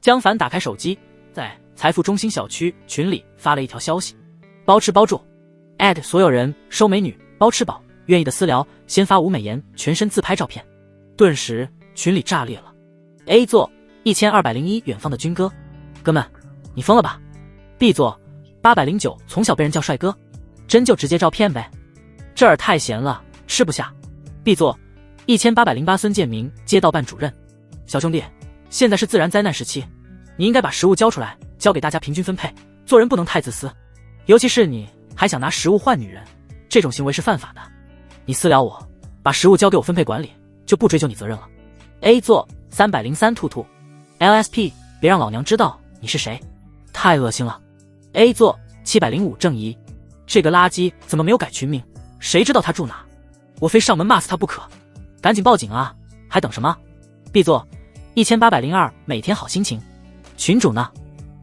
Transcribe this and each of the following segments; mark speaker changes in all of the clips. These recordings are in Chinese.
Speaker 1: 江凡打开手机，在财富中心小区群里发了一条消息：包吃包住所有人收美女，包吃饱，愿意的私聊，先发5美颜全身自拍照片。顿时群里炸裂了。A 座1201远方的军哥，哥们，你疯了吧？ B 座809从小被人叫帅哥，真就直接照片呗？这儿太咸了，吃不下。B 座1808孙建明街道办主任，小兄弟，现在是自然灾难时期，你应该把食物交出来，交给大家平均分配，做人不能太自私，尤其是你还想拿食物换女人，这种行为是犯法的。你私聊我，把食物交给我分配管理，就不追究你责任了。A 座303兔兔 LSP， 别让老娘知道你是谁，太恶心了。A 座705郑怡，这个垃圾怎么没有改群名？谁知道他住哪？我非上门骂死他不可！赶紧报警啊！还等什么 ？B 座1802每天好心情，群主呢？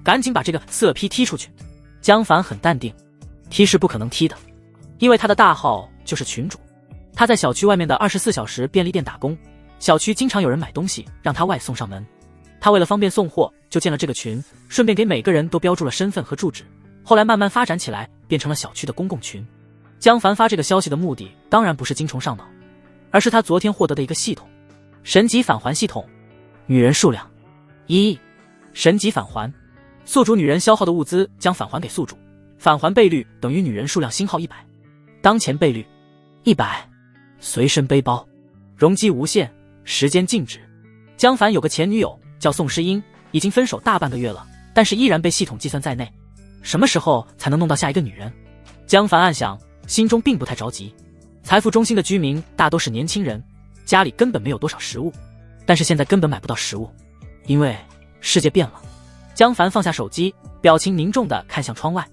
Speaker 1: 赶紧把这个色批踢出去！江凡很淡定，踢是不可能踢的，因为他的大号就是群主。他在小区外面的24小时便利店打工，小区经常有人买东西让他外送上门。他为了方便送货，就建了这个群，顺便给每个人都标注了身份和住址。后来慢慢发展起来，变成了小区的公共群。江凡发这个消息的目的，当然不是精虫上脑，而是他昨天获得的一个系统——神级返还系统。女人数量1，神级返还，宿主女人消耗的物资将返还给宿主，返还倍率等于女人数量星号100，当前倍率100，随身背包，容积无限，时间静止。江凡有个前女友叫宋诗英，已经分手大半个月了，但是依然被系统计算在内。什么时候才能弄到下一个女人？江凡暗想，心中并不太着急。财富中心的居民大都是年轻人，家里根本没有多少食物，但是现在根本买不到食物，因为世界变了。江凡放下手机，表情凝重地看向窗外。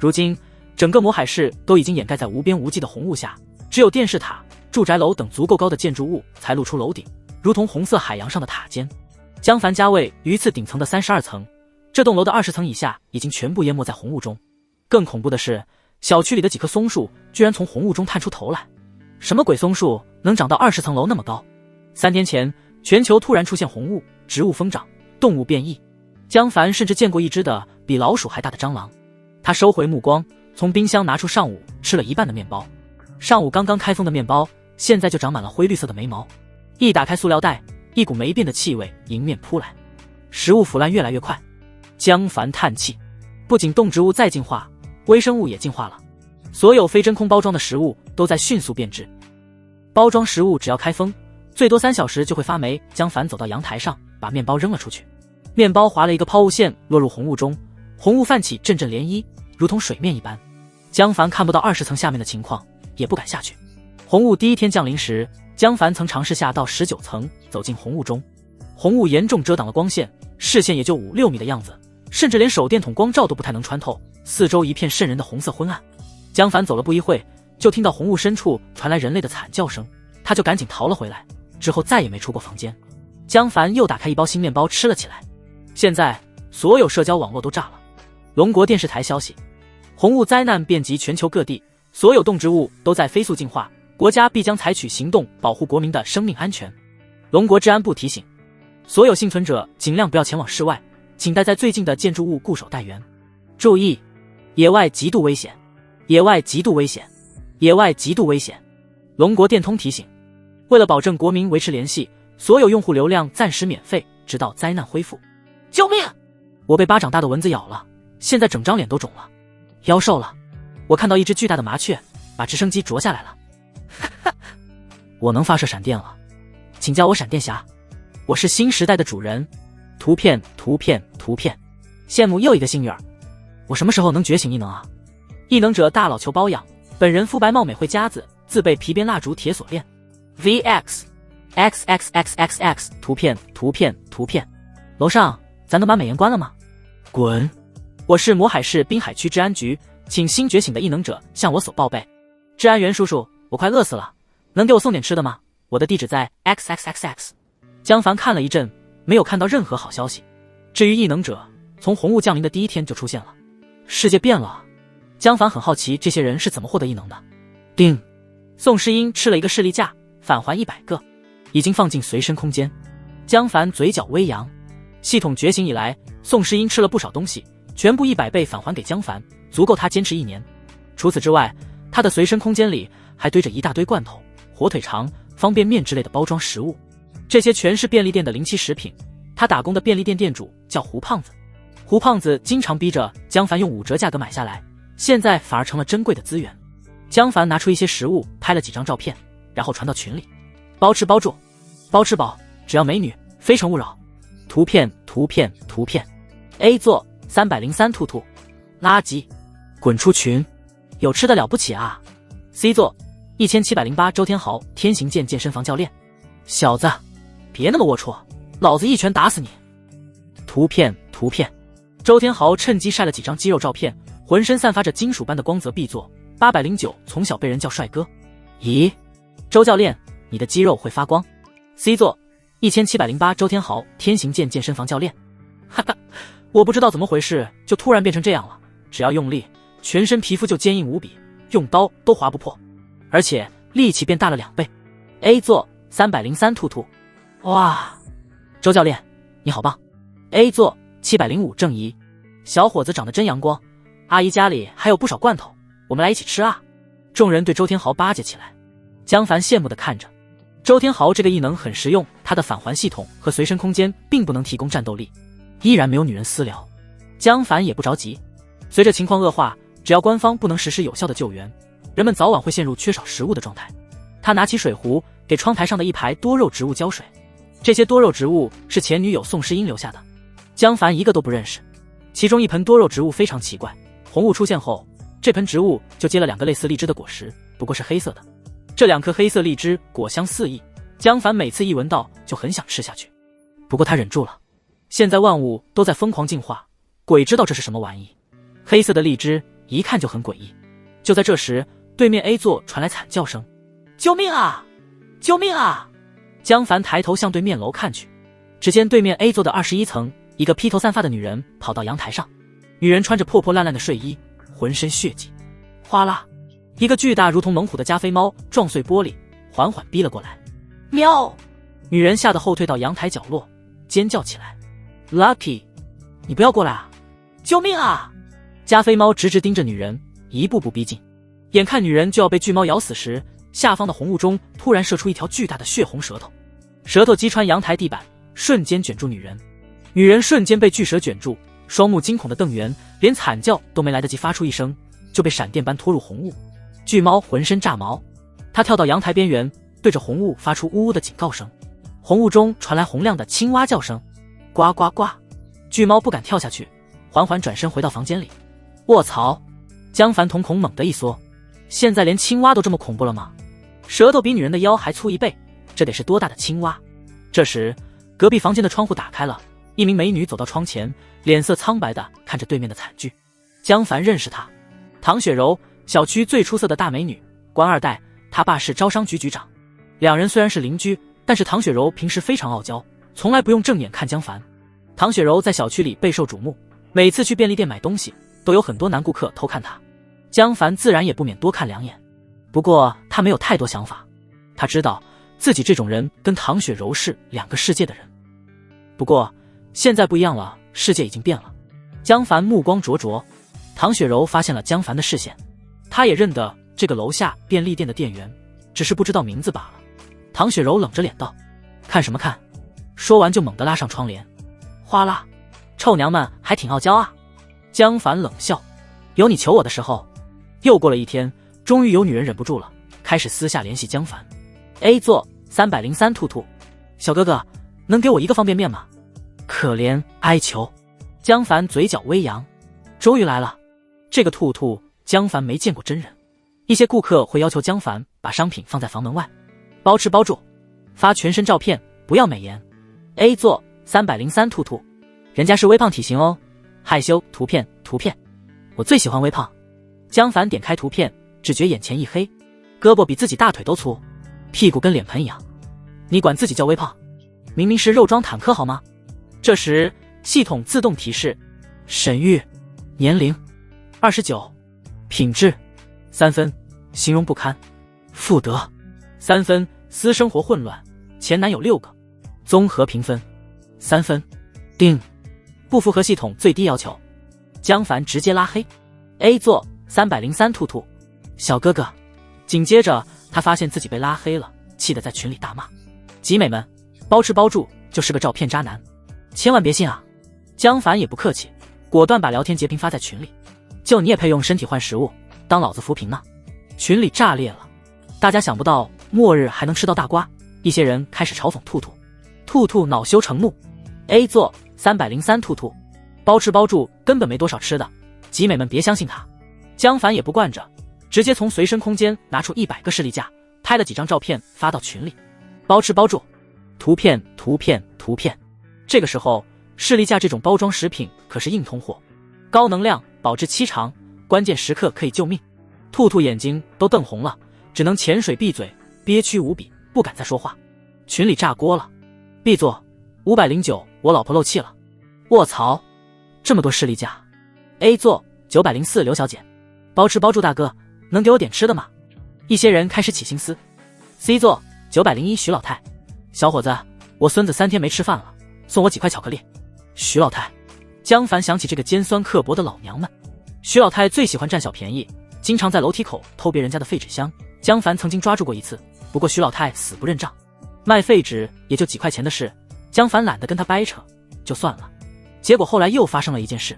Speaker 1: 如今整个魔海市都已经掩盖在无边无际的红雾下，只有电视塔、住宅楼等足够高的建筑物才露出楼顶，如同红色海洋上的塔尖。江凡家位于次顶层的32层，这栋楼的20层以下已经全部淹没在红雾中。更恐怖的是，小区里的几棵松树居然从红雾中探出头来。什么鬼松树能长到20层楼那么高？3天前，全球突然出现红雾，植物疯长，动物变异。江凡甚至见过一只的比老鼠还大的蟑螂。他收回目光，从冰箱拿出上午吃了一半的面包。上午刚刚开封的面包，现在就长满了灰绿色的霉毛。一打开塑料袋，一股霉变的气味迎面扑来，食物腐烂越来越快。江凡叹气，不仅动植物在进化，微生物也进化了。所有非真空包装的食物都在迅速变质。包装食物只要开封，最多3小时就会发霉。江凡走到阳台上，把面包扔了出去。面包划了一个抛物线，落入红雾中，红雾泛起阵阵涟漪，如同水面一般。江凡看不到20层下面的情况，也不敢下去。红雾第一天降临时，江凡曾尝试下到19层，走进红雾中。红雾严重遮挡了光线，视线也就5-6米的样子，甚至连手电筒光照都不太能穿透，四周一片瘆人的红色昏暗。江凡走了不一会，就听到红雾深处传来人类的惨叫声，他就赶紧逃了回来，之后再也没出过房间。江凡又打开一包新面包吃了起来。现在所有社交网络都炸了。龙国电视台消息，红雾灾难遍及全球各地，所有动植物都在飞速进化，国家必将采取行动保护国民的生命安全。龙国治安部提醒，所有幸存者尽量不要前往室外，请待在最近的建筑物固守待援。注意，野外极度危险，野外极度危险，野外极度危险。龙国电通提醒，为了保证国民维持联系，所有用户流量暂时免费，直到灾难恢复。救命！我被巴掌大的蚊子咬了，现在整张脸都肿了，腰瘦了。我看到一只巨大的麻雀把直升机啄下来了。我能发射闪电了，请叫我闪电侠。我是新时代的主人。图片图片图片，羡慕又一个幸运儿。我什么时候能觉醒异能啊？异能者大佬求包养，本人肤白貌美会夹子，自备皮鞭蜡烛铁锁链。VX XXXXX 图片图片图片，楼上咱能把美颜关了吗？滚！我是魔海市滨海区治安局，请新觉醒的异能者向我所报备。治安员叔叔，我快饿死了，能给我送点吃的吗？我的地址在 XXXX。 江凡看了一阵，没有看到任何好消息。至于异能者，从红雾降临的第一天就出现了。世界变了，江凡很好奇这些人是怎么获得异能的。叮，宋诗英吃了一个士力架，返还100个，已经放进随身空间。江凡嘴角微扬，系统觉醒以来，宋诗音吃了不少东西，全部100倍返还给江凡，足够他坚持1年。除此之外，他的随身空间里还堆着一大堆罐头、火腿肠、方便面之类的包装食物，这些全是便利店的临期食品。他打工的便利店店主叫胡胖子，胡胖子经常逼着江凡用5折价格买下来，现在反而成了珍贵的资源。江凡拿出一些食物，拍了几张照片，然后传到群里，包吃包住，包吃饱，只要美女，非诚勿扰。图片 A 座303兔兔，垃圾，滚出群，有吃的了不起啊。 C 座1708周天豪，天行健健身房教练，小子别那么龌龊，老子一拳打死你。图片周天豪趁机晒了几张肌肉照片，浑身散发着金属般的光泽。B 座809从小被人叫帅哥，咦，周教练你的肌肉会发光。 C 座1708周天豪，天行健健身房教练，哈哈，我不知道怎么回事就突然变成这样了，只要用力，全身皮肤就坚硬无比，用刀都划不破，而且力气变大了2倍。 A 座303兔兔，哇，周教练你好棒。 A 座705郑怡，小伙子长得真阳光，阿姨家里还有不少罐头，我们来一起吃啊。众人对周天豪巴结起来，江凡羡慕地看着。周天豪这个异能很实用，他的返还系统和随身空间并不能提供战斗力，依然没有女人私聊。江凡也不着急，随着情况恶化，只要官方不能实施有效的救援，人们早晚会陷入缺少食物的状态。他拿起水壶，给窗台上的一排多肉植物浇水，这些多肉植物是前女友宋诗音留下的，江凡一个都不认识。其中一盆多肉植物非常奇怪，红雾出现后，这盆植物就结了2个类似荔枝的果实，不过是黑色的。这2颗黑色荔枝果香四溢，江凡每次一闻到就很想吃下去，不过他忍住了。现在万物都在疯狂进化，鬼知道这是什么玩意。黑色的荔枝一看就很诡异。就在这时，对面 A 座传来惨叫声，救命啊！救命啊！江凡抬头向对面楼看去，只见对面 A 座的21层，一个披头散发的女人跑到阳台上。女人穿着破破烂烂的睡衣，浑身血迹。哗啦，一个巨大如同猛虎的加菲猫撞碎玻璃，缓缓逼了过来。喵！女人吓得后退到阳台角落，尖叫起来。Lucky， 你不要过来啊！救命啊！加菲猫直直盯着女人，一步步逼近。眼看女人就要被巨猫咬死时，下方的红雾中突然射出一条巨大的血红舌头，舌头击穿阳台地板，瞬间卷住女人。女人瞬间被巨蛇卷住，双目惊恐的瞪圆，连惨叫都没来得及发出一声，就被闪电般拖入红雾。巨猫浑身炸毛，它跳到阳台边缘，对着红雾发出呜呜的警告声。红雾中传来洪亮的青蛙叫声，呱呱呱。巨猫不敢跳下去，缓缓转身回到房间里。卧槽！江凡瞳孔猛地一缩，现在连青蛙都这么恐怖了吗？舌头比女人的腰还粗1倍，这得是多大的青蛙？这时，隔壁房间的窗户打开了，一名美女走到窗前，脸色苍白地看着对面的惨剧。江凡认识她，唐雪柔，小区最出色的大美女，官二代，她爸是招商局局长。2人虽然是邻居，但是唐雪柔平时非常傲娇，从来不用正眼看江凡。唐雪柔在小区里备受瞩目，每次去便利店买东西，都有很多男顾客偷看她。江凡自然也不免多看2眼，不过他没有太多想法，他知道自己这种人跟唐雪柔是2个世界的人。不过现在不一样了，世界已经变了。江凡目光灼灼，唐雪柔发现了江凡的视线，他也认得这个楼下便利店的店员，只是不知道名字罢了。唐雪柔冷着脸道：看什么看？说完就猛地拉上窗帘。哗啦，臭娘们还挺傲娇啊。江凡冷笑，有你求我的时候。又过了1天，终于有女人忍不住了，开始私下联系江凡。A 座303兔兔，小哥哥，能给我1个方便面吗？可怜哀求。江凡嘴角微扬，终于来了。这个兔兔江凡没见过真人，一些顾客会要求江凡把商品放在房门外，包吃包住，发全身照片，不要美颜。A 座303兔兔，人家是微胖体型哦，害羞。图片，我最喜欢微胖。江凡点开图片，只觉眼前一黑，胳膊比自己大腿都粗，屁股跟脸盆一样。你管自己叫微胖，明明是肉装坦克好吗？这时系统自动提示：沈玉，年龄29，品质3分，形容不堪；妇德3分，私生活混乱，前男友6个；综合评分3分，定，不符合系统最低要求，江凡直接拉黑。A 座303兔兔，小哥哥。紧接着他发现自己被拉黑了，气得在群里大骂：集美们，包吃包住就是个照骗渣男，千万别信啊！江凡也不客气，果断把聊天截屏发在群里，就你也配用身体换食物当老子扶贫吗？群里炸裂了，大家想不到末日还能吃到大瓜，一些人开始嘲讽兔兔。兔兔恼羞成怒。A 座303兔兔，包吃包住根本没多少吃的，集美们别相信他。江凡也不惯着，直接从随身空间拿出100个士力架，拍了几张照片发到群里，包吃包住，图片。这个时候士力架这种包装食品可是硬通货，高能量，保质期长，关键时刻可以救命。兔兔眼睛都瞪红了，只能潜水闭嘴，憋屈无比，不敢再说话。群里炸锅了。B 座509，我老婆漏气了。卧槽，这么多士力架。A 座904，刘小姐，包吃包住大哥，能给我点吃的吗？一些人开始起心思。C 座901，徐老太，小伙子，我孙子3天没吃饭了，送我几块巧克力。徐老太，江凡想起这个尖酸刻薄的老娘们。徐老太最喜欢占小便宜，经常在楼梯口偷别人家的废纸箱，江凡曾经抓住过一次，不过徐老太死不认账。卖废纸也就几块钱的事，江凡懒得跟他掰扯，就算了。结果后来又发生了一件事，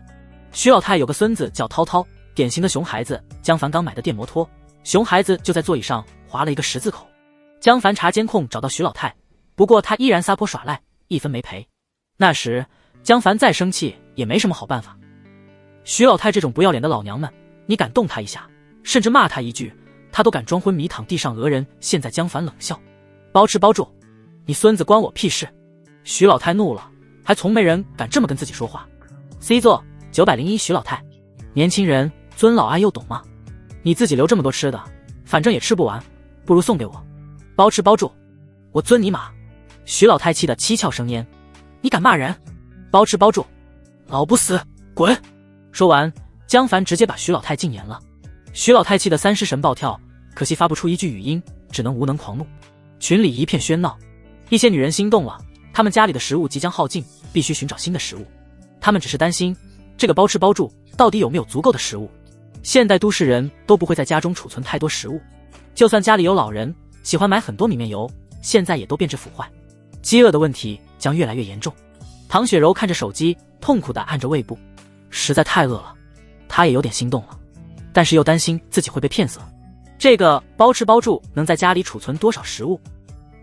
Speaker 1: 徐老太有个孙子叫涛涛，典型的熊孩子。江凡刚买的电摩托，熊孩子就在座椅上划了一个十字口。江凡查监控找到徐老太，不过他依然撒泼耍赖，一分没赔。那时江凡再生气也没什么好办法。徐老太这种不要脸的老娘们，你敢动她一下，甚至骂她一句，她都敢装昏迷躺地上讹人。现在江凡冷笑，包吃包住，你孙子关我屁事。徐老太怒了，还从没人敢这么跟自己说话。C 座901，徐老太，年轻人尊老爱幼懂吗？你自己留这么多吃的，反正也吃不完，不如送给我。包吃包住，我尊你马。徐老太气得七窍生烟，你敢骂人？包吃包住，老不死，滚！说完，江凡直接把徐老太禁言了。徐老太气得三尸神暴跳，可惜发不出一句语音，只能无能狂怒。群里一片喧闹，一些女人心动了，她们家里的食物即将耗尽，必须寻找新的食物。她们只是担心这个包吃包住到底有没有足够的食物。现代都市人都不会在家中储存太多食物，就算家里有老人喜欢买很多米面油，现在也都变质腐坏，饥饿的问题将越来越严重。唐雪柔看着手机，痛苦地按着胃部，实在太饿了，她也有点心动了，但是又担心自己会被骗色。这个包吃包住能在家里储存多少食物？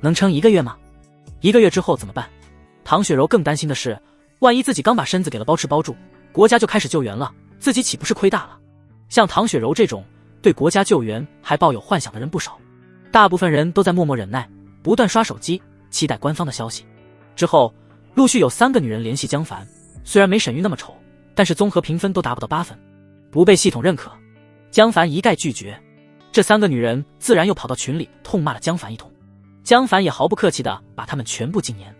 Speaker 1: 能撑1个月吗？1个月之后怎么办？唐雪柔更担心的是，万一自己刚把身子给了包吃包住，国家就开始救援了，自己岂不是亏大了？像唐雪柔这种对国家救援还抱有幻想的人不少，大部分人都在默默忍耐，不断刷手机，期待官方的消息。之后陆续有3个女人联系江凡，虽然没沈玉那么丑，但是综合评分都达不到8分，不被系统认可。江凡一概拒绝，这3个女人自然又跑到群里痛骂了江凡一通。江凡也毫不客气地把她们全部禁言。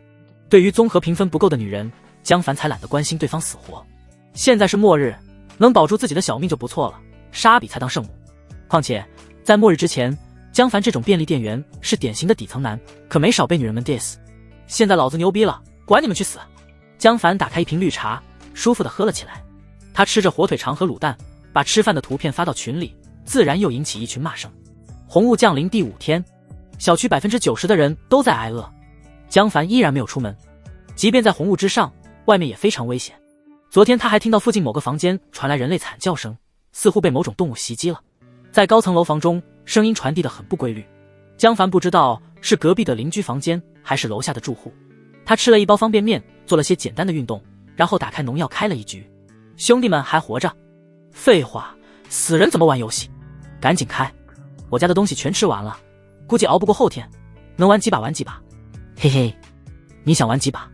Speaker 1: 对于综合评分不够的女人，江凡才懒得关心对方死活。现在是末日，能保住自己的小命就不错了，杀比才当圣母。况且在末日之前，江凡这种便利店员是典型的底层男，可没少被女人们 diss。 现在老子牛逼了，管你们去死。江凡打开一瓶绿茶，舒服地喝了起来。他吃着火腿肠和卤蛋，把吃饭的图片发到群里，自然又引起一群骂声。红雾降临第5天，小区90%的人都在挨饿，江凡依然没有出门。即便在红雾之上，外面也非常危险。昨天他还听到附近某个房间传来人类惨叫声，似乎被某种动物袭击了。在高层楼房中，声音传递得很不规律。江凡不知道是隔壁的邻居房间还是楼下的住户。他吃了一包方便面，做了些简单的运动，然后打开农药开了一局。兄弟们还活着？废话，死人怎么玩游戏？赶紧开，我家的东西全吃完了，估计熬不过后天，能玩几把玩几把。嘿嘿，你想玩几把？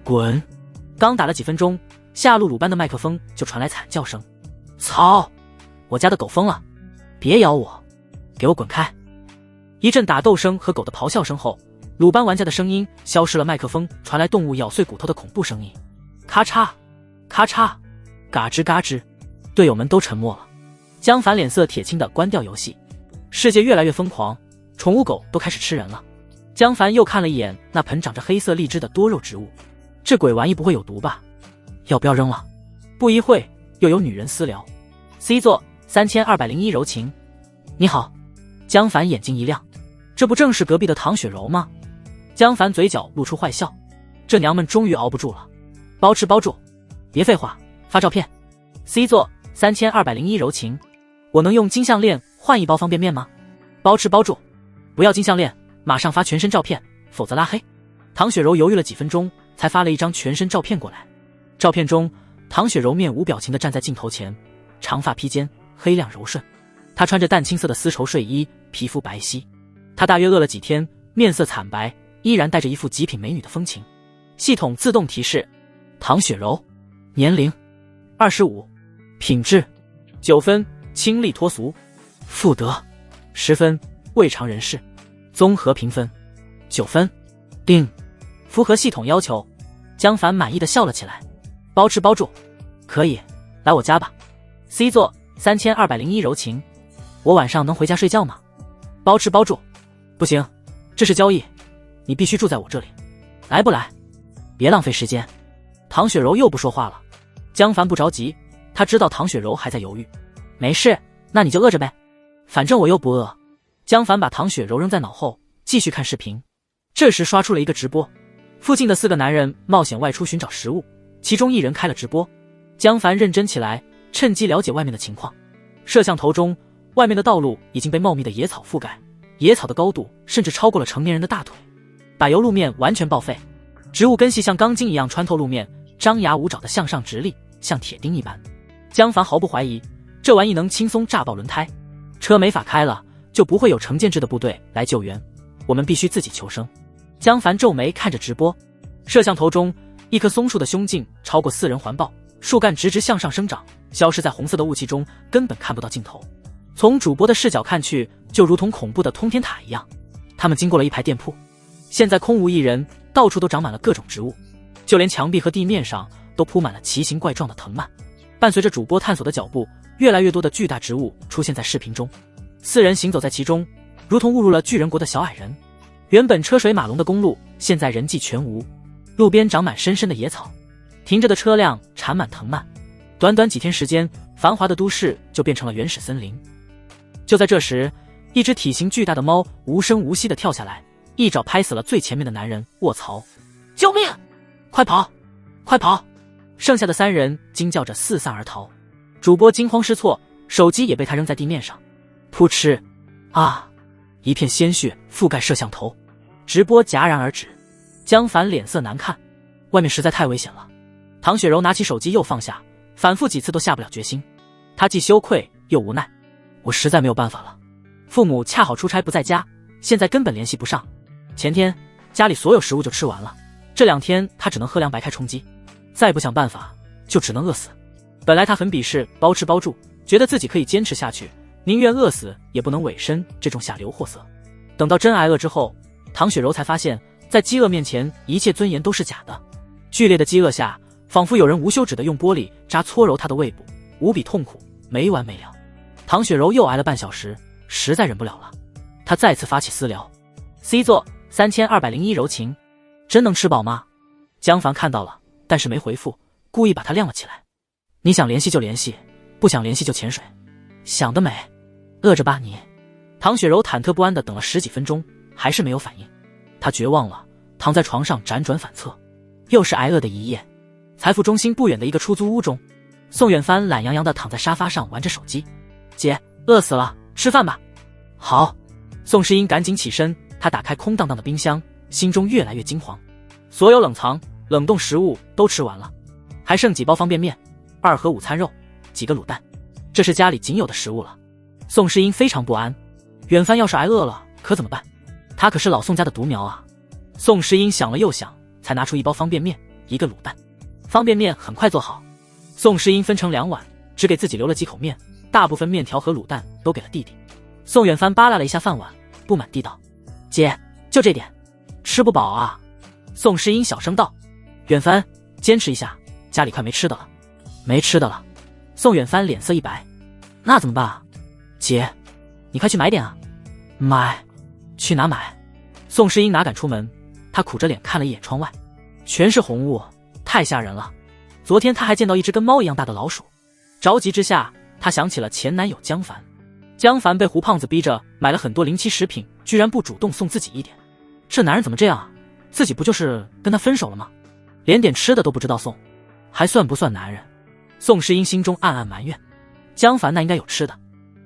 Speaker 1: 滚！刚打了几分钟，下路鲁班的麦克风就传来惨叫声。操！我家的狗疯了，别咬我，给我滚开！一阵打斗声和狗的咆哮声后，鲁班玩家的声音消失了，麦克风传来动物咬碎骨头的恐怖声音。咔嚓咔嚓，嘎吱嘎吱，队友们都沉默了。江凡脸色铁青地关掉游戏。世界越来越疯狂，宠物狗都开始吃人了。江凡又看了一眼那盆长着黑色荔枝的多肉植物，这鬼玩意不会有毒吧？要不要扔了？不一会又有女人私聊。C 座3201柔情，你好。江凡眼睛一亮，这不正是隔壁的唐雪柔吗？江凡嘴角露出坏笑，这娘们终于熬不住了。包吃包住，别废话，发照片。C 座3201柔情，我能用金项链换一包方便面吗？包吃包住，不要金项链，马上发全身照片，否则拉黑。唐雪柔犹豫了几分钟，才发了一张全身照片过来。照片中，唐雪柔面无表情地站在镜头前，长发披肩，黑亮柔顺。她穿着淡青色的丝绸睡衣，皮肤白皙。她大约饿了几天，面色惨白，依然带着一副极品美女的风情。系统自动提示：唐雪柔，年龄25，品质9分，清丽脱俗，妇德10分，未尝人士，综合评分9分，定，符合系统要求。江凡满意的笑了起来。包吃包住，可以，来我家吧。C 座3201柔情，我晚上能回家睡觉吗？包吃包住，不行，这是交易，你必须住在我这里。来不来？别浪费时间。唐雪柔又不说话了。江凡不着急，他知道唐雪柔还在犹豫。没事，那你就饿着呗，反正我又不饿。江凡把唐雪柔扔在脑后，继续看视频。这时刷出了一个直播，附近的4个男人冒险外出寻找食物，其中1人开了直播。江凡认真起来，趁机了解外面的情况。摄像头中，外面的道路已经被茂密的野草覆盖，野草的高度甚至超过了成年人的大腿，柏油路面完全报废，植物根系像钢筋一样穿透路面，张牙舞爪的向上直立，像铁钉一般。江凡毫不怀疑，这玩意能轻松炸爆轮胎，车没法开了，就不会有成建制的部队来救援，我们必须自己求生。江凡皱眉看着直播，摄像头中一棵松树的胸径超过4人环抱，树干直直向上生长，消失在红色的雾气中，根本看不到尽头。从主播的视角看去，就如同恐怖的通天塔一样。他们经过了一排店铺，现在空无一人，到处都长满了各种植物，就连墙壁和地面上都铺满了奇形怪状的藤蔓。伴随着主播探索的脚步，越来越多的巨大植物出现在视频中，4人行走在其中，如同误入了巨人国的小矮人。原本车水马龙的公路，现在人迹全无，路边长满深深的野草，停着的车辆缠满藤蔓。短短几天时间，繁华的都市就变成了原始森林。就在这时，一只体型巨大的猫无声无息地跳下来，一爪拍死了最前面的男人。卧槽！救命！快跑！快跑！剩下的3人惊叫着四散而逃。主播惊慌失措，手机也被他扔在地面上。噗嗤！啊！一片鲜血覆盖摄像头，直播戛然而止。江凡脸色难看，外面实在太危险了。唐雪柔拿起手机又放下，反复几次都下不了决心。她既羞愧又无奈，我实在没有办法了。父母恰好出差不在家，现在根本联系不上。前天家里所有食物就吃完了，这2天她只能喝凉白开充饥，再不想办法就只能饿死。本来她很鄙视包吃包住，觉得自己可以坚持下去，宁愿饿死也不能委身这种下流货色。等到真挨饿之后，唐雪柔才发现，在饥饿面前，一切尊严都是假的。剧烈的饥饿下，仿佛有人无休止地用玻璃渣搓揉她的胃部，无比痛苦，没完没了。唐雪柔又挨了半小时，实在忍不了了，她再次发起私聊。C 座3201柔情，真能吃饱吗？江凡看到了，但是没回复，故意把她晾了起来。你想联系就联系，不想联系就潜水。想得美，饿着吧你。唐雪柔忐忑不安地等了10几分钟，还是没有反应。她绝望了，躺在床上辗转反侧。又是挨饿的一夜。财富中心不远的一个出租屋中，宋远帆懒洋洋地躺在沙发上玩着手机。姐，饿死了，吃饭吧。好。宋诗音赶紧起身，她打开空荡荡的冰箱，心中越来越惊惶。所有冷藏冷冻食物都吃完了，还剩几包方便面，2盒午餐肉，几个卤蛋，这是家里仅有的食物了。宋诗音非常不安，远帆要是挨饿了可怎么办？他可是老宋家的独苗啊。宋诗音想了又想，才拿出1包方便面，1个卤蛋。方便面很快做好，宋诗音分成2碗，只给自己留了几口面，大部分面条和卤蛋都给了弟弟。宋远帆扒拉了一下饭碗，不满地道：姐，就这点，吃不饱啊。宋诗音小声道：远帆，坚持一下，家里快没吃的了。没吃的了。宋远帆脸色一白：那怎么办啊？姐，你快去买点啊。买？去哪买？宋诗音哪敢出门，她苦着脸看了一眼窗外，全是红雾。太吓人了。昨天他还见到一只跟猫一样大的老鼠。着急之下，他想起了前男友江凡。江凡被胡胖子逼着买了很多临期食品，居然不主动送自己一点。这男人怎么这样啊？自己不就是跟他分手了吗？连点吃的都不知道送，还算不算男人？宋诗音心中暗暗埋怨。江凡那应该有吃的。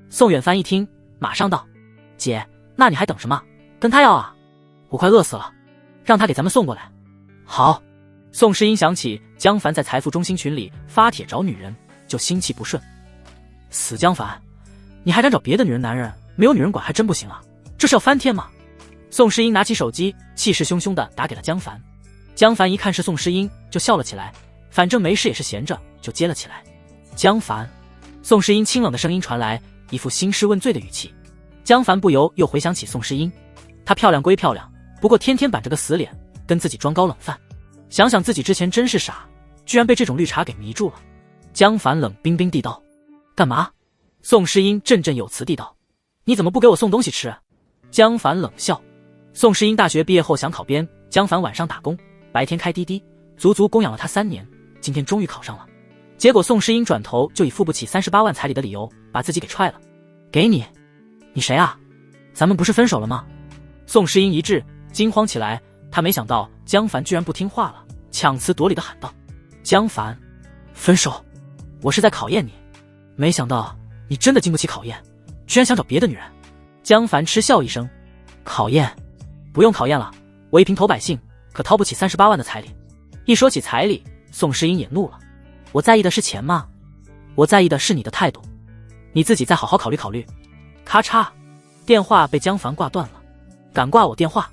Speaker 1: 宋远帆一听，马上道：姐，那你还等什么？跟他要啊！我快饿死了，让他给咱们送过来。好。宋诗音想起江凡在财富中心群里发帖找女人，就心气不顺。死江凡，你还敢找别的女人男人？没有女人管还真不行啊！这是要翻天吗？宋诗音拿起手机，气势汹汹地打给了江凡。江凡一看是宋诗音，就笑了起来，反正没事也是闲着，就接了起来。江凡，宋诗音清冷的声音传来，一副兴师问罪的语气。江凡不由又回想起宋诗音，她漂亮归漂亮，不过天天板着个死脸，跟自己装高冷范。想想自己之前真是傻，居然被这种绿茶给迷住了。江凡冷冰冰地道：干嘛？宋诗音振振有词地道：你怎么不给我送东西吃？江凡冷笑。宋诗音大学毕业后想考编，江凡晚上打工，白天开滴滴，足足供养了他3年，今天终于考上了。结果宋诗音转头就以付不起38万彩礼的理由把自己给踹了。给你？你谁啊？咱们不是分手了吗？宋诗音一滞，惊慌起来，他没想到江凡居然不听话了，强词夺理的喊道：江凡，分手？我是在考验你，没想到你真的经不起考验，居然想找别的女人。江凡嗤笑一声：考验？不用考验了，我一贫头百姓，可掏不起38万的彩礼。一说起彩礼，宋诗音也怒了。我在意的是钱吗？我在意的是你的态度，你自己再好好考虑考虑。咔嚓，电话被江凡挂断了。敢挂我电话？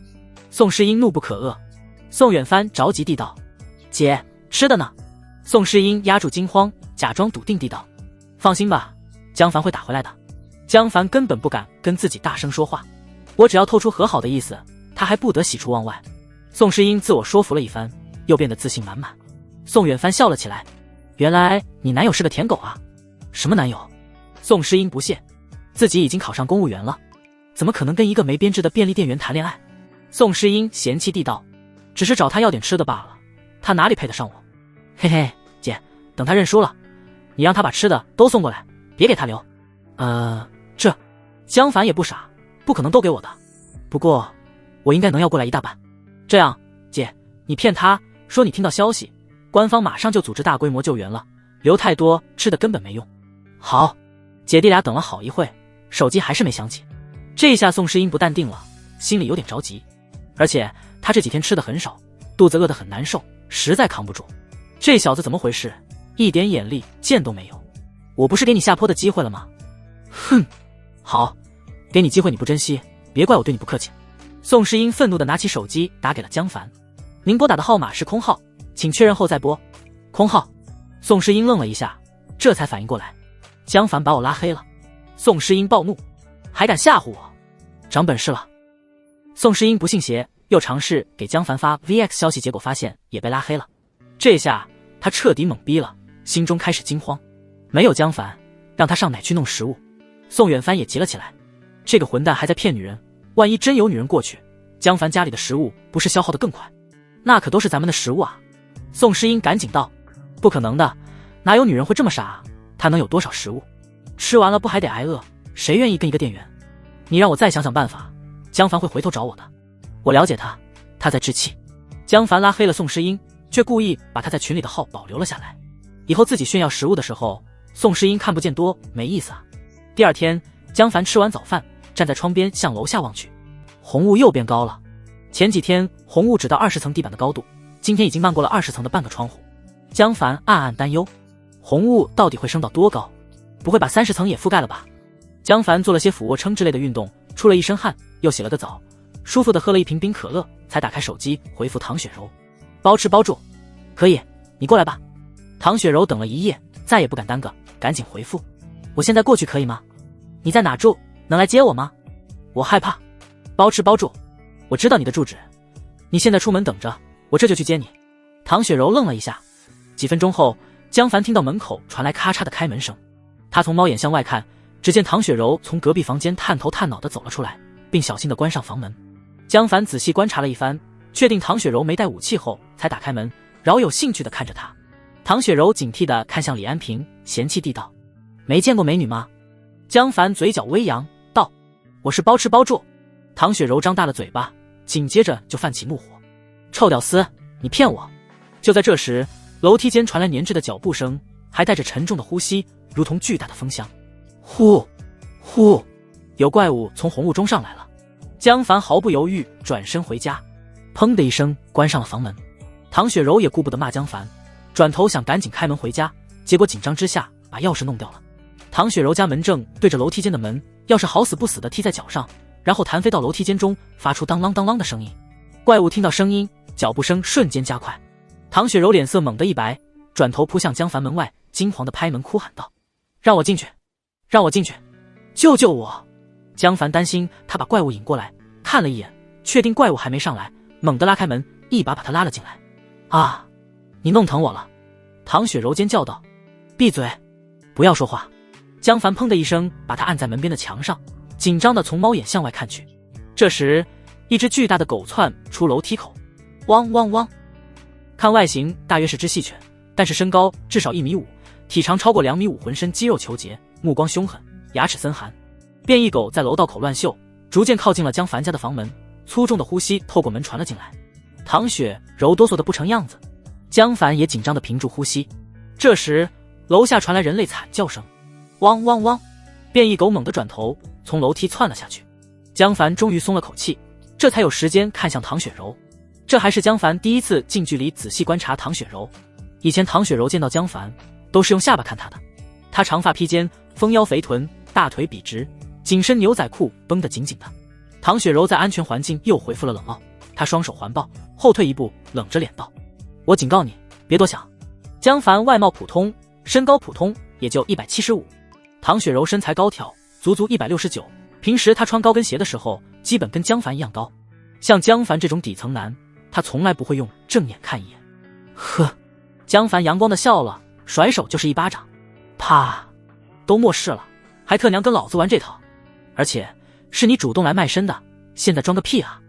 Speaker 1: 宋诗音怒不可遏。宋远帆着急地道：姐，吃的呢？宋诗音压住惊慌，假装笃定地道：放心吧，江凡会打回来的。江凡根本不敢跟自己大声说话，我只要透出和好的意思，他还不得喜出望外。宋诗音自我说服了一番，又变得自信满满。宋远帆笑了起来：原来你男友是个舔狗啊？什么男友？宋诗音不屑，自己已经考上公务员了，怎么可能跟一个没编制的便利店员谈恋爱？宋诗音嫌弃地道：只是找他要点吃的罢了，他哪里配得上我？嘿嘿，姐，等他认输了，你让他把吃的都送过来，别给他留。这江凡也不傻，不可能都给我的，不过我应该能要过来一大半。这样，姐，你骗他说你听到消息，官方马上就组织大规模救援了，留太多吃的根本没用。好。姐弟俩等了好一会，手机还是没响起。这下宋诗音不淡定了，心里有点着急，而且她这几天吃的很少，肚子饿得很难受，实在扛不住。这小子怎么回事？一点眼力见都没有！我不是给你下坡的机会了吗？哼，好，给你机会你不珍惜，别怪我对你不客气。宋诗音愤怒地拿起手机打给了江凡：您拨打的号码是空号，请确认后再拨。空号。宋诗音愣了一下，这才反应过来，江凡把我拉黑了。宋诗音暴怒：还敢吓唬我，长本事了！宋诗音不信邪，又尝试给江凡发 VX 消息，结果发现也被拉黑了。这下他彻底懵逼了，心中开始惊慌。没有江凡，让他上哪去弄食物？宋远帆也急了起来，这个混蛋还在骗女人，万一真有女人过去，江凡家里的食物不是消耗得更快？那可都是咱们的食物啊！宋诗音赶紧道：不可能的，哪有女人会这么傻啊？她能有多少食物？吃完了不还得挨饿？谁愿意跟一个店员？你让我再想想办法，江凡会回头找我的。我了解他，他在置气。江凡拉黑了宋诗音，却故意把他在群里的号保留了下来，以后自己炫耀食物的时候，宋诗音看不见多没意思啊。第二天，江凡吃完早饭，站在窗边向楼下望去，红雾又变高了。前几天红雾只到20层地板的高度，今天已经漫过了20层的半个窗户。江凡暗暗担忧，红雾到底会升到多高？不会把30层也覆盖了吧？江凡做了些俯卧撑之类的运动，出了一身汗，又洗了个澡，舒服的喝了一瓶冰可乐，才打开手机回复唐雪柔：包吃包住。可以，你过来吧。唐雪柔等了一夜，再也不敢耽搁，赶紧回复：我现在过去可以吗？你在哪住？能来接我吗？我害怕。包吃包住。我知道你的住址，你现在出门等着，我这就去接你。唐雪柔愣了一下，几分钟后，江凡听到门口传来咔嚓的开门声，他从猫眼向外看，只见唐雪柔从隔壁房间探头探脑地走了出来，并小心地关上房门。江凡仔细观察了一番，确定唐雪柔没带武器后，才打开门，饶有兴趣地看着他。唐雪柔警惕地看向李安平，嫌弃地道：“没见过美女吗？”江凡嘴角微扬，道：“我是包吃包住。”唐雪柔张大了嘴巴，紧接着就泛起怒火：“臭屌丝，你骗我！”就在这时，楼梯间传来粘滞的脚步声，还带着沉重的呼吸，如同巨大的风箱。呼呼，有怪物从红雾中上来了。江凡毫不犹豫转身回家，砰的一声关上了房门。唐雪柔也顾不得骂江凡，转头想赶紧开门回家，结果紧张之下把钥匙弄掉了。唐雪柔家门正对着楼梯间的门，钥匙好死不死地踢在脚上，然后弹飞到楼梯间中，发出当啷当啷的声音。怪物听到声音，脚步声瞬间加快。唐雪柔脸色猛地一白，转头扑向江凡门外，惊慌地拍门哭喊道：“让我进去，让我进去，救救我！”江凡担心他把怪物引过来，看了一眼，确定怪物还没上来，猛地拉开门，一把把他拉了进来。“啊，你弄疼我了！”唐雪柔尖叫道。“闭嘴，不要说话！”江凡砰的一声把他按在门边的墙上，紧张地从猫眼向外看去。这时，一只巨大的狗窜出楼梯口，汪汪汪！看外形大约是只细犬，但是身高至少1.5米，体长超过2.5米，浑身肌肉虬结，目光凶狠，牙齿森寒。变异狗在楼道口乱嗅，逐渐靠近了江凡家的房门，粗重的呼吸透过门传了进来。唐雪柔哆嗦得不成样子，江凡也紧张地屏住呼吸。这时，楼下传来人类惨叫声，汪汪汪！变异狗猛地转头，从楼梯窜了下去。江凡终于松了口气，这才有时间看向唐雪柔。这还是江凡第一次近距离仔细观察唐雪柔。以前唐雪柔见到江凡都是用下巴看他的，他长发披肩，丰腰肥臀，大腿笔直，紧身牛仔裤绷得紧紧的。唐雪柔在安全环境又恢复了冷傲，她双手环抱，后退一步，冷着脸道：“我警告你，别多想。”江凡外貌普通，身高普通，也就175。唐雪柔身材高挑，足足169。平时她穿高跟鞋的时候，基本跟江凡一样高。像江凡这种底层男，她从来不会用正眼看一眼。呵，江凡阳光的笑了，甩手就是一巴掌。啪！都末世了，还特娘跟老子玩这套？而且是你主动来卖身的，现在装个屁啊！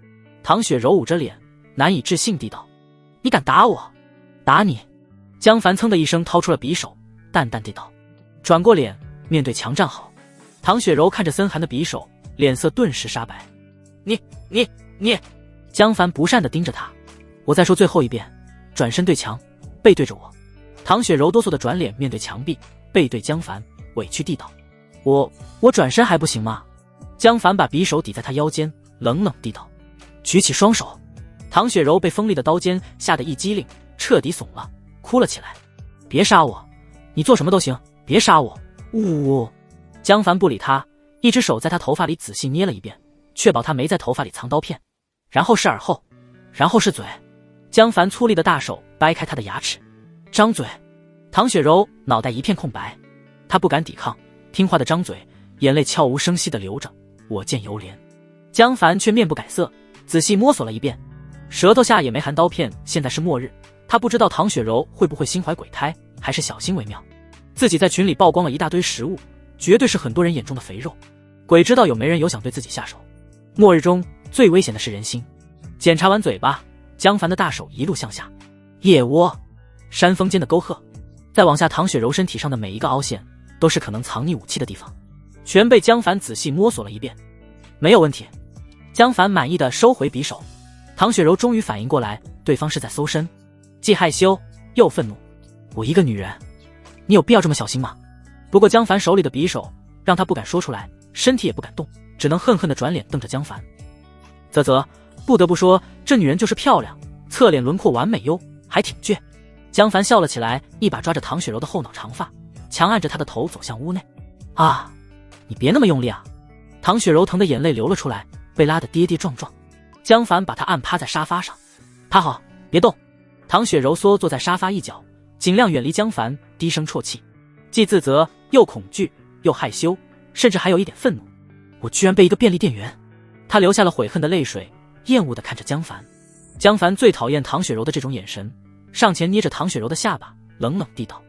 Speaker 1: 唐雪柔捂着脸，难以置信地道：“你敢打我？打你！”江凡噌的一声掏出了匕首，淡淡地道，转过脸面对墙站好。唐雪柔看着森寒的匕首，脸色顿时煞白。你！江凡不善地盯着他。我再说最后一遍，转身对墙，背对着我。唐雪柔哆嗦地转脸面对墙壁，背对江凡，委屈地道：“我转身还不行吗？”江凡把匕首抵在他腰间，冷冷地道：“举起双手。”唐雪柔被锋利的刀尖吓得一激灵，彻底怂了，哭了起来：“别杀我，你做什么都行，别杀我！”呜！江凡不理他，一只手在他头发里仔细捏了一遍，确保他没在头发里藏刀片，然后是耳后，然后是嘴。江凡粗力的大手掰开他的牙齿，张嘴。唐雪柔脑袋一片空白，她不敢抵抗，听话的张嘴，眼泪悄无声息地流着，我见犹怜。江凡却面不改色，仔细摸索了一遍，舌头下也没含刀片。现在是末日，他不知道唐雪柔会不会心怀鬼胎，还是小心为妙。自己在群里曝光了一大堆食物，绝对是很多人眼中的肥肉，鬼知道有没人有想对自己下手。末日中最危险的是人心。检查完嘴巴，江凡的大手一路向下，腋窝、山峰间的沟壑，再往下，唐雪柔身体上的每一个凹陷都是可能藏匿武器的地方，全被江凡仔细摸索了一遍，没有问题。江凡满意的收回匕首。唐雪柔终于反应过来，对方是在搜身，既害羞又愤怒。我一个女人，你有必要这么小心吗？不过江凡手里的匕首让他不敢说出来，身体也不敢动，只能恨恨地转脸瞪着江凡。啧，不得不说，这女人就是漂亮，侧脸轮廓完美哟，还挺倔。江凡笑了起来，一把抓着唐雪柔的后脑长发，强按着她的头走向屋内。啊，你别那么用力啊！唐雪柔疼得眼泪流了出来，被拉得跌跌撞撞。江凡把她按趴在沙发上，趴好，别动。唐雪柔缩坐在沙发一角，尽量远离江凡，低声啜泣，既自责又恐惧又害羞，甚至还有一点愤怒。我居然被一个便利店员！她流下了悔恨的泪水，厌恶地看着江凡。江凡最讨厌唐雪柔的这种眼神，上前捏着唐雪柔的下巴，冷冷地道：“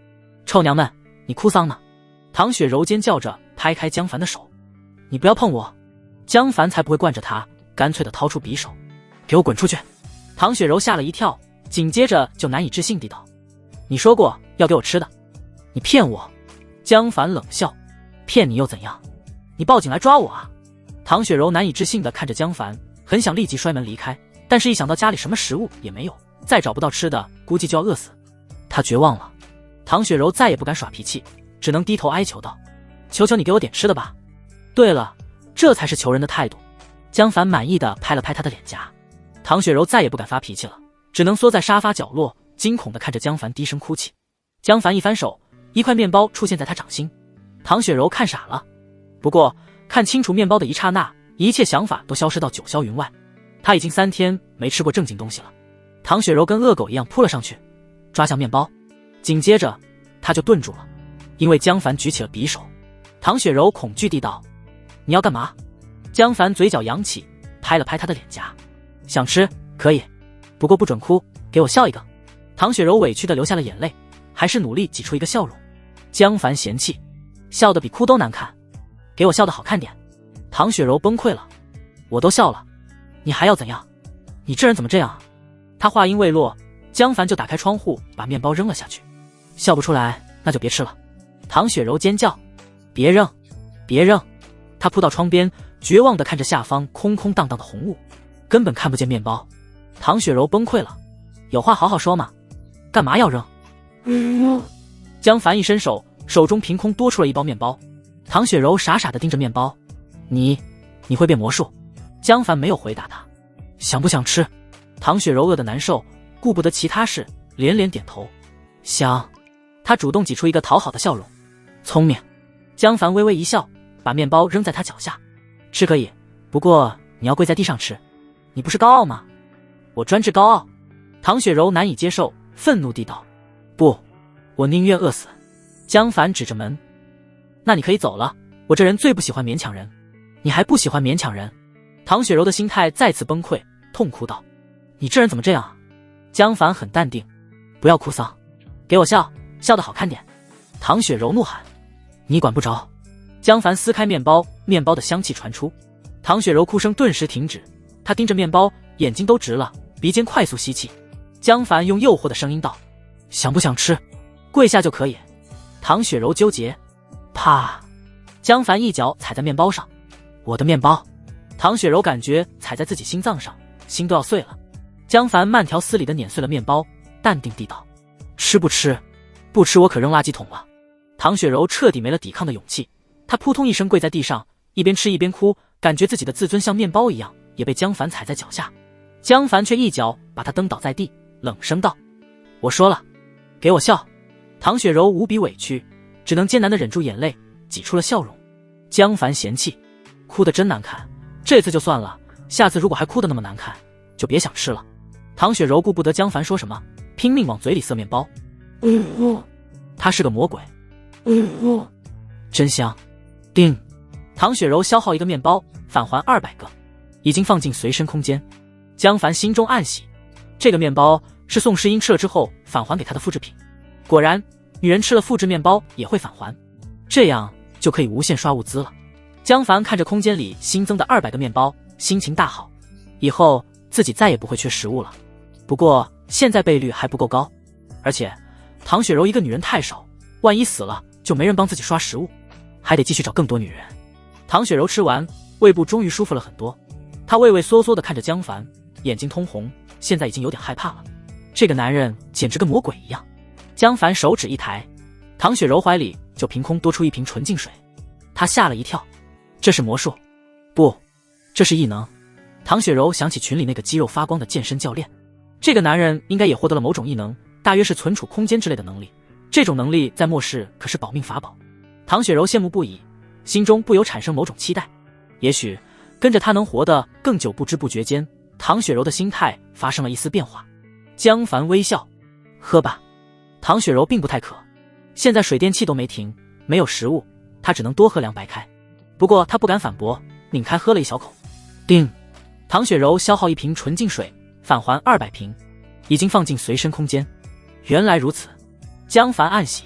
Speaker 1: 臭娘们，你哭丧呢？”唐雪柔尖叫着拍开江凡的手：“你不要碰我！”江凡才不会惯着她，干脆地掏出匕首：“给我滚出去！”唐雪柔吓了一跳，紧接着就难以置信地道：“你说过要给我吃的，你骗我！”江凡冷笑：“骗你又怎样？你报警来抓我啊！”唐雪柔难以置信地看着江凡，很想立即摔门离开，但是一想到家里什么食物也没有，再找不到吃的，估计就要饿死，她绝望了。唐雪柔再也不敢耍脾气，只能低头哀求道：“求求你给我点吃的吧。”对了，这才是求人的态度。江凡满意地拍了拍她的脸颊。唐雪柔再也不敢发脾气了，只能缩在沙发角落，惊恐地看着江凡低声哭泣。江凡一翻手，一块面包出现在他掌心。唐雪柔看傻了，不过看清楚面包的一刹那，一切想法都消失到九霄云外。她已经3天没吃过正经东西了。唐雪柔跟恶狗一样扑了上去，抓向面包，紧接着她就顿住了，因为江凡举起了匕首。唐雪柔恐惧地道：“你要干嘛？”江凡嘴角扬起，拍了拍她的脸颊：“想吃可以，不过不准哭，给我笑一个。”唐雪柔委屈地流下了眼泪，还是努力挤出一个笑容。江凡嫌弃：“笑得比哭都难看，给我笑得好看点。”唐雪柔崩溃了：“我都笑了，你还要怎样？你这人怎么这样啊？”他话音未落，江凡就打开窗户把面包扔了下去。笑不出来那就别吃了。唐雪柔尖叫：“别扔，别扔！”他扑到窗边，绝望地看着下方空空荡荡的红雾，根本看不见面包。唐雪柔崩溃了：“有话好好说嘛，干嘛要扔？”江凡一伸手，手中凭空多出了一包面包。唐雪柔傻傻地盯着面包：“你会变魔术？”江凡没有回答他。想不想吃？唐雪柔饿得难受，顾不得其他事，连连点头。想。他主动挤出一个讨好的笑容。聪明。江凡微微一笑，把面包扔在他脚下。吃可以，不过你要跪在地上吃。你不是高傲吗？我专治高傲。唐雪柔难以接受，愤怒地道：“不，我宁愿饿死。”江凡指着门：“那你可以走了，我这人最不喜欢勉强人。”你还不喜欢勉强人？唐雪柔的心态再次崩溃，痛哭道：“你这人怎么这样啊？”江凡很淡定：“不要哭丧，给我笑，笑得好看点。”唐雪柔怒喊：“你管不着！”江凡撕开面包，面包的香气传出。唐雪柔哭声顿时停止，她盯着面包，眼睛都直了，鼻尖快速吸气。江凡用诱惑的声音道：“想不想吃？跪下就可以。”唐雪柔纠结。啪！江凡一脚踩在面包上。我的面包！唐雪柔感觉踩在自己心脏上，心都要碎了。江凡慢条斯理地碾碎了面包，淡定地道：“吃不吃？不吃我可扔垃圾桶了。”唐雪柔彻底没了抵抗的勇气，她扑通一声跪在地上，一边吃一边哭，感觉自己的自尊像面包一样，也被江凡踩在脚下。江凡却一脚把她蹬倒在地，冷声道：“我说了，给我笑。”唐雪柔无比委屈，只能艰难地忍住眼泪，挤出了笑容。江凡嫌弃：“哭得真难看，这次就算了，下次如果还哭得那么难看，就别想吃了。”唐雪柔顾不得江凡说什么，拼命往嘴里塞面包。他是个魔鬼。真香。叮！唐雪柔消耗一个面包，返还200个，已经放进随身空间。江凡心中暗喜，这个面包是宋诗音吃了之后返还给他的复制品。果然，女人吃了复制面包也会返还，这样就可以无限刷物资了。江凡看着空间里新增的200个面包，心情大好，以后自己再也不会缺食物了。不过现在倍率还不够高，而且唐雪柔一个女人太少，万一死了就没人帮自己刷食物，还得继续找更多女人。唐雪柔吃完，胃部终于舒服了很多，她畏畏缩缩地看着江凡，眼睛通红，现在已经有点害怕了。这个男人简直跟魔鬼一样。江凡手指一抬，唐雪柔怀里就凭空多出一瓶纯净水，她吓了一跳。这是魔术？不，这是异能。唐雪柔想起群里那个肌肉发光的健身教练，这个男人应该也获得了某种异能，大约是存储空间之类的能力。这种能力在末世可是保命法宝。唐雪柔羡慕不已，心中不由产生某种期待。也许跟着他能活得更久，不知不觉间，唐雪柔的心态发生了一丝变化。江凡微笑：“喝吧。”唐雪柔并不太渴，现在水电气都没停，没有食物，她只能多喝2白开。不过她不敢反驳，拧开喝了一小口。叮！唐雪柔消耗1瓶纯净水，返还200瓶，已经放进随身空间。原来如此，江凡暗喜，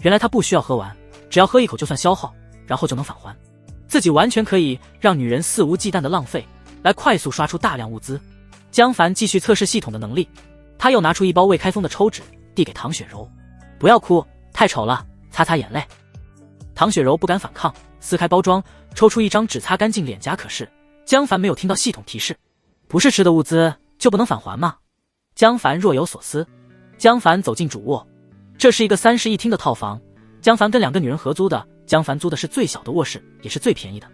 Speaker 1: 原来他不需要喝完，只要喝一口就算消耗，然后就能返还。自己完全可以让女人肆无忌惮的浪费，来快速刷出大量物资。江凡继续测试系统的能力，他又拿出一包未开封的抽纸，递给唐雪柔：“不要哭，太丑了，擦擦眼泪。”唐雪柔不敢反抗，撕开包装，抽出一张纸擦干净脸颊。可是江凡没有听到系统提示，不是吃的物资就不能返还吗？江凡若有所思。江凡走进主卧，这是一个3室1厅的套房，江凡跟2个女人合租的。江凡租的是最小的卧室，也是最便宜的。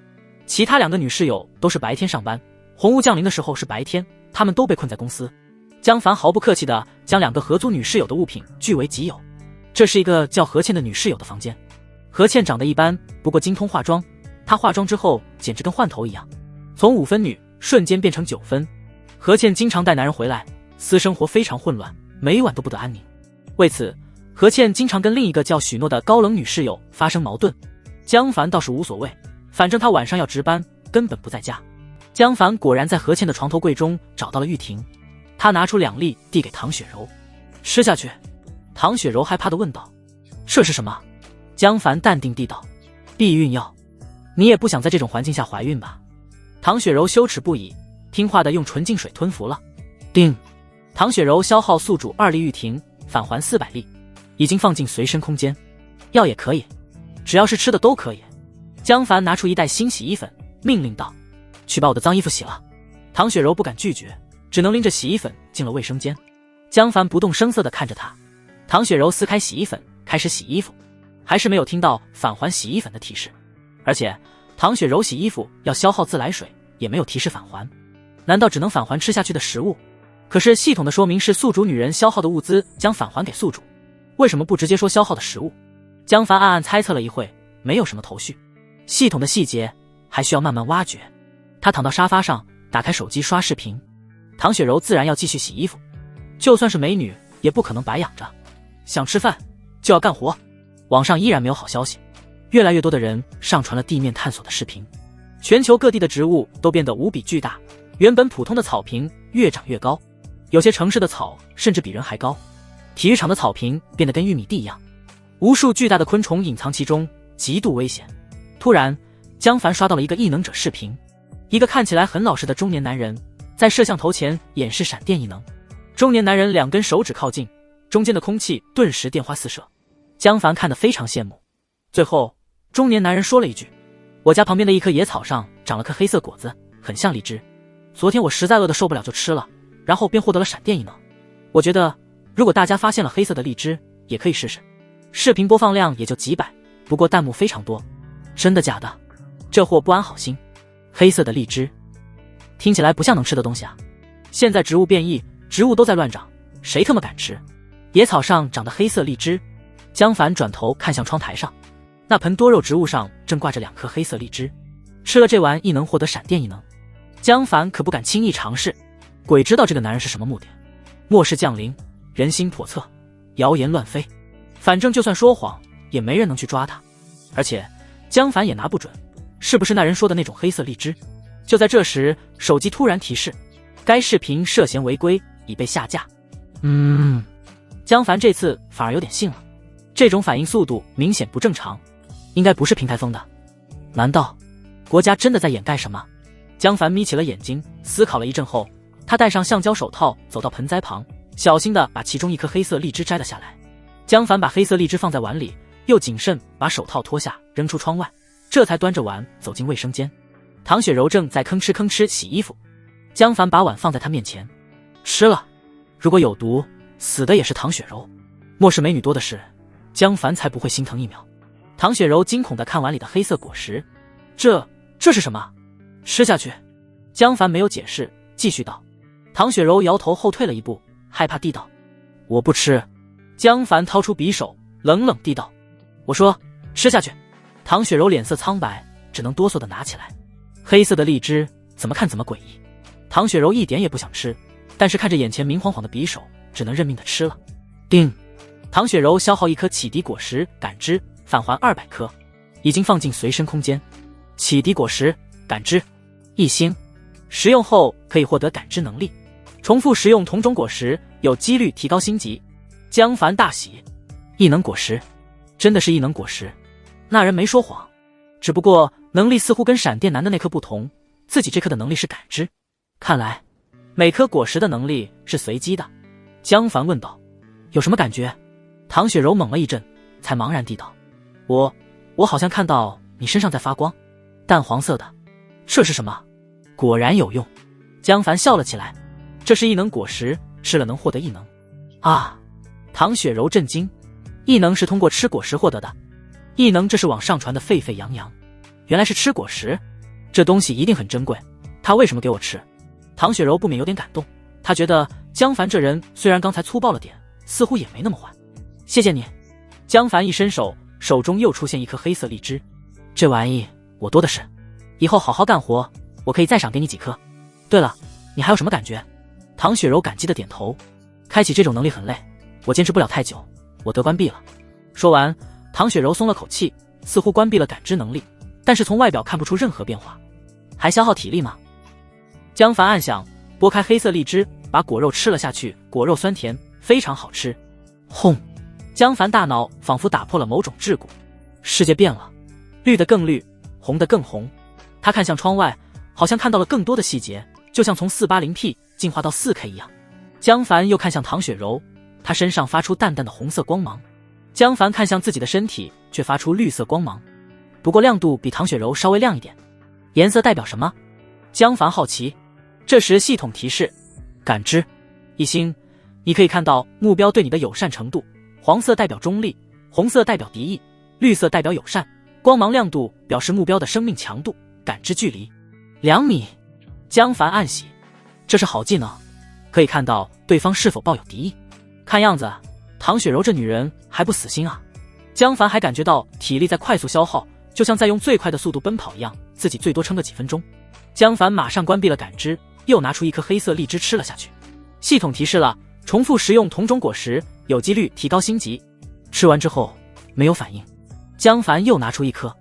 Speaker 1: 其他2个女室友都是白天上班，红雾降临的时候是白天，她们都被困在公司。江凡毫不客气地将2个合租女室友的物品据为己有。这是一个叫何倩的女室友的房间。何倩长得一般，不过精通化妆，她化妆之后简直跟换头一样，从5分女瞬间变成9分。何倩经常带男人回来，私生活非常混乱，每晚都不得安宁。为此，何倩经常跟另一个叫许诺的高冷女室友发生矛盾。江凡倒是无所谓，反正他晚上要值班，根本不在家。江凡果然在何倩的床头柜中找到了玉婷，他拿出2粒递给唐雪柔：“吃下去。”唐雪柔害怕地问道：“这是什么？”江凡淡定地道：“避孕药。你也不想在这种环境下怀孕吧？”唐雪柔羞耻不已，听话地用纯净水吞服了。叮！唐雪柔消耗宿主2粒玉婷，返还400粒，已经放进随身空间。药也可以，只要是吃的都可以。江凡拿出一袋新洗衣粉，命令道：“去把我的脏衣服洗了。”唐雪柔不敢拒绝，只能拎着洗衣粉进了卫生间。江凡不动声色地看着他。唐雪柔撕开洗衣粉，开始洗衣服，还是没有听到返还洗衣粉的提示。而且唐雪柔洗衣服要消耗自来水，也没有提示返还。难道只能返还吃下去的食物？可是系统的说明是宿主女人消耗的物资将返还给宿主，为什么不直接说消耗的食物？江凡暗暗猜测了一会，没有什么头绪。系统的细节还需要慢慢挖掘。他躺到沙发上，打开手机刷视频。唐雪柔自然要继续洗衣服，就算是美女也不可能白养着，想吃饭就要干活。网上依然没有好消息，越来越多的人上传了地面探索的视频。全球各地的植物都变得无比巨大，原本普通的草坪越长越高，有些城市的草甚至比人还高，体育场的草坪变得跟玉米地一样，无数巨大的昆虫隐藏其中，极度危险。突然，江凡刷到了一个异能者视频，一个看起来很老实的中年男人在摄像头前演示闪电异能。中年男人2根手指靠近，中间的空气顿时电花四射。江凡看得非常羡慕。最后，中年男人说了一句：“我家旁边的一棵野草上长了颗黑色果子，很像荔枝。昨天我实在饿得受不了就吃了，然后便获得了闪电异能。我觉得如果大家发现了黑色的荔枝，也可以试试。”视频播放量也就几百，不过弹幕非常多。真的假的？这货不安好心。黑色的荔枝听起来不像能吃的东西啊。现在植物变异，植物都在乱长，谁他妈敢吃？野草上长的黑色荔枝。江凡转头看向窗台上，那盆多肉植物上正挂着2颗黑色荔枝。吃了这丸亦能获得闪电异能。江凡可不敢轻易尝试，鬼知道这个男人是什么目的。末世降临，人心叵测，谣言乱飞，反正就算说谎也没人能去抓他。而且江凡也拿不准是不是那人说的那种黑色荔枝。就在这时，手机突然提示该视频涉嫌违规，已被下架。江凡这次反而有点信了，这种反应速度明显不正常，应该不是平台封的。难道国家真的在掩盖什么？江凡眯起了眼睛，思考了一阵后，他戴上橡胶手套，走到盆栽旁，小心地把其中1颗黑色荔枝摘了下来。江凡把黑色荔枝放在碗里，又谨慎把手套脱下，扔出窗外，这才端着碗走进卫生间。唐雪柔正在吭哧吭哧洗衣服，江凡把碗放在她面前，吃了，如果有毒，死的也是唐雪柔。末世美女多的是，江凡才不会心疼1秒。唐雪柔惊恐地看碗里的黑色果实，这是什么？吃下去。江凡没有解释，继续道。唐雪柔摇头后退了一步，害怕地道：“我不吃。”江凡掏出匕首，冷冷地道：“我说吃下去。”唐雪柔脸色苍白，只能哆嗦地拿起来。黑色的荔枝怎么看怎么诡异。唐雪柔一点也不想吃，但是看着眼前明晃晃的匕首，只能认命地吃了。叮！唐雪柔消耗1颗启迪果实感知，返还200颗，已经放进随身空间。启迪果实感知1星，食用后可以获得感知能力，重复食用同种果实有几率提高星级。江凡大喜，异能果实，真的是异能果实。那人没说谎，只不过能力似乎跟闪电男的那颗不同，自己这颗的能力是感知。看来每颗果实的能力是随机的，江凡问道。有什么感觉？唐雪柔猛了一阵，才茫然地道：我好像看到你身上在发光，淡黄色的，这是什么？果然有用。江凡笑了起来，这是异能果实，吃了能获得异能。啊！唐雪柔震惊，异能是通过吃果实获得的。异能这是网上传的沸沸扬扬，原来是吃果实，这东西一定很珍贵，他为什么给我吃？唐雪柔不免有点感动，她觉得江凡这人虽然刚才粗暴了点，似乎也没那么坏。谢谢你。江凡一伸手，手中又出现一颗黑色荔枝，这玩意我多的是，以后好好干活，我可以再赏给你几颗。对了，你还有什么感觉？唐雪柔感激的点头，开启这种能力很累，我坚持不了太久，我得关闭了。说完，唐雪柔松了口气，似乎关闭了感知能力，但是从外表看不出任何变化。还消耗体力吗？江凡暗想，剥开黑色荔枝，把果肉吃了下去，果肉酸甜，非常好吃。轰！江凡大脑仿佛打破了某种桎梏，世界变了，绿的更绿，红的更红。他看向窗外，好像看到了更多的细节，就像从 480P 进化到 4K 一样。江凡又看向唐雪柔，她身上发出淡淡的红色光芒。江凡看向自己的身体，却发出绿色光芒，不过亮度比唐雪柔稍微亮一点。颜色代表什么？江凡好奇。这时系统提示：感知一星，你可以看到目标对你的友善程度，黄色代表中立，红色代表敌意，绿色代表友善，光芒亮度表示目标的生命强度，感知距离2米。江凡暗喜，这是好技能，可以看到对方是否抱有敌意。看样子唐雪柔这女人还不死心啊。江凡还感觉到体力在快速消耗，就像在用最快的速度奔跑一样，自己最多撑个几分钟。江凡马上关闭了感知，又拿出一颗黑色荔枝吃了下去。系统提示了，重复食用同种果实，有几率提高星级。吃完之后没有反应，江凡又拿出一颗，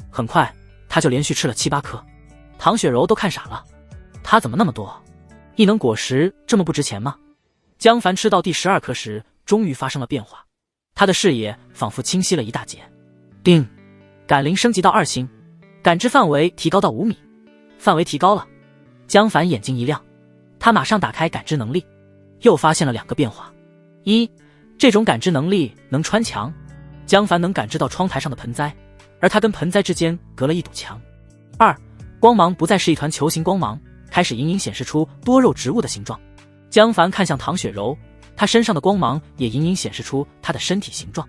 Speaker 1: 很快他就连续吃了7、8颗。唐雪柔都看傻了，他怎么那么多？异能果实这么不值钱吗？江凡吃到第12颗时，终于发生了变化，他的视野仿佛清晰了一大截。叮，感灵升级到2星，感知范围提高到5米，范围提高了。江凡眼睛一亮，他马上打开感知能力，又发现了2个变化。1，这种感知能力能穿墙，江凡能感知到窗台上的盆栽，而他跟盆栽之间隔了一堵墙。2，光芒不再是一团球形光芒，开始隐隐显示出多肉植物的形状。江凡看向唐雪柔，她身上的光芒也隐隐显示出她的身体形状。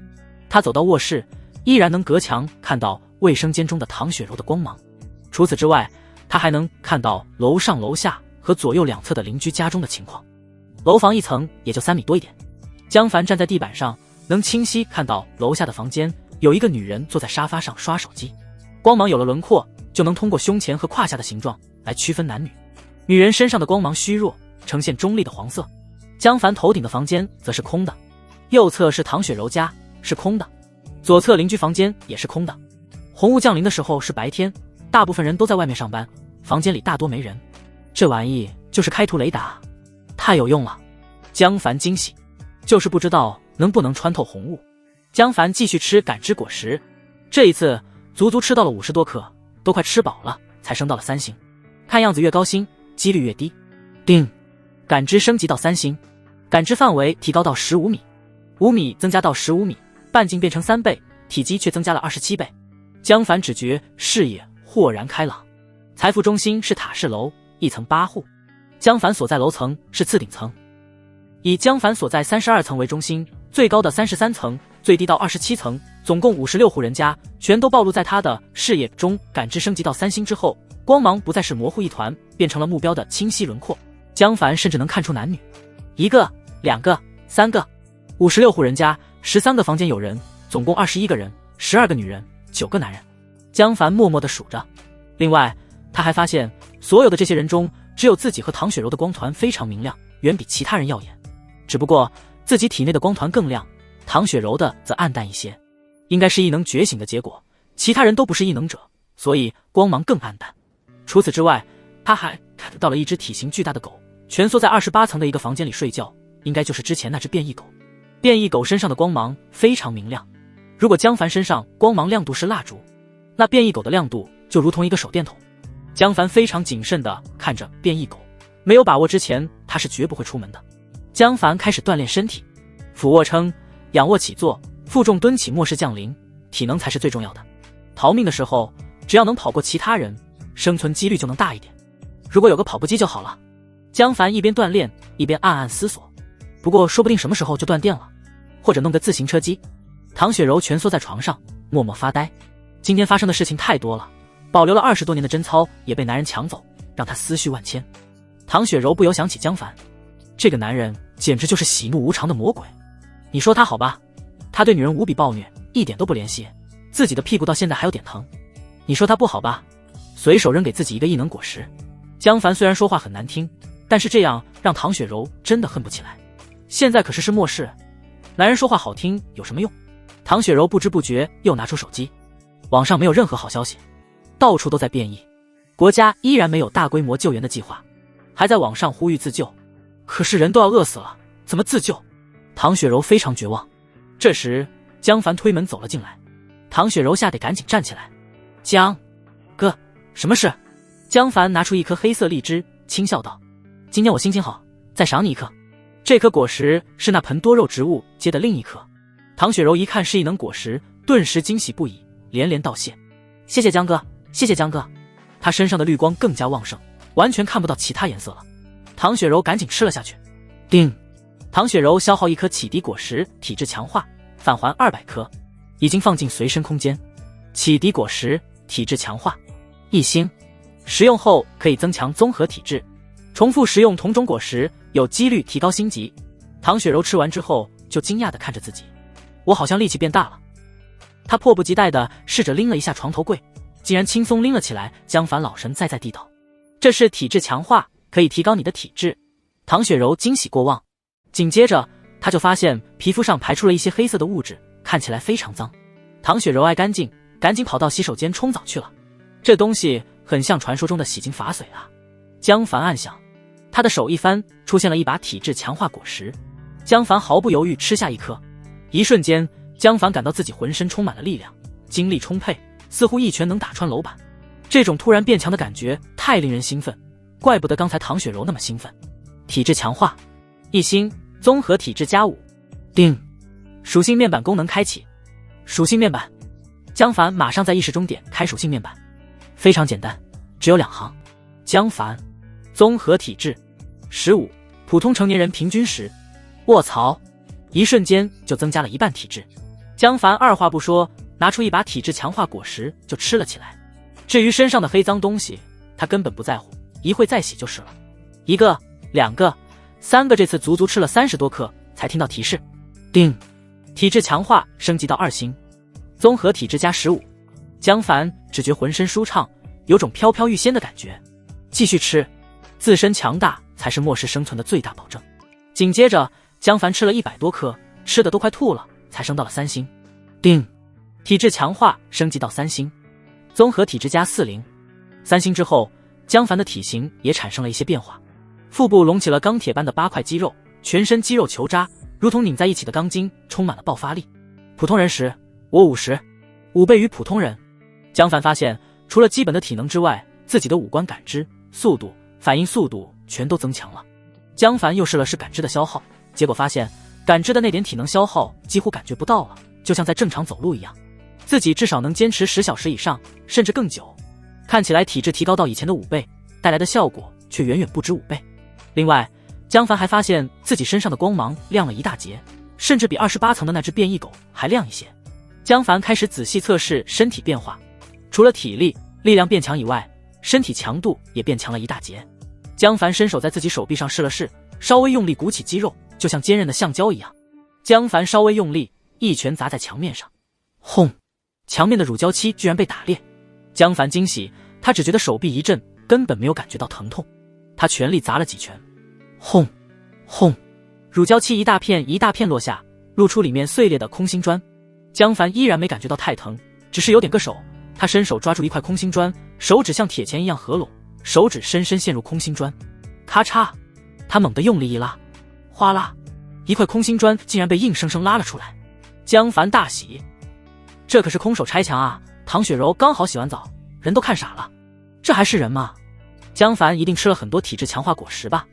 Speaker 1: 他走到卧室，依然能隔墙看到卫生间中的唐雪柔的光芒。除此之外，他还能看到楼上楼下和左右两侧的邻居家中的情况。楼房一层也就3米多一点，江凡站在地板上，能清晰看到楼下的房间有一个女人坐在沙发上刷手机。光芒有了轮廓，就能通过胸前和胯下的形状来区分男女。女人身上的光芒虚弱，呈现中立的黄色。江凡头顶的房间则是空的，右侧是唐雪柔家，是空的，左侧邻居房间也是空的。红雾降临的时候是白天，大部分人都在外面上班，房间里大多没人。这玩意就是开图雷达，太有用了。江凡惊喜，就是不知道能不能穿透红雾。江凡继续吃感知果实，这一次足足吃到了50多颗，都快吃饱了，才升到了3星。看样子越高星几率越低。叮，感知升级到3星，感知范围提高到15米，5米增加到15米，半径变成3倍，体积却增加了27倍。江凡只觉视野豁然开朗。财富中心是塔式楼，1层8户，江凡所在楼层是次顶层。以江凡所在32层为中心，最高的33层，最低到27层，总共56户人家，全都暴露在他的视野中。感知升级到3星之后，光芒不再是模糊一团，变成了目标的清晰轮廓。江凡甚至能看出男女，1个、2个、3个，56户人家，13个房间有人，总共21个人，12个女人，9个男人。江凡默默地数着。另外他还发现，所有的这些人中，只有自己和唐雪柔的光团非常明亮，远比其他人耀眼。只不过自己体内的光团更亮，唐雪柔的则暗淡一些，应该是异能觉醒的结果，其他人都不是异能者，所以光芒更暗淡。除此之外，他还看到了一只体型巨大的狗，蜷缩在28层的一个房间里睡觉，应该就是之前那只变异狗。变异狗身上的光芒非常明亮，如果江凡身上光芒亮度是蜡烛，那变异狗的亮度就如同一个手电筒。江凡非常谨慎地看着变异狗，没有把握之前他是绝不会出门的。江凡开始锻炼身体，俯卧撑、仰卧起坐、负重蹲起，末世降临，体能才是最重要的。逃命的时候，只要能跑过其他人，生存几率就能大一点。如果有个跑步机就好了。江凡一边锻炼一边暗暗思索，不过说不定什么时候就断电了，或者弄个自行车机。唐雪柔蜷缩在床上默默发呆，今天发生的事情太多了，保留了20多年的贞操也被男人抢走，让她思绪万千。唐雪柔不由想起江凡，这个男人简直就是喜怒无常的魔鬼。你说他好吧，他对女人无比暴虐，一点都不怜惜，自己的屁股到现在还有点疼。你说他不好吧，随手扔给自己一个异能果实。江凡虽然说话很难听，但是这样让唐雪柔真的恨不起来。现在可是末世，男人说话好听有什么用？唐雪柔不知不觉又拿出手机，网上没有任何好消息，到处都在变异，国家依然没有大规模救援的计划，还在网上呼吁自救。可是人都要饿死了，怎么自救？唐雪柔非常绝望。这时江凡推门走了进来，唐雪柔吓得赶紧站起来。江哥，什么事？江凡拿出一颗黑色荔枝，轻笑道：今天我心情好，再赏你一颗。这颗果实是那盆多肉植物结的另一颗。唐雪柔一看是异能果实，顿时惊喜不已，连连道谢。谢谢江哥，谢谢江哥。他身上的绿光更加旺盛，完全看不到其他颜色了。唐雪柔赶紧吃了下去。叮！唐雪柔消耗一颗启迪果实，体质强化，返还200颗，已经放进随身空间。启迪果实，体质强化，1星。食用后可以增强综合体质，重复食用同种果实有几率提高星级。唐雪柔吃完之后就惊讶地看着自己，我好像力气变大了。她迫不及待地试着拎了一下床头柜，竟然轻松拎了起来。江凡老神在在地道：这是体质强化，可以提高你的体质。唐雪柔惊喜过望，紧接着她就发现皮肤上排出了一些黑色的物质，看起来非常脏。唐雪柔爱干净，赶紧跑到洗手间冲澡去了。这东西很像传说中的洗精法水啊！江凡暗想，他的手一翻，出现了一把体质强化果实。江凡毫不犹豫吃下一颗，一瞬间，江凡感到自己浑身充满了力量，精力充沛，似乎一拳能打穿楼板。这种突然变强的感觉太令人兴奋，怪不得刚才唐雪柔那么兴奋。体质强化，1星，综合体质加5。叮！属性面板功能开启。属性面板，江凡马上在意识中点开属性面板。非常简单，只有2行。江凡，综合体质15，普通成年人平均10。卧槽！一瞬间就增加了1半体质。江凡二话不说，拿出一把体质强化果实就吃了起来。至于身上的黑脏东西，他根本不在乎，一会再洗就是了。1个、2个、3个，这次足足吃了30多克，才听到提示。叮！体质强化升级到2星，综合体质加15。江凡只觉浑身舒畅，有种飘飘欲仙的感觉。继续吃，自身强大才是末世生存的最大保证。紧接着江凡吃了100多颗，吃的都快吐了，才升到了3星。叮！体质强化升级到3星，综合体质加40。3星之后，江凡的体型也产生了一些变化，腹部隆起了钢铁般的8块肌肉，全身肌肉球渣如同拧在一起的钢筋，充满了爆发力。普通人10，我50，5倍于普通人。江凡发现，除了基本的体能之外，自己的五官感知、速度、反应速度全都增强了。江凡又试了试感知的消耗，结果发现感知的那点体能消耗几乎感觉不到了，就像在正常走路一样。自己至少能坚持10小时以上，甚至更久。看起来体质提高到以前的5倍，带来的效果却远远不止5倍。另外，江凡还发现自己身上的光芒亮了一大截，甚至比28层的那只变异狗还亮一些。江凡开始仔细测试身体变化，除了体力、力量变强以外，身体强度也变强了一大截。江凡伸手在自己手臂上试了试，稍微用力鼓起肌肉，就像坚韧的橡胶一样。江凡稍微用力，一拳砸在墙面上，轰！墙面的乳胶漆居然被打裂。江凡惊喜，他只觉得手臂一震，根本没有感觉到疼痛。他全力砸了几拳，轰！轰！乳胶漆一大片一大片落下，露出里面碎裂的空心砖。江凡依然没感觉到太疼，只是有点硌手。他伸手抓住一块空心砖，手指像铁钳一样合拢，手指深深陷入空心砖，咔嚓！他猛地用力一拉，哗啦！一块空心砖竟然被硬生生拉了出来。江凡大喜，这可是空手拆墙啊！唐雪柔刚好洗完澡，人都看傻了，这还是人吗？江凡一定吃了很多体质强化果实吧？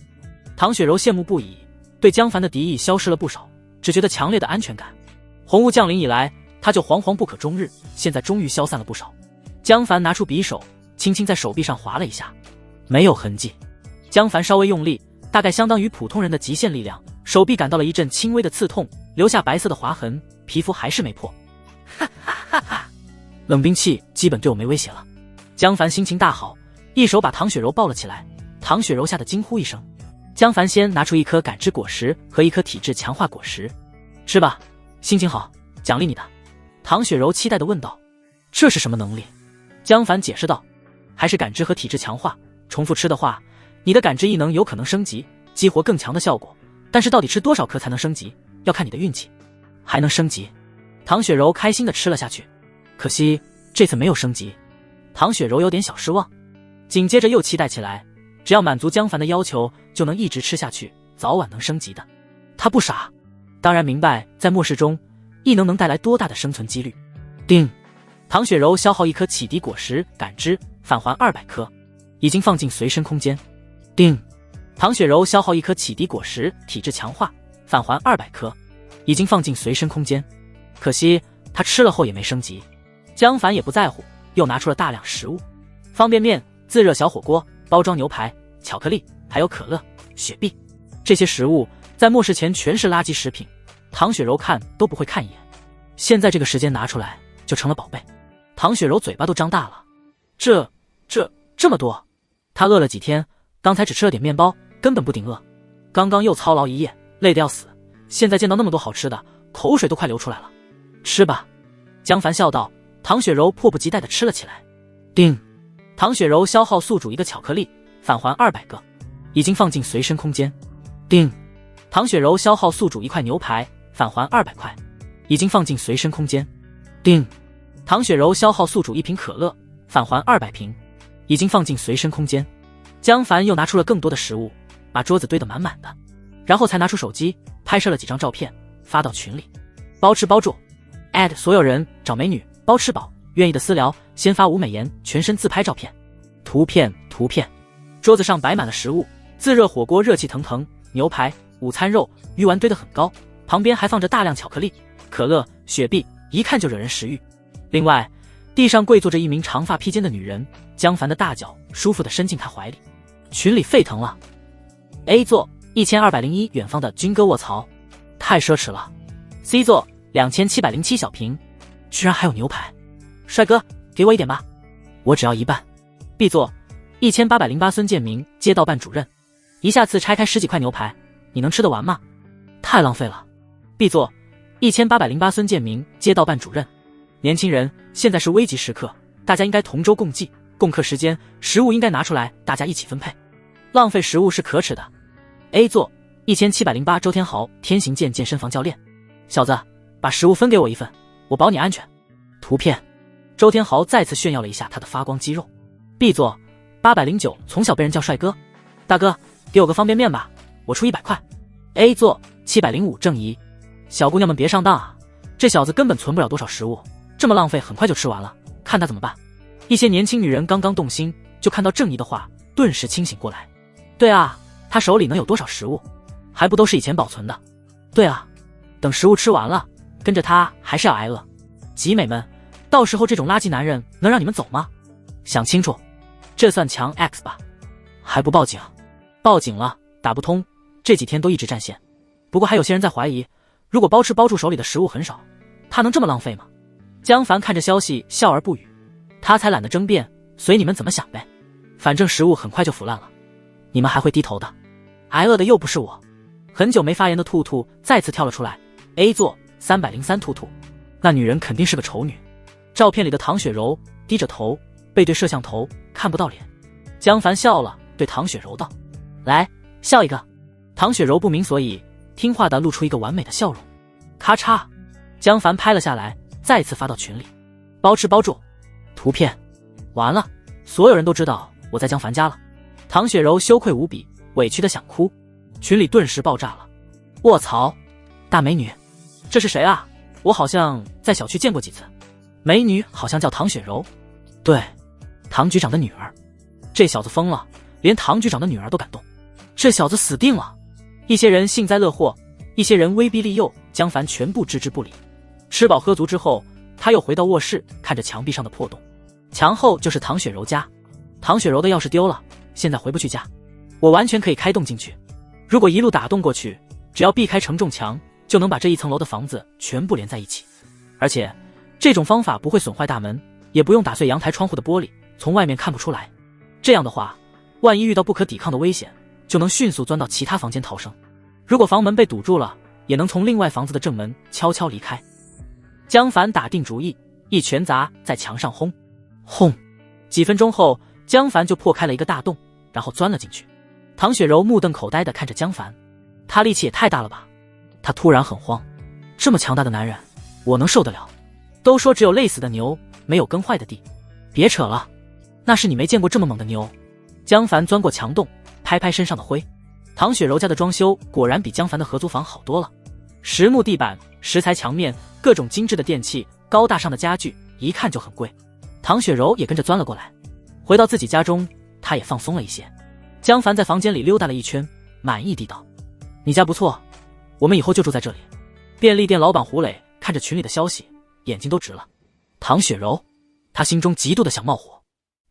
Speaker 1: 唐雪柔羡慕不已，对江凡的敌意消失了不少，只觉得强烈的安全感。红雾降临以来，他就惶惶不可终日，现在终于消散了不少。江凡拿出匕首，轻轻在手臂上划了一下，没有痕迹。江凡稍微用力，大概相当于普通人的极限力量，手臂感到了一阵轻微的刺痛，留下白色的划痕，皮肤还是没破。哈哈哈哈！冷兵器基本对我没威胁了。江凡心情大好，一手把唐雪柔抱了起来。唐雪柔吓得惊呼一声。江凡先拿出一颗感知果实和一颗体质强化果实，吃吧，心情好，奖励你的。唐雪柔期待地问道：“这是什么能力？”江凡解释道：“还是感知和体质强化，重复吃的话，你的感知异能有可能升级，激活更强的效果。但是到底吃多少颗才能升级，要看你的运气。还能升级。”唐雪柔开心地吃了下去，可惜这次没有升级。唐雪柔有点小失望，紧接着又期待起来，只要满足江凡的要求，就能一直吃下去，早晚能升级的。他不傻，当然明白在末世中，异能带来多大的生存几率。叮，唐雪柔消耗一颗启迪果实感知，返还200颗，已经放进随身空间。叮，唐雪柔消耗一颗启迪果实体质强化，返还200颗，已经放进随身空间。可惜他吃了后也没升级。江凡也不在乎，又拿出了大量食物：方便面、自热小火锅、包装牛排、巧克力，还有可乐、雪碧。这些食物在末世前全是垃圾食品，唐雪柔看都不会看一眼，现在这个时间拿出来就成了宝贝。唐雪柔嘴巴都张大了，这么多。她饿了几天，刚才只吃了点面包，根本不顶饿。刚刚又操劳一夜，累得要死，现在见到那么多好吃的，口水都快流出来了。吃吧，江凡笑道。唐雪柔迫不及待地吃了起来。叮，唐雪柔消耗宿主一个巧克力，返还200个，已经放进随身空间。叮，唐雪柔消耗宿主一块牛排，返还200块，已经放进随身空间。叮，唐雪柔消耗宿主一瓶可乐，返还200瓶，已经放进随身空间。江凡又拿出了更多的食物，把桌子堆得满满的，然后才拿出手机拍摄了几张照片发到群里。包吃包住，所有人找美女包吃饱，愿意的私聊先发5美颜全身自拍照片。图片。桌子上摆满了食物，自热火锅热气腾腾，牛排、午餐肉、鱼丸堆得很高，旁边还放着大量巧克力、可乐、雪碧，一看就惹人食欲。另外，地上跪坐着一名长发披肩的女人，江凡的大脚舒服地伸进她怀里。群里沸腾了。A 座1201远方的军哥卧槽，太奢侈了。C 座2707小平，居然还有牛排，帅哥给我一点吧，我只要一半。B 座1808孙建明街道办主任，一下子拆开10几块牛排，你能吃得完吗？太浪费了。B 座1808孙建明街道办主任，年轻人，现在是危急时刻，大家应该同舟共济，共克时艰，食物应该拿出来，大家一起分配，浪费食物是可耻的。A 座1708周天豪天行健健身房教练，小子，把食物分给我一份，我保你安全。图片，周天豪再次炫耀了一下他的发光肌肉。B 座809从小被人叫帅哥，大哥给我个方便面吧，我出100块。A 座705郑怡，小姑娘们别上当啊，这小子根本存不了多少食物，这么浪费很快就吃完了，看他怎么办。一些年轻女人刚刚动心，就看到郑怡的话，顿时清醒过来。对啊，他手里能有多少食物，还不都是以前保存的。对啊，等食物吃完了，跟着他还是要挨饿。集美们，到时候这种垃圾男人能让你们走吗？想清楚，这算强 X 吧？还不报警？报警了，打不通，这几天都一直占线。不过还有些人在怀疑，如果包吃包住手里的食物很少，他能这么浪费吗？江凡看着消息笑而不语，他才懒得争辩，随你们怎么想呗，反正食物很快就腐烂了，你们还会低头的，挨饿的又不是我。很久没发言的兔兔再次跳了出来。 A 座303兔兔，那女人肯定是个丑女。照片里的唐雪柔低着头，背对摄像头，看不到脸。江凡笑了，对唐雪柔道：来，笑一个。唐雪柔不明所以，听话地露出一个完美的笑容。咔嚓，江凡拍了下来，再次发到群里。包吃包住。图片，完了，所有人都知道我在江凡家了。唐雪柔羞愧无比，委屈的想哭，群里顿时爆炸了。卧槽，大美女，这是谁啊？我好像在小区见过几次。美女好像叫唐雪柔，对，唐局长的女儿。这小子疯了，连唐局长的女儿都敢动，这小子死定了。一些人幸灾乐祸，一些人威逼利诱，江凡全部置之不理。吃饱喝足之后，他又回到卧室，看着墙壁上的破洞。墙后就是唐雪柔家，唐雪柔的钥匙丢了，现在回不去家。我完全可以开洞进去，如果一路打洞过去，只要避开承重墙，就能把这一层楼的房子全部连在一起。而且这种方法不会损坏大门，也不用打碎阳台窗户的玻璃，从外面看不出来。这样的话，万一遇到不可抵抗的危险，就能迅速钻到其他房间逃生。如果房门被堵住了，也能从另外房子的正门悄悄离开。江凡打定主意，一拳砸在墙上，轰轰。几分钟后，江凡就破开了一个大洞，然后钻了进去。唐雪柔目瞪口呆地看着江凡，他力气也太大了吧。他突然很慌，这么强大的男人，我能受得了？都说只有累死的牛，没有耕坏的地。别扯了，那是你没见过这么猛的牛。江凡钻过墙洞，拍拍身上的灰。唐雪柔家的装修果然比江凡的合租房好多了，实木地板，石材墙面，各种精致的电器，高大上的家具，一看就很贵。唐雪柔也跟着钻了过来。回到自己家中，她也放松了一些。江凡在房间里溜达了一圈，满意地道：你家不错，我们以后就住在这里。便利店老板胡磊看着群里的消息，眼睛都直了。唐雪柔，他心中极度的想冒火。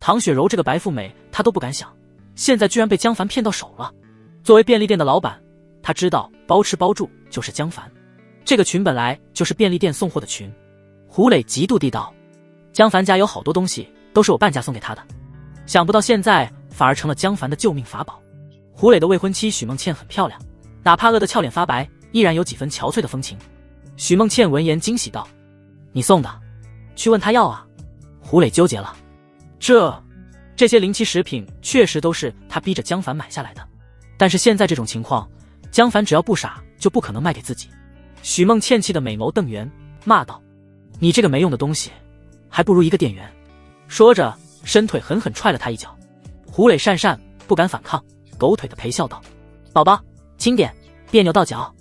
Speaker 1: 唐雪柔这个白富美他都不敢想，现在居然被江凡骗到手了。作为便利店的老板，他知道包吃包住就是江凡。这个群本来就是便利店送货的群。胡磊极度地道：江凡家有好多东西都是我半价送给他的，想不到现在反而成了江凡的救命法宝。胡磊的未婚妻许梦倩很漂亮，哪怕饿得俏脸发白，依然有几分憔悴的风情。许梦倩闻言惊喜道：你送的？去问他要啊。胡磊纠结了，这些临期食品确实都是他逼着江凡买下来的，但是现在这种情况，江凡只要不傻就不可能卖给自己。许梦倩气得美眸瞪圆，骂道：你这个没用的东西，还不如一个店员。说着伸腿狠狠踹了他一脚。胡磊讪讪不敢反抗，狗腿的陪笑道：宝宝轻点，别扭到脚。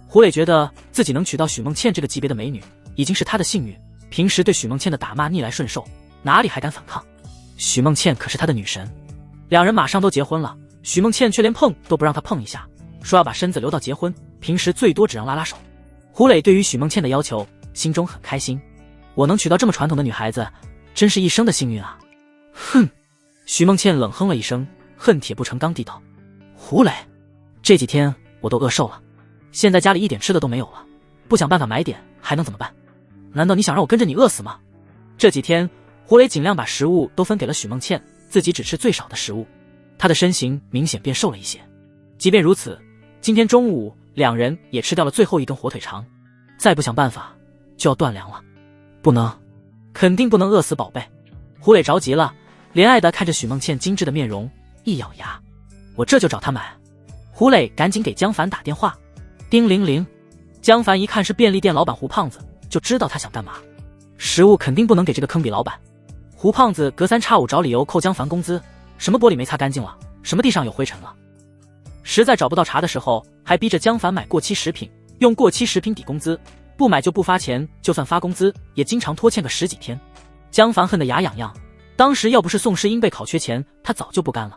Speaker 1: 胡磊觉得自己能娶到许梦倩这个级别的美女已经是他的幸运，平时对许梦倩的打骂逆来顺受，哪里还敢反抗。许梦倩可是他的女神，两人马上都结婚了，许梦倩却连碰都不让他碰一下，说要把身子留到结婚，平时最多只让拉拉手。胡磊对于许梦倩的要求心中很开心，我能娶到这么传统的女孩子，真是一生的幸运啊。哼！许梦倩冷哼了一声，恨铁不成钢地道：胡磊，这几天我都饿瘦了，现在家里一点吃的都没有了，不想办法买点还能怎么办？难道你想让我跟着你饿死吗？这几天胡磊尽量把食物都分给了许梦倩，自己只吃最少的食物，他的身形明显变瘦了一些。即便如此，今天中午两人也吃掉了最后一根火腿肠，再不想办法就要断粮了。不能，肯定不能饿死宝贝。胡磊着急了，怜爱地看着许梦倩精致的面容，一咬牙：我这就找他买。胡磊赶紧给江凡打电话，叮铃铃。江凡一看是便利店老板胡胖子，就知道他想干嘛。食物肯定不能给这个坑比老板。胡胖子隔三差五找理由扣江凡工资，什么玻璃没擦干净了，什么地上有灰尘了。实在找不到茬的时候，还逼着江凡买过期食品，用过期食品抵工资，不买就不发钱，就算发工资也经常拖欠个10几天。江凡恨得牙痒痒，当时要不是宋诗英被考缺钱，他早就不干了。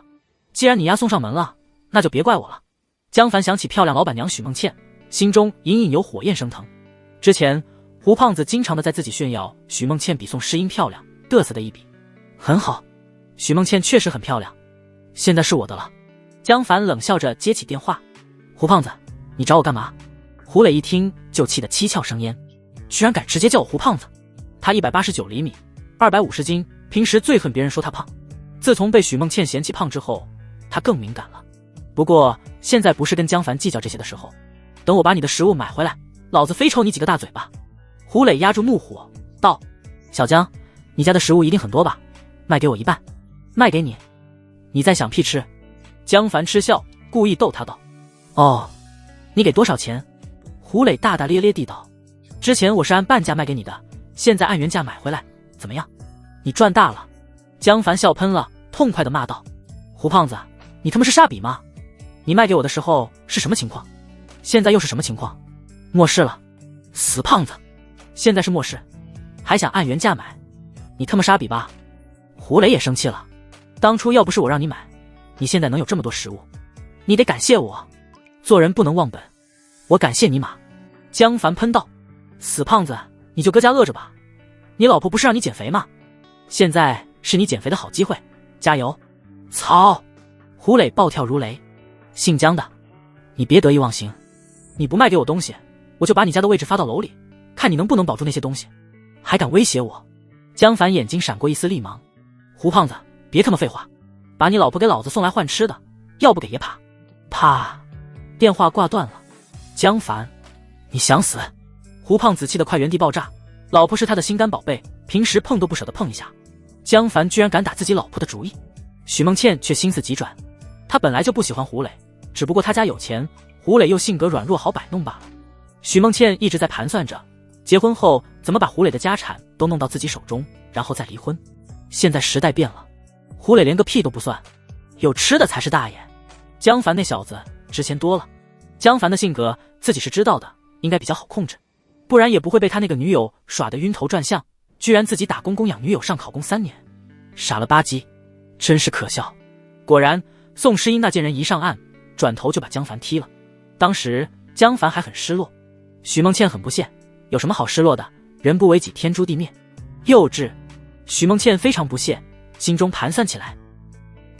Speaker 1: 既然你丫送上门了，那就别怪我了。江凡想起漂亮老板娘许梦倩，心中隐隐有火焰升腾。之前胡胖子经常的在自己炫耀许梦倩比宋诗英漂亮，嘚瑟的一笔。很好，许梦倩确实很漂亮，现在是我的了。江凡冷笑着接起电话：胡胖子，你找我干嘛？胡磊一听就气得七窍生烟，居然敢直接叫我胡胖子。他189厘米，250斤，平时最恨别人说他胖。自从被许梦倩嫌弃胖之后，他更敏感了。不过现在不是跟江凡计较这些的时候，等我把你的食物买回来，老子非抽你几个大嘴巴。胡磊压住怒火道：小江，你家的食物一定很多吧？卖给我一半。卖给你？你在想屁吃？江凡嗤笑，故意逗他道：哦，你给多少钱？胡磊大大咧咧地道：之前我是按半价卖给你的，现在按原价买回来，怎么样？你赚大了。江凡笑喷了，痛快地骂道：胡胖子，你他妈是傻逼吗？你卖给我的时候是什么情况？现在又是什么情况？末世了。死胖子，现在是末世，还想按原价买？你他妈傻逼吧？胡磊也生气了，当初要不是我让你买，你现在能有这么多食物，你得感谢我。做人不能忘本，我感谢你马。江凡喷道：死胖子，你就搁家饿着吧，你老婆不是让你减肥吗？现在是你减肥的好机会，加油！操！胡磊暴跳如雷，姓江的，你别得意忘形，你不卖给我东西，我就把你家的位置发到楼里，看你能不能保住那些东西，还敢威胁我。江凡眼睛闪过一丝厉芒，胡胖子，别他妈废话，把你老婆给老子送来换吃的，要不给爷啪！啪！电话挂断了。江凡，你想死？胡胖子气得快原地爆炸，老婆是他的心肝宝贝，平时碰都不舍得碰一下，江凡居然敢打自己老婆的主意。许梦倩却心思急转，她本来就不喜欢胡磊，只不过他家有钱，胡磊又性格软弱好摆弄罢了。许梦倩一直在盘算着结婚后怎么把胡磊的家产都弄到自己手中，然后再离婚。现在时代变了，胡磊连个屁都不算，有吃的才是大爷。江凡那小子值钱多了，江凡的性格自己是知道的，应该比较好控制，不然也不会被他那个女友耍得晕头转向，居然自己打工供养女友上考公3年，傻了吧唧，真是可笑。果然宋诗音那贱人一上岸，转头就把江凡踢了。当时江凡还很失落，许梦倩很不屑，有什么好失落的，人不为己天诛地灭。幼稚。许梦倩非常不屑，心中盘算起来，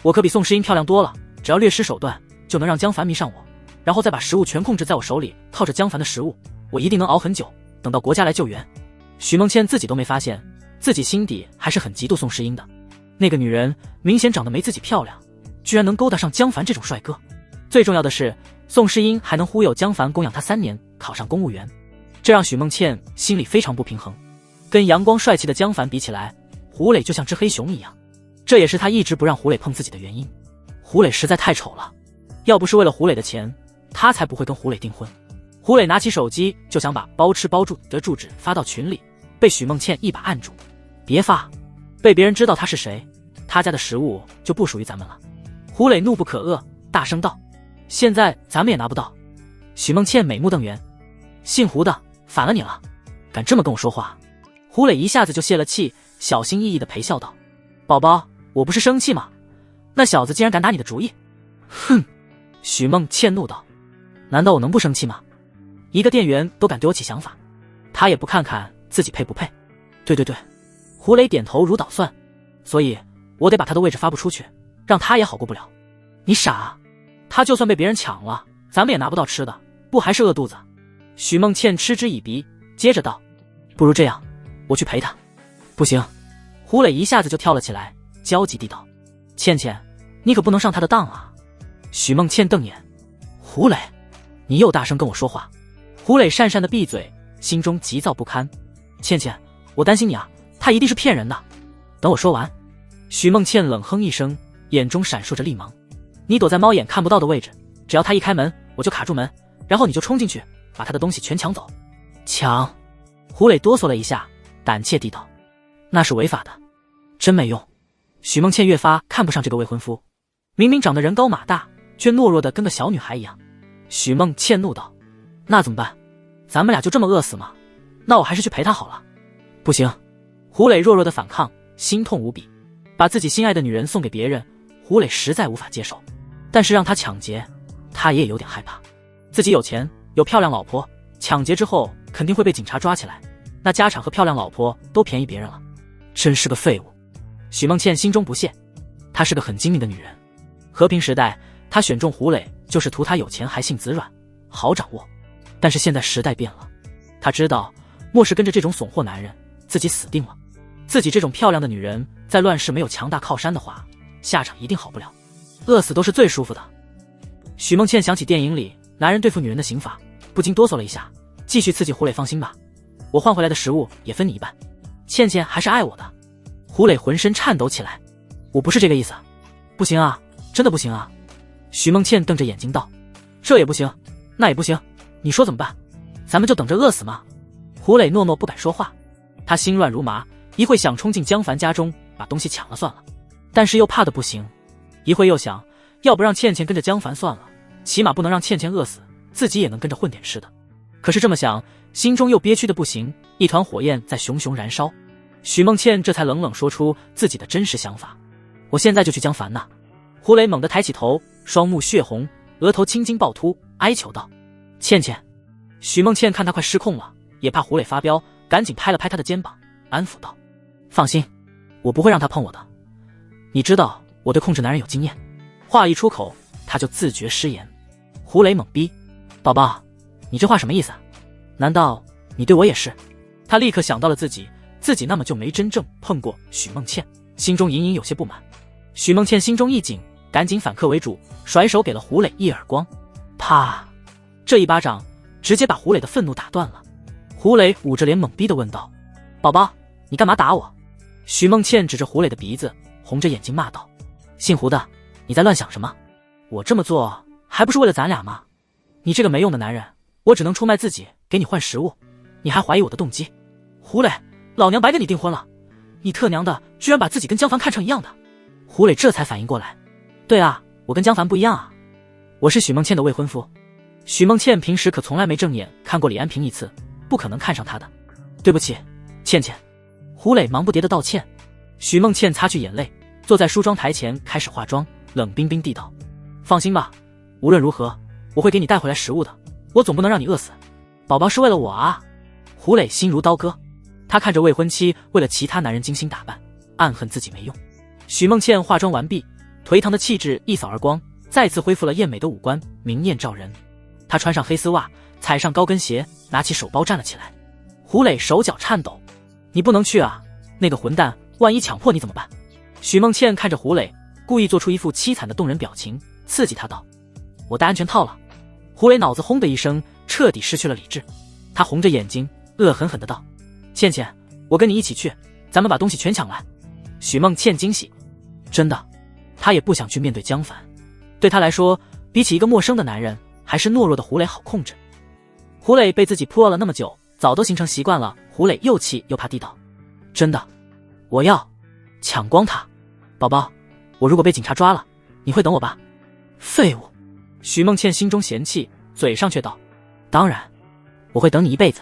Speaker 1: 我可比宋诗音漂亮多了，只要略施手段就能让江凡迷上我，然后再把食物全控制在我手里，靠着江凡的食物我一定能熬很久，等到国家来救援。许梦倩自己都没发现，自己心底还是很嫉妒宋诗音的，那个女人明显长得没自己漂亮，居然能勾搭上江凡这种帅哥。最重要的是宋诗音还能忽悠江凡供养她3年，考上公务员，这让许梦倩心里非常不平衡。跟阳光帅气的江凡比起来，胡磊就像只黑熊一样，这也是他一直不让胡磊碰自己的原因。胡磊实在太丑了，要不是为了胡磊的钱，他才不会跟胡磊订婚。胡磊拿起手机就想把包吃包住的住址发到群里，被许梦倩一把按住，别发，被别人知道他是谁，他家的食物就不属于咱们了。胡磊怒不可遏，大声道，现在咱们也拿不到。许梦倩美目瞪圆，姓胡的，反了你了，敢这么跟我说话。胡磊一下子就泄了气，小心翼翼地陪笑道，宝宝，我不是生气吗？那小子竟然敢打你的主意。哼！许梦倩怒道，难道我能不生气吗？一个店员都敢对我起想法，他也不看看自己配不配。对对对，胡磊点头如捣蒜，所以我得把他的位置发布出去，让他也好过不了。你傻啊，他就算被别人抢了，咱们也拿不到吃的，不还是饿肚子？许梦倩嗤之以鼻，接着道，不如这样，我去陪他。不行！胡磊一下子就跳了起来，焦急地道，倩倩，你可不能上他的当啊。许梦倩瞪眼，胡磊，你又大声跟我说话。胡磊讪讪地闭嘴，心中急躁不堪。倩倩，我担心你啊，他一定是骗人的。等我说完。许梦倩冷哼一声，眼中闪烁着厉芒。你躲在猫眼看不到的位置，只要他一开门，我就卡住门，然后你就冲进去，把他的东西全抢走。抢！胡磊哆嗦了一下，胆怯地道，那是违法的，真没用。许梦倩越发看不上这个未婚夫，明明长得人高马大，却懦弱的跟个小女孩一样。许梦倩怒道，那怎么办？咱们俩就这么饿死吗？那我还是去陪他好了。不行！胡磊弱弱的反抗，心痛无比，把自己心爱的女人送给别人，胡磊实在无法接受，但是让他抢劫，他也有点害怕。自己有钱有漂亮老婆，抢劫之后肯定会被警察抓起来，那家产和漂亮老婆都便宜别人了，真是个废物。许梦倩心中不屑，她是个很精明的女人，和平时代她选中胡磊就是图他有钱还姓子软，好掌握。但是现在时代变了，她知道莫是跟着这种怂货男人，自己死定了。自己这种漂亮的女人在乱世没有强大靠山的话，下场一定好不了，饿死都是最舒服的。许梦倩想起电影里男人对付女人的刑法，不禁哆嗦了一下，继续刺激胡磊，放心吧，我换回来的食物也分你一半，倩倩还是爱我的。胡磊浑身颤抖起来，我不是这个意思。不行啊，真的不行啊。许梦倩瞪着眼睛道，这也不行，那也不行，你说怎么办？咱们就等着饿死吗？胡磊诺诺不敢说话，他心乱如麻，一会想冲进江凡家中把东西抢了算了，但是又怕的不行，一会又想要不让倩倩跟着江凡算了，起码不能让倩倩饿死，自己也能跟着混点吃的。可是这么想，心中又憋屈的不行，一团火焰在熊熊燃烧。许梦倩这才冷冷说出自己的真实想法，我现在就去江凡呐。胡磊猛地抬起头，双目血红，额头青筋暴突，哀求道：“倩倩。”许梦倩看他快失控了，也怕胡磊发飙，赶紧拍了拍他的肩膀，安抚道：“放心，我不会让他碰我的。你知道我对控制男人有经验。”话一出口，他就自觉失言。胡磊懵逼：“宝宝，你这话什么意思？难道你对我也是？”他立刻想到了自己那么就没真正碰过许梦倩，心中隐隐有些不满。许梦倩心中一紧，赶紧反客为主，甩手给了胡磊一耳光。啪！这一巴掌直接把胡磊的愤怒打断了。胡磊捂着脸懵逼地问道：“宝宝，你干嘛打我？”许梦倩指着胡磊的鼻子，红着眼睛骂道：“姓胡的，你在乱想什么？我这么做还不是为了咱俩吗？你这个没用的男人，我只能出卖自己给你换食物，你还怀疑我的动机？胡磊，老娘白跟你订婚了，你特娘的居然把自己跟江凡看成一样的！”胡磊这才反应过来：“对啊，我跟江凡不一样啊，我是许梦倩的未婚夫。许梦倩平时可从来没正眼看过李安平一次，不可能看上他的。对不起，倩倩。”胡磊忙不迭的道歉。许梦倩擦去眼泪，坐在梳妆台前开始化妆，冷冰冰地道：“放心吧，无论如何我会给你带回来食物的，我总不能让你饿死。宝宝是为了我啊。”胡磊心如刀割，他看着未婚妻为了其他男人精心打扮，暗恨自己没用。许梦倩化妆完毕，颓唐的气质一扫而光，再次恢复了艳美的五官，明艳照人。她穿上黑丝袜，踩上高跟鞋，拿起手包站了起来。胡磊手脚颤抖：“你不能去啊，那个混蛋万一强迫你怎么办？”许梦倩看着胡磊，故意做出一副凄惨的动人表情，刺激他道：“我戴安全套了。”胡磊脑子轰的一声，彻底失去了理智。他红着眼睛恶狠狠的道：“倩倩，我跟你一起去，咱们把东西全抢来。”许梦倩惊喜，真的，她也不想去面对江凡。对她来说，比起一个陌生的男人，还是懦弱的胡磊好控制。胡磊被自己扑了那么久，早都形成习惯了。胡磊又气又怕地道：“真的，我要抢光他。宝宝，我如果被警察抓了，你会等我吧？”废物！许梦倩心中嫌弃，嘴上却道：“当然，我会等你一辈子。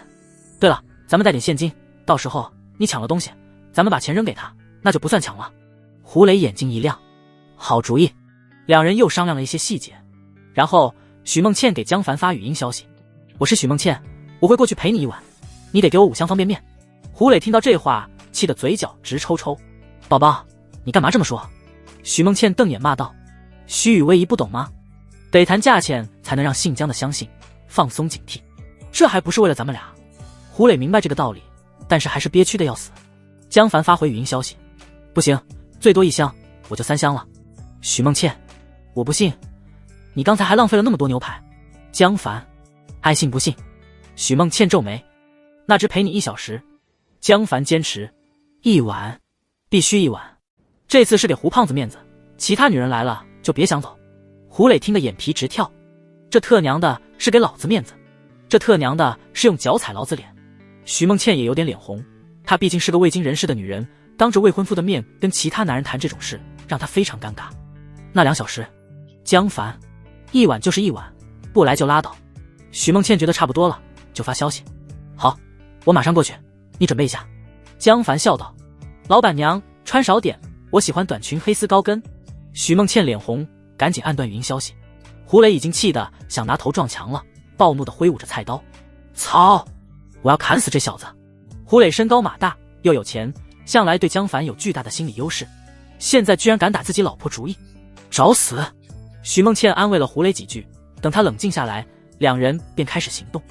Speaker 1: 对了，咱们带点现金，到时候你抢了东西，咱们把钱扔给他，那就不算抢了。”胡磊眼睛一亮，好主意。两人又商量了一些细节，然后许梦倩给江凡发语音消息：“我是许梦倩，我会过去陪你一晚，你得给我5箱方便面。”胡磊听到这话，气得嘴角直抽抽：“宝宝，你干嘛这么说？”许梦倩瞪眼骂道：“虚与委蛇不懂吗？得谈价钱才能让姓江的相信，放松警惕，这还不是为了咱们俩？”胡磊明白这个道理，但是还是憋屈的要死。江凡发回语音消息：“不行，最多1箱，我就3箱了。”许梦倩：“我不信，你刚才还浪费了那么多牛排。”江凡：“爱信不信。”许梦倩皱眉：“那只陪你1小时。”江凡坚持：“1晚，必须1晚。这次是给胡胖子面子，其他女人来了就别想走。”胡磊听得眼皮直跳，这特娘的是给老子面子，这特娘的是用脚踩老子脸。许梦倩也有点脸红，她毕竟是个未经人事的女人，当着未婚夫的面跟其他男人谈这种事，让她非常尴尬。那2小时，江凡：“1晚就是1晚，不来就拉倒。”许梦倩觉得差不多了，就发消息：“好，我马上过去，你准备一下。”江凡笑道：“老板娘，穿少点，我喜欢短裙黑丝高跟。”许梦倩脸红，赶紧按断语音消息。胡磊已经气得想拿头撞墙了，暴怒地挥舞着菜刀：“操！我要砍死这小子！”胡磊身高马大，又有钱，向来对江凡有巨大的心理优势，现在居然敢打自己老婆主意，找死！许梦倩安慰了胡磊几句，等他冷静下来，两人便开始行动。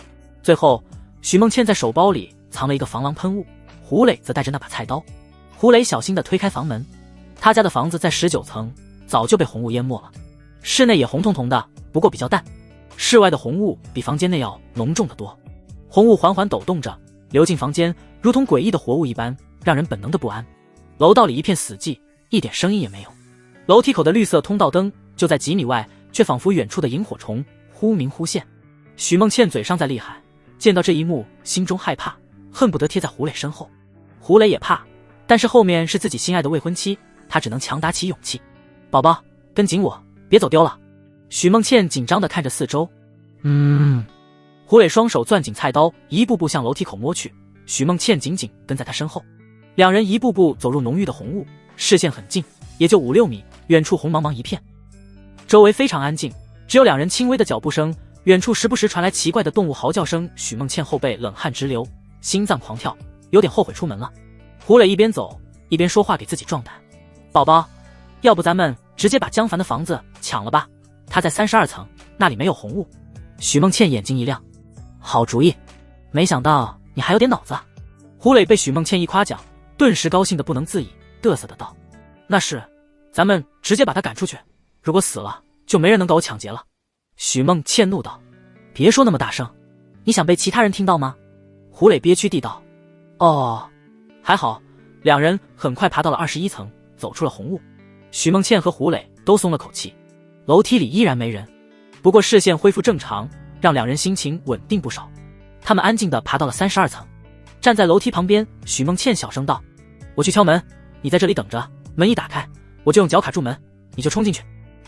Speaker 1: 最后，许梦倩在手包里藏了一个防狼喷雾，胡磊则带着那把菜刀。胡磊小心地推开房门，他家的房子在19层，早就被红雾淹没了，室内也红彤彤的，不过比较淡。室外的红雾比房间内要浓重得多，红雾缓缓抖动着，流进房间，如同诡异的活物一般，让人本能的不安。楼道里一片死寂，一点声音也没有。楼梯口的绿色通道灯就在几米外，却仿佛远处的萤火虫，忽明忽现。许梦倩嘴上在厉害，见到这一幕，心中害怕，恨不得贴在胡磊身后。胡磊也怕，但是后面是自己心爱的未婚妻，他只能强打起勇气：“宝宝，跟紧我，别走丢了。”许梦倩紧张地看着四周。胡磊双手攥紧菜刀，一步步向楼梯口摸去，许梦倩紧紧跟在他身后。两人一步步走入浓郁的红雾，视线很近，也就5-6米，远处红茫茫一片，周围非常安静，只有两人轻微的脚步声，远处时不时传来奇怪的动物嚎叫声。许梦倩后背冷汗直流，心脏狂跳，有点后悔出门了。胡磊一边走一边说话给自己壮胆：宝宝，要不咱们直接把江凡的房子抢了吧，他在32层，那里没有红雾。许梦倩眼睛一亮：好主意，没想到你还有点脑子啊。胡磊被许梦倩一夸奖，顿时高兴得不能自已，嘚瑟的道：那是，咱们直接把他赶出去，如果死了就没人能搞我抢劫了。许梦倩怒道：别说那么大声，你想被其他人听到吗？胡磊憋屈地道：哦。还好，两人很快爬到了21层，走出了红雾。许梦倩和胡磊都松了口气，楼梯里依然没人，不过视线恢复正常，让两人心情稳定不少。他们安静地爬到了32层，站在楼梯旁边，许梦倩小声道：我去敲门，你在这里等着，门一打开，我就用脚卡住门，你就冲进去。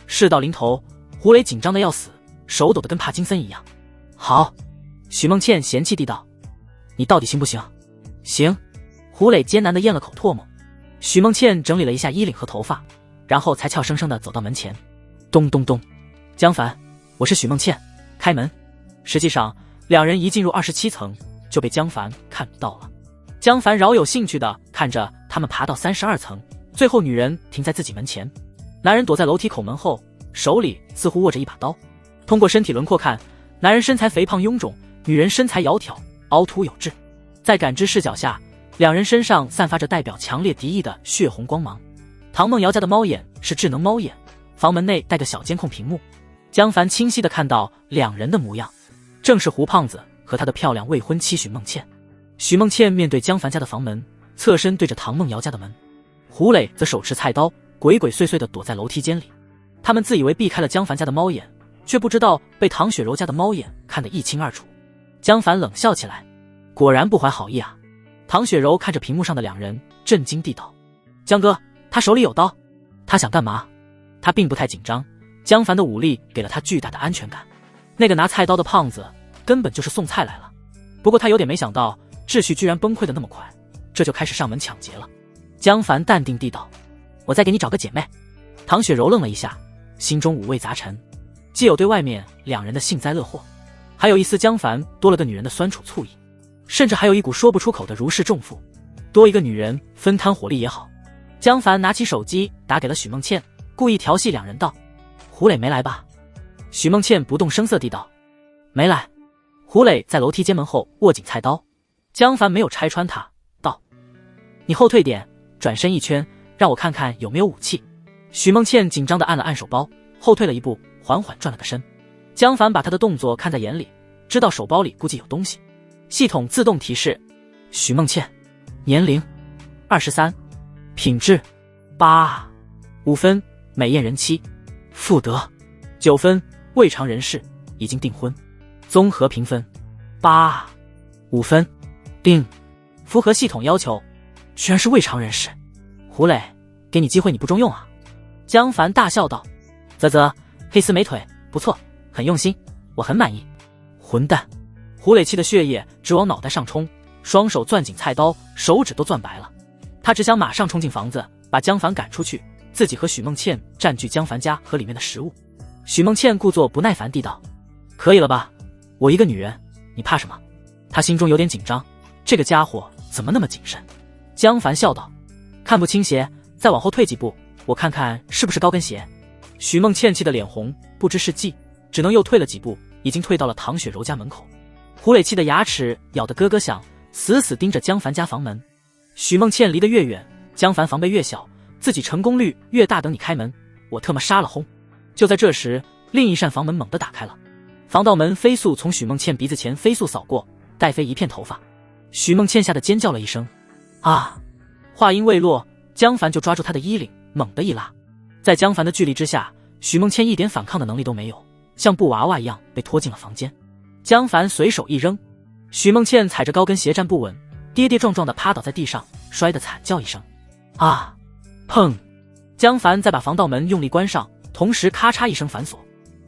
Speaker 1: 事到临头，胡磊紧张得要死，手抖得跟帕金森一样。好，许梦倩嫌弃地道：你到底行不行？行。胡磊艰难地咽了口唾沫。许梦倩整理了一下衣领和头发，然后才俏生生地走到门前。咚咚咚，江凡，我是许梦倩，开门。实际上两人一进入27层就被江凡看到了。江凡饶有兴趣地看着他们爬到32层，最后女人停在自己门前，男人躲在楼梯口门后，手里似乎握着一把刀。通过身体轮廓看，男人身材肥胖臃肿，女人身材窈窕凹凸有致。在感知视角下，两人身上散发着代表强烈敌意的血红光芒。唐梦瑶家的猫眼是智能猫眼，房门内带个小监控屏幕。江凡清晰地看到两人的模样，正是胡胖子和他的漂亮未婚妻许梦倩。许梦倩面对江凡家的房门，侧身对着唐梦瑶家的门。胡磊则手持菜刀，鬼鬼祟祟地躲在楼梯间里。他们自以为避开了江凡家的猫眼，却不知道被唐雪柔家的猫眼看得一清二楚。江凡冷笑起来，果然不怀好意啊。唐雪柔看着屏幕上的两人，震惊地道：江哥，他手里有刀，他想干嘛？他并不太紧张，江凡的武力给了他巨大的安全感。那个拿菜刀的胖子根本就是送菜来了。不过他有点没想到秩序居然崩溃的那么快，这就开始上门抢劫了。江凡淡定地道：我再给你找个姐妹。唐雪柔愣了一下，心中五味杂陈，既有对外面两人的幸灾乐祸，还有一丝江凡多了个女人的酸楚醋意，甚至还有一股说不出口的如释重负。多一个女人分摊火力也好。江凡拿起手机打给了许梦倩，故意调戏两人道：胡磊没来吧？许梦倩不动声色地道：没来。胡磊在楼梯间门后握紧菜刀，江凡没有拆穿他，道：你后退点，转身一圈，让我看看有没有武器。许梦倩紧张地按了按手包，后退了一步，缓缓转了个身。江凡把他的动作看在眼里，知道手包里估计有东西。系统自动提示：许梦倩，年龄23，品质8.5分，美艳人妻，妇德9分，未尝人士，已经订婚。综合评分8.5分，定，符合系统要求。居然是未尝人士，胡磊，给你机会你不中用啊！江凡大笑道：啧啧，黑丝美腿，不错，很用心，我很满意。混蛋！胡磊气的血液直往脑袋上冲，双手攥紧菜刀，手指都攥白了。他只想马上冲进房子，把江凡赶出去，自己和许梦倩占据江凡家和里面的食物。许梦倩故作不耐烦地道：可以了吧，我一个女人，你怕什么？他心中有点紧张，这个家伙怎么那么谨慎？江凡笑道：看不清鞋，再往后退几步，我看看是不是高跟鞋。许梦倩气得脸红，不知是计，只能又退了几步，已经退到了唐雪柔家门口。胡磊气的牙齿咬得咯咯响，死死盯着江凡家房门。许梦倩离得越远，江凡防备越小，自己成功率越大。等你开门，我特么杀了轰！就在这时，另一扇房门猛地打开了，防盗门飞速从许梦倩鼻子前飞速扫过，带飞一片头发。许梦倩吓得尖叫了一声：啊！话音未落，江凡就抓住她的衣领，猛地一拉。在江凡的巨力之下，许梦倩一点反抗的能力都没有，像布娃娃一样被拖进了房间。江凡随手一扔，许梦倩踩着高跟鞋站不稳，跌跌撞撞地趴倒在地上，摔得惨叫一声。啊！砰！江凡再把防盗门用力关上，同时咔嚓一声反锁。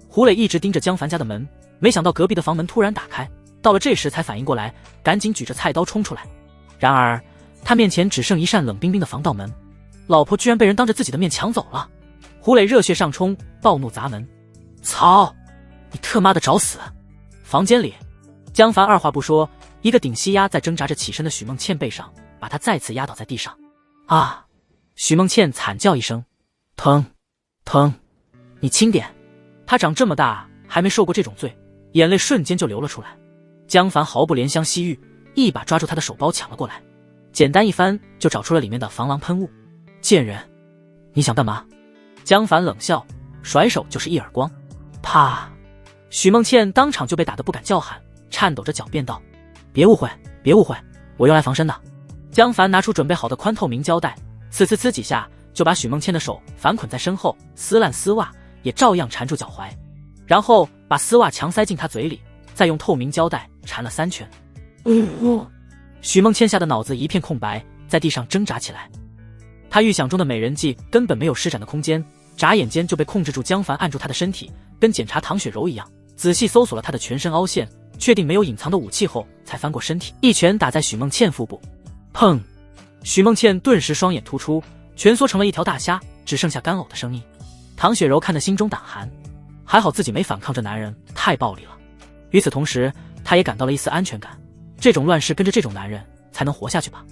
Speaker 1: 胡磊一直盯着江凡家的门，没想到隔壁的房门突然打开，到了这时才反应过来，赶紧举着菜刀冲出来。然而他面前只剩一扇冷冰冰的防盗门，老婆居然被人当着自己的面抢走了。胡磊热血上冲，暴怒砸门：操！你特妈的找死！房间里，江凡二话不说，一个顶膝压在挣扎着起身的许梦倩背上，把她再次压倒在地上。啊！许梦倩惨叫一声，疼，疼！你轻点！她长这么大还没受过这种罪，眼泪瞬间就流了出来。江凡毫不怜香惜玉，一把抓住她的手包抢了过来，简单一翻就找出了里面的防狼喷雾。贱人，你想干嘛？江凡冷笑，甩手就是一耳光。啪！许梦倩当场就被打得不敢叫喊，颤抖着脚便道：别误会，别误会，我用来防身的。江凡拿出准备好的宽透明胶带，呲几下就把许梦倩的手反捆在身后，撕烂丝袜也照样缠住脚踝，然后把丝袜强塞进她嘴里，再用透明胶带缠了3圈。许梦倩吓得脑子一片空白，在地上挣扎起来。她预想中的美人计根本没有施展的空间，眨眼间就被控制住。江凡按住她的身体，跟检查唐雪柔一样，仔细搜索了她的全身凹陷，确定没有隐藏的武器后，才翻过身体，一拳打在许梦倩腹部。砰！许梦倩顿时双眼突出，蜷缩成了一条大虾，只剩下干呕的声音。唐雪柔看得心中胆寒，还好自己没反抗，这男人太暴力了。与此同时，她也感到了一丝安全感，这种乱世跟着这种男人才能活下去吧。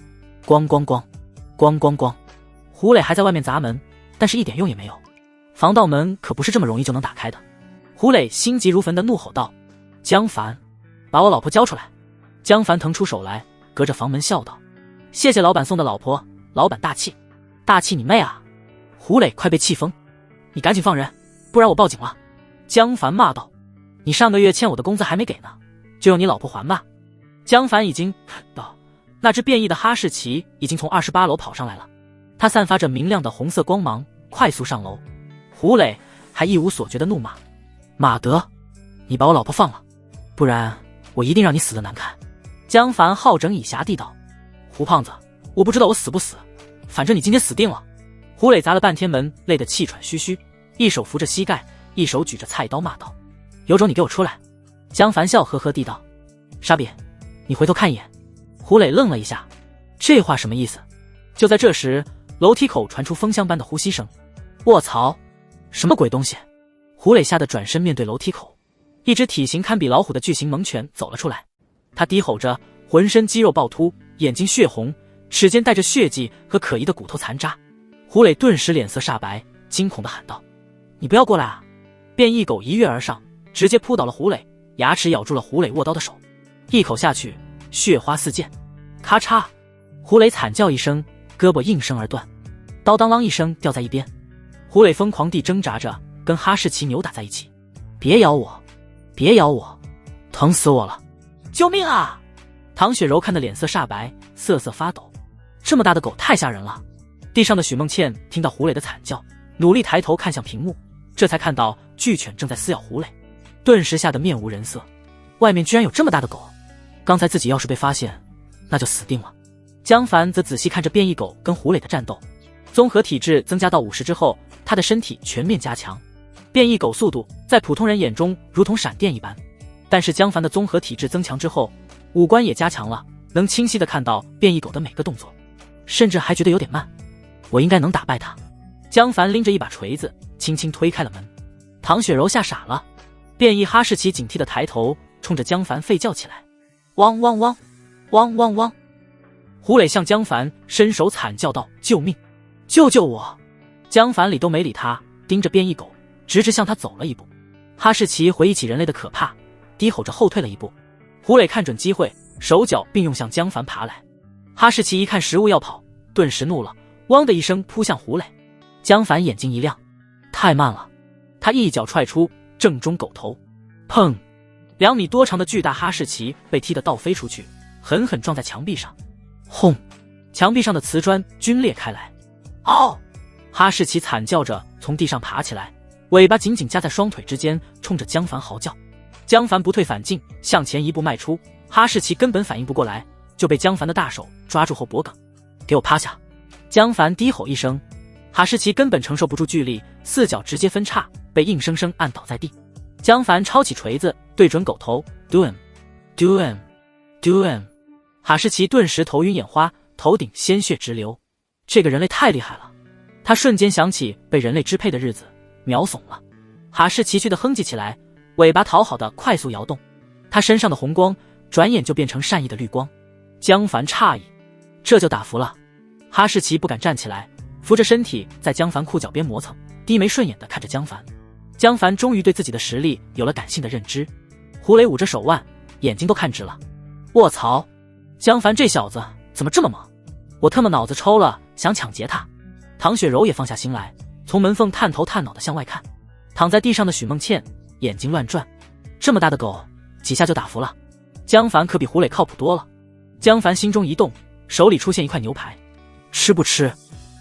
Speaker 1: 咣咣咣，咣咣咣，胡磊还在外面砸门，但是一点用也没有。防盗门可不是这么容易就能打开的。胡磊心急如焚地怒吼道：江凡，把我老婆交出来！江凡腾出手来，隔着房门笑道：谢谢老板送的老婆，老板大气。大气你妹啊！胡磊快被气疯，你赶紧放人，不然我报警了。江凡骂道：你上个月欠我的工资还没给呢，就用你老婆还吧。江凡已经道，那只变异的哈士奇已经从28楼跑上来了，它散发着明亮的红色光芒，快速上楼。胡磊还一无所觉的怒骂：马德，你把我老婆放了，不然我一定让你死得难看。江凡好整以暇地道：胡胖子，我不知道我死不死，反正你今天死定了。胡磊砸了半天门，累得气喘吁吁，一手扶着膝盖，一手举着菜刀骂道：有种你给我出来！江凡笑呵呵地道：傻逼，你回头看一眼。胡磊愣了一下，这话什么意思？就在这时，楼梯口传出风箱般的呼吸声。卧槽，什么鬼东西？胡磊吓得转身面对楼梯口，一只体型堪比老虎的巨型猛犬走了出来。他低吼着，浑身肌肉暴突，眼睛血红，齿间带着血迹和可疑的骨头残渣。胡磊顿时脸色煞白，惊恐地喊道：你不要过来啊！变异狗一跃而上，直接扑倒了胡磊，牙齿咬住了胡磊握刀的手，一口下去，血花四溅。咔嚓！胡磊惨叫一声，胳膊应声而断，刀当啷一声掉在一边。胡磊疯狂地挣扎着，跟哈士奇扭打在一起。别咬我，别咬我，疼死我了！救命啊！唐雪柔看得脸色煞白，瑟瑟发抖。这么大的狗太吓人了。地上的许梦倩听到胡磊的惨叫，努力抬头看向屏幕，这才看到巨犬正在撕咬胡磊，顿时吓得面无人色。外面居然有这么大的狗，刚才自己要是被发现，那就死定了。江凡则仔细看着变异狗跟胡磊的战斗，综合体质增加到50之后，他的身体全面加强。变异狗速度在普通人眼中如同闪电一般，但是江凡的综合体质增强之后，五官也加强了，能清晰地看到变异狗的每个动作，甚至还觉得有点慢。我应该能打败他。江凡拎着一把锤子，轻轻推开了门。唐雪柔吓傻了，变异哈士奇警惕地抬头，冲着江凡吠叫起来：汪汪汪，汪汪汪！胡磊向江凡伸手惨叫道：救命，救救我！江凡理都没理他，盯着变异狗，直直向他走了一步。哈士奇回忆起人类的可怕，低吼着后退了一步。胡磊看准机会，手脚并用向江凡爬来。哈士奇一看食物要跑，顿时怒了，汪的一声扑向胡磊。江凡眼睛一亮，太慢了，他一脚踹出，正中狗头。砰！2米多长的巨大哈士奇被踢得倒飞出去，狠狠撞在墙壁上。轰！墙壁上的瓷砖皲裂开来。嗷！哈士奇惨叫着从地上爬起来，尾巴紧紧夹在双腿之间，冲着江凡嚎叫。江凡不退反进，向前一步迈出，哈士奇根本反应不过来，就被江凡的大手抓住后脖梗。给我趴下！江凡低吼一声，哈士奇根本承受不住巨力，四脚直接分叉，被硬生生按倒在地。江凡抄起锤子，对准狗头 ，do him， do him， do him。哈士奇顿时头晕眼花，头顶鲜血直流。这个人类太厉害了，他瞬间想起被人类支配的日子，秒怂了。哈士奇气得哼唧起来，尾巴讨好的快速摇动，他身上的红光转眼就变成善意的绿光。江凡诧异，这就打服了。哈士奇不敢站起来，扶着身体在江凡裤脚边磨蹭，低眉顺眼地看着江凡。江凡终于对自己的实力有了感性的认知。胡磊捂着手腕，眼睛都看直了。卧槽，江凡这小子怎么这么猛？我特么脑子抽了，想抢劫他。唐雪柔也放下心来，从门缝探头探脑地向外看。躺在地上的许梦倩眼睛乱转，这么大的狗几下就打服了，江凡可比胡磊靠谱多了。江凡心中一动，手里出现一块牛排，吃不吃？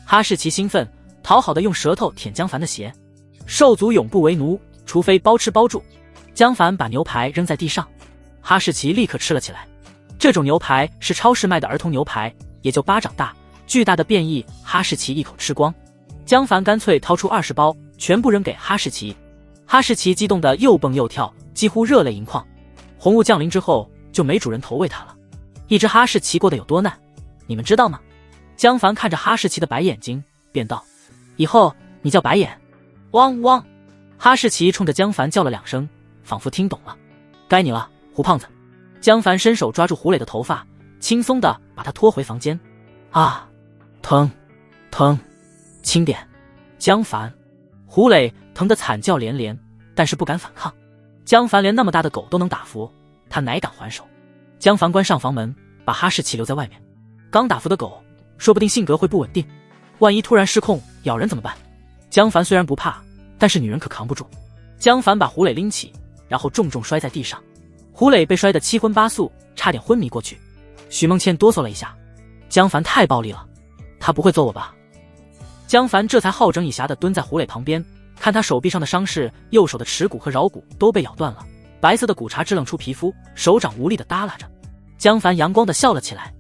Speaker 1: 哈士奇兴奋讨好的用舌头舔江凡的鞋。兽族永不为奴，除非包吃包住。江凡把牛排扔在地上，哈士奇立刻吃了起来。这种牛排是超市卖的儿童牛排，也就巴掌大，巨大的变异哈士奇一口吃光。江凡干脆掏出20包，全部扔给哈士奇。哈士奇激动得又蹦又跳，几乎热泪盈眶。红雾降临之后，就没主人投喂它了。一只哈士奇过得有多难，你们知道吗？江凡看着哈士奇的白眼睛，便道：以后你叫白眼。汪汪！哈士奇冲着江凡叫了2声，仿佛听懂了。该你了，胡胖子。江凡伸手抓住胡磊的头发，轻松地把他拖回房间。啊，疼，疼，轻点。江凡，胡磊疼得惨叫连连，但是不敢反抗。江凡连那么大的狗都能打服，他哪敢还手？江凡关上房门，把哈士奇留在外面。刚打服的狗，说不定性格会不稳定，万一突然失控咬人怎么办？江凡虽然不怕，但是女人可扛不住。江凡把胡磊拎起，然后重重摔在地上。胡磊被摔得七荤八素，差点昏迷过去。许梦倩哆嗦了一下，江凡太暴力了，他不会揍我吧？江凡这才好整以暇地蹲在胡磊旁边，看他手臂上的伤势，右手的耻骨和桡骨都被咬断了，白色的骨茬支棱出皮肤，手掌无力地耷拉着。江凡阳光地笑了起来，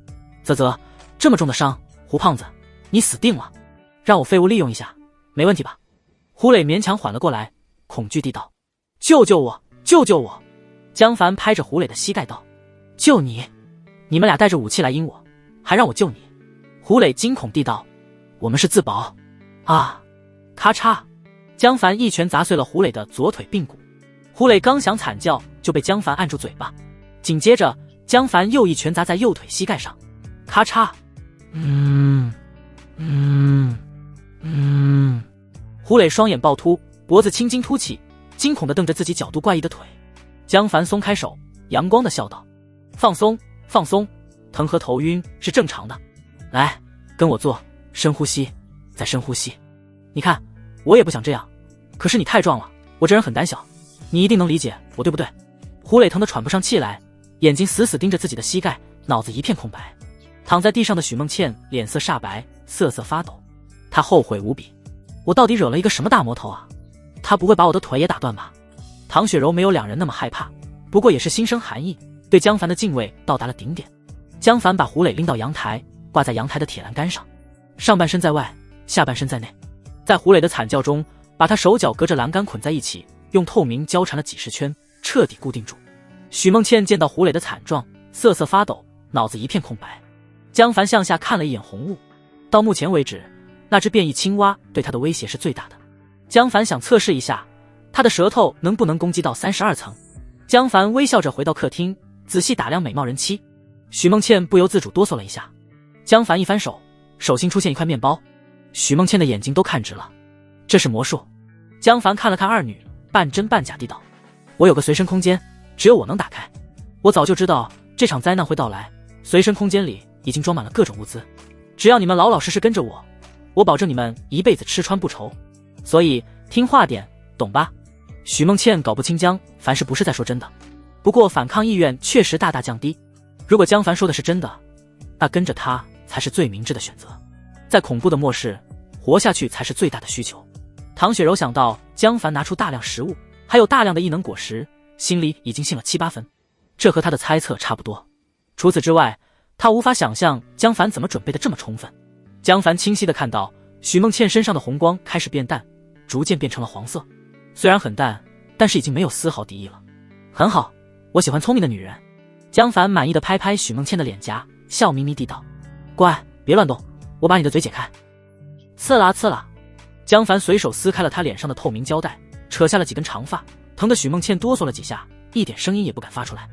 Speaker 1: 啧啧，这么重的伤，胡胖子，你死定了，让我废物利用一下，没问题吧？胡磊勉强缓了过来，恐惧地道：救救我，救救我！江凡拍着胡磊的膝盖道：救你？你们俩带着武器来阴我，还让我救你？胡磊惊恐地道：我们是自保。啊！咔嚓！江凡一拳砸碎了胡磊的左腿髌骨。胡磊刚想惨叫，就被江凡按住嘴巴，紧接着江凡又一拳砸在右腿膝盖上。咔嚓！胡磊双眼暴突，脖子青筋凸起，惊恐地瞪着自己角度怪异的腿。江凡松开手，阳光地笑道：放松，放松，疼和头晕是正常的。来，跟我做，深呼吸，再深呼吸。你看，我也不想这样，可是你太壮了，我这人很胆小，你一定能理解我，对不对？胡磊疼得喘不上气来，眼睛死死盯着自己的膝盖，脑子一片空白。躺在地上的许梦倩脸色煞白，瑟瑟发抖，她后悔无比。我到底惹了一个什么大魔头啊？他不会把我的腿也打断吧？唐雪柔没有2人那么害怕，不过也是心生寒意，对江凡的敬畏到达了顶点。江凡把胡磊拎到阳台，挂在阳台的铁栏杆上，上半身在外，下半身在内。在胡磊的惨叫中，把他手脚隔着栏杆捆在一起，用透明胶缠了几10圈，彻底固定住。许梦倩见到胡磊的惨状，瑟瑟发抖，脑子一片空白。江凡向下看了一眼红雾，到目前为止，那只变异青蛙对他的威胁是最大的。江凡想测试一下，他的舌头能不能攻击到32层。江凡微笑着回到客厅，仔细打量美貌人妻。许梦倩不由自主哆嗦了一下。江凡一翻手，手心出现一块面包。许梦倩的眼睛都看直了，这是魔术。江凡看了看二女，半真半假地道：我有个随身空间，只有我能打开。我早就知道这场灾难会到来，随身空间里已经装满了各种物资，只要你们老老实实跟着我，我保证你们一辈子吃穿不愁。所以听话点，懂吧？许梦倩搞不清江凡是不是在说真的，不过反抗意愿确实大大降低。如果江凡说的是真的，那跟着他才是最明智的选择。在恐怖的末世，活下去才是最大的需求。唐雪柔想到江凡拿出大量食物，还有大量的异能果实，心里已经信了7、8分，这和他的猜测差不多。除此之外，他无法想象江凡怎么准备的这么充分。江凡清晰地看到许梦倩身上的红光开始变淡，逐渐变成了黄色，虽然很淡，但是已经没有丝毫敌意了。很好，我喜欢聪明的女人。江凡满意地拍拍许梦倩的脸颊，笑眯眯地道：乖，别乱动，我把你的嘴解开。刺啦刺啦，江凡随手撕开了她脸上的透明胶带，扯下了几根长发，疼得许梦倩哆嗦了几下，一点声音也不敢发出来。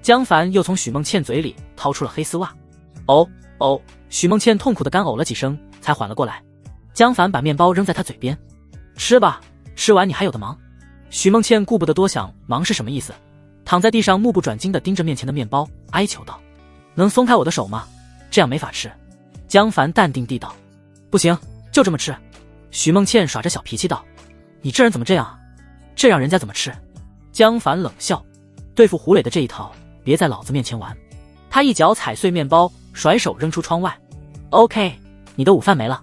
Speaker 1: 江凡又从许梦倩嘴里掏出了黑丝袜。哦哦，许梦倩痛苦的干呕了几声，才缓了过来。江凡把面包扔在她嘴边，吃吧，吃完你还有的忙。许梦倩顾不得多想忙是什么意思，躺在地上目不转睛地盯着面前的面包，哀求道：能松开我的手吗？这样没法吃。江凡淡定地道：不行，就这么吃。许梦倩耍着小脾气道：你这人怎么这样啊？这让人家怎么吃？江凡冷笑：对付胡磊的这一套，别在老子面前玩。他一脚踩碎面包，甩手扔出窗外。OK， 你的午饭没了。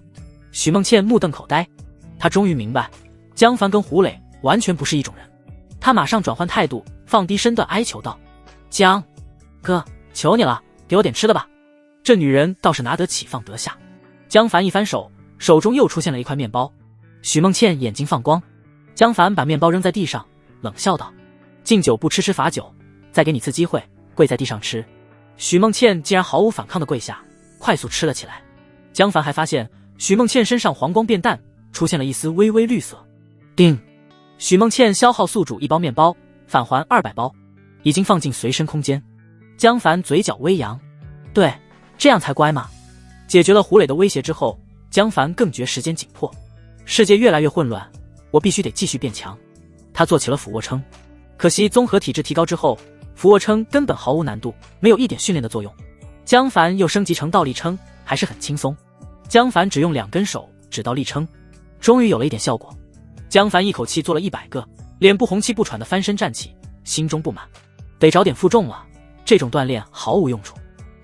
Speaker 1: 许梦倩目瞪口呆，她终于明白江凡跟胡磊完全不是一种人。她马上转换态度，放低身段哀求道：江哥，求你了，给我点吃的吧。这女人倒是拿得起放得下。江凡一翻手，手中又出现了一块面包。许梦倩眼睛放光。江凡把面包扔在地上，冷笑道：敬酒不吃吃罚酒，再给你次机会，跪在地上吃。许梦倩竟然毫无反抗的跪下，快速吃了起来。江凡还发现许梦倩身上黄光变淡，出现了一丝微微绿色。叮，许梦倩消耗宿主1包面包，返还200包，已经放进随身空间。江凡嘴角微扬，对，这样才乖嘛。解决了胡磊的威胁之后，江凡更觉时间紧迫，世界越来越混乱，我必须得继续变强。他做起了俯卧撑，可惜综合体质提高之后，俯卧撑根本毫无难度，没有一点训练的作用。江凡又升级成倒立撑，还是很轻松。江凡只用2根手指倒立撑，终于有了一点效果。江凡一口气做了100个，脸部红气不喘的翻身站起，心中不满，得找点负重了，这种锻炼毫无用处，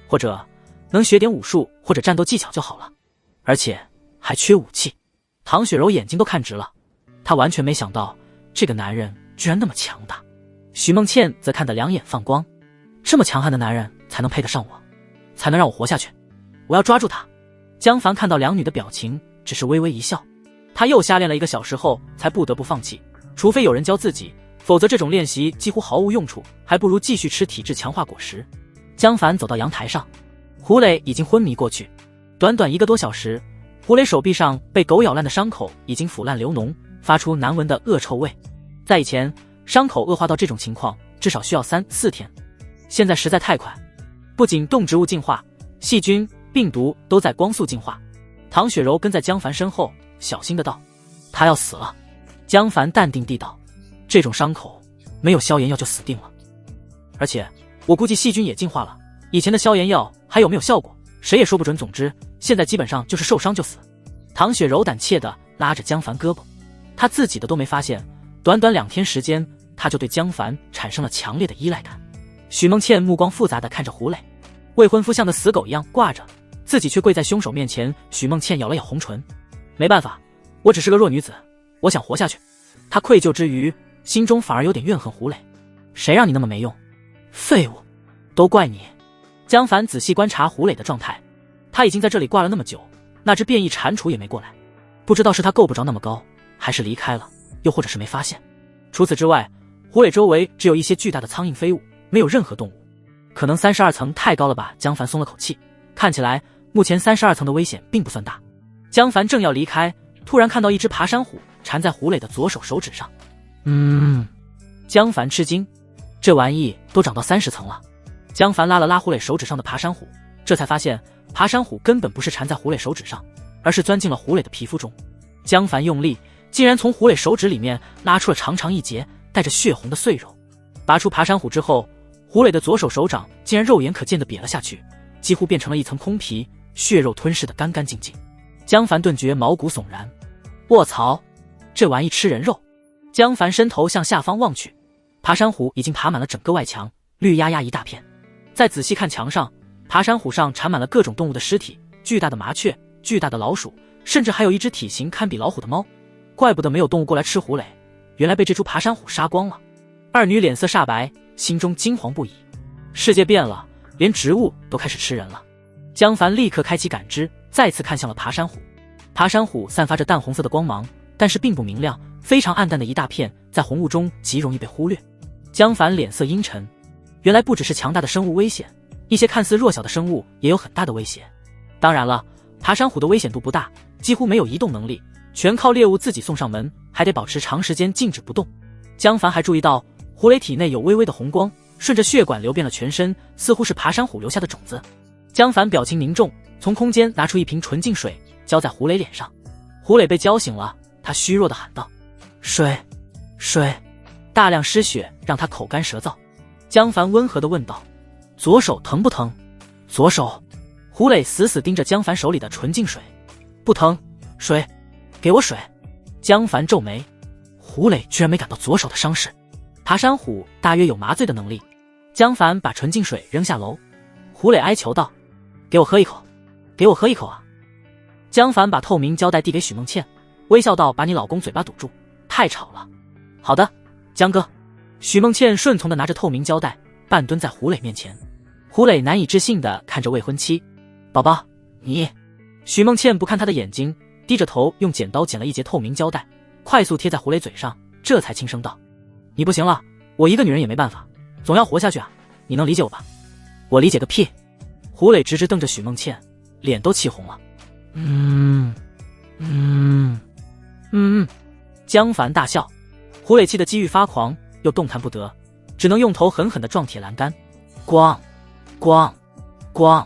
Speaker 1: 或者能学点武术或者战斗技巧就好了，而且还缺武器。唐雪柔眼睛都看直了，她完全没想到这个男人居然那么强大。许梦倩则看得两眼放光，这么强悍的男人才能配得上我，才能让我活下去，我要抓住他。江凡看到两女的表情，只是微微一笑。他又瞎练了1个小时后才不得不放弃，除非有人教自己，否则这种练习几乎毫无用处，还不如继续吃体质强化果实。江凡走到阳台上，胡磊已经昏迷过去。短短1个多小时，胡磊手臂上被狗咬烂的伤口已经腐烂流脓，发出难闻的恶臭味。在以前，伤口恶化到这种情况至少需要3、4天，现在实在太快，不仅动植物进化，细菌、病毒都在光速进化。唐雪柔跟在江凡身后，小心的道：他要死了。江凡淡定地道：这种伤口没有消炎药就死定了，而且我估计细菌也进化了，以前的消炎药还有没有效果谁也说不准，总之现在基本上就是受伤就死。唐雪柔胆怯的拉着江凡胳膊，他自己的都没发现，短短2天时间他就对江凡产生了强烈的依赖感。许梦倩目光复杂的看着胡磊，未婚夫像个死狗一样挂着，自己却跪在凶手面前。许梦倩咬了咬红唇，没办法，我只是个弱女子，我想活下去。她愧疚之余，心中反而有点怨恨胡磊，谁让你那么没用，废物，都怪你。江凡仔细观察胡磊的状态，他已经在这里挂了那么久，那只变异蟾蜍也没过来，不知道是他够不着那么高，还是离开了，又或者是没发现。除此之外，胡磊周围只有一些巨大的苍蝇飞物，没有任何动物。可能32层太高了吧，江凡松了口气，看起来目前32层的危险并不算大。江凡正要离开，突然看到一只爬山虎缠在胡磊的左手手指上。江凡吃惊，这玩意都长到30层了。江凡拉了拉胡磊手指上的爬山虎，这才发现爬山虎根本不是缠在胡磊手指上，而是钻进了胡磊的皮肤中。江凡用力，竟然从胡磊手指里面拉出了长长一截带着血红的碎肉。拔出爬山虎之后，胡磊的左手手掌竟然肉眼可见的瘪了下去，几乎变成了一层空皮，血肉吞噬的干干净净。江凡顿觉毛骨悚然，卧槽，这玩意吃人肉！江凡伸头向下方望去，爬山虎已经爬满了整个外墙，绿压压一大片。再仔细看墙上，爬山虎上缠满了各种动物的尸体，巨大的麻雀，巨大的老鼠，甚至还有一只体型堪比老虎的猫。怪不得没有动物过来吃胡磊，原来被这株爬山虎杀光了。二女脸色煞白，心中惊惶不已。世界变了，连植物都开始吃人了。江凡立刻开启感知，再次看向了爬山虎。爬山虎散发着淡红色的光芒，但是并不明亮，非常暗淡的一大片，在红雾中极容易被忽略。江凡脸色阴沉，原来不只是强大的生物危险，一些看似弱小的生物也有很大的威胁。当然了，爬山虎的危险度不大，几乎没有移动能力，全靠猎物自己送上门，还得保持长时间静止不动。江凡还注意到胡磊体内有微微的红光，顺着血管流遍了全身，似乎是爬山虎留下的种子。江凡表情凝重，从空间拿出一瓶纯净水，浇在胡磊脸上。胡磊被浇醒了，他虚弱地喊道：“水，水！”大量失血让他口干舌燥。江凡温和地问道：“左手疼不疼？”“左手。”胡磊死死盯着江凡手里的纯净水。“不疼。水，给我水。”江凡皱眉，胡磊居然没感到左手的伤势。爬山虎大约有麻醉的能力。江凡把纯净水扔下楼。胡磊哀求道：“给我喝一口，给我喝一口啊！”江凡把透明胶带递给许梦倩，微笑道：“把你老公嘴巴堵住，太吵了。”“好的，江哥。”许梦倩顺从地拿着透明胶带，半蹲在胡磊面前。胡磊难以置信地看着未婚妻：“宝宝，你……”许梦倩不看他的眼睛，低着头用剪刀剪了一截透明胶带，快速贴在胡磊嘴上，这才轻声道：“你不行了，我一个女人也没办法，总要活下去啊，你能理解我吧？”“我理解个屁！”胡磊直直瞪着许梦倩，脸都气红了。江凡大笑。胡磊气得机遇发狂，又动弹不得，只能用头狠狠地撞铁栏杆。咣咣咣！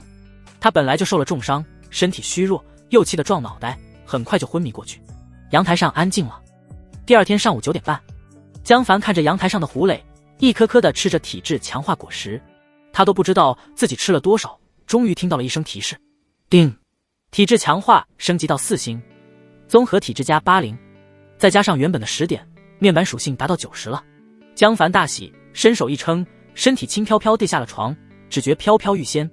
Speaker 1: 他本来就受了重伤，身体虚弱，又气得撞脑袋，很快就昏迷过去。阳台上安静了。第二天上午9点半，江凡看着阳台上的胡磊，一颗颗地吃着体质强化果实，他都不知道自己吃了多少，终于听到了一声提示：叮！体质强化升级到4星，综合体质加80，再加上原本的10点，面板属性达到90了。江凡大喜，伸手一撑，身体轻飘飘地下了床，只觉飘飘欲仙。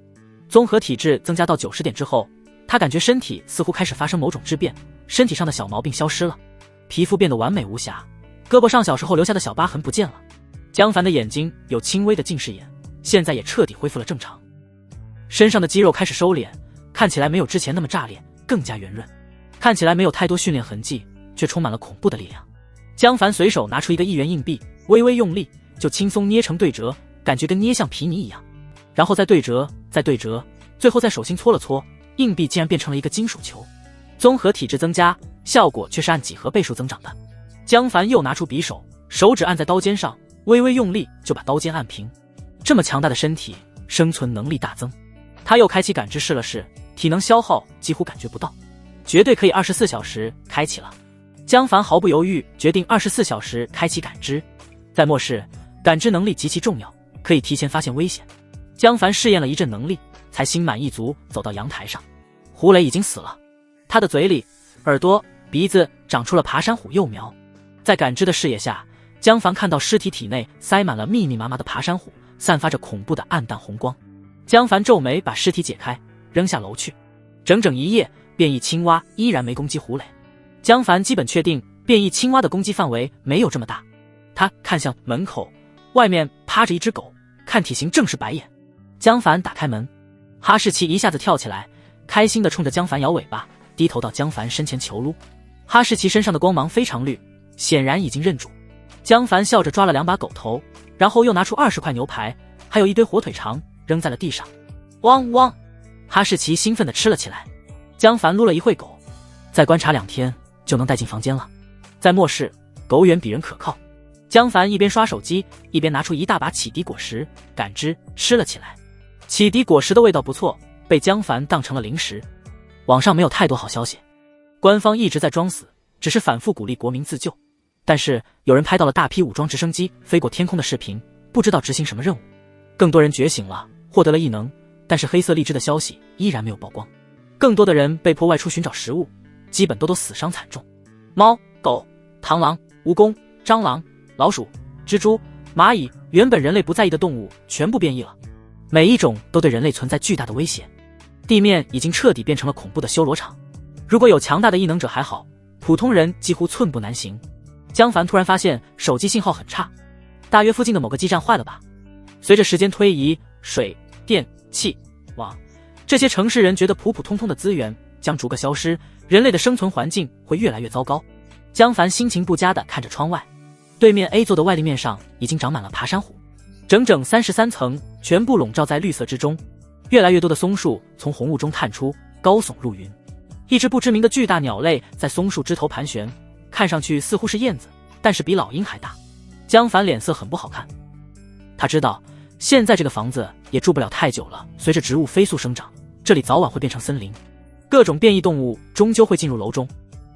Speaker 1: 综合体质增加到90点之后，他感觉身体似乎开始发生某种质变，身体上的小毛病消失了，皮肤变得完美无瑕，胳膊上小时候留下的小疤痕不见了。江凡的眼睛有轻微的近视眼，现在也彻底恢复了正常。身上的肌肉开始收敛，看起来没有之前那么炸裂，更加圆润，看起来没有太多训练痕迹，却充满了恐怖的力量。江凡随手拿出一个1元硬币，微微用力就轻松捏成对折，感觉跟捏橡皮泥一样，然后再对折，再对折，最后在手心搓了搓，硬币竟然变成了一个金属球。综合体质增加，效果却是按几何倍数增长的。江凡又拿出匕首，手指按在刀尖上，微微用力就把刀尖按平。这么强大的身体，生存能力大增。他又开启感知试了试，体能消耗几乎感觉不到，绝对可以24小时开启了。江凡毫不犹豫决定24小时开启感知。在末世，感知能力极其重要，可以提前发现危险。江凡试验了一阵能力，才心满意足走到阳台上。胡磊已经死了，他的嘴里、耳朵、鼻子长出了爬山虎幼苗。在感知的视野下，江凡看到尸体体内塞满了密密麻麻的爬山虎，散发着恐怖的暗淡红光。江凡皱眉把尸体解开，扔下楼去。整整一夜，变异青蛙依然没攻击胡磊。江凡基本确定变异青蛙的攻击范围没有这么大。他看向门口，外面趴着一只狗，看体型正是白眼。江凡打开门，哈士奇一下子跳起来，开心地冲着江凡摇尾巴，低头到江凡身前求撸。哈士奇身上的光芒非常绿，显然已经认主。江凡笑着抓了2把狗头，然后又拿出20块牛排，还有一堆火腿肠，扔在了地上。汪汪！哈士奇兴奋地吃了起来。江凡撸了一会狗，再观察2天就能带进房间了。在末世，狗远比人可靠。江凡一边刷手机，一边拿出一大把启迪果实，感知吃了起来。启迪果实的味道不错，被江凡当成了零食。网上没有太多好消息，官方一直在装死，只是反复鼓励国民自救。但是有人拍到了大批武装直升机飞过天空的视频，不知道执行什么任务。更多人觉醒了，获得了异能，但是黑色荔枝的消息依然没有曝光。更多的人被迫外出寻找食物，基本都死伤惨重。猫、狗、螳螂、蜈蚣、蟑螂、老鼠、蜘蛛、蚂蚁，原本人类不在意的动物全部变异了，每一种都对人类存在巨大的威胁。地面已经彻底变成了恐怖的修罗场。如果有强大的异能者还好，普通人几乎寸步难行。江凡突然发现手机信号很差，大约附近的某个基站坏了吧。随着时间推移，水、电、气、网，这些城市人觉得普普通通的资源将逐个消失，人类的生存环境会越来越糟糕。江凡心情不佳地看着窗外，对面 A 座的外立面上已经长满了爬山虎，整整33层，全部笼罩在绿色之中。越来越多的松树从红雾中探出，高耸入云。一只不知名的巨大鸟类在松树枝头盘旋，看上去似乎是燕子，但是比老鹰还大。江凡脸色很不好看，他知道现在这个房子也住不了太久了，随着植物飞速生长，这里早晚会变成森林，各种变异动物终究会进入楼中，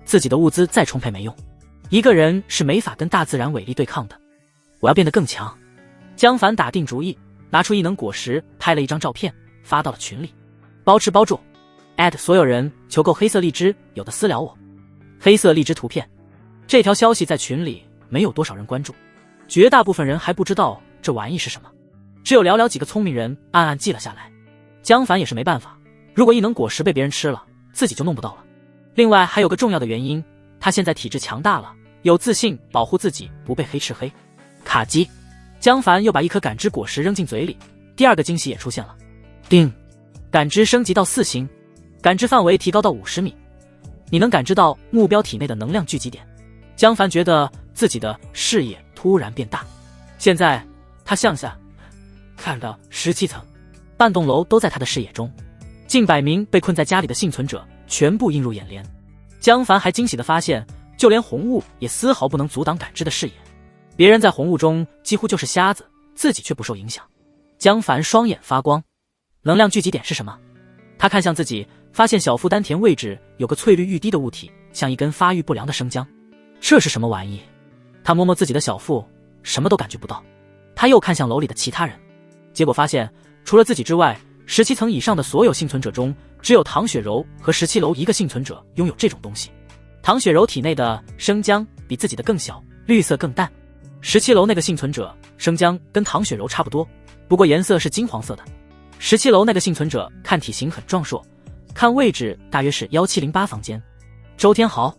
Speaker 1: 自己的物资再充沛没用，一个人是没法跟大自然伟力对抗的。我要变得更强。江凡打定主意，拿出异能果实，拍了一张照片发到了群里，包吃包住，所有人求购黑色荔枝，有的私聊我。黑色荔枝图片，这条消息在群里没有多少人关注，绝大部分人还不知道这玩意是什么，只有寥寥几个聪明人暗暗记了下来。江凡也是没办法，如果异能果实被别人吃了，自己就弄不到了。另外还有个重要的原因，他现在体质强大了，有自信保护自己不被黑吃黑。卡机，江凡又把一颗感知果实扔进嘴里，第二个惊喜也出现了。叮，感知升级到4星，感知范围提高到50米，你能感知到目标体内的能量聚集点。江凡觉得自己的视野突然变大，现在他向下看到17层，半栋楼都在他的视野中，近100名被困在家里的幸存者全部映入眼帘。江凡还惊喜地发现，就连红雾也丝毫不能阻挡感知的视野，别人在红雾中几乎就是瞎子，自己却不受影响。江凡双眼发光，能量聚集点是什么？他看向自己，发现小腹丹田位置有个翠绿欲滴的物体，像一根发育不良的生姜。这是什么玩意？他摸摸自己的小腹，什么都感觉不到。他又看向楼里的其他人，结果发现除了自己之外，17层以上的所有幸存者中，只有唐雪柔和17楼一个幸存者拥有这种东西。唐雪柔体内的生姜比自己的更小，绿色更淡。17楼那个幸存者生姜跟唐雪柔差不多，不过颜色是金黄色的。17楼那个幸存者看体型很壮硕，看位置大约是1708房间。周天豪，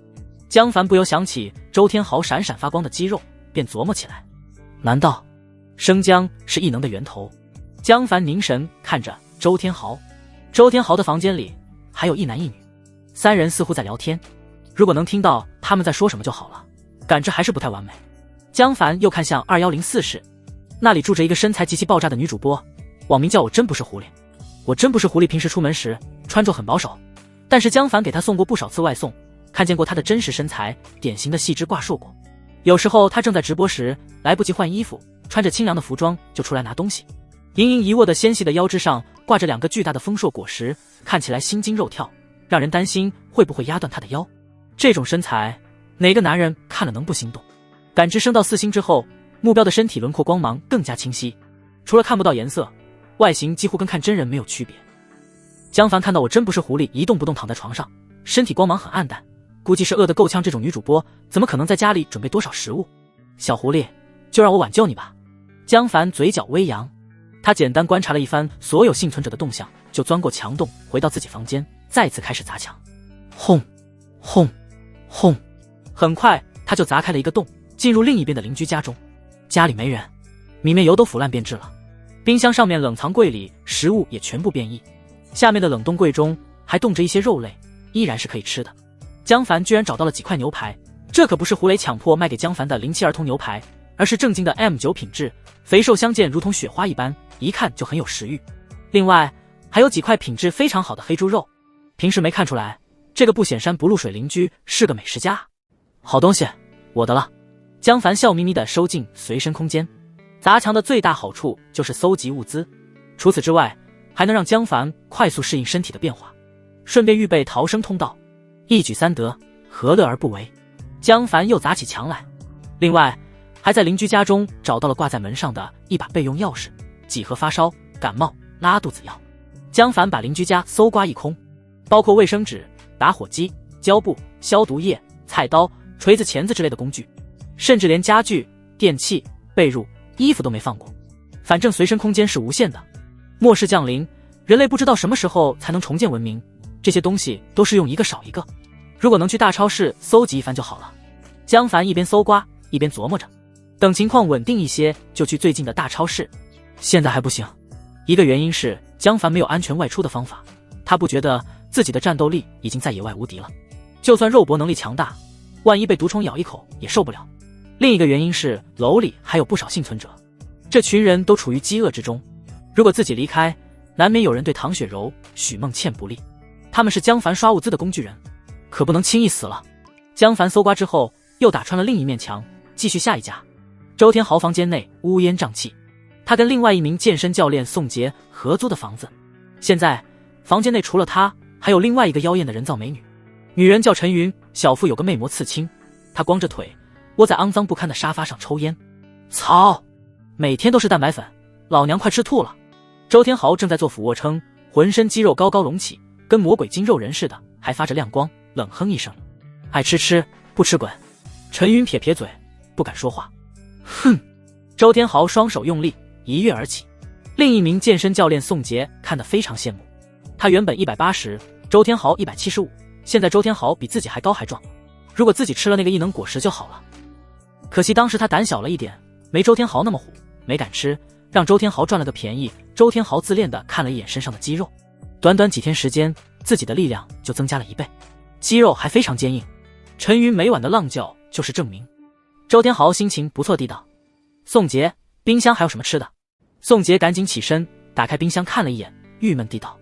Speaker 1: 江凡不由想起周天豪闪闪发光的肌肉，便琢磨起来，难道生姜是异能的源头？江凡凝神看着周天豪，周天豪的房间里还有一男一女，3人似乎在聊天，如果能听到他们在说什么就好了，感知还是不太完美。江凡又看向2104室，那里住着一个身材极其爆炸的女主播，网名叫我真不是狐狸。我真不是狐狸平时出门时穿着很保守，但是江凡给她送过不少次外送，看见过她的真实身材，典型的细枝挂硕果。有时候她正在直播时来不及换衣服，穿着清凉的服装就出来拿东西。盈盈一握的纤细的腰肢上挂着2个巨大的丰硕果实，看起来心惊肉跳，让人担心会不会压断她的腰。这种身材哪个男人看了能不心动？感知升到4星之后，目标的身体轮廓光芒更加清晰，除了看不到颜色，外形几乎跟看真人没有区别。江凡看到我真不是狐狸一动不动躺在床上，身体光芒很暗淡，估计是饿得够呛，这种女主播怎么可能在家里准备多少食物？小狐狸，就让我挽救你吧。江凡嘴角微扬，他简单观察了一番所有幸存者的动向，就钻过墙洞回到自己房间，再次开始砸墙。轰轰轰，很快他就砸开了一个洞，进入另一边的邻居家中。家里没人，米面油都腐烂变质了，冰箱上面冷藏柜里食物也全部变异，下面的冷冻柜中还冻着一些肉类，依然是可以吃的。江凡居然找到了几块牛排，这可不是胡雷强迫卖给江凡的07儿童牛排，而是正经的 M9 品质，肥瘦相间，如同雪花一般，一看就很有食欲。另外还有几块品质非常好的黑猪肉，平时没看出来，这个不显山不露水邻居是个美食家。好东西，我的了。江凡笑眯眯地收进随身空间。砸墙的最大好处就是搜集物资，除此之外还能让江凡快速适应身体的变化，顺便预备逃生通道，一举3得，何乐而不为？江凡又砸起墙来。另外还在邻居家中找到了挂在门上的一把备用钥匙，几盒发烧、感冒、拉肚子药。江凡把邻居家搜刮一空，包括卫生纸、打火机、胶布、消毒液、菜刀、锤子、钳子之类的工具，甚至连家具、电器、被褥、衣服都没放过。反正随身空间是无限的，末世降临，人类不知道什么时候才能重建文明，这些东西都是用一个少一个，如果能去大超市搜集一番就好了。江凡一边搜刮一边琢磨着，等情况稳定一些就去最近的大超市。现在还不行，一个原因是江凡没有安全外出的方法，他不觉得自己的战斗力已经在野外无敌了，就算肉搏能力强大，万一被毒虫咬一口也受不了。另一个原因是楼里还有不少幸存者，这群人都处于饥饿之中，如果自己离开，难免有人对唐雪柔、许梦倩不利，他们是江凡刷物资的工具人，可不能轻易死了。江凡搜刮之后又打穿了另一面墙，继续下一家。周天豪房间内乌烟瘴气，他跟另外一名健身教练宋杰合租的房子。现在房间内除了他，还有另外一个妖艳的人造美女。女人叫陈云，小腹有个魅膜刺青，她光着腿窝在肮脏不堪的沙发上抽烟。操！每天都是蛋白粉，老娘快吃吐了。周天豪正在做俯卧撑，浑身肌肉高高隆起，跟魔鬼筋肉人似的，还发着亮光，冷哼一声：爱吃吃，不吃滚。陈云撇撇嘴，不敢说话。哼！周天豪双手用力，一跃而起。另一名健身教练宋杰看得非常羡慕，他原本180，周天豪175，现在周天豪比自己还高还壮。如果自己吃了那个异能果实就好了。可惜当时他胆小了一点，没周天豪那么虎，没敢吃，让周天豪赚了个便宜。周天豪自恋地看了一眼身上的肌肉，短短几天时间，自己的力量就增加了1倍，肌肉还非常坚硬。陈云每晚的浪叫就是证明。周天豪心情不错地道：宋杰，冰箱还有什么吃的？宋杰赶紧起身，打开冰箱看了一眼，郁闷地道：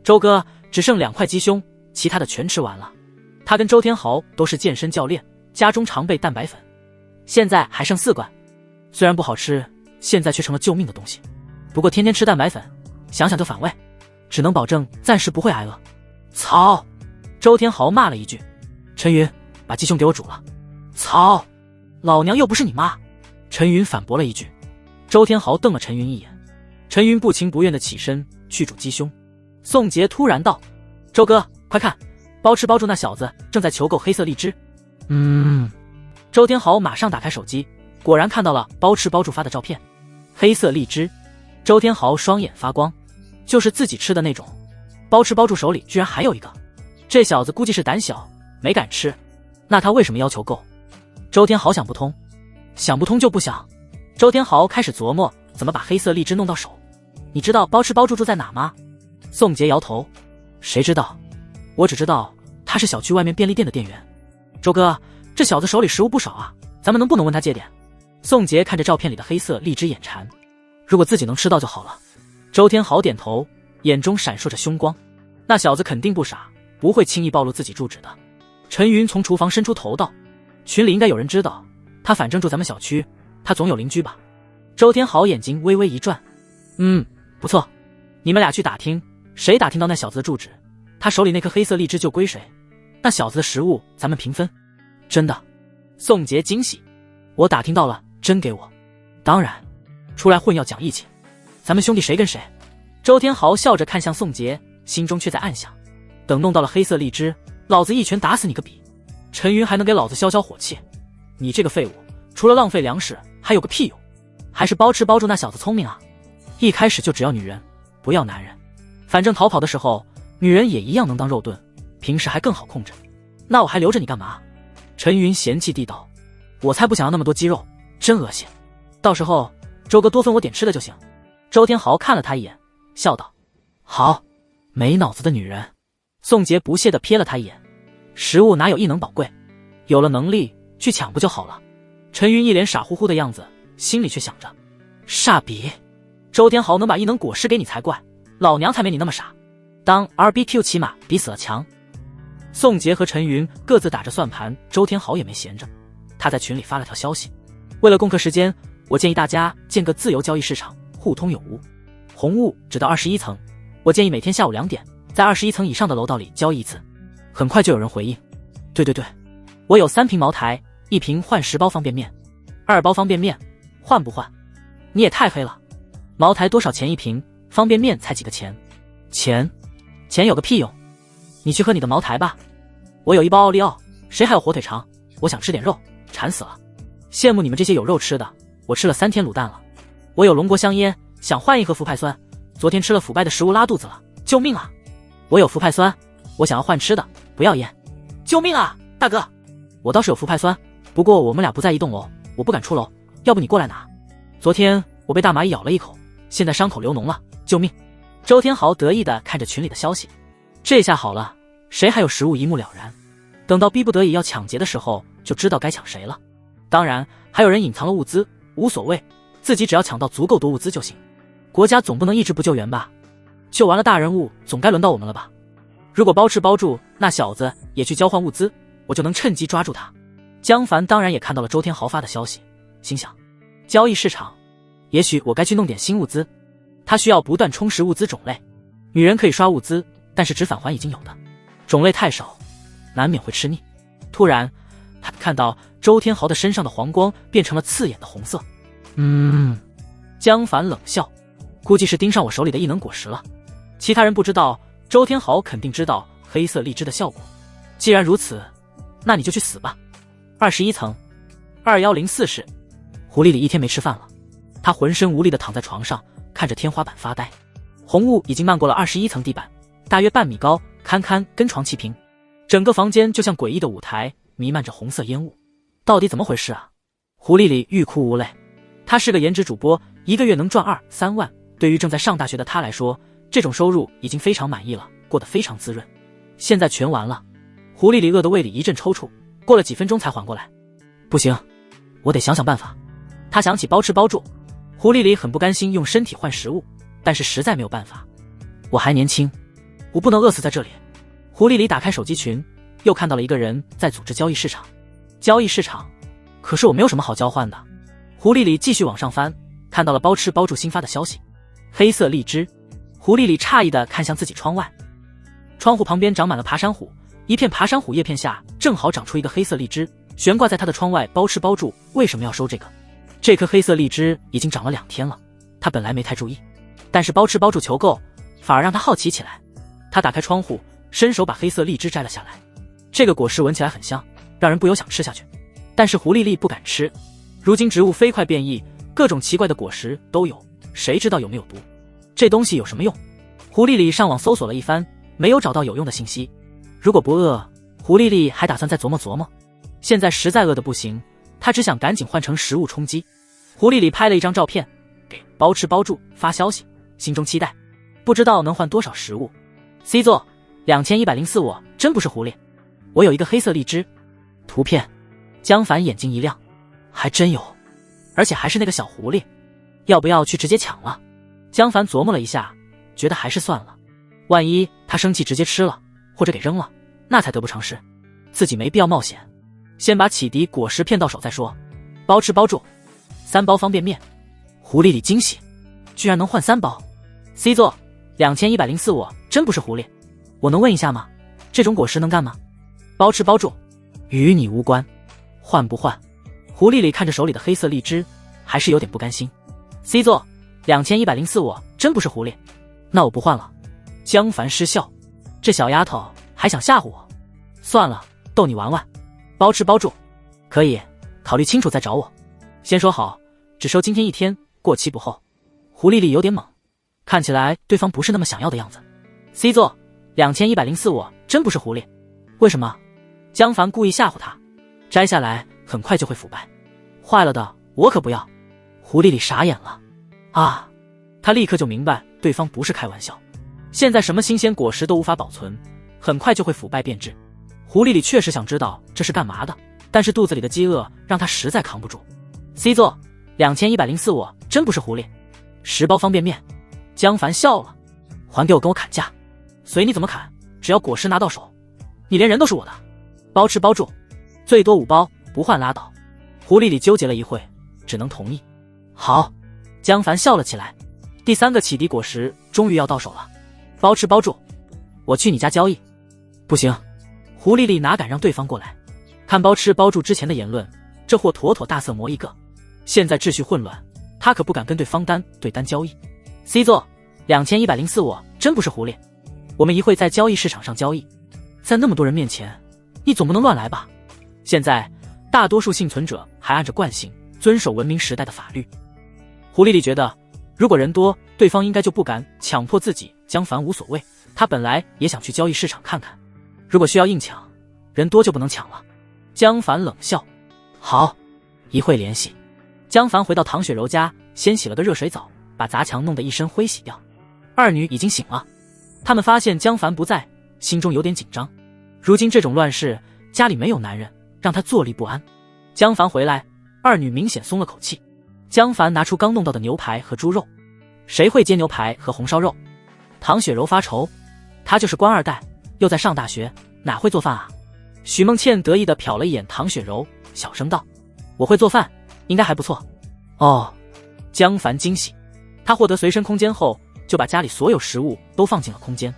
Speaker 1: 周哥，只剩2块鸡胸，其他的全吃完了。他跟周天豪都是健身教练，家中常备蛋白粉，现在还剩4罐。虽然不好吃，现在却成了救命的东西。不过天天吃蛋白粉，想想就反胃，只能保证暂时不会挨饿。操！周天豪骂了一句。陈云，把鸡胸给我煮了。操！老娘又不是你妈！陈云反驳了一句。周天豪瞪了陈云一眼，陈云不情不愿地起身去煮鸡胸。宋杰突然道：周哥，快看，包吃包住那小子正在求购黑色荔枝。周天豪马上打开手机，果然看到了包吃包住发的照片。黑色荔枝，周天豪双眼发光，就是自己吃的那种。包吃包住手里居然还有一个，这小子估计是胆小没敢吃，那他为什么要求购？周天豪想不通，想不通就不想。周天豪开始琢磨怎么把黑色荔枝弄到手。你知道包吃包住住在哪吗？宋杰摇头，谁知道，我只知道他是小区外面便利店的店员。周哥，这小子手里食物不少啊，咱们能不能问他借点？宋杰看着照片里的黑色荔枝眼馋，如果自己能吃到就好了。周天豪点头，眼中闪烁着凶光，那小子肯定不傻，不会轻易暴露自己住址的。陈云从厨房伸出头道：群里应该有人知道，他反正住咱们小区，他总有邻居吧？周天豪眼睛微微一转，不错，你们俩去打听，谁打听到那小子的住址，他手里那颗黑色荔枝就归谁，那小子的食物咱们平分。真的？宋杰惊喜，我打听到了，真给我？当然，出来混要讲义气，咱们兄弟谁跟谁？周天豪笑着看向宋杰，心中却在暗想，等弄到了黑色荔枝，老子一拳打死你个笔！陈云还能给老子消消火气，你这个废物，除了浪费粮食还有个屁用？还是包吃包住那小子聪明啊，一开始就只要女人不要男人，反正逃跑的时候女人也一样能当肉盾，平时还更好控制，那我还留着你干嘛？陈云嫌弃地道：我才不想要那么多肌肉，真恶心，到时候周哥多分我点吃的就行。周天豪看了他一眼，笑道：好，没脑子的女人。宋杰不屑地瞥了他一眼，食物哪有异能宝贵，有了能力去抢不就好了？陈云一脸傻乎乎的样子，心里却想着，傻逼，周天豪能把异能果实给你才怪，老娘才没你那么傻，当 RBQ 起码比死了强。宋杰和陈云各自打着算盘，周天豪也没闲着，他在群里发了条消息：为了共克时间，我建议大家建个自由交易市场，互通有无，红物只到21层，我建议每天下午2点在21层以上的楼道里交易一次。很快就有人回应：对，我有3瓶茅台，1瓶换10包方便面，2包方便面，换不换？你也太黑了，茅台多少钱1瓶，方便面才几个钱？钱有个屁用，你去喝你的茅台吧。我有1包奥利奥，谁还有火腿肠？我想吃点肉，馋死了。羡慕你们这些有肉吃的，我吃了3天卤蛋了。我有龙国香烟，想换一盒氟派酸，昨天吃了腐败的食物拉肚子了，救命啊！我有氟派酸，我想要换吃的，不要烟，救命啊！大哥，我倒是有氟派酸，不过我们俩不在一栋楼，我不敢出楼，要不你过来拿。昨天我被大蚂蚁咬了一口，现在伤口流脓了，救命！周天豪得意地看着群里的消息，这下好了，谁还有食物一目了然，等到逼不得已要抢劫的时候，就知道该抢谁了。当然还有人隐藏了物资，无所谓，自己只要抢到足够多物资就行。国家总不能一直不救援吧？救完了大人物，总该轮到我们了吧？如果包吃包住那小子也去交换物资，我就能趁机抓住他。江凡当然也看到了周天豪发的消息，心想交易市场，也许我该去弄点新物资。他需要不断充实物资种类。女人可以刷物资，但是只返还已经有的，种类太少，难免会吃腻。突然，他看到周天豪的身上的黄光变成了刺眼的红色。江凡冷笑，估计是盯上我手里的异能果实了。其他人不知道，周天豪肯定知道黑色荔枝的效果。既然如此，那你就去死吧。21层2104室，狐狸里一天没吃饭了，他浑身无力地躺在床上，看着天花板发呆。红雾已经漫过了21层地板，大约半米高，堪堪跟床齐平。整个房间就像诡异的舞台，弥漫着红色烟雾。到底怎么回事啊？狐狸里欲哭无泪。他是个颜值主播，一个月能赚2、3万，对于正在上大学的他来说，这种收入已经非常满意了，过得非常滋润。现在全完了。狐狸里饿得胃里一阵抽搐，过了几分钟才缓过来。不行，我得想想办法。他想起包吃包住。狐狸里很不甘心用身体换食物，但是实在没有办法。我还年轻，我不能饿死在这里。狐狸里打开手机群，又看到了一个人在组织交易市场。交易市场？可是我没有什么好交换的。狐狸里继续往上翻，看到了包吃包住新发的消息。黑色荔枝。狐狸里诧异地看向自己窗外，窗户旁边长满了爬山虎，一片爬山虎叶片下正好长出一个黑色荔枝，悬挂在他的窗外。包吃包住为什么要收这个？这颗黑色荔枝已经长了2天了，他本来没太注意，但是包吃包住求购，反而让他好奇起来。他打开窗户，伸手把黑色荔枝摘了下来。这个果实闻起来很香，让人不由想吃下去，但是狐狸狸不敢吃。如今植物飞快变异，各种奇怪的果实都有，谁知道有没有毒？这东西有什么用？狐狸里上网搜索了一番，没有找到有用的信息。如果不饿，狐狸里还打算再琢磨琢磨。现在实在饿得不行，他只想赶紧换成食物充饥。狐狸里拍了一张照片，给包吃包住发消息，心中期待，不知道能换多少食物。C 座2104，我真不是狐狸，我有一个黑色荔枝。图片，江凡眼睛一亮，还真有，而且还是那个小狐狸，要不要去直接抢了？江凡琢磨了一下，觉得还是算了，万一他生气直接吃了，或者给扔了，那才得不偿失，自己没必要冒险，先把启迪果实骗到手再说。包吃包住3包方便面。狐狸里惊喜，居然能换3包。C 座2104，我真不是狐狸，我能问一下吗？这种果实能干吗？包吃包住，与你无关，换不换？狐狸里看着手里的黑色荔枝，还是有点不甘心。C 座2104，我真不是狐狸，那我不换了。江凡失笑，这小丫头还想吓唬我，算了，逗你玩玩。包吃包住，可以考虑清楚再找我。先说好，只收今天1天，过期不候。狐狸里有点懵，看起来对方不是那么想要的样子。C 座2104，我真不是狐狸，为什么？江凡故意吓唬他，摘下来很快就会腐败，坏了的我可不要。狐狸里傻眼了啊，他立刻就明白对方不是开玩笑，现在什么新鲜果实都无法保存，很快就会腐败变质。狐狸里确实想知道这是干嘛的，但是肚子里的饥饿让他实在扛不住。C 座2104，我真不是狐狸，10包方便面。江凡笑了，还给我，跟我砍价，随你怎么砍，只要果实拿到手，你连人都是我的。包吃包住，最多5包，不换拉倒。狐狸里纠结了一会，只能同意。好，江凡笑了起来。第3个启迪果实终于要到手了。包吃包住，我去你家交易。不行，狐狸里哪敢让对方过来？看包吃包住之前的言论，这货妥妥大色魔一个。现在秩序混乱，他可不敢跟对方单对单交易。C 座2104，我真不是狐狸，我们一会在交易市场上交易，在那么多人面前，你总不能乱来吧？现在大多数幸存者还按着惯性遵守文明时代的法律。狐狸里觉得，如果人多，对方应该就不敢强迫自己。江凡无所谓，他本来也想去交易市场看看，如果需要硬抢，人多就不能抢了。江凡冷笑，好，一会联系。江凡回到唐雪柔家，先洗了个热水澡，把砸墙弄得一身灰洗掉。二女已经醒了，他们发现江凡不在，心中有点紧张。如今这种乱世，家里没有男人，让他坐立不安。江凡回来，二女明显松了口气。江凡拿出刚弄到的牛排和猪肉，谁会煎牛排和红烧肉？唐雪柔发愁，她就是官二代，又在上大学，哪会做饭啊？许梦倩得意地瞟了一眼唐雪柔，小声道：“我会做饭，应该还不错。”哦，江凡惊喜，他获得随身空间后，就把家里所有食物都放进了空间，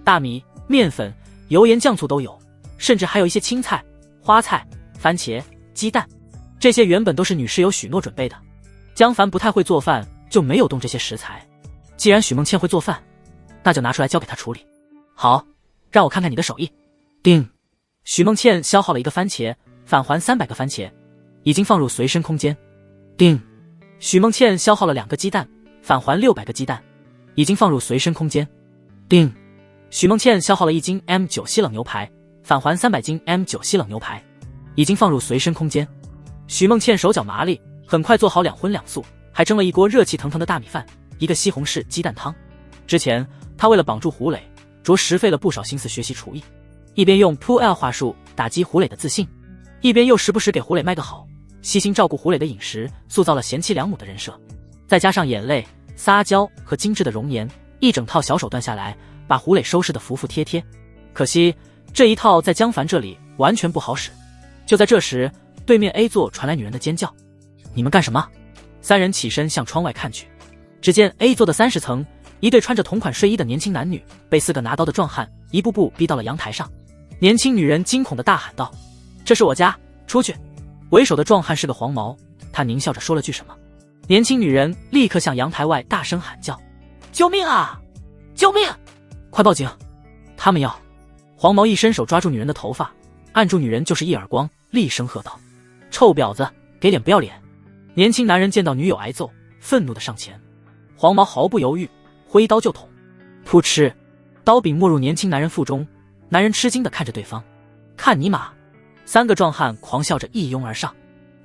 Speaker 1: 大米、面粉、油盐酱醋都有，甚至还有一些青菜、花菜、番茄、鸡蛋，这些原本都是女室友许诺准备的。江凡不太会做饭，就没有动这些食材。既然许梦倩会做饭，那就拿出来交给她处理。好，让我看看你的手艺。叮，许梦倩消耗了1个番茄，返还300个番茄，已经放入随身空间。叮，许梦倩消耗了2个鸡蛋，返还600个鸡蛋，已经放入随身空间。叮，许梦倩消耗了1斤 M9 西冷牛排，返还300斤 M9 西冷牛排，已经放入随身空间。许梦倩手脚麻利，很快做好2荤2素，还蒸了一锅热气腾腾的大米饭，1个西红柿鸡蛋汤。之前她为了绑住胡磊，着实费了不少心思学习厨艺，一边用 PUL 话术打击胡磊的自信，一边又时不时给胡磊卖个好，悉心照顾胡磊的饮食，塑造了贤妻良母的人设。再加上眼泪、撒娇和精致的容颜，一整套小手段下来，把胡磊收拾得服服帖帖。可惜这一套在江凡这里完全不好使。就在这时，对面 A 座传来女人的尖叫：“你们干什么？”三人起身向窗外看去，只见 A 座的30层，一对穿着同款睡衣的年轻男女被4个拿刀的壮汉一步步逼到了阳台上。年轻女人惊恐地大喊道：“这是我家，出去！”为首的壮汉是个黄毛，他狞笑着说了句什么，年轻女人立刻向阳台外大声喊叫：“救命啊！救命！快报警！他们要……”黄毛一伸手抓住女人的头发，按住女人就是一耳光，厉声喝道：“臭婊子，给脸不要脸！”年轻男人见到女友挨揍，愤怒地上前，黄毛毫不犹豫，挥刀就捅，噗嗤，刀柄没入年轻男人腹中。男人吃惊地看着对方，看你妈！3个壮汉狂笑着一拥而上，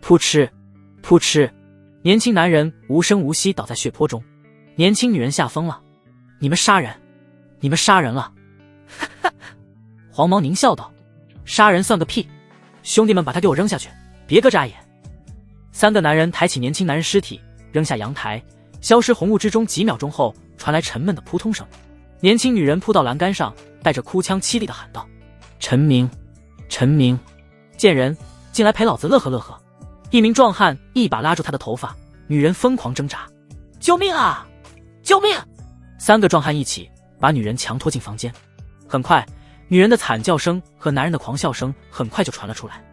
Speaker 1: 噗嗤，噗嗤，年轻男人无声无息倒在血泊中。年轻女人吓疯了：“你们杀人！你们杀人了！”黄毛狞笑道：“杀人算个屁！兄弟们，把他给我扔下去，别搁眨眼！”3个男人抬起年轻男人尸体，扔下阳台，消失红雾之中。几秒钟后，传来沉闷的扑通声。年轻女人扑到栏杆上，带着哭腔凄厉地喊道：“陈明，陈明，贱人，进来陪老子乐呵乐呵！”一名壮汉一把拉住她的头发，女人疯狂挣扎：“救命啊！救命！”3个壮汉一起把女人强拖进房间。很快，女人的惨叫声和男人的狂笑声很快就传了出来。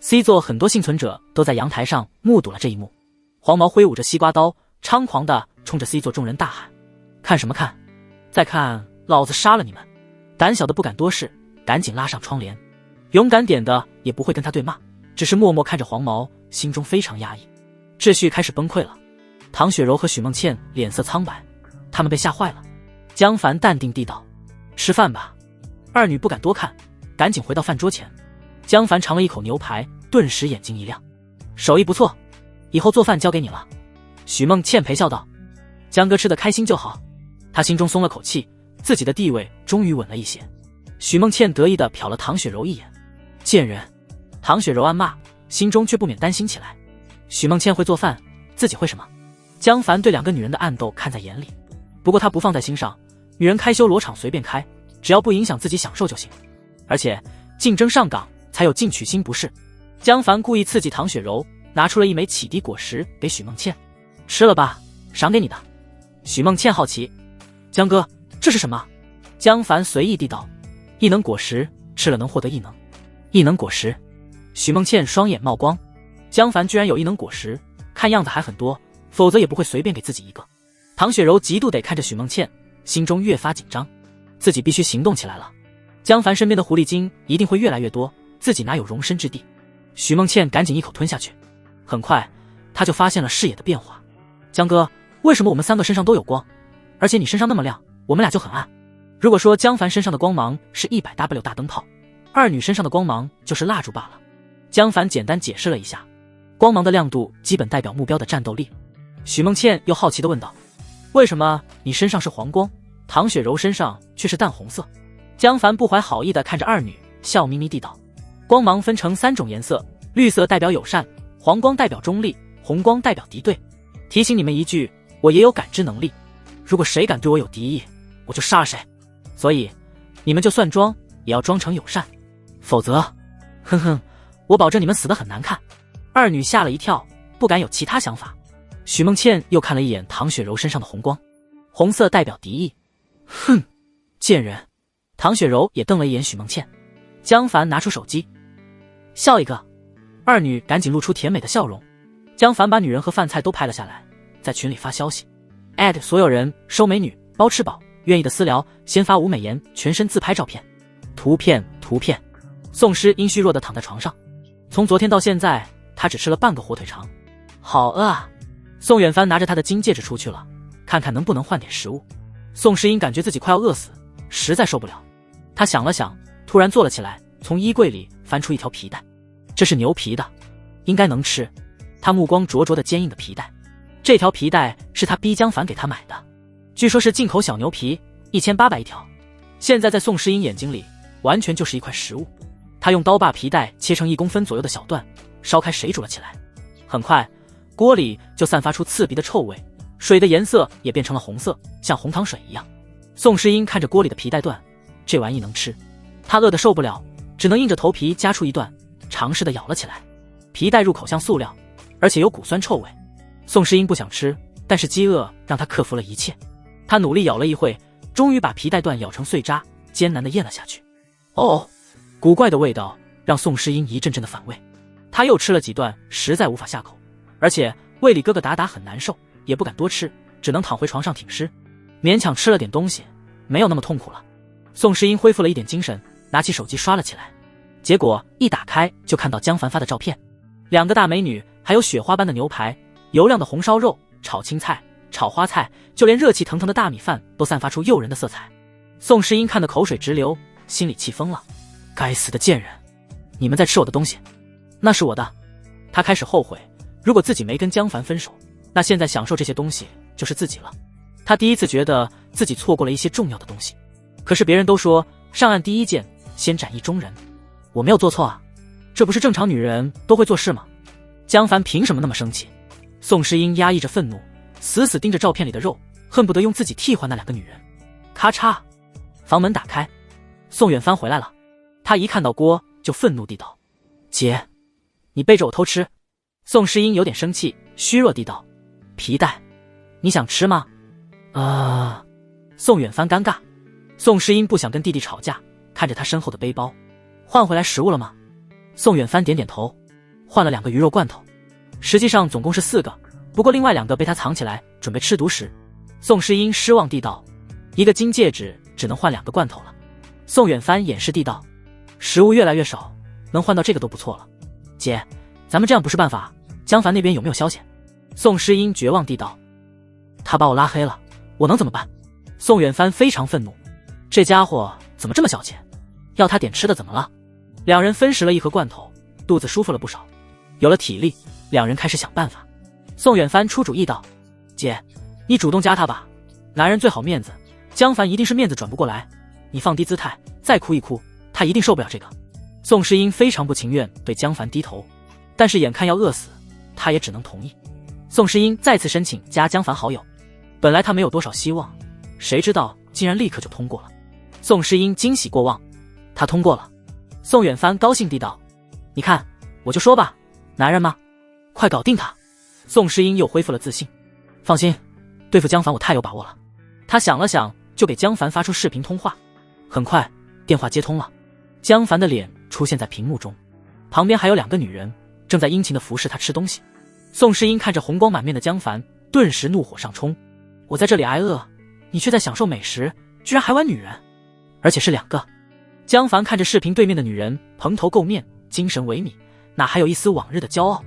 Speaker 1: C 座很多幸存者都在阳台上目睹了这一幕。黄毛挥舞着西瓜刀，猖狂地冲着 C 座众人大喊：“看什么看？再看老子杀了你们！”胆小的不敢多事，赶紧拉上窗帘；勇敢点的也不会跟他对骂，只是默默看着黄毛，心中非常压抑。秩序开始崩溃了。唐雪柔和许梦倩脸色苍白，他们被吓坏了。江凡淡定地道：“吃饭吧。”二女不敢多看，赶紧回到饭桌前。江凡尝了一口牛排，顿时眼睛一亮：“手艺不错，以后做饭交给你了。”许梦倩陪笑道：“江哥吃得开心就好。”他心中松了口气，自己的地位终于稳了一些。许梦倩得意地瞟了唐雪柔一眼：“贱人！”唐雪柔暗骂，心中却不免担心起来。许梦倩会做饭，自己会什么？江凡对2个女人的暗斗看在眼里，不过他不放在心上，女人开修罗场随便开，只要不影响自己享受就行。而且竞争上岗才有进取心，不是？江凡故意刺激唐雪柔，拿出了一枚启迪果实给许梦倩：“吃了吧，赏给你的。”许梦倩好奇：“江哥，这是什么？”江凡随意地道：“异能果实，吃了能获得异能。”异能果实？许梦倩双眼冒光，江凡居然有异能果实，看样子还很多，否则也不会随便给自己一个。唐雪柔嫉妒地看着许梦倩，心中越发紧张，自己必须行动起来了。江凡身边的狐狸精一定会越来越多，自己哪有容身之地？许梦倩赶紧一口吞下去。很快，她就发现了视野的变化。江哥，为什么我们3个身上都有光，而且你身上那么亮，我们俩就很暗？如果说江凡身上的光芒是100W 大灯泡，二女身上的光芒就是蜡烛罢了。江凡简单解释了一下，光芒的亮度基本代表目标的战斗力。许梦倩又好奇地问道：“为什么你身上是黄光，唐雪柔身上却是淡红色？”江凡不怀好意地看着二女，笑眯眯地道：“光芒分成3种颜色，绿色代表友善，黄光代表中立，红光代表敌对。提醒你们一句，我也有感知能力，如果谁敢对我有敌意，我就杀了谁。所以你们就算装，也要装成友善，否则，哼哼，我保证你们死得很难看。”二女吓了一跳，不敢有其他想法。许梦倩又看了一眼唐雪柔身上的红光，红色代表敌意。哼，贱人！唐雪柔也瞪了一眼许梦倩。江凡拿出手机，笑一个。二女赶紧露出甜美的笑容。江凡把女人和饭菜都拍了下来，在群里发消息，所有人收美女包吃饱，愿意的私聊先发吴美颜全身自拍照片。图片。宋诗因虚弱的躺在床上，从昨天到现在，他只吃了半个火腿肠，好饿啊！宋远帆拿着他的金戒指出去了，看看能不能换点食物。宋诗英感觉自己快要饿死，实在受不了。他想了想，突然坐了起来，从衣柜里翻出一条皮带，这是牛皮的，应该能吃。他目光灼灼的坚硬的皮带，这条皮带是他逼江凡给他买的，据说是进口小牛皮，1800一条。现在在宋诗英眼睛里，完全就是一块食物。他用刀把皮带切成1公分左右的小段，烧开水煮了起来。很快，锅里就散发出刺鼻的臭味，水的颜色也变成了红色，像红糖水一样。宋诗英看着锅里的皮带段，这玩意能吃？他饿得受不了，只能硬着头皮夹出一段，尝试的咬了起来。皮带入口像塑料，而且有股酸臭味。宋诗英不想吃，但是饥饿让他克服了一切。他努力咬了一会，终于把皮带段咬成碎渣，艰难的咽了下去。哦，古怪的味道让宋诗英一阵阵的反胃。他又吃了几段，实在无法下口，而且胃里疙疙瘩瘩很难受，也不敢多吃，只能躺回床上挺尸，勉强吃了点东西，没有那么痛苦了。宋诗英恢复了一点精神，拿起手机刷了起来，结果一打开就看到江凡发的照片，2个大美女，还有雪花般的牛排，油亮的红烧肉，炒青菜，炒花菜，就连热气腾腾的大米饭都散发出诱人的色彩。宋诗英看得口水直流，心里气疯了。该死的贱人，你们在吃我的东西，那是我的。他开始后悔，如果自己没跟江凡分手，那现在享受这些东西就是自己了。他第一次觉得自己错过了一些重要的东西。可是别人都说上岸第一件先斩意中人，我没有做错啊，这不是正常女人都会做事吗？江凡凭什么那么生气？宋诗英压抑着愤怒，死死盯着照片里的肉，恨不得用自己替换那2个女人。咔嚓，房门打开，宋远帆回来了。他一看到锅就愤怒地道：姐，你背着我偷吃。宋诗英有点生气，虚弱地道：皮带，你想吃吗？宋远帆尴尬。宋诗英不想跟弟弟吵架，看着他身后的背包，换回来食物了吗？宋远帆点点头，换了2个鱼肉罐头，实际上总共是4个，不过另外2个被他藏起来准备吃独食。宋诗英失望地道：一个金戒指只能换2个罐头了。宋远帆掩饰地道：食物越来越少，能换到这个都不错了。姐，咱们这样不是办法，江凡那边有没有消息？宋诗英绝望地道：他把我拉黑了，我能怎么办？宋远帆非常愤怒，这家伙怎么这么小气，要他点吃的怎么了？2人分食了1盒罐头，肚子舒服了不少，有了体力，2人开始想办法。宋远帆出主意道：姐，你主动加他吧，男人最好面子，江凡一定是面子转不过来，你放低姿态，再哭一哭，他一定受不了这个。宋诗英非常不情愿对江凡低头，但是眼看要饿死，他也只能同意。宋诗英再次申请加江凡好友，本来他没有多少希望，谁知道竟然立刻就通过了。宋诗英惊喜过望，他通过了。宋远帆高兴地道：你看，我就说吧，男人嘛，快搞定他。宋诗英又恢复了自信，放心，对付江凡我太有把握了。他想了想，就给江凡发出视频通话。很快电话接通了，江凡的脸出现在屏幕中，旁边还有2个女人正在殷勤地服侍他吃东西。宋诗英看着红光满面的江凡，顿时怒火上冲，我在这里挨饿，你却在享受美食，居然还玩女人，而且是2个。江凡看着视频对面的女人，蓬头垢面，精神萎靡，哪还有一丝往日的骄傲？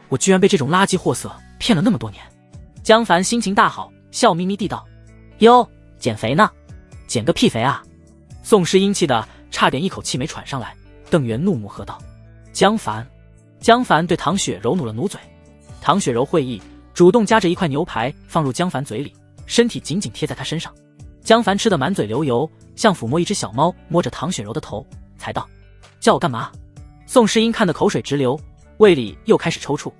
Speaker 1: 我居然被这种垃圾货色骗了那么多年。江凡心情大好，笑眯眯地道：哟，减肥呢？减个屁肥啊！宋诗英气得差点一口气没喘上来，瞪圆怒目喝道：江凡！江凡对唐雪柔努了努嘴，唐雪柔会意，主动夹着1块牛排放入江凡嘴里，身体紧紧贴在他身上。江凡吃得满嘴流油，像抚摸一只小猫，摸着唐雪柔的头，才道：叫我干嘛？宋诗英看得口水直流，胃里又开始抽搐，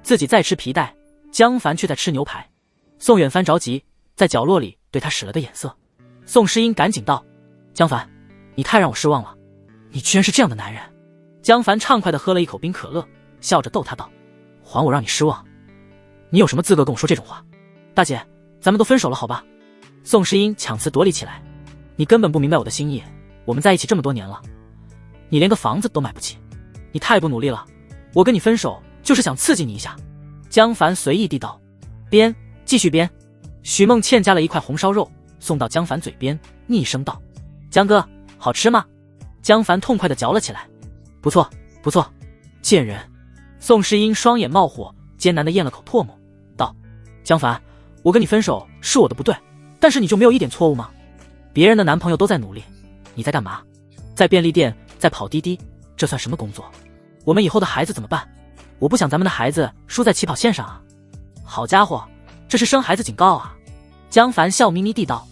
Speaker 1: 自己在吃皮带，江凡却在吃牛排。宋远帆着急，在角落里对他使了个眼色。宋诗英赶紧道：江凡，你太让我失望了，你居然是这样的男人。江凡畅快地喝了一口冰可乐，笑着逗他道：还我让你失望，你有什么资格跟我说这种话？大姐，咱们都分手了好吧？宋诗音强词夺理起来。你根本不明白我的心意，我们在一起这么多年了，你连个房子都买不起，你太不努力了，我跟你分手就是想刺激你一下。江凡随意地道。编，继续编。许梦倩夹了一块红烧肉送到江凡嘴边，昵声道：江哥，好吃吗？江凡痛快地嚼了起来。不错，不错。贱人。宋诗音双眼冒火，艰难地咽了口唾沫，道：江凡，我跟你分手是我的不对，但是你就没有一点错误吗？别人的男朋友都在努力，你在干嘛？在便利店，在跑滴滴，这算什么工作？我们以后的孩子怎么办？我不想咱们的孩子输在起跑线上啊！好家伙，这是生孩子警告啊！江凡笑眯眯地道：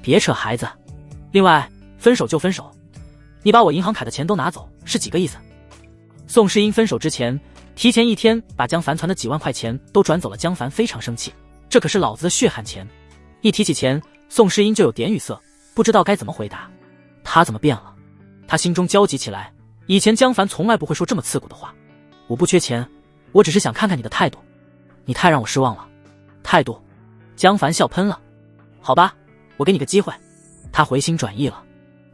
Speaker 1: 别扯孩子。另外，分手就分手，你把我银行卡的钱都拿走是几个意思？宋诗音分手之前提前一天把江凡存的几万块钱都转走了，江凡非常生气，这可是老子的血汗钱。一提起钱，宋诗音就有点语塞，不知道该怎么回答。他怎么变了？他心中焦急起来，以前江凡从来不会说这么刺骨的话。我不缺钱，我只是想看看你的态度。你太让我失望了。态度？江凡笑喷了。好吧，我给你个机会。他回心转意了，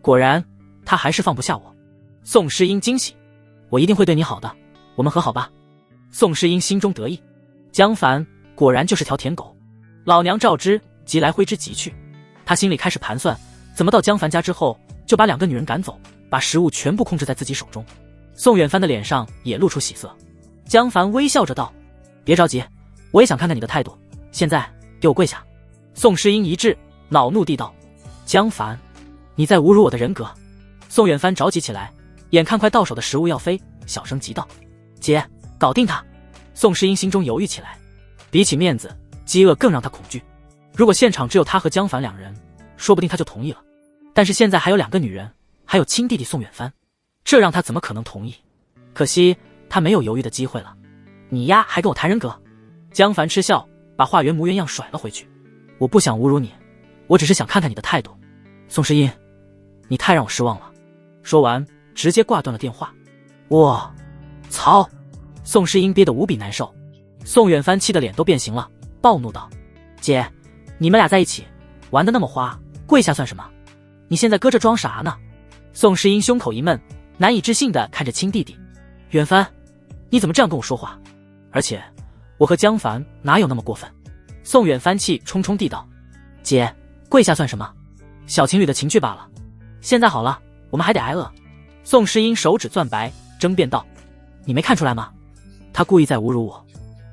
Speaker 1: 果然他还是放不下我。宋诗音惊喜，我一定会对你好的，我们和好吧。宋诗音心中得意，江凡果然就是条舔狗。老娘照之，即来挥之即去。他心里开始盘算，怎么到江凡家之后就把两个女人赶走，把食物全部控制在自己手中。宋远帆的脸上也露出喜色。江凡微笑着道：别着急，我也想看看你的态度，现在给我跪下。宋诗音一滞，恼怒地道：江凡，你在侮辱我的人格。宋远帆着急起来，眼看快到手的食物要飞，小声急道：姐，搞定他。宋诗音心中犹豫起来，比起面子，饥饿更让他恐惧。如果现场只有他和江凡两人，说不定他就同意了，但是现在还有两个女人，还有亲弟弟宋远帆，这让他怎么可能同意？可惜他没有犹豫的机会了。你丫还跟我谈人格？江凡嗤笑，把话原模原样甩了回去。我不想侮辱你，我只是想看看你的态度。宋诗音，你太让我失望了。说完直接挂断了电话。我操！宋诗音憋得无比难受。宋远帆气得脸都变形了，暴怒道：姐，你们俩在一起玩得那么花，跪下算什么？你现在搁这装啥呢？宋诗音胸口一闷，难以置信地看着亲弟弟。远帆，你怎么这样跟我说话？而且我和江凡哪有那么过分？宋远帆气冲冲地道：姐，跪下算什么？小情侣的情趣罢了。现在好了，我们还得挨饿。宋诗音手指攥白，争辩道：你没看出来吗？他故意在侮辱我，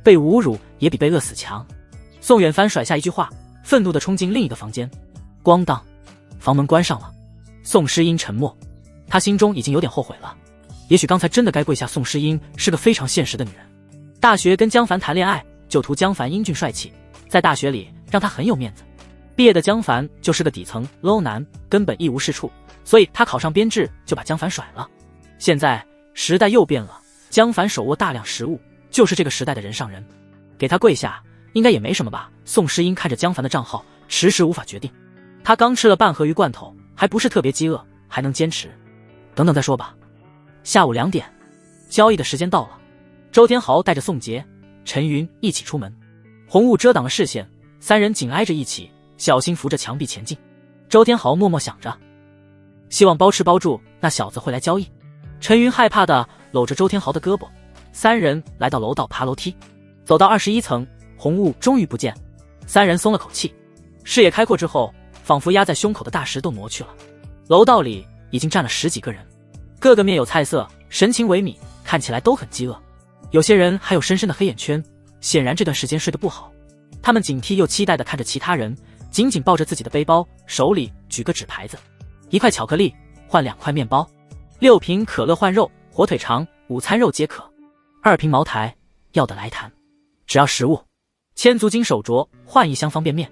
Speaker 1: 被侮辱也比被饿死强。宋远帆甩下一句话，愤怒地冲进另一个房间。咣当，房门关上了。宋诗音沉默，她心中已经有点后悔了。也许刚才真的该跪下。宋诗音是个非常现实的女人，大学跟江凡谈恋爱就图江凡英俊帅气，在大学里让他很有面子。毕业的江凡就是个底层 low 男，根本一无是处，所以他考上编制就把江凡甩了。现在时代又变了，江凡手握大量食物，就是这个时代的人上人，给他跪下应该也没什么吧。宋诗音看着江凡的账号，迟迟无法决定。他刚吃了半盒鱼罐头，还不是特别饥饿，还能坚持。等等再说吧。下午2点，交易的时间到了。周天豪带着宋杰、陈云一起出门，红雾遮挡了视线，三人紧挨着一起，小心扶着墙壁前进。周天豪默默想着，希望包吃包住那小子会来交易。陈云害怕地搂着周天豪的胳膊，三人来到楼道，爬楼梯，走到21层，红雾终于不见，三人松了口气。视野开阔之后，仿佛压在胸口的大石都挪去了。楼道里已经站了10几个人，个个面有菜色，神情萎靡，看起来都很饥饿。有些人还有深深的黑眼圈，显然这段时间睡得不好。他们警惕又期待地看着其他人，紧紧抱着自己的背包，手里举个纸牌子：1块巧克力换2块面包，6瓶可乐换肉、火腿肠、午餐肉皆可，2瓶茅台，要的来谈，只要食物。千足金手镯换1箱方便面。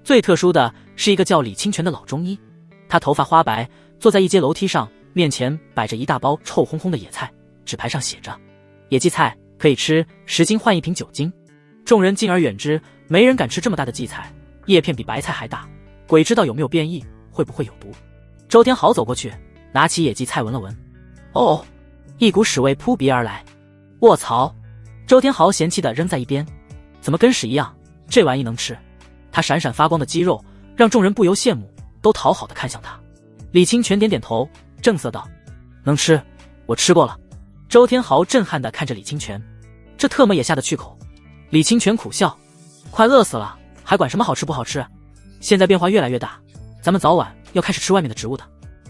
Speaker 1: 最特殊的是一个叫李清泉的老中医，他头发花白，坐在一阶楼梯上，面前摆着一大包臭烘烘的野菜，纸牌上写着：野荠菜可以吃，10斤换1瓶酒精。众人敬而远之，没人敢吃这么大的荠菜，叶片比白菜还大，鬼知道有没有变异，会不会有毒。周天豪走过去，拿起野荠菜闻了闻，哦，一股屎味扑鼻而来。卧槽！周天豪嫌弃地扔在一边。怎么跟屎一样？这玩意能吃？他闪闪发光的肌肉让众人不由羡慕，都讨好的看向他。李清泉点点头，正色道：能吃，我吃过了。周天豪震撼的看着李清泉，这特么也下得去口？李清泉苦笑，快饿死了，还管什么好吃不好吃？现在变化越来越大，咱们早晚要开始吃外面的植物的。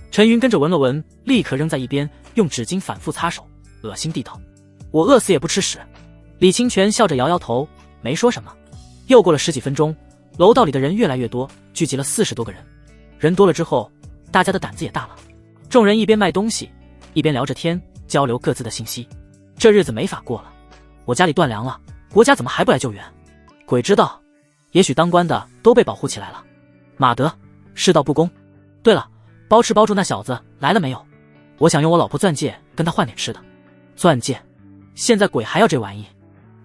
Speaker 1: 陈云跟着闻了闻，立刻扔在一边，用纸巾反复擦手，恶心地道：我饿死也不吃屎。李清泉笑着摇摇头，没说什么。又过了10几分钟，楼道里的人越来越多，聚集了40多个人。人多了之后，大家的胆子也大了。众人一边卖东西，一边聊着天，交流各自的信息。这日子没法过了，我家里断粮了，国家怎么还不来救援？鬼知道，也许当官的都被保护起来了。马德，世道不公。对了，包吃包住那小子来了没有？我想用我老婆钻戒跟他换点吃的。钻戒？现在鬼还要这玩意？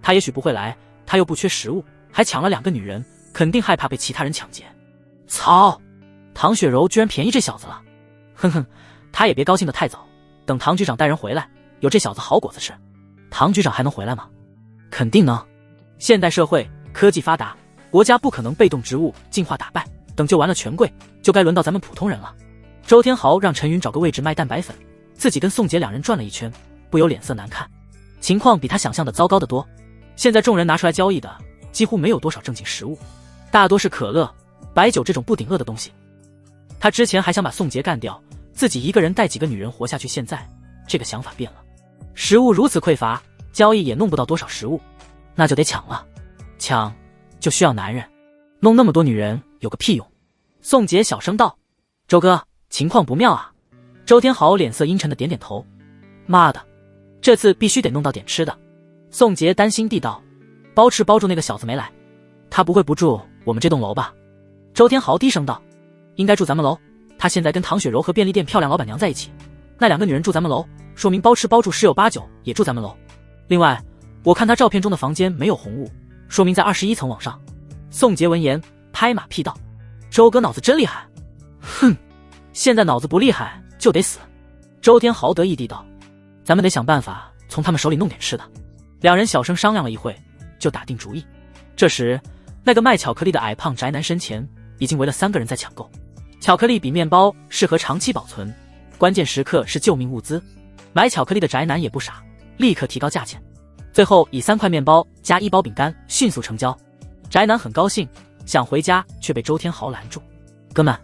Speaker 1: 他也许不会来，他又不缺食物，还抢了2个女人，肯定害怕被其他人抢劫。操！唐雪柔居然便宜这小子了。哼哼，他也别高兴得太早，等唐局长带人回来，有这小子好果子吃。唐局长还能回来吗？肯定能。现代社会科技发达，国家不可能被动植物进化打败，等救完了权贵，就该轮到咱们普通人了。周天豪让陈云找个位置卖蛋白粉，自己跟宋杰2人转了一圈，不由脸色难看。情况比他想象的糟糕得多。现在众人拿出来交易的几乎没有多少正经食物，大多是可乐、白酒这种不顶饿的东西。他之前还想把宋杰干掉，自己一个人带几个女人活下去，现在这个想法变了。食物如此匮乏，交易也弄不到多少食物，那就得抢了。抢就需要男人，弄那么多女人有个屁用。宋杰小声道：周哥，情况不妙啊。周天豪脸色阴沉的点点头，妈的，这次必须得弄到点吃的。宋杰担心地道：包吃包住那个小子没来，他不会不住我们这栋楼吧？周天豪低声道：应该住咱们楼，他现在跟唐雪柔和便利店漂亮老板娘在一起，那2个女人住咱们楼，说明包吃包住十有八九也住咱们楼。另外我看他照片中的房间没有红雾，说明在21层往上。宋杰闻言拍马屁道：周哥脑子真厉害。哼，现在脑子不厉害就得死。周天豪得意地道：咱们得想办法从他们手里弄点吃的。2人小声商量了一会，就打定主意。这时那个卖巧克力的矮胖宅男身前已经围了3个人在抢购。巧克力比面包适合长期保存，关键时刻是救命物资。买巧克力的宅男也不傻，立刻提高价钱，最后以3块面包加1包饼干迅速成交。宅男很高兴，想回家却被周天豪拦住。哥们，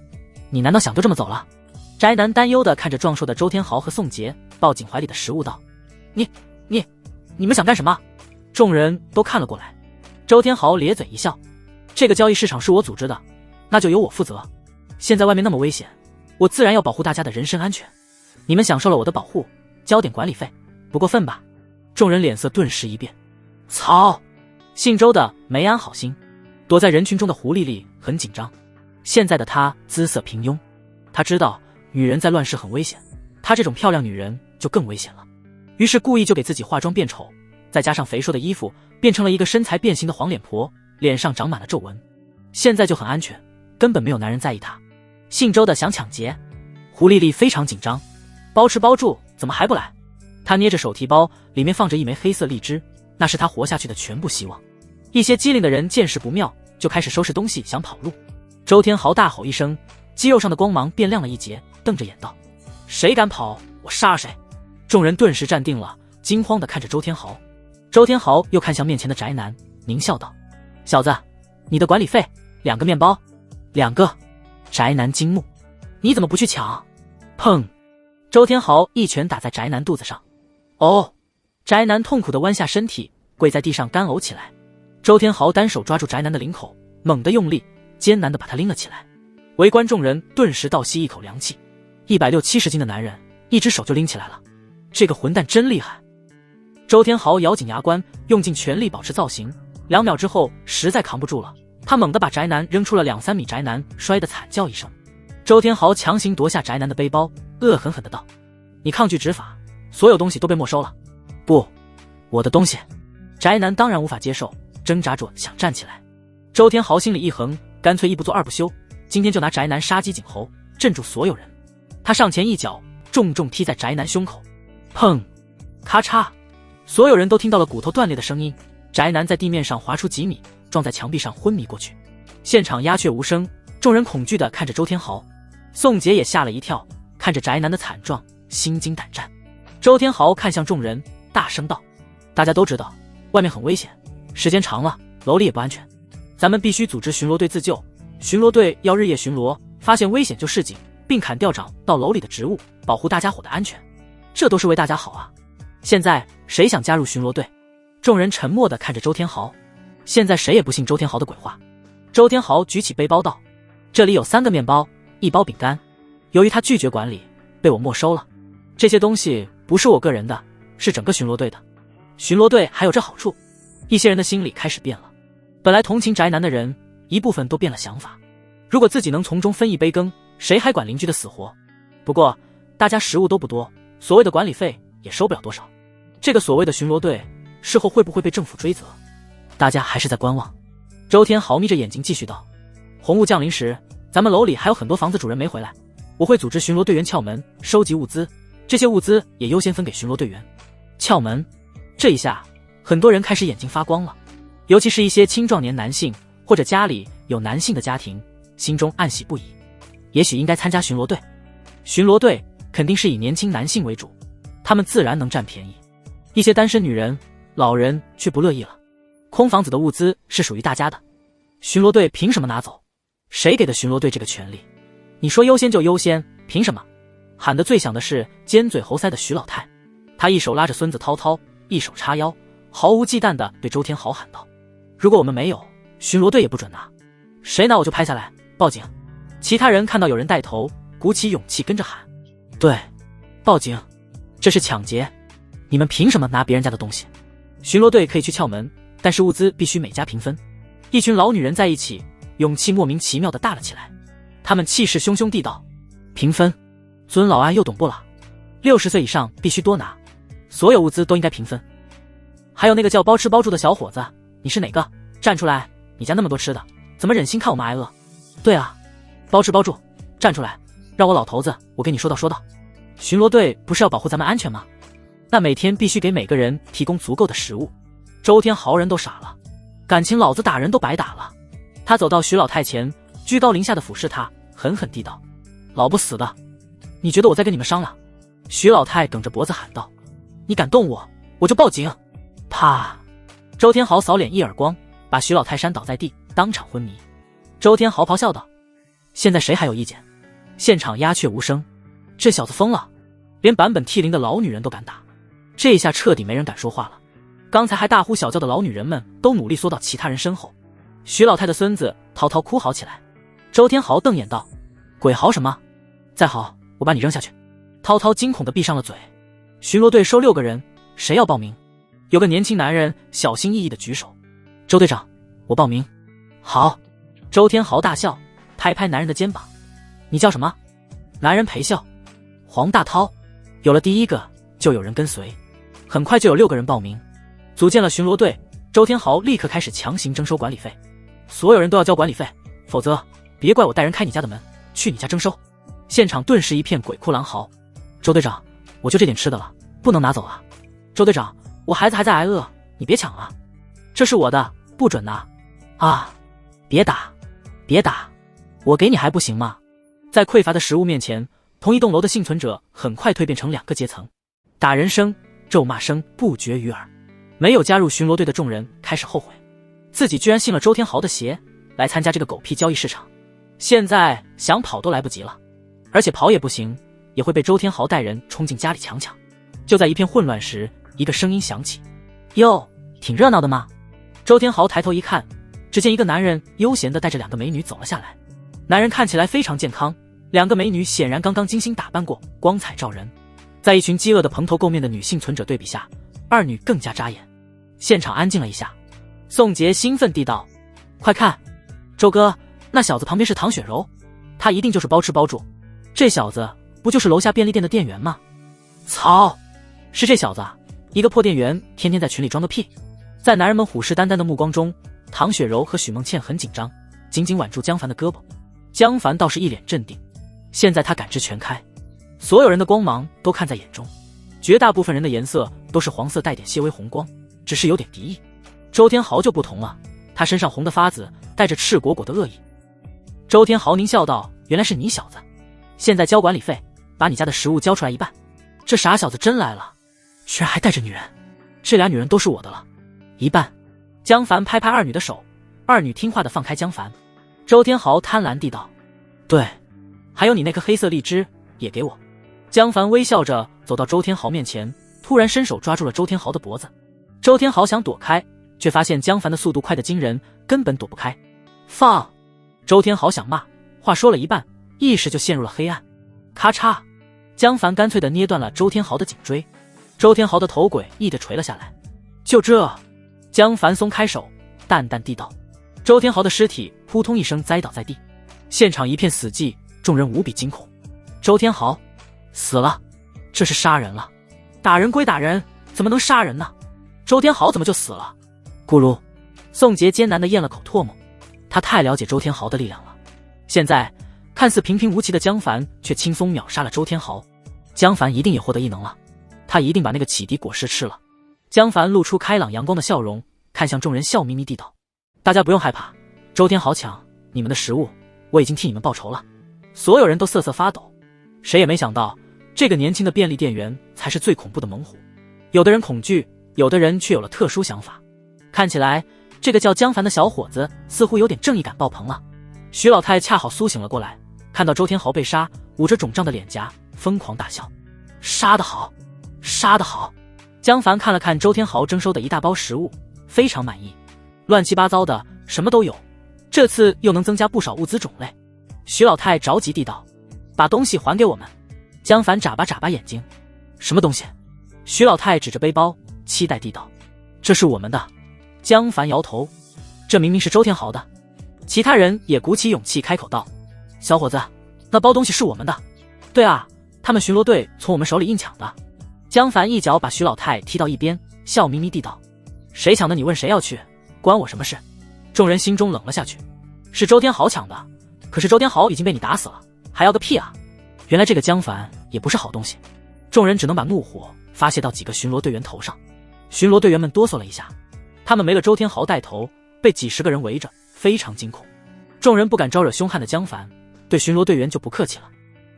Speaker 1: 你难道想就这么走了？宅男担忧地看着壮硕的周天豪和宋杰，抱紧怀里的食物道：你们想干什么？众人都看了过来。周天豪咧嘴一笑：这个交易市场是我组织的，那就由我负责。现在外面那么危险，我自然要保护大家的人身安全。你们享受了我的保护，交点管理费，不过分吧？众人脸色顿时一变。操！姓周的没安好心，躲在人群中的胡丽丽很紧张。现在的她姿色平庸，她知道女人在乱世很危险，她这种漂亮女人就更危险了。于是故意就给自己化妆变丑，再加上肥硕的衣服，变成了一个身材变形的黄脸婆，脸上长满了皱纹。现在就很安全，根本没有男人在意她。姓周的想抢劫，胡丽丽非常紧张，包吃包住怎么还不来？她捏着手提包，里面放着一枚黑色荔枝，那是她活下去的全部希望。一些机灵的人见势不妙，就开始收拾东西想跑路。周天豪大吼一声，肌肉上的光芒变亮了一截，瞪着眼道：谁敢跑，我杀了谁！众人顿时站定了，惊慌地看着周天豪。周天豪又看向面前的宅男，狞笑道：小子，你的管理费2个面包？2个。宅男惊怒：你怎么不去抢？砰！周天豪一拳打在宅男肚子上。哦！宅男痛苦地弯下身体，跪在地上干呕起来。周天豪单手抓住宅男的领口，猛地用力，艰难地把他拎了起来。围观众人顿时倒吸一口凉气。160、70斤的男人，一只手就拎起来了。这个混蛋真厉害！周天豪咬紧牙关，用尽全力保持造型。2秒之后，实在扛不住了，他猛地把宅男扔出了2、3米，宅男摔得惨叫一声。周天豪强行夺下宅男的背包，恶狠狠地道：你抗拒执法，所有东西都被没收了。不，我的东西。宅男当然无法接受，挣扎着想站起来。周天豪心里一横，干脆一不做二不休，今天就拿宅男杀鸡儆猴，镇住所有人。他上前一脚重重踢在宅男胸口，砰！咔嚓！所有人都听到了骨头断裂的声音，宅男在地面上滑出几米，撞在墙壁上昏迷过去。现场鸦雀无声，众人恐惧地看着周天豪。宋杰也吓了一跳，看着宅男的惨状，心惊胆战。周天豪看向众人，大声道：大家都知道外面很危险，时间长了楼里也不安全，咱们必须组织巡逻队自救。巡逻队要日夜巡逻，发现危险就示警，并砍掉长到楼里的植物，保护大家伙的安全，这都是为大家好啊。现在谁想加入巡逻队？众人沉默地看着周天豪，现在谁也不信周天豪的鬼话。周天豪举起背包道：这里有3个面包，1包饼干，由于他拒绝管理，被我没收了。这些东西不是我个人的，是整个巡逻队的。巡逻队还有这好处，一些人的心理开始变了。本来同情宅男的人，一部分都变了想法。如果自己能从中分一杯羹，谁还管邻居的死活？不过大家食物都不多，所谓的管理费也收不了多少。这个所谓的巡逻队事后会不会被政府追责？大家还是在观望。周天豪眯着眼睛继续道：红雾降临时，咱们楼里还有很多房子主人没回来，我会组织巡逻队员撬门收集物资，这些物资也优先分给巡逻队员。撬门，这一下很多人开始眼睛发光了，尤其是一些青壮年男性或者家里有男性的家庭，心中暗喜不已，也许应该参加巡逻队。巡逻队肯定是以年轻男性为主，他们自然能占便宜。一些单身女人、老人却不乐意了，空房子的物资是属于大家的，巡逻队凭什么拿走？谁给的巡逻队这个权利？你说优先就优先，凭什么？喊得最响的是尖嘴猴腮的徐老太，他一手拉着孙子涛涛，一手叉腰，毫无忌惮地对周天豪喊道：如果我们没有，巡逻队也不准拿，谁拿我就拍下来报警。其他人看到有人带头，鼓起勇气跟着喊：对，报警，这是抢劫，你们凭什么拿别人家的东西？巡逻队可以去撬门，但是物资必须每家平分。一群老女人在一起，勇气莫名其妙地大了起来。他们气势汹汹地道：平分？尊老爱幼懂不了，60岁以上必须多拿，所有物资都应该平分。还有那个叫包吃包住的小伙子，你是哪个？站出来，你家那么多吃的，怎么忍心看我们挨饿？对啊，包吃包住，站出来，让我老头子我跟你说道说道。巡逻队不是要保护咱们安全吗？那每天必须给每个人提供足够的食物。周天豪人都傻了，感情老子打人都白打了。他走到徐老太前，居高临下的俯视他，狠狠地道：老不死的，你觉得我在跟你们商量？徐老太梗着脖子喊道：你敢动我，我就报警！啪！周天豪扫脸一耳光，把徐老太扇倒在地，当场昏迷。周天豪咆哮道：现在谁还有意见？现场鸦雀无声。这小子疯了，连版本T0的老女人都敢打，这一下彻底没人敢说话了。刚才还大呼小叫的老女人们都努力缩到其他人身后。徐老太的孙子涛涛哭嚎起来。周天豪瞪眼道：鬼嚎什么？再嚎我把你扔下去！涛涛惊恐地闭上了嘴。巡逻队收6个人，谁要报名？有个年轻男人小心翼翼地举手：周队长，我报名。好！周天豪大笑，拍拍男人的肩膀：你叫什么？男人陪笑：黄大涛。有了第1个，就有人跟随，很快就有6个人报名。组建了巡逻队，周天豪立刻开始强行征收管理费，所有人都要交管理费，否则别怪我带人开你家的门，去你家征收。现场顿时一片鬼哭狼嚎。周队长，我就这点吃的了，不能拿走啊！周队长，我孩子还在挨饿，你别抢啊！这是我的，不准拿！啊！别打，别打，我给你还不行吗？在匮乏的食物面前，同一栋楼的幸存者很快蜕变成2个阶层，打人声、咒骂声不绝于耳。没有加入巡逻队的众人开始后悔，自己居然信了周天豪的邪，来参加这个狗屁交易市场。现在想跑都来不及了，而且跑也不行，也会被周天豪带人冲进家里强抢。就在一片混乱时，一个声音响起：哟，挺热闹的嘛。周天豪抬头一看，只见一个男人悠闲地带着2个美女走了下来。男人看起来非常健康，2个美女显然刚刚精心打扮过，光彩照人。在一群饥饿的蓬头垢面的女幸存者对比下，二女更加扎眼。现场安静了一下，宋杰兴奋地道：快看，周哥，那小子旁边是唐雪柔，他一定就是包吃包住，这小子不就是楼下便利店的店员吗？操，是这小子啊，一个破店员，天天在群里装个屁。在男人们虎视眈眈的目光中，唐雪柔和许梦倩很紧张，紧紧挽住江凡的胳膊。江凡倒是一脸镇定，现在他感知全开，所有人的光芒都看在眼中，绝大部分人的颜色都是黄色带点些微红光，只是有点敌意。周天豪就不同了，他身上红的发紫，带着赤果果的恶意。周天豪狞笑道：“原来是你小子，现在交管理费，把你家的食物交出来一半。”这傻小子真来了，居然还带着女人，这俩女人都是我的了，一半。江凡拍拍二女的手，二女听话的放开江凡。周天豪贪婪地道：“对，还有你那颗黑色荔枝也给我。”江凡微笑着走到周天豪面前，突然伸手抓住了周天豪的脖子。周天豪想躲开，却发现江凡的速度快得惊人，根本躲不开。放！周天豪想骂，话说了一半，意识就陷入了黑暗。咔嚓！江凡干脆地捏断了周天豪的颈椎，周天豪的头诡异地垂了下来。就这，江凡松开手，淡淡地道。周天豪的尸体扑通一声栽倒在地，现场一片死寂，众人无比惊恐。周天豪死了，这是杀人了。打人归打人，怎么能杀人呢？周天豪怎么就死了？咕噜，宋杰艰难地咽了口唾沫，他太了解周天豪的力量了。现在看似平平无奇的江凡却轻松秒杀了周天豪，江凡一定也获得异能了，他一定把那个启迪果实吃了。江凡露出开朗阳光的笑容，看向众人笑眯眯地道：“大家不用害怕，周天豪抢你们的食物，我已经替你们报仇了。”所有人都瑟瑟发抖，谁也没想到这个年轻的便利店员才是最恐怖的猛虎。有的人恐惧，有的人却有了特殊想法。看起来这个叫江凡的小伙子似乎有点正义感爆棚了。徐老太恰好苏醒了过来，看到周天豪被杀，捂着肿胀的脸颊疯狂大笑：“杀得好，杀得好！”江凡看了看周天豪征收的一大包食物，非常满意，乱七八糟的什么都有，这次又能增加不少物资种类。徐老太着急地道：“把东西还给我们！”江凡眨巴眨巴眼睛：“什么东西？”徐老太指着背包，期待地道：“这是我们的。”江凡摇头：“这明明是周天豪的。”其他人也鼓起勇气开口道：“小伙子，那包东西是我们的。”“对啊，他们巡逻队从我们手里硬抢的。”江凡一脚把徐老太踢到一边，笑眯眯地道：“谁抢的你问谁要去，关我什么事？”众人心中冷了下去，是周天豪抢的，可是周天豪已经被你打死了，还要个屁啊！原来这个江凡也不是好东西。众人只能把怒火发泄到几个巡逻队员头上。巡逻队员们哆嗦了一下，他们没了周天豪带头，被几十个人围着，非常惊恐。众人不敢招惹凶悍的江凡，对巡逻队员就不客气了。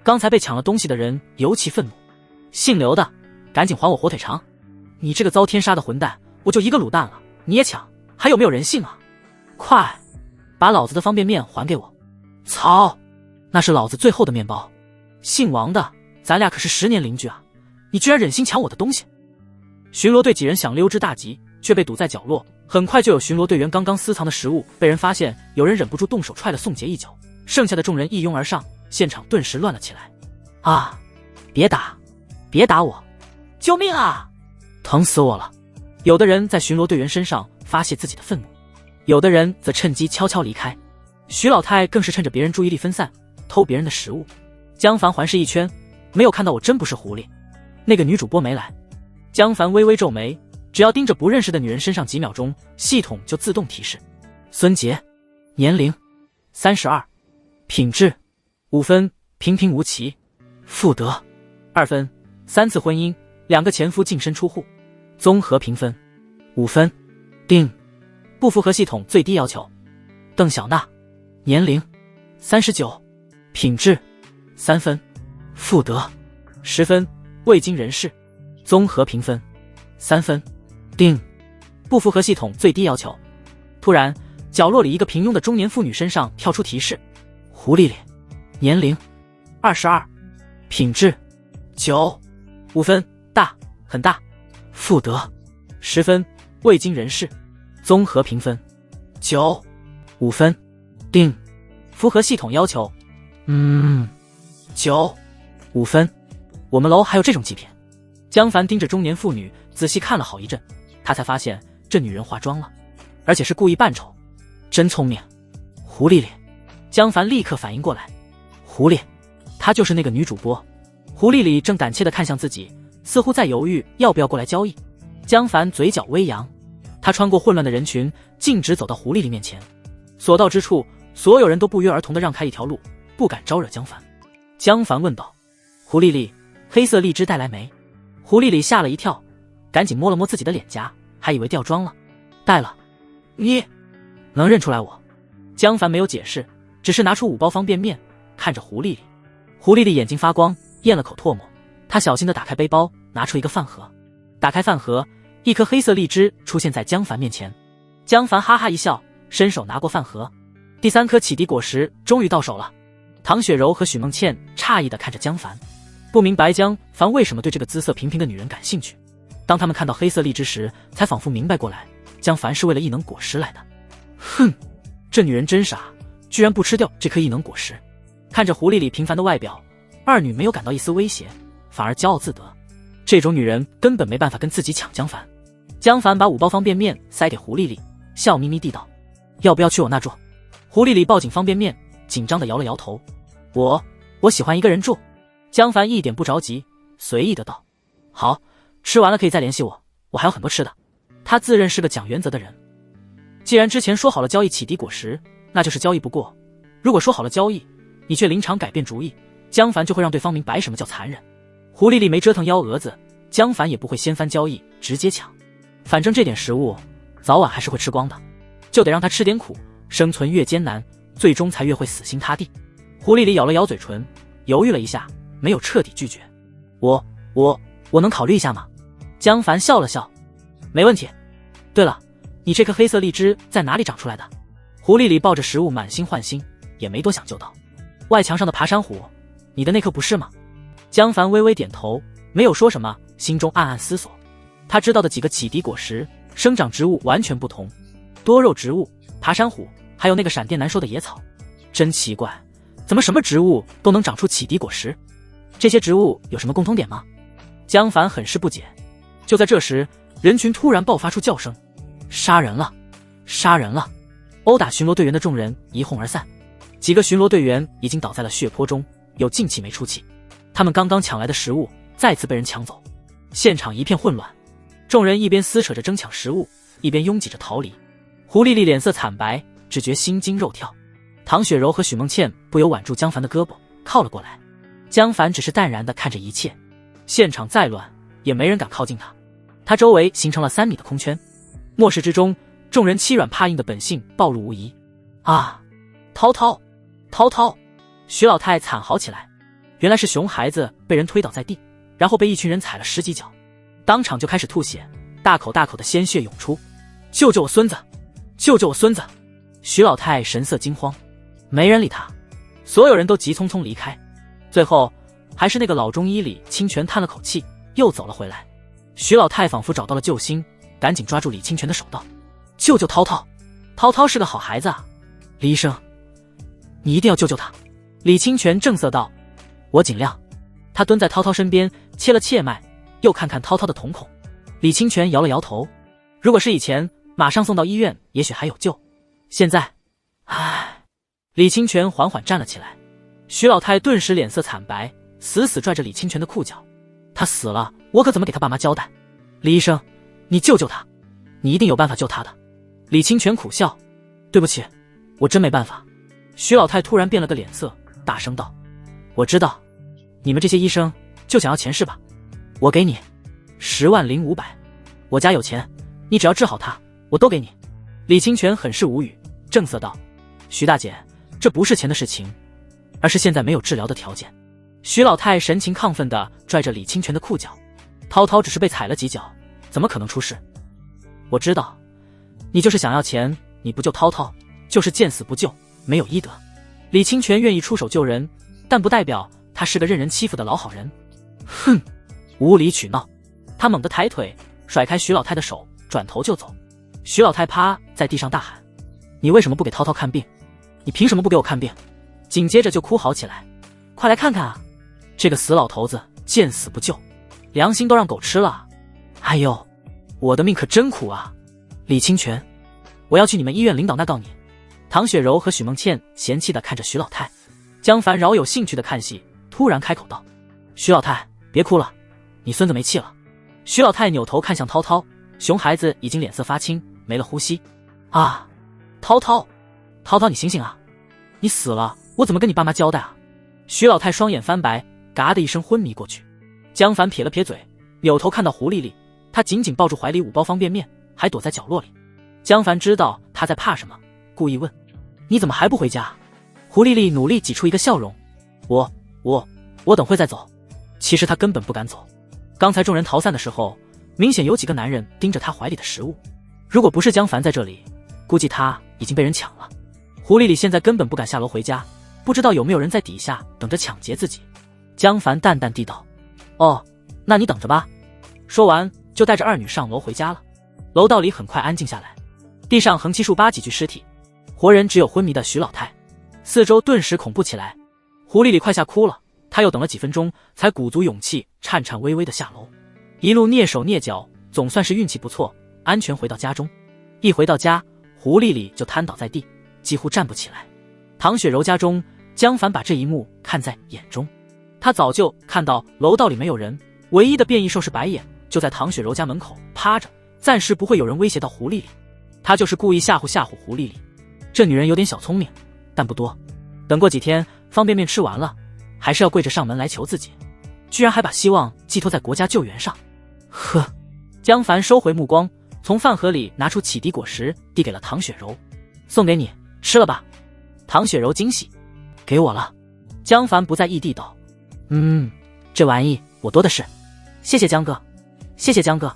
Speaker 1: 刚才被抢了东西的人尤其愤怒：“姓刘的，赶紧还我火腿肠！你这个遭天杀的混蛋，我就一个卤蛋了，你也抢，还有没有人性啊？快，把老子的方便面还给我！”“操，那是老子最后的面包！”“姓王的，咱俩可是10年邻居啊，你居然忍心抢我的东西！”巡逻队几人想溜之大吉，却被堵在角落。很快就有巡逻队员刚刚私藏的食物被人发现，有人忍不住动手踹了宋杰一脚，剩下的众人一拥而上，现场顿时乱了起来。“啊，别打，别打我！救命啊！疼死我了！”有的人在巡逻队员身上发泄自己的愤怒，有的人则趁机悄悄离开。徐老太更是趁着别人注意力分散，偷别人的食物。江凡环视一圈，没有看到我真不是狐狸。那个女主播没来。江凡微微皱眉，只要盯着不认识的女人身上几秒钟，系统就自动提示：孙杰，年龄32，品质5分，平平无奇，妇德2分，3次婚姻，2个前夫净身出户，综合评分5分，定，不符合系统最低要求。邓小娜，年龄39，品质3分，妇德10分，未经人事，综合评分3分，定，不符合系统最低要求。突然，角落里一个平庸的中年妇女身上跳出提示：狐狸脸，年龄22，品质9， 5分，大，很大，妇德10分，未经人事，综合评分9， 5分，定，符合系统要求。9， 5分。我们楼还有这种祭品？江凡盯着中年妇女仔细看了好一阵，他才发现这女人化妆了，而且是故意扮丑，真聪明。狐狸脸，江凡立刻反应过来，狐狸，她就是那个女主播。狐狸里正胆怯地看向自己，似乎在犹豫要不要过来交易。江凡嘴角微扬，他穿过混乱的人群，径直走到狐狸里面前。所到之处，所有人都不约而同地让开一条路，不敢招惹江凡。江凡问道：狐狸里，黑色荔枝带来没？狐狸里吓了一跳，赶紧摸了摸自己的脸颊，还以为掉妆了。带了。你能认出来我？江凡没有解释，只是拿出5包方便面，看着胡丽丽。胡丽丽眼睛发光，咽了口唾沫。她小心地打开背包，拿出一个饭盒。打开饭盒，一颗黑色荔枝出现在江凡面前。江凡哈哈一笑，伸手拿过饭盒。第3颗启迪果实终于到手了。唐雪柔和许梦倩诧异地看着江凡，不明白江凡为什么对这个姿色平平的女人感兴趣。当他们看到黑色荔枝时，才仿佛明白过来，江凡是为了异能果实来的。哼，这女人真傻，居然不吃掉这颗异能果实。看着胡丽丽平凡的外表，二女没有感到一丝威胁，反而骄傲自得。这种女人根本没办法跟自己抢江凡。江凡把5包方便面塞给胡丽丽，笑眯眯地道：要不要去我那住？胡丽丽抱紧方便面，紧张地摇了摇头。我喜欢一个人住。江凡一点不着急，随意的道：好，吃完了可以再联系我，我还有很多吃的。他自认是个讲原则的人，既然之前说好了交易启迪果实，那就是交易不过。如果说好了交易，你却临场改变主意，江凡就会让对方明白什么叫残忍。胡丽丽没折腾幺蛾子，江凡也不会掀翻交易直接抢，反正这点食物早晚还是会吃光的，就得让他吃点苦，生存越艰难，最终才越会死心塌地。胡丽丽咬了咬嘴唇，犹豫了一下，没有彻底拒绝。我能考虑一下吗？江凡笑了笑，没问题。对了，你这颗黑色荔枝在哪里长出来的？胡丽丽抱着食物满心欢心，也没多想就道：外墙上的爬山虎，你的那颗不是吗？江凡微微点头，没有说什么，心中暗暗思索。他知道的几个启迪果实生长植物完全不同，多肉植物、爬山虎，还有那个闪电难收的野草。真奇怪，怎么什么植物都能长出启迪果实？这些植物有什么共通点吗？江凡很是不解。就在这时，人群突然爆发出叫声：杀人了！杀人了！殴打巡逻队员的众人一哄而散，几个巡逻队员已经倒在了血泊中，有进气没出气。他们刚刚抢来的食物再次被人抢走，现场一片混乱。众人一边撕扯着争抢食物，一边拥挤着逃离。胡丽丽脸色惨白，只觉心惊肉跳。唐雪柔和许梦倩不由挽住江凡的胳膊，靠了过来。江凡只是淡然地看着一切，现场再乱，也没人敢靠近他。他周围形成了3米的空圈，末世之中，众人欺软怕硬的本性暴露无遗。啊！涛涛！涛涛！徐老太惨嚎起来。原来是熊孩子被人推倒在地，然后被一群人踩了10几脚，当场就开始吐血，大口大口的鲜血涌出。救救我孙子！救救我孙子！徐老太神色惊慌，没人理他，所有人都急匆匆离开。最后还是那个老中医李清泉叹了口气，又走了回来。徐老太仿佛找到了救星，赶紧抓住李清泉的手道：救救涛涛！涛涛是个好孩子啊，李医生，你一定要救救他。李清泉正色道：我尽量。他蹲在涛涛身边，切了切脉，又看看涛涛的瞳孔。李清泉摇了摇头，如果是以前，马上送到医院，也许还有救。现在，唉。李清泉缓缓站了起来。徐老太顿时脸色惨白，死死拽着李清泉的裤脚。他死了，我可怎么给他爸妈交代？李医生，你救救他，你一定有办法救他的。李清泉苦笑，对不起，我真没办法。徐老太突然变了个脸色，大声道：我知道，你们这些医生就想要钱是吧？我给你100500，我家有钱，你只要治好他，我都给你。李清泉很是无语，正色道：徐大姐，这不是钱的事情，而是现在没有治疗的条件。徐老太神情亢奋地拽着李清泉的裤脚，涛涛只是被踩了几脚，怎么可能出事？我知道，你就是想要钱，你不救涛涛，就是见死不救，没有医德。李清泉愿意出手救人，但不代表他是个任人欺负的老好人。哼，无理取闹。他猛地抬腿甩开徐老太的手，转头就走。徐老太趴在地上大喊：你为什么不给涛涛看病？你凭什么不给我看病？紧接着就哭嚎起来：快来看看啊，这个死老头子见死不救，良心都让狗吃了。哎呦，我的命可真苦啊！李清泉，我要去你们医院领导那告你。唐雪柔和许梦倩嫌弃地看着徐老太。江凡饶有兴趣地看戏，突然开口道：徐老太，别哭了，你孙子没气了。徐老太扭头看向涛涛，熊孩子已经脸色发青，没了呼吸。啊，涛涛，涛涛，你醒醒啊！你死了，我怎么跟你爸妈交代啊？徐老太双眼翻白，嘎的一声昏迷过去。江凡撇了撇嘴，扭头看到胡丽丽，她紧紧抱住怀里5包方便面，还躲在角落里。江凡知道他在怕什么，故意问：“你怎么还不回家？”胡丽丽努力挤出一个笑容：“我等会再走。”其实他根本不敢走。刚才众人逃散的时候，明显有几个男人盯着他怀里的食物。如果不是江凡在这里，估计他已经被人抢了。胡丽丽现在根本不敢下楼回家，不知道有没有人在底下等着抢劫自己。江凡淡淡地道：“哦，那你等着吧。”说完就带着二女上楼回家了。楼道里很快安静下来，地上横七竖八几具尸体，活人只有昏迷的徐老太。四周顿时恐怖起来。胡丽丽快吓哭了，她又等了几分钟，才鼓足勇气，颤颤巍巍地下楼。一路蹑手蹑脚，总算是运气不错，安全回到家中。一回到家，胡丽丽就瘫倒在地，几乎站不起来。唐雪柔家中，江凡把这一幕看在眼中。他早就看到楼道里没有人，唯一的变异兽是白眼，就在唐雪柔家门口趴着，暂时不会有人威胁到胡丽丽。他就是故意吓唬胡丽丽。这女人有点小聪明，但不多。等过几天，方便面吃完了，还是要跪着上门来求自己，居然还把希望寄托在国家救援上。呵，江凡收回目光，从饭盒里拿出启迪果实，递给了唐雪柔：“送给你，吃了吧。”唐雪柔惊喜：“给我了。”江凡不在异地道：“这玩意我多的是，谢谢江哥，谢谢江哥。”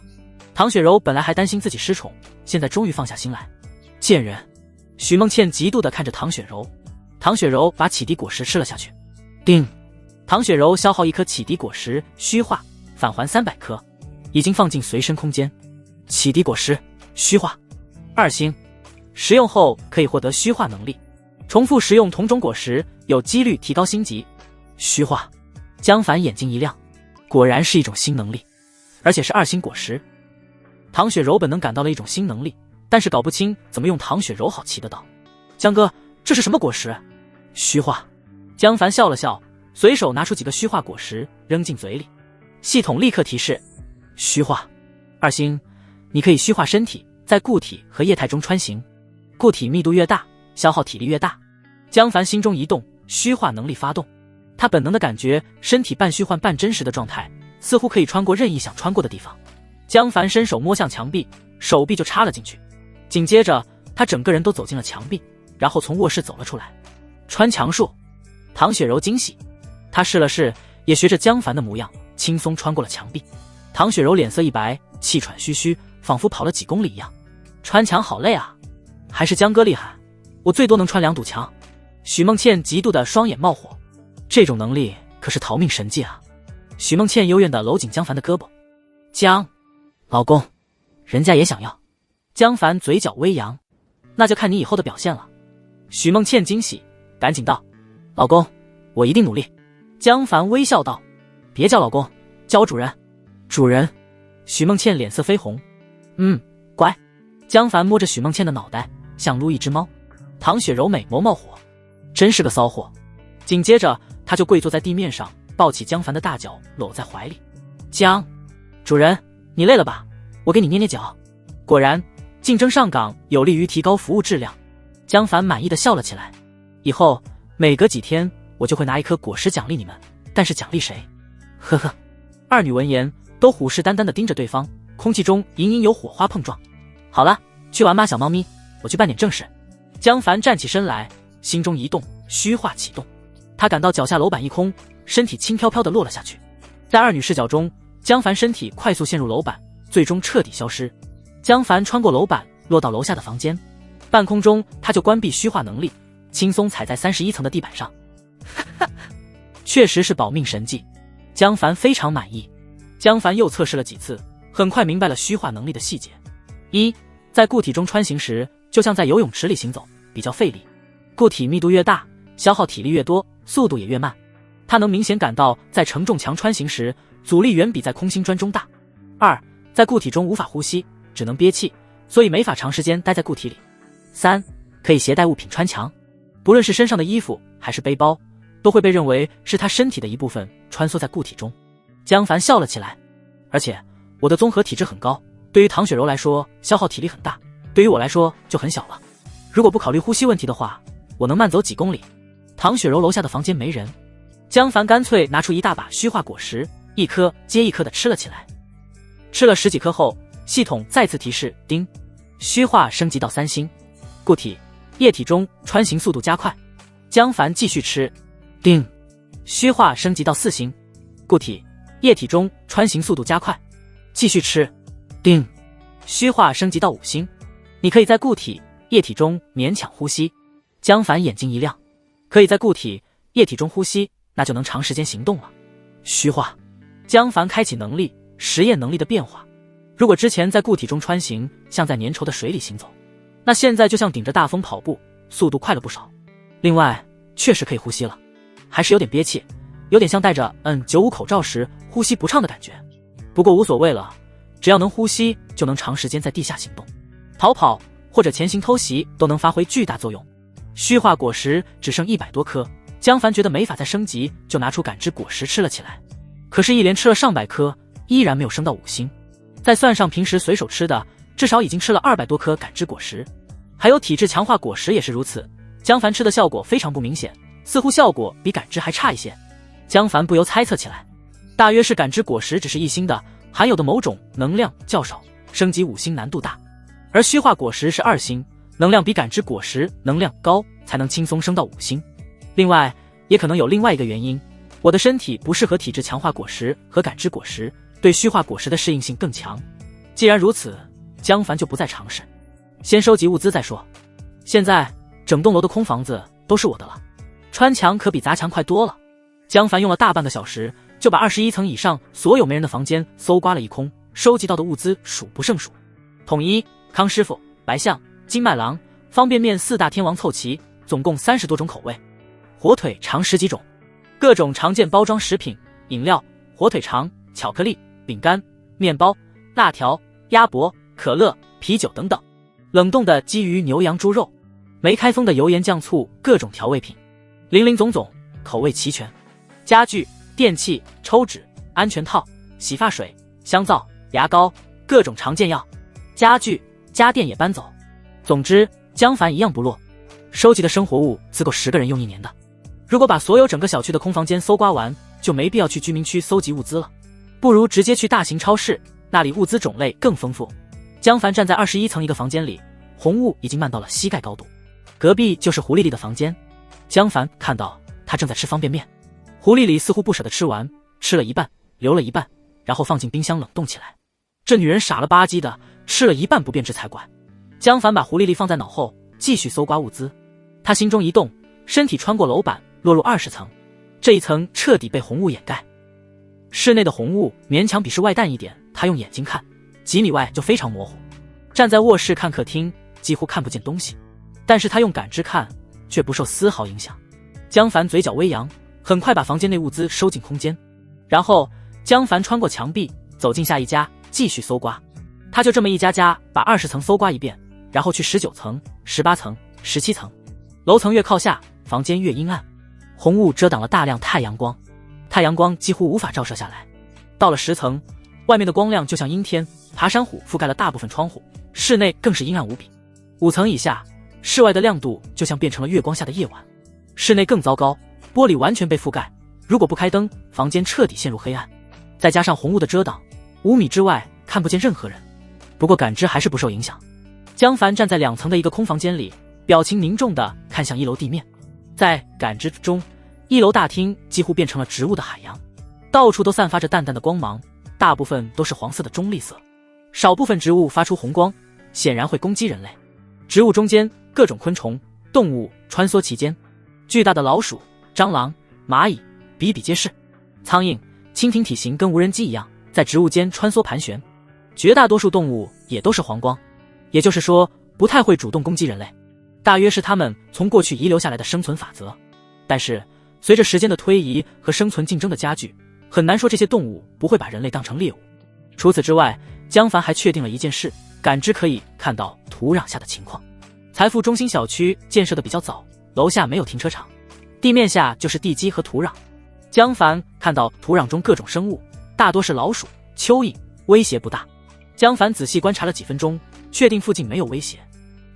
Speaker 1: 唐雪柔本来还担心自己失宠，现在终于放下心来。贱人！许梦倩嫉妒地看着唐雪柔。唐雪柔把启迪果实吃了下去。叮！唐雪柔消耗1颗启迪果实，虚化返还300颗，已经放进随身空间。启迪果实虚化2星，食用后可以获得虚化能力，重复食用同种果实有几率提高星级。虚化，江凡眼睛一亮，果然是一种新能力，而且是2星果实。唐雪柔本能感到了一种新能力，但是搞不清怎么用。唐雪柔好奇的道：“江哥，这是什么果实？”虚化。江凡笑了笑，随手拿出几个虚化果实扔进嘴里。系统立刻提示：虚化2星，你可以虚化身体，在固体和液态中穿行，固体密度越大，消耗体力越大。江凡心中一动，虚化能力发动。他本能的感觉身体半虚幻半真实的状态，似乎可以穿过任意想穿过的地方。江凡伸手摸向墙壁，手臂就插了进去，紧接着他整个人都走进了墙壁，然后从卧室走了出来。穿墙术！唐雪柔惊喜，她试了试，也学着江凡的模样，轻松穿过了墙壁。唐雪柔脸色一白，气喘吁吁，仿佛跑了几公里一样。穿墙好累啊，还是江哥厉害，我最多能穿2堵墙。许梦倩嫉妒的双眼冒火，这种能力可是逃命神技啊！许梦倩幽怨的搂紧江凡的胳膊：“江老公，人家也想要。”江凡嘴角微扬：“那就看你以后的表现了。”许梦倩惊喜，赶紧道：“老公，我一定努力。”江凡微笑道：“别叫老公，叫我主人。”主人。许梦倩脸色绯红：“乖。”江凡摸着许梦倩的脑袋，像撸一只猫。唐雪柔美眸冒火：“真是个骚货。”紧接着他就跪坐在地面上，抱起江凡的大脚搂在怀里。江主人，你累了吧？我给你捏捏脚。果然，竞争上岗有利于提高服务质量。江凡满意的笑了起来。以后每隔几天我就会拿1颗果实奖励你们，但是奖励谁？呵呵。二女闻言都虎视眈眈的盯着对方，空气中隐隐有火花碰撞。好了，去玩吧小猫咪，我去办点正事。江凡站起身来，心中一动，虚化启动。他感到脚下楼板一空，身体轻飘飘地落了下去。在二女视角中，江凡身体快速陷入楼板，最终彻底消失。江凡穿过楼板，落到楼下的房间。半空中他就关闭虚化能力，轻松踩在31层的地板上。确实是保命神技，江凡非常满意。江凡又测试了几次，很快明白了虚化能力的细节。1. 在固体中穿行时，就像在游泳池里行走，比较费力。固体密度越大，消耗体力越多，速度也越慢。他能明显感到在承重墙穿行时，阻力远比在空心砖中大。2. 在固体中无法呼吸，只能憋气，所以没法长时间待在固体里。3. 可以携带物品穿墙，不论是身上的衣服还是背包，都会被认为是他身体的一部分穿梭在固体中。江凡笑了起来，而且我的综合体质很高，对于唐雪柔来说消耗体力很大，对于我来说就很小了。如果不考虑呼吸问题的话，我能慢走几公里。唐雪柔楼下的房间没人，江凡干脆拿出一大把虚化果实，一颗接一颗的吃了起来。吃了10几颗后，系统再次提示：叮，虚化升级到3星，固体、液体中穿行速度加快。江凡继续吃，定。虚化升级到4星，固体、液体中穿行速度加快。继续吃，定。虚化升级到5星，你可以在固体、液体中勉强呼吸。江凡眼睛一亮，可以在固体、液体中呼吸，那就能长时间行动了。虚化，江凡开启能力，实验能力的变化。如果之前在固体中穿行，像在粘稠的水里行走，那现在就像顶着大风跑步，速度快了不少。另外，确实可以呼吸了，还是有点憋气，有点像戴着N95口罩时呼吸不畅的感觉。不过无所谓了，只要能呼吸，就能长时间在地下行动，逃跑或者前行偷袭都能发挥巨大作用。虚化果实只剩100多颗，江凡觉得没法再升级，就拿出感知果实吃了起来。可是，一连吃了上百颗，依然没有升到5星。再算上平时随手吃的，至少已经吃了200多颗感知果实，还有体质强化果实也是如此。江凡吃的效果非常不明显，似乎效果比感知还差一些。江凡不由猜测起来，大约是感知果实只是1星的，含有的某种能量较少，升级5星难度大，而虚化果实是2星，能量比感知果实能量高，才能轻松升到5星。另外，也可能有另外一个原因，我的身体不适合体质强化果实和感知果实，对虚化果实的适应性更强。既然如此，江凡就不再尝试，先收集物资再说。现在整栋楼的空房子都是我的了，穿墙可比砸墙快多了。江凡用了大半个小时，就把21层以上所有没人的房间搜刮了一空，收集到的物资数不胜数。统一、康师傅、白象、金麦郎、方便面4大天王凑齐，总共30多种口味，火腿肠10几种，各种常见包装食品、饮料、火腿肠、巧克力、饼干、面包、辣条、鸭脖、可乐、啤酒等等，冷冻的鸡鱼牛羊猪肉，没开封的油盐酱醋，各种调味品，林林总总，口味齐全。家具、电器、抽纸、安全套、洗发水、香皂、牙膏，各种常见药，家具、家电也搬走。总之，江凡一样不落，收集的生活物足够10个人用1年的。如果把所有整个小区的空房间搜刮完，就没必要去居民区搜集物资了，不如直接去大型超市，那里物资种类更丰富。江凡站在21层一个房间里，红雾已经漫到了膝盖高度，隔壁就是胡丽丽的房间。江凡看到她正在吃方便面，胡丽丽似乎不舍得吃完，吃了一半，留了一半，然后放进冰箱冷冻起来。这女人傻了吧唧的，吃了一半不变质才怪。江凡把胡丽丽放在脑后，继续搜刮物资。他心中一动，身体穿过楼板，落入20层。这一层彻底被红雾掩盖，室内的红雾勉强比室外淡一点，他用眼睛看，几米外就非常模糊。站在卧室看客厅，几乎看不见东西，但是他用感知看，却不受丝毫影响。江凡嘴角微扬，很快把房间内物资收进空间，然后江凡穿过墙壁，走进下一家，继续搜刮。他就这么一家家把20层搜刮一遍，然后去19层、18层、17层。楼层越靠下，房间越阴暗，红雾遮挡了大量太阳光，太阳光几乎无法照射下来。到了10层，外面的光亮就像阴天，爬山虎覆盖了大部分窗户，室内更是阴暗无比。5层以下，室外的亮度就像变成了月光下的夜晚，室内更糟糕，玻璃完全被覆盖，如果不开灯，房间彻底陷入黑暗。再加上红雾的遮挡，5米之外看不见任何人。不过感知还是不受影响。江凡站在2层的一个空房间里，表情凝重地看向1楼地面。在感知中，1楼大厅几乎变成了植物的海洋，到处都散发着淡淡的光芒，大部分都是黄色的中立色，少部分植物发出红光，显然会攻击人类。植物中间各种昆虫、动物穿梭其间，巨大的老鼠、蟑螂、蚂蚁比比皆是，苍蝇、蜻蜓体型跟无人机一样，在植物间穿梭盘旋。绝大多数动物也都是黄光，也就是说不太会主动攻击人类，大约是他们从过去遗留下来的生存法则。但是随着时间的推移和生存竞争的加剧，很难说这些动物不会把人类当成猎物。除此之外，江凡还确定了一件事，感知可以看到土壤下的情况。财富中心小区建设的比较早，楼下没有停车场，地面下就是地基和土壤。江凡看到土壤中各种生物，大多是老鼠、蚯蚓，威胁不大。江凡仔细观察了几分钟，确定附近没有威胁。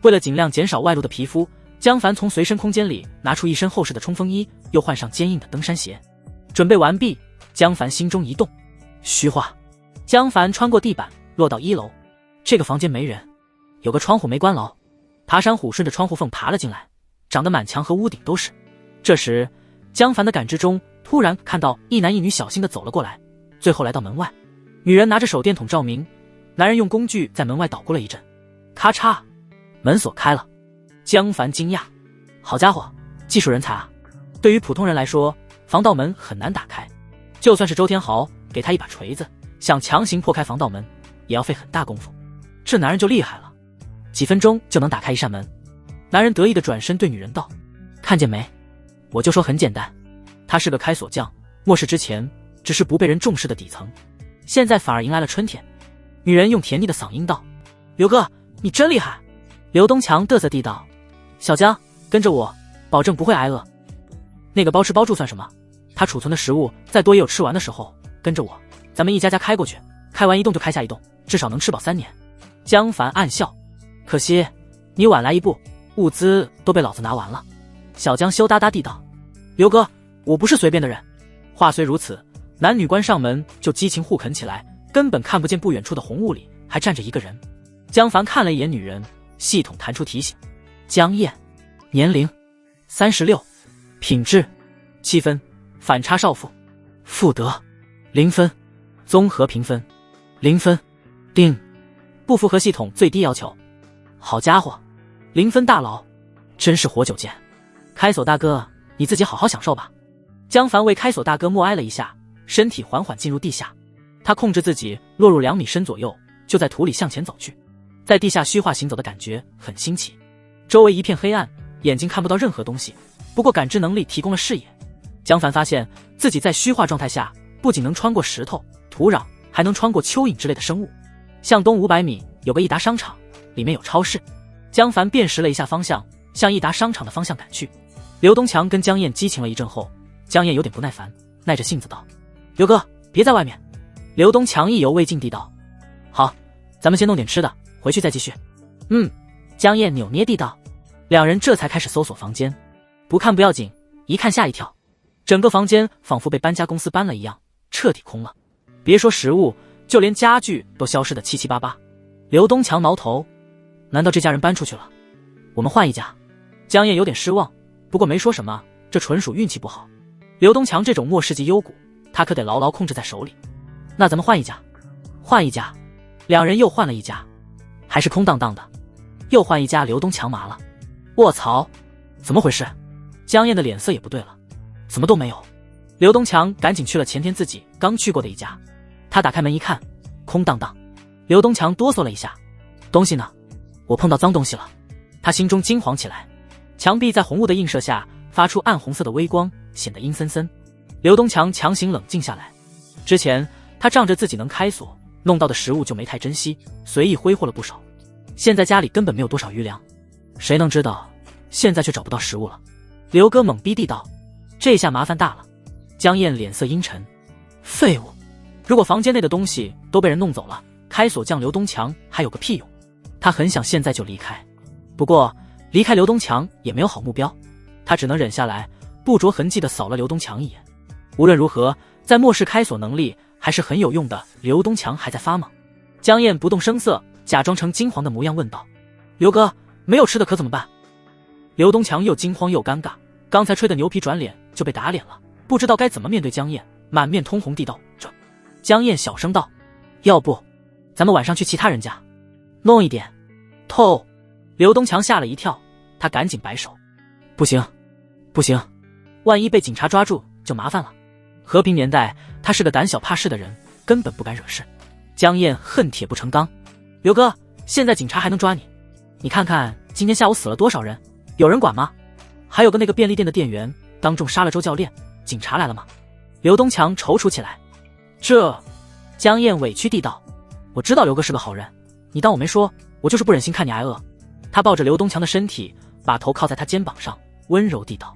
Speaker 1: 为了尽量减少外露的皮肤，江凡从随身空间里拿出一身厚实的冲锋衣，又换上坚硬的登山鞋。准备完毕，江凡心中一动，虚化。江凡穿过地板，落到1楼。这个房间没人，有个窗户没关牢，爬山虎顺着窗户缝爬了进来，长得满墙和屋顶都是。这时江凡的感知中突然看到一男一女小心地走了过来，最后来到门外。女人拿着手电筒照明，男人用工具在门外捣鼓了一阵，咔嚓，门锁开了。江凡惊讶，好家伙，技术人才啊！对于普通人来说，防盗门很难打开，就算是周天豪给他一把锤子，想强行破开防盗门也要费很大功夫。这男人就厉害了，几分钟就能打开一扇门。男人得意地转身对女人道，看见没，我就说很简单。他是个开锁匠，末世之前只是不被人重视的底层，现在反而迎来了春天。女人用甜腻的嗓音道，刘哥你真厉害。刘东强嘚瑟地道，小江跟着我，保证不会挨饿。那个包吃包住算什么，他储存的食物再多也有吃完的时候，跟着我，咱们一家家开过去，开完一栋就开下一栋，至少能吃饱3年。江凡暗笑，可惜你晚来一步，物资都被老子拿完了。小江羞答答地道，刘哥我不是随便的人。话虽如此，男女关上门就激情互啃起来，根本看不见不远处的红雾里还站着一个人。江凡看了一眼女人，系统弹出提醒，江燕，年龄36，品质7分，反差少妇，妇德0分，综合评分0分，定，不符合系统最低要求。好家伙，0分大佬，真是活久见。开锁大哥你自己好好享受吧。江凡为开锁大哥默哀了一下，身体缓缓进入地下。他控制自己落入2米深左右，就在土里向前走去。在地下虚化行走的感觉很新奇，周围一片黑暗，眼睛看不到任何东西，不过感知能力提供了视野。江凡发现自己在虚化状态下不仅能穿过石头、土壤，还能穿过蚯蚓之类的生物。向东500米有个益达商场，里面有超市。江凡辨识了一下方向，向益达商场的方向赶去。刘东强跟江燕激情了一阵后，江燕有点不耐烦，耐着性子道，刘哥别在外面。刘东强意犹未尽地道，好，咱们先弄点吃的，回去再继续。江燕扭捏地道。两人这才开始搜索房间，不看不要紧，一看吓一跳，整个房间仿佛被搬家公司搬了一样，彻底空了。别说食物，就连家具都消失得七七八八。刘东强挠头，难道这家人搬出去了？我们换一家。江燕有点失望，不过没说什么，这纯属运气不好。刘东强这种末世级幽谷，他可得牢牢控制在手里。那咱们换一家。换一家。两人又换了一家，还是空荡荡的。又换一家，刘东强麻了。卧槽，怎么回事？江燕的脸色也不对了，怎么都没有。刘东强赶紧去了前天自己刚去过的一家，他打开门一看，空荡荡。刘东强哆嗦了一下，东西呢？我碰到脏东西了。他心中惊惶起来。墙壁在红雾的映射下发出暗红色的微光，显得阴森森。刘东强强行冷静下来。之前他仗着自己能开锁，弄到的食物就没太珍惜，随意挥霍了不少。现在家里根本没有多少余粮，谁能知道现在却找不到食物了。刘哥懵逼地道，这下麻烦大了。江燕脸色阴沉，废物，如果房间内的东西都被人弄走了，开锁匠刘东强还有个屁用。他很想现在就离开，不过离开刘东强也没有好目标，他只能忍下来，不着痕迹地扫了刘东强一眼。无论如何，在末世开锁能力还是很有用的。刘东强还在发懵。江燕不动声色，假装成惊惶的模样问道，刘哥，没有吃的可怎么办？刘东强又惊慌又尴尬，刚才吹的牛皮转脸就被打脸了，不知道该怎么面对江燕，满面通红地道，这。江燕小声道，要不咱们晚上去其他人家弄一点透。刘东强吓了一跳，他赶紧摆手，不行不行，万一被警察抓住就麻烦了。和平年代他是个胆小怕事的人，根本不敢惹事。江燕恨铁不成钢，刘哥，现在警察还能抓你？你看看今天下午死了多少人，有人管吗？还有个那个便利店的店员当众杀了周教练，警察来了吗？刘东强踌躇起来。这。江燕委屈地道，我知道刘哥是个好人，你当我没说，我就是不忍心看你挨饿。他抱着刘东强的身体，把头靠在他肩膀上，温柔地道，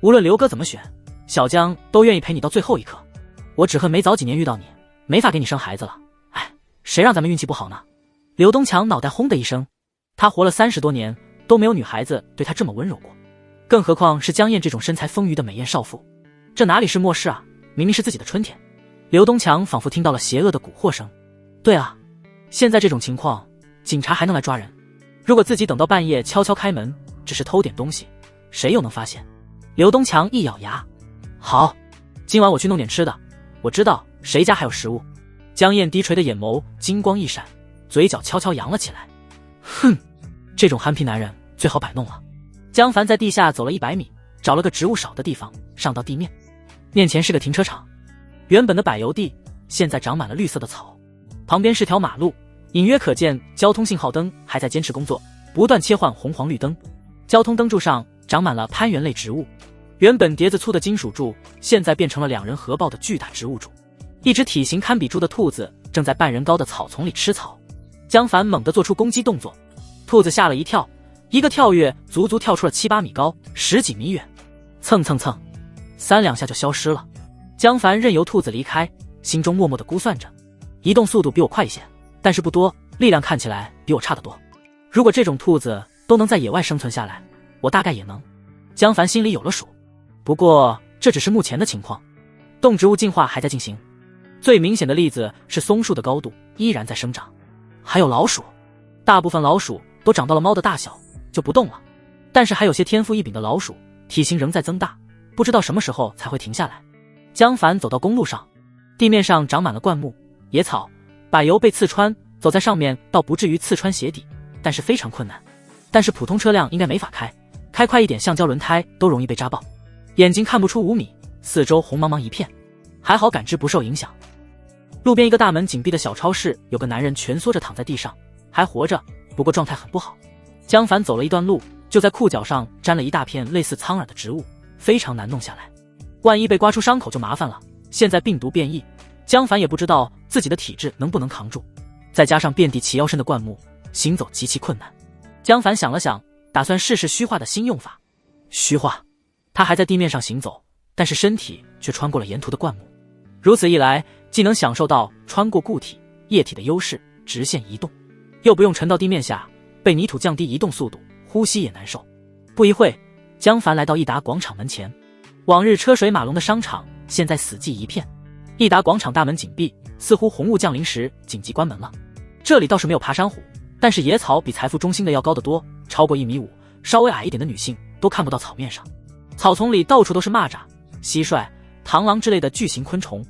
Speaker 1: 无论刘哥怎么选，小江都愿意陪你到最后一刻。我只恨没早几年遇到你，没法给你生孩子了。哎，谁让咱们运气不好呢？刘东强脑袋轰的一声，他活了30多年都没有女孩子对他这么温柔过，更何况是江燕这种身材丰腴的美艳少妇。这哪里是末世啊，明明是自己的春天。刘东强仿佛听到了邪恶的蛊惑声。对啊，现在这种情况，警察还能来抓人？如果自己等到半夜悄悄开门，只是偷点东西，谁又能发现？刘东强一咬牙，好，今晚我去弄点吃的，我知道谁家还有食物。江燕低垂的眼眸金光一闪，嘴角悄悄扬了起来。哼，这种憨皮男人最好摆弄了。江凡在地下走了100米，找了个植物少的地方，上到地面。面前是个停车场，原本的柏油地现在长满了绿色的草，旁边是条马路，隐约可见交通信号灯还在坚持工作，不断切换红黄绿灯。交通灯柱上长满了攀援类植物，原本碟子粗的金属柱现在变成了2人合抱的巨大植物柱。一只体型堪比猪的兔子正在半人高的草丛里吃草。江凡猛地做出攻击动作，兔子吓了一跳，一个跳跃足足跳出了7、8米高，10几米远，蹭蹭蹭，3、2下就消失了。江凡任由兔子离开，心中默默地估算着，移动速度比我快一些，但是不多，力量看起来比我差得多。如果这种兔子都能在野外生存下来，我大概也能。江凡心里有了数。不过这只是目前的情况，动植物进化还在进行。最明显的例子是松树的高度依然在生长，还有老鼠，大部分老鼠都长到了猫的大小就不动了，但是还有些天赋异禀的老鼠体型仍在增大，不知道什么时候才会停下来。江凡走到公路上，地面上长满了灌木、野草，柏油被刺穿，走在上面倒不至于刺穿鞋底，但是非常困难。但是普通车辆应该没法开，开快一点橡胶轮胎都容易被扎爆。眼睛看不出5米，四周红茫茫一片，还好感知不受影响。路边一个大门紧闭的小超市，有个男人蜷缩着躺在地上，还活着，不过状态很不好。江凡走了一段路，就在裤脚上沾了一大片类似苍耳的植物，非常难弄下来。万一被刮出伤口就麻烦了，现在病毒变异，江凡也不知道自己的体质能不能扛住，再加上遍地齐腰深的灌木，行走极其困难。江凡想了想，打算试试虚化的新用法。虚化，他还在地面上行走，但是身体却穿过了沿途的灌木，如此一来，既能享受到穿过固体、液体的优势，直线移动，又不用沉到地面下，被泥土降低移动速度，呼吸也难受。不一会，江凡来到益达广场门前。往日车水马龙的商场现在死寂一片，益达广场大门紧闭，似乎红雾降临时紧急关门了。这里倒是没有爬山虎，但是野草比财富中心的要高得多，超过1.5米，稍微矮一点的女性都看不到草面上。草丛里到处都是蚂蚱、蟋蟀、螳螂之类的巨型昆虫，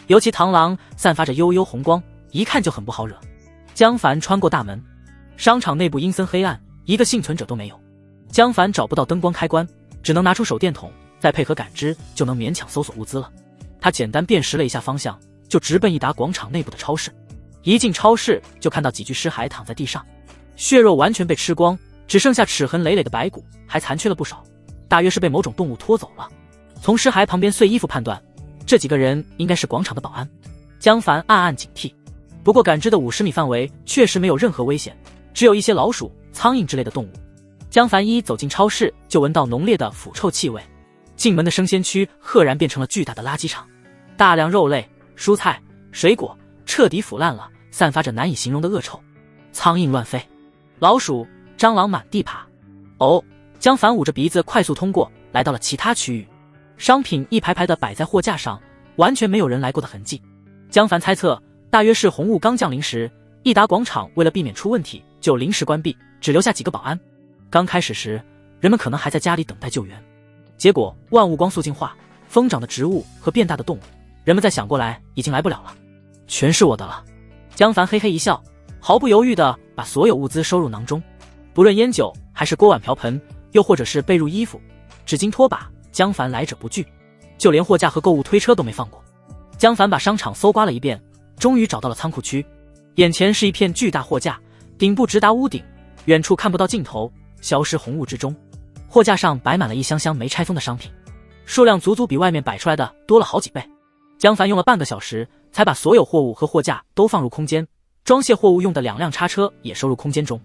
Speaker 1: 尤其螳螂散发着幽幽红光，一看就很不好惹。江凡穿过大门，商场内部阴森黑暗，一个幸存者都没有。江凡找不到灯光开关，只能拿出手电筒，再配合感知就能勉强搜索物资了。他简单辨识了一下方向，就直奔益达广场内部的超市。一进超市就看到几具尸骸躺在地上，血肉完全被吃光，只剩下齿痕累累的白骨，还残缺了不少，大约是被某种动物拖走了。从尸骸旁边碎衣服判断，这几个人应该是广场的保安。江凡暗暗警惕，不过感知的50米范围确实没有任何危险，只有一些老鼠、苍蝇之类的动物。江凡一走进超市就闻到浓烈的腐臭气味，进门的生鲜区赫然变成了巨大的垃圾场，大量肉类、蔬菜、水果彻底腐烂了，散发着难以形容的恶臭，苍蝇乱飞，老鼠、蟑螂满地爬。哦，江凡捂着鼻子快速通过，来到了其他区域，商品一排排的摆在货架上，完全没有人来过的痕迹。江凡猜测，大约是红雾刚降临时，益达广场为了避免出问题，就临时关闭，只留下几个保安。刚开始时，人们可能还在家里等待救援，结果万物光速进化，疯长的植物和变大的动物，人们再想过来已经来不了了，全是我的了。江凡嘿嘿一笑，毫不犹豫地把所有物资收入囊中，不论烟酒还是锅碗瓢盆，又或者是被褥衣服、纸巾拖把，江凡来者不拒，就连货架和购物推车都没放过。江凡把商场搜刮了一遍，终于找到了仓库区，眼前是一片巨大货架，顶部直达屋顶，远处看不到尽头，消失红雾之中。货架上摆满了一箱箱没拆封的商品，数量足足比外面摆出来的多了好几倍。江凡用了半个小时才把所有货物和货架都放入空间，装卸货物用的2辆叉车也收入空间中。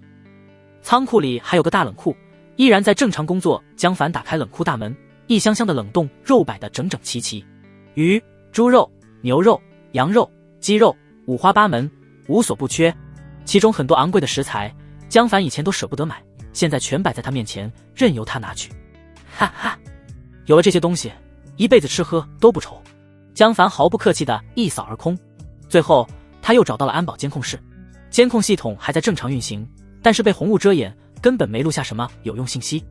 Speaker 1: 仓库里还有个大冷库，依然在正常工作。江凡打开冷库大门，一箱箱的冷冻肉摆得整整齐齐，鱼、猪肉、牛肉、羊肉、鸡肉，五花八门，无所不缺。其中很多昂贵的食材，江凡以前都舍不得买，现在全摆在他面前，任由他拿去。哈哈，有了这些东西，一辈子吃喝都不愁。江凡毫不客气地一扫而空。最后他又找到了安保监控室，监控系统还在正常运行，但是被红雾遮掩，根本没录下什么有用信息。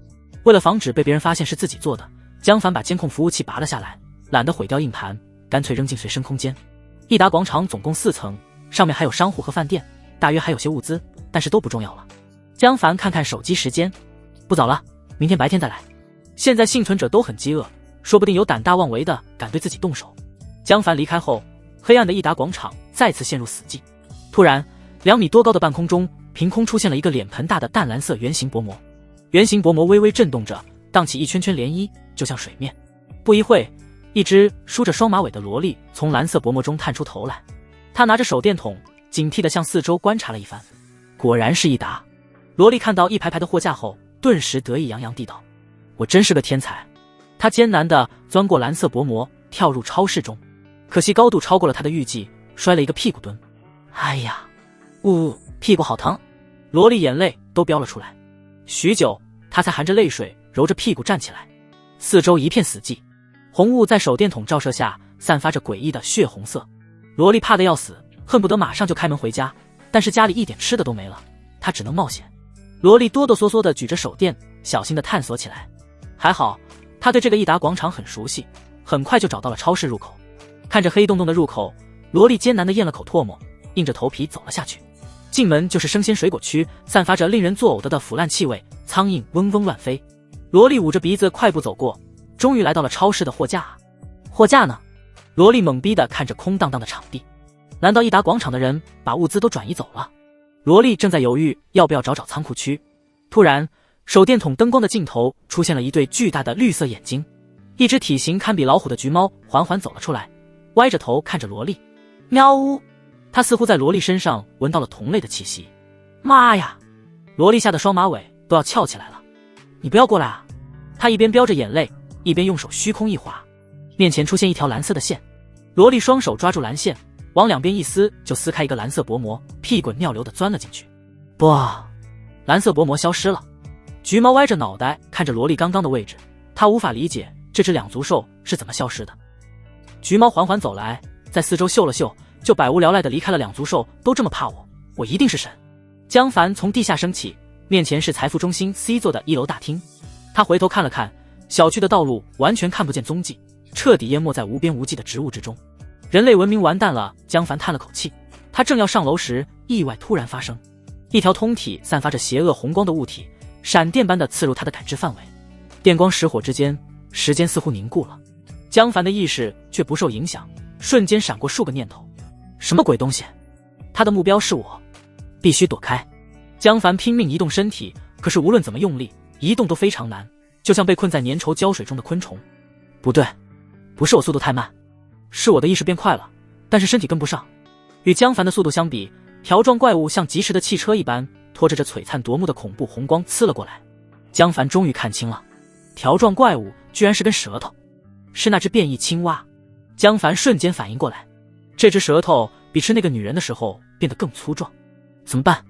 Speaker 1: 为了防止被别人发现是自己做的，江凡把监控服务器拔了下来，懒得毁掉硬盘，干脆扔进随身空间。益达广场总共4层，上面还有商户和饭店，大约还有些物资，但是都不重要了。江凡看看手机时间，不早了，明天白天再来。现在幸存者都很饥饿，说不定有胆大妄为的敢对自己动手。江凡离开后，黑暗的益达广场再次陷入死寂。突然，2米多高的半空中凭空出现了一个脸盆大的淡蓝色圆形薄膜，圆形薄膜微微震动着，荡起一圈圈涟漪，就像水面。不一会，一只梳着双马尾的萝莉从蓝色薄膜中探出头来，她拿着手电筒，警惕地向四周观察了一番。果然是益达。萝莉看到一排排的货架后，顿时得意洋洋地道：“我真是个天才。”她艰难地钻过蓝色薄膜，跳入超市中，可惜高度超过了她的预计，摔了一个屁股墩。哎呀，屁股好疼！萝莉眼泪都飙了出来。许久，她才含着泪水揉着屁股站起来。四周一片死寂，红雾在手电筒照射下散发着诡异的血红色。萝莉怕得要死，恨不得马上就开门回家，但是家里一点吃的都没了，她只能冒险。萝莉哆哆嗦嗦地举着手电，小心地探索起来。还好，她对这个益达广场很熟悉，很快就找到了超市入口。看着黑洞洞的入口，萝莉艰难地咽了口唾沫，硬着头皮走了下去。进门就是生鲜水果区，散发着令人作呕的腐烂气味，苍蝇嗡嗡乱飞。萝莉捂着鼻子快步走过，终于来到了超市的货架。货架呢？萝莉懵逼地看着空荡荡的场地，难道益达广场的人把物资都转移走了？萝莉正在犹豫要不要找仓库区，突然手电筒灯光的尽头出现了一对巨大的绿色眼睛，一只体型堪比老虎的橘猫缓缓走了出来，歪着头看着萝莉。喵呜！它似乎在萝莉身上闻到了同类的气息。妈呀！萝莉吓得双马尾都要翘起来了。你不要过来啊！她一边飙着眼泪，一边用手虚空一划，面前出现一条蓝色的线。萝莉双手抓住蓝线，往两边一撕就撕开一个蓝色薄膜，屁滚尿流地钻了进去。不，蓝色薄膜消失了。橘猫歪着脑袋看着萝莉刚刚的位置，它无法理解这只两足兽是怎么消失的。橘猫缓缓走来，在四周嗅了嗅，就百无聊赖地离开了。两足兽都这么怕我，我一定是神。江凡从地下升起，面前是财富中心 C 座的1楼大厅。他回头看了看，小区的道路完全看不见踪迹，彻底淹没在无边无际的植物之中。人类文明完蛋了，江凡叹了口气。他正要上楼时，意外突然发生。一条通体散发着邪恶红光的物体，闪电般的刺入他的感知范围。电光石火之间，时间似乎凝固了。江凡的意识却不受影响，瞬间闪过数个念头。什么鬼东西？他的目标是我，必须躲开。江凡拼命移动身体，可是无论怎么用力，移动都非常难，就像被困在粘稠胶水中的昆虫。不对，不是我速度太慢，是我的意识变快了，但是身体跟不上。与江凡的速度相比，条状怪物像疾驰的汽车一般，拖着这璀璨夺目的恐怖红光呲了过来。江凡终于看清了，条状怪物居然是根舌头，是那只变异青蛙。江凡瞬间反应过来，这只舌头比吃那个女人的时候变得更粗壮。怎么办？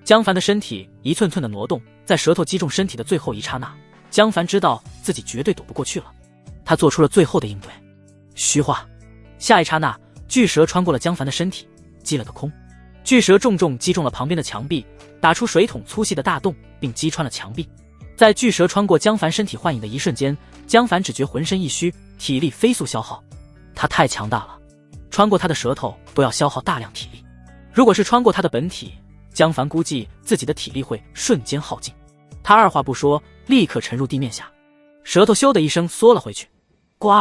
Speaker 1: 江凡的身体一寸寸的挪动，在舌头击中身体的最后一刹那，江凡知道自己绝对躲不过去了。他做出了最后的应对。虚化，下一刹那，巨蛇穿过了江凡的身体，击了个空。巨蛇重重击中了旁边的墙壁，打出水桶粗细的大洞，并击穿了墙壁。在巨蛇穿过江凡身体幻影的一瞬间，江凡只觉浑身一虚，体力飞速消耗。他太强大了，穿过他的舌头都要消耗大量体力。如果是穿过他的本体，江凡估计自己的体力会瞬间耗尽。他二话不说，立刻沉入地面下，舌头咻的一声缩了回去。呱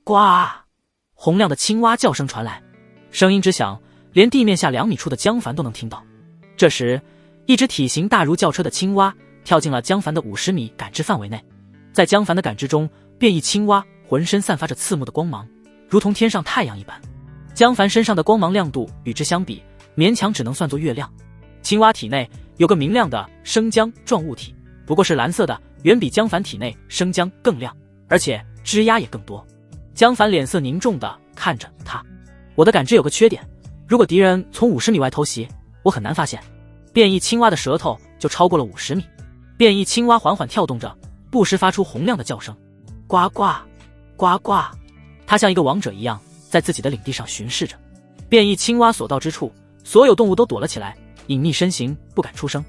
Speaker 1: 呱，洪亮的青蛙叫声传来，声音之响，连地面下2米处的江凡都能听到。这时，一只体型大如轿车的青蛙跳进了江凡的50米感知范围内。在江凡的感知中，变异青蛙浑身散发着刺目的光芒，如同天上太阳一般。江凡身上的光芒亮度与之相比，勉强只能算作月亮。青蛙体内有个明亮的生姜状物体，不过是蓝色的，远比江凡体内生姜更亮，而且枝桠也更多。江凡脸色凝重地看着他。我的感知有个缺点，如果敌人从50米外偷袭，我很难发现。变异青蛙的舌头就超过了50米。变异青蛙缓缓跳动着，不时发出洪亮的叫声。呱呱呱呱，它像一个王者一样在自己的领地上巡视着。变异青蛙所到之处，所有动物都躲了起来，隐匿身形，不敢出声。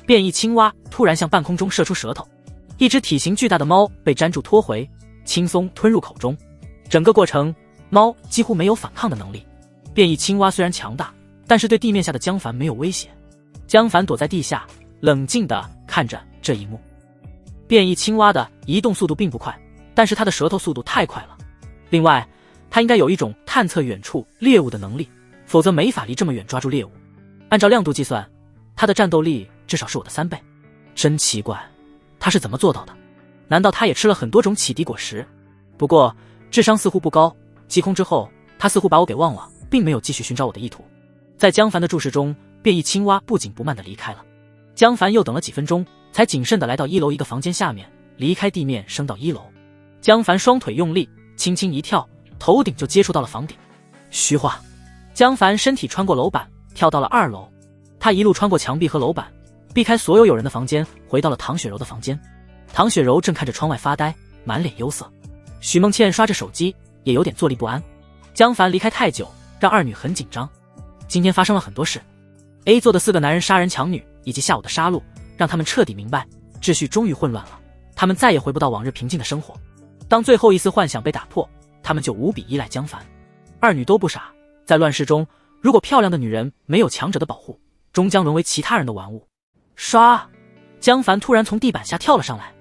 Speaker 1: 变异青蛙突然向半空中射出舌头，一只体型巨大的猫被粘住拖回，轻松吞入口中。整个过程，猫几乎没有反抗的能力。变异青蛙虽然强大，但是对地面下的江凡没有威胁。江凡躲在地下，冷静地看着这一幕。变异青蛙的移动速度并不快，但是它的舌头速度太快了。另外，它应该有一种探测远处猎物的能力，否则没法离这么远抓住猎物。按照亮度计算，它的战斗力至少是我的3倍。真奇怪，它是怎么做到的？难道它也吃了很多种启迪果实？不过智商似乎不高，击空之后，它似乎把我给忘了，并没有继续寻找我的意图。在江凡的注视中，变异青蛙不紧不慢地离开了。江凡又等了几分钟，才谨慎地来到1楼一个房间下面，离开地面升到1楼。江凡双腿用力，轻轻一跳，头顶就接触到了房顶。虚化，江凡身体穿过楼板，跳到了2楼。他一路穿过墙壁和楼板，避开所有人的房间，回到了唐雪柔的房间。唐雪柔正看着窗外发呆，满脸忧色。许梦倩刷着手机，也有点坐立不安。江凡离开太久，让二女很紧张。今天发生了很多事 ，A 座的4个男人杀人抢女，以及下午的杀戮，让他们彻底明白，秩序终于混乱了，他们再也回不到往日平静的生活。当最后一丝幻想被打破，他们就无比依赖江凡。二女都不傻，在乱世中，如果漂亮的女人没有强者的保护，终将沦为其他人的玩物。唰！江凡突然从地板下跳了上来，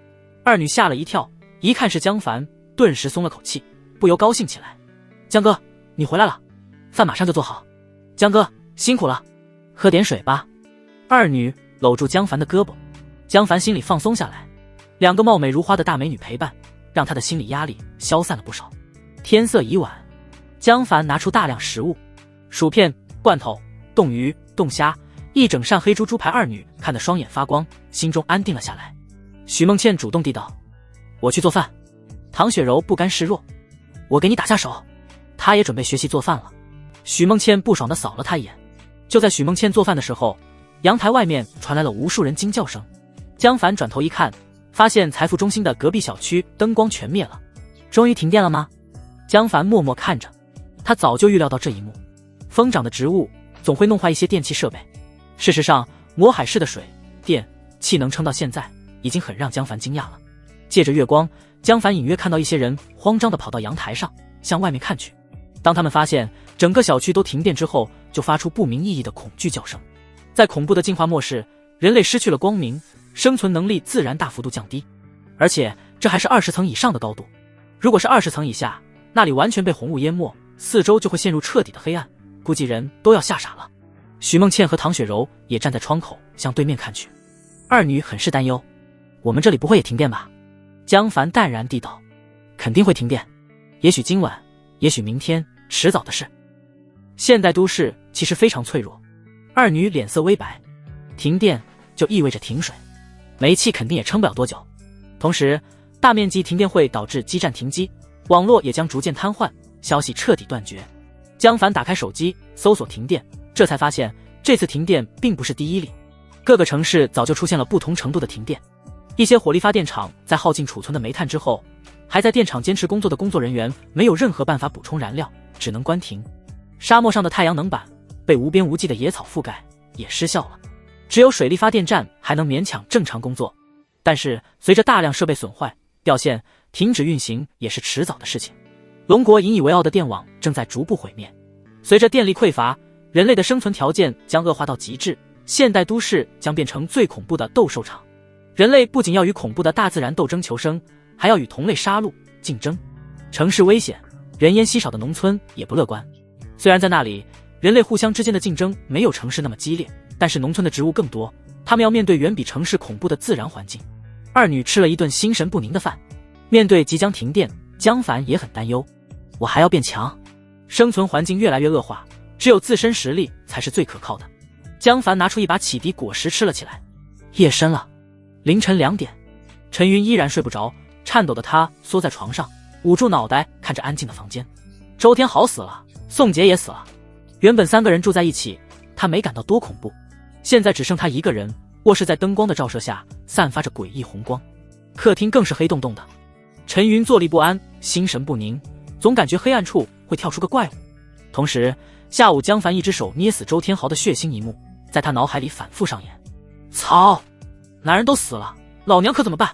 Speaker 1: 二女吓了一跳，一看是江凡，顿时松了口气，不由高兴起来。江哥，你回来了，饭马上就做好。江哥，辛苦了，喝点水吧。二女搂住江凡的胳膊，江凡心里放松下来，2个貌美如花的大美女陪伴，让他的心理压力消散了不少。天色已晚，江凡拿出大量食物，薯片、罐头、冻鱼、冻虾，一整扇黑猪猪排。二女看得双眼发光，心中安定了下来。许梦倩主动地道：“我去做饭。”唐雪柔不甘示弱：“我给你打下手。”她也准备学习做饭了。许梦倩不爽地扫了她一眼。就在许梦倩做饭的时候，阳台外面传来了无数人惊叫声。江凡转头一看，发现财富中心的隔壁小区灯光全灭了。终于停电了吗？江凡默默看着，他早就预料到这一幕。疯长的植物总会弄坏一些电器设备。事实上，魔海市的水电气能撑到现在，已经很让江凡惊讶了。借着月光，江凡隐约看到一些人慌张地跑到阳台上，向外面看去。当他们发现整个小区都停电之后，就发出不明意义的恐惧叫声。在恐怖的进化末世，人类失去了光明，生存能力自然大幅度降低，而且这还是20层以上的高度。如果是20层以下，那里完全被红雾淹没，四周就会陷入彻底的黑暗，估计人都要吓傻了。许梦倩和唐雪柔也站在窗口向对面看去。二女很是担忧：“我们这里不会也停电吧？”江凡淡然地道：“肯定会停电，也许今晚，也许明天，迟早的事。现代都市其实非常脆弱。”二女脸色微白：“停电就意味着停水，煤气肯定也撑不了多久。同时，大面积停电会导致基站停机，网络也将逐渐瘫痪，消息彻底断绝。”江凡打开手机搜索停电，这才发现这次停电并不是第一例，各个城市早就出现了不同程度的停电。一些火力发电厂在耗尽储存的煤炭之后，还在电厂坚持工作的工作人员没有任何办法补充燃料，只能关停。沙漠上的太阳能板被无边无际的野草覆盖，也失效了。只有水力发电站还能勉强正常工作，但是随着大量设备损坏、掉线，停止运行也是迟早的事情。龙国引以为傲的电网正在逐步毁灭。随着电力匮乏，人类的生存条件将恶化到极致，现代都市将变成最恐怖的斗兽场。人类不仅要与恐怖的大自然斗争求生，还要与同类杀戮竞争。城市危险，人烟稀少的农村也不乐观。虽然在那里，人类互相之间的竞争没有城市那么激烈，但是农村的植物更多，他们要面对远比城市恐怖的自然环境。二女吃了一顿心神不宁的饭。面对即将停电，江凡也很担忧。我还要变强，生存环境越来越恶化，只有自身实力才是最可靠的。江凡拿出一把启迪果实吃了起来。夜深了，凌晨2点，陈云依然睡不着，颤抖的他缩在床上，捂住脑袋看着安静的房间。周天豪死了，宋杰也死了。原本3个人住在一起，他没感到多恐怖，现在只剩他一个人。卧室在灯光的照射下散发着诡异红光，客厅更是黑洞洞的。陈云坐立不安，心神不宁，总感觉黑暗处会跳出个怪物。同时，下午江凡一只手捏死周天豪的血腥一幕在他脑海里反复上演。操！男人都死了，老娘可怎么办？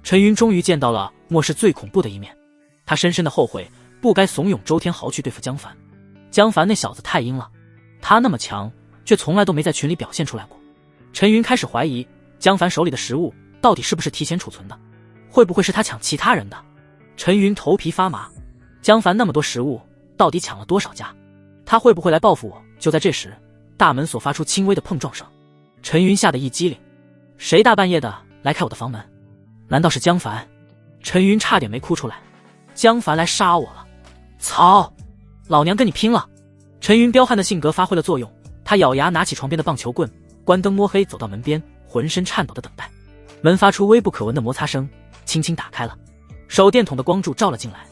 Speaker 1: 陈云终于见到了末世最恐怖的一面，他深深的后悔不该怂恿周天豪去对付江凡。江凡那小子太阴了，他那么强，却从来都没在群里表现出来过。陈云开始怀疑江凡手里的食物到底是不是提前储存的，会不会是他抢其他人的？陈云头皮发麻，江凡那么多食物，到底抢了多少家？他会不会来报复我？就在这时，大门所发出轻微的碰撞声，陈云吓得一激灵，谁大半夜的来开我的房门？难道是江凡？陈云差点没哭出来，江凡来杀我了！操！老娘跟你拼了！陈云彪悍的性格发挥了作用，他咬牙拿起床边的棒球棍，关灯摸黑走到门边，浑身颤抖的等待。门发出微不可闻的摩擦声，轻轻打开了，手电筒的光柱照了进来，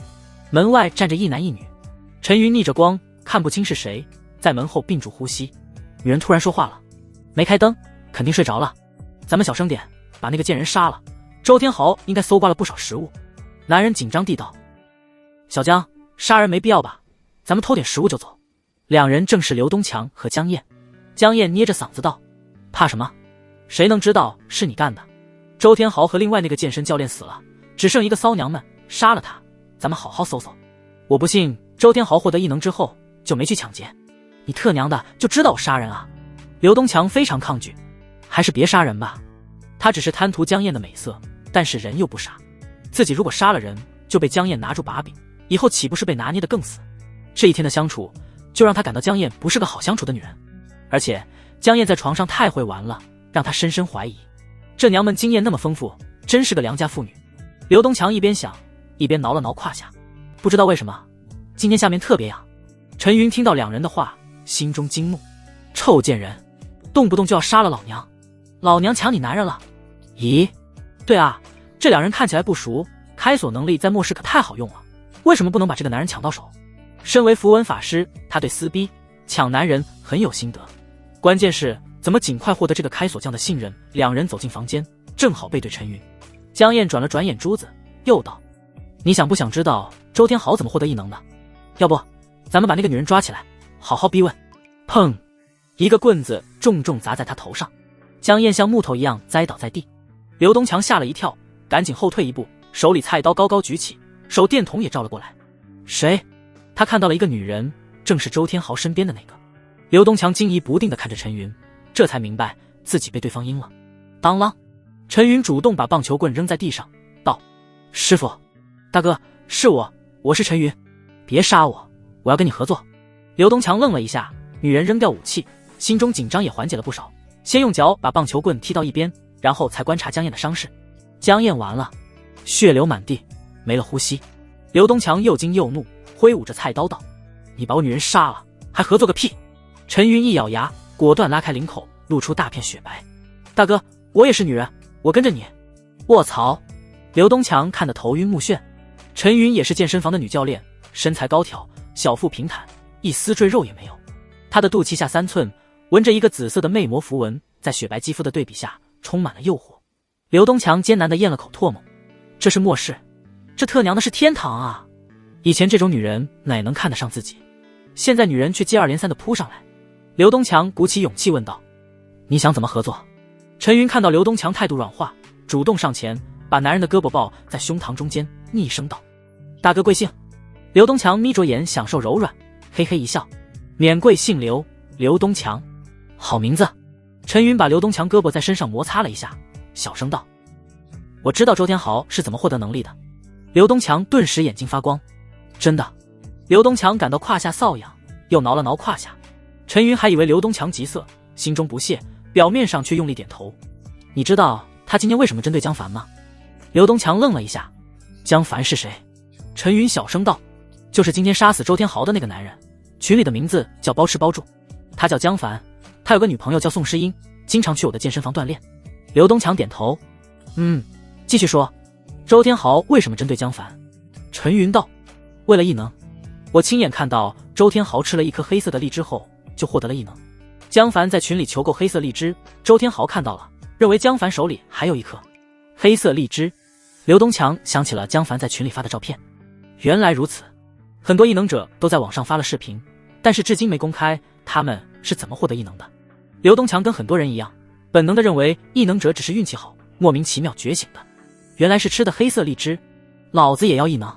Speaker 1: 门外站着一男一女。陈云逆着光，看不清是谁，在门后屏住呼吸。女人突然说话了：没开灯，肯定睡着了，咱们小声点，把那个贱人杀了。周天豪应该搜刮了不少食物。男人紧张地道：小江，杀人没必要吧，咱们偷点食物就走。两人正是刘东强和江燕。江燕捏着嗓子道：怕什么？谁能知道是你干的？周天豪和另外那个健身教练死了，只剩一个骚娘们，杀了他，咱们好好搜搜。我不信周天豪获得异能之后就没去抢劫，你特娘的就知道我杀人啊！刘东强非常抗拒，还是别杀人吧，他只是贪图江燕的美色，但是人又不傻，自己如果杀了人就被江燕拿住把柄，以后岂不是被拿捏得更死？这一天的相处就让他感到江燕不是个好相处的女人，而且江燕在床上太会玩了，让他深深怀疑，这娘们经验那么丰富，真是个良家妇女。刘东强一边想一边挠了挠胯下，不知道为什么今天下面特别痒。陈云听到两人的话，心中惊怒，臭贱人，动不动就要杀了老娘，老娘抢你男人了？咦，对啊，这两人看起来不熟，开锁能力在末世可太好用了，为什么不能把这个男人抢到手？身为符文法师，他对撕逼抢男人很有心得，关键是怎么尽快获得这个开锁匠的信任。两人走进房间，正好背对陈云。江燕转了转眼珠子，又道：你想不想知道周天豪怎么获得异能的？要不咱们把那个女人抓起来，好好逼问。砰，一个棍子重重砸在他头上，江燕像木头一样栽倒在地。刘东强吓了一跳，赶紧后退一步，手里菜刀高高举起，手电筒也照了过来。谁？他看到了一个女人，正是周天豪身边的那个。刘东强惊疑不定地看着陈云，这才明白自己被对方阴了。当啷，陈云主动把棒球棍扔在地上，道：师傅，大哥，是我是陈云，别杀我，我要跟你合作。刘东强愣了一下，女人扔掉武器，心中紧张也缓解了不少，先用脚把棒球棍踢到一边，然后才观察江燕的伤势。江燕完了，血流满地，没了呼吸。刘东强又惊又怒，挥舞着菜刀道：你把我女人杀了，还合作个屁！陈云一咬牙，果断拉开领口，露出大片雪白。大哥，我也是女人，我跟着你。卧槽！刘东强看得头晕目眩。陈云也是健身房的女教练，身材高挑，小腹平坦，一丝赘肉也没有。她的肚脐下3寸纹着一个紫色的魅魔符文，在雪白肌肤的对比下充满了诱惑。刘东强艰难地咽了口唾沫，这是末世，这特娘的是天堂啊！以前这种女人哪能看得上自己，现在女人却接二连三地扑上来。刘东强鼓起勇气问道：你想怎么合作？陈云看到刘东强态度软化，主动上前把男人的胳膊抱在胸膛中间，厉声道：大哥贵姓？刘东强眯着眼享受柔软，嘿嘿一笑：免贵姓刘，刘东强。好名字。陈云把刘东强胳膊在身上摩擦了一下，小声道：我知道周天豪是怎么获得能力的。刘东强顿时眼睛发光：真的？刘东强感到胯下瘙痒，又挠了挠胯下。陈云还以为刘东强急色，心中不屑，表面上却用力点头。你知道他今天为什么针对江凡吗？刘东强愣了一下。江凡是谁？陈云小声道：就是今天杀死周天豪的那个男人，群里的名字叫包吃包住，他叫江凡，他有个女朋友叫宋诗英，经常去我的健身房锻炼。刘东强点头：继续说，周天豪为什么针对江凡？陈云道：为了异能，我亲眼看到周天豪吃了一颗黑色的荔枝后就获得了异能。江凡在群里求购黑色荔枝，周天豪看到了，认为江凡手里还有一颗黑色荔枝。刘东强想起了江凡在群里发的照片，原来如此，很多异能者都在网上发了视频，但是至今没公开他们是怎么获得异能的。刘东强跟很多人一样，本能的认为异能者只是运气好，莫名其妙觉醒的，原来是吃的黑色荔枝，老子也要异能。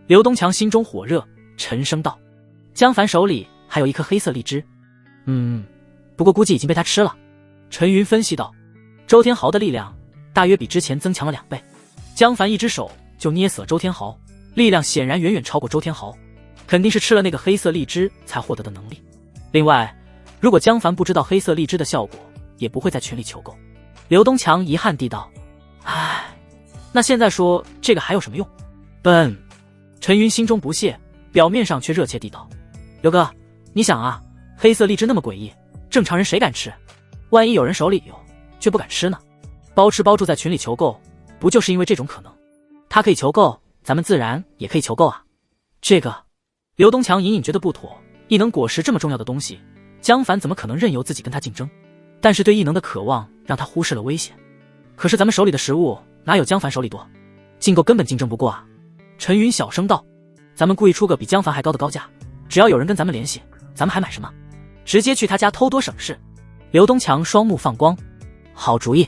Speaker 1: 刘东强心中火热，沉声道：江凡手里还有一颗黑色荔枝，不过估计已经被他吃了。陈云分析道：周天豪的力量大约比之前增强了2倍，江凡一只手就捏死了周天豪，力量显然远远超过周天豪，肯定是吃了那个黑色荔枝才获得的能力。另外，如果江凡不知道黑色荔枝的效果，也不会在群里求购。刘东强遗憾地道：唉，那现在说这个还有什么用？笨。陈云心中不屑，表面上却热切地道：刘哥，你想啊，黑色荔枝那么诡异，正常人谁敢吃？万一有人手里有却不敢吃呢？包吃包住在群里求购，不就是因为这种可能？他可以求购，咱们自然也可以求购啊。这个刘东强隐隐觉得不妥，异能果实这么重要的东西，江凡怎么可能任由自己跟他竞争？但是对异能的渴望让他忽视了危险。可是咱们手里的食物哪有江凡手里多？竞购根本竞争不过啊。陈云小声道：咱们故意出个比江凡还高的高价，只要有人跟咱们联系，咱们还买什么？直接去他家偷多省事。刘东强双目放光，好主意。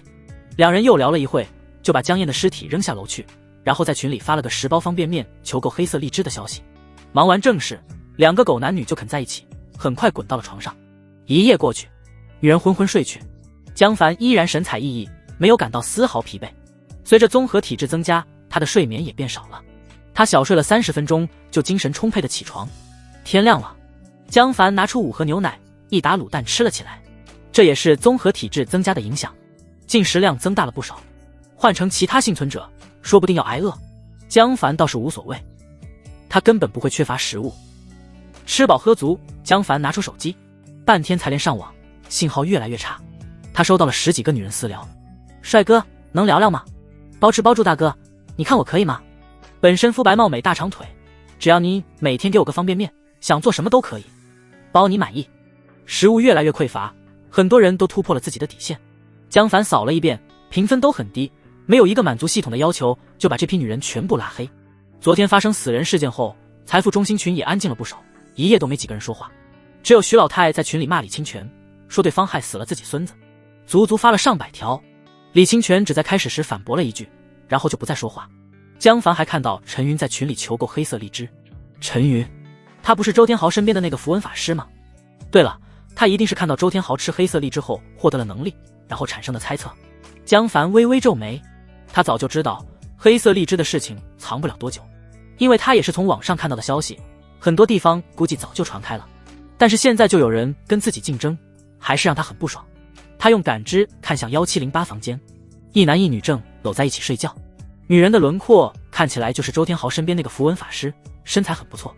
Speaker 1: 两人又聊了一会，就把江燕的尸体扔下楼去，然后在群里发了个10包方便面求购黑色荔枝的消息。忙完正事，2个狗男女就啃在一起，很快滚到了床上。一夜过去，女人昏昏睡去，江凡依然神采奕奕，没有感到丝毫疲惫。随着综合体质增加，他的睡眠也变少了。他小睡了30分钟，就精神充沛的起床。天亮了，江凡拿出5盒牛奶，一打卤蛋吃了起来。这也是综合体质增加的影响，进食量增大了不少。换成其他幸存者，说不定要挨饿。江凡倒是无所谓，他根本不会缺乏食物。吃饱喝足，江凡拿出手机，半天才连上网，信号越来越差。他收到了10几个女人私聊：帅哥，能聊聊吗？包吃包住大哥，你看我可以吗？本身肤白貌美大长腿，只要你每天给我个方便面，想做什么都可以，包你满意。食物越来越匮乏，很多人都突破了自己的底线。江凡扫了一遍，评分都很低，没有一个满足系统的要求，就把这批女人全部拉黑。昨天发生死人事件后，财富中心群也安静了不少，一夜都没几个人说话。只有徐老太在群里骂李清泉，说对方害死了自己孙子，足足发了上百条。李清泉只在开始时反驳了一句，然后就不再说话。江凡还看到陈云在群里求购黑色荔枝。陈云，他不是周天豪身边的那个符文法师吗？对了，他一定是看到周天豪吃黑色荔枝后获得了能力，然后产生的猜测。江凡微微皱眉，他早就知道黑色荔枝的事情藏不了多久，因为他也是从网上看到的消息，很多地方估计早就传开了。但是现在就有人跟自己竞争，还是让他很不爽。他用感知看向1708房间，一男一女正搂在一起睡觉。女人的轮廓看起来就是周天豪身边那个符文法师，身材很不错。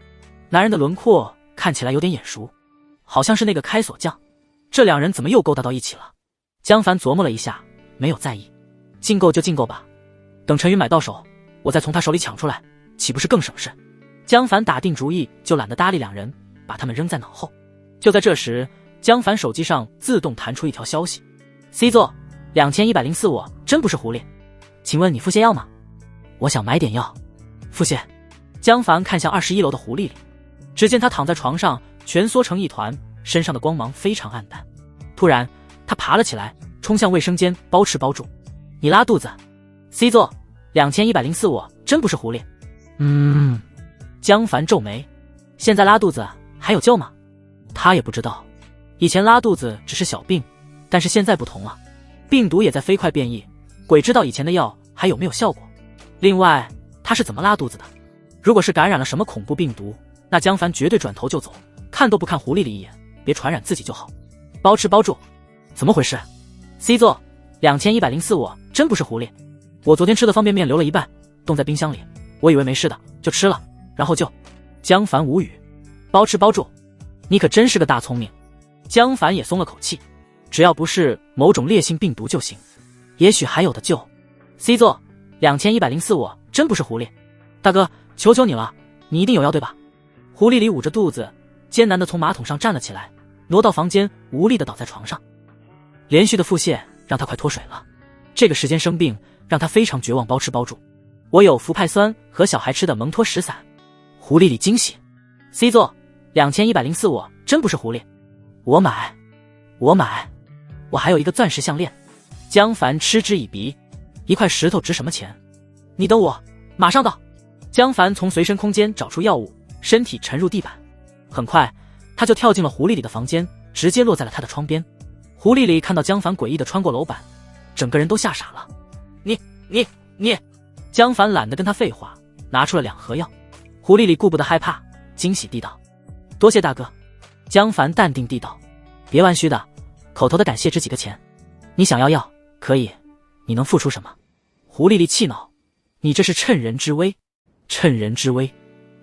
Speaker 1: 男人的轮廓看起来有点眼熟，好像是那个开锁匠。这两人怎么又勾搭到一起了？江凡琢磨了一下，没有在意。竞购就竞购吧，等陈云买到手，我再从他手里抢出来，岂不是更省事？江凡打定主意，就懒得搭理两人，把他们扔在脑后。就在这时，江凡手机上自动弹出一条消息： C 座2104，我真不是狐狸，请问你腹泻药吗？我想买点药。腹泻。江凡看向21楼的狐狸里，只见他躺在床上蜷缩成一团，身上的光芒非常暗淡。突然他爬了起来，冲向卫生间，包吃包住。你拉肚子。 C 座2104，我真不是狐狸。江凡皱眉，现在拉肚子还有救吗？他也不知道，以前拉肚子只是小病，但是现在不同了，病毒也在飞快变异，鬼知道以前的药还有没有效果。另外他是怎么拉肚子的？如果是感染了什么恐怖病毒，那江凡绝对转头就走，看都不看狐狸里一眼，别传染自己就好。包吃包住。怎么回事？ C 座2104，我真不是狐狸，我昨天吃的方便面留了一半，冻在冰箱里，我以为没事的就吃了，然后就……江凡无语。包吃包住，你可真是个大聪明。江凡也松了口气，只要不是某种烈性病毒就行，也许还有的救。 C 座2104，我真不是狐狸，大哥求求你了，你一定有药对吧？狐狸里捂着肚子，艰难地从马桶上站了起来，挪到房间，无力地倒在床上。连续的腹泻让他快脱水了，这个时间生病让他非常绝望。包吃包住，我有福派酸和小孩吃的蒙脱石散。狐狸里惊喜。 C 座2104，我真不是狐狸，我买，我还有一个钻石项链，江凡嗤之以鼻，一块石头值什么钱？你等我，马上到。江凡从随身空间找出药物，身体沉入地板，很快他就跳进了狐狸里的房间，直接落在了他的窗边。狐狸里看到江凡诡异的穿过楼板，整个人都吓傻了。你！江凡懒得跟他废话，拿出了2盒药。狐狸里顾不得害怕，惊喜地道：多谢大哥。江凡淡定地道：别玩虚的，口头的感谢值几个钱。你想要药可以，你能付出什么？狐狸里气恼：你这是趁人之危。趁人之危。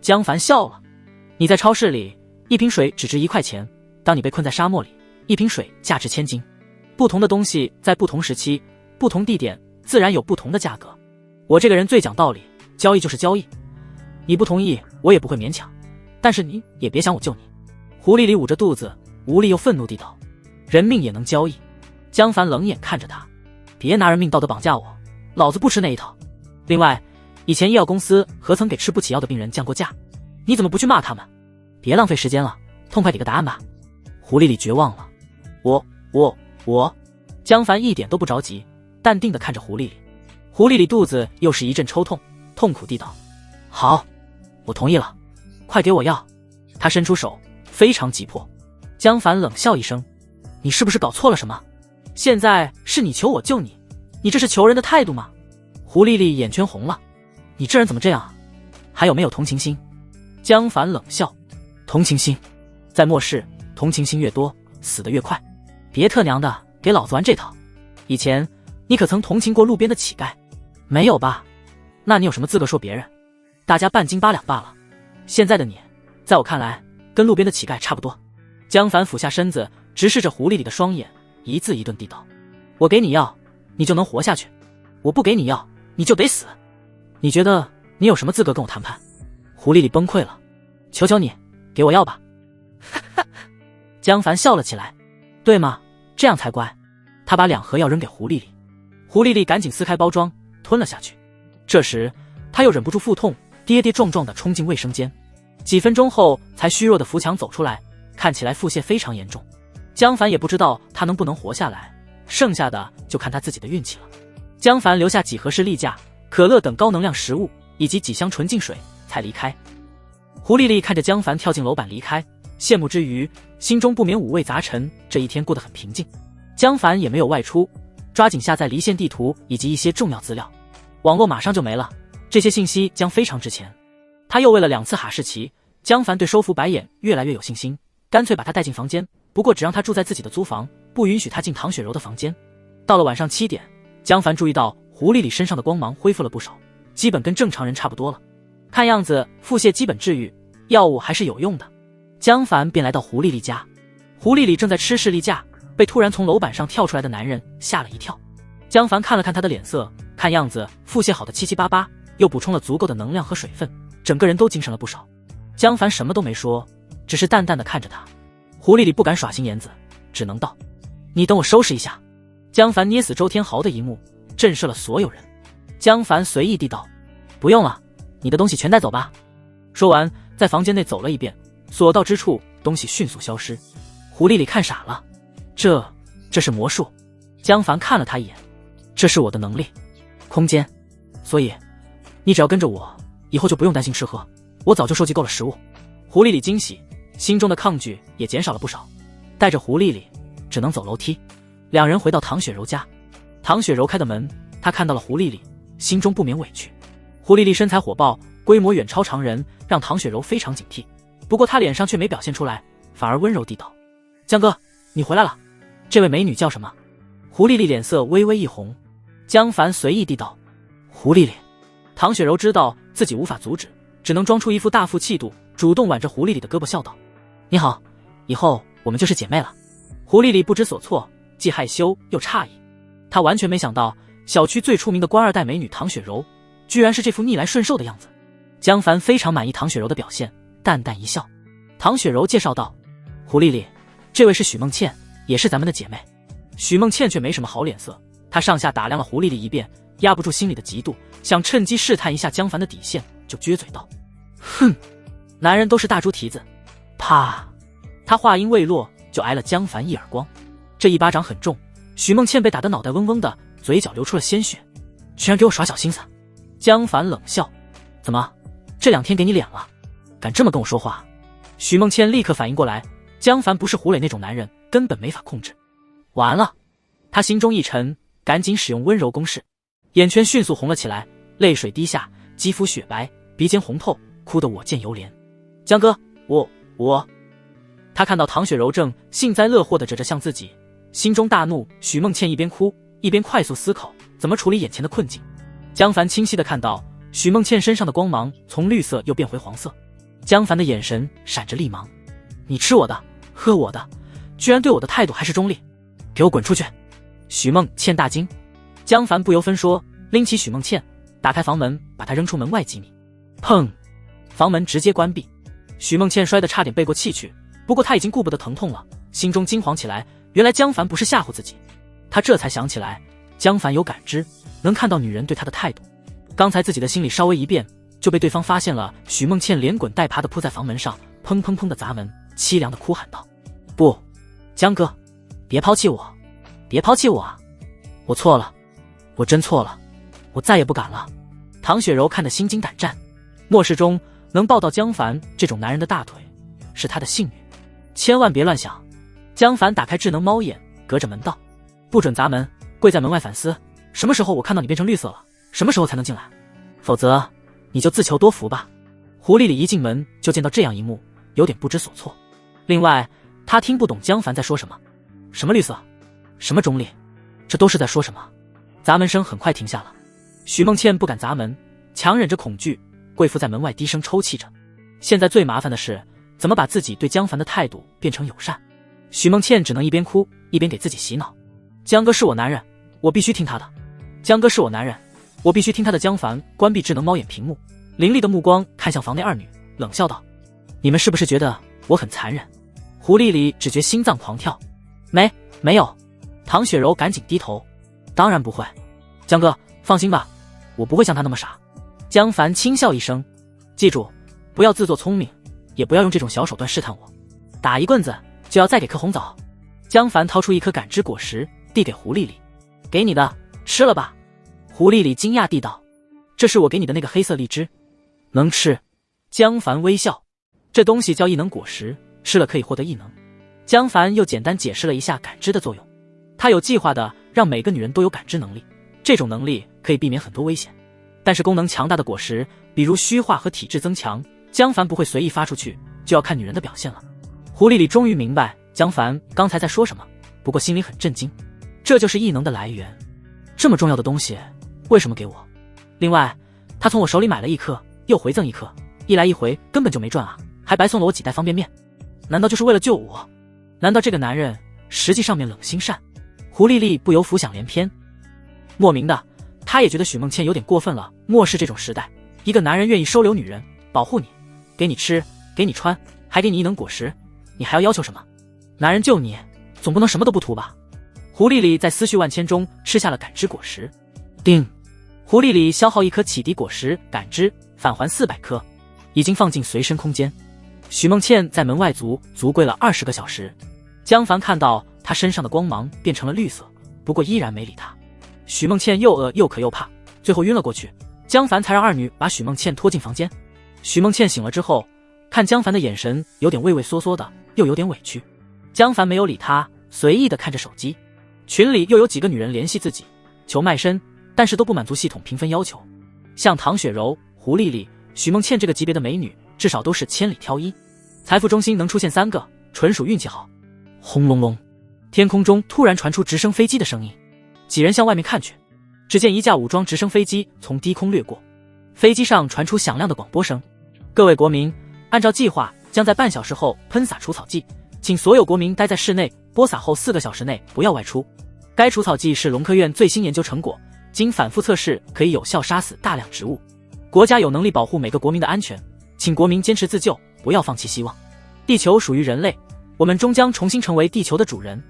Speaker 1: 江凡笑了，你在超市里一瓶水只值1块钱，当你被困在沙漠里，一瓶水价值1000金。不同的东西在不同时期、不同地点，自然有不同的价格。我这个人最讲道理，交易就是交易，你不同意我也不会勉强，但是你也别想我救你。狐狸里捂着肚子，无力又愤怒地道：人命也能交易？江凡冷眼看着他，别拿人命道德绑架我，老子不吃那一套。另外，以前医药公司何曾给吃不起药的病人降过价？你怎么不去骂他们？别浪费时间了，痛快给个答案吧。狐狸里绝望了。我。江凡一点都不着急，淡定地看着狐狸里。狐狸里肚子又是一阵抽痛，痛苦地道：好，我同意了，快给我药。他伸出手，非常急迫。江凡冷笑一声：你是不是搞错了什么？现在是你求我救你，你这是求人的态度吗？狐狸里眼圈红了，你这人怎么这样啊？还有没有同情心？江凡冷笑：同情心在末世，同情心越多，死得越快。别特娘的给老子玩这套。以前你可曾同情过路边的乞丐？没有吧？那你有什么资格说别人？大家半斤八两罢了。现在的你，在我看来跟路边的乞丐差不多。江凡俯下身子，直视着狐狸里的双眼，一字一顿地道：我给你药，你就能活下去；我不给你药，你就得死。你觉得你有什么资格跟我谈判？狐狸里崩溃了：求求你给我药吧。江凡笑了起来：对吗？这样才乖。他把2盒药扔给狐狸里，狐狸里赶紧撕开包装吞了下去。这时他又忍不住腹痛，跌跌撞撞地冲进卫生间，几分钟后才虚弱地扶墙走出来，看起来腹泻非常严重。江凡也不知道他能不能活下来，剩下的就看他自己的运气了。江凡留下几盒士力架、可乐等高能量食物，以及几箱纯净水才离开。狐狸里看着江凡跳进楼板离开，羡慕之余心中不免五味杂陈，这一天过得很平静。江凡也没有外出，抓紧下载离线地图以及一些重要资料，网络马上就没了，这些信息将非常值钱。他又喂了2次哈士奇，江凡对收服白眼越来越有信心，干脆把他带进房间，不过只让他住在自己的租房，不允许他进唐雪柔的房间。到了晚上7点，江凡注意到狐狸里身上的光芒恢复了不少，基本跟正常人差不多了。看样子腹泻基本治愈，药物还是有用的。江凡便来到狐狸里家，狐狸里正在吃士力架，被突然从楼板上跳出来的男人吓了一跳。江凡看了看他的脸色，看样子腹泻好的七七八八，又补充了足够的能量和水分，整个人都精神了不少。江凡什么都没说，只是淡淡的看着他。狐狸里不敢耍心眼子，只能道：你等我收拾一下。江凡捏死周天豪的一幕震慑了所有人。江凡随意地道：不用了，你的东西全带走吧。说完在房间内走了一遍，所到之处东西迅速消失。狐狸里看傻了，这是魔术。江凡看了他一眼，这是我的能力，空间，所以你只要跟着我，以后就不用担心吃喝，我早就收集够了食物。狐狸里惊喜，心中的抗拒也减少了不少，带着狐狸里只能走楼梯。2人回到唐雪柔家，唐雪柔开的门，他看到了狐狸里，心中不免委屈。狐狸里身材火爆，规模远超常人，让唐雪柔非常警惕，不过他脸上却没表现出来，反而温柔地道：江哥，你回来了，这位美女叫什么？狐狸里脸色微微一红。江凡随意地道：狐狸里。唐雪柔知道自己无法阻止，只能装出一副大副气度，主动挽着狐狸里的胳膊笑道：你好，以后我们就是姐妹了。狐狸里不知所措，既害羞又诧异，他完全没想到小区最出名的官二代美女唐雪柔居然是这副逆来顺受的样子。江凡非常满意唐雪柔的表现，淡淡一笑。唐雪柔介绍道：狐狸里，这位是许梦倩，也是咱们的姐妹。许梦倩却没什么好脸色，她上下打量了狐狸里一遍，压不住心里的嫉妒，想趁机试探一下江凡的底线，就撅嘴道：哼，男人都是大猪蹄子。啪！他话音未落就挨了江凡一耳光，这一巴掌很重，许梦倩被打得脑袋嗡嗡的，嘴角流出了鲜血，居然给我耍小心思。江凡冷笑：怎么，这2天给你脸了？敢这么跟我说话？许梦倩立刻反应过来，江凡不是胡磊那种男人，根本没法控制。完了，他心中一沉，赶紧使用温柔攻势，眼圈迅速红了起来，泪水滴下，肌肤雪白，鼻尖红透，哭得我见犹怜。江哥，我……他看到唐雪柔正幸灾乐祸地折着向自己，心中大怒。许梦倩一边哭一边快速思考怎么处理眼前的困境。江凡清晰地看到许梦倩身上的光芒从绿色又变回黄色，江凡的眼神闪着厉芒。你吃我的，喝我的，居然对我的态度还是中立，给我滚出去！许梦倩大惊，江凡不由分说拎起许梦倩，打开房门，把她扔出门外几米。砰！房门直接关闭，许梦倩摔得差点背过气去，不过她已经顾不得疼痛了，心中惊惶起来，原来江凡不是吓唬自己。她这才想起来，江凡有感知，能看到女人对他的态度。刚才自己的心里稍微一变，就被对方发现了。许梦倩连滚带爬地扑在房门上，砰砰砰地砸门，凄凉地哭喊道：不，江哥，别抛弃我，别抛弃我啊！我错了，我真错了，我再也不敢了。唐雪柔看得心惊胆战，末世中能抱到江凡这种男人的大腿是他的幸运，千万别乱想。江凡打开智能猫眼，隔着门道：不准砸门，跪在门外反思，什么时候我看到你变成绿色了，什么时候才能进来，否则你就自求多福吧。狐狸里一进门就见到这样一幕，有点不知所措。另外他听不懂江凡在说什么，什么绿色，什么中立，这都是在说什么。砸门声很快停下了，许梦倩不敢砸门，强忍着恐惧，贵妇在门外低声抽泣着。现在最麻烦的是怎么把自己对江凡的态度变成友善。许梦倩只能一边哭一边给自己洗脑：江哥是我男人，我必须听他的，江哥是我男人，我必须听他的。江凡关闭智能猫眼屏幕，凌厉的目光看向房内2女，冷笑道：你们是不是觉得我很残忍？狐狸里只觉心脏狂跳。没有。唐雪柔赶紧低头：当然不会，江哥放心吧，我不会像他那么傻。江凡轻笑一声：记住，不要自作聪明，也不要用这种小手段试探我，打一棍子就要再给颗红枣。江凡掏出一颗感知果实递给狐狸里：给你的，吃了吧。狐狸里惊讶地道：这是我给你的那个黑色荔枝，能吃？江凡微笑：这东西叫异能果实，吃了可以获得异能。江凡又简单解释了一下感知的作用，他有计划的让每个女人都有感知能力，这种能力可以避免很多危险。但是功能强大的果实，比如虚化和体质增强，江凡不会随意发出去，就要看女人的表现了。狐狸里终于明白江凡刚才在说什么，不过心里很震惊，这就是异能的来源，这么重要的东西为什么给我？另外他从我手里买了1颗，又回赠1颗，一来一回根本就没赚啊，还白送了我几袋方便面，难道就是为了救我？难道这个男人实际上面冷心善？狐狸力不由浮想联翩，莫名的他也觉得许梦倩有点过分了。末世这种时代，一个男人愿意收留女人，保护你，给你吃，给你穿，还给你异能果实，你还要要求什么？男人救你，总不能什么都不图吧？狐狸里在思绪万千中吃下了感知果实。叮，狐狸里消耗1颗启迪果实感知，返还400颗，已经放进随身空间。许梦倩在门外足跪了20个小时。江凡看到她身上的光芒变成了绿色，不过依然没理她。许梦倩又饿又渴又怕，最后晕了过去。江凡才让2女把许梦倩拖进房间。许梦倩醒了之后，看江凡的眼神有点畏畏缩缩的，又有点委屈。江凡没有理她，随意的看着手机。群里又有几个女人联系自己求卖身，但是都不满足系统评分要求。像唐雪柔、狐狸里、许梦倩这个级别的美女，至少都是千里挑一。财富中心能出现3个，纯属运气好。轰隆隆，天空中突然传出直升飞机的声音，几人向外面看去，只见一架武装直升飞机从低空掠过，飞机上传出响亮的广播声：各位国民，按照计划将在半小时后喷洒除草剂，请所有国民待在室内，播撒后4个小时内不要外出。该除草剂是龙科院最新研究成果，经反复测试可以有效杀死大量植物，国家有能力保护每个国民的安全，请国民坚持自救，不要放弃希望。地球属于人类，我们终将重新成为地球的主人。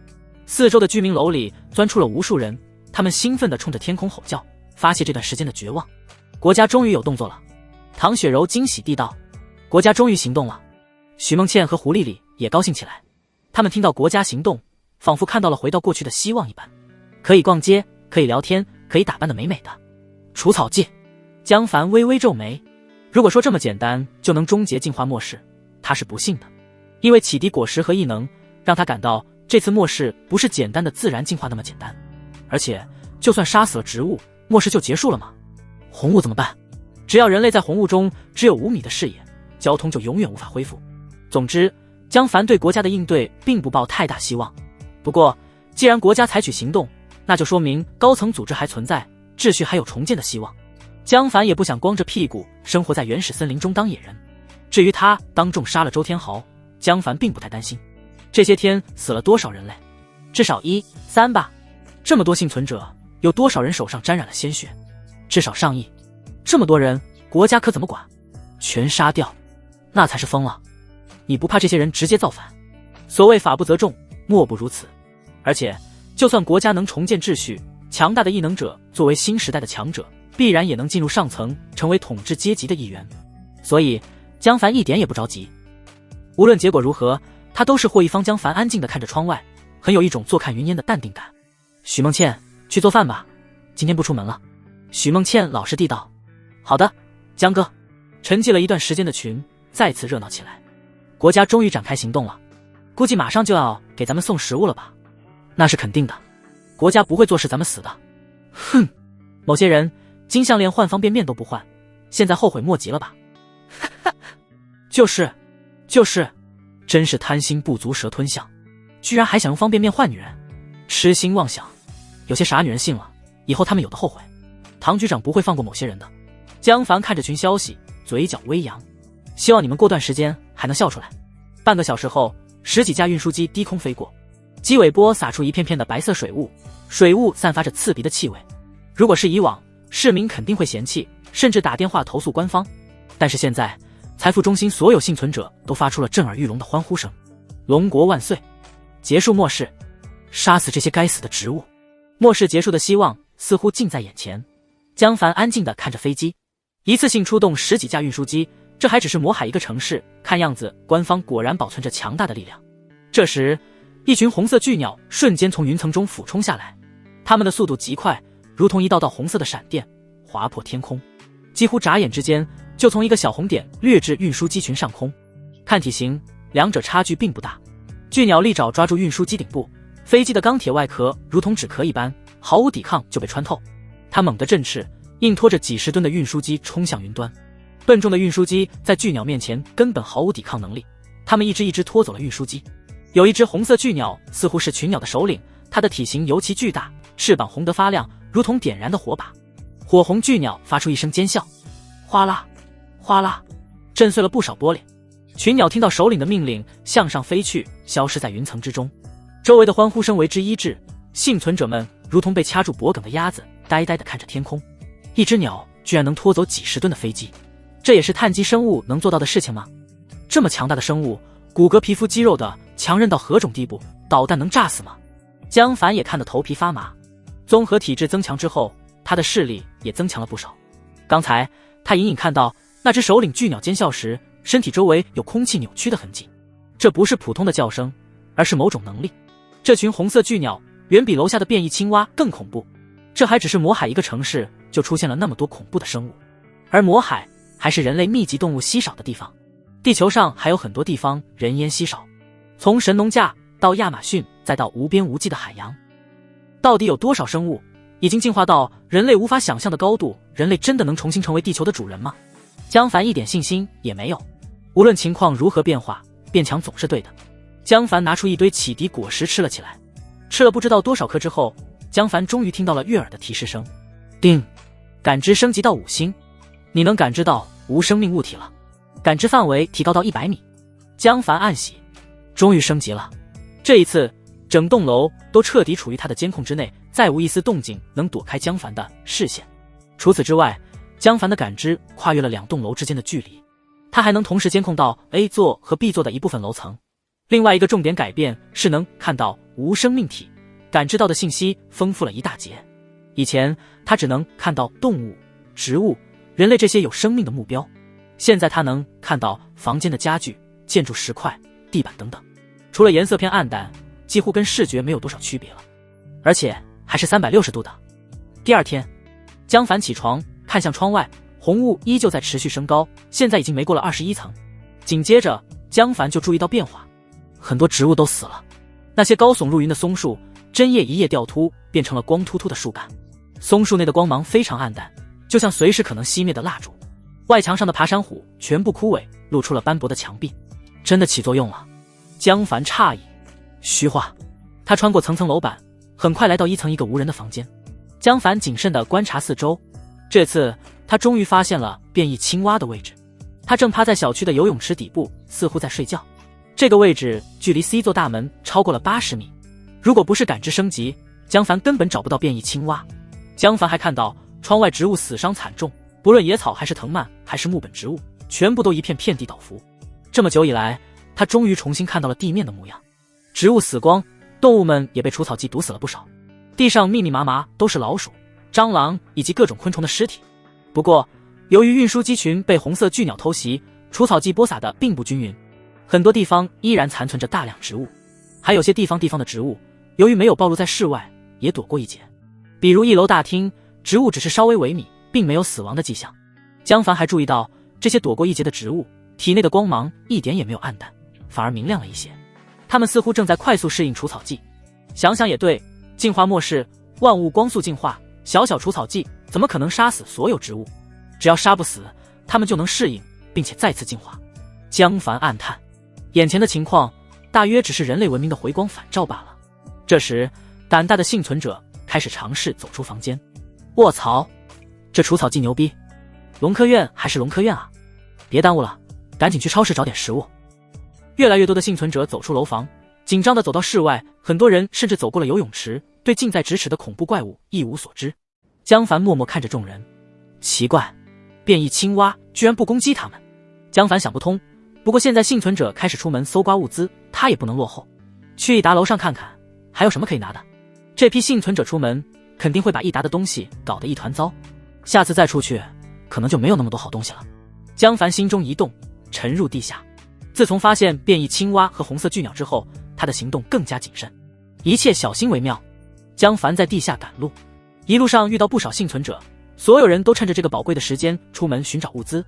Speaker 1: 四周的居民楼里钻出了无数人，他们兴奋地冲着天空吼叫，发泄这段时间的绝望。国家终于有动作了，唐雪柔惊喜地道：国家终于行动了。许梦倩和狐狸里也高兴起来，他们听到国家行动，仿佛看到了回到过去的希望一般。可以逛街，可以聊天，可以打扮得美美的。除草剂。江凡微微皱眉，如果说这么简单就能终结进化末世，他是不信的。因为启迪果实和异能让他感到这次末世不是简单的自然进化那么简单，而且就算杀死了植物，末世就结束了吗？红雾怎么办？只要人类在红雾中只有5米的视野，交通就永远无法恢复。总之，江凡对国家的应对并不抱太大希望。不过既然国家采取行动，那就说明高层组织还存在，秩序还有重建的希望。江凡也不想光着屁股生活在原始森林中当野人。至于他当众杀了周天豪，江凡并不太担心。这些天死了多少人类？至少1、3吧。这么多幸存者，有多少人手上沾染了鲜血？至少上亿。这么多人，国家可怎么管？全杀掉，那才是疯了。你不怕这些人直接造反？所谓法不责众，莫不如此。而且就算国家能重建秩序，强大的异能者作为新时代的强者，必然也能进入上层，成为统治阶级的一员。所以江凡一点也不着急。无论结果如何，他都是获益方。江凡安静地看着窗外，很有一种坐看云烟的淡定感。许梦倩，去做饭吧，今天不出门了。许梦倩老实地道。好的，江哥。沉寂了一段时间的群再次热闹起来。国家终于展开行动了，估计马上就要给咱们送食物了吧？那是肯定的，国家不会坐视咱们死的。哼，某些人金项链换方便面都不换，现在后悔莫及了吧？就是，真是贪心不足蛇吞象，居然还想用方便面换女人，痴心妄想。有些傻女人信了，以后他们有的后悔。唐局长不会放过某些人的。江凡看着群消息，嘴角微扬，希望你们过段时间还能笑出来。半个小时后，10几架运输机低空飞过，机尾波洒出一片片的白色水雾，水雾散发着刺鼻的气味。如果是以往，市民肯定会嫌弃，甚至打电话投诉官方。但是现在，财富中心所有幸存者都发出了震耳欲聋的欢呼声。龙国万岁！结束末世，杀死这些该死的植物。末世结束的希望似乎近在眼前。江凡安静地看着飞机，一次性出动10几架运输机，这还只是魔海一个城市，看样子官方果然保存着强大的力量。这时，一群红色巨鸟瞬间从云层中俯冲下来，它们的速度极快，如同一道道红色的闪电，划破天空，几乎眨眼之间就从一个小红点掠至运输机群上空。看体型，两者差距并不大。巨鸟利爪抓住运输机顶部，飞机的钢铁外壳如同纸壳一般，毫无抵抗就被穿透。它猛地振翅，硬拖着几十吨的运输机冲向云端。笨重的运输机在巨鸟面前根本毫无抵抗能力，它们一只一只拖走了运输机。有一只红色巨鸟似乎是群鸟的首领，它的体型尤其巨大，翅膀红得发亮，如同点燃的火把。火红巨鸟发出一声尖啸，哗啦哗啦，震碎了不少玻璃。群鸟听到首领的命令，向上飞去，消失在云层之中。周围的欢呼声为之一致，幸存者们如同被掐住脖梗的鸭子，呆呆地看着天空。一只鸟居然能拖走几十吨的飞机，这也是碳基生物能做到的事情吗？这么强大的生物，骨骼皮肤肌肉的，强韧到何种地步？导弹能炸死吗？江凡也看得头皮发麻。综合体质增强之后，他的视力也增强了不少。刚才他隐隐看到那只首领巨鸟尖啸时，身体周围有空气扭曲的痕迹，这不是普通的叫声，而是某种能力。这群红色巨鸟远比楼下的变异青蛙更恐怖，这还只是魔海一个城市就出现了那么多恐怖的生物，而魔海还是人类密集动物稀少的地方。地球上还有很多地方人烟稀少，从神农架到亚马逊，再到无边无际的海洋，到底有多少生物已经进化到人类无法想象的高度？人类真的能重新成为地球的主人吗？江凡一点信心也没有。无论情况如何变化，变强总是对的。江凡拿出一堆启迪果实吃了起来，吃了不知道多少颗之后，江凡终于听到了悦耳的提示声，叮，感知升级到5星，你能感知到无生命物体了，感知范围提高到100米。江凡暗喜，终于升级了。这一次整栋楼都彻底处于他的监控之内，再无一丝动静能躲开江凡的视线。除此之外，江凡的感知跨越了2栋楼之间的距离，他还能同时监控到 A 座和 B 座的一部分楼层。另外一个重点改变是能看到无生命体，感知到的信息丰富了一大截。以前他只能看到动物、植物、人类这些有生命的目标，现在他能看到房间的家具、建筑石块、地板等等，除了颜色偏暗淡，几乎跟视觉没有多少区别了。而且还是360度的。第二天，江凡起床看向窗外，红雾依旧在持续升高，现在已经没过了21层。紧接着，江凡就注意到变化，很多植物都死了。那些高耸入云的松树，针叶一叶掉秃，变成了光秃秃的树干。松树内的光芒非常暗淡，就像随时可能熄灭的蜡烛。外墙上的爬山虎全部枯萎，露出了斑驳的墙壁。真的起作用了，江凡诧异。虚化，他穿过层层楼板，很快来到1层一个无人的房间。江凡谨慎地观察四周，这次他终于发现了变异青蛙的位置。他正趴在小区的游泳池底部，似乎在睡觉。这个位置距离 C 座大门超过了80米，如果不是感知升级，江凡根本找不到变异青蛙。江凡还看到窗外植物死伤惨重，不论野草还是藤蔓还是木本植物，全部都一片遍地倒伏。这么久以来，他终于重新看到了地面的模样。植物死光，动物们也被除草剂毒死了不少，地上密密麻麻都是老鼠、蟑螂以及各种昆虫的尸体。不过由于运输机群被红色巨鸟偷袭，除草剂播撒的并不均匀，很多地方依然残存着大量植物，还有些地方的植物由于没有暴露在室外，也躲过一劫。比如1楼大厅，植物只是稍微萎靡，并没有死亡的迹象。江凡还注意到，这些躲过一劫的植物体内的光芒一点也没有暗淡，反而明亮了一些。它们似乎正在快速适应除草剂。想想也对，进化末世，万物光速进化，小小除草剂怎么可能杀死所有植物？只要杀不死，它们就能适应，并且再次进化。江凡暗叹，眼前的情况大约只是人类文明的回光返照罢了。这时，胆大的幸存者开始尝试走出房间。卧槽，这除草剂牛逼！龙科院还是龙科院啊！别耽误了，赶紧去超市找点食物。越来越多的幸存者走出楼房，紧张地走到室外，很多人甚至走过了游泳池，对近在咫尺的恐怖怪物一无所知。江凡默默看着众人，奇怪，变异青蛙居然不攻击他们。江凡想不通，不过现在幸存者开始出门搜刮物资，他也不能落后。去益达楼上看看，还有什么可以拿的。这批幸存者出门，肯定会把益达的东西搞得一团糟，下次再出去，可能就没有那么多好东西了。江凡心中一动，沉入地下。自从发现变异青蛙和红色巨鸟之后，他的行动更加谨慎，一切小心为妙。江凡在地下赶路，一路上遇到不少幸存者，所有人都趁着这个宝贵的时间出门寻找物资。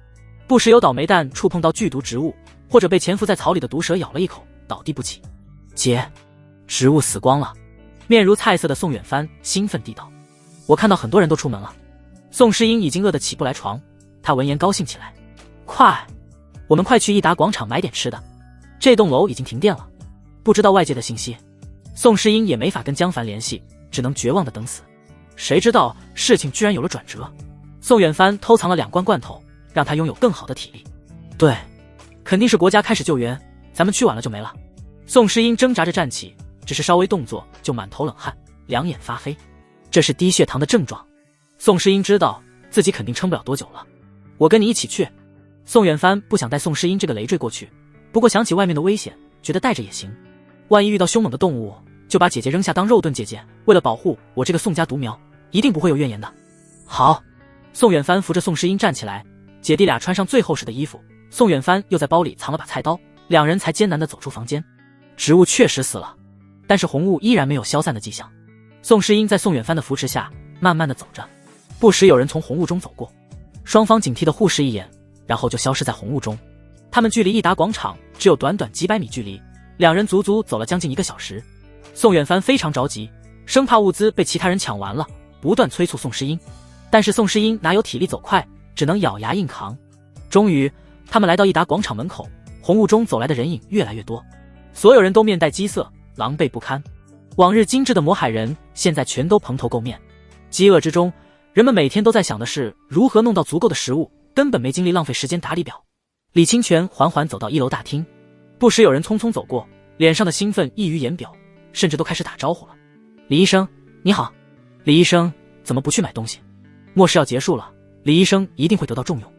Speaker 1: 不时有倒霉蛋触碰到剧毒植物，或者被潜伏在草里的毒蛇咬了一口，倒地不起。姐，植物死光了。面如菜色的宋远帆兴奋地道：“我看到很多人都出门了。”宋诗英已经饿得起不来床，她闻言高兴起来：“快，我们快去益达广场买点吃的，这栋楼已经停电了，不知道外界的信息。”宋诗英也没法跟江凡联系，只能绝望地等死。谁知道事情居然有了转折，宋远帆偷藏了2罐罐头，让他拥有更好的体力。对，肯定是国家开始救援，咱们去晚了就没了。宋诗英挣扎着站起，只是稍微动作就满头冷汗，两眼发黑，这是低血糖的症状。宋诗英知道自己肯定撑不了多久了。我跟你一起去。宋远帆不想带宋诗英这个累赘过去，不过想起外面的危险，觉得带着也行。万一遇到凶猛的动物，就把姐姐扔下当肉盾。姐姐为了保护我这个宋家独苗，一定不会有怨言的。好。宋远帆扶着宋诗英站起来，姐弟俩穿上最厚实的衣服，宋远帆又在包里藏了把菜刀，两人才艰难地走出房间。植物确实死了，但是红雾依然没有消散的迹象。宋诗英在宋远帆的扶持下慢慢地走着，不时有人从红雾中走过，双方警惕地互视一眼，然后就消失在红雾中。他们距离益达广场只有短短几百米距离，两人足足走了将近1个小时。宋远帆非常着急，生怕物资被其他人抢完了，不断催促宋诗英，但是宋诗英哪有体力走快，只能咬牙硬扛。终于他们来到益达广场门口，红雾中走来的人影越来越多，所有人都面带饥色，狼狈不堪。往日精致的魔海人现在全都蓬头垢面。饥饿之中，人们每天都在想的是如何弄到足够的食物，根本没精力浪费时间打理表。李清泉缓缓走到1楼大厅，不时有人匆匆走过，脸上的兴奋溢于言表，甚至都开始打招呼了。李医生你好。李医生怎么不去买东西？末世要结束了，李医生一定会得到重用。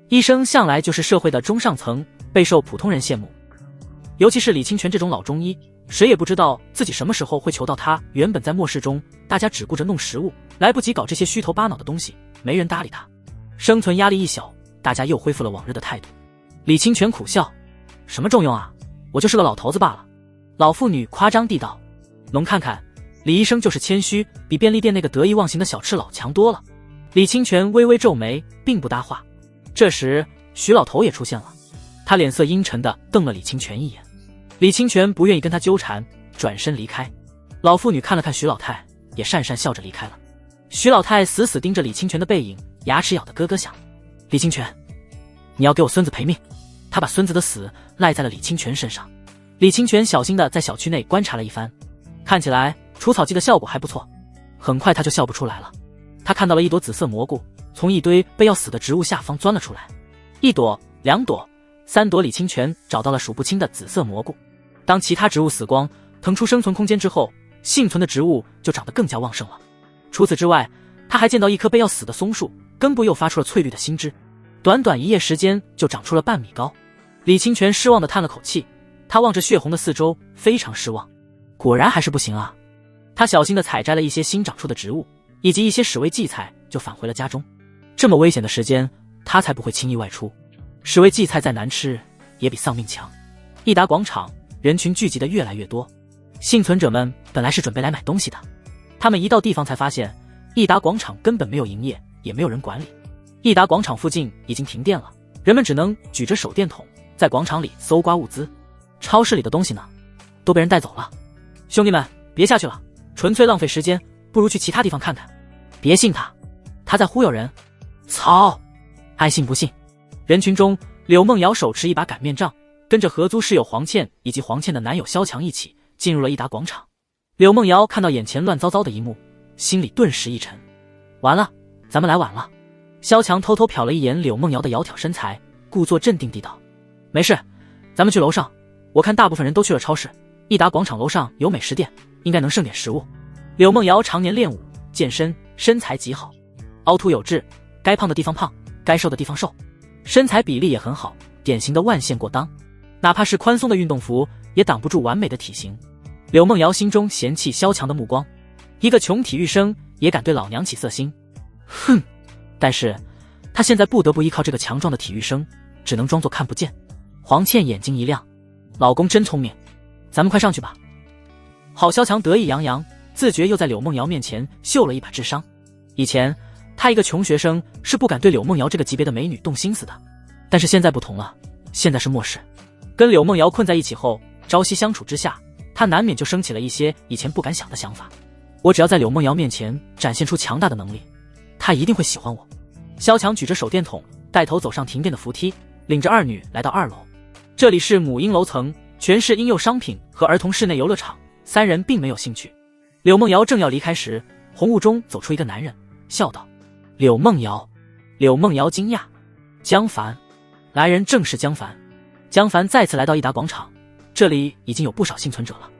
Speaker 1: 医生向来就是社会的中上层，备受普通人羡慕，尤其是李清泉这种老中医，谁也不知道自己什么时候会求到他。原本在末世中，大家只顾着弄食物，来不及搞这些虚头巴脑的东西，没人搭理他，生存压力一小，大家又恢复了往日的态度。李清泉苦笑：什么重用啊，我就是个老头子罢了。老妇女夸张地道。侬看看，李医生就是谦虚，比便利店那个得意忘形的小赤佬强多了。李清泉微微皱眉，并不搭话。这时徐老头也出现了，他脸色阴沉地瞪了李清泉一眼。李清泉不愿意跟他纠缠，转身离开。老妇女看了看徐老太，也讪讪笑着离开了。徐老太死死盯着李清泉的背影，牙齿咬得咯咯响。李清泉，你要给我孙子赔命！他把孙子的死赖在了李清泉身上。李清泉小心地在小区内观察了一番，看起来除草剂的效果还不错。很快他就笑不出来了。他看到了一朵紫色蘑菇从一堆被要死的植物下方钻了出来，一朵、2朵、3朵，李清泉找到了数不清的紫色蘑菇。当其他植物死光，腾出生存空间之后，幸存的植物就长得更加旺盛了。除此之外，他还见到一棵被要死的松树，根部又发出了翠绿的新枝，短短1夜时间就长出了半米高。李清泉失望地叹了口气，他望着血红的四周，非常失望。果然还是不行啊！他小心地采摘了一些新长出的植物，以及一些屎味荠菜，就返回了家中。这么危险的时间，他才不会轻易外出。屎味荠菜再难吃，也比丧命强。益达广场人群聚集得越来越多，幸存者们本来是准备来买东西的，他们一到地方才发现，益达广场根本没有营业，也没有人管理。益达广场附近已经停电了，人们只能举着手电筒在广场里搜刮物资。超市里的东西呢，都被人带走了。兄弟们，别下去了，纯粹浪费时间，不如去其他地方看看。别信他，他在忽悠人。操！爱信不信。人群中，柳梦瑶手持一把擀面杖，跟着合租室友黄倩以及黄倩的男友萧强一起进入了益达广场。柳梦瑶看到眼前乱糟糟的一幕，心里顿时一沉。完了，咱们来晚了。萧强偷偷瞟了一眼柳梦瑶的窈窕身材，故作镇定地道：没事，咱们去楼上，我看大部分人都去了超市，益达广场楼上有美食店，应该能剩点食物。柳梦瑶常年练武健身，身材极好，凹凸有致，该胖的地方胖，该瘦的地方瘦，身材比例也很好，典型的万线过裆，哪怕是宽松的运动服也挡不住完美的体型。柳梦瑶心中嫌弃萧强的目光，一个穷体育生也敢对老娘起色心，哼！但是她现在不得不依靠这个强壮的体育生，只能装作看不见。黄倩眼睛一亮，老公真聪明，咱们快上去吧。郝萧强得意洋洋，自觉又在柳梦瑶面前秀了一把智商。以前他一个穷学生是不敢对柳梦瑶这个级别的美女动心思的，但是现在不同了，现在是末世。跟柳梦瑶困在一起后，朝夕相处之下，他难免就升起了一些以前不敢想的想法。我只要在柳梦瑶面前展现出强大的能力，她一定会喜欢我。萧强举着手电筒，带头走上停电的扶梯，领着二女来到2楼。这里是母婴楼层，全是婴幼商品和儿童室内游乐场，三人并没有兴趣。柳梦瑶正要离开时，红雾中走出一个男人，笑道：柳梦瑶。柳梦瑶惊讶，江凡。来人正是江凡。江凡再次来到益达广场，这里已经有不少幸存者了。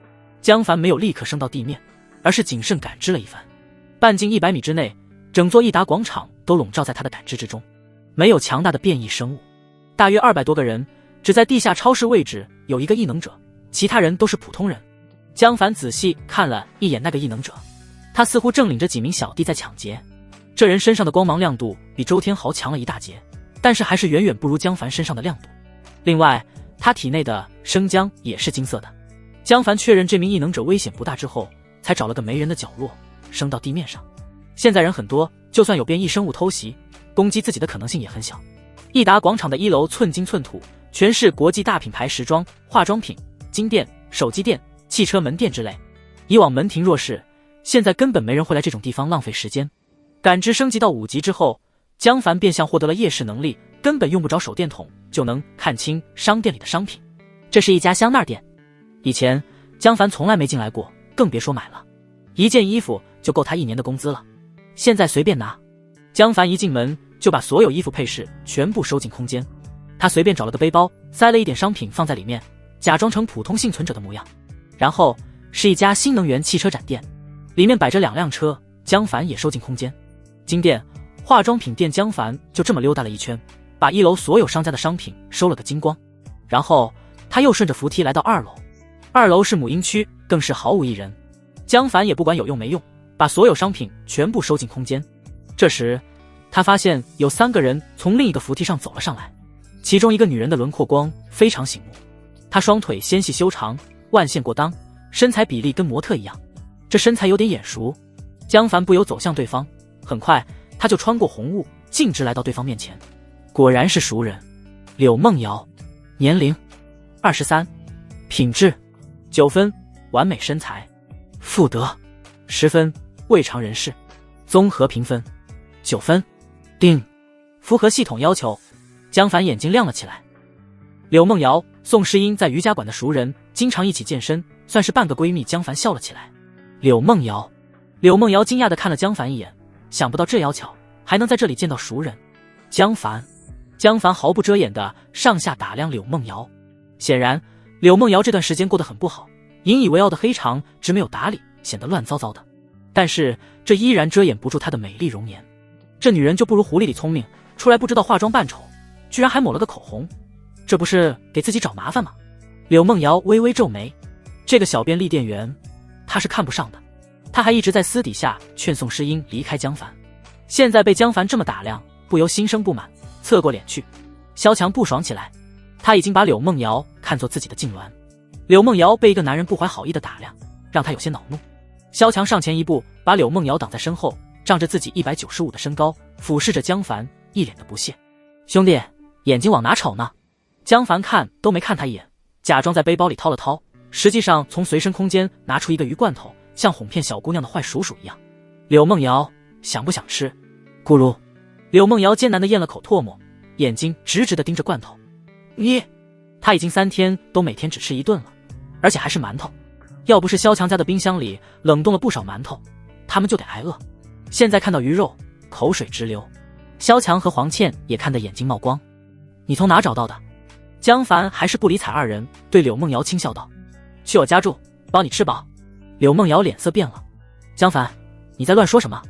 Speaker 1: 江凡没有立刻升到地面，而是谨慎感知了一番。半径100米之内，整座益达广场都笼罩在他的感知之中，没有强大的变异生物。大约200多个人，只在地下超市位置有一个异能者，其他人都是普通人。江凡仔细看了一眼那个异能者，他似乎正领着几名小弟在抢劫。这人身上的光芒亮度比周天豪强了一大截，但是还是远远不如江凡身上的亮度。另外，他体内的生姜也是金色的。江凡确认这名异能者危险不大之后，才找了个没人的角落升到地面上。现在人很多，就算有变异生物偷袭，攻击自己的可能性也很小。益达广场的1楼寸金寸土，全是国际大品牌时装、化妆品、金店、手机店、汽车门店之类。以往门庭若市，现在根本没人会来这种地方浪费时间。感知升级到5级之后，江凡变相获得了夜视能力，根本用不着手电筒就能看清商店里的商品。这是一家香奈儿店，以前江凡从来没进来过，更别说买了。一件衣服就够他1年的工资了，现在随便拿。江凡一进门就把所有衣服配饰全部收进空间，他随便找了个背包，塞了一点商品放在里面，假装成普通幸存者的模样。然后是一家新能源汽车展店，里面摆着2辆车，江凡也收进空间。金店、化妆品店，江凡就这么溜达了一圈，把1楼所有商家的商品收了个精光。然后他又顺着扶梯来到2楼，2楼是母婴区，更是毫无一人。江凡也不管有用没用，把所有商品全部收进空间。这时他发现有3个人从另一个扶梯上走了上来，其中一个女人的轮廓光非常醒目，她双腿纤细修长，万线过裆，身材比例跟模特一样。这身材有点眼熟。江凡不由走向对方，很快他就穿过红雾，径直来到对方面前。果然是熟人，柳梦瑶，年龄23，品质9分，完美身材，妇德10分，未尝人士，综合评分9分，定，符合系统要求。江凡眼睛亮了起来。柳梦瑶，宋诗音在瑜伽馆的熟人，经常一起健身，算是半个闺蜜。江凡笑了起来。柳梦瑶，柳梦瑶惊讶地看了江凡一眼，想不到这妖巧还能在这里见到熟人。江凡毫不遮掩地上下打量柳梦瑶，显然柳梦瑶这段时间过得很不好，引以为傲的黑长直没有打理，显得乱糟糟的。但是这依然遮掩不住她的美丽容颜。这女人就不如狐狸里聪明，出来不知道化妆扮丑，居然还抹了个口红，这不是给自己找麻烦吗？柳梦瑶微微皱眉，这个小便利店员她是看不上的。她还一直在私底下劝宋诗音离开江凡，现在被江凡这么打量，不由心生不满，侧过脸去。萧强不爽起来，他已经把柳梦瑶看作自己的痉挛。柳梦瑶被一个男人不怀好意的打量，让他有些恼怒。萧强上前一步，把柳梦瑶挡在身后，仗着自己195的身高，俯视着江凡，一脸的不屑。兄弟，眼睛往哪瞅呢？江凡看都没看他一眼，假装在背包里掏了掏，实际上从随身空间拿出一个鱼罐头，像哄骗小姑娘的坏叔叔一样。柳梦瑶，想不想吃？咕噜。柳梦瑶艰难地咽了口唾沫，眼睛直直地盯着罐头。他已经3天都每天只吃1顿了，而且还是馒头。要不是萧强家的冰箱里冷冻了不少馒头，他们就得挨饿。现在看到鱼肉，口水直流。萧强和黄倩也看得眼睛冒光。你从哪找到的？江凡还是不理睬二人，对柳梦瑶轻笑道：去我家住，包你吃饱。柳梦瑶脸色变了。江凡，你在乱说什么？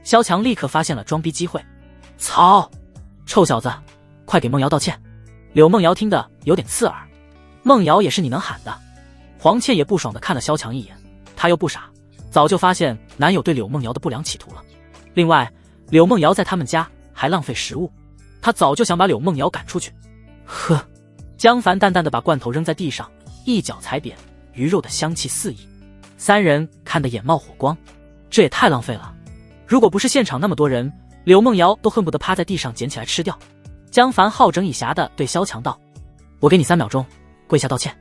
Speaker 1: 萧强立刻发现了装逼机会。操！臭小子，快给梦瑶道歉。柳梦瑶听得有点刺耳。梦瑶也是你能喊的？黄倩也不爽地看了萧强一眼，她又不傻，早就发现男友对柳梦瑶的不良企图了。另外，柳梦瑶在他们家还浪费食物，她早就想把柳梦瑶赶出去。呵，江凡淡淡地把罐头扔在地上，一脚踩扁，鱼肉的香气四溢。3人看得眼冒火光，这也太浪费了。如果不是现场那么多人，柳梦瑶都恨不得趴在地上捡起来吃掉。江凡好整以暇地对萧强道：我给你3秒钟，跪下道歉。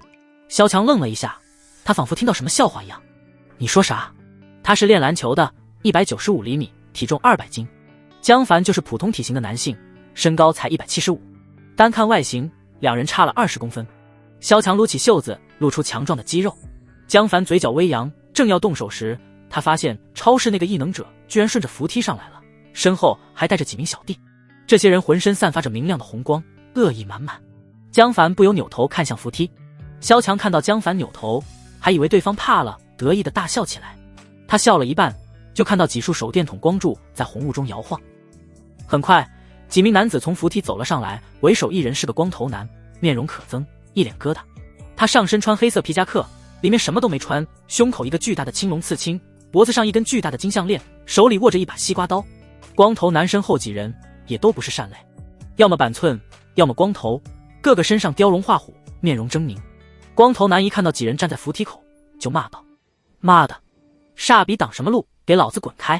Speaker 1: 萧强愣了一下，他仿佛听到什么笑话一样。你说啥？他是练篮球的，195厘米，体重200斤。江凡就是普通体型的男性，身高才175。单看外形，两人差了20公分。萧强撸起袖子，露出强壮的肌肉。江凡嘴角微扬，正要动手时，他发现超市那个异能者居然顺着扶梯上来了，身后还带着几名小弟。这些人浑身散发着明亮的红光，恶意满满。江凡不由扭头看向扶梯。萧强看到江凡扭头，还以为对方怕了，得意的大笑起来。他笑了一半，就看到几束手电筒光柱在红雾中摇晃。很快，几名男子从扶梯走了上来，为首一人是个光头男，面容可憎，一脸疙瘩。他上身穿黑色皮夹克，里面什么都没穿，胸口一个巨大的青龙刺青，脖子上一根巨大的金项链，手里握着一把西瓜刀。光头男身后几人也都不是善类，要么板寸，要么光头，个个身上雕龙画虎，面容狰狞。光头男一看到几人站在扶梯口，就骂道：妈的，煞逼挡什么路，给老子滚开！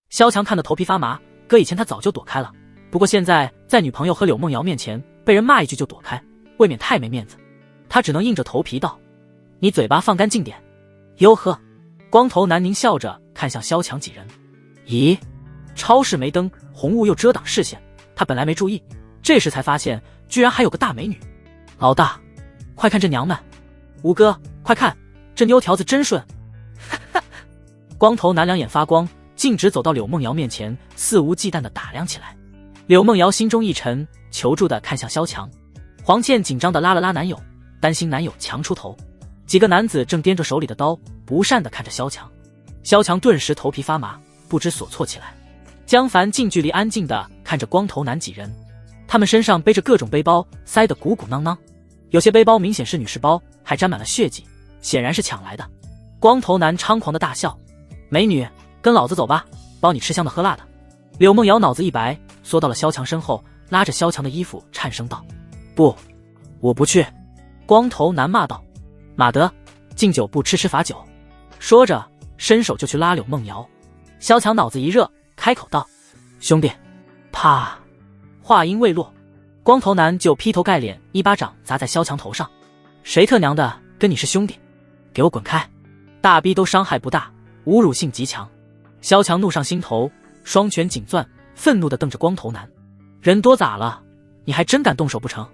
Speaker 1: 萧强看得头皮发麻，搁以前他早就躲开了，不过现在在女朋友和柳梦瑶面前被人骂一句就躲开，未免太没面子。他只能硬着头皮道：你嘴巴放干净点。哟呵。光头男狞笑着看向萧强几人。咦，超市没灯，红雾又遮挡视线，他本来没注意，这时才发现居然还有个大美女。老大，快看这娘们！吴哥，快看，这妞条子真顺！光头男两眼发光，径直走到柳梦瑶面前，肆无忌惮地打量起来。柳梦瑶心中一沉，求助地看向萧强。黄倩紧张地拉了拉男友，担心男友强出头。几个男子正掂着手里的刀，不善地看着萧强。萧强顿时头皮发麻，不知所措起来。江凡近距离安静地看着光头男几人，他们身上背着各种背包，塞得鼓鼓囊囊。有些背包明显是女士包，还沾满了血迹，显然是抢来的。光头男猖狂的大笑：美女，跟老子走吧，包你吃香的喝辣的。柳梦瑶脑子一白，缩到了萧强身后，拉着萧强的衣服颤声道：不，我不去。光头男骂道：马德，敬酒不吃吃罚酒。说着伸手就去拉柳梦瑶。萧强脑子一热，开口道：“兄弟！”啪！话音未落，光头男就劈头盖脸一巴掌砸在萧强头上。谁特娘的跟你是兄弟？给我滚开！大逼都伤害不大，侮辱性极强。萧强怒上心头，双拳紧攥，愤怒地瞪着光头男。人多咋了？你还真敢动手不成？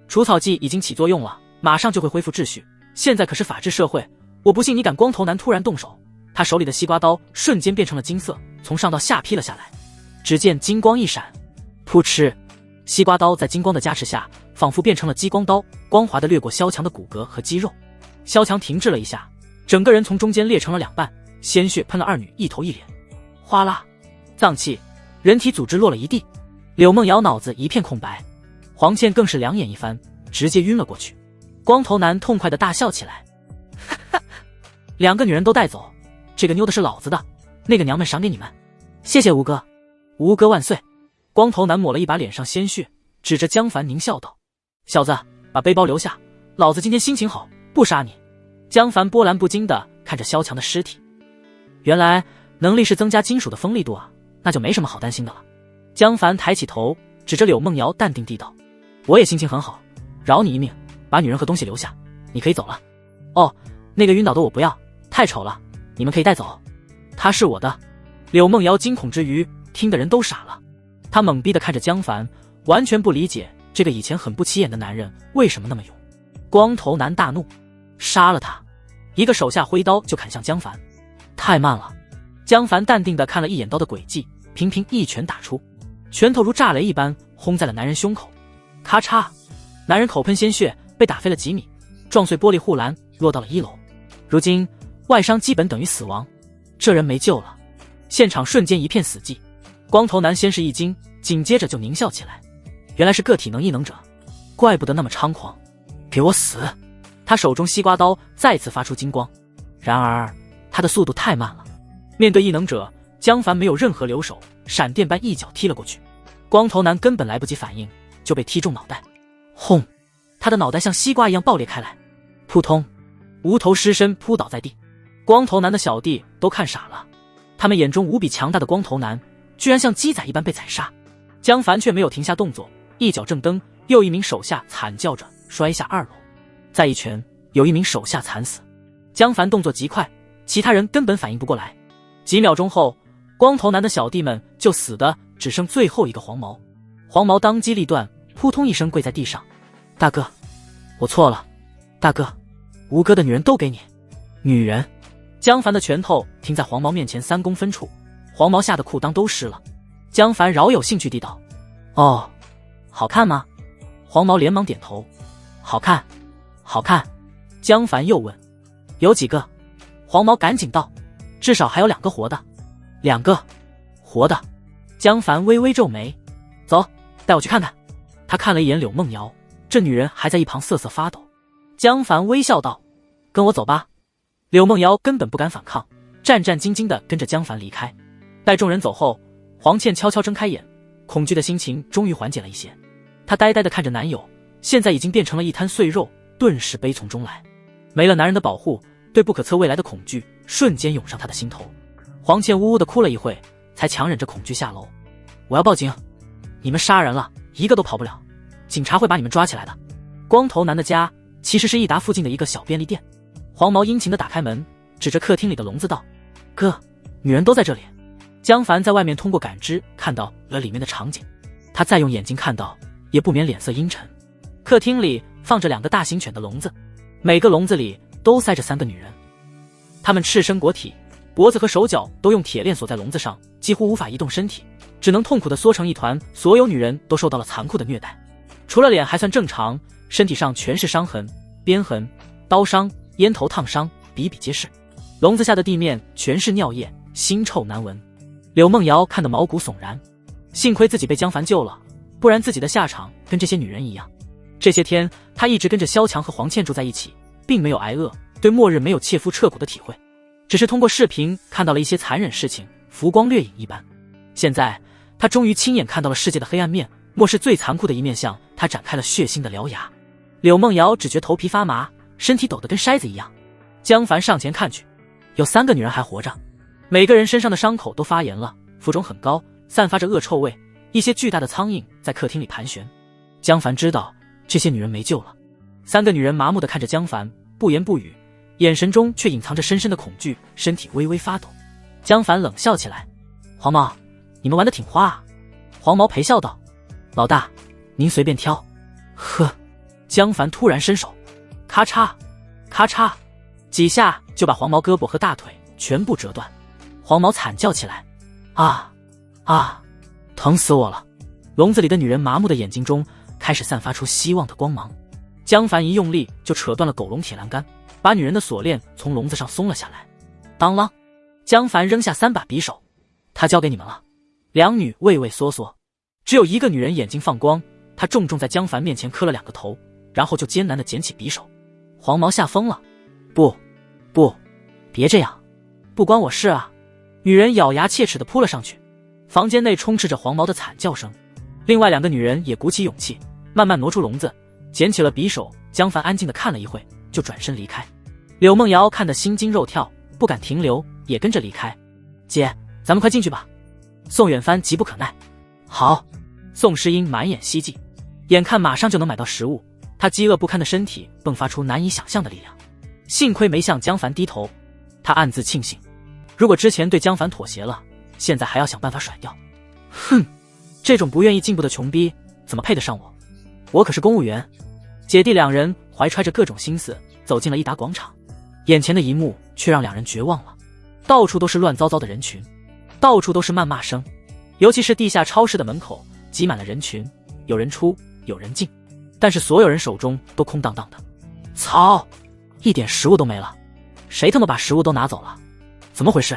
Speaker 1: 除草剂已经起作用了，马上就会恢复秩序。现在可是法治社会，我不信你敢！光头男突然动手，他手里的西瓜刀瞬间变成了金色，从上到下劈了下来。只见金光一闪，噗嗤，西瓜刀在金光的加持下，仿佛变成了激光刀，光滑地掠过萧强的骨骼和肌肉。萧强停滞了一下，整个人从中间裂成了两半，鲜血喷了二女一头一脸，哗啦，脏器、人体组织落了一地。柳梦瑶脑子一片空白，黄倩更是两眼一翻，直接晕了过去。光头男痛快地大笑起来，哈哈，两个女人都带走，这个妞的是老子的，那个娘们赏给你们，谢谢吴哥，吴哥万岁！光头男抹了一把脸上鲜血，指着江凡狞笑道：“小子，把背包留下，老子今天心情好，不杀你。”江凡波澜不惊地看着萧强的尸体，原来能力是增加金属的锋利度啊，那就没什么好担心的了。江凡抬起头，指着柳梦瑶淡定地道：“我也心情很好，饶你一命，把女人和东西留下，你可以走了。哦，那个晕倒的我不要，太丑了，你们可以带走，他是我的。”柳梦瑶惊恐之余，听的人都傻了，他懵逼地看着江凡，完全不理解这个以前很不起眼的男人为什么那么勇。光头男大怒，杀了他！一个手下挥刀就砍向江凡。太慢了！江凡淡定地看了一眼刀的轨迹，频频一拳打出，拳头如炸雷一般轰在了男人胸口，咔嚓！男人口喷鲜血，被打飞了几米，撞碎玻璃护栏，落到了1楼。如今外伤基本等于死亡，这人没救了。现场瞬间一片死寂。光头男先是一惊，紧接着就狞笑起来，原来是个体能异能者，怪不得那么猖狂。给我死！他手中西瓜刀再次发出金光，然而他的速度太慢了，面对异能者，江凡没有任何留手，闪电般一脚踢了过去。光头男根本来不及反应，就被踢中脑袋，轰！他的脑袋像西瓜一样爆裂开来，扑通，无头尸身扑倒在地。光头男的小弟都看傻了，他们眼中无比强大的光头男居然像鸡仔一般被宰杀。江凡却没有停下动作，一脚正蹬，又一名手下惨叫着摔下2楼，再一拳，有一名手下惨死。江凡动作极快，其他人根本反应不过来。几秒钟后，光头男的小弟们就死的只剩最后一个黄毛。黄毛当机立断，扑通一声跪在地上：“大哥，我错了，大哥，吴哥的女人都给你。”女人！江凡的拳头停在黄毛面前3公分处，黄毛吓得裤裆都湿了。江凡饶有兴趣地道：“哦，好看吗？”黄毛连忙点头：“好看，好看。”江凡又问：“有几个？”黄毛赶紧道：“至少还有2个活的。”2个活的。江凡微微皱眉：“走，带我去看看。”他看了一眼柳梦瑶，这女人还在一旁瑟瑟发抖。江凡微笑道：“跟我走吧。”柳梦瑶根本不敢反抗，战战兢兢地跟着江凡离开。待众人走后，黄倩悄悄睁开眼，恐惧的心情终于缓解了一些。她呆呆地看着男友，现在已经变成了一滩碎肉，顿时悲从中来。没了男人的保护，对不可测未来的恐惧瞬间涌上她的心头。黄倩呜呜地哭了一会，才强忍着恐惧下楼。“我要报警！你们杀人了，一个都跑不了，警察会把你们抓起来的。”光头男的家其实是益达附近的一个小便利店。黄毛殷勤地打开门，指着客厅里的笼子道：“哥，女人都在这里。”江凡在外面通过感知看到了里面的场景，他再用眼睛看到，也不免脸色阴沉。客厅里放着2个大型犬的笼子，每个笼子里都塞着3个女人，她们赤身裸体，脖子和手脚都用铁链锁在笼子上，几乎无法移动身体，只能痛苦地缩成一团。所有女人都受到了残酷的虐待，除了脸还算正常，身体上全是伤痕、鞭痕、刀伤、烟头烫伤，比比皆是。笼子下的地面全是尿液，腥臭难闻。柳梦瑶看得毛骨悚然，幸亏自己被江凡救了，不然自己的下场跟这些女人一样。这些天她一直跟着萧强和黄倩住在一起，并没有挨饿，对末日没有切肤彻骨的体会，只是通过视频看到了一些残忍事情，浮光掠影一般。现在她终于亲眼看到了世界的黑暗面，末世最残酷的一面向她展开了血腥的獠牙。柳梦瑶只觉头皮发麻，身体抖得跟筛子一样。江凡上前看去，有3个女人还活着，每个人身上的伤口都发炎了，浮肿很高，散发着恶臭味，一些巨大的苍蝇在客厅里盘旋。江凡知道这些女人没救了。3个女人麻木地看着江凡，不言不语，眼神中却隐藏着深深的恐惧，身体微微发抖。江凡冷笑起来：“黄毛，你们玩得挺花啊。”黄毛陪笑道：“老大，您随便挑。”呵，江凡突然伸手，咔嚓咔嚓几下就把黄毛胳膊和大腿全部折断。黄毛惨叫起来：“啊啊，疼死我了！”笼子里的女人麻木的眼睛中开始散发出希望的光芒。江凡一用力就扯断了狗笼铁栏杆，把女人的锁链从笼子上松了下来。当啷，江凡扔下3把匕首：“他交给你们了。”两女畏畏缩缩，只有一个女人眼睛放光，她重重在江凡面前磕了2个头，然后就艰难地捡起匕首。黄毛吓疯了：“不，别这样，不关我事啊！”女人咬牙切齿地扑了上去。房间内充斥着黄毛的惨叫声。另外2个女人也鼓起勇气，慢慢挪出笼子，捡起了匕首。江凡安静地看了一会，就转身离开。柳梦瑶看得心惊肉跳，不敢停留，也跟着离开。“姐，咱们快进去吧。”宋远帆急不可耐。“好。”宋诗音满眼希冀，眼看马上就能买到食物，她饥饿不堪的身体迸发出难以想象的力量。幸亏没向江凡低头，她暗自庆幸，如果之前对江凡妥协了，现在还要想办法甩掉。哼，这种不愿意进步的穷逼怎么配得上我？我可是公务员。姐弟2人怀揣着各种心思走进了一达广场，眼前的一幕却让2人绝望了。到处都是乱糟糟的人群，到处都是谩骂声，尤其是地下超市的门口挤满了人群，有人出有人进，但是所有人手中都空荡荡的。操，一点食物都没了，谁他妈把食物都拿走了？怎么回事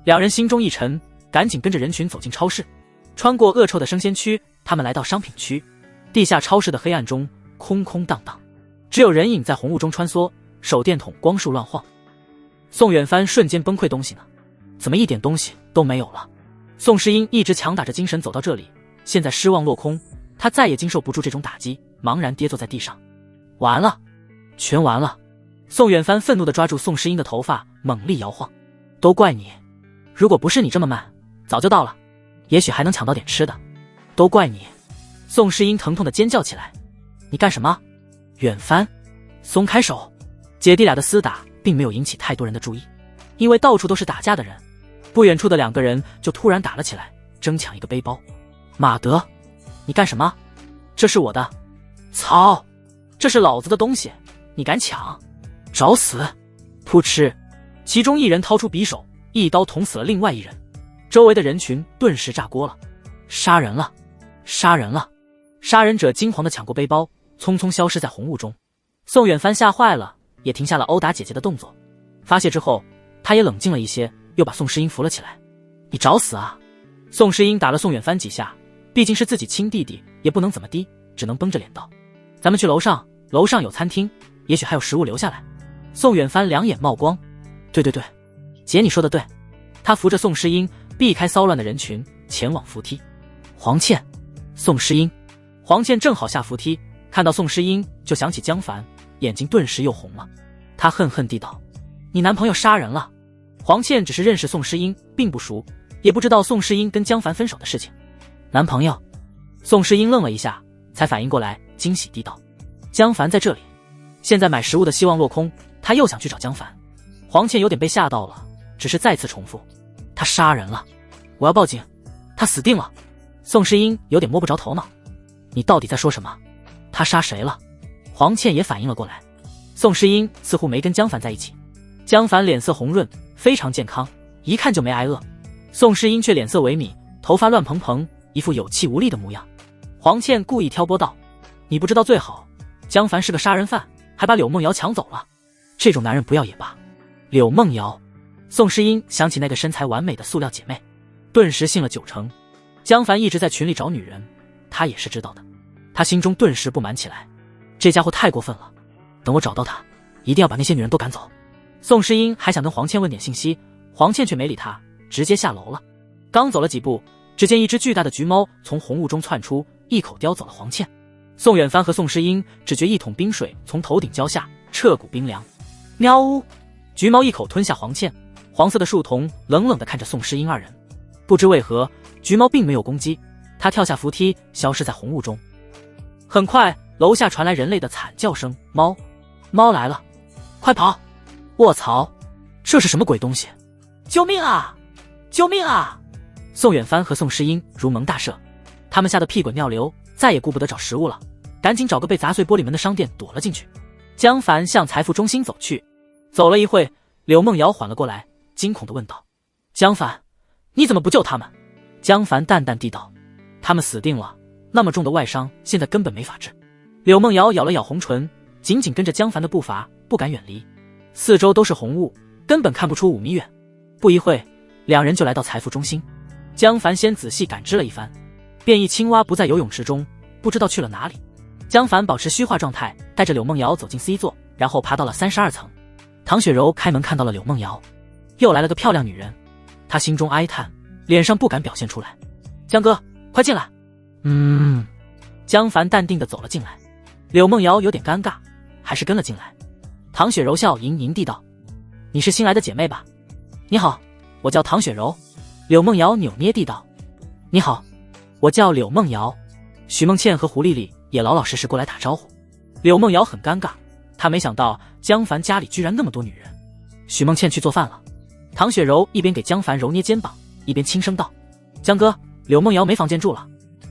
Speaker 1: ？2人心中一沉，赶紧跟着人群走进超市。穿过恶臭的生鲜区，他们来到商品区。地下超市的黑暗中空空荡荡，只有人影在红雾中穿梭，手电筒光束乱晃。宋远帆瞬间崩溃，东西呢？怎么一点东西都没有了？宋诗音一直强打着精神走到这里，现在失望落空，他再也经受不住这种打击，茫然跌坐在地上。完了，全完了！宋远帆愤怒地抓住宋诗音的头发，猛力摇晃。都怪你，如果不是你这么慢，早就到了，也许还能抢到点吃的。都怪你！宋诗音疼痛地尖叫起来。你干什么？远帆，松开手！姐弟俩的厮打并没有引起太多人的注意，因为到处都是打架的人。不远处的2个人就突然打了起来，争抢一个背包。马德，你干什么？这是我的。操，这是老子的东西，你敢抢？找死！噗嗤，其中一人掏出匕首，一刀捅死了另外一人。周围的人群顿时炸锅了。杀人了！杀人了！杀人者惊慌地抢过背包，匆匆消失在红雾中。宋远帆吓坏了，也停下了殴打姐姐的动作。发泄之后，他也冷静了一些，又把宋诗音扶了起来。你找死啊！宋诗音打了宋远帆几下，毕竟是自己亲弟弟，也不能怎么低，只能绷着脸道：“咱们去楼上，楼上有餐厅，也许还有食物留下来。”宋远帆2眼冒光：“对，姐你说的对。”他扶着宋诗音，避开骚乱的人群，前往扶梯。黄倩，宋诗音。黄倩正好下扶梯，看到宋诗音就想起江凡，眼睛顿时又红了。他恨恨地道：“你男朋友杀人了。”黄倩只是认识宋诗音，并不熟，也不知道宋诗音跟江凡分手的事情。男朋友？宋诗音愣了一下，才反应过来，惊喜地道：“江凡在这里。”现在买食物的希望落空，他又想去找江凡。黄倩有点被吓到了，只是再次重复：“他杀人了，我要报警，他死定了。”宋诗音有点摸不着头脑：“你到底在说什么？他杀谁了？”黄倩也反应了过来，宋诗音似乎没跟江凡在一起。江凡脸色红润，非常健康，一看就没挨饿。宋诗音却脸色萎靡，头发乱蓬蓬，一副有气无力的模样。黄倩故意挑拨道：“你不知道最好，江凡是个杀人犯，还把柳梦瑶抢走了。这种男人不要也罢。”柳梦瑶，宋诗音想起那个身材完美的塑料姐妹，顿时信了9成。江凡一直在群里找女人，他也是知道的。他心中顿时不满起来，这家伙太过分了，等我找到他，一定要把那些女人都赶走。宋诗音还想跟黄倩问点信息，黄倩却没理他，直接下楼了。刚走了几步，只见一只巨大的橘猫从红雾中窜出，一口叼走了黄倩。宋远帆和宋诗音只觉一桶冰水从头顶浇下，彻骨冰凉。喵呜！橘猫一口吞下黄倩，黄色的树童冷冷地看着宋诗英二人。不知为何，橘猫并没有攻击，它跳下扶梯，消失在红雾中。很快，楼下传来人类的惨叫声：“猫，猫来了，快跑！”卧槽，这是什么鬼东西？救命啊！救命啊！宋远帆和宋诗英如蒙大赦，他们吓得屁滚尿流，再也顾不得找食物了，赶紧找个被砸碎玻璃门的商店躲了进去。江凡向财富中心走去，走了一会，柳梦瑶缓了过来，惊恐地问道：“江凡，你怎么不救他们？”江凡淡淡地道：“他们死定了，那么重的外伤，现在根本没法治。”柳梦瑶咬了咬红唇，紧紧跟着江凡的步伐，不敢远离。四周都是红雾，根本看不出5米远。不一会，两人就来到财富中心。江凡先仔细感知了一番，变异青蛙不在游泳池中，不知道去了哪里。江凡保持虚化状态，带着柳梦瑶走进 C 座，然后爬到了32层。唐雪柔开门看到了柳梦瑶，又来了个漂亮女人，她心中哀叹，脸上不敢表现出来。江哥，快进来。江凡淡定地走了进来。柳梦瑶有点尴尬，还是跟了进来。唐雪柔笑盈盈地道：“你是新来的姐妹吧？”“你好，我叫唐雪柔。”柳梦瑶扭捏地道：“你好，我叫柳梦瑶。”许梦倩和胡丽丽也老老实实过来打招呼。柳梦瑶很尴尬，她没想到江凡家里居然那么多女人。许梦倩去做饭了。唐雪柔一边给江凡揉捏肩膀，一边轻声道：“江哥，柳梦瑶没房间住了。”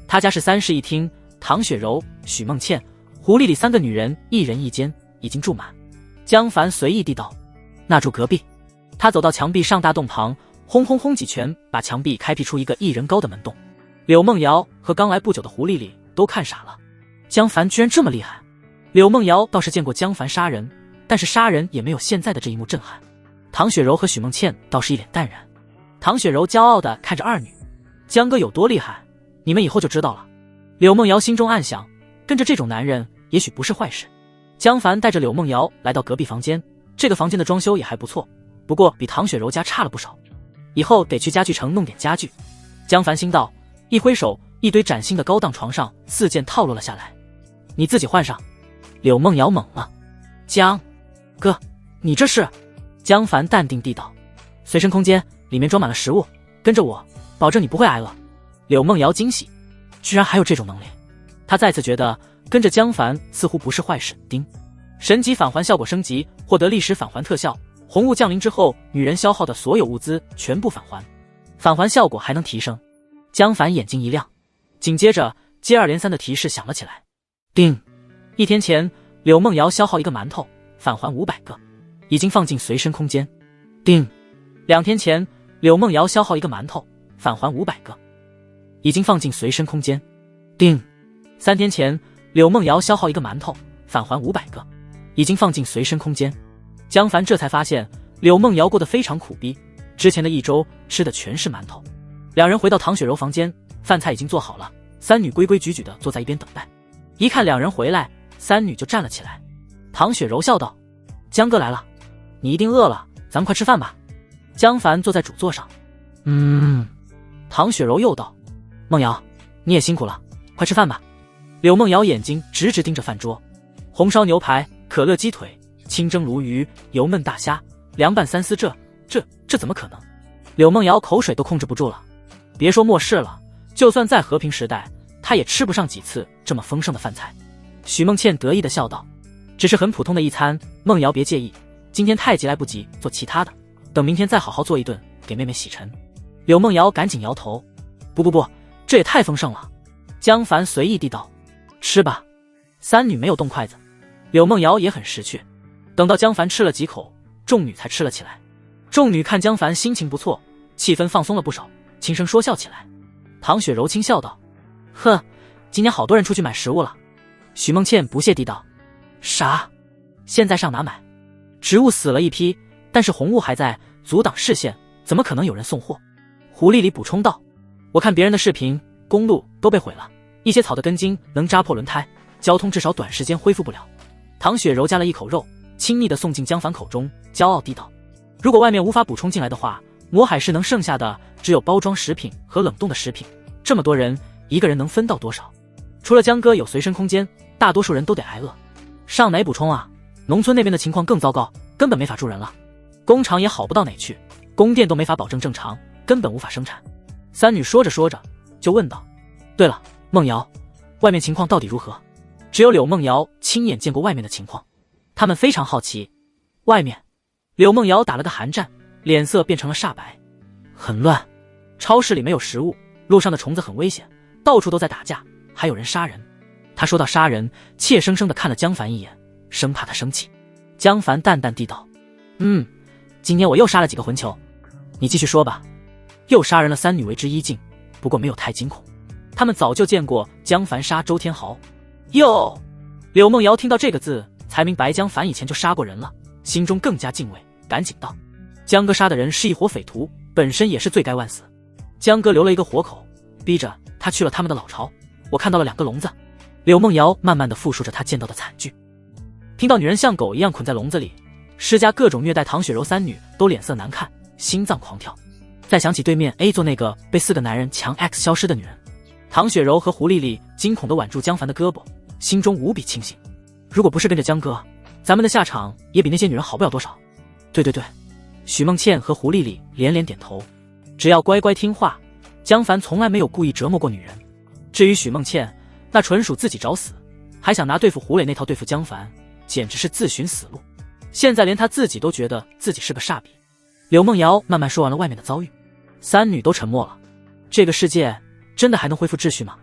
Speaker 1: 他家是3室1厅，唐雪柔、许梦倩、胡丽丽3个女人1人1间，已经住满。江凡随意地道：“那住隔壁。”他走到墙壁上大洞旁，轰轰轰几拳，把墙壁开辟出一个1人高的门洞。柳梦瑶和刚来不久的胡丽丽都看傻了，江凡居然这么厉害。柳梦瑶倒是见过江凡杀人，但是杀人也没有现在的这一幕震撼。唐雪柔和许梦倩倒是一脸淡然。唐雪柔骄傲地看着二女：“江哥有多厉害，你们以后就知道了。”柳梦瑶心中暗想，跟着这种男人也许不是坏事。江凡带着柳梦瑶来到隔壁房间，这个房间的装修也还不错，不过比唐雪柔家差了不少，以后得去家具城弄点家具。江凡心道，一挥手，一堆崭新的高档床上4件套落了下来。“你自己换上。”柳梦瑶懵了：“江哥，你这是？”江凡淡定地道：“随身空间里面装满了食物，跟着我，保证你不会挨饿。”柳梦瑶惊喜，居然还有这种能力，她再次觉得跟着江凡似乎不是坏事。丁，神级返还效果升级，获得历史返还特效，红雾降临之后，女人消耗的所有物资全部返还，返还效果还能提升。江凡眼睛一亮，紧接着接二连三的提示响了起来。丁，1天前柳梦瑶消耗1个馒头，返还500个，已经放进随身空间。丁，2天前柳梦瑶消耗1个馒头，返还500个，已经放进随身空间。丁，3天前柳梦瑶消耗1个馒头，返还500个，已经放进随身空间。江凡这才发现柳梦瑶过得非常苦逼，之前的1周吃的全是馒头。两人回到唐雪柔房间，饭菜已经做好了，3女规规矩矩地坐在一边等待。一看两人回来，3女就站了起来。唐雪柔笑道：“江哥来了，你一定饿了，咱们快吃饭吧。”江凡坐在主座上。唐雪柔又道：“梦瑶，你也辛苦了，快吃饭吧。”柳梦瑶眼睛直直盯着饭桌，红烧牛排、可乐鸡腿、清蒸鲈鱼、油焖大虾、凉拌三丝，这怎么可能？柳梦瑶口水都控制不住了。别说末世了，就算在和平时代，她也吃不上几次这么丰盛的饭菜。许梦倩得意地笑道：“只是很普通的一餐，梦瑶别介意，今天太急来不及做其他的，等明天再好好做一顿给妹妹洗尘。”柳梦瑶赶紧摇头：“不，这也太丰盛了。”江凡随意地道：“吃吧。”3女没有动筷子，柳梦瑶也很识趣。等到江凡吃了几口，众女才吃了起来。众女看江凡心情不错，气氛放松了不少，轻声说笑起来。唐雪柔轻笑道：“呵，今年好多人出去买食物了。”许梦倩不屑地道：“啥？现在上哪买？植物死了一批，但是红雾还在，阻挡视线，怎么可能有人送货？”胡丽丽补充道：“我看别人的视频，公路都被毁了，一些草的根茎能扎破轮胎，交通至少短时间恢复不了。”唐雪柔夹了一口肉，亲昵地送进江凡口中，骄傲地道：“如果外面无法补充进来的话，魔海市能剩下的只有包装食品和冷冻的食品，这么多人，一个人能分到多少？除了江哥有随身空间，大多数人都得挨饿。上哪补充啊？农村那边的情况更糟糕，根本没法住人了，工厂也好不到哪去，供电都没法保证正常，根本无法生产。三女说着说着就问道：对了，梦瑶，外面情况到底如何？只有柳梦瑶亲眼见过外面的情况，他们非常好奇。外面，柳梦瑶打了个寒战，脸色变成了煞白。很乱，超市里没有食物，路上的虫子很危险，到处都在打架，还有人杀人。他说到杀人，怯生生地看了江凡一眼，生怕他生气。江凡淡淡地道：今天我又杀了几个混球，你继续说吧。又杀人了三女为之一惊，不过没有太惊恐，他们早就见过江凡杀周天豪。哟，柳梦瑶听到这个字才明白江凡以前就杀过人了，心中更加敬畏，赶紧道：江哥杀的人是一伙匪徒，本身也是罪该万死，江哥留了一个活口，逼着他去了他们的老巢，我看到了2个笼子。柳梦瑶慢慢地复述着他见到的惨剧，听到女人像狗一样捆在笼子里，施加各种虐待唐雪柔三女都脸色难看，心脏狂跳。再想起对面 A 座那个被4个男人强 X 消失的女人，唐雪柔和胡丽丽惊恐地挽住江凡的胳膊，心中无比庆幸，如果不是跟着江哥，咱们的下场也比那些女人好不了多少。对，许梦倩和胡丽丽连连点头，只要乖乖听话，江凡从来没有故意折磨过女人。至于许梦倩，那纯属自己找死，还想拿对付胡磊那套对付江凡，简直是自寻死路。现在连他自己都觉得自己是个煞笔。柳梦瑶慢慢说完了外面的遭遇，三女都沉默了。这个世界真的还能恢复秩序吗？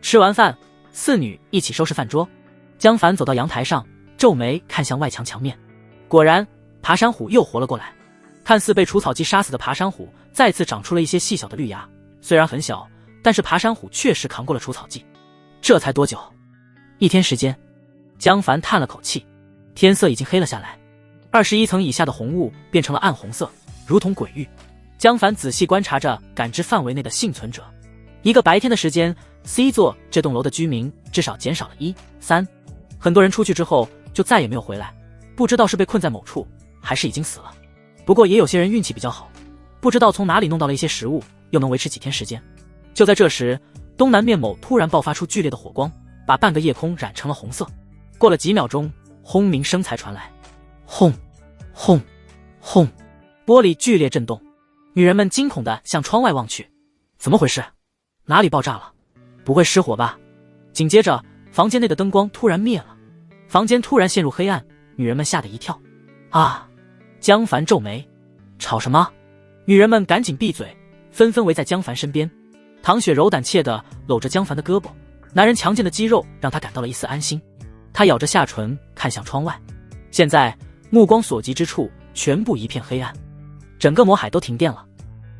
Speaker 1: 吃完饭，4女一起收拾饭桌。江凡走到阳台上，皱眉看向外墙墙面，果然爬山虎又活了过来。看似被除草剂杀死的爬山虎再次长出了一些细小的绿芽，虽然很小，但是爬山虎确实扛过了除草剂。这才多久？1天时间。江凡叹了口气，天色已经黑了下来，21层以下的红雾变成了暗红色，如同鬼域。江凡仔细观察着感知范围内的幸存者，一个白天的时间 ，C 座这栋楼的居民至少减少了1、3，很多人出去之后就再也没有回来，不知道是被困在某处，还是已经死了。不过也有些人运气比较好，不知道从哪里弄到了一些食物，又能维持几天时间。就在这时，东南面某突然爆发出剧烈的火光，把半个夜空染成了红色。过了几秒钟，轰鸣声才传来，轰轰轰，玻璃剧烈震动。女人们惊恐地向窗外望去，怎么回事？哪里爆炸了？不会失火吧？紧接着，房间内的灯光突然灭了，房间突然陷入黑暗，女人们吓得一跳。啊！江凡皱眉，吵什么？女人们赶紧闭嘴，纷纷围在江凡身边。唐雪柔胆怯地搂着江凡的胳膊，男人强健的肌肉让她感到了一丝安心。她咬着下唇看向窗外，现在目光所及之处全部一片黑暗，整个魔海都停电了。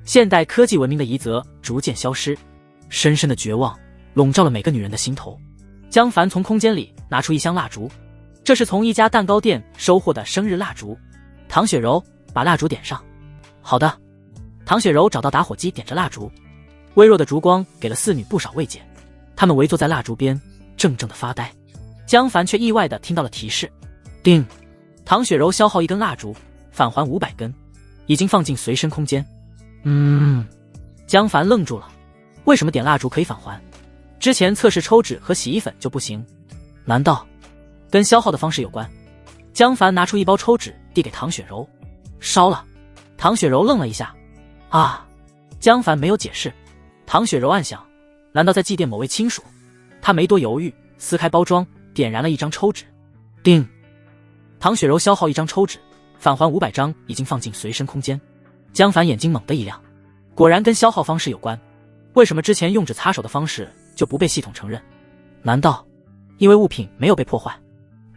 Speaker 1: 现代科技文明的遗泽逐渐消失，深深的绝望笼罩了每个女人的心头。江凡从空间里拿出一箱蜡烛，这是从一家蛋糕店收获的生日蜡烛。唐雪柔，把蜡烛点上。好的。唐雪柔找到打火机，点着蜡烛。微弱的烛光给了4女不少慰藉，她们围坐在蜡烛边，怔怔地发呆。江凡却意外地听到了提示，叮！唐雪柔消耗1根蜡烛，返还500根，已经放进随身空间。江凡愣住了，为什么点蜡烛可以返还？之前测试抽纸和洗衣粉就不行？难道跟消耗的方式有关？江凡拿出1包抽纸递给唐雪柔，烧了。唐雪柔愣了一下，啊！江凡没有解释。唐雪柔暗想，难道在祭奠某位亲属？她没多犹豫，撕开包装，点燃了1张抽纸。叮！唐雪柔消耗1张抽纸，返还500张，已经放进随身空间。江凡眼睛猛地一亮，果然跟消耗方式有关。为什么之前用纸擦手的方式就不被系统承认？难道因为物品没有被破坏？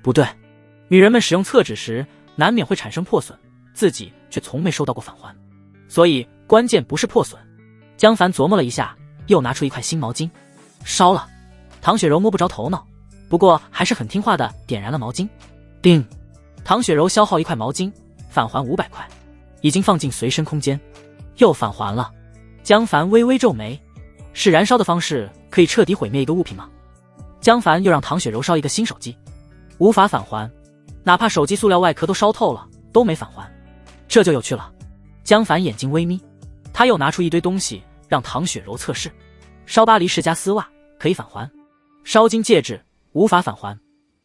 Speaker 1: 不对，女人们使用厕纸时难免会产生破损，自己却从没收到过返还，所以关键不是破损。江凡琢磨了一下，又拿出1块新毛巾，烧了。唐雪柔摸不着头脑，不过还是很听话的点燃了毛巾。叮！唐雪柔消耗1块毛巾，返还500块，已经放进随身空间。又返还了。江凡微微皱眉，是燃烧的方式可以彻底毁灭一个物品吗？江凡又让唐雪柔烧一个新手机，无法返还，哪怕手机塑料外壳都烧透了都没返还，这就有趣了。江凡眼睛微眯，他又拿出一堆东西让唐雪柔测试。烧巴黎世家丝袜可以返还，烧金戒指无法返还。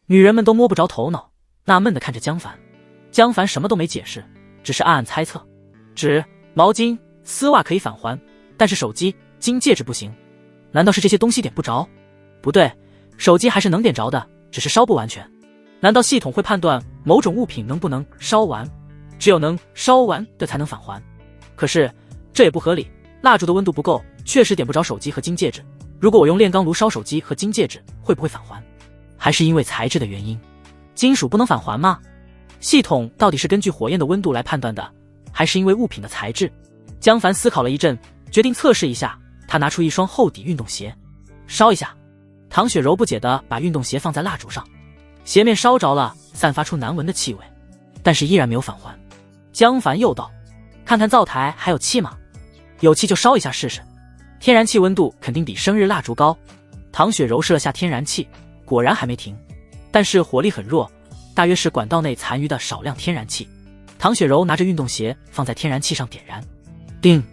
Speaker 1: 女人们都摸不着头脑，纳闷地看着江凡。江凡什么都没解释，只是暗暗猜测，纸毛巾、丝袜可以返还，但是手机、金戒指不行。难道是这些东西点不着？不对，手机还是能点着的，只是烧不完全。难道系统会判断某种物品能不能烧完？只有能烧完的才能返还。可是这也不合理，蜡烛的温度不够，确实点不着手机和金戒指。如果我用炼钢炉烧手机和金戒指，会不会返还？还是因为材质的原因？金属不能返还吗？系统到底是根据火焰的温度来判断的，还是因为物品的材质？江凡思考了一阵，决定测试一下。他拿出一双厚底运动鞋，烧一下。唐雪柔不解地把运动鞋放在蜡烛上，鞋面烧着了，散发出难闻的气味，但是依然没有返还。江凡又道：看看灶台还有气吗？有气就烧一下试试。天然气温度肯定比生日蜡烛高。唐雪柔试了下天然气，果然还没停，但是火力很弱，大约是管道内残余的少量天然气。唐雪柔拿着运动鞋放在天然气上点燃，叮！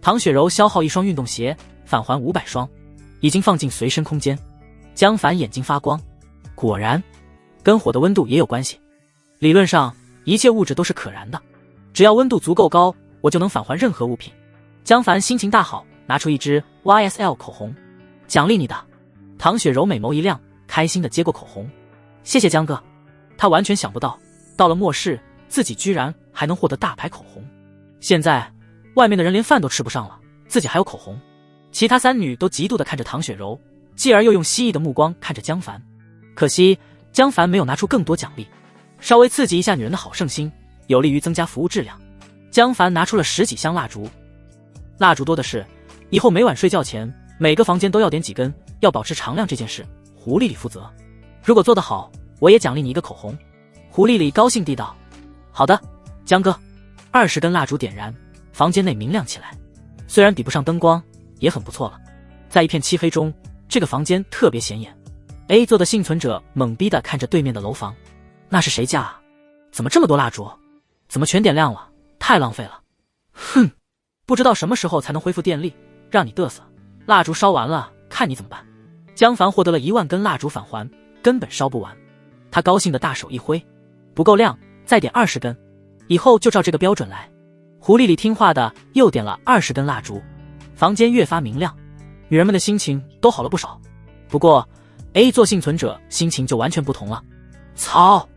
Speaker 1: 唐雪柔消耗一双运动鞋，返还500双，已经放进随身空间。江凡眼睛发光，果然跟火的温度也有关系。理论上一切物质都是可燃的，只要温度足够高，我就能返还任何物品。江凡心情大好，拿出一支 YSL 口红，奖励你的。唐雪柔美眸一亮，开心地接过口红，谢谢江哥。他完全想不到，到了末世自己居然还能获得大牌口红。现在外面的人连饭都吃不上了，自己还有口红。其他3女都嫉妒地看着唐雪柔，继而又用希异的目光看着江凡。可惜江凡没有拿出更多奖励，稍微刺激一下女人的好胜心，有利于增加服务质量。江凡拿出了10几箱蜡烛，蜡烛多的是，以后每晚睡觉前每个房间都要点几根，要保持常亮这件事胡丽丽负责。如果做得好，我也奖励你一个口红。胡丽丽高兴地道：好的，江哥。20根蜡烛点燃，房间内明亮起来，虽然比不上灯光，也很不错了。在一片漆黑中，这个房间特别显眼。A 座的幸存者懵逼地看着对面的楼房，那是谁家啊？怎么这么多蜡烛？怎么全点亮了？太浪费了。哼，不知道什么时候才能恢复电力，让你嘚瑟。蜡烛烧完了，看你怎么办。江凡获得了1万根蜡烛返还，根本烧不完。他高兴的大手一挥，不够亮，再点20根，以后就照这个标准来。胡丽丽听话的又点了20根蜡烛，房间越发明亮，女人们的心情都好了不少。不过 A 座幸存者心情就完全不同了。操，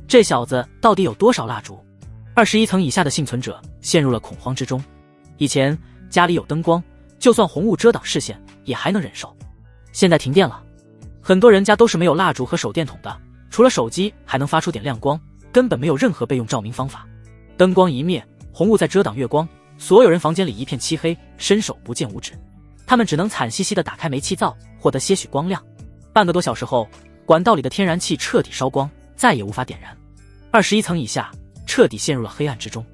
Speaker 1: 这小子到底有多少蜡烛？21层以下的幸存者陷入了恐慌之中。以前家里有灯光，就算红雾遮挡视线也还能忍受，现在停电了，很多人家都是没有蜡烛和手电筒的，除了手机还能发出点亮光，根本没有任何备用照明方法。灯光一灭，红雾在遮挡月光，所有人房间里一片漆黑，伸手不见五指。他们只能惨兮兮地打开煤气灶，获得些许光亮。半个多小时后，管道里的天然气彻底烧光，再也无法点燃。21层以下彻底陷入了黑暗之中。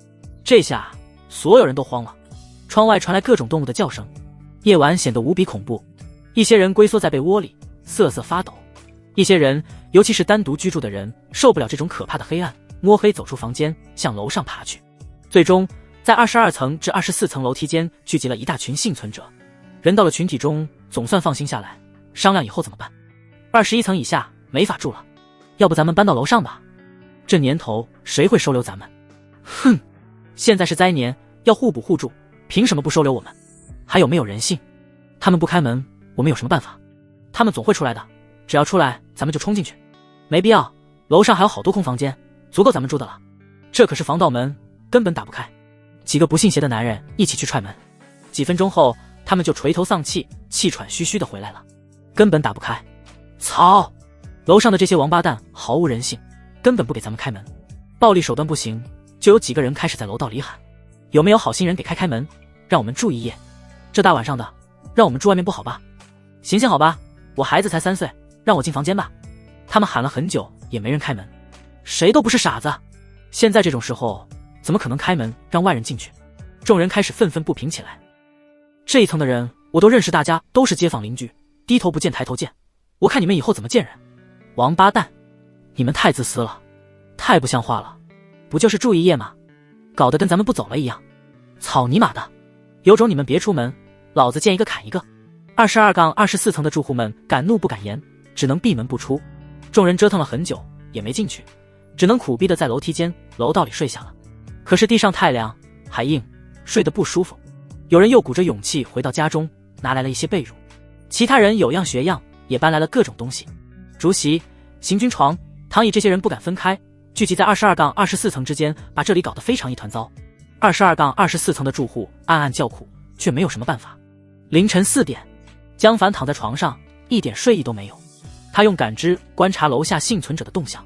Speaker 1: 这下所有人都慌了，窗外传来各种动物的叫声，夜晚显得无比恐怖。一些人龟缩在被窝里瑟瑟发抖，一些人，尤其是单独居住的人，受不了这种可怕的黑暗，摸黑走出房间向楼上爬去。最终在22层至24层楼梯间聚集了一大群幸存者。人到了群体中，总算放心下来，商量以后怎么办。21层以下没法住了，要不咱们搬到楼上吧？这年头谁会收留咱们？哼，现在是灾年，要互补互助，凭什么不收留我们？还有没有人性？他们不开门，我们有什么办法？他们总会出来的，只要出来咱们就冲进去。没必要，楼上还有好多空房间，足够咱们住的了。这可是防盗门，根本打不开。几个不信邪的男人一起去踹门，几分钟后他们就垂头丧气，气喘吁吁的回来了，根本打不开。操！楼上的这些王八蛋毫无人性，根本不给咱们开门。暴力手段不行，就有几个人开始在楼道里喊：有没有好心人给开门，让我们住一夜？这大晚上的，让我们住外面不好吧？行行好吧，我孩子才3岁，让我进房间吧。他们喊了很久也没人开门，谁都不是傻子。现在这种时候怎么可能开门让外人进去？众人开始愤愤不平起来。这一层的人我都认识，大家都是街坊邻居，低头不见抬头见，我看你们以后怎么见人。王八蛋，你们太自私了，太不像话了，不就是住一夜吗？搞得跟咱们不走了一样。草泥马的，有种你们别出门，老子见一个砍一个。22-24层的住户们敢怒不敢言，只能闭门不出。众人折腾了很久也没进去，只能苦逼的在楼梯间楼道里睡下了。可是地上太凉还硬，睡得不舒服。有人又鼓着勇气回到家中，拿来了一些被褥。其他人有样学样，也搬来了各种东西，竹席、行军床、躺椅。这些人不敢分开，聚集在22-24层之间，把这里搞得非常一团糟。22-24层的住户暗暗叫苦，却没有什么办法。凌晨4点，江凡躺在床上，一点睡意都没有。他用感知观察楼下幸存者的动向。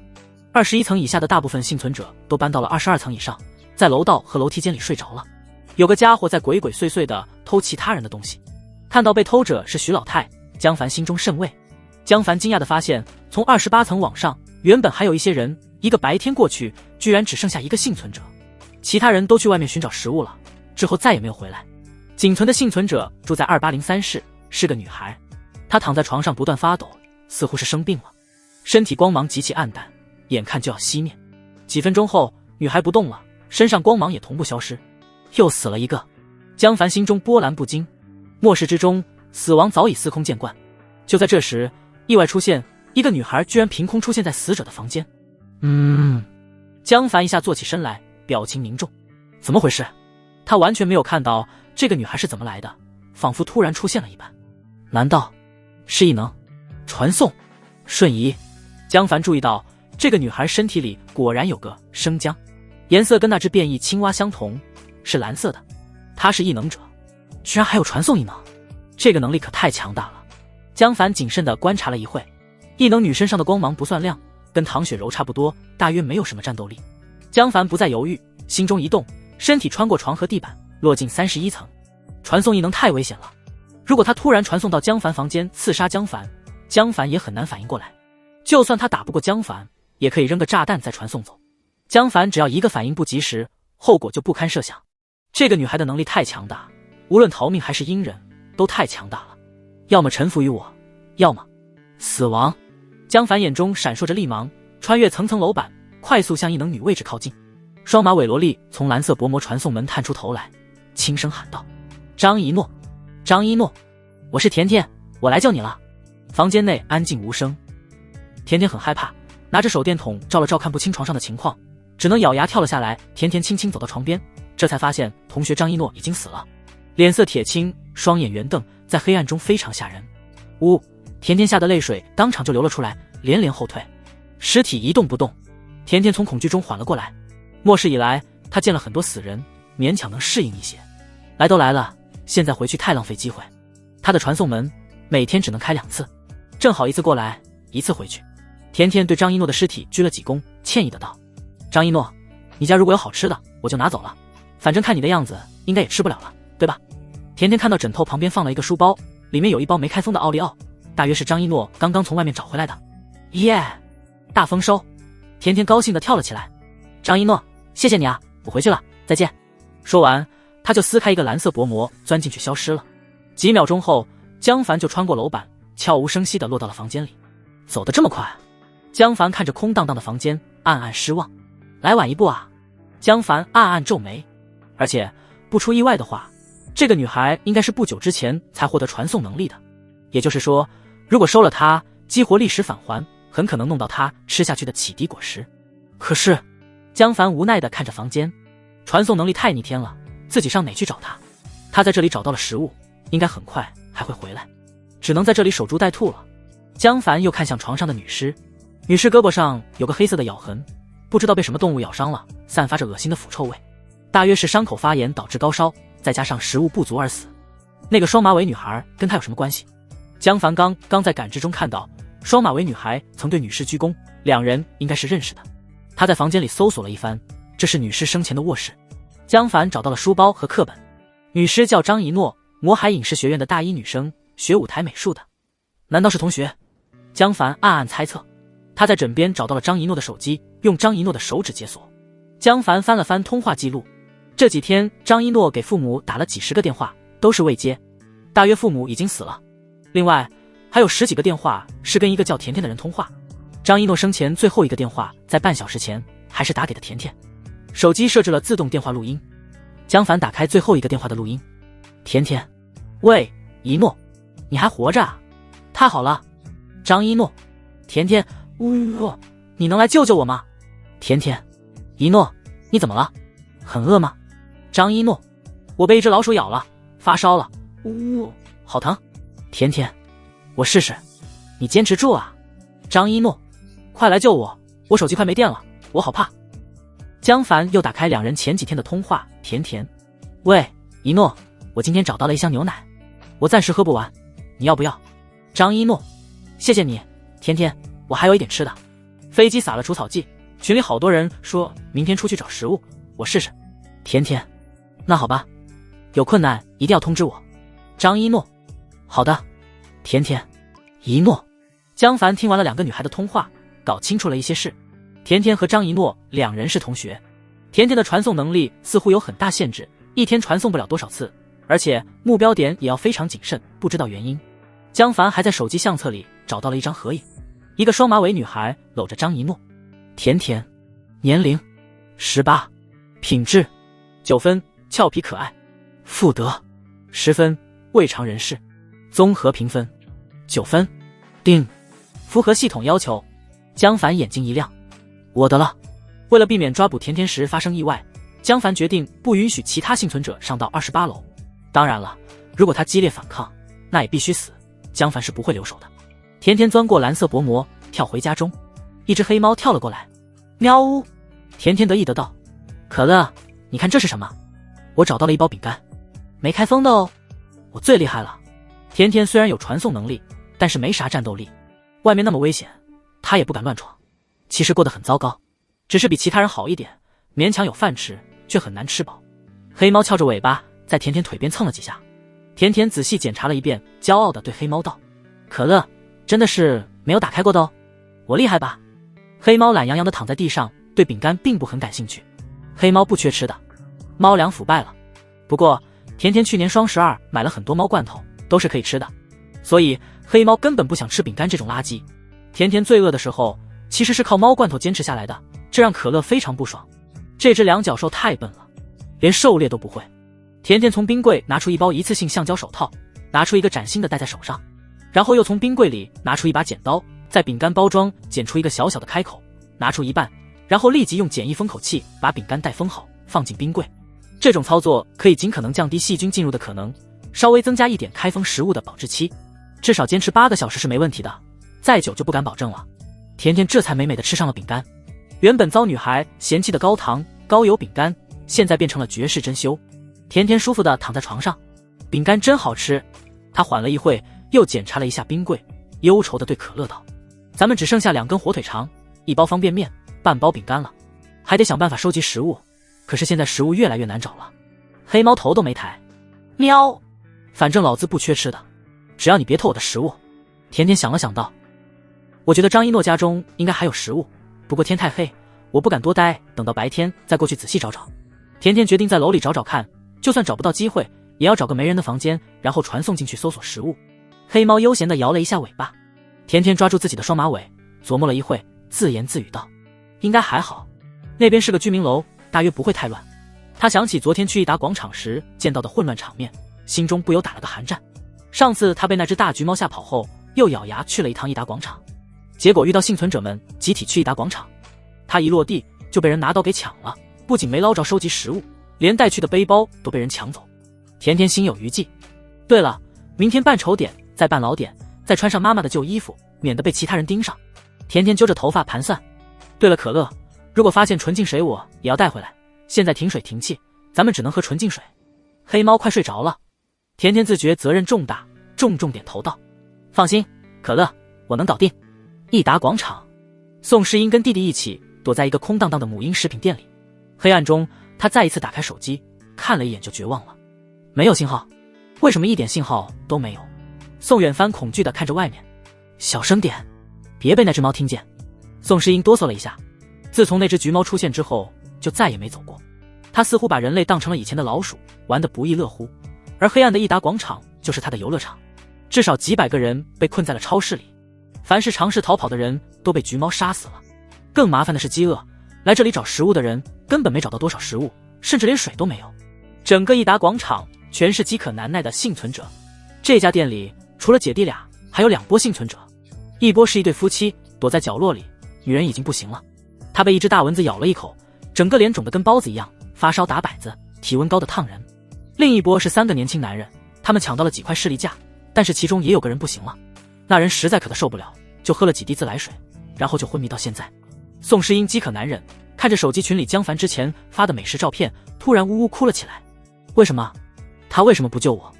Speaker 1: 21层以下的大部分幸存者都搬到了22层以上，在楼道和楼梯间里睡着了。有个家伙在鬼鬼祟祟地偷其他人的东西。看到被偷者是徐老太，江凡心中甚慰。江凡惊讶地发现，从28层往上，原本还有一些人，一个白天过去，居然只剩下一个幸存者，其他人都去外面寻找食物了，之后再也没有回来。仅存的幸存者住在2803室，是个女孩。她躺在床上不断发抖，似乎是生病了，身体光芒极其暗淡，眼看就要熄灭。几分钟后，女孩不动了，身上光芒也同步消失。又死了一个。江凡心中波澜不惊。末世之中，死亡早已司空见惯。就在这时，意外出现，一个女孩居然凭空出现在死者的房间。江凡一下坐起身来，表情凝重。怎么回事？他完全没有看到这个女孩是怎么来的，仿佛突然出现了一般。难道是异能传送瞬移？江凡注意到这个女孩身体里果然有个生姜，颜色跟那只变异青蛙相同，是蓝色的。她是异能者，居然还有传送异能，这个能力可太强大了。江凡谨慎地观察了一会，异能女身上的光芒不算亮，跟唐雪柔差不多，大约没有什么战斗力。江凡不再犹豫，心中一动，身体穿过床和地板，落进31层。传送异能太危险了，如果他突然传送到江凡房间刺杀江凡，江凡也很难反应过来。就算他打不过江凡，也可以扔个炸弹再传送走。江凡只要一个反应不及时，后果就不堪设想。这个女孩的能力太强大，无论逃命还是阴人，都太强大了。要么臣服于我，要么死亡。江凡眼中闪烁着厉芒，穿越层层楼板，快速向异能女位置靠近。双马尾萝莉从蓝色薄膜传送门探出头来，轻声喊道：张一诺，张一诺，我是甜甜，我来救你了。房间内安静无声。甜甜很害怕，拿着手电筒照了照，看不清床上的情况，只能咬牙跳了下来。甜甜轻轻走到床边，这才发现同学张一诺已经死了，脸色铁青，双眼圆瞪，在黑暗中非常吓人。甜甜吓得泪水当场就流了出来，连连后退，尸体一动不动。甜甜从恐惧中缓了过来。末世以来，她见了很多死人，勉强能适应一些。来都来了，现在回去太浪费机会。她的传送门每天只能开2次，正好一次过来，一次回去。甜甜对张一诺的尸体鞠了几躬，歉意的道：张一诺，你家如果有好吃的，我就拿走了，反正看你的样子，应该也吃不了了，对吧？甜甜看到枕头旁边放了一个书包，里面有一包没开封的奥利奥，大约是张一诺刚刚从外面找回来的。耶，大丰收！甜甜高兴的跳了起来。张一诺，谢谢你啊，我回去了，再见。说完，他就撕开一个蓝色薄膜，钻进去消失了。几秒钟后，江凡就穿过楼板，悄无声息地落到了房间里。走得这么快？江凡看着空荡荡的房间，暗暗失望。来晚一步啊！江凡暗暗皱眉。而且不出意外的话，这个女孩应该是不久之前才获得传送能力的，也就是说，如果收了她，激活历史返还，很可能弄到她吃下去的启迪果实。可是江凡无奈地看着房间，传送能力太逆天了，自己上哪去找她？他在这里找到了食物，应该很快还会回来，只能在这里守株待兔了。江凡又看向床上的女尸，女尸胳膊上有个黑色的咬痕，不知道被什么动物咬伤了，散发着恶心的腐臭味，大约是伤口发炎导致高烧，再加上食物不足而死。那个双马尾女孩跟他有什么关系？江凡刚在感知中看到双马尾女孩曾对女尸鞠躬，两人应该是认识的。他在房间里搜索了一番，这是女尸生前的卧室。江凡找到了书包和课本。女尸叫张一诺，魔海影视学院的大一女生，学舞台美术的。难道是同学？江凡暗暗猜测。他在枕边找到了张一诺的手机，用张一诺的手指解锁。江凡翻了翻通话记录，这几天张一诺给父母打了几十个电话，都是未接，大约父母已经死了。另外还有10几个电话是跟一个叫甜甜的人通话。张一诺生前最后一个电话在半小时前，还是打给的甜甜。手机设置了自动电话录音。江凡打开最后一个电话的录音。甜甜，喂，一诺，你还活着啊？太好了。张一诺，甜甜，你能来救救我吗？甜甜，一诺，你怎么了？很饿吗？张一诺，我被一只老鼠咬了，发烧了，呜，好疼。甜甜，我试试，你坚持住啊。张一诺，快来救我，我手机快没电了，我好怕。江凡又打开两人前几天的通话，甜甜，喂，一诺，我今天找到了一箱牛奶，我暂时喝不完，你要不要？张一诺，谢谢你。甜甜，我还有一点吃的。飞机撒了除草剂，群里好多人说明天出去找食物，我试试。甜甜，那好吧，有困难一定要通知我。张一诺，好的。甜甜，一诺。江凡听完了两个女孩的通话，搞清楚了一些事。甜甜和张一诺两人是同学，甜甜的传送能力似乎有很大限制，一天传送不了多少次，而且目标点也要非常谨慎，不知道原因。江凡还在手机相册里找到了一张合影，一个双马尾女孩搂着张一诺。甜甜，年龄18，品质9分，俏皮可爱。妇德10分，未尝人士。综合评分9分，定，符合系统要求。江凡眼睛一亮，我的了。为了避免抓捕甜甜时发生意外，江凡决定不允许其他幸存者上到28楼。当然了，如果他激烈反抗，那也必须死，江凡是不会留手的。甜甜钻过蓝色薄膜，跳回家中。一只黑猫跳了过来，喵呜！甜甜得意得道：可乐，你看这是什么？我找到了一包饼干，没开封的哦，我最厉害了。甜甜虽然有传送能力，但是没啥战斗力，外面那么危险，她也不敢乱闯。其实过得很糟糕，只是比其他人好一点，勉强有饭吃，却很难吃饱。黑猫翘着尾巴在甜甜腿边蹭了几下，甜甜仔细检查了一遍，骄傲地对黑猫道：可乐，真的是没有打开过的哦，我厉害吧？黑猫懒洋洋地躺在地上，对饼干并不很感兴趣。黑猫不缺吃的，猫粮腐败了。不过甜甜去年双12买了很多猫罐头，都是可以吃的，所以黑猫根本不想吃饼干这种垃圾。甜甜最饿的时候其实是靠猫罐头坚持下来的，这让可乐非常不爽。这只两脚兽太笨了，连狩猎都不会。甜甜从冰柜拿出一包一次性橡胶手套，拿出一个崭新的戴在手上，然后又从冰柜里拿出一把剪刀，在饼干包装剪出一个小小的开口，拿出一半，然后立即用简易封口器把饼干袋封好，放进冰柜。这种操作可以尽可能降低细菌进入的可能，稍微增加一点开封食物的保质期，至少坚持8个小时是没问题的，再久就不敢保证了。甜甜这才美美的吃上了饼干，原本遭女孩嫌弃的高糖高油饼干，现在变成了绝世珍馐。甜甜舒服的躺在床上，饼干真好吃。她缓了一会，又检查了一下冰柜，忧愁的对可乐道：咱们只剩下2根火腿肠，1包方便面，半包饼干了，还得想办法收集食物，可是现在食物越来越难找了。黑猫头都没抬，喵，反正老子不缺吃的，只要你别偷我的食物。甜甜想了想道：我觉得张一诺家中应该还有食物，不过天太黑，我不敢多待，等到白天再过去仔细找找。甜甜决定在楼里找找看，就算找不到机会，也要找个没人的房间，然后传送进去搜索食物。黑猫悠闲地摇了一下尾巴，甜甜抓住自己的双马尾，琢磨了一会，自言自语道：应该还好，那边是个居民楼，大约不会太乱。他想起昨天去益达广场时见到的混乱场面，心中不由打了个寒战。上次他被那只大橘猫吓跑后，又咬牙去了一趟益达广场，结果遇到幸存者们集体去益达广场，他一落地就被人拿刀给抢了，不仅没捞着收集食物，连带去的背包都被人抢走。甜甜心有余悸，对了，明天扮丑点，再扮老点，再穿上妈妈的旧衣服，免得被其他人盯上。甜甜揪着头发盘算，对了，可乐，如果发现纯净水我也要带回来，现在停水停气，咱们只能喝纯净水。黑猫快睡着了，甜甜自觉责任重大，重重点头道：放心，可乐，我能搞定。益达广场，宋诗英跟弟弟一起躲在一个空荡荡的母婴食品店里，黑暗中他再一次打开手机，看了一眼就绝望了，没有信号，为什么一点信号都没有？宋远帆恐惧地看着外面，小声点，别被那只猫听见。宋诗英哆嗦了一下，自从那只橘猫出现之后就再也没走过。他似乎把人类当成了以前的老鼠，玩得不亦乐乎，而黑暗的益达广场就是他的游乐场，至少几百个人被困在了超市里，凡是尝试逃跑的人都被橘猫杀死了。更麻烦的是饥饿，来这里找食物的人根本没找到多少食物，甚至连水都没有。整个益达广场全是饥渴难耐的幸存者，这家店里除了姐弟俩还有2波幸存者，一波是一对夫妻躲在角落里，女人已经不行了，她被一只大蚊子咬了一口，整个脸肿得跟包子一样，发烧打摆子，体温高的烫人。另一波是3个年轻男人，他们抢到了几块士力架，但是其中也有个人不行了，那人实在渴得受不了，就喝了几滴自来水，然后就昏迷到现在。宋诗音饥渴难忍，看着手机群里江凡之前发的美食照片，突然呜呜哭了起来。为什么？他为什么不救我？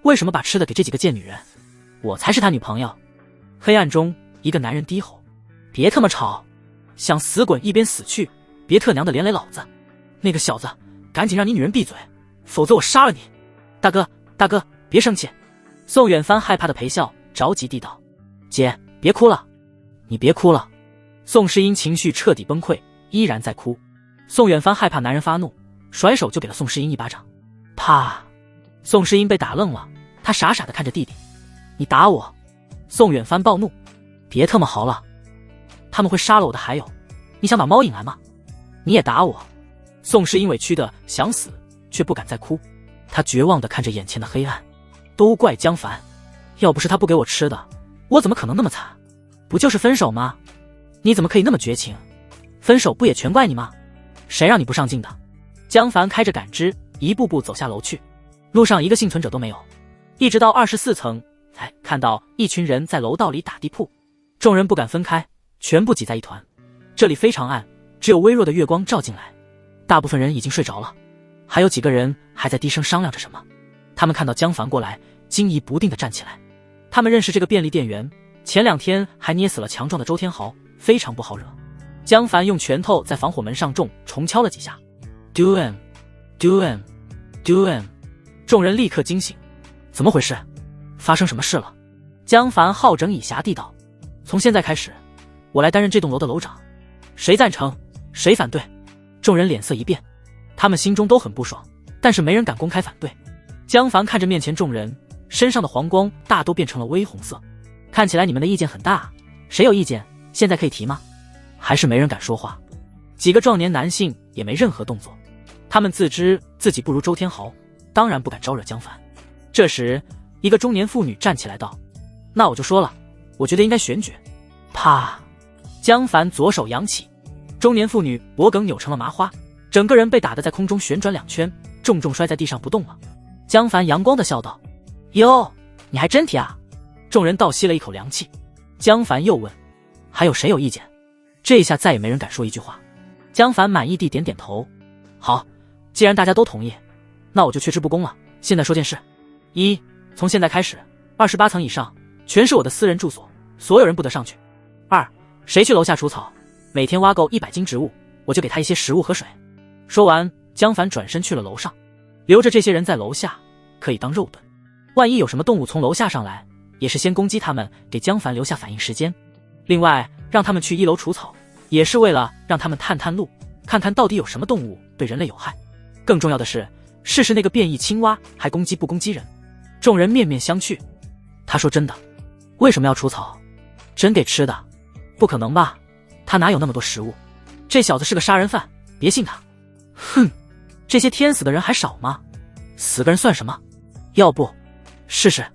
Speaker 1: 为什么把吃的给这几个贱女人？我才是他女朋友。黑暗中，一个男人低吼：别他妈吵，想死滚一边死去，别特娘的连累老子。那个小子，赶紧让你女人闭嘴，否则我杀了你。大哥，大哥，别生气。宋远帆害怕的陪笑，着急地道：姐，别哭了，你别哭了。宋诗音情绪彻底崩溃，依然在哭。宋远帆害怕男人发怒，甩手就给了宋诗音一巴掌。啪！宋诗音被打愣了，她傻傻地看着弟弟。你打我！宋远帆暴怒：别他妈嚎了，他们会杀了我的。还有，你想把猫引来吗？你也打我！宋诗音委屈的想死，却不敢再哭。她绝望地看着眼前的黑暗。都怪江凡，要不是他不给我吃的，我怎么可能那么惨？不就是分手吗？你怎么可以那么绝情？分手不也全怪你吗？谁让你不上进的？江凡开着感知，一步步走下楼去。路上一个幸存者都没有，一直到24层才看到一群人在楼道里打地铺，众人不敢分开，全部挤在一团。这里非常暗，只有微弱的月光照进来，大部分人已经睡着了，还有几个人还在低声商量着什么。他们看到江凡过来，惊疑不定地站起来。他们认识这个便利店员，前2天还捏死了强壮的周天豪，非常不好惹。江凡用拳头在防火门上重敲了几下。Do him, do him, do him。众人立刻惊醒，怎么回事？发生什么事了？江凡好整以暇地道：从现在开始，我来担任这栋楼的楼长，谁赞成？谁反对？众人脸色一变，他们心中都很不爽，但是没人敢公开反对。江凡看着面前众人，身上的黄光大都变成了微红色。看起来你们的意见很大，谁有意见？现在可以提吗？还是没人敢说话。几个壮年男性也没任何动作，他们自知自己不如周天豪，当然不敢招惹江凡。这时，一个中年妇女站起来道：那我就说了，我觉得应该选举。啪！江凡左手扬起，中年妇女脖梗扭成了麻花，整个人被打得在空中旋转2圈，重重摔在地上不动了。江凡阳光地笑道：哟，你还真提啊！众人倒吸了一口凉气。江凡又问：还有谁有意见？这下再也没人敢说一句话。江凡满意地点点头：好，既然大家都同意，那我就缺之不恭了。现在说件事：一，从现在开始，28层以上全是我的私人住所，所有人不得上去。2，谁去楼下除草，每天挖够100斤植物，我就给他一些食物和水。说完，江凡转身去了楼上，留着这些人在楼下，可以当肉盾。万一有什么动物从楼下上来，也是先攻击他们，给江凡留下反应时间。另外，让他们去1楼除草，也是为了让他们探探路，看看到底有什么动物对人类有害。更重要的是，试试那个变异青蛙还攻击不攻击人。众人面面相觑。他说真的？为什么要除草？真给吃的？不可能吧，他哪有那么多食物？这小子是个杀人犯，别信他。哼，这些天死的人还少吗？死个人算什么？要不试试？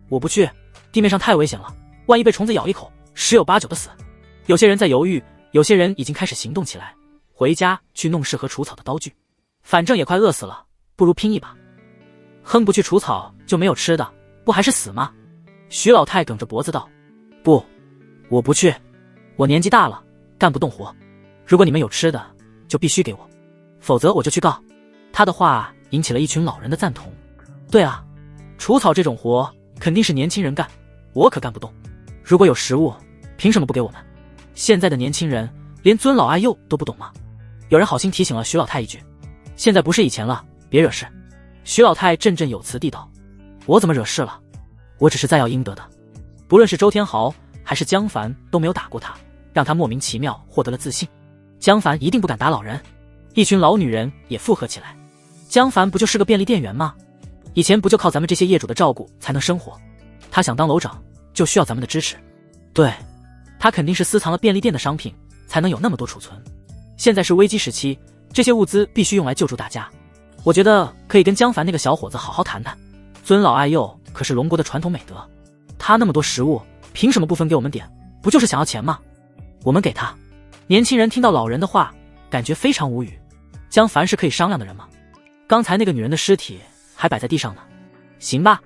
Speaker 1: 我不去，地面上太危险了，万一被虫子咬一口，10有8九的死。有些人在犹豫，有些人已经开始行动起来，回家去弄适合除草的刀具。反正也快饿死了，不如拼一把。哼，不去除草就没有吃的，不还是死吗？徐老太梗着脖子道：不，我不去，我年纪大了，干不动活。如果你们有吃的，就必须给我，否则我就去告。他的话引起了一群老人的赞同。对啊，除草这种活肯定是年轻人干，我可干不动。如果有食物，凭什么不给我们？现在的年轻人连尊老爱幼都不懂吗？有人好心提醒了徐老太一句：现在不是以前了，别惹事。徐老太振振有词地道：我怎么惹事了？我只是在要应得的。不论是周天豪还是江凡都没有打过他，让他莫名其妙获得了自信。江凡一定不敢打老人。一群老女人也附和起来。江凡不就是个便利店员吗？以前不就靠咱们这些业主的照顾才能生活？他想当楼长就需要咱们的支持。对，他肯定是私藏了便利店的商品，才能有那么多储存。现在是危机时期，这些物资必须用来救助大家。我觉得可以跟江凡那个小伙子好好谈谈。尊老爱幼可是龙国的传统美德，他那么多食物，凭什么不分给我们点？不就是想要钱吗？我们给他。年轻人听到老人的话，感觉非常无语。江凡是可以商量的人吗？刚才那个女人的尸体还摆在地上呢。行吧，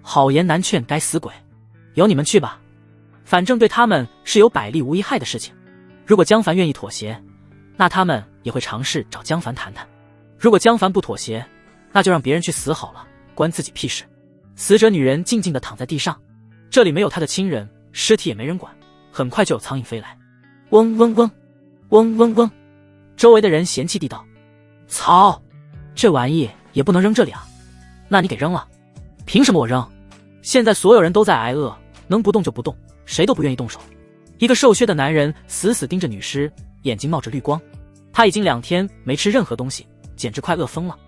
Speaker 1: 好言难劝，该死鬼，由你们去吧，反正对他们是有百利无一害的事情。如果江凡愿意妥协，那他们也会尝试找江凡谈谈。如果江凡不妥协，那就让别人去死好了，关自己屁事。死者女人静静地躺在地上，这里没有她的亲人，尸体也没人管，很快就有苍蝇飞来，嗡嗡嗡，嗡嗡嗡。周围的人嫌弃地道：操，这玩意也不能扔这里啊！那你给扔了？凭什么我扔？现在所有人都在挨饿，能不动就不动，谁都不愿意动手。一个瘦削的男人死死盯着女尸，眼睛冒着绿光。他已经2天没吃任何东西，简直快饿疯了。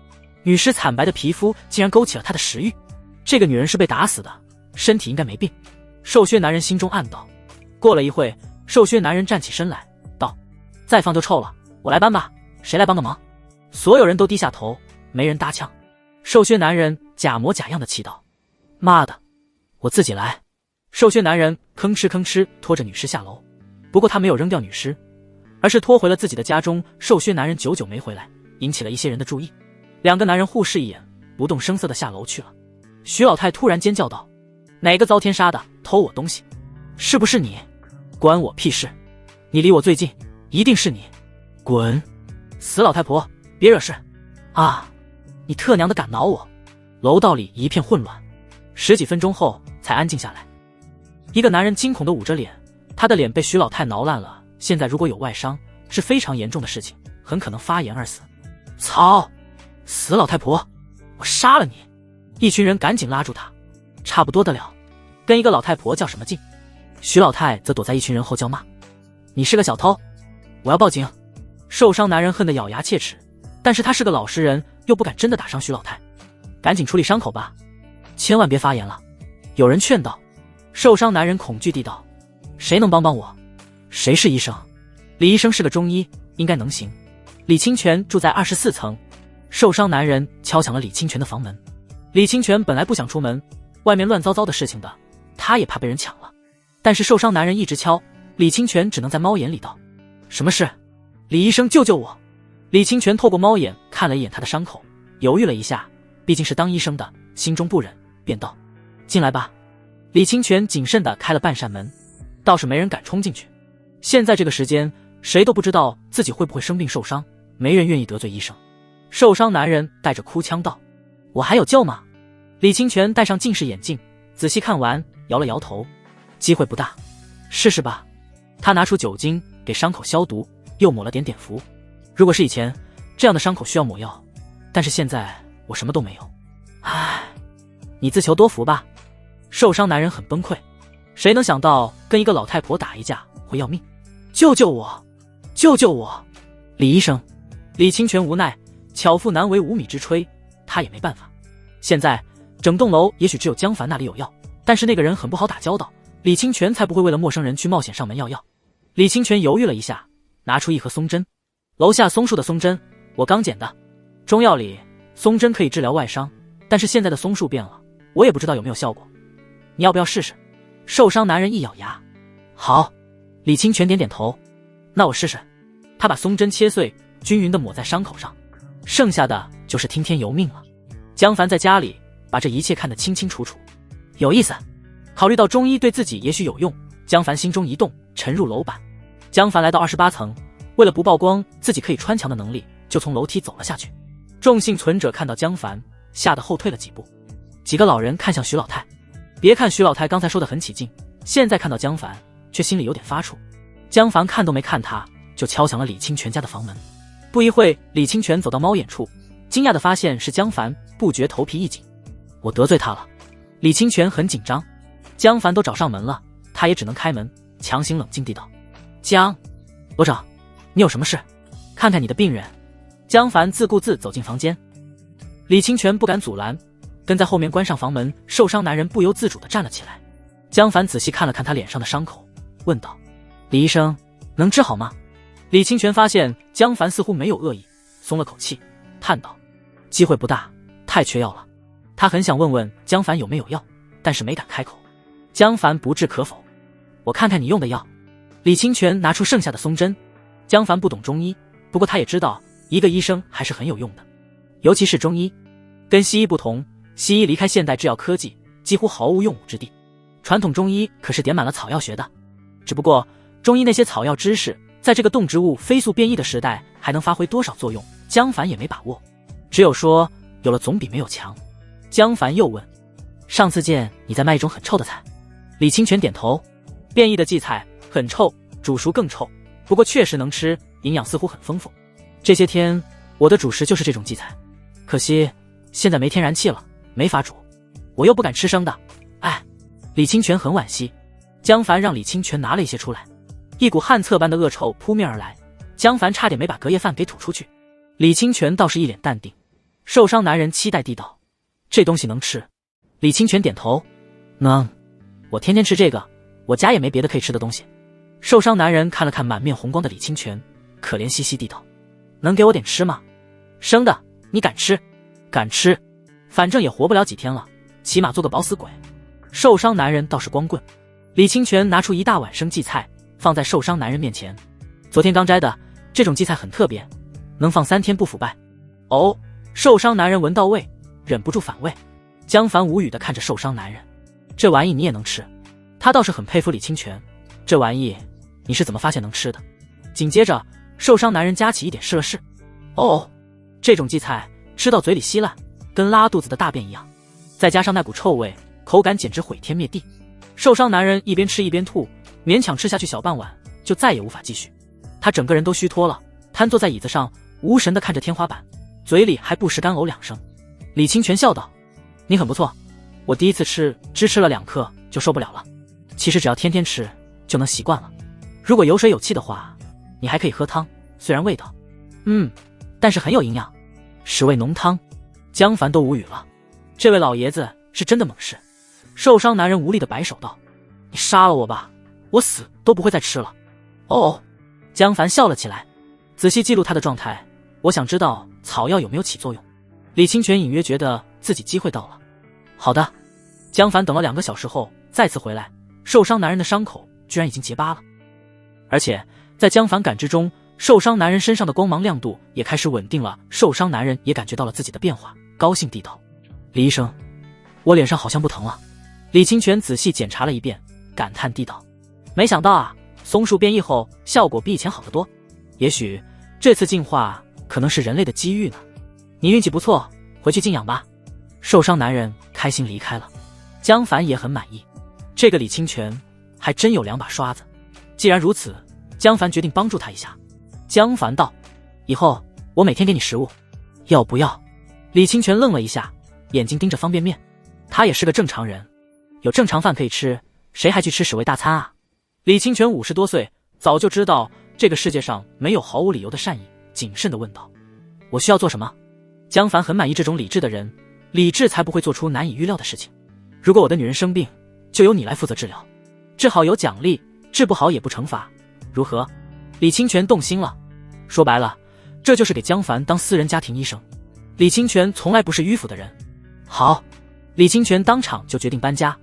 Speaker 1: 女尸惨白的皮肤竟然勾起了他的食欲。这个女人是被打死的，身体应该没病。瘦削男人心中暗道。过了一会，瘦削男人站起身来，道：再放就臭了，我来搬吧，谁来帮个忙？所有人都低下头，没人搭腔。瘦削男人假模假样的气道：妈的，我自己来。瘦削男人吭哧吭哧拖着女尸下楼，不过他没有扔掉女尸，而是拖回了自己的家中。瘦削男人久久没回来，引起了一些人的注意。2个男人互视一眼，不动声色地下楼去了。徐老太突然尖叫道：哪个遭天杀的偷我东西？是不是你？关我屁事！你离我最近，一定是你！滚！死老太婆，别惹事！啊！你特娘的敢挠我！楼道里一片混乱，10几分钟后才安静下来。一个男人惊恐地捂着脸，他的脸被徐老太挠烂了，现在如果有外伤，是非常严重的事情，很可能发炎而死。操！死老太婆，我杀了你！一群人赶紧拉住他，差不多得了，跟一个老太婆较什么劲？徐老太则躲在一群人后叫骂：你是个小偷，我要报警！受伤男人恨得咬牙切齿，但是他是个老实人，又不敢真的打伤徐老太，赶紧处理伤口吧，千万别发炎了。有人劝道。受伤男人恐惧地道：谁能帮帮我？谁是医生？李医生是个中医，应该能行。李清泉住在24层。受伤男人敲响了李清泉的房门。李清泉本来不想出门，外面乱糟糟的事情的，他也怕被人抢了。但是受伤男人一直敲，李清泉只能在猫眼里道：什么事？李医生，救救我！李清泉透过猫眼看了一眼他的伤口，犹豫了一下，毕竟是当医生的，心中不忍，便道：进来吧。李清泉谨慎地开了半扇门，倒是没人敢冲进去。现在这个时间，谁都不知道自己会不会生病受伤，没人愿意得罪医生。受伤男人带着哭腔道：我还有救吗？李清泉戴上近视眼镜，仔细看完，摇了摇头：机会不大，试试吧。他拿出酒精给伤口消毒，又抹了点碘伏。如果是以前，这样的伤口需要抹药，但是现在我什么都没有。唉，你自求多福吧。受伤男人很崩溃，谁能想到跟一个老太婆打一架会要命？救救我！救救我！李医生！李清泉无奈，巧妇难为无米之炊，他也没办法。现在整栋楼也许只有江凡那里有药，但是那个人很不好打交道，李清泉才不会为了陌生人去冒险上门要药。李清泉犹豫了一下，拿出一盒松针。楼下松树的松针，我刚捡的。中药里松针可以治疗外伤，但是现在的松树变了，我也不知道有没有效果。你要不要试试？受伤男人一咬牙，好。李清泉点点头，那我试试。他把松针切碎，均匀地抹在伤口上，剩下的就是听天由命了。江凡在家里把这一切看得清清楚楚，有意思。考虑到中医对自己也许有用，江凡心中一动，沉入楼板。江凡来到28层，为了不曝光自己可以穿墙的能力，就从楼梯走了下去。众幸存者看到江凡，吓得后退了几步。几个老人看向徐老太，别看徐老太刚才说得很起劲，现在看到江凡却心里有点发怵。江凡看都没看他，就敲响了李清泉家的房门。不一会，李清泉走到猫眼处，惊讶地发现是江凡，不觉头皮一紧。我得罪他了。李清泉很紧张。江凡都找上门了，他也只能开门，强行冷静地道：江罗长，你有什么事？看看你的病人。江凡自顾自走进房间，李清泉不敢阻拦，跟在后面关上房门。受伤男人不由自主地站了起来。江凡仔细看了看他脸上的伤口，问道：李医生，能治好吗？李清泉发现江凡似乎没有恶意，松了口气，叹道：机会不大，太缺药了。他很想问问江凡有没有药，但是没敢开口。江凡不置可否，我看看你用的药。李清泉拿出剩下的松针。江凡不懂中医，不过他也知道一个医生还是很有用的，尤其是中医。跟西医不同，西医离开现代制药科技，几乎毫无用武之地。传统中医可是点满了草药学的，只不过中医那些草药知识，在这个动植物飞速变异的时代，还能发挥多少作用，江凡也没把握。只有说有了总比没有强。江凡又问：上次见你在卖一种很臭的菜？李清泉点头。变异的荠菜很臭，煮熟更臭，不过确实能吃，营养似乎很丰富。这些天我的主食就是这种荠菜，可惜现在没天然气了，没法煮，我又不敢吃生的。哎，李清泉很惋惜。江凡让李清泉拿了一些出来，一股旱厕般的恶臭扑面而来，江凡差点没把隔夜饭给吐出去。李清泉倒是一脸淡定。受伤男人期待地道：这东西能吃？李清泉点头：能，我天天吃这个，我家也没别的可以吃的东西。受伤男人看了看满面红光的李清泉，可怜兮兮地道：能给我点吃吗？生的你敢吃？敢吃，反正也活不了几天了，起码做个饱死鬼。受伤男人倒是光棍。李清泉拿出一大碗生荠菜放在受伤男人面前，昨天刚摘的，这种荠菜很特别，能放3天不腐败。哦，受伤男人闻到味，忍不住反胃。江凡无语地看着受伤男人，这玩意你也能吃？他倒是很佩服李清泉，这玩意你是怎么发现能吃的？紧接着受伤男人夹起一点试了试。哦，这种荠菜吃到嘴里稀烂，跟拉肚子的大便一样，再加上那股臭味，口感简直毁天灭地。受伤男人一边吃一边吐，勉强吃下去小半碗，就再也无法继续。他整个人都虚脱了，瘫坐在椅子上，无神地看着天花板，嘴里还不时干呕2声。李清泉笑道：你很不错，我第一次吃只吃了2克就受不了了，其实只要天天吃就能习惯了。如果有水有气的话，你还可以喝汤，虽然味道但是很有营养，食味浓汤。江凡都无语了，这位老爷子是真的猛士。受伤男人无力地摆手道：你杀了我吧，我死都不会再吃了。哦，江凡笑了起来，仔细记录他的状态，我想知道草药有没有起作用。李清泉隐约觉得自己机会到了。好的。江凡等了2个小时后再次回来，受伤男人的伤口居然已经结疤了，而且在江凡感知中，受伤男人身上的光芒亮度也开始稳定了。受伤男人也感觉到了自己的变化，高兴地道：李医生，我脸上好像不疼了。李清泉仔细检查了一遍，感叹地道：没想到啊，松树变异后效果比以前好得多，也许这次进化可能是人类的机遇呢。你运气不错，回去静养吧。受伤男人开心离开了。江凡也很满意，这个李清泉还真有2把刷子。既然如此，江凡决定帮助他一下。江凡道：以后我每天给你食物，要不要？李清泉愣了一下，眼睛盯着方便面。他也是个正常人，有正常饭可以吃，谁还去吃屎味大餐啊？李清泉50多岁，早就知道这个世界上没有毫无理由的善意，谨慎地问道：我需要做什么？江凡很满意这种理智的人，理智才不会做出难以预料的事情。如果我的女人生病，就由你来负责治疗，治好有奖励，治不好也不惩罚，如何？李清泉动心了，说白了，这就是给江凡当私人家庭医生。李清泉从来不是迂腐的人。好，李清泉当场就决定搬家。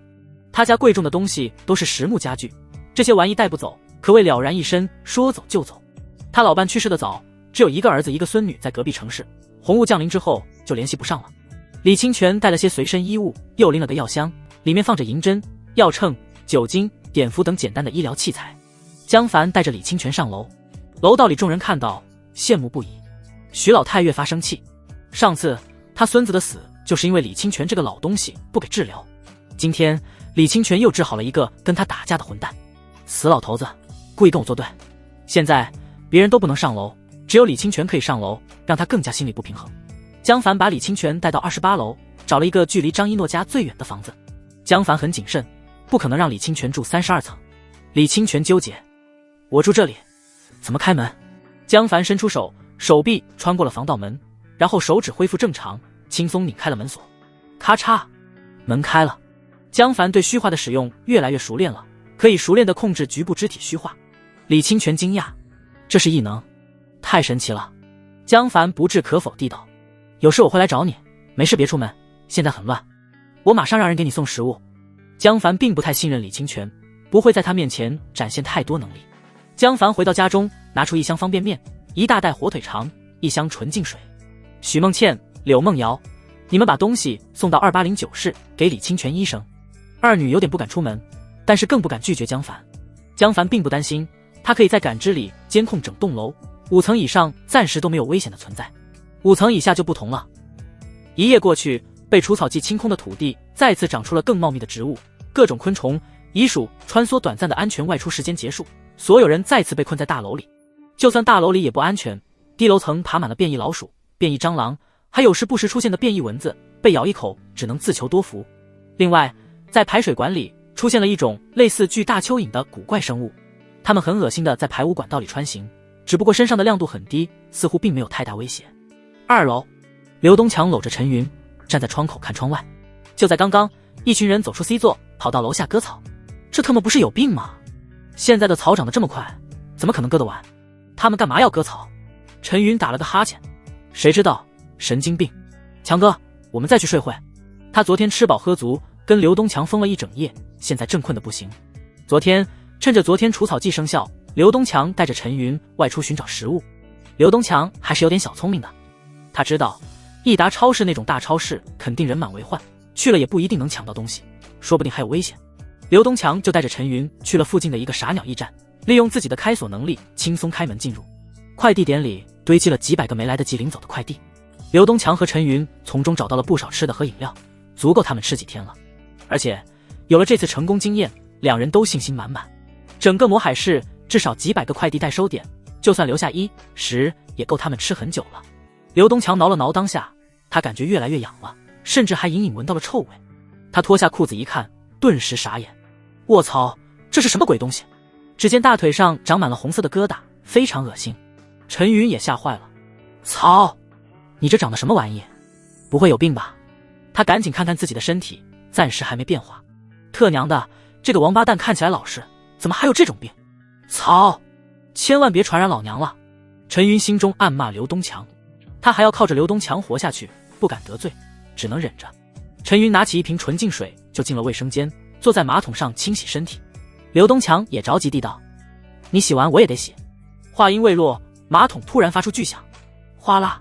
Speaker 1: 他家贵重的东西都是实木家具，这些玩意带不走，可谓了然一身，说走就走。他老伴去世的早，只有1个儿子1个孙女在隔壁城市，红雾降临之后就联系不上了。李清泉带了些随身衣物，又拎了个药箱，里面放着银针、药秤、酒精、碘伏等简单的医疗器材。江凡带着李清泉上楼，楼道里众人看到羡慕不已。徐老太越发生气，上次他孙子的死就是因为李清泉这个老东西不给治疗，今天李清泉又治好了一个跟他打架的混蛋，死老头子故意跟我作对。现在别人都不能上楼，只有李清泉可以上楼，让他更加心里不平衡。江凡把李清泉带到28楼，找了一个距离张一诺家最远的房子。江凡很谨慎，不可能让李清泉住32层。李清泉纠结，我住这里，怎么开门？江凡伸出手，手臂穿过了防盗门，然后手指恢复正常，轻松拧开了门锁。咔嚓，门开了。江凡对虚化的使用越来越熟练了，可以熟练地控制局部肢体虚化。李清泉惊讶，这是异能，太神奇了。江凡不置可否地道，有事我会来找你，没事别出门，现在很乱，我马上让人给你送食物。江凡并不太信任李清泉，不会在他面前展现太多能力。江凡回到家中，拿出1箱方便面，1大袋火腿肠，1箱纯净水。许梦倩、柳梦瑶、你们把东西送到280-9室给李清泉医生。二女有点不敢出门，但是更不敢拒绝江凡。江凡并不担心，他可以在感知里监控整栋楼，5层以上暂时都没有危险的存在，5层以下就不同了。一夜过去，被除草剂清空的土地再次长出了更茂密的植物，各种昆虫、蚁鼠穿梭，短暂的安全外出时间结束，所有人再次被困在大楼里。就算大楼里也不安全，低楼层爬满了变异老鼠、变异蟑螂，还有时不时出现的变异蚊子，被咬一口只能自求多福。另外，在排水管里出现了一种类似巨大蚯蚓的古怪生物，它们很恶心的在排污管道里穿行，只不过身上的亮度很低，似乎并没有太大威胁。2楼，刘东强搂着陈云站在窗口看窗外。就在刚刚，一群人走出 C 座，跑到楼下割草。这他妈不是有病吗？现在的草长得这么快，怎么可能割得完？他们干嘛要割草？陈云打了个哈欠，谁知道，神经病。强哥，我们再去睡会。他昨天吃饱喝足，跟刘东强疯了一整夜，现在正困得不行。趁着昨天除草剂生效，刘东强带着陈云外出寻找食物。刘东强还是有点小聪明的，他知道益达超市那种大超市肯定人满为患，去了也不一定能抢到东西，说不定还有危险。刘东强就带着陈云去了附近的一个傻鸟驿站，利用自己的开锁能力轻松开门进入。快递点里堆积了几百个没来得及领走的快递，刘东强和陈云从中找到了不少吃的和饮料，足够他们吃几天了。而且有了这次成功经验，两人都信心满满。整个魔海市至少几百个快递代收点，就算留下1、10也够他们吃很久了。刘东强挠了挠裆下，他感觉越来越痒了，甚至还隐隐闻到了臭味。他脱下裤子一看，顿时傻眼。卧槽，这是什么鬼东西？只见大腿上长满了红色的疙瘩，非常恶心。陈云也吓坏了，操，你这长的什么玩意？不会有病吧？他赶紧看看自己的身体，暂时还没变化。特娘的，这个王八蛋看起来老实，怎么还有这种病？操，千万别传染老娘了。陈云心中暗骂刘东强，他还要靠着刘东强活下去，不敢得罪，只能忍着。陈云拿起一瓶纯净水就进了卫生间，坐在马桶上清洗身体。刘东强也着急地道，你洗完我也得洗。话音未落，马桶突然发出巨响，哗啦，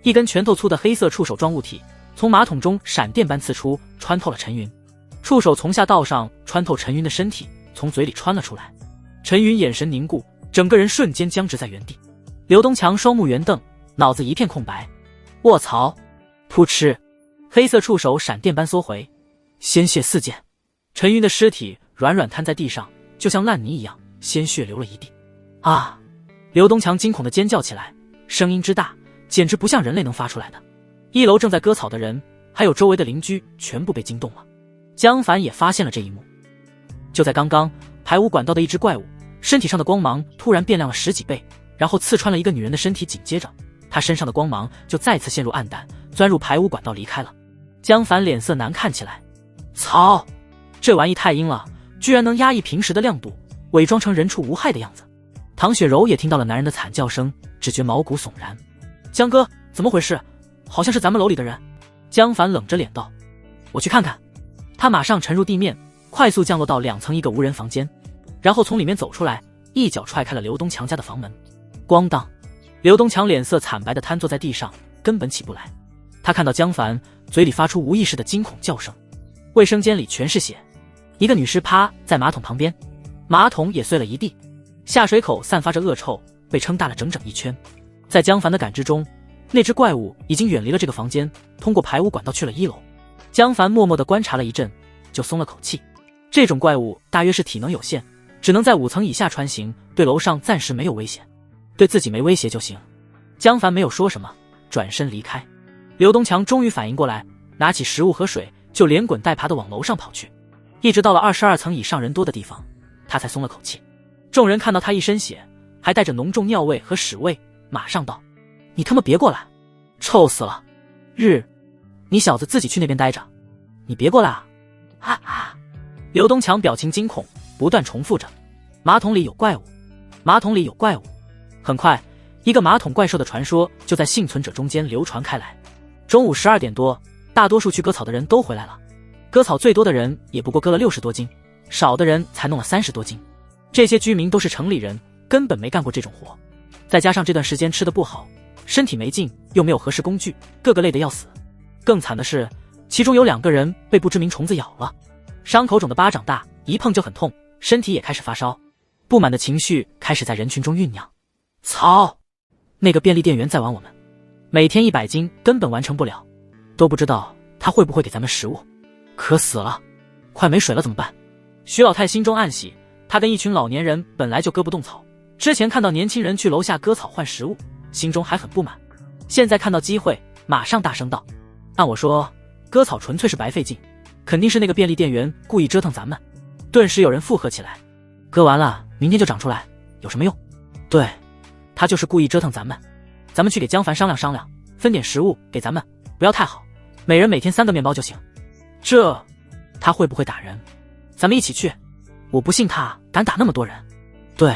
Speaker 1: 一根拳头粗的黑色触手状物体从马桶中闪电般刺出，穿透了陈云。触手从下到上穿透陈云的身体，从嘴里穿了出来。陈云眼神凝固，整个人瞬间僵直在原地。刘东强双目圆瞪，脑子一片空白。卧槽！噗嗤，黑色触手闪电般缩回，鲜血四溅。陈云的尸体软软瘫在地上，就像烂泥一样，鲜血流了一地。啊！刘东强惊恐地尖叫起来，声音之大，简直不像人类能发出来的。1楼正在割草的人，还有周围的邻居，全部被惊动了。江凡也发现了这一幕。就在刚刚，排污管道的一只怪物，身体上的光芒突然变亮了10几倍，然后刺穿了一个女人的身体，紧接着，她身上的光芒就再次陷入暗淡，钻入排污管道离开了。江凡脸色难看起来，操，这玩意太阴了，居然能压抑平时的亮度，伪装成人畜无害的样子。唐雪柔也听到了男人的惨叫声，只觉毛骨悚然。江哥，怎么回事？好像是咱们楼里的人。江凡冷着脸道，我去看看。他马上沉入地面，快速降落到2层一个无人房间，然后从里面走出来，一脚踹开了刘东强家的房门。咣当，刘东强脸色惨白地瘫坐在地上，根本起不来。他看到江凡，嘴里发出无意识的惊恐叫声。卫生间里全是血，一个女尸趴在马桶旁边，马桶也碎了一地，下水口散发着恶臭，被撑大了整整一圈。在江凡的感知中，那只怪物已经远离了这个房间，通过排污管道去了1楼。江凡默默地观察了一阵，就松了口气。这种怪物大约是体能有限，只能在5层以下穿行，对楼上暂时没有威胁，对自己没威胁就行。江凡没有说什么，转身离开。刘东强终于反应过来，拿起食物和水就连滚带爬地往楼上跑去。一直到了22层以上人多的地方，他才松了口气。众人看到他一身血，还带着浓重尿味和屎味，马上道，你他妈别过来，臭死了。你小子自己去那边待着，你别过来啊！啊啊！刘东强表情惊恐，不断重复着：马桶里有怪物，马桶里有怪物。很快，一个马桶怪兽的传说就在幸存者中间流传开来。中午12点多，大多数去割草的人都回来了。割草最多的人也不过割了60多斤，少的人才弄了30多斤。这些居民都是城里人，根本没干过这种活，再加上这段时间吃得不好，身体没劲，又没有合适工具，个个累得要死。更惨的是，其中有2个人被不知名虫子咬了，伤口肿得巴掌大，一碰就很痛，身体也开始发烧，不满的情绪开始在人群中酝酿。操！那个便利店员在玩我们，每天100斤根本完成不了，都不知道他会不会给咱们食物。渴死了，快没水了怎么办？徐老太心中暗喜，他跟一群老年人本来就割不动草，之前看到年轻人去楼下割草换食物，心中还很不满，现在看到机会，马上大声道：按我说，割草纯粹是白费劲，肯定是那个便利店员故意折腾咱们。顿时有人附和起来，割完了明天就长出来，有什么用？对，他就是故意折腾咱们，咱们去给江凡商量商量，分点食物给咱们，不要太好，每人每天3个面包就行。这他会不会打人？咱们一起去，我不信他敢打那么多人。对，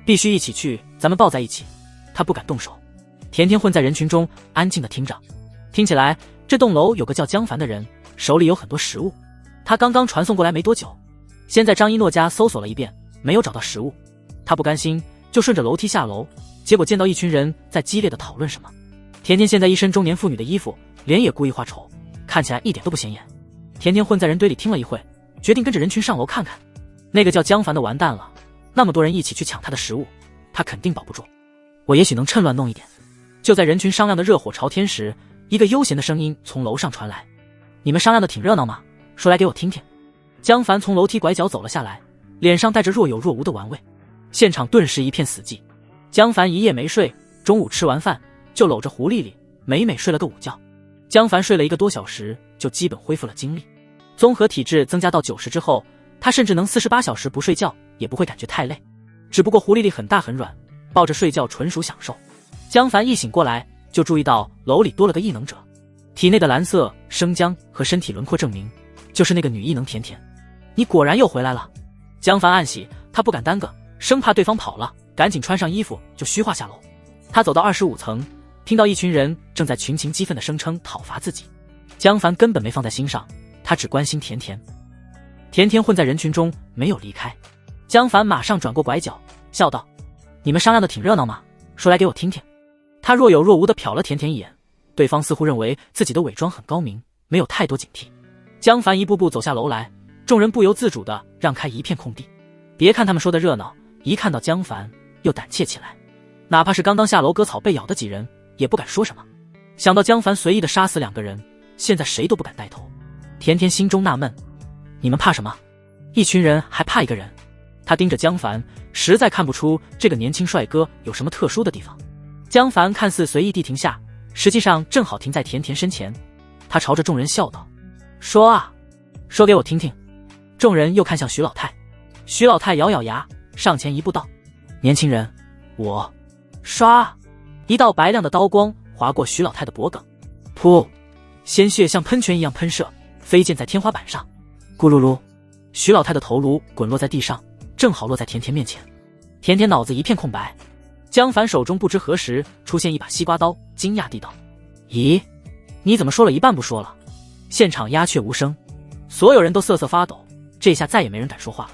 Speaker 1: 必须一起去，咱们抱在一起，他不敢动手。甜甜混在人群中安静地听着，听起来这栋楼有个叫江凡的人，手里有很多食物，他刚刚传送过来没多久，先在张一诺家搜索了一遍，没有找到食物，他不甘心，就顺着楼梯下楼，结果见到一群人在激烈地讨论什么。甜甜现在一身中年妇女的衣服，脸也故意画丑，看起来一点都不显眼。甜甜混在人堆里听了一会，决定跟着人群上楼看看。那个叫江凡的完蛋了，那么多人一起去抢他的食物，他肯定保不住。我也许能趁乱弄一点。就在人群商量的热火朝天时，一个悠闲的声音从楼上传来：你们商量的挺热闹吗？说来给我听听。江凡从楼梯拐角走了下来，脸上带着若有若无的玩味。现场顿时一片死寂。江凡一夜没睡，中午吃完饭就搂着胡丽丽美美睡了个午觉。江凡睡了1个多小时，就基本恢复了精力。综合体质增加到90之后，他甚至能48小时不睡觉也不会感觉太累。只不过胡丽丽很大很软，抱着睡觉纯属享受。江凡一醒过来，就注意到楼里多了个异能者，体内的蓝色生姜和身体轮廓证明，就是那个女异能甜甜。你果然又回来了。江凡暗喜，他不敢耽搁，生怕对方跑了，赶紧穿上衣服就虚化下楼。他走到25层，听到一群人正在群情激愤地声称讨伐自己。江凡根本没放在心上，他只关心甜甜。甜甜混在人群中没有离开。江凡马上转过拐角，笑道：你们商量的挺热闹吗？说来给我听听。他若有若无地瞟了甜甜一眼，对方似乎认为自己的伪装很高明，没有太多警惕。江凡一步步走下楼来，众人不由自主地让开一片空地。别看他们说的热闹，一看到江凡又胆怯起来，哪怕是刚刚下楼割草被咬的几人也不敢说什么。想到江凡随意地杀死2个人，现在谁都不敢带头。甜甜心中纳闷，你们怕什么？一群人还怕1个人？他盯着江凡，实在看不出这个年轻帅哥有什么特殊的地方。江凡看似随意地停下，实际上正好停在甜甜身前。他朝着众人笑道：说啊，说给我听听。众人又看向徐老太，徐老太咬咬牙，上前一步道：年轻人，我……唰，一道白亮的刀光划过徐老太的脖颈，噗，鲜血像喷泉一样喷射，飞溅在天花板上。咕噜噜，徐老太的头颅滚落在地上，正好落在甜甜面前。甜甜脑子一片空白。江凡手中不知何时出现一把西瓜刀，惊讶地道：咦，你怎么说了一半不说了？现场鸦雀无声，所有人都瑟瑟发抖，这下再也没人敢说话了。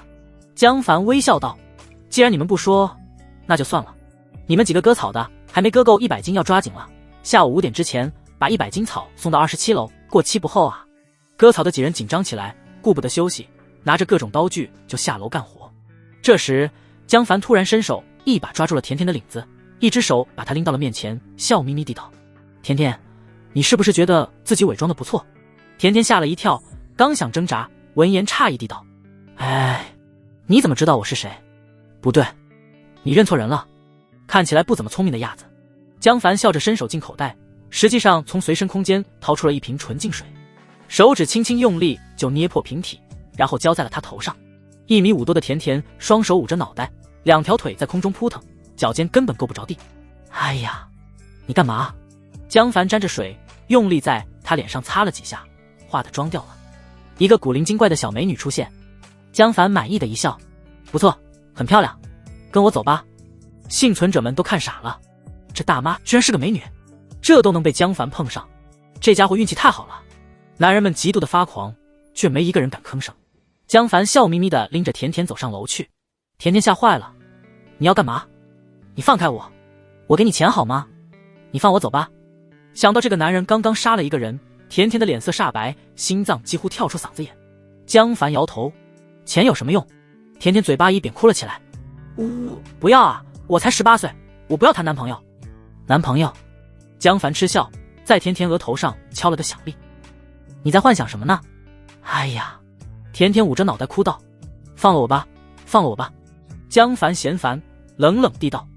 Speaker 1: 江凡微笑道：既然你们不说，那就算了。你们几个割草的还没割够100斤要抓紧了，下午5点之前把100斤草送到27楼，过期不候啊。割草的几人紧张起来，顾不得休息，拿着各种刀具就下楼干活。这时江凡突然伸手一把抓住了甜甜的领子，一只手把她拎到了面前，笑眯眯地道：甜甜，你是不是觉得自己伪装的不错？甜甜吓了一跳，刚想挣扎，闻言诧异地道：哎，你怎么知道我是谁？不对，你认错人了，看起来不怎么聪明的样子。江凡笑着伸手进口袋，实际上从随身空间掏出了一瓶纯净水，手指轻轻用力就捏破瓶体，然后浇在了他头上。1.5米多的甜甜双手捂着脑袋，2条腿在空中扑腾，脚尖根本够不着地。哎呀，你干嘛？江凡沾着水，用力在他脸上擦了几下，画的妆掉了。一个古灵精怪的小美女出现，江凡满意的一笑：不错，很漂亮，跟我走吧。幸存者们都看傻了，这大妈居然是个美女，这都能被江凡碰上，这家伙运气太好了。男人们嫉妒的发狂，却没一个人敢吭声。江凡笑眯眯地拎着甜甜走上楼去。甜甜吓坏了：你要干嘛？你放开我，我给你钱好吗？你放我走吧。想到这个男人刚刚杀了一个人，甜甜的脸色煞白，心脏几乎跳出嗓子眼。江凡摇头，钱有什么用？甜甜嘴巴一扁哭了起来。不要啊，我才18岁，我不要谈男朋友。男朋友？江凡嗤笑，在甜甜额头上敲了个响力。你在幻想什么呢？哎呀，甜甜捂着脑袋哭道。放了我吧，放了我吧。江凡嫌烦，冷冷地道，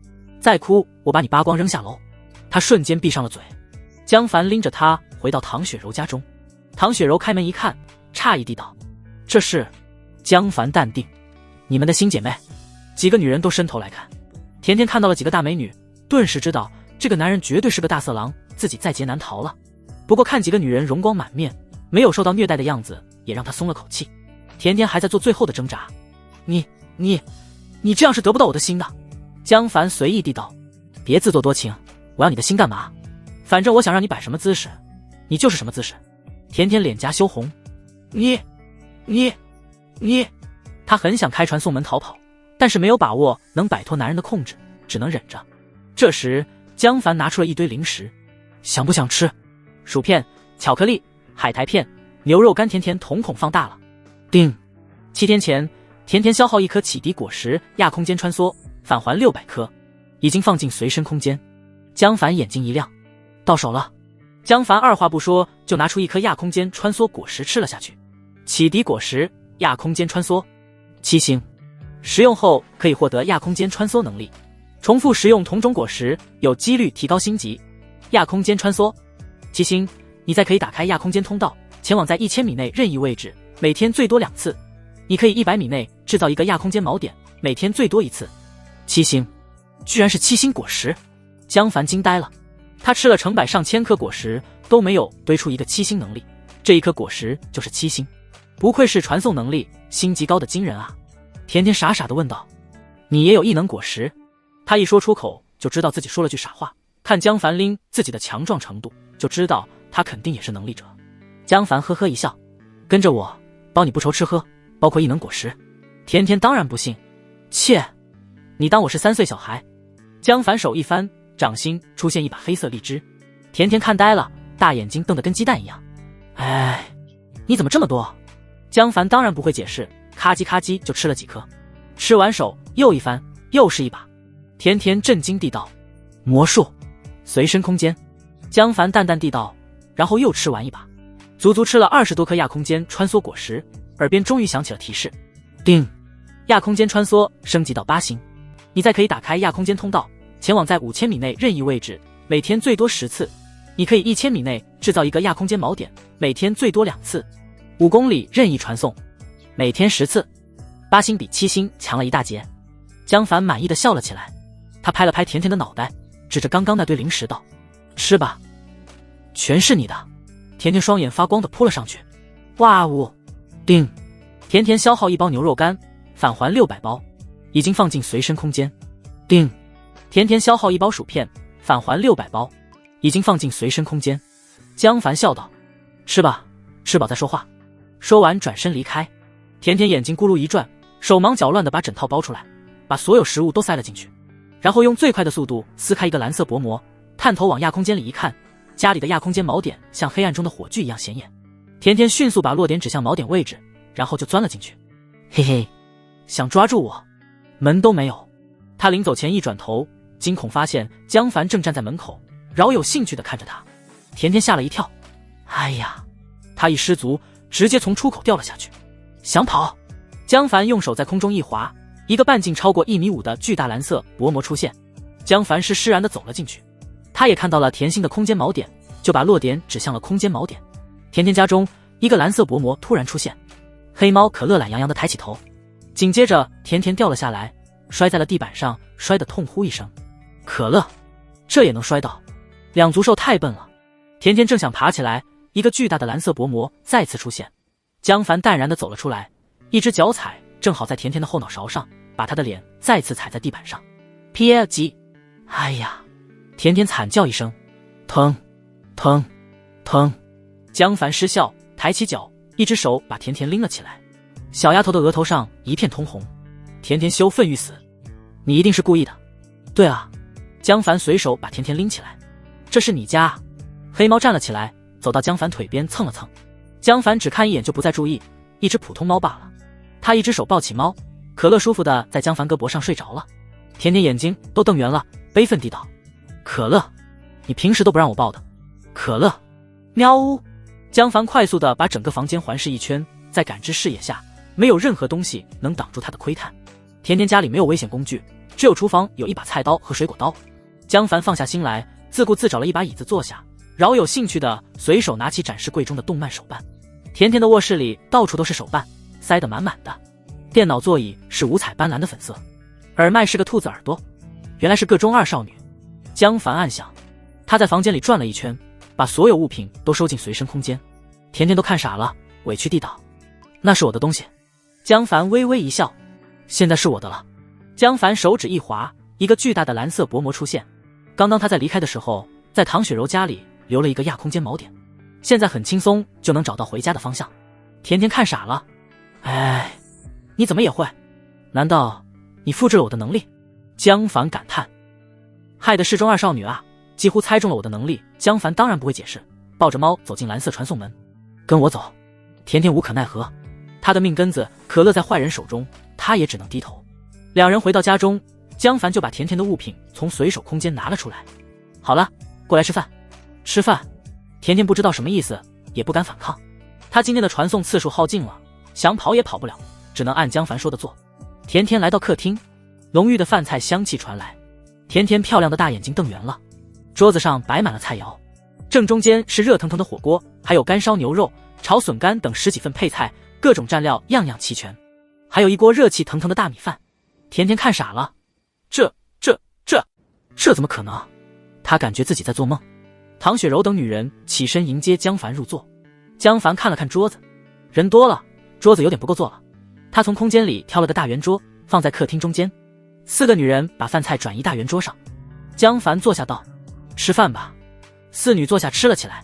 Speaker 1: 再哭我把你扒光扔下楼。他瞬间闭上了嘴。江凡拎着他回到唐雪柔家中，唐雪柔开门一看，诧异地道，这是？江凡淡定，你们的新姐妹。几个女人都伸头来看，甜甜看到了几个大美女，顿时知道这个男人绝对是个大色狼，自己在劫难逃了。不过看几个女人容光满面，没有受到虐待的样子，也让她松了口气。甜甜还在做最后的挣扎。你这样是得不到我的心的。江凡随意地道，别自作多情，我要你的心干嘛？反正我想让你摆什么姿势，你就是什么姿势。甜甜脸颊羞红。你，她很想开船送门逃跑，但是没有把握能摆脱男人的控制，只能忍着。这时江凡拿出了一堆零食，想不想吃？薯片、巧克力、海苔片、牛肉干。甜甜瞳孔放大了。叮！7天前，甜甜消耗1颗启迪果实亚空间穿梭，返还600颗，已经放进随身空间。江凡眼睛一亮，到手了。江凡二话不说就拿出1颗亚空间穿梭果实吃了下去。启迪果实亚空间穿梭7星，食用后可以获得亚空间穿梭能力，重复食用同种果实有几率提高星级。亚空间穿梭7星，你再可以打开亚空间通道，前往在1000米内任意位置，每天最多2次。你可以100米内制造一个亚空间锚点，每天最多1次。7星，居然是7星果实！江凡惊呆了，他吃了成百上千颗果实都没有堆出一个7星能力，这一颗果实就是7星，不愧是传送能力星级高的惊人啊！甜甜傻傻地问道：“你也有异能果实？”他一说出口就知道自己说了句傻话，看江凡拎自己的强壮程度，就知道他肯定也是能力者。江凡呵呵一笑，跟着我，包你不愁吃喝，包括异能果实。甜甜当然不信，切，你当我是3岁小孩？江凡手一翻，掌心出现一把黑色荔枝。甜甜看呆了，大眼睛瞪得跟鸡蛋一样。哎，你怎么这么多？江凡当然不会解释，咔叽咔叽就吃了几颗，吃完手又一翻，又是一把。甜甜震惊地道：“魔术，随身空间。”江凡淡淡地道，然后又吃完一把，足足吃了20多颗亚空间穿梭果实。耳边终于响起了提示，叮！亚空间穿梭升级到8星，你再可以打开亚空间通道，前往在5000米内任意位置，每天最多10次。你可以1000米内制造一个亚空间锚点，每天最多2次。5公里任意传送，每天10次。8星比7星强了一大截。江凡满意的笑了起来，他拍了拍甜甜的脑袋，指着刚刚那堆零食道：“吃吧，全是你的。”甜甜双眼发光的扑了上去。哇呜！叮！甜甜消耗1包牛肉干，返还600包，已经放进随身空间。叮！甜甜消耗1包薯片，返还600包，已经放进随身空间。江凡笑道：“吃吧，吃饱再说话。”说完转身离开。甜甜眼睛咕噜一转，手忙脚乱地把整套包出来，把所有食物都塞了进去，然后用最快的速度撕开一个蓝色薄膜，探头往亚空间里一看，家里的亚空间锚点像黑暗中的火炬一样显眼。甜甜迅速把落点指向锚点位置，然后就钻了进去。嘿嘿，想抓住我，门都没有。他临走前一转头，惊恐发现江凡正站在门口，饶有兴趣地看着他。甜甜吓了一跳，哎呀！他一失足，直接从出口掉了下去。想跑，江凡用手在空中一划，一个半径超过1.5米的巨大蓝色薄膜出现。江凡是释然地走了进去，他也看到了甜心的空间锚点，就把落点指向了空间锚点。甜甜家中，一个蓝色薄膜突然出现，黑猫可乐懒洋洋地抬起头，紧接着甜甜掉了下来，摔在了地板上，摔得痛呼一声。可乐，这也能摔倒？两足兽太笨了。甜甜正想爬起来，一个巨大的蓝色薄膜再次出现。江凡淡然地走了出来，一只脚踩正好在甜甜的后脑勺上，把她的脸再次踩在地板上。PL 级，哎呀！甜甜惨叫一声，疼，疼，疼！江凡失笑，抬起脚，一只手把甜甜拎了起来。小丫头的额头上一片通红，甜甜羞愤欲死，你一定是故意的。对啊，江凡随手把甜甜拎起来，这是你家啊。黑猫站了起来，走到江凡腿边蹭了蹭。江凡只看一眼就不再注意，一只普通猫罢了。他一只手抱起猫，可乐舒服的在江凡胳膊上睡着了。甜甜眼睛都瞪圆了，悲愤地道：可乐，你平时都不让我抱的。可乐，喵呜。江凡快速的把整个房间环视一圈，在感知视野下，没有任何东西能挡住他的窥探。甜甜家里没有危险工具，只有厨房有一把菜刀和水果刀。江凡放下心来，自顾自找了一把椅子坐下，饶有兴趣的随手拿起展示柜中的动漫手办。甜甜的卧室里到处都是手办，塞得满满的。电脑座椅是五彩斑斓的粉色，耳麦是个兔子耳朵，原来是个中二少女。江凡暗想，他在房间里转了一圈，把所有物品都收进随身空间。甜甜都看傻了，委屈地道：那是我的东西。江凡微微一笑，现在是我的了。江凡手指一滑，一个巨大的蓝色薄膜出现。刚刚他在离开的时候，在唐雪柔家里留了一个亚空间锚点，现在很轻松就能找到回家的方向。甜甜看傻了，哎，你怎么也会？难道你复制了我的能力？江凡感叹，害的是中二少女啊，几乎猜中了我的能力。江凡当然不会解释，抱着猫走进蓝色传送门。跟我走。甜甜无可奈何，他的命根子可乐在坏人手中，他也只能低头。两人回到家中，江凡就把甜甜的物品从随手空间拿了出来。好了，过来吃饭。吃饭？甜甜不知道什么意思，也不敢反抗。他今天的传送次数耗尽了，想跑也跑不了，只能按江凡说的做。甜甜来到客厅，浓郁的饭菜香气传来，甜甜漂亮的大眼睛瞪圆了。桌子上摆满了菜肴，正中间是热腾腾的火锅，还有干烧牛肉、炒笋干等10几份配菜，各种蘸料样样齐全，还有一锅热气腾腾的大米饭。甜甜看傻了，这怎么可能？他感觉自己在做梦。唐雪柔等女人起身迎接江凡入座。江凡看了看桌子，人多了，桌子有点不够坐了。他从空间里挑了个大圆桌，放在客厅中间。4个女人把饭菜转移大圆桌上。江凡坐下道：吃饭吧。4女坐下吃了起来。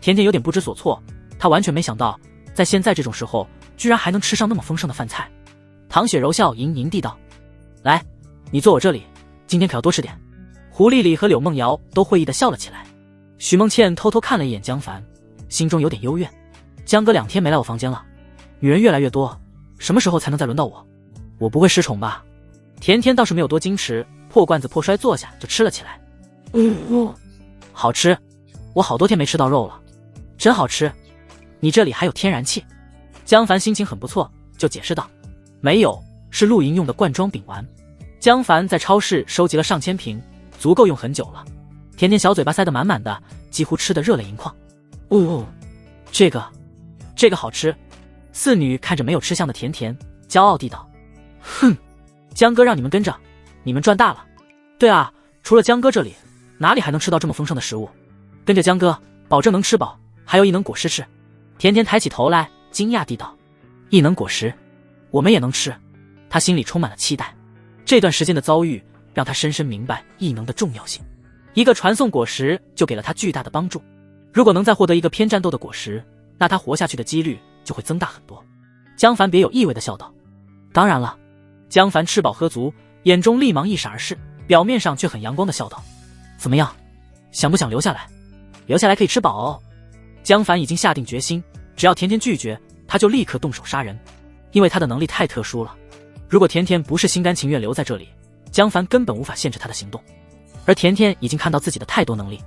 Speaker 1: 甜甜有点不知所措，她完全没想到在现在这种时候居然还能吃上那么丰盛的饭菜。唐雪柔笑盈盈地道：来，你坐我这里，今天可要多吃点。胡丽丽和柳梦瑶都会意地笑了起来。许梦倩偷偷看了一眼江凡，心中有点幽怨。江哥2天没来我房间了，女人越来越多，什么时候才能再轮到我？我不会失宠吧？甜甜倒是没有多矜持，破罐子破摔坐下就吃了起来。好吃，我好多天没吃到肉了，真好吃。你这里还有天然气？江凡心情很不错，就解释道：没有，是露营用的罐装饼丸。江凡在超市收集了上千瓶，足够用很久了。甜甜小嘴巴塞得满满的，几乎吃得热泪盈眶。这个好吃。4女看着没有吃相的甜甜，骄傲地道：哼，江哥让你们跟着，你们赚大了。对啊，除了江哥这里，哪里还能吃到这么丰盛的食物？跟着江哥，保证能吃饱，还有异能果实吃。甜甜抬起头来，惊讶地道：异能果实，我们也能吃。她心里充满了期待。这段时间的遭遇让她深深明白异能的重要性。一个传送果实就给了她巨大的帮助，如果能再获得一个偏战斗的果实，那她活下去的几率就会增大很多。江凡别有意味地笑道：当然了。江凡吃饱喝足，眼中立芒一闪而逝，表面上却很阳光地笑道：怎么样，想不想留下来？留下来可以吃饱哦。江凡已经下定决心，只要甜甜拒绝，他就立刻动手杀人，因为他的能力太特殊了。如果甜甜不是心甘情愿留在这里，江凡根本无法限制他的行动。而甜甜已经看到自己的太多能力，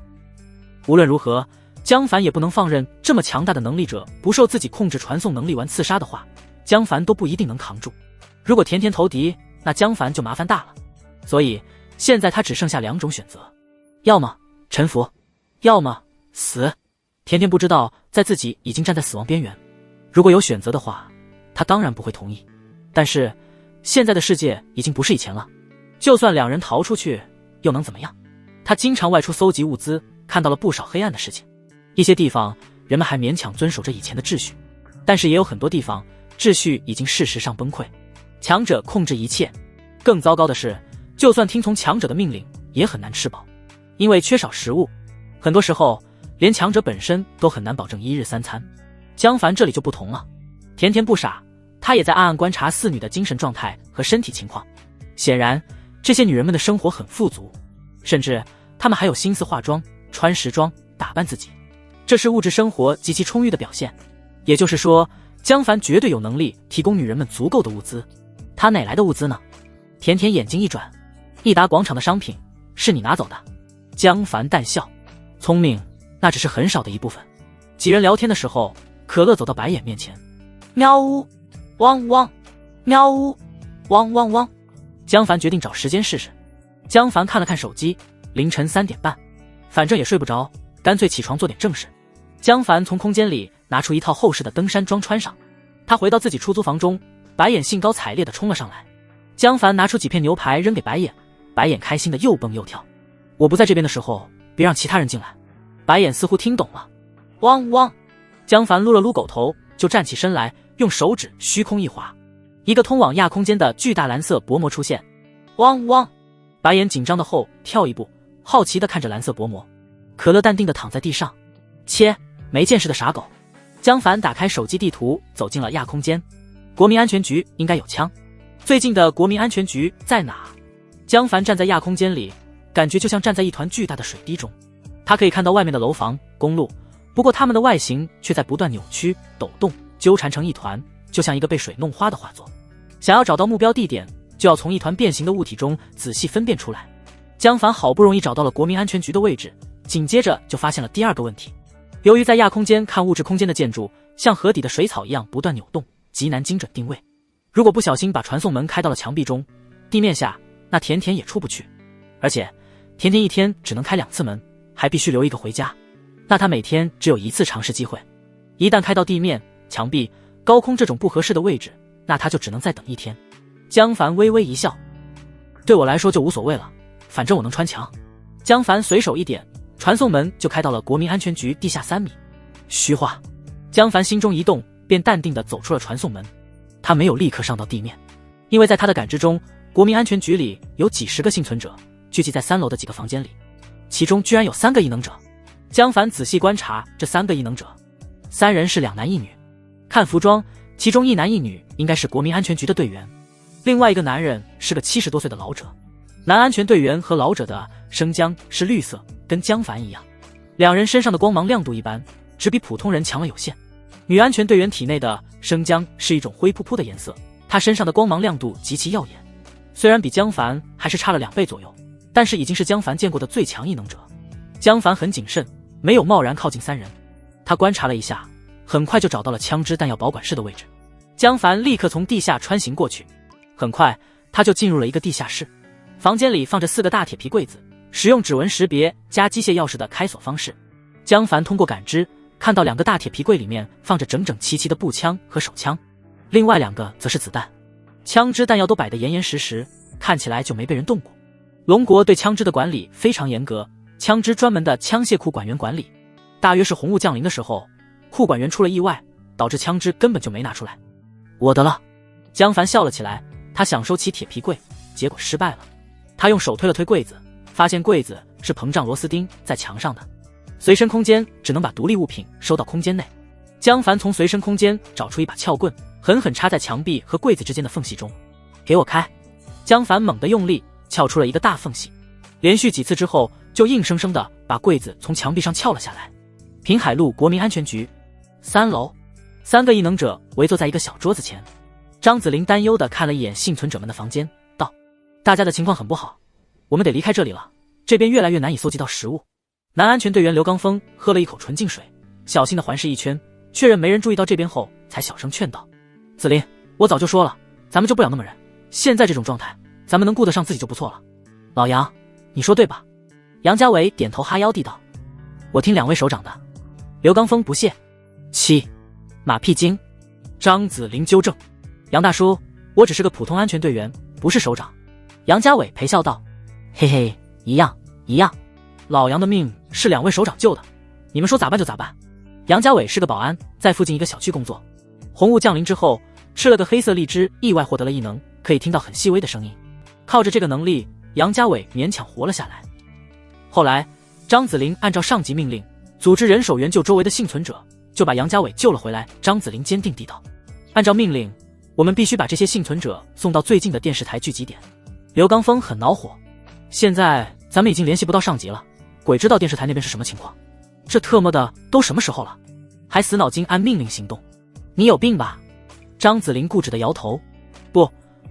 Speaker 1: 无论如何，江凡也不能放任这么强大的能力者不受自己控制传送能力丸刺杀的话，江凡都不一定能扛住。如果甜甜投敌，那江凡就麻烦大了。所以现在他只剩下2种选择，要么臣服，要么死。甜甜不知道在自己已经站在死亡边缘，如果有选择的话，他当然不会同意。但是现在的世界已经不是以前了，就算2人逃出去又能怎么样？他经常外出搜集物资，看到了不少黑暗的事情。一些地方人们还勉强遵守着以前的秩序，但是也有很多地方秩序已经事实上崩溃，强者控制一切。更糟糕的是，就算听从强者的命令，也很难吃饱，因为缺少食物，很多时候连强者本身都很难保证1日3餐。江凡这里就不同了，甜甜不傻，他也在暗暗观察4女的精神状态和身体情况。显然这些女人们的生活很富足，甚至她们还有心思化妆、穿时装、打扮自己。这是物质生活极其充裕的表现。也就是说，江凡绝对有能力提供女人们足够的物资。他哪来的物资呢？甜甜眼睛一转，益达广场的商品是你拿走的。江凡淡笑，聪明，那只是很少的一部分。几人聊天的时候，可乐走到白眼面前，喵呜，汪汪，喵呜，汪汪汪。江凡决定找时间试试。江凡看了看手机，凌晨3点半，反正也睡不着，干脆起床做点正事。江凡从空间里拿出一套厚实的登山装穿上，他回到自己出租房中，白眼兴高采烈地冲了上来。江凡拿出几片牛排扔给白眼，白眼开心的又蹦又跳。我不在这边的时候，别让其他人进来。白眼似乎听懂了，汪汪。江凡撸了撸狗头，就站起身来，用手指虚空一划，一个通往亚空间的巨大蓝色薄膜出现，汪汪。白眼紧张的后跳一步，好奇地看着蓝色薄膜。可乐淡定地躺在地上，切，没见识的傻狗。江凡打开手机地图，走进了亚空间。国民安全局应该有枪，最近的国民安全局在哪？江凡站在亚空间里，感觉就像站在一团巨大的水滴中。他可以看到外面的楼房、公路，不过它们的外形却在不断扭曲、抖动、纠缠成一团，就像一个被水弄花的画作。想要找到目标地点，就要从一团变形的物体中仔细分辨出来。江凡好不容易找到了国民安全局的位置，紧接着就发现了第二个问题。由于在亚空间看物质空间的建筑像河底的水草一样不断扭动，极难精准定位。如果不小心把传送门开到了墙壁中、地面下，那甜甜也出不去。而且甜甜一天只能开2次门，还必须留一个回家，那他每天只有1次尝试机会。一旦开到地面、墙壁、高空这种不合适的位置，那他就只能再等1天。江凡微微一笑，对我来说就无所谓了，反正我能穿墙。江凡随手一点，传送门就开到了国民安全局地下3米。虚话。江凡心中一动，便淡定地走出了传送门。他没有立刻上到地面，因为在他的感知中，国民安全局里有几十个幸存者聚集在3楼的几个房间里，其中居然有3个异能者。江凡仔细观察这3个异能者，3人是2男1女。看服装，其中1男1女应该是国民安全局的队员，另外一个男人是个70多岁的老者。男安全队员和老者的生姜是绿色，跟江凡一样。2人身上的光芒亮度一般，只比普通人强了有限。女安全队员体内的生姜是一种灰扑扑的颜色，她身上的光芒亮度极其耀眼，虽然比江凡还是差了2倍左右，但是已经是江凡见过的最强异能者。江凡很谨慎，没有贸然靠近3人。他观察了一下，很快就找到了枪支弹药保管室的位置。江凡立刻从地下穿行过去，很快他就进入了一个地下室。房间里放着4个大铁皮柜子，使用指纹识别加机械钥匙的开锁方式。江凡通过感知看到2个大铁皮柜里面放着整整齐齐的步枪和手枪，另外2个则是子弹。枪支弹药都摆得严严实实，看起来就没被人动过。龙国对枪支的管理非常严格，枪支专门的枪械库管员管理。大约是红雾降临的时候，库管员出了意外，导致枪支根本就没拿出来。我得了，江凡笑了起来，他想收起铁皮柜，结果失败了。他用手推了推柜子，发现柜子是膨胀螺丝钉在墙上的，随身空间只能把独立物品收到空间内。江凡从随身空间找出一把撬棍，狠狠插在墙壁和柜子之间的缝隙中。给我开！江凡猛地用力撬出了一个大缝隙，连续几次之后，就硬生生地把柜子从墙壁上撬了下来。平海路国民安全局3楼，3个异能者围坐在一个小桌子前。张子霖担忧地看了一眼幸存者们的房间，道：大家的情况很不好，我们得离开这里了，这边越来越难以搜集到食物。男安全队员刘刚峰喝了一口纯净水，小心地环视一圈，确认没人注意到这边后，才小声劝道：子霖，我早就说了，咱们就不养那么人，现在这种状态，咱们能顾得上自己就不错了。老杨，你说对吧？杨家伟点头哈腰地道：我听2位首长的。刘刚峰不屑：马屁精。张子霖纠正：杨大叔，我只是个普通安全队员，不是首长。杨家伟陪笑道：嘿嘿，一样。老杨的命是2位首长救的，你们说咋办就咋办。杨家伟是个保安，在附近一个小区工作。红雾降临之后，吃了个黑色荔枝，意外获得了异能，可以听到很细微的声音。靠着这个能力，杨家伟勉强活了下来。后来，张子霖按照上级命令，组织人手援救周围的幸存者，就把杨家伟救了回来。张子霖坚定地道：按照命令，我们必须把这些幸存者送到最近的电视台聚集点。刘刚峰很恼火：现在咱们已经联系不到上级了，鬼知道电视台那边是什么情况。这特么的都什么时候了，还死脑筋按命令行动？你有病吧？张子霖固执地摇头。不，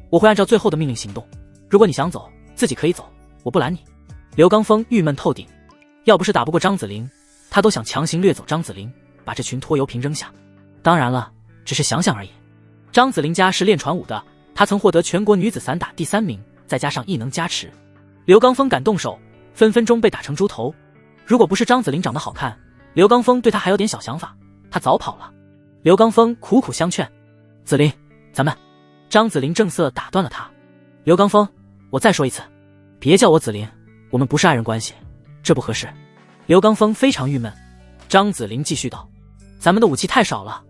Speaker 1: 我会按照最后的命令行动。如果你想走，自己可以走，我不拦你。刘刚峰郁闷透顶，要不是打不过张子霖，他都想强行掠走张子霖，把这群拖油瓶扔下。当然了，只是想想而已。张子霖家是练传武的，他曾获得全国女子散打第3名，再加上异能加持，刘刚峰敢动手，分分钟被打成猪头。如果不是张子霖长得好看，刘刚峰对他还有点小想法，他早跑了。刘刚峰苦苦相劝，子霖，咱们……张子霖正色打断了他。刘刚峰，我再说一次，别叫我子霖，我们不是爱人关系，这不合适。刘刚峰非常郁闷。张子霖继续道，咱们的武器太少了，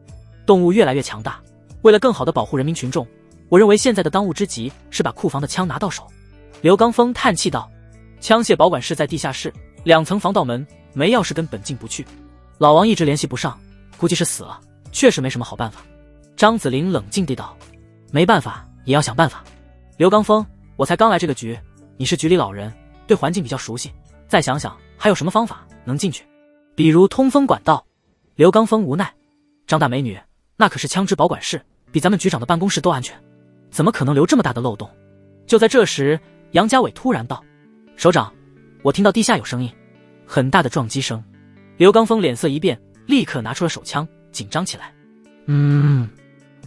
Speaker 1: 动物越来越强大，为了更好地保护人民群众，我认为现在的当务之急是把库房的枪拿到手。刘刚峰叹气道，枪械保管室在地下室，2层防盗门，没钥匙根本进不去，老王一直联系不上，估计是死了，确实没什么好办法。张子霖冷静地道，没办法也要想办法。刘刚峰，我才刚来这个局，你是局里老人，对环境比较熟悉，再想想还有什么方法能进去，比如通风管道。刘刚峰无奈，张大美女，那可是枪支保管室，比咱们局长的办公室都安全，怎么可能留这么大的漏洞？就在这时，杨家伟突然道，首长，我听到地下有声音，很大的撞击声。刘刚峰脸色一变，立刻拿出了手枪，紧张起来。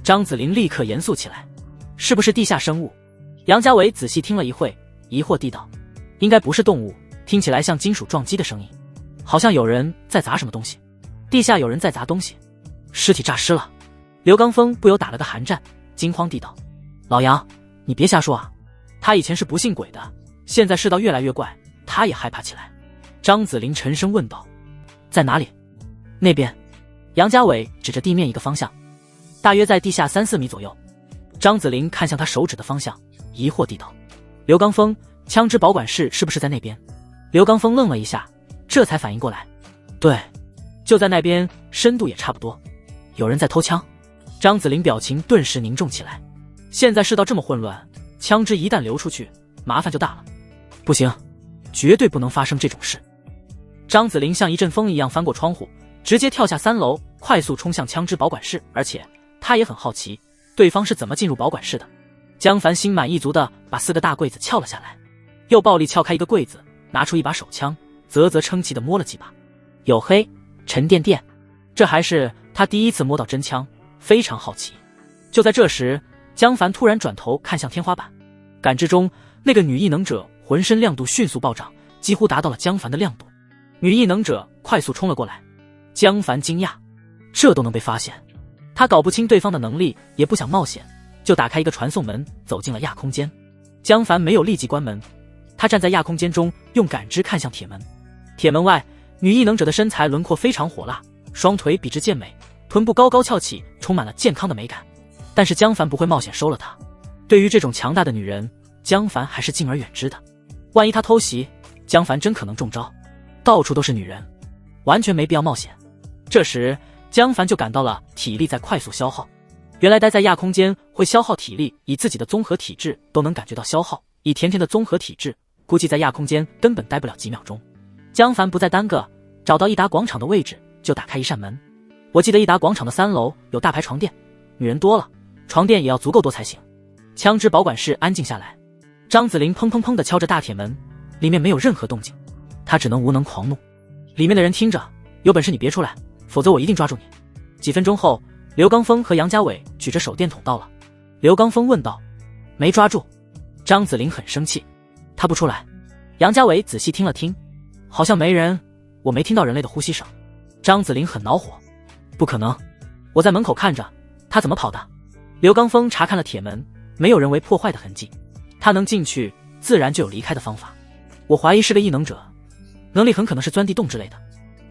Speaker 1: 张子霖立刻严肃起来，是不是地下生物？杨家伟仔细听了一会，疑惑地道，应该不是动物，听起来像金属撞击的声音，好像有人在砸什么东西。地下有人在砸东西，尸体诈尸了。刘刚峰不由打了个寒战，惊慌地道，老杨，你别瞎说啊，他以前是不信鬼的，现在世道越来越怪，他也害怕起来。张子霖沉声问道，在哪里？那边。杨家伟指着地面一个方向，大约在地下3-4米左右。张子霖看向他手指的方向，疑惑地道，刘刚峰，枪支保管室是不是在那边？刘刚峰愣了一下，这才反应过来，对，就在那边，深度也差不多。有人在偷枪。张子霖表情顿时凝重起来，现在世道这么混乱，枪支一旦流出去，麻烦就大了。不行，绝对不能发生这种事。张子霖像一阵风一样翻过窗户，直接跳下3楼，快速冲向枪支保管室，而且他也很好奇，对方是怎么进入保管室的。江凡心满意足地把4个大柜子撬了下来，又暴力撬开一个柜子，拿出一把手枪，啧啧称奇地摸了几把，黝黑、沉甸甸，这还是他第一次摸到真枪，非常好奇。就在这时，江凡突然转头看向天花板，感知中那个女异能者浑身亮度迅速暴涨，几乎达到了江凡的亮度。女异能者快速冲了过来，江凡惊讶，这都能被发现？他搞不清对方的能力，也不想冒险，就打开一个传送门，走进了亚空间。江凡没有立即关门，他站在亚空间中，用感知看向铁门。铁门外，女异能者的身材轮廓非常火辣，双腿笔直健美，臀部高高翘起，充满了健康的美感。但是江凡不会冒险收了她，对于这种强大的女人，江凡还是敬而远之的。万一她偷袭，江凡真可能中招。到处都是女人，完全没必要冒险。这时江凡就感到了体力在快速消耗，原来待在亚空间会消耗体力，以自己的综合体质都能感觉到消耗，以甜甜的综合体质，估计在亚空间根本待不了几秒钟。江凡不再耽搁，找到益达广场的位置，就打开一扇门。我记得益达广场的3楼有大排床垫，女人多了，床垫也要足够多才行。枪支保管室安静下来，张子霖砰砰砰地敲着大铁门，里面没有任何动静，他只能无能狂怒。里面的人听着，有本事你别出来，否则我一定抓住你。几分钟后，刘刚峰和杨家伟举着手电筒到了。刘刚峰问道，没抓住？张子霖很生气，他不出来。杨家伟仔细听了听，好像没人，我没听到人类的呼吸声。张子霖很恼火，不可能，我在门口看着，他怎么跑的？刘刚峰查看了铁门，没有人为破坏的痕迹，他能进去，自然就有离开的方法。我怀疑是个异能者，能力很可能是钻地洞之类的。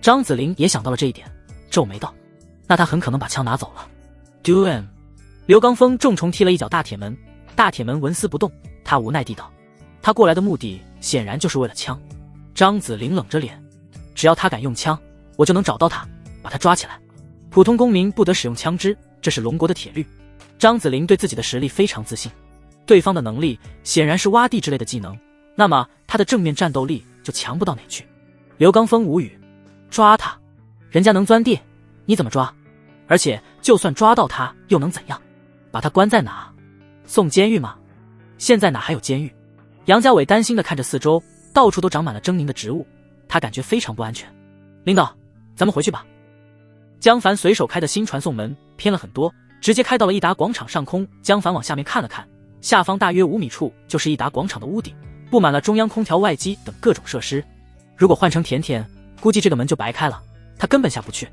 Speaker 1: 张子霖也想到了这一点，皱眉道，那他很可能把枪拿走了。Doom！ 刘刚峰重重踢了一脚大铁门，大铁门纹丝不动，他无奈地道，他过来的目的显然就是为了枪。张子霖冷着脸，只要他敢用枪，我就能找到他，把他抓起来。普通公民不得使用枪支，这是龙国的铁律。张子霖对自己的实力非常自信，对方的能力显然是挖地之类的技能，那么他的正面战斗力就强不到哪去。刘刚峰无语，抓他？人家能钻地，你怎么抓？而且就算抓到他又能怎样？把他关在哪？送监狱吗？现在哪还有监狱？杨家伟担心地看着四周，到处都长满了狰狞的植物，他感觉非常不安全。领导，咱们回去吧。江凡随手开的新传送门偏了很多，直接开到了益达广场上空。江凡往下面看了看，下方大约5米处就是益达广场的屋顶，布满了中央空调、外机等各种设施。如果换成甜甜，估计这个门就白开了，他根本下不去。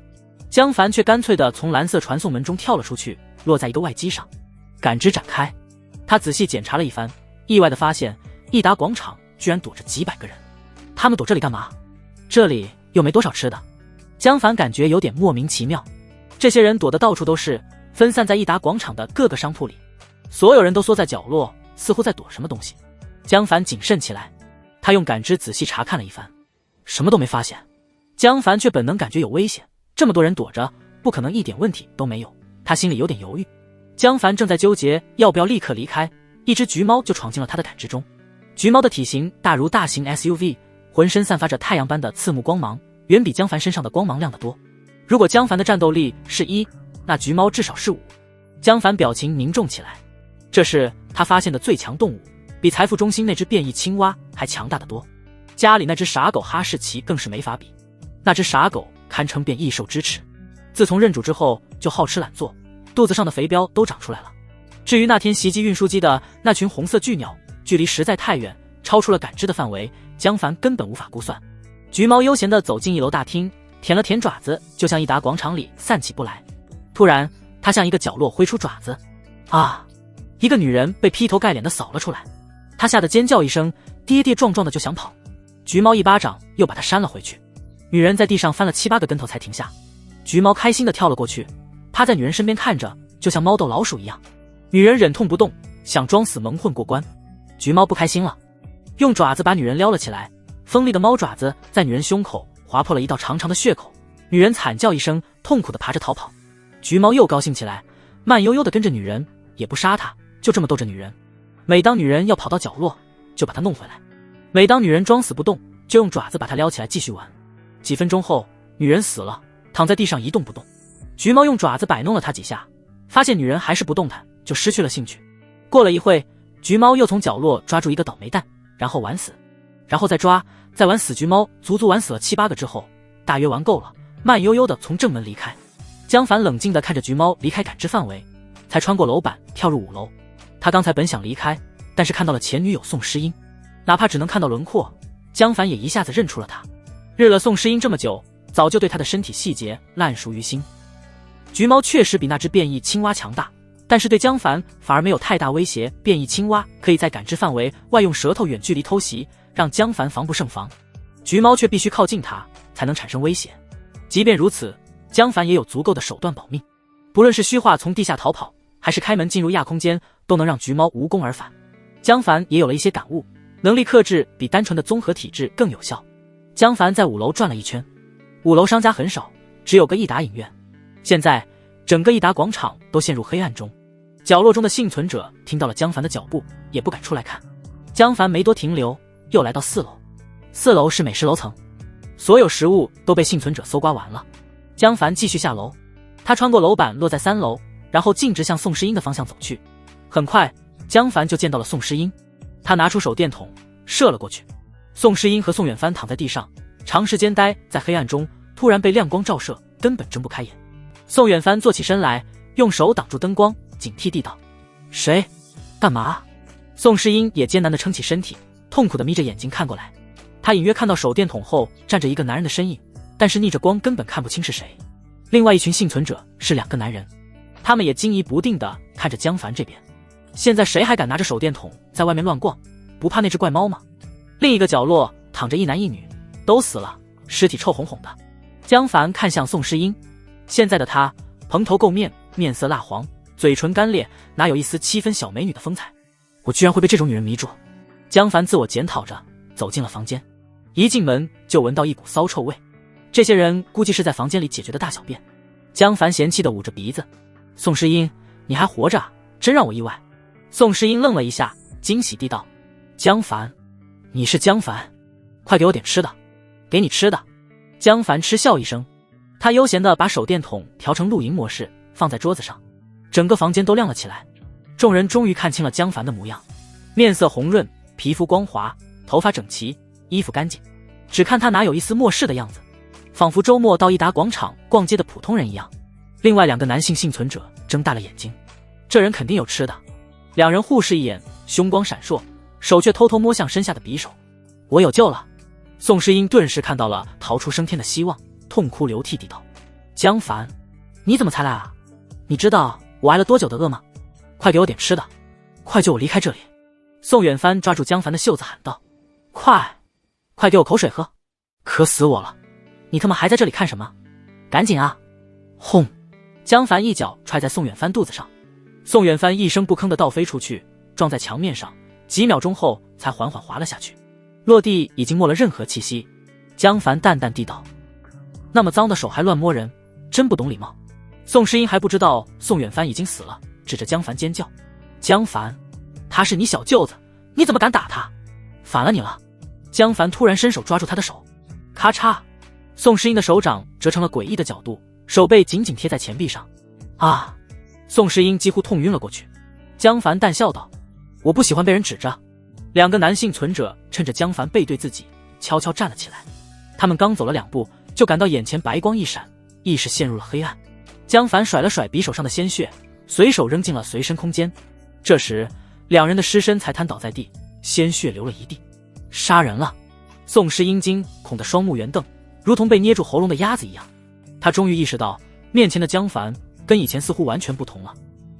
Speaker 1: 江凡却干脆地从蓝色传送门中跳了出去，落在一个外机上，感知展开。他仔细检查了一番，意外地发现益达广场居然躲着几百个人。他们躲这里干嘛？这里又没多少吃的。江凡感觉有点莫名其妙。这些人躲得到处都是，分散在益达广场的各个商铺里，所有人都缩在角落，似乎在躲什么东西。江凡谨慎起来，他用感知仔细查看了一番，什么都没发现。江凡却本能感觉有危险，这么多人躲着，不可能一点问题都没有。他心里有点犹豫。江凡正在纠结要不要立刻离开，一只橘猫就闯进了他的感知中。橘猫的体型大如大型 SUV， 浑身散发着太阳般的刺目光芒，远比江凡身上的光芒亮得多。如果江凡的战斗力是1，那橘猫至少是5。江凡表情凝重起来，这是他发现的最强动物，比财富中心那只变异青蛙还强大得多。家里那只傻狗哈士奇更是没法比，那只傻狗堪称变异兽之耻，自从认主之后就好吃懒做，肚子上的肥膘都长出来了。至于那天袭击运输机的那群红色巨鸟，距离实在太远，超出了感知的范围，江凡根本无法估算。橘猫悠闲地走进1楼大厅，舔了舔爪子，就向益达广场里散起步来。突然，它向一个角落挥出爪子，啊！一个女人被劈头盖脸地扫了出来，她吓得尖叫一声，跌跌撞撞的就想跑。橘猫一巴掌又把她扇了回去，女人在地上翻了7、8个跟头才停下。橘猫开心地跳了过去，趴在女人身边看着，就像猫逗老鼠一样。女人忍痛不动，想装死蒙混过关。橘猫不开心了，用爪子把女人撩了起来，锋利的猫爪子在女人胸口划破了一道长长的血口，女人惨叫一声，痛苦地爬着逃跑。橘猫又高兴起来，慢悠悠地跟着女人，也不杀她，就这么逗着女人。每当女人要跑到角落，就把她弄回来；每当女人装死不动，就用爪子把她撩起来继续玩。几分钟后，女人死了，躺在地上一动不动。橘猫用爪子摆弄了她几下，发现女人还是不动弹，就失去了兴趣。过了一会，橘猫又从角落抓住一个倒霉蛋，然后玩死，然后再抓，再玩死。橘猫足足玩死了7、8个之后，大约玩够了，慢悠悠地从正门离开。江凡冷静地看着橘猫离开感知范围，才穿过楼板跳入5楼。他刚才本想离开，但是看到了前女友宋诗音，哪怕只能看到轮廓，江凡也一下子认出了她。日了宋诗音这么久，早就对她的身体细节烂熟于心。橘猫确实比那只变异青蛙强大，但是对江凡反而没有太大威胁。变异青蛙可以在感知范围外用舌头远距离偷袭，让江凡防不胜防。橘猫却必须靠近它才能产生威胁。即便如此，江凡也有足够的手段保命，不论是虚化从地下逃跑，还是开门进入亚空间，都能让橘猫无功而返。江凡也有了一些感悟，能力克制比单纯的综合体质更有效。江凡在5楼转了一圈，5楼商家很少，只有个益达影院。现在整个益达广场都陷入黑暗中，角落中的幸存者听到了江凡的脚步，也不敢出来看。江凡没多停留，又来到4楼。4楼是美食楼层，所有食物都被幸存者搜刮完了。江凡继续下楼，他穿过楼板落在3楼，然后径直向宋诗音的方向走去。很快，江凡就见到了宋诗音，他拿出手电筒射了过去。宋诗音和宋远帆躺在地上，长时间待在黑暗中，突然被亮光照射，根本睁不开眼。宋远帆坐起身来，用手挡住灯光，警惕地道：“谁？干嘛？”宋诗音也艰难地撑起身体，痛苦地眯着眼睛看过来。他隐约看到手电筒后站着一个男人的身影，但是逆着光根本看不清是谁。另外一群幸存者是2个男人，他们也惊疑不定地看着江凡这边。现在谁还敢拿着手电筒在外面乱逛？不怕那只怪猫吗？另一个角落躺着1男1女，都死了，尸体臭烘烘的。江凡看向宋诗音，现在的她蓬头垢面，面色蜡黄，嘴唇干裂，哪有一丝7分小美女的风采？我居然会被这种女人迷住。江凡自我检讨着，走进了房间。一进门就闻到一股骚臭味，这些人估计是在房间里解决的大小便。江凡嫌弃地捂着鼻子：“宋诗音，你还活着啊，真让我意外。”宋诗音愣了一下，惊喜地道：“江凡，你是江凡，快给我点吃的。”“给你吃的。”江凡嗤笑一声，他悠闲地把手电筒调成露营模式，放在桌子上，整个房间都亮了起来。众人终于看清了江凡的模样，面色红润，皮肤光滑，头发整齐，衣服干净，只看他哪有一丝漠视的样子，仿佛周末到益达广场逛街的普通人一样。另外2个男性幸存者睁大了眼睛，这人肯定有吃的。2人互视一眼，凶光闪烁，手却偷偷摸向身下的匕首。我有救了！宋诗英顿时看到了逃出升天的希望，痛哭流涕地道：江凡，你怎么才来啊？你知道我挨了多久的饿吗？快给我点吃的，快救我离开这里！宋远帆抓住江凡的袖子喊道：快给我口水喝，渴死我了！你他妈还在这里看什么？赶紧啊！轰！江凡一脚踹在宋远帆肚子上，宋远帆一声不吭地倒飞出去，撞在墙面上，几秒钟后才缓缓滑了下去，落地已经没了任何气息。江凡淡淡地道：那么脏的手还乱摸人，真不懂礼貌。宋诗英还不知道宋远帆已经死了，指着江凡尖叫：江凡，他是你小舅子，你怎么敢打他？反了你了！江凡突然伸手抓住他的手，咔嚓，宋诗英的手掌折成了诡异的角度，手背紧紧贴在钱币上。啊！宋诗英几乎痛晕了过去。江凡淡笑道：我不喜欢被人指着。2个男性存者趁着江凡背对自己，悄悄站了起来。他们刚走了2步，就感到眼前白光一闪，意识陷入了黑暗。江凡甩了甩匕首上的鲜血，随手扔进了随身空间。这时2人的尸身才瘫倒在地，鲜血流了一地。杀人了！宋诗英惊恐的双目圆瞪，如同被捏住喉咙的鸭子一样。他终于意识到面前的江凡跟以前似乎完全不同了。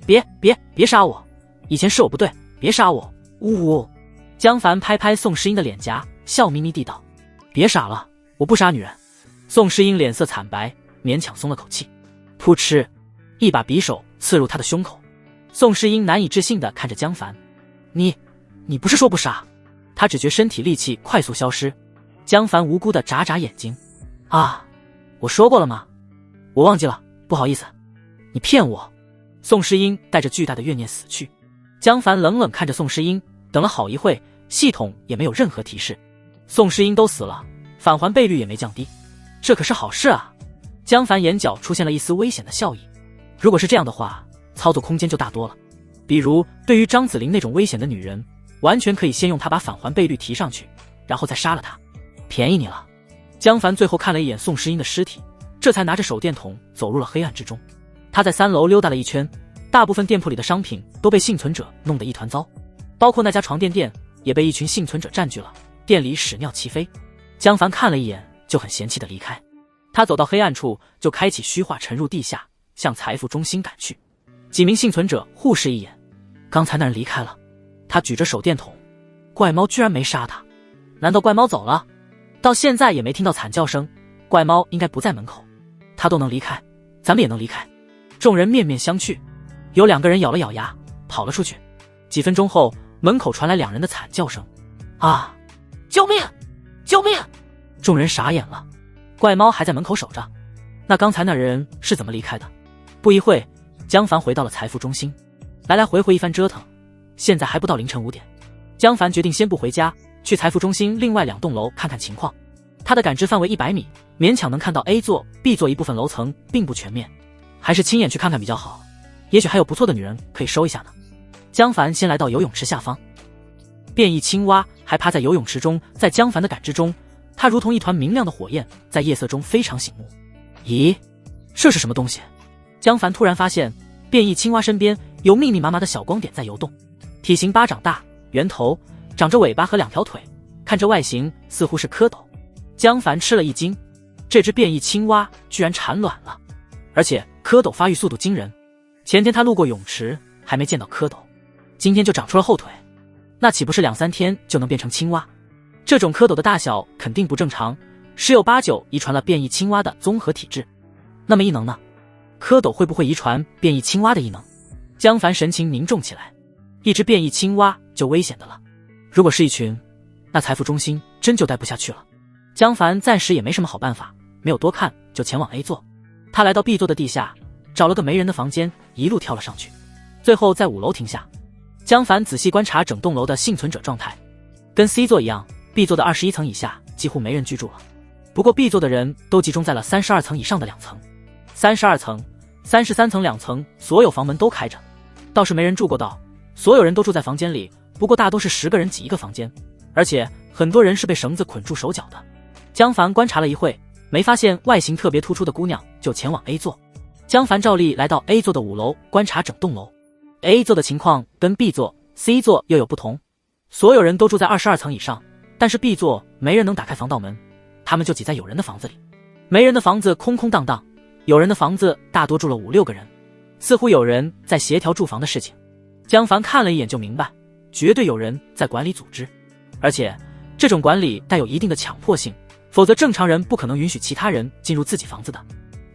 Speaker 1: 别杀我！以前是我不对，别杀我！呜！江凡拍拍宋诗英的脸颊，笑眯眯地道：别傻了，我不杀女人。宋诗英脸色惨白，勉强松了口气。噗嗤，一把匕首刺入他的胸口。宋诗英难以置信地看着江凡：你不是说不杀？他只觉身体力气快速消失。江凡无辜地眨眨眼睛：啊，我说过了吗？我忘记了，不好意思。你骗我！宋诗英带着巨大的怨念死去。江凡冷冷看着宋诗英，等了好一会，系统也没有任何提示。宋诗英都死了，返还倍率也没降低，这可是好事啊！江凡眼角出现了一丝危险的笑意。如果是这样的话，操作空间就大多了。比如对于张子霖那种危险的女人，完全可以先用她把返还倍率提上去，然后再杀了她。便宜你了。江凡最后看了一眼宋诗英的尸体，这才拿着手电筒走入了黑暗之中。他在3楼溜达了一圈，大部分店铺里的商品都被幸存者弄得一团糟，包括那家床垫店也被一群幸存者占据了，店里屎尿齐飞。江凡看了一眼就很嫌弃地离开。他走到黑暗处，就开启虚化沉入地下，向财富中心赶去。几名幸存者互视一眼，刚才那人离开了。他举着手电筒，怪猫居然没杀他，难道怪猫走了？到现在也没听到惨叫声，怪猫应该不在门口。他都能离开，咱们也能离开。众人面面相觑，有2个人咬了咬牙跑了出去。几分钟后，门口传来2人的惨叫声：啊！救命！救命！众人傻眼了，怪猫还在门口守着，那刚才那人是怎么离开的？不一会，江凡回到了财富中心，来来回回一番折腾，现在还不到凌晨5点。江凡决定先不回家，去财富中心另外2栋楼看看情况。他的感知范围100米，勉强能看到 A 座、B 座一部分楼层，并不全面，还是亲眼去看看比较好，也许还有不错的女人可以收一下呢。江凡先来到游泳池下方，变异青蛙还趴在游泳池中，在江凡的感知中，它如同一团明亮的火焰，在夜色中非常醒目。咦，这是什么东西？江凡突然发现变异青蛙身边有密密麻麻的小光点在游动，体型巴掌大，圆头，长着尾巴和2条腿，看着外形似乎是蝌蚪。江凡吃了一惊，这只变异青蛙居然产卵了，而且蝌蚪发育速度惊人。前天他路过泳池还没见到蝌蚪，今天就长出了后腿，那岂不是2、3天就能变成青蛙？这种蝌蚪的大小肯定不正常，10有8九遗传了变异青蛙的综合体质。那么异能呢？蝌蚪会不会遗传变异青蛙的异能？江凡神情凝重起来，一只变异青蛙就危险的了，如果是一群，那财富中心真就待不下去了。江凡暂时也没什么好办法，没有多看就前往 A 座。他来到 B 座的地下，找了个没人的房间，一路跳了上去，最后在5楼停下。江凡仔细观察整栋楼的幸存者状态，跟 C 座一样， B 座的21层以下几乎没人居住了，不过 B 座的人都集中在了32层以上的2层，32层、33层2层，所有房门都开着，倒是没人住过道，所有人都住在房间里，不过大多是10个人挤一个房间，而且很多人是被绳子捆住手脚的。江凡观察了一会，没发现外形特别突出的姑娘，就前往 A 座。江凡照例来到 A 座的5楼，观察整栋楼。A 座的情况跟 B 座、C 座又有不同，所有人都住在22层以上，但是 B 座没人能打开防盗门，他们就挤在有人的房子里。没人的房子空空荡荡，有人的房子大多住了5、6个人，似乎有人在协调住房的事情。江凡看了一眼就明白，绝对有人在管理组织，而且这种管理带有一定的强迫性，否则正常人不可能允许其他人进入自己房子的。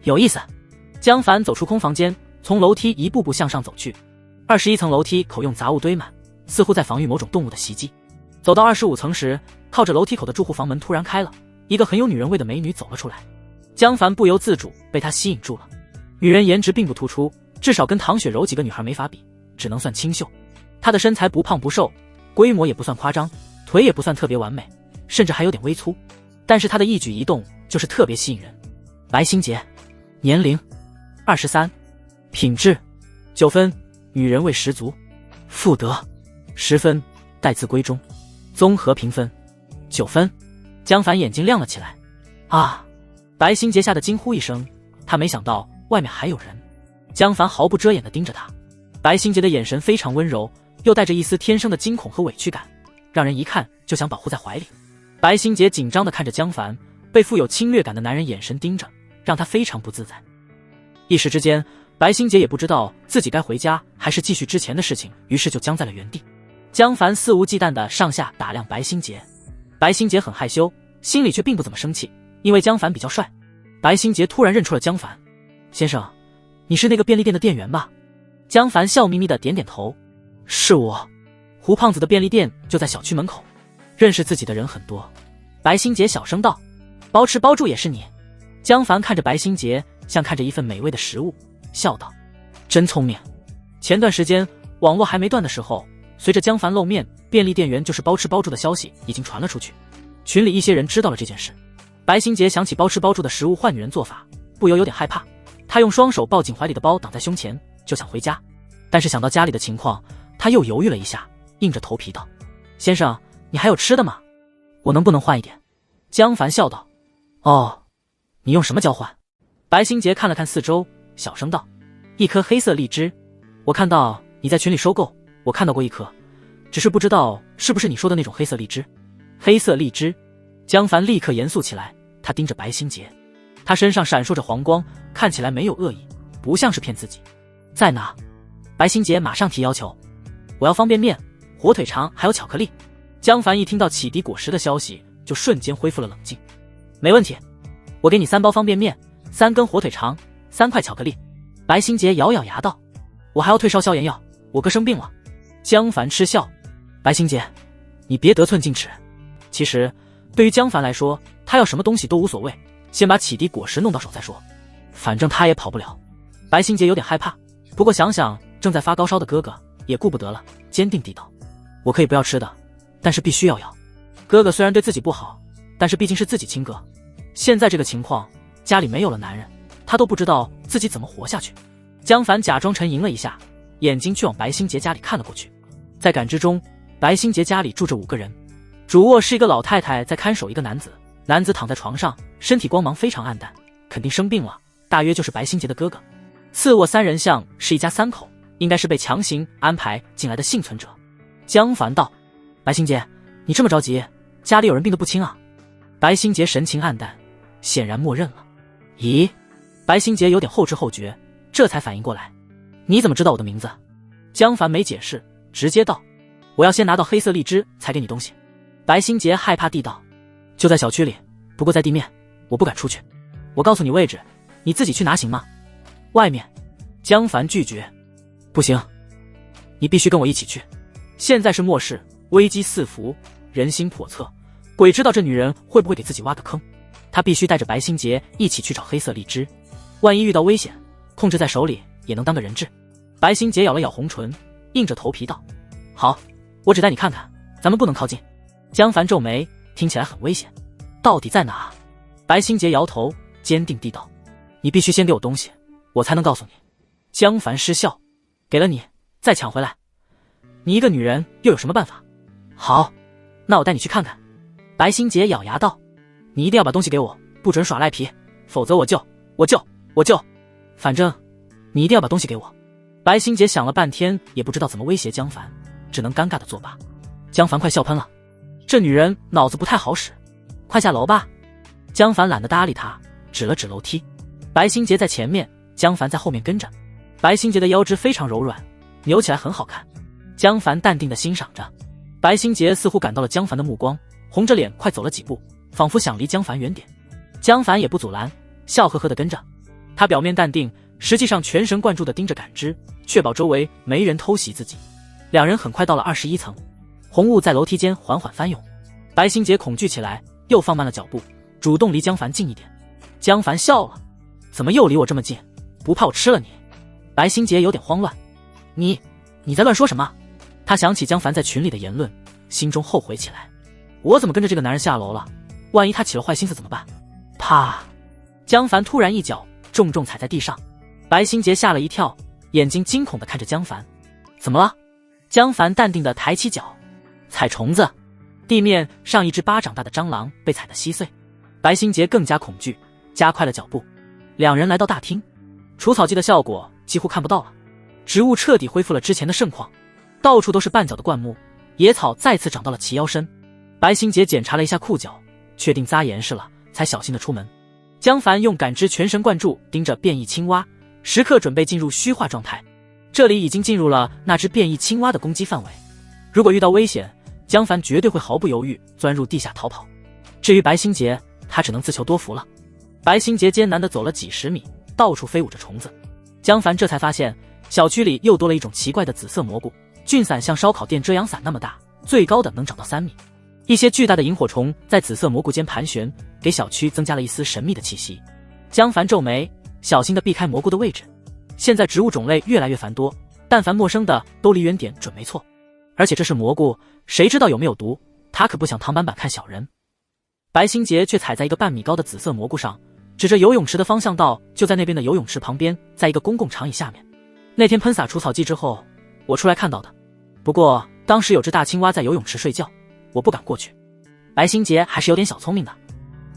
Speaker 1: 有意思。江凡走出空房间，从楼梯一步步向上走去。21层楼梯口用杂物堆满，似乎在防御某种动物的袭击。走到25层时，靠着楼梯口的住户房门突然开了，一个很有女人味的美女走了出来。江凡不由自主被她吸引住了。女人颜值并不突出，至少跟唐雪柔几个女孩没法比，只能算清秀。她的身材不胖不瘦，规模也不算夸张，腿也不算特别完美，甚至还有点微粗，但是她的一举一动就是特别吸引人。白星杰，年龄23，品质9分，女人味十足，妇德10分，待字闺中，综合评分9分。江凡眼睛亮了起来。啊！白星杰吓得惊呼一声，他没想到外面还有人。江凡毫不遮掩地盯着他，白星杰的眼神非常温柔，又带着一丝天生的惊恐和委屈感，让人一看就想保护在怀里。白星杰紧张地看着江凡，被富有侵略感的男人眼神盯着，让他非常不自在。一时之间，白星杰也不知道自己该回家还是继续之前的事情，于是就僵在了原地。江凡肆无忌惮地上下打量白星杰，白星杰很害羞，心里却并不怎么生气，因为江凡比较帅。白星杰突然认出了江凡，先生，你是那个便利店的店员吧？江凡笑眯眯地点点头，是我。胡胖子的便利店就在小区门口，认识自己的人很多。白星杰小声道，包吃包住也是你？江凡看着白星杰，像看着一份美味的食物，笑道，真聪明。前段时间网络还没断的时候，随着江凡露面，便利店员就是包吃包住的消息已经传了出去，群里一些人知道了这件事。白星杰想起包吃包住的食物换女人做法，不由有点害怕，他用双手抱紧怀里的包挡在胸前，就想回家，但是想到家里的情况，他又犹豫了一下，硬着头皮道，先生，你还有吃的吗？我能不能换一点？江凡笑道，哦，你用什么交换？白星杰看了看四周，小声道，一颗黑色荔枝，我看到你在群里收购，我看到过一颗，只是不知道是不是你说的那种黑色荔枝。黑色荔枝？江凡立刻严肃起来，他盯着白星杰，他身上闪烁着黄光，看起来没有恶意，不像是骗自己。在哪？白星杰马上提要求，我要方便面、火腿肠还有巧克力。江凡一听到启迪果实的消息，就瞬间恢复了冷静。没问题，我给你3包方便面，3根火腿肠，3块巧克力。白星杰咬咬牙道，我还要退烧消炎药，我哥生病了。江凡嗤笑，白星杰，你别得寸进尺。其实对于江凡来说，他要什么东西都无所谓，先把启迪果实弄到手再说，反正他也跑不了。白星杰有点害怕，不过想想正在发高烧的哥哥，也顾不得了，坚定地道，我可以不要吃的，但是必须要。哥哥虽然对自己不好，但是毕竟是自己亲哥，现在这个情况，家里没有了男人，他都不知道自己怎么活下去。江凡假装沉吟了一下，眼睛却往白星杰家里看了过去。在感知中，白星杰家里住着5个人，主卧是一个老太太在看守一个男子，男子躺在床上，身体光芒非常暗淡，肯定生病了，大约就是白星杰的哥哥。次卧3人像是一家3口，应该是被强行安排进来的幸存者。江凡道，白星杰，你这么着急，家里有人病得不轻啊。白星杰神情黯淡，显然默认了。咦？白星杰有点后知后觉，这才反应过来，你怎么知道我的名字？江凡没解释，直接道，我要先拿到黑色荔枝才给你东西。白星杰害怕地道，就在小区里，不过在地面，我不敢出去。我告诉你位置，你自己去拿行吗？外面。江凡拒绝，不行，你必须跟我一起去。现在是末世，危机四伏，人心叵测，鬼知道这女人会不会给自己挖个坑。他必须带着白星杰一起去找黑色荔枝，万一遇到危险，控制在手里也能当个人质。白星杰咬了咬红唇，硬着头皮道，好，我只带你看看，咱们不能靠近。江凡皱眉，听起来很危险，到底在哪？白心杰摇头，坚定地道：“你必须先给我东西，我才能告诉你。”江凡失笑：“给了你，再抢回来，你一个女人又有什么办法？”“好，那我带你去看看。”白心杰咬牙道：“你一定要把东西给我，不准耍赖皮，否则我就……反正你一定要把东西给我。”白心杰想了半天，也不知道怎么威胁江凡，只能尴尬的作罢。江凡快笑喷了，这女人脑子不太好使，快下楼吧。江凡懒得搭理他，指了指楼梯。白心杰在前面，江凡在后面跟着。白心杰的腰肢非常柔软，扭起来很好看。江凡淡定地欣赏着，白心杰似乎感到了江凡的目光，红着脸快走了几步，仿佛想离江凡远点。江凡也不阻拦，笑呵呵地跟着。他表面淡定，实际上全神贯注地盯着感知，确保周围没人偷袭自己。两人很快到了21层，红雾在楼梯间缓缓翻涌。白心杰恐惧起来，又放慢了脚步，主动离江凡近一点。江凡笑了：“怎么又离我这么近？不怕我吃了你？”白心杰有点慌乱：“你在乱说什么？”他想起江凡在群里的言论，心中后悔起来：“我怎么跟着这个男人下楼了？万一他起了坏心思怎么办？”啪！江凡突然一脚重重踩在地上，白心杰吓了一跳，眼睛惊恐地看着江凡：“怎么了？”江凡淡定地抬起脚：“踩虫子。”地面上一只巴掌大的蟑螂被踩得稀碎。白心杰更加恐惧，加快了脚步。两人来到大厅，除草剂的效果几乎看不到了，植物彻底恢复了之前的盛况，到处都是绊脚的灌木，野草再次长到了齐腰深。白心杰检查了一下裤脚，确定扎严实了，才小心地出门。江凡用感知全神贯注盯着变异青蛙，时刻准备进入虚化状态。这里已经进入了那只变异青蛙的攻击范围，如果遇到危险，江凡绝对会毫不犹豫钻入地下逃跑。至于白心杰，他只能自求多福了。白心杰艰难地走了几十米，到处飞舞着虫子。江凡这才发现小区里又多了一种奇怪的紫色蘑菇，菌伞像烧烤店遮阳伞那么大，最高的能长到3米。一些巨大的萤火虫在紫色蘑菇间盘旋，给小区增加了一丝神秘的气息。江凡皱眉，小心地避开蘑菇的位置。现在植物种类越来越繁多，但凡陌生的都离远点准没错。而且这是蘑菇，谁知道有没有毒？他可不想唐板板看小人。白心杰却踩在一个半米高的紫色蘑菇上，指着游泳池的方向道：“就在那边的游泳池旁边，在一个公共长椅下面。那天喷洒除草剂之后，我出来看到的。不过当时有只大青蛙在游泳池睡觉，我不敢过去。”白心杰还是有点小聪明的。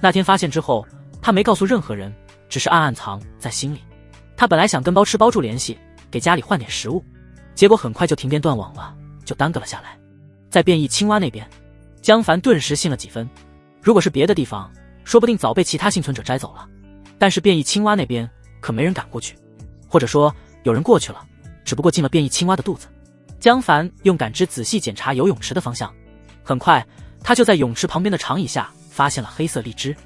Speaker 1: 那天发现之后，他没告诉任何人，只是暗暗藏在心里。他本来想跟包吃包住联系，给家里换点食物，结果很快就停电断网了，就耽搁了下来。在变异青蛙那边，江凡顿时信了几分。如果是别的地方，说不定早被其他幸存者摘走了。但是变异青蛙那边可没人敢过去，或者说有人过去了，只不过进了变异青蛙的肚子。江凡用感知仔细检查游泳池的方向，很快他就在泳池旁边的长椅下发现了黑色荔枝。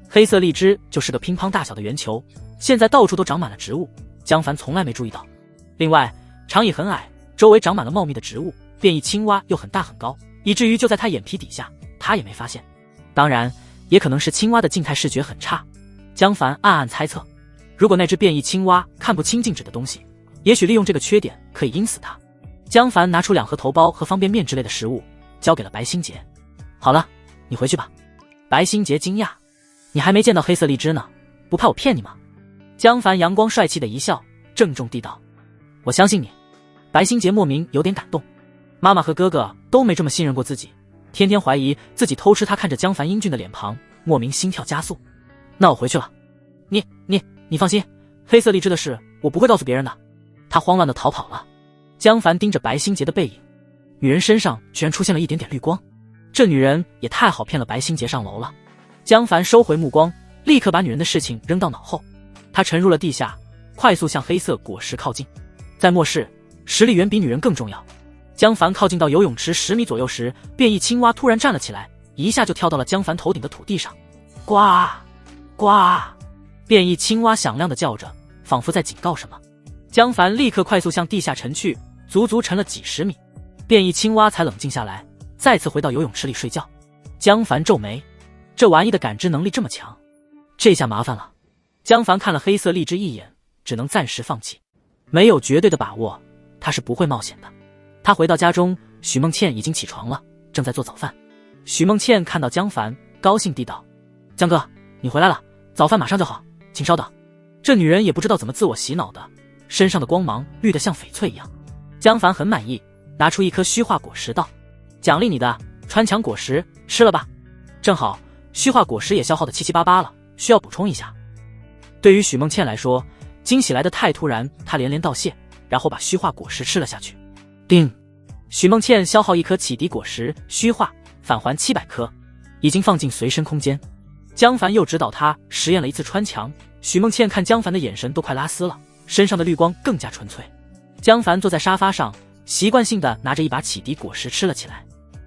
Speaker 1: 黑色荔枝就是个乒乓大小的圆球，现在到处都长满了植物，江凡从来没注意到。另外，长椅很矮，周围长满了茂密的植物，变异青蛙又很大很高，以至于就在他眼皮底下，他也没发现。当然，也可能是青蛙的静态视觉很差。江凡暗暗猜测，如果那只变异青蛙看不清静止的东西，也许利用这个缺点可以阴死它。江凡拿出2盒头孢和方便面之类的食物，交给了白心杰。好了，你回去吧。白心杰惊讶，你还没见到黑色荔枝呢，不怕我骗你吗？江凡阳光帅气的一笑，郑重地道：“我相信你。”白心杰莫名有点感动，妈妈和哥哥都没这么信任过自己，天天怀疑自己偷吃。他看着江凡英俊的脸庞，莫名心跳加速。那我回去了。你放心，黑色荔枝的事我不会告诉别人的。他慌乱地逃跑了。江凡盯着白心杰的背影，女人身上居然出现了一点点绿光，这女人也太好骗了。白心杰上楼了。江凡收回目光，立刻把女人的事情扔到脑后。他沉入了地下，快速向黑色果实靠近。在末世，实力远比女人更重要。江凡靠近到游泳池10米左右时，变异青蛙突然站了起来，一下就跳到了江凡头顶的土地上。呱呱！变异青蛙响亮地叫着，仿佛在警告什么。江凡立刻快速向地下沉去，足足沉了几十米。变异青蛙才冷静下来，再次回到游泳池里睡觉。江凡皱眉，这玩意的感知能力这么强，这下麻烦了。江凡看了黑色荔枝一眼，只能暂时放弃。没有绝对的把握，他是不会冒险的。他回到家中，许梦倩已经起床了，正在做早饭。许梦倩看到江凡，高兴地道：“江哥，你回来了，早饭马上就好，请稍等。这女人也不知道怎么自我洗脑的，身上的光芒绿得像翡翠一样。江凡很满意，拿出一颗虚化果实道：奖励你的穿墙果实，吃了吧。正好虚化果实也消耗的七七八八了，需要补充一下。对于许梦倩来说，惊喜来得太突然，她连连道谢，然后把虚化果实吃了下去。叮，许梦倩消耗一颗启迪果实虚化，返还700颗，已经放进随身空间。江凡又指导她实验了一次穿墙，许梦倩看江凡的眼神都快拉丝了，身上的绿光更加纯粹。江凡坐在沙发上，习惯性的拿着一把启迪果实吃了起来。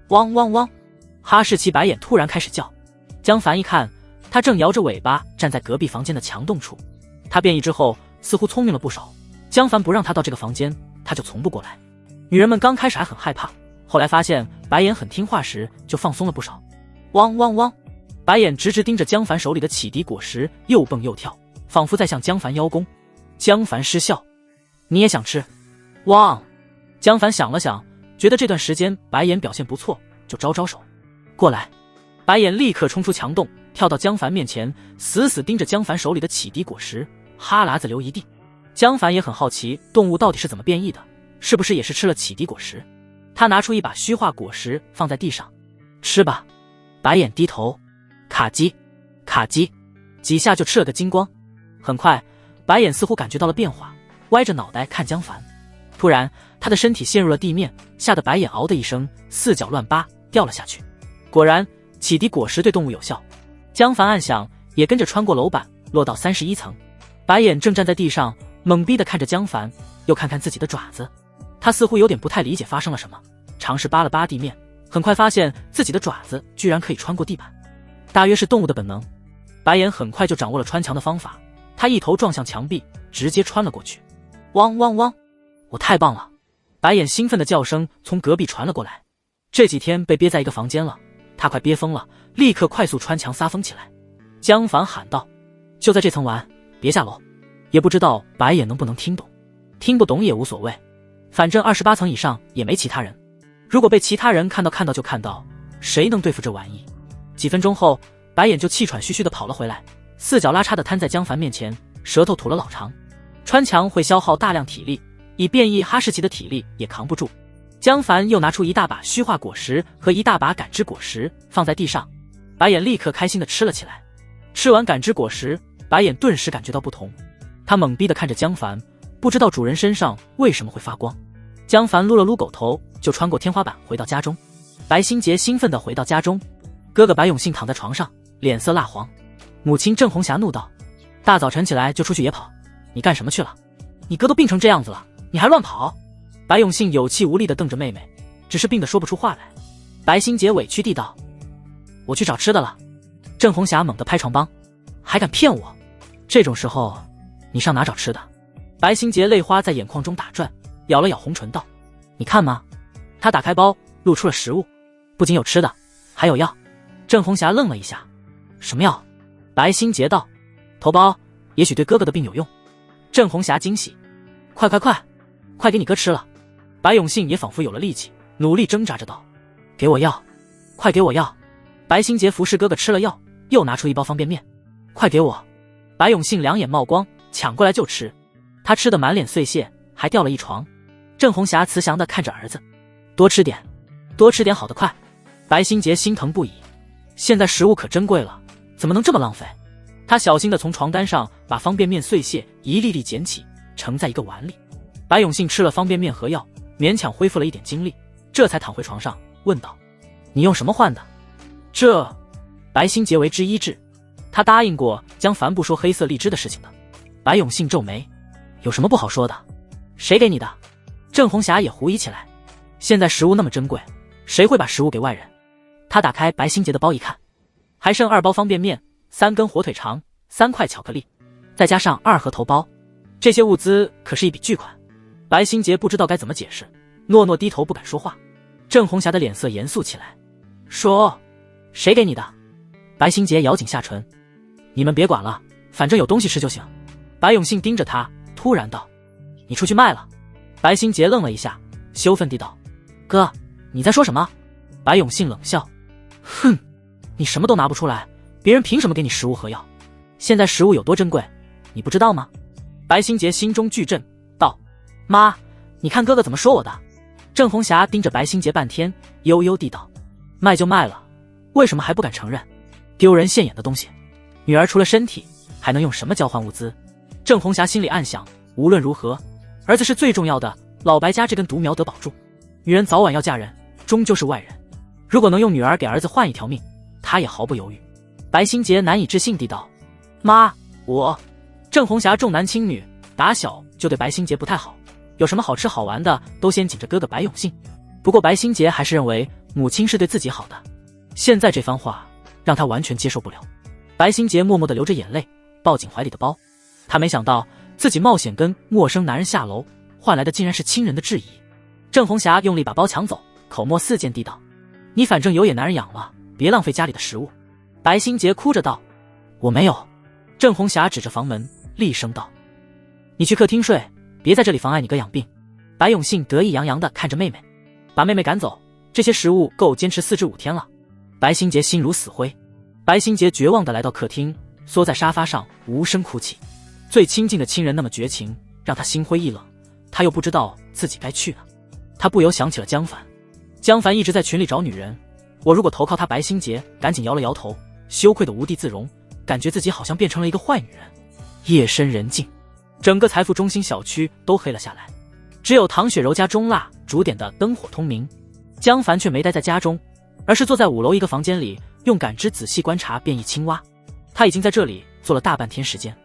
Speaker 1: 汪汪汪！哈士奇白眼突然开始叫。江凡一看，他正摇着尾巴站在隔壁房间的墙洞处。他变异之后似乎聪明了不少，江凡不让他到这个房间，他就从不过来。女人们刚开始还很害怕，后来发现白眼很听话时就放松了不少。汪汪汪！白眼直直盯着江凡手里的启迪果实，又蹦又跳，仿佛在向江凡邀功。江凡失笑：你也想吃？汪！江凡想了想，觉得这段时间白眼表现不错，就招招手过来。白眼立刻冲出墙洞，跳到江凡面前，死死盯着江凡手里的启迪果实，哈喇子流一地。江凡也很好奇动物到底是怎么变异的，是不是也是吃了启迪果实。他拿出一把虚化果实放在地上，吃吧。白眼低头，卡叽卡叽，几下就吃了个精光。很快白眼似乎感觉到了变化，歪着脑袋看江凡。突然他的身体陷入了地面，吓得白眼嗷的一声，四脚乱扒掉了下去。果然启迪果实对动物有效，江凡暗想，也跟着穿过楼板落到31层。白眼正站在地上懵逼地看着江凡，又看看自己的爪子，他似乎有点不太理解发生了什么，尝试扒了扒地面，很快发现自己的爪子居然可以穿过地板，大约是动物的本能。白眼很快就掌握了穿墙的方法，他一头撞向墙壁，直接穿了过去。汪汪汪！我太棒了！白眼兴奋的叫声从隔壁传了过来。这几天被憋在一个房间了，他快憋疯了，立刻快速穿墙撒疯起来。江凡喊道：就在这层玩，别下楼。也不知道白眼能不能听懂，听不懂也无所谓，反正28层以上也没其他人，如果被其他人看到就看到，谁能对付这玩意？几分钟后，白眼就气喘吁吁地跑了回来，四脚拉叉地瘫在江凡面前，舌头吐了老长。穿墙会消耗大量体力，以变异哈士奇的体力也扛不住。江凡又拿出一大把虚化果实和一大把感知果实放在地上，白眼立刻开心地吃了起来。吃完感知果实，白眼顿时感觉到不同，他懵逼地看着江凡，不知道主人身上为什么会发光。江凡撸了撸狗头，就穿过天花板回到家中。白心杰兴奋地回到家中，哥哥白永信躺在床上，脸色蜡黄。母亲郑红霞怒道：大早晨起来就出去野跑，你干什么去了？你哥都病成这样子了，你还乱跑？白永信有气无力地瞪着妹妹，只是病得说不出话来。白心杰委屈地道：我去找吃的了。郑红霞猛地拍床帮：还敢骗我？这种时候你上哪找吃的？白心杰泪花在眼眶中打转，咬了咬红唇道：你看吗？他打开包，露出了食物，不仅有吃的，还有药。郑红霞愣了一下：什么药？白心杰道：头孢，也许对哥哥的病有用。郑红霞惊喜：快给你哥吃了。白永信也仿佛有了力气，努力挣扎着道：给我药，快给我药。白心杰服侍哥哥吃了药，又拿出一包方便面：快给我。白永信两眼冒光，抢过来就吃，他吃得满脸碎屑，还掉了一床。郑红霞慈祥地看着儿子：多吃点好得快。白心杰心疼不已，现在食物可珍贵了，怎么能这么浪费？他小心地从床单上把方便面碎屑一粒粒捡起，盛在一个碗里。白永信吃了方便面和药，勉强恢复了一点精力，这才躺回床上问道：你用什么换的？这白心杰为之一滞，他答应过江凡不说黑色荔枝的事情的。白永信皱眉：有什么不好说的？谁给你的？郑红霞也狐疑起来，现在食物那么珍贵，谁会把食物给外人？他打开白心杰的包一看，还剩2包方便面、3根火腿肠、3块巧克力，再加上2盒头孢，这些物资可是一笔巨款。白心杰不知道该怎么解释，诺诺低头不敢说话。郑红霞的脸色严肃起来，说：谁给你的？白心杰咬紧下唇：你们别管了，反正有东西吃就行。白永信盯着他，突然道：你出去卖了。白心杰愣了一下，羞愤地道：哥，你在说什么？白永信冷笑：哼，你什么都拿不出来，别人凭什么给你食物和药？现在食物有多珍贵，你不知道吗？白心杰心中巨震，道：妈，你看哥哥怎么说我的？郑红霞盯着白心杰半天，悠悠地道：卖就卖了，为什么还不敢承认？丢人现眼的东西，女儿除了身体还能用什么交换物资？郑红霞心里暗想，无论如何儿子是最重要的，老白家这根独苗得保住。女人早晚要嫁人，终究是外人，如果能用女儿给儿子换一条命，她也毫不犹豫。白心杰难以置信地道：妈，我……郑红霞重男轻女，打小就对白心杰不太好，有什么好吃好玩的都先紧着哥哥白永信。不过白心杰还是认为母亲是对自己好的，现在这番话让他完全接受不了。白心杰默默地流着眼泪，抱紧怀里的包。他没想到自己冒险跟陌生男人下楼，换来的竟然是亲人的质疑。郑红霞用力把包抢走，口沫四溅地道：你反正有野男人养了，别浪费家里的食物。白心杰哭着道：我没有。郑红霞指着房门厉声道：你去客厅睡，别在这里妨碍你哥养病。白永信得意洋洋地看着妹妹，把妹妹赶走，这些食物够坚持4至5天了。白心杰心如死灰。白心杰绝望地来到客厅，缩在沙发上无声哭泣。最亲近的亲人那么绝情，让他心灰意冷，他又不知道自己该去哪。他不由想起了江凡。江凡一直在群里找女人，我如果投靠他，白心杰赶紧摇了摇头，羞愧得无地自容，感觉自己好像变成了一个坏女人。夜深人静，整个财富中心小区都黑了下来，只有唐雪柔家中蜡烛点的灯火通明。江凡却没待在家中，而是坐在5楼一个房间里，用感知仔细观察变异青蛙。他已经在这里坐了大半天时间。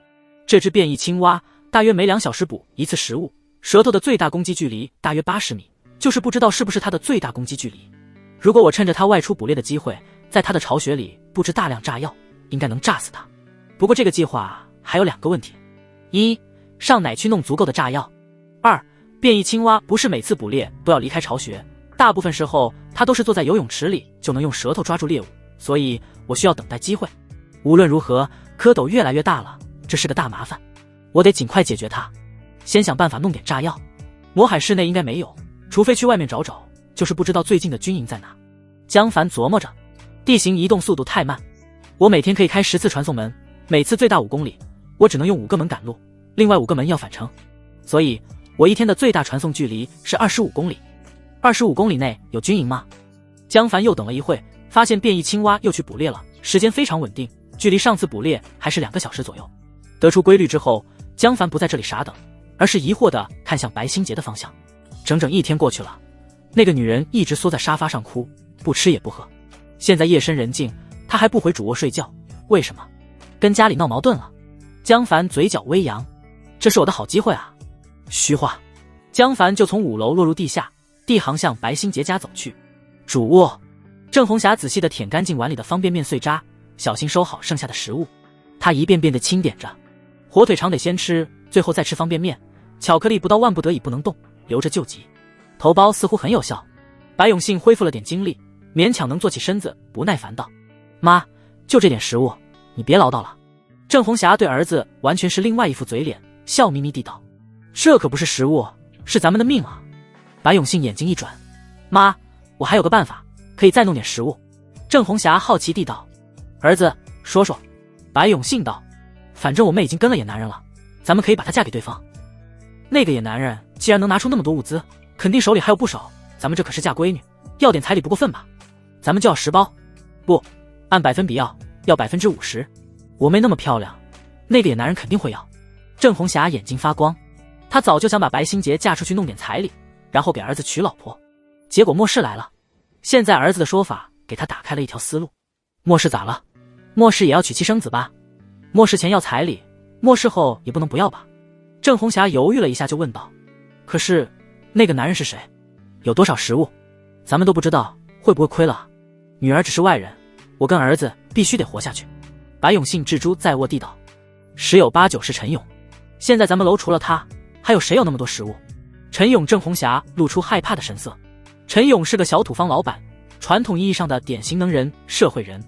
Speaker 1: 这只变异青蛙大约每2小时捕一次食物，舌头的最大攻击距离大约80米，就是不知道是不是它的最大攻击距离。如果我趁着它外出捕猎的机会，在它的巢穴里布置大量炸药，应该能炸死它。不过这个计划还有2个问题：一，上哪去弄足够的炸药；2，变异青蛙不是每次捕猎都要离开巢穴，大部分时候它都是坐在游泳池里就能用舌头抓住猎物，所以我需要等待机会。无论如何，蝌蚪越来越大了，这是个大麻烦，我得尽快解决它。先想办法弄点炸药。魔海市内应该没有，除非去外面找找，就是不知道最近的军营在哪。江凡琢磨着，地形移动速度太慢，我每天可以开10次传送门，每次最大5公里，我只能用5个门赶路，另外5个门要返程，所以我一天的最大传送距离是25公里。25公里内有军营吗？江凡又等了一会，发现变异青蛙又去捕猎了，时间非常稳定，距离上次捕猎还是2个小时左右。得出规律之后，江凡不在这里傻等，而是疑惑地看向白心杰的方向。整整1天过去了，那个女人一直缩在沙发上哭，不吃也不喝。现在夜深人静，她还不回主卧睡觉，为什么？跟家里闹矛盾了？江凡嘴角微扬，这是我的好机会啊！虚话。江凡就从5楼落入地下，地行向白心杰家走去。主卧，郑红霞仔细地舔干净碗里的方便面碎渣，小心收好剩下的食物。她一遍遍地清点着，火腿肠得先吃，最后再吃方便面，巧克力不到万不得已不能动，留着救急。头孢似乎很有效。白永信恢复了点精力，勉强能坐起身子，不耐烦道：妈，就这点食物，你别唠叨了。郑红霞对儿子完全是另外一副嘴脸，笑眯眯地道：这可不是食物，是咱们的命啊。白永信眼睛一转：妈，我还有个办法，可以再弄点食物。郑红霞好奇地道：儿子，说说。白永信道：反正我们已经跟了野男人了，咱们可以把她嫁给对方。那个野男人既然能拿出那么多物资，肯定手里还有不少，咱们这可是嫁闺女，要点彩礼不过分吧？咱们就要10包，不，按百分比要50%。我妹那么漂亮，那个野男人肯定会要。郑红霞眼睛发光，她早就想把白心杰嫁出去弄点彩礼，然后给儿子娶老婆。结果末世来了，现在儿子的说法给她打开了一条思路。末世咋了？末世也要娶妻生子吧？末世前要彩礼，末世后也不能不要吧？郑红霞犹豫了一下就问道：可是那个男人是谁？有多少食物？咱们都不知道，会不会亏了？女儿只是外人，我跟儿子必须得活下去。白永信置诸在卧地道：十有八九是陈勇，现在咱们楼除了他，还有谁有那么多食物？陈勇。郑红霞露出害怕的神色。陈勇是个小土方老板，传统意义上的典型能人、社会人。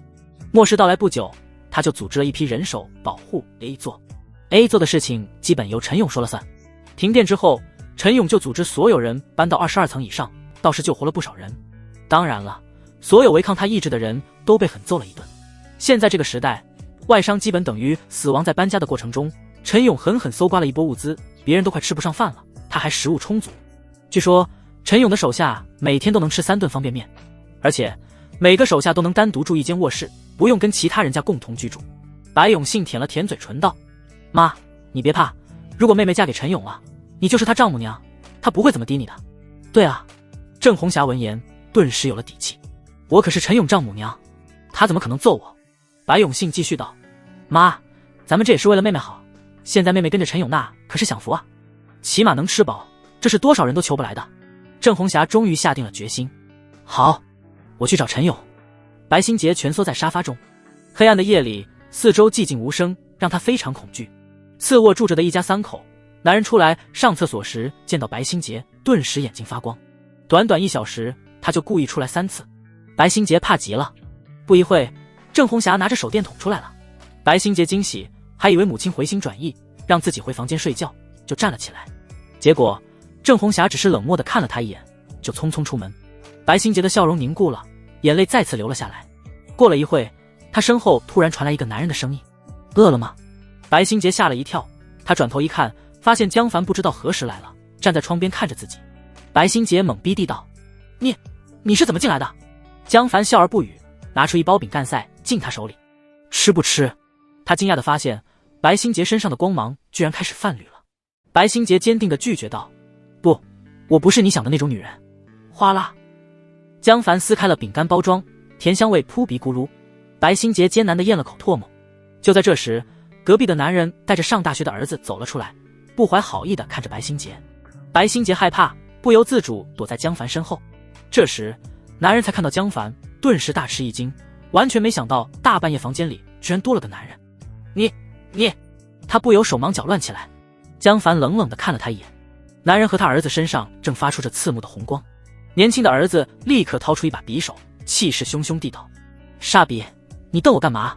Speaker 1: 末世到来不久，他就组织了一批人手保护 A 座。A 座的事情基本由陈勇说了算。停电之后，陈勇就组织所有人搬到22层以上，倒是救活了不少人。当然了，所有违抗他意志的人都被狠揍了一顿。现在这个时代，外伤基本等于死亡。在搬家的过程中，陈勇狠狠搜刮了一波物资，别人都快吃不上饭了，他还食物充足。据说陈勇的手下每天都能吃3顿方便面，而且每个手下都能单独住一间卧室，不用跟其他人家共同居住。白永信舔了舔嘴唇道：妈，你别怕，如果妹妹嫁给陈勇了，你就是她丈母娘，她不会怎么滴你的。对啊，郑红霞闻言顿时有了底气，我可是陈勇丈母娘，她怎么可能揍我？白永信继续道：妈，咱们这也是为了妹妹好，现在妹妹跟着陈勇那可是享福啊，起码能吃饱，这是多少人都求不来的。郑红霞终于下定了决心，好，我去找陈勇。白新杰蜷缩在沙发中，黑暗的夜里，四周寂静无声，让他非常恐惧。次卧住着的一家3口，男人出来上厕所时见到白新杰，顿时眼睛发光。短短1小时，他就故意出来3次。白新杰怕极了。不一会，郑红霞拿着手电筒出来了。白新杰惊喜，还以为母亲回心转意，让自己回房间睡觉，就站了起来。结果郑红霞只是冷漠地看了他一眼，就匆匆出门。白新杰的笑容凝固了，眼泪再次流了下来。过了一会，他身后突然传来一个男人的声音：饿了吗？白新杰吓了一跳，他转头一看，发现江凡不知道何时来了，站在窗边看着自己。白新杰懵逼地道：你是怎么进来的？江凡笑而不语，拿出一包饼干塞进他手里。吃不吃？他惊讶地发现白新杰身上的光芒居然开始泛绿了。白新杰坚定地拒绝道：不，我不是你想的那种女人。哗啦，江凡撕开了饼干包装，甜香味扑鼻咕噜。白新杰艰难地咽了口唾沫。就在这时，隔壁的男人带着上大学的儿子走了出来，不怀好意地看着白新杰。白新杰害怕，不由自主躲在江凡身后。这时男人才看到江凡，顿时大吃一惊，完全没想到大半夜房间里居然多了个男人。你，他不由手忙脚乱起来。江凡冷冷地看了他一眼。男人和他儿子身上正发出着刺目的红光。年轻的儿子立刻掏出一把匕首，气势汹汹地道：傻逼，你瞪我干嘛？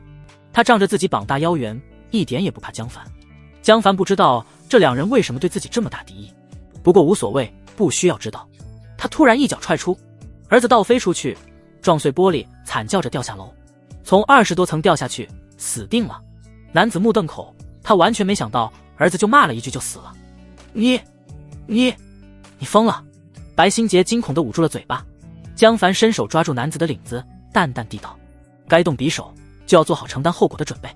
Speaker 1: 他仗着自己膀大腰圆，一点也不怕江凡。江凡不知道这两人为什么对自己这么大敌意，不过无所谓，不需要知道。他突然一脚踹出，儿子倒飞出去，撞碎玻璃，惨叫着掉下楼，从20多层掉下去，死定了。男子目瞪口，他完全没想到儿子就骂了一句就死了。你疯了！白新杰惊恐地捂住了嘴巴。江凡伸手抓住男子的领子，淡淡地道：该动匕首就要做好承担后果的准备。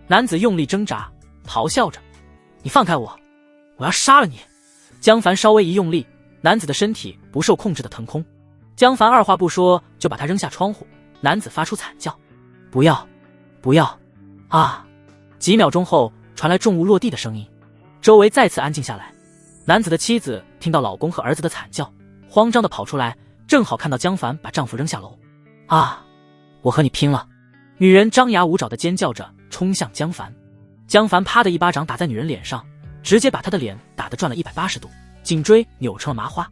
Speaker 1: 男子用力挣扎，咆哮着：你放开我，我要杀了你！江凡稍微一用力，男子的身体不受控制的腾空。江凡二话不说就把他扔下窗户。男子发出惨叫：不要啊！几秒钟后传来重物落地的声音，周围再次安静下来。男子的妻子听到老公和儿子的惨叫，慌张地跑出来，正好看到江凡把丈夫扔下楼。啊，我和你拼了！女人张牙舞爪地尖叫着冲向江凡。江凡啪的一巴掌打在女人脸上，直接把她的脸打得转了180度，颈椎扭成了麻花。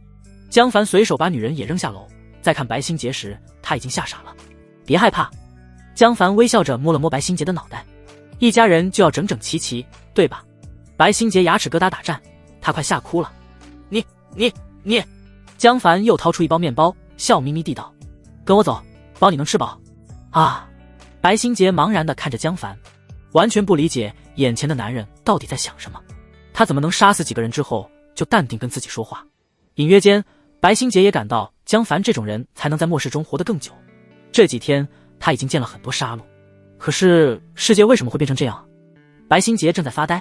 Speaker 1: 江凡随手把女人也扔下楼，再看白新杰时，他已经吓傻了。别害怕，江凡微笑着摸了摸白新杰的脑袋。一家人就要整整齐齐，对吧？白新杰牙齿疙瘩打颤，他快吓哭了。你！江凡又掏出一包面包，笑眯眯地道：跟我走，包你能吃饱。啊！白新杰茫然地看着江凡，完全不理解眼前的男人到底在想什么。他怎么能杀死几个人之后就淡定跟自己说话？隐约间，白新杰也感到江凡这种人才能在末世中活得更久。这几天他已经见了很多杀戮，可是世界为什么会变成这样？白新杰正在发呆。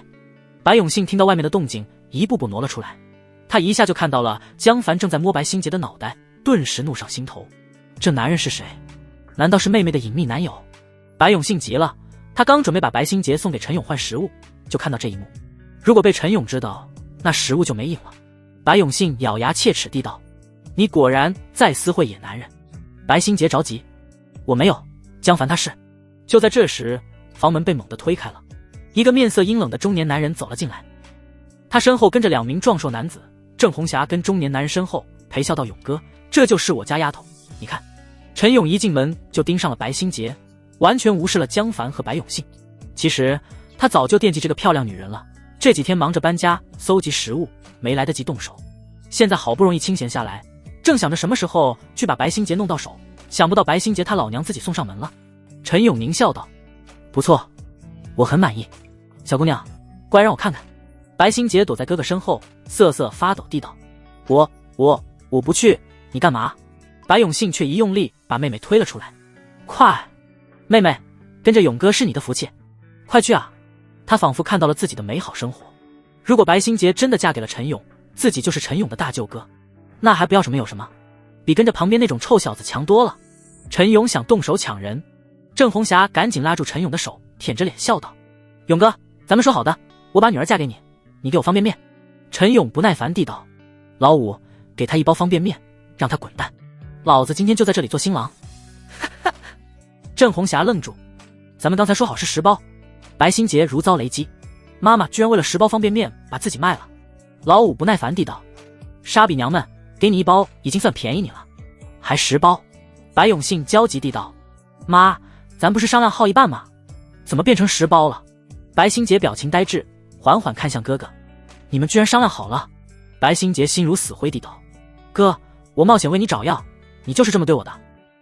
Speaker 1: 白永信听到外面的动静，一步步挪了出来。他一下就看到了江凡正在摸白新杰的脑袋，顿时怒上心头。这男人是谁？难道是妹妹的隐秘男友？白永信急了，他刚准备把白新杰送给陈勇换食物，就看到这一幕。如果被陈勇知道，那食物就没影了。白永信咬牙切齿地道：你果然在私会野男人。白新杰着急：我没有，江凡他是。就在这时，房门被猛地推开了，一个面色阴冷的中年男人走了进来。他身后跟着2名壮硕男子。郑红霞跟中年男人身后陪笑道：勇哥，这就是我家丫头，你看。陈勇一进门就盯上了白新杰，完全无视了江凡和白永信。其实他早就惦记这个漂亮女人了，这几天忙着搬家搜集食物，没来得及动手。现在好不容易清闲下来，正想着什么时候去把白新杰弄到手，想不到白新杰他老娘自己送上门了。陈勇狞笑道：不错，我很满意。小姑娘，过来让我看看。白心洁躲在哥哥身后，瑟瑟发抖地道：我不去，你干嘛？白永信却一用力把妹妹推了出来。快，妹妹，跟着勇哥是你的福气，快去啊！他仿佛看到了自己的美好生活。如果白心洁真的嫁给了陈勇，自己就是陈勇的大舅哥，那还不要什么有什么，比跟着旁边那种臭小子强多了。陈勇想动手抢人，郑红霞赶紧拉住陈勇的手，舔着脸笑道：勇哥，咱们说好的，我把女儿嫁给你，你给我方便面。陈勇不耐烦地道：老五，给他一包方便面，让他滚蛋，老子今天就在这里做新郎。郑红霞愣住，咱们刚才说好是10包。白心洁如遭雷击，妈妈居然为了10包方便面把自己卖了。老五不耐烦地道：沙比娘们，给你1包已经算便宜你了，还10包。白永信焦急地道：妈，咱不是商量好一半吗？怎么变成10包了？白心洁表情呆滞，缓缓看向哥哥：你们居然商量好了？白心洁心如死灰地道：哥，我冒险为你找药，你就是这么对我的。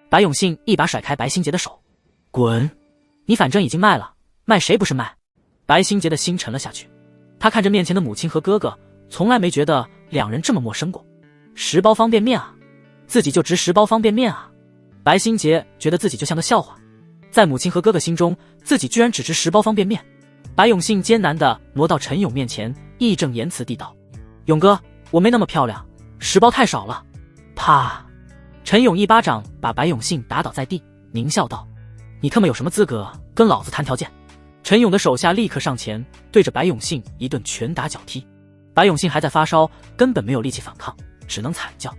Speaker 1: 白永信一把甩开白心洁的手：滚，你反正已经卖了，卖谁不是卖？白心洁的心沉了下去，他看着面前的母亲和哥哥，从来没觉得两人这么陌生过。10包方便面啊，自己就值10包方便面啊。白心洁觉得自己就像个笑话，在母亲和哥哥心中，自己居然只值10包方便面。白永信艰难地挪到陈勇面前，义正言辞地道：勇哥，我没那么漂亮，10包太少了。啪！陈勇一巴掌把白永信打倒在地，狞笑道：你他妈有什么资格跟老子谈条件？陈勇的手下立刻上前，对着白永信一顿拳打脚踢。白永信还在发烧，根本没有力气反抗，只能惨叫。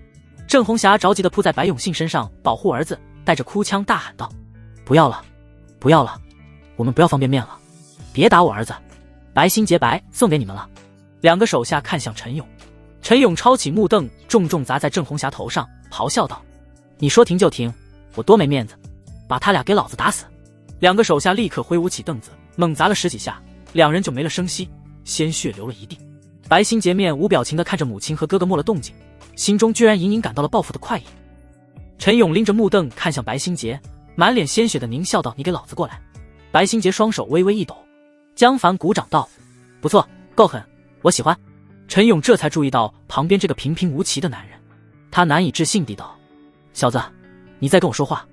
Speaker 1: 郑红霞着急地扑在白永信身上保护儿子，带着哭腔大喊道：不要了，不要了，我们不要方便面了，别打我儿子，白心洁白送给你们了。两个手下看向陈勇，陈勇抄起木凳重重砸在郑红霞头上，咆哮道：你说停就停，我多没面子，把他俩给老子打死。两个手下立刻挥舞起凳子，猛砸了10几下，两人就没了声息，鲜血流了一地。白心洁面无表情地看着母亲和哥哥没了动静，心中居然隐隐感到了报复的快意。陈勇拎着木凳看向白心洁，满脸鲜血的狞笑道：你给老子过来。白心洁双手微微一抖，江凡鼓掌道：不错，够狠，我喜欢。陈勇这才注意到旁边这个平平无奇的男人，他难以置信地道：小子，你在跟我说话？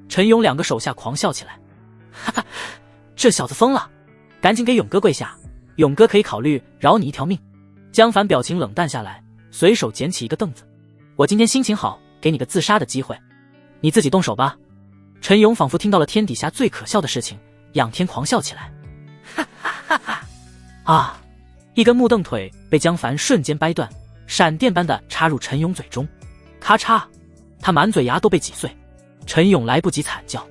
Speaker 1: 陈勇两个手下狂笑起来，哈哈，这小子疯了，赶紧给勇哥跪下，勇哥可以考虑饶你一条命。江凡表情冷淡下来，随手捡起一个凳子，我今天心情好，给你个自杀的机会，你自己动手吧。陈勇仿佛听到了天底下最可笑的事情，仰天狂笑起来，哈哈哈哈！啊！一根木凳腿被江凡瞬间掰断，闪电般的插入陈勇嘴中，咔嚓，他满嘴牙都被挤碎。陈勇来不及惨叫，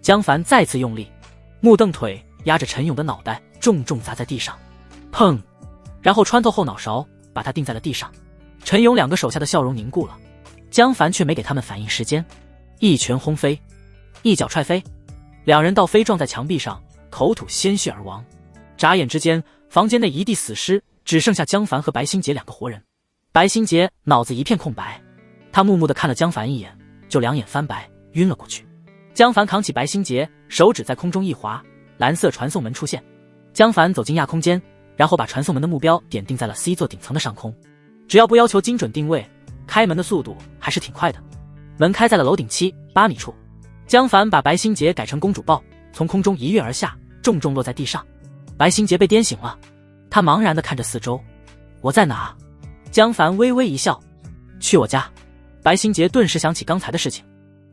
Speaker 1: 江凡再次用力，木凳腿压着陈勇的脑袋重重砸在地上，砰！然后穿透后脑勺，把他钉在了地上。陈勇两个手下的笑容凝固了，江凡却没给他们反应时间，一拳轰飞，一脚踹飞，两人倒飞撞在墙壁上，口吐鲜血而亡。眨眼之间，房间内一地死尸，只剩下江凡和白心洁两个活人。白心洁脑子一片空白，他木木地看了江凡一眼，就两眼翻白，晕了过去。江凡扛起白心洁，手指在空中一划，蓝色传送门出现。江凡走进亚空间，然后把传送门的目标点定在了 C 座顶层的上空。只要不要求精准定位，开门的速度还是挺快的。门开在了楼顶7、8米处。江凡把白心洁改成公主抱，从空中一跃而下，重重落在地上。白心洁被颠醒了，她茫然地看着四周，我在哪？江凡微微一笑，去我家。白心洁顿时想起刚才的事情，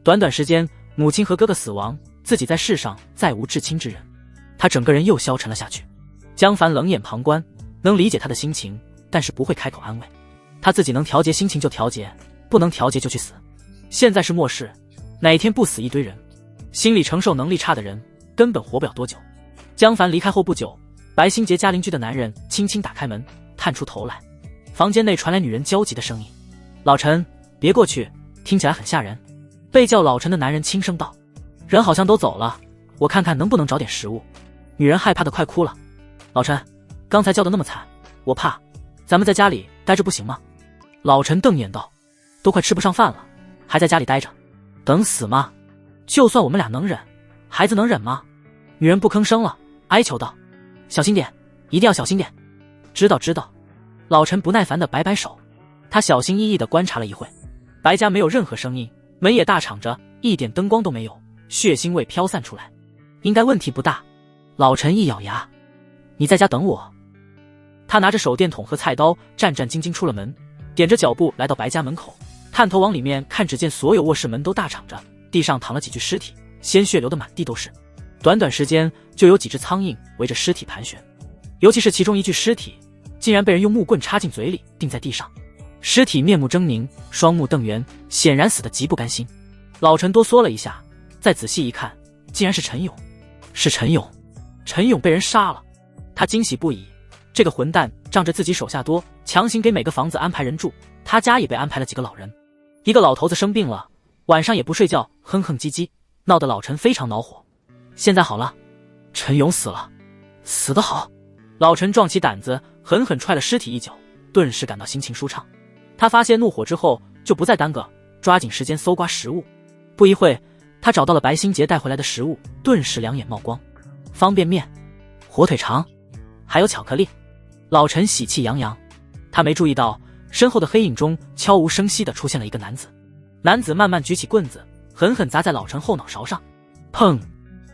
Speaker 1: 短短时间，母亲和哥哥死亡，自己在世上再无至亲之人，她整个人又消沉了下去。江凡冷眼旁观，能理解她的心情，但是不会开口安慰。他自己能调节心情就调节，不能调节就去死。现在是末世，哪天不死一堆人？心理承受能力差的人根本活不了多久。江凡离开后不久，白心洁家邻居的男人轻轻打开门，探出头来。房间内传来女人焦急的声音：老陈，别过去，听起来很吓人。被叫老陈的男人轻声道：人好像都走了，我看看能不能找点食物。女人害怕的快哭了：老陈，刚才叫的那么惨，我怕，咱们在家里待着不行吗？老陈瞪眼道：都快吃不上饭了，还在家里待着，等死吗？就算我们俩能忍，孩子能忍吗？女人不吭声了，哀求道：“小心点，一定要小心点。”知道知道。老陈不耐烦地摆摆手，他小心翼翼地观察了一会，白家没有任何声音，门也大敞着，一点灯光都没有，血腥味飘散出来，应该问题不大。老陈一咬牙：“你在家等我。”他拿着手电筒和菜刀，战战兢兢出了门，踮着脚步来到白家门口，探头往里面看，只见所有卧室门都大敞着，地上躺了几具尸体，鲜血流得满地都是。短短时间就有几只苍蝇围着尸体盘旋，尤其是其中一具尸体竟然被人用木棍插进嘴里，钉在地上。尸体面目狰狞，双目瞪圆，显然死得极不甘心。老陈哆嗦了一下，再仔细一看，竟然是陈勇。是陈勇，陈勇被人杀了。他惊喜不已，这个混蛋仗着自己手下多，强行给每个房子安排人住，他家也被安排了几个老人。一个老头子生病了，晚上也不睡觉，哼哼唧唧，闹得老陈非常恼火。现在好了，陈勇死了，死得好。老陈壮起胆子，狠狠踹了尸体一脚，顿时感到心情舒畅。他发泄怒火之后，就不再耽搁，抓紧时间搜刮食物。不一会，他找到了白新杰带回来的食物，顿时两眼冒光。方便面、火腿肠，还有巧克力。老陈喜气洋洋，他没注意到身后的黑影中悄无声息地出现了一个男子。男子慢慢举起棍子，狠狠砸在老陈后脑勺上。砰！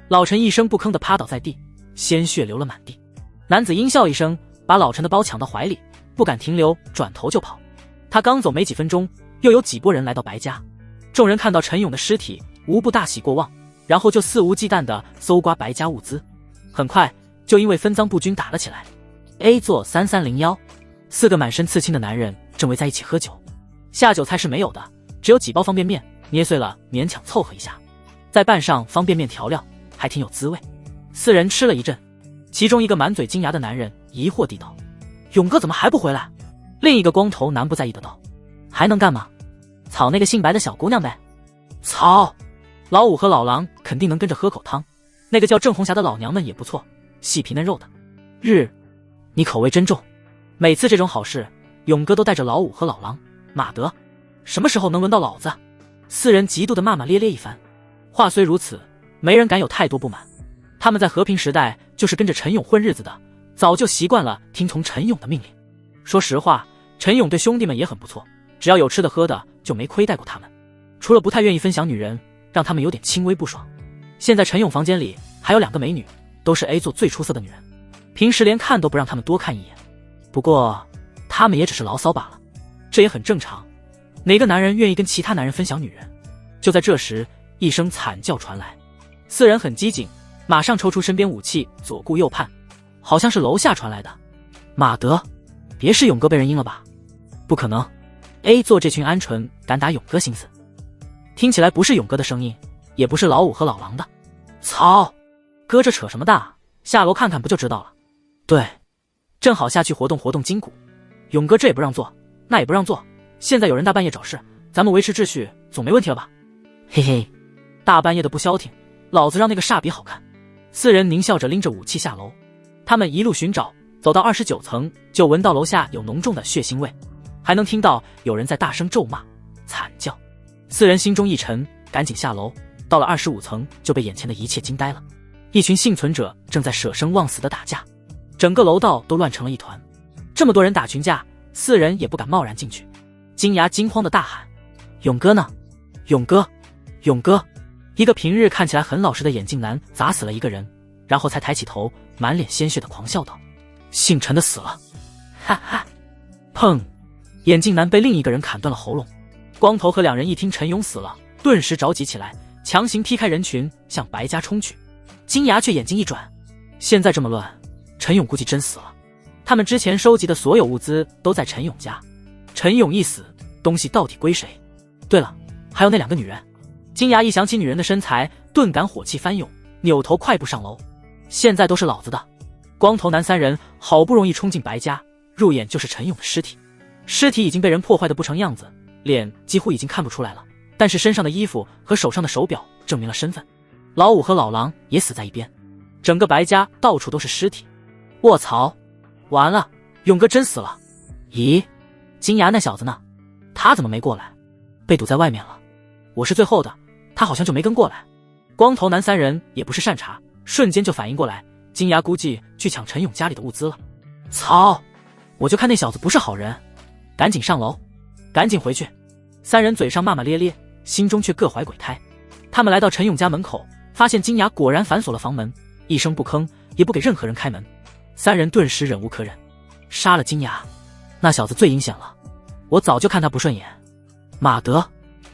Speaker 1: 老陈一声不吭地趴倒在地，鲜血流了满地。男子阴笑一声，把老陈的包抢到怀里，不敢停留，转头就跑。他刚走没几分钟，又有几拨人来到白家。众人看到陈勇的尸体，无不大喜过望，然后就肆无忌惮地搜刮白家物资。很快就因为分赃不均打了起来。A 座3301，四个满身刺青的男人正围在一起喝酒，下酒菜是没有的，只有几包方便面，捏碎了勉强凑合一下，再拌上方便面调料，还挺有滋味。四人吃了一阵，其中一个满嘴金牙的男人疑惑地道：“勇哥怎么还不回来？”另一个光头男不在意的道：“还能干嘛？草那个姓白的小姑娘呗。”草，老五和老狼肯定能跟着喝口汤，那个叫郑红霞的老娘们也不错，细皮嫩肉的。日，你口味真重。每次这种好事，勇哥都带着老五和老狼。马德，什么时候能轮到老子？四人极度的骂骂咧咧一番。话虽如此，没人敢有太多不满。他们在和平时代就是跟着陈勇混日子的，早就习惯了听从陈勇的命令。说实话，陈勇对兄弟们也很不错，只要有吃的喝的就没亏待过他们，除了不太愿意分享女人，让他们有点轻微不爽。现在陈勇房间里还有2个美女，都是 A 座最出色的女人，平时连看都不让他们多看一眼。不过他们也只是牢骚罢了，这也很正常，哪个男人愿意跟其他男人分享女人？就在这时，一声惨叫传来，四人很机警，马上抽出身边武器，左顾右盼，好像是楼下传来的。马德，别是勇哥被人阴了吧？不可能 ，A 座这群鹌鹑敢打勇哥心思。听起来不是勇哥的声音，也不是老五和老狼的。操，哥这扯什么大？下楼看看不就知道了。对，正好下去活动活动筋骨。勇哥这也不让做，那也不让做，现在有人大半夜找事，咱们维持秩序总没问题了吧？嘿嘿，大半夜的不消停，老子让那个煞笔好看。四人狞笑着拎着武器下楼，他们一路寻找，走到29层，就闻到楼下有浓重的血腥味，还能听到有人在大声咒骂、惨叫。四人心中一沉，赶紧下楼。到了25层，就被眼前的一切惊呆了。一群幸存者正在舍生忘死的打架，整个楼道都乱成了一团。这么多人打群架，四人也不敢贸然进去。金牙惊慌的大喊：“勇哥呢？勇哥！勇哥！”一个平日看起来很老实的眼镜男砸死了一个人，然后才抬起头，满脸鲜血的狂笑道：“姓陈的死了！”哈哈！砰！眼镜男被另一个人砍断了喉咙。光头和2人一听陈勇死了，顿时着急起来，强行劈开人群向白家冲去。金牙却眼睛一转，现在这么乱，陈勇估计真死了。他们之前收集的所有物资都在陈勇家，陈勇一死，东西到底归谁？对了，还有那2个女人。金牙一想起女人的身材，顿感火气翻涌，扭头快步上楼。现在都是老子的。光头男3人好不容易冲进白家，入眼就是陈勇的尸体。尸体已经被人破坏的不成样子，脸几乎已经看不出来了，但是身上的衣服和手上的手表证明了身份。老五和老狼也死在一边，整个白家到处都是尸体。卧槽，完了，勇哥真死了。咦，金牙那小子呢？他怎么没过来？被堵在外面了。我是最后的，他好像就没跟过来。光头男3人也不是善茬，瞬间就反应过来，金牙估计去抢陈勇家里的物资了。操！我就看那小子不是好人，赶紧上楼，赶紧回去。三人嘴上骂骂咧咧，心中却各怀鬼胎。他们来到陈勇家门口，发现金牙果然反锁了房门，一声不吭，也不给任何人开门。三人顿时忍无可忍，杀了金牙。那小子最阴险了，我早就看他不顺眼。马德，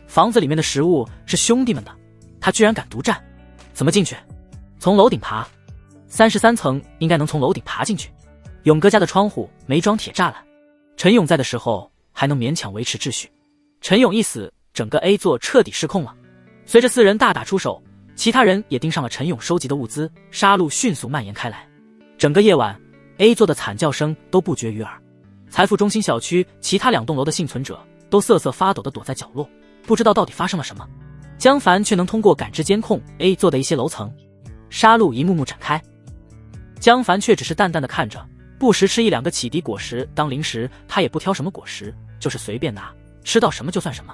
Speaker 1: 房子里面的食物是兄弟们的，他居然敢独占，怎么进去？从楼顶爬，33层应该能从楼顶爬进去。勇哥家的窗户没装铁栅栏，陈勇在的时候还能勉强维持秩序。陈勇一死，整个 A 座彻底失控了。随着4人大打出手，其他人也盯上了陈勇收集的物资，杀戮迅速蔓延开来。整个夜晚 A 座的惨叫声都不绝于耳。财富中心小区其他2栋楼的幸存者都瑟瑟发抖地躲在角落，不知道到底发生了什么。江凡却能通过感知监控 A 座的一些楼层，杀戮一幕幕展开。江凡却只是淡淡的看着，不时吃1、2个启迪果实当零食，他也不挑什么果实，就是随便拿，吃到什么就算什么。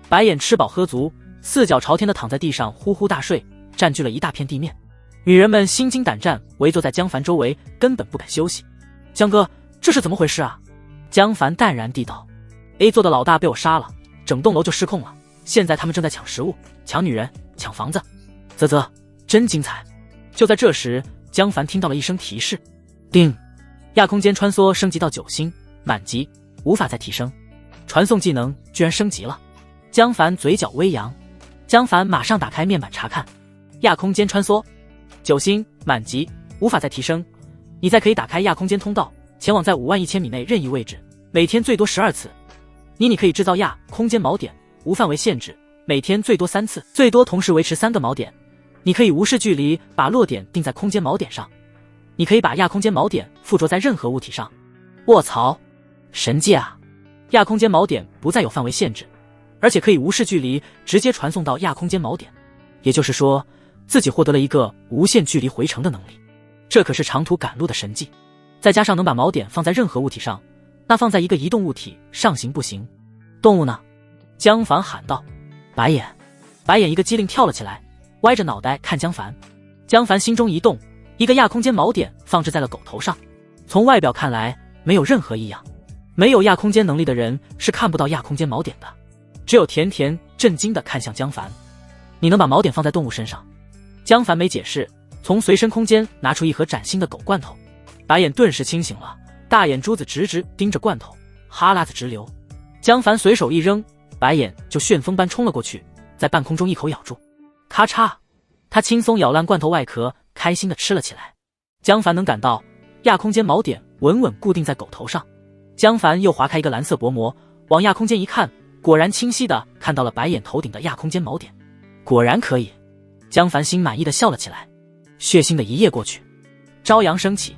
Speaker 1: 白眼吃饱喝足，四脚朝天的躺在地上呼呼大睡，占据了一大片地面。女人们心惊胆战，围坐在江凡周围，根本不敢休息。江哥，这是怎么回事啊？江凡淡然地道 ：A 座的老大被我杀了，整栋楼就失控了，现在他们正在抢食物、抢女人、抢房子。啧啧，真精彩。就在这时，江凡听到了一声提示：叮！亚空间穿梭升级到9星，满级，无法再提升。传送技能居然升级了。江凡嘴角微扬，江凡马上打开面板查看，亚空间穿梭9星，满级，无法再提升。你再可以打开亚空间通道，前往在51000米内任意位置，每天最多12次。你可以制造亚空间锚点，无范围限制，每天最多3次，最多同时维持3个锚点。你可以无视距离把落点定在空间锚点上，你可以把亚空间锚点附着在任何物体上。卧槽，神技啊！亚空间锚点不再有范围限制，而且可以无视距离直接传送到亚空间锚点，也就是说自己获得了一个无限距离回程的能力，这可是长途赶路的神技。再加上能把锚点放在任何物体上，那放在一个移动物体上行不行？动物呢？江凡喊道。白眼。白眼一个机灵跳了起来，歪着脑袋看江凡。江凡心中一动，一个亚空间锚点放置在了狗头上。从外表看来没有任何异样，没有亚空间能力的人是看不到亚空间锚点的。只有甜甜震惊地看向江凡，你能把锚点放在动物身上？江凡没解释，从随身空间拿出一盒崭新的狗罐头。白眼顿时清醒了，大眼珠子直直盯着罐头，哈喇子直流。江凡随手一扔，白眼就旋风般冲了过去，在半空中一口咬住，咔嚓，他轻松咬烂罐头外壳，开心地吃了起来。江凡能感到亚空间锚点稳稳固定在狗头上。江凡又划开一个蓝色薄膜，往亚空间一看，果然清晰地看到了白眼头顶的亚空间锚点。果然可以，江凡心满意地笑了起来。血腥的一夜过去，朝阳升起，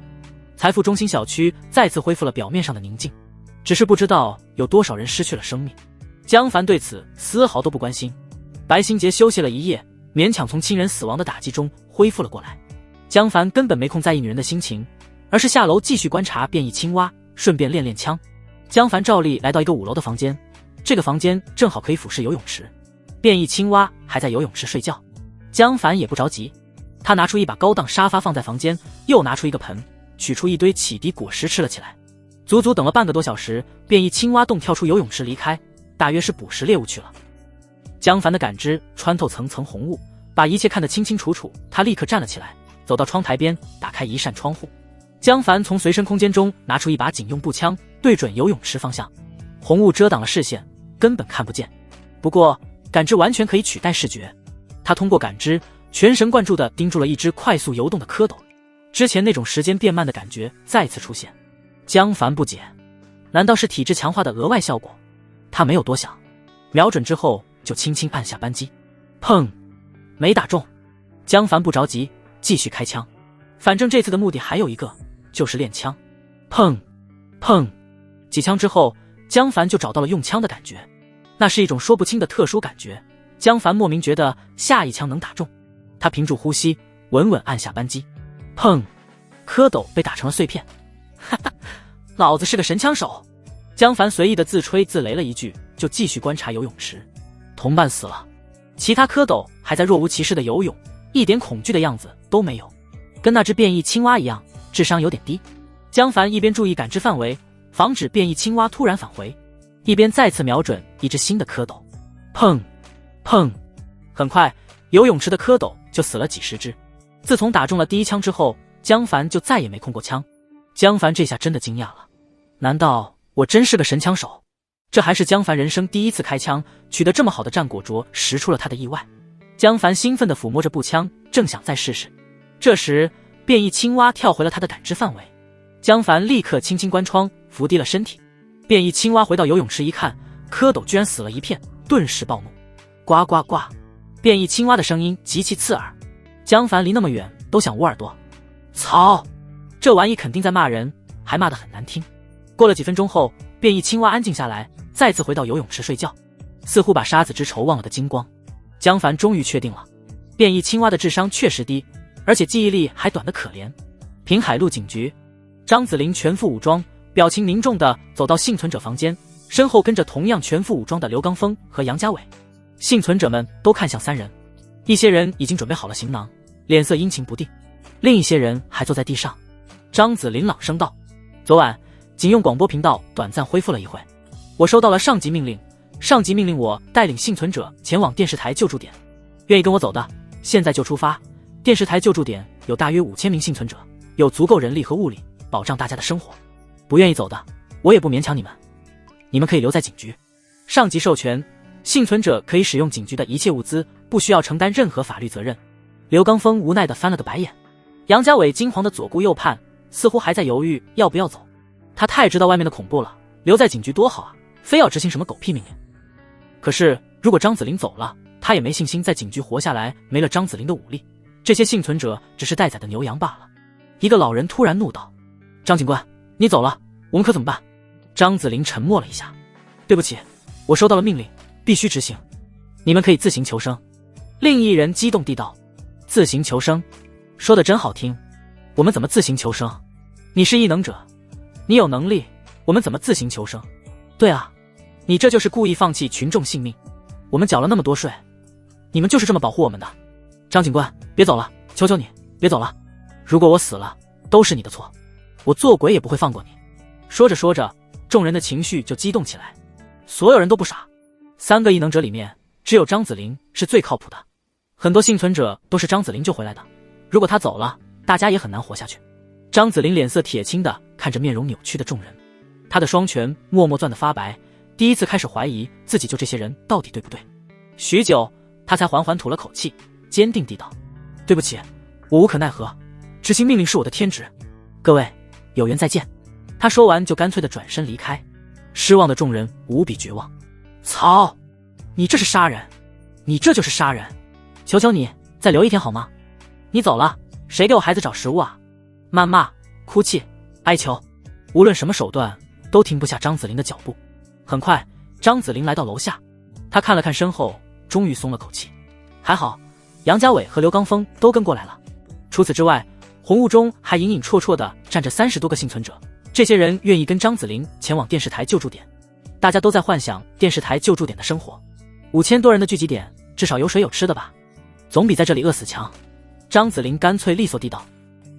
Speaker 1: 财富中心小区再次恢复了表面上的宁静，只是不知道有多少人失去了生命。江凡对此丝毫都不关心。白新杰休息了一夜，勉强从亲人死亡的打击中恢复了过来。江凡根本没空在意女人的心情，而是下楼继续观察变异青蛙，顺便练练枪。江凡照例来到一个5楼的房间，这个房间正好可以俯视游泳池，变异青蛙还在游泳池睡觉。江凡也不着急，他拿出一把高档沙发放在房间，又拿出一个盆，取出一堆启迪果实吃了起来。足足等了半个多小时，变异青蛙洞跳出游泳池离开，大约是捕食猎物去了。江凡的感知穿透层层红雾，把一切看得清清楚楚。他立刻站了起来，走到窗台边，打开一扇窗户。江凡从随身空间中拿出一把警用步枪，对准游泳池方向。红雾遮挡了视线，根本看不见。不过感知完全可以取代视觉，他通过感知全神贯注地盯住了一只快速游动的蝌蚪。之前那种时间变慢的感觉再次出现。江凡不解，难道是体质强化的额外效果？他没有多想，瞄准之后就轻轻按下扳机，砰，没打中。江凡不着急，继续开枪，反正这次的目的还有一个，就是练枪。砰砰，几枪之后，江凡就找到了用枪的感觉，那是一种说不清的特殊感觉。江凡莫名觉得下一枪能打中，他屏住呼吸，稳稳按下扳机，砰，蝌蚪被打成了碎片。哈哈，老子是个神枪手。江凡随意的自吹自擂了一句，就继续观察游泳池。同伴死了，其他蝌蚪还在若无其事的游泳，一点恐惧的样子都没有。跟那只变异青蛙一样，智商有点低。江凡一边注意感知范围，防止变异青蛙突然返回，一边再次瞄准一只新的蝌蚪。砰砰，很快游泳池的蝌蚪就死了几十只。自从打中了第一枪之后，江凡就再也没空过枪。江凡这下真的惊讶了，难道我真是个神枪手？这还是江凡人生第一次开枪，取得这么好的战果，着实出了他的意外。江凡兴奋地抚摸着步枪，正想再试试，这时变异青蛙跳回了他的感知范围。江凡立刻轻轻关窗，伏低了身体。变异青蛙回到游泳池一看，蝌蚪居然死了一片，顿时暴怒。呱呱呱，变异青蛙的声音极其刺耳，江凡离那么远都想捂耳朵。操，这玩意肯定在骂人，还骂得很难听。过了几分钟后，变异青蛙安静下来，再次回到游泳池睡觉，似乎把杀子之仇忘了个精光。江凡终于确定了，变异青蛙的智商确实低，而且记忆力还短得可怜。平海路警局，张子霖全副武装，表情凝重地走到幸存者房间，身后跟着同样全副武装的刘刚峰和杨家伟。幸存者们都看向三人，一些人已经准备好了行囊，脸色阴晴不定，另一些人还坐在地上。张子霖朗声道：昨晚警用广播频道短暂恢复了一会，我收到了上级命令，上级命令我带领幸存者前往电视台救助点，愿意跟我走的现在就出发。电视台救助点有大约5000名幸存者，有足够人力和物力保障大家的生活，不愿意走的我也不勉强你们，你们可以留在警局。上级授权，幸存者可以使用警局的一切物资，不需要承担任何法律责任。刘刚峰无奈地翻了个白眼，杨家伟惊慌地左顾右盼，似乎还在犹豫要不要走。他太知道外面的恐怖了，留在警局多好啊，非要执行什么狗屁命令。可是如果张子霖走了，他也没信心在警局活下来，没了张子霖的武力，这些幸存者只是待宰的牛羊罢了。一个老人突然怒道：张警官，你走了，我们可怎么办？张子霖沉默了一下，对不起，我收到了命令，必须执行，你们可以自行求生。另一人激动地道：自行求生，说得真好听，我们怎么自行求生？你是异能者，你有能力，我们怎么自行求生？对啊，你这就是故意放弃群众性命，我们缴了那么多税，你们就是这么保护我们的。张警官，别走了，求求你别走了，如果我死了都是你的错，我做鬼也不会放过你。说着说着，众人的情绪就激动起来，所有人都不傻，3个异能者里面只有张子霖是最靠谱的，很多幸存者都是张子霖救回来的，如果他走了，大家也很难活下去。张子霖脸色铁青地看着面容扭曲的众人，他的双拳默默攥得发白，第一次开始怀疑自己救这些人到底对不对。许久，他才缓缓吐了口气，坚定地道：对不起，我无可奈何，执行命令是我的天职，各位有缘再见。他说完就干脆地转身离开。失望的众人无比绝望，操，你这是杀人，你这就是杀人，求求你再留一天好吗？你走了，谁给我孩子找食物啊？谩骂、哭泣、哀求，无论什么手段都停不下张子霖的脚步。很快，张子霖来到楼下，他看了看身后，终于松了口气。还好，杨家伟和刘刚峰都跟过来了。除此之外，红雾中还隐隐绰绰地站着30多个幸存者，这些人愿意跟张子霖前往电视台救助点。大家都在幻想电视台救助点的生活。5000多人的聚集点，至少有水有吃的吧，总比在这里饿死强。张子霖干脆利索地道：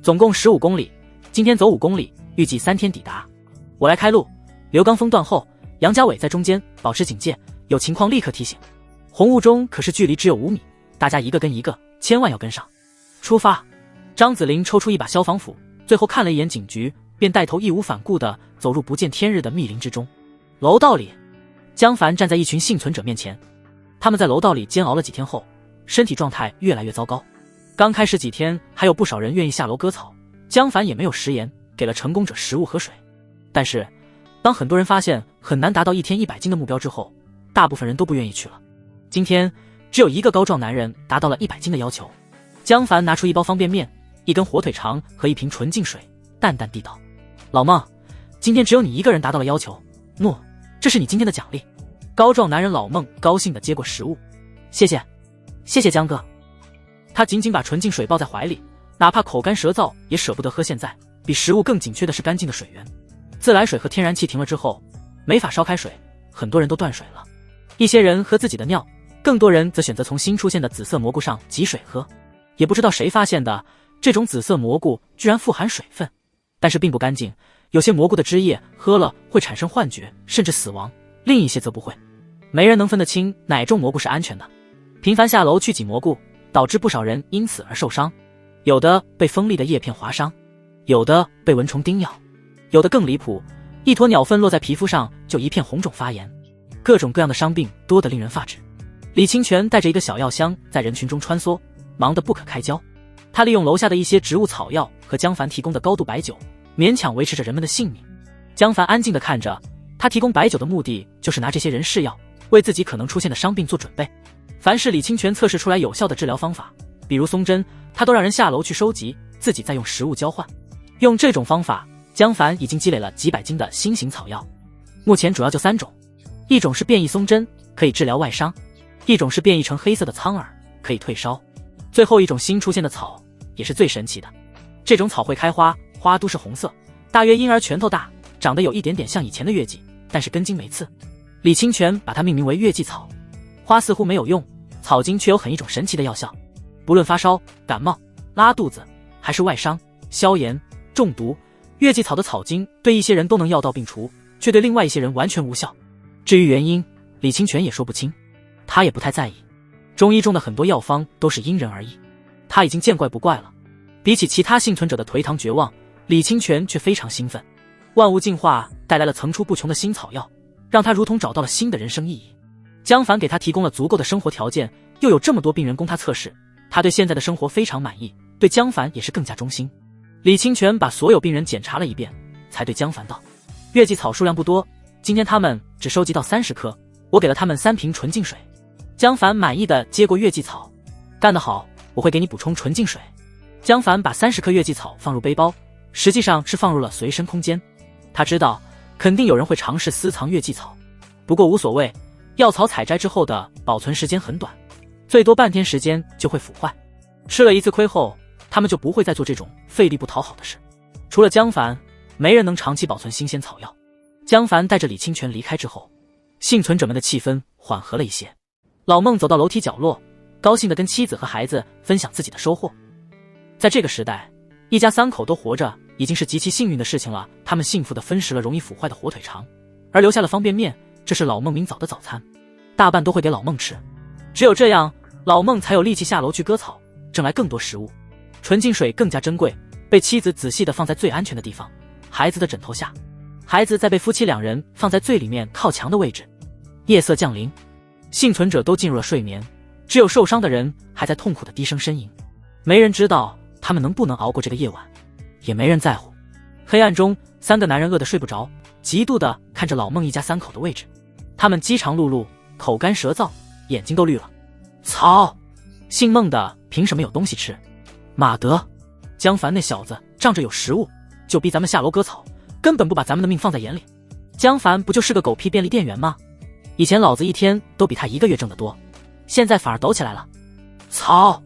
Speaker 1: 总共15公里，今天走5公里，预计3天抵达。我来开路，刘刚峰断后，杨家伟在中间，保持警戒，有情况立刻提醒。红雾中可是距离只有5米，大家一个跟一个，千万要跟上。出发！张子霖抽出一把消防斧，最后看了一眼警局，便带头义无反顾地走入不见天日的密林之中。楼道里，江凡站在一群幸存者面前，他们在楼道里煎熬了几天后，身体状态越来越糟糕。刚开始几天还有不少人愿意下楼割草，江凡也没有食言，给了成功者食物和水。但是当很多人发现很难达到1天100斤的目标之后，大部分人都不愿意去了。今天只有一个高壮男人达到了100斤的要求。江凡拿出一包方便面、一根火腿肠和一瓶纯净水，淡淡地道：老孟，今天只有你一个人达到了要求，诺，这是你今天的奖励。高壮男人老孟高兴地接过食物，谢谢，谢谢江哥。他紧紧把纯净水抱在怀里，哪怕口干舌燥也舍不得喝。现在比食物更紧缺的是干净的水源。自来水和天然气停了之后，没法烧开水，很多人都断水了。一些人喝自己的尿，更多人则选择从新出现的紫色蘑菇上挤水喝。也不知道谁发现的，这种紫色蘑菇居然富含水分，但是并不干净，有些蘑菇的汁液喝了会产生幻觉，甚至死亡，另一些则不会。没人能分得清哪种蘑菇是安全的。频繁下楼去捡蘑菇，导致不少人因此而受伤，有的被锋利的叶片划伤，有的被蚊虫叮咬，有的更离谱，一坨鸟粪落在皮肤上就一片红肿发炎，各种各样的伤病多得令人发指。李清泉带着一个小药箱在人群中穿梭，忙得不可开交。他利用楼下的一些植物草药和江凡提供的高度白酒，勉强维持着人们的性命。江凡安静地看着，他提供白酒的目的就是拿这些人试药，为自己可能出现的伤病做准备。凡是李清泉测试出来有效的治疗方法，比如松针，他都让人下楼去收集，自己再用食物交换。用这种方法，江凡已经积累了几百斤的新型草药。目前主要就3种，一种是变异松针，可以治疗外伤；一种是变异成黑色的苍耳，可以退烧；最后一种新出现的草也是最神奇的。这种草会开花，花都是红色，大约婴儿拳头大，长得有一点点像以前的月季，但是根茎没刺。李清泉把它命名为月季草。花似乎没有用，草茎却有很一种神奇的药效。不论发烧、感冒、拉肚子，还是外伤、消炎、中毒，月季草的草茎对一些人都能药到病除，却对另外一些人完全无效。至于原因，李清泉也说不清，他也不太在意。中医中的很多药方都是因人而异，他已经见怪不怪了。比起其他幸存者的颓唐绝望，李清泉却非常兴奋。万物进化带来了层出不穷的新草药，让他如同找到了新的人生意义。江凡给他提供了足够的生活条件，又有这么多病人供他测试，他对现在的生活非常满意，对江凡也是更加忠心。李清泉把所有病人检查了一遍，才对江凡道：月季草数量不多，今天他们只收集到30颗，我给了他们3瓶纯净水。江凡满意的接过月季草，干得好，我会给你补充纯净水。江凡把30颗月季草放入背包，实际上是放入了随身空间。他知道肯定有人会尝试私藏月季草，不过无所谓，药草采摘之后的保存时间很短，最多半天时间就会腐坏。吃了一次亏后，他们就不会再做这种费力不讨好的事。除了江凡，没人能长期保存新鲜草药。江凡带着李清泉离开之后，幸存者们的气氛缓和了一些。老孟走到楼梯角落，高兴地跟妻子和孩子分享自己的收获。在这个时代，一家3口都活着已经是极其幸运的事情了。他们幸福地分食了容易腐坏的火腿肠，而留下了方便面，这是老孟明早的早餐，大半都会给老孟吃。只有这样，老孟才有力气下楼去割草，挣来更多食物。纯净水更加珍贵，被妻子仔细地放在最安全的地方，孩子的枕头下。孩子再被夫妻2人放在最里面靠墙的位置。夜色降临，幸存者都进入了睡眠，只有受伤的人还在痛苦地低声呻吟。没人知道他们能不能熬过这个夜晚，也没人在乎。黑暗中，3个男人饿得睡不着，嫉妒地看着老孟一家3口的位置。他们饥肠辘辘，口干舌燥，眼睛都绿了。操！姓孟的凭什么有东西吃？马德，江凡那小子仗着有食物，就逼咱们下楼割草，根本不把咱们的命放在眼里。江凡不就是个狗屁便利店员吗？以前老子一天都比他1个月挣得多，现在反而抖起来了。操！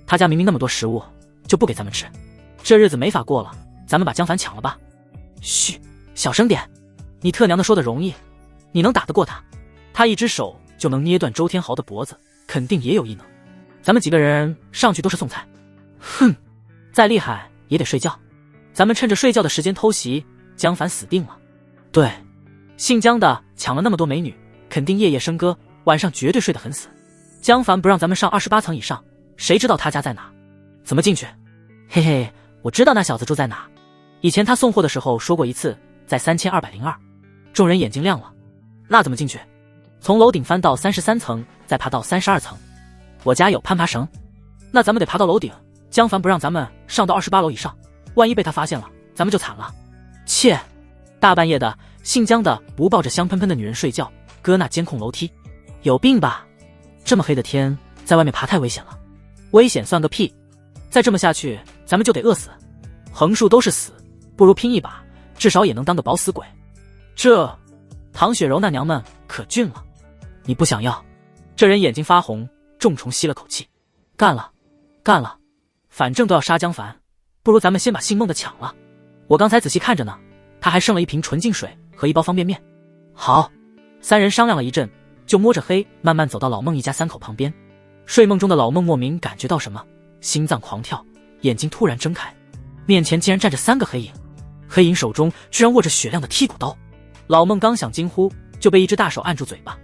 Speaker 1: 他家明明那么多食物，就不给咱们吃，这日子没法过了，咱们把江凡抢了吧。嘘，小声点，你特娘的说的容易，你能打得过他？他一只手就能捏断周天豪的脖子，肯定也有异能。咱们几个人上去都是送菜。哼，再厉害也得睡觉。咱们趁着睡觉的时间偷袭，江凡死定了。对，姓江的抢了那么多美女，肯定夜夜笙歌，晚上绝对睡得很死。江凡不让咱们上28层以上，谁知道他家在哪？怎么进去？嘿嘿，我知道那小子住在哪。以前他送货的时候说过一次，在3202。众人眼睛亮了。那怎么进去？从楼顶翻到33层，再爬到32层。我家有攀爬绳。那咱们得爬到楼顶。江凡不让咱们上到28楼以上，万一被他发现了，咱们就惨了。切！大半夜的，姓江的不抱着香喷喷的女人睡觉，搁那监控楼梯，有病吧？这么黑的天，在外面爬太危险了。危险算个屁！再这么下去，咱们就得饿死。横竖都是死，不如拼一把，至少也能当个饱死鬼。这唐雪柔那娘们可俊了。你不想要？这人眼睛发红，重重吸了口气。干了，干了！反正都要杀江凡，不如咱们先把姓孟的抢了。我刚才仔细看着呢，他还剩了1瓶纯净水和1包方便面。好，3人商量了一阵，就摸着黑慢慢走到老孟一家3口旁边。睡梦中的老孟莫名感觉到什么，心脏狂跳，眼睛突然睁开，面前竟然站着3个黑影，黑影手中居然握着雪亮的剔骨刀。老孟刚想惊呼，就被一只大手按住嘴巴，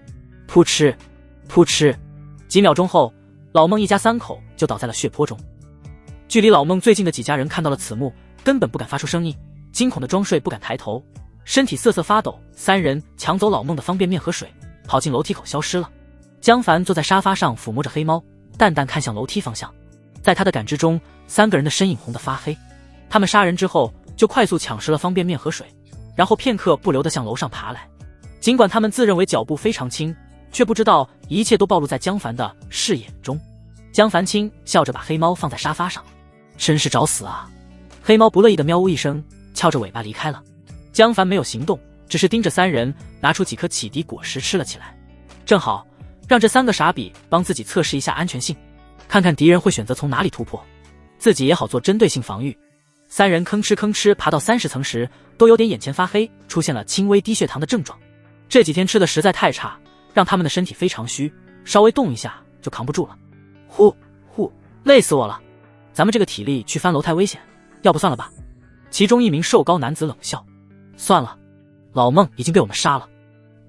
Speaker 1: 噗嗤噗嗤，几秒钟后，老孟一家3口就倒在了血泊中。距离老孟最近的几家人看到了此幕，根本不敢发出声音，惊恐的装睡不敢抬头，身体瑟瑟发抖。3人抢走老孟的方便面和水，跑进楼梯口消失了。江凡坐在沙发上抚摸着黑猫，淡淡看向楼梯方向。在他的感知中，3个人的身影红得发黑。他们杀人之后就快速抢食了方便面和水，然后片刻不留地向楼上爬来。尽管他们自认为脚步非常轻，却不知道一切都暴露在江凡的视野中。江凡轻笑着把黑猫放在沙发上，真是找死啊！黑猫不乐意的喵呜一声，翘着尾巴离开了。江凡没有行动，只是盯着3人，拿出几颗启迪果实吃了起来。正好让这3个傻逼帮自己测试一下安全性，看看敌人会选择从哪里突破，自己也好做针对性防御。3人吭哧吭哧爬到30层时，都有点眼前发黑，出现了轻微低血糖的症状。这几天吃的实在太差，让他们的身体非常虚，稍微动一下就扛不住了。呼，累死我了！咱们这个体力去翻楼太危险，要不算了吧？其中一名瘦高男子冷笑：算了，老孟已经被我们杀了，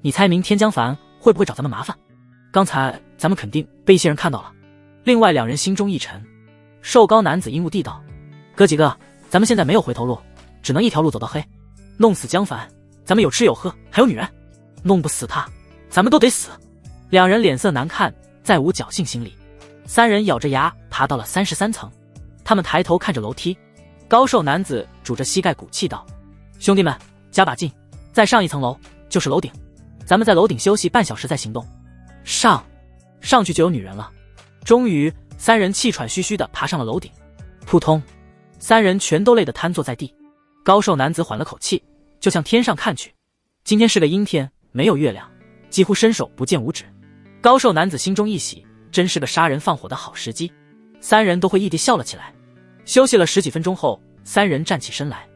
Speaker 1: 你猜明天江凡会不会找咱们麻烦？刚才咱们肯定被一些人看到了。另外2人心中一沉，瘦高男子阴雾地道：哥几个，咱们现在没有回头路，只能一条路走到黑，弄死江凡，咱们有吃有喝，还有女人，弄不死他，咱们都得死。2人脸色难看，再无侥幸心理。3人咬着牙爬到了33层，他们抬头看着楼梯，高瘦男子拄着膝盖鼓气道：兄弟们，加把劲，再上1层楼就是楼顶，咱们在楼顶休息半小时再行动。上去就有女人了。终于3人气喘吁吁地爬上了楼顶，扑通，3人全都累得瘫坐在地。高瘦男子缓了口气，就向天上看去，今天是个阴天，没有月亮，几乎伸手不见五指。高瘦男子心中一喜，真是个杀人放火的好时机。3人都会异地笑了起来。休息了10几分钟后，3人站起身来，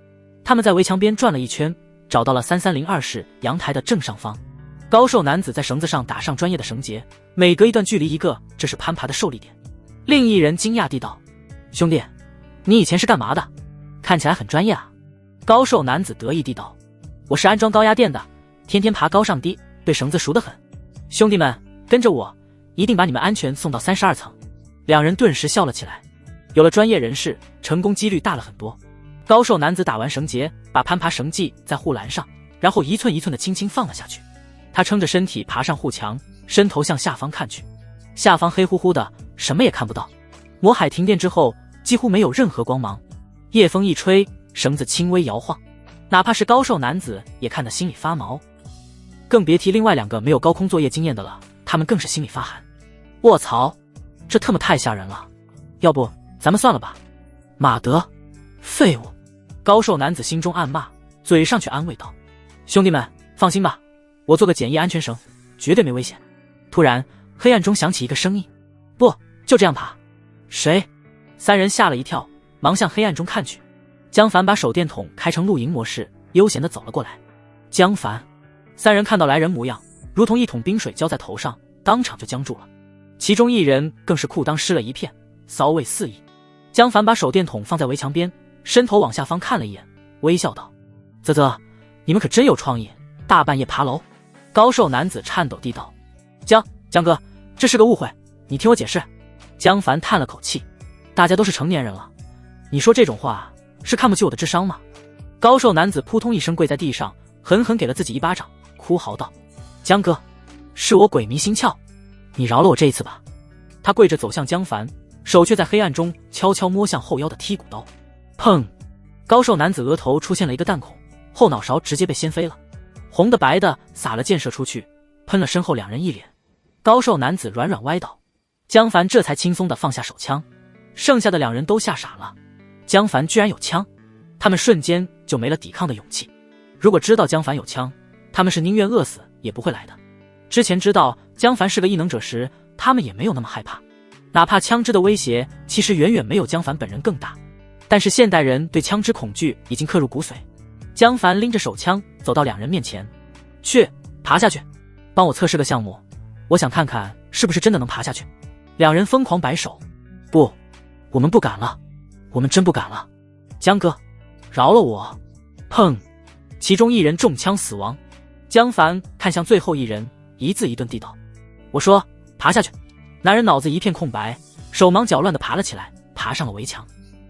Speaker 1: 他们在围墙边转了一圈，找到了3302室阳台的正上方。高瘦男子在绳子上打上专业的绳结，每隔一段距离一个，这是攀爬的受力点。另一人惊讶地道：兄弟，你以前是干嘛的？看起来很专业啊。高瘦男子得意地道：我是安装高压电的，天天爬高上低，对绳子熟得很。兄弟们，跟着我，一定把你们安全送到32层。2人顿时笑了起来，有了专业人士，成功几率大了很多。高瘦男子打完绳结，把攀爬绳系在护栏上，然后一寸一寸的轻轻放了下去。他撑着身体爬上护墙，伸头向下方看去，下方黑乎乎的，什么也看不到。魔海停电之后几乎没有任何光芒，夜风一吹，绳子轻微摇晃，哪怕是高瘦男子也看得心里发毛，更别提另外2个没有高空作业经验的了，他们更是心里发寒。卧槽，这特么太吓人了，要不咱们算了吧。马德，废物！高瘦男子心中暗骂，嘴上却安慰道：兄弟们放心吧，我做个简易安全绳，绝对没危险。突然黑暗中响起一个声音：不，就这样爬。谁？3人吓了一跳，忙向黑暗中看去。江凡把手电筒开成露营模式，悠闲地走了过来。江凡，3人看到来人模样，如同一桶冰水浇在头上，当场就僵住了。其中一人更是裤裆湿了一片，骚味四溢。江凡把手电筒放在围墙边，伸头往下方看了一眼，微笑道：啧啧，你们可真有创意，大半夜爬楼。高瘦男子颤抖地道：江哥，这是个误会，你听我解释。江凡叹了口气：大家都是成年人了，你说这种话是看不起我的智商吗？高瘦男子扑通一声跪在地上，狠狠给了自己一巴掌，哭嚎道：江哥，是我鬼迷心窍，你饶了我这一次吧。他跪着走向江凡，手却在黑暗中悄悄摸向后腰的剔骨刀。砰！高瘦男子额头出现了一个弹孔，后脑勺直接被掀飞了，红的白的洒了溅射出去，喷了身后2人一脸。高瘦男子软软歪倒，江凡这才轻松地放下手枪。剩下的2人都吓傻了，江凡居然有枪，他们瞬间就没了抵抗的勇气。如果知道江凡有枪，他们是宁愿饿死也不会来的。之前知道江凡是个异能者时，他们也没有那么害怕，哪怕枪支的威胁其实远远没有江凡本人更大。但是现代人对枪支恐惧已经刻入骨髓。江凡拎着手枪走到2人面前：去，爬下去，帮我测试个项目，我想看看是不是真的能爬下去。2人疯狂摆手：不，我们不敢了。我们真不敢了。江哥，饶了我！砰！其中一人中枪死亡。江凡看向最后一人，一字一顿地道：“我说，爬下去。”男人脑子一片空白，手忙脚乱地爬了起来，爬上了围墙。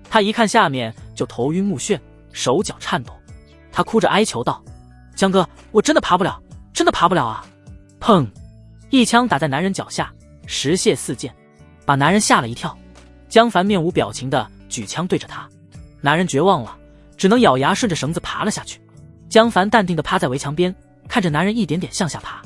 Speaker 1: 他一看下面就头晕目眩，手脚颤抖。他哭着哀求道：“江哥，我真的爬不了，真的爬不了啊！”砰！一枪打在男人脚下，石屑四溅，把男人吓了一跳。江凡面无表情地举枪对着他，男人绝望了，只能咬牙顺着绳子爬了下去。江凡淡定地趴在围墙边，看着男人一点点向下爬。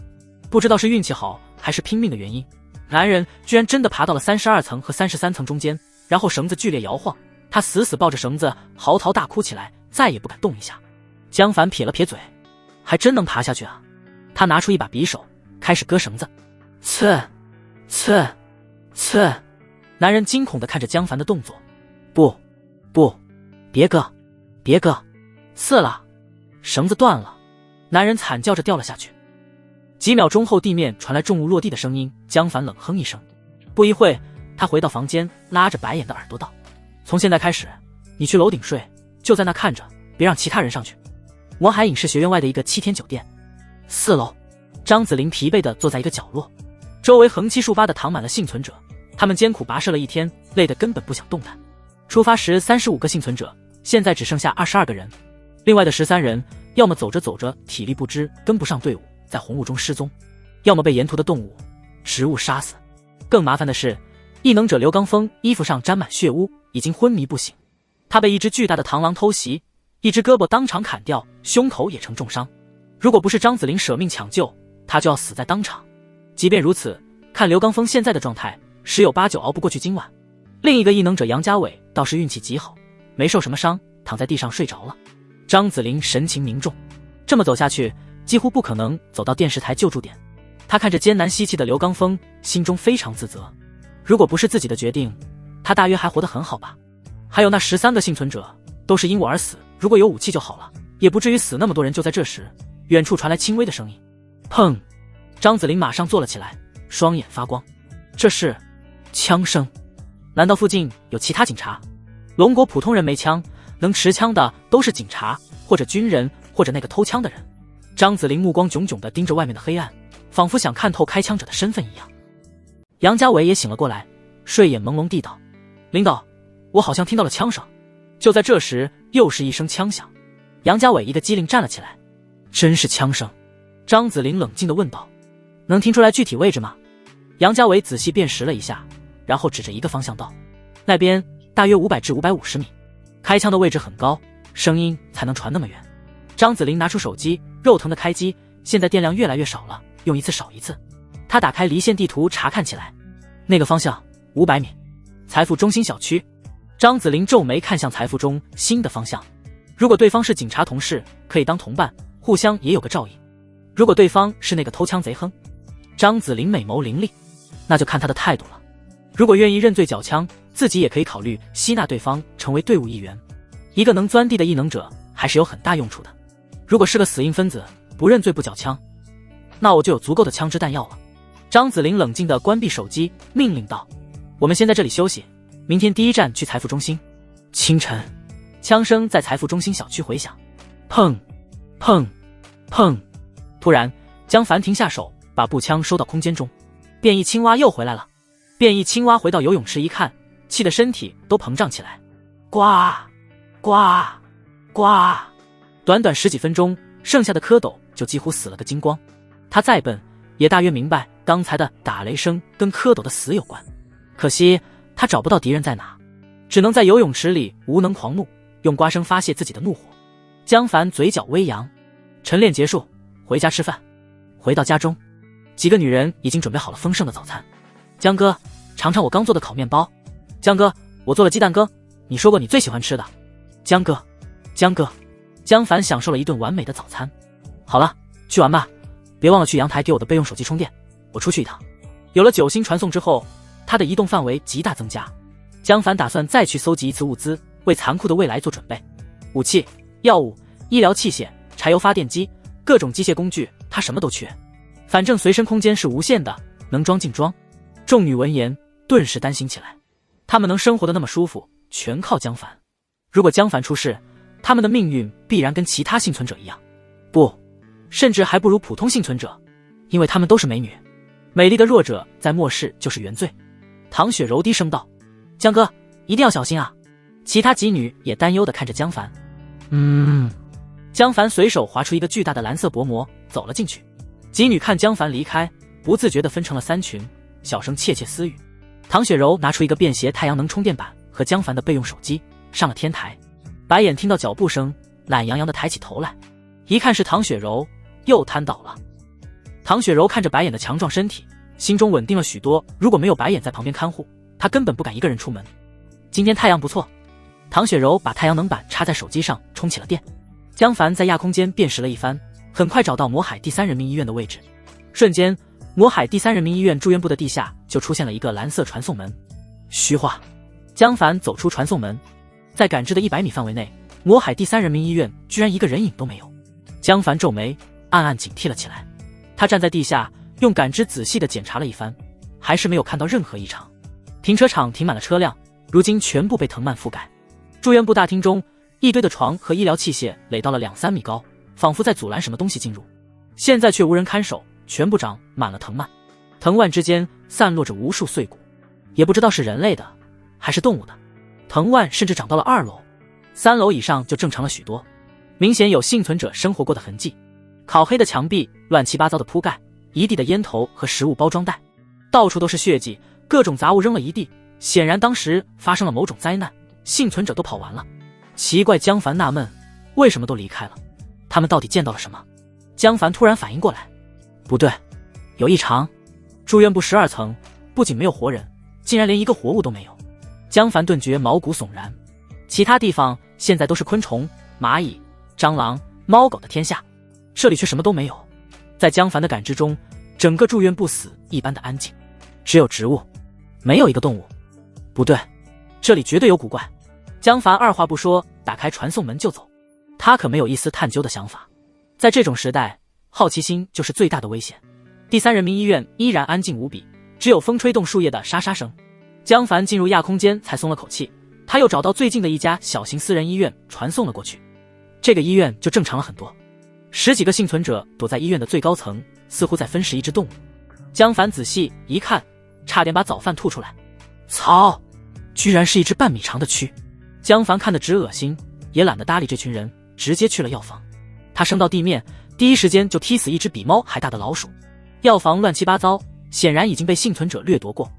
Speaker 1: 不知道是运气好还是拼命的原因，男人居然真的爬到了32层和33层中间，然后绳子剧烈摇晃，他死死抱着绳子，嚎啕大哭起来，再也不敢动一下。江凡撇了撇嘴，还真能爬下去啊。他拿出一把匕首，开始割绳子。刺刺刺！男人惊恐地看着江凡的动作。不，别割，别割！刺了！绳子断了！男人惨叫着掉了下去。几秒钟后，地面传来重物落地的声音。江凡冷哼一声，不一会，他回到房间，拉着白眼的耳朵道：“从现在开始，你去楼顶睡，就在那看着，别让其他人上去。魔海影视学院外的一个7天酒店，4楼。”张子霖疲惫地坐在一个角落，周围横七竖八地躺满了幸存者，他们艰苦跋涉了一天，累得根本不想动弹。出发时35个幸存者，现在只剩下22个人，另外的13人要么走着走着体力不支跟不上队伍，在红雾中失踪，要么被沿途的动物、植物杀死。更麻烦的是，异能者刘刚峰衣服上沾满血污，已经昏迷不醒。他被一只巨大的螳螂偷袭，一只胳膊当场砍掉，胸口也成重伤。如果不是张子霖舍命抢救，他就要死在当场。即便如此，看刘刚峰现在的状态，10有8九熬不过去今晚。另一个异能者杨家伟倒是运气极好，没受什么伤，躺在地上睡着了。张子霖神情凝重，这么走下去几乎不可能走到电视台救助点。他看着艰难吸气的刘刚峰，心中非常自责。如果不是自己的决定，他大约还活得很好吧。还有那13个幸存者都是因我而死，如果有武器就好了，也不至于死那么多人。就在这时，远处传来轻微的声音，砰！张子霖马上坐了起来，双眼发光。这是枪声，难道附近有其他警察？龙国普通人没枪，能持枪的都是警察或者军人或者那个偷枪的人。张子霖目光炯炯地盯着外面的黑暗，仿佛想看透开枪者的身份一样。杨家伟也醒了过来，睡眼朦胧地道：“领导，我好像听到了枪声。”就在这时，又是一声枪响，杨家伟一个机灵站了起来。真是枪声？张子霖冷静地问道：“能听出来具体位置吗？”杨家伟仔细辨识了一下，然后指着一个方向道：“那边大约500至550米，开枪的位置很高，声音才能传那么远。”张子霖拿出手机，肉疼的开机，现在电量越来越少了，用一次少一次。他打开离线地图查看起来，那个方向500米，财富中心小区。张子霖皱眉看向财富中心的方向，如果对方是警察同事，可以当同伴，互相也有个照应。如果对方是那个偷枪贼哼，张子霖美眸凌厉，那就看他的态度了。如果愿意认罪缴枪，自己也可以考虑吸纳对方成为队伍一员。一个能钻地的异能者还是有很大用处的。如果是个死硬分子，不认罪不缴枪，那我就有足够的枪支弹药了。张子霖冷静地关闭手机，命令道：“我们先在这里休息，明天第一站去财富中心。”清晨，枪声在财富中心小区回响，砰砰砰！突然，江凡停下手，把步枪收到空间中。变异青蛙又回来了。变异青蛙回到游泳池一看，气得身体都膨胀起来，呱呱呱！短短10几分钟，剩下的蝌蚪就几乎死了个精光。他再笨，也大约明白刚才的打雷声跟蝌蚪的死有关。可惜他找不到敌人在哪，只能在游泳池里无能狂怒，用呱声发泄自己的怒火。江凡嘴角微扬，晨练结束，回家吃饭。回到家中，几个女人已经准备好了丰盛的早餐。江哥，尝尝我刚做的烤面包。江哥，我做了鸡蛋羹，你说过你最喜欢吃的。江哥，江哥。江凡享受了一顿完美的早餐。好了，去玩吧，别忘了去阳台给我的备用手机充电，我出去一趟。有了9星传送之后，他的移动范围极大增加。江凡打算再去搜集一次物资，为残酷的未来做准备。武器、药物、医疗器械、柴油发电机，各种机械工具，他什么都缺。反正随身空间是无限的，能装尽装。众女闻言顿时担心起来，他们能生活得那么舒服，全靠江凡。如果江凡出事，他们的命运必然跟其他幸存者一样，不，甚至还不如普通幸存者，因为他们都是美女。美丽的弱者在末世就是原罪。唐雪柔低声道：“江哥，一定要小心啊！”其他妓女也担忧地看着江凡。江凡随手划出一个巨大的蓝色薄膜，走了进去。妓女看江凡离开，不自觉地分成了3群，小声窃窃私语。唐雪柔拿出一个便携太阳能充电板和江凡的备用手机，上了天台。白眼听到脚步声，懒洋洋地抬起头来，一看是唐雪柔，又瘫倒了。唐雪柔看着白眼的强壮身体，心中稳定了许多。如果没有白眼在旁边看护，她根本不敢一个人出门。今天太阳不错。唐雪柔把太阳能板插在手机上，充起了电。江凡在亚空间辨识了一番，很快找到魔海第3人民医院的位置。瞬间，魔海第3人民医院住院部的地下就出现了一个蓝色传送门。虚化。江凡走出传送门，在感知的100米范围内，魔海第3人民医院居然一个人影都没有。江凡皱眉，暗暗警惕了起来。他站在地下，用感知仔细地检查了一番，还是没有看到任何异常。停车场停满了车辆，如今全部被藤蔓覆盖。住院部大厅中，一堆的床和医疗器械垒到了2-3米高，仿佛在阻拦什么东西进入。现在却无人看守，全部长满了藤蔓，藤蔓之间散落着无数碎骨，也不知道是人类的还是动物的。藤蔓甚至长到了2楼，3楼以上就正常了许多，明显有幸存者生活过的痕迹。烤黑的墙壁，乱七八糟的铺盖，一地的烟头和食物包装袋，到处都是血迹，各种杂物扔了一地，显然当时发生了某种灾难，幸存者都跑完了。奇怪，江凡纳闷，为什么都离开了？他们到底见到了什么？江凡突然反应过来，不对，有异常。住院部12层不仅没有活人，竟然连一个活物都没有。江凡顿觉毛骨悚然。其他地方现在都是昆虫、蚂蚁、蟑螂、猫狗的天下，这里却什么都没有。在江凡的感知中，整个住院部死一般的安静，只有植物，没有一个动物。不对，这里绝对有古怪。江凡二话不说，打开传送门就走。他可没有一丝探究的想法。在这种时代，好奇心就是最大的危险。第3人民医院依然安静无比，只有风吹动树叶的沙沙声。江凡进入亚空间才松了口气，他又找到最近的一家小型私人医院传送了过去。这个医院就正常了很多，10几个幸存者躲在医院的最高层，似乎在分食一只动物。江凡仔细一看，差点把早饭吐出来。操，居然是一只半米长的蛆。江凡看得直恶心，也懒得搭理这群人，直接去了药房。他升到地面，第一时间就踢死一只比猫还大的老鼠。药房乱七八糟，显然已经被幸存者掠夺过。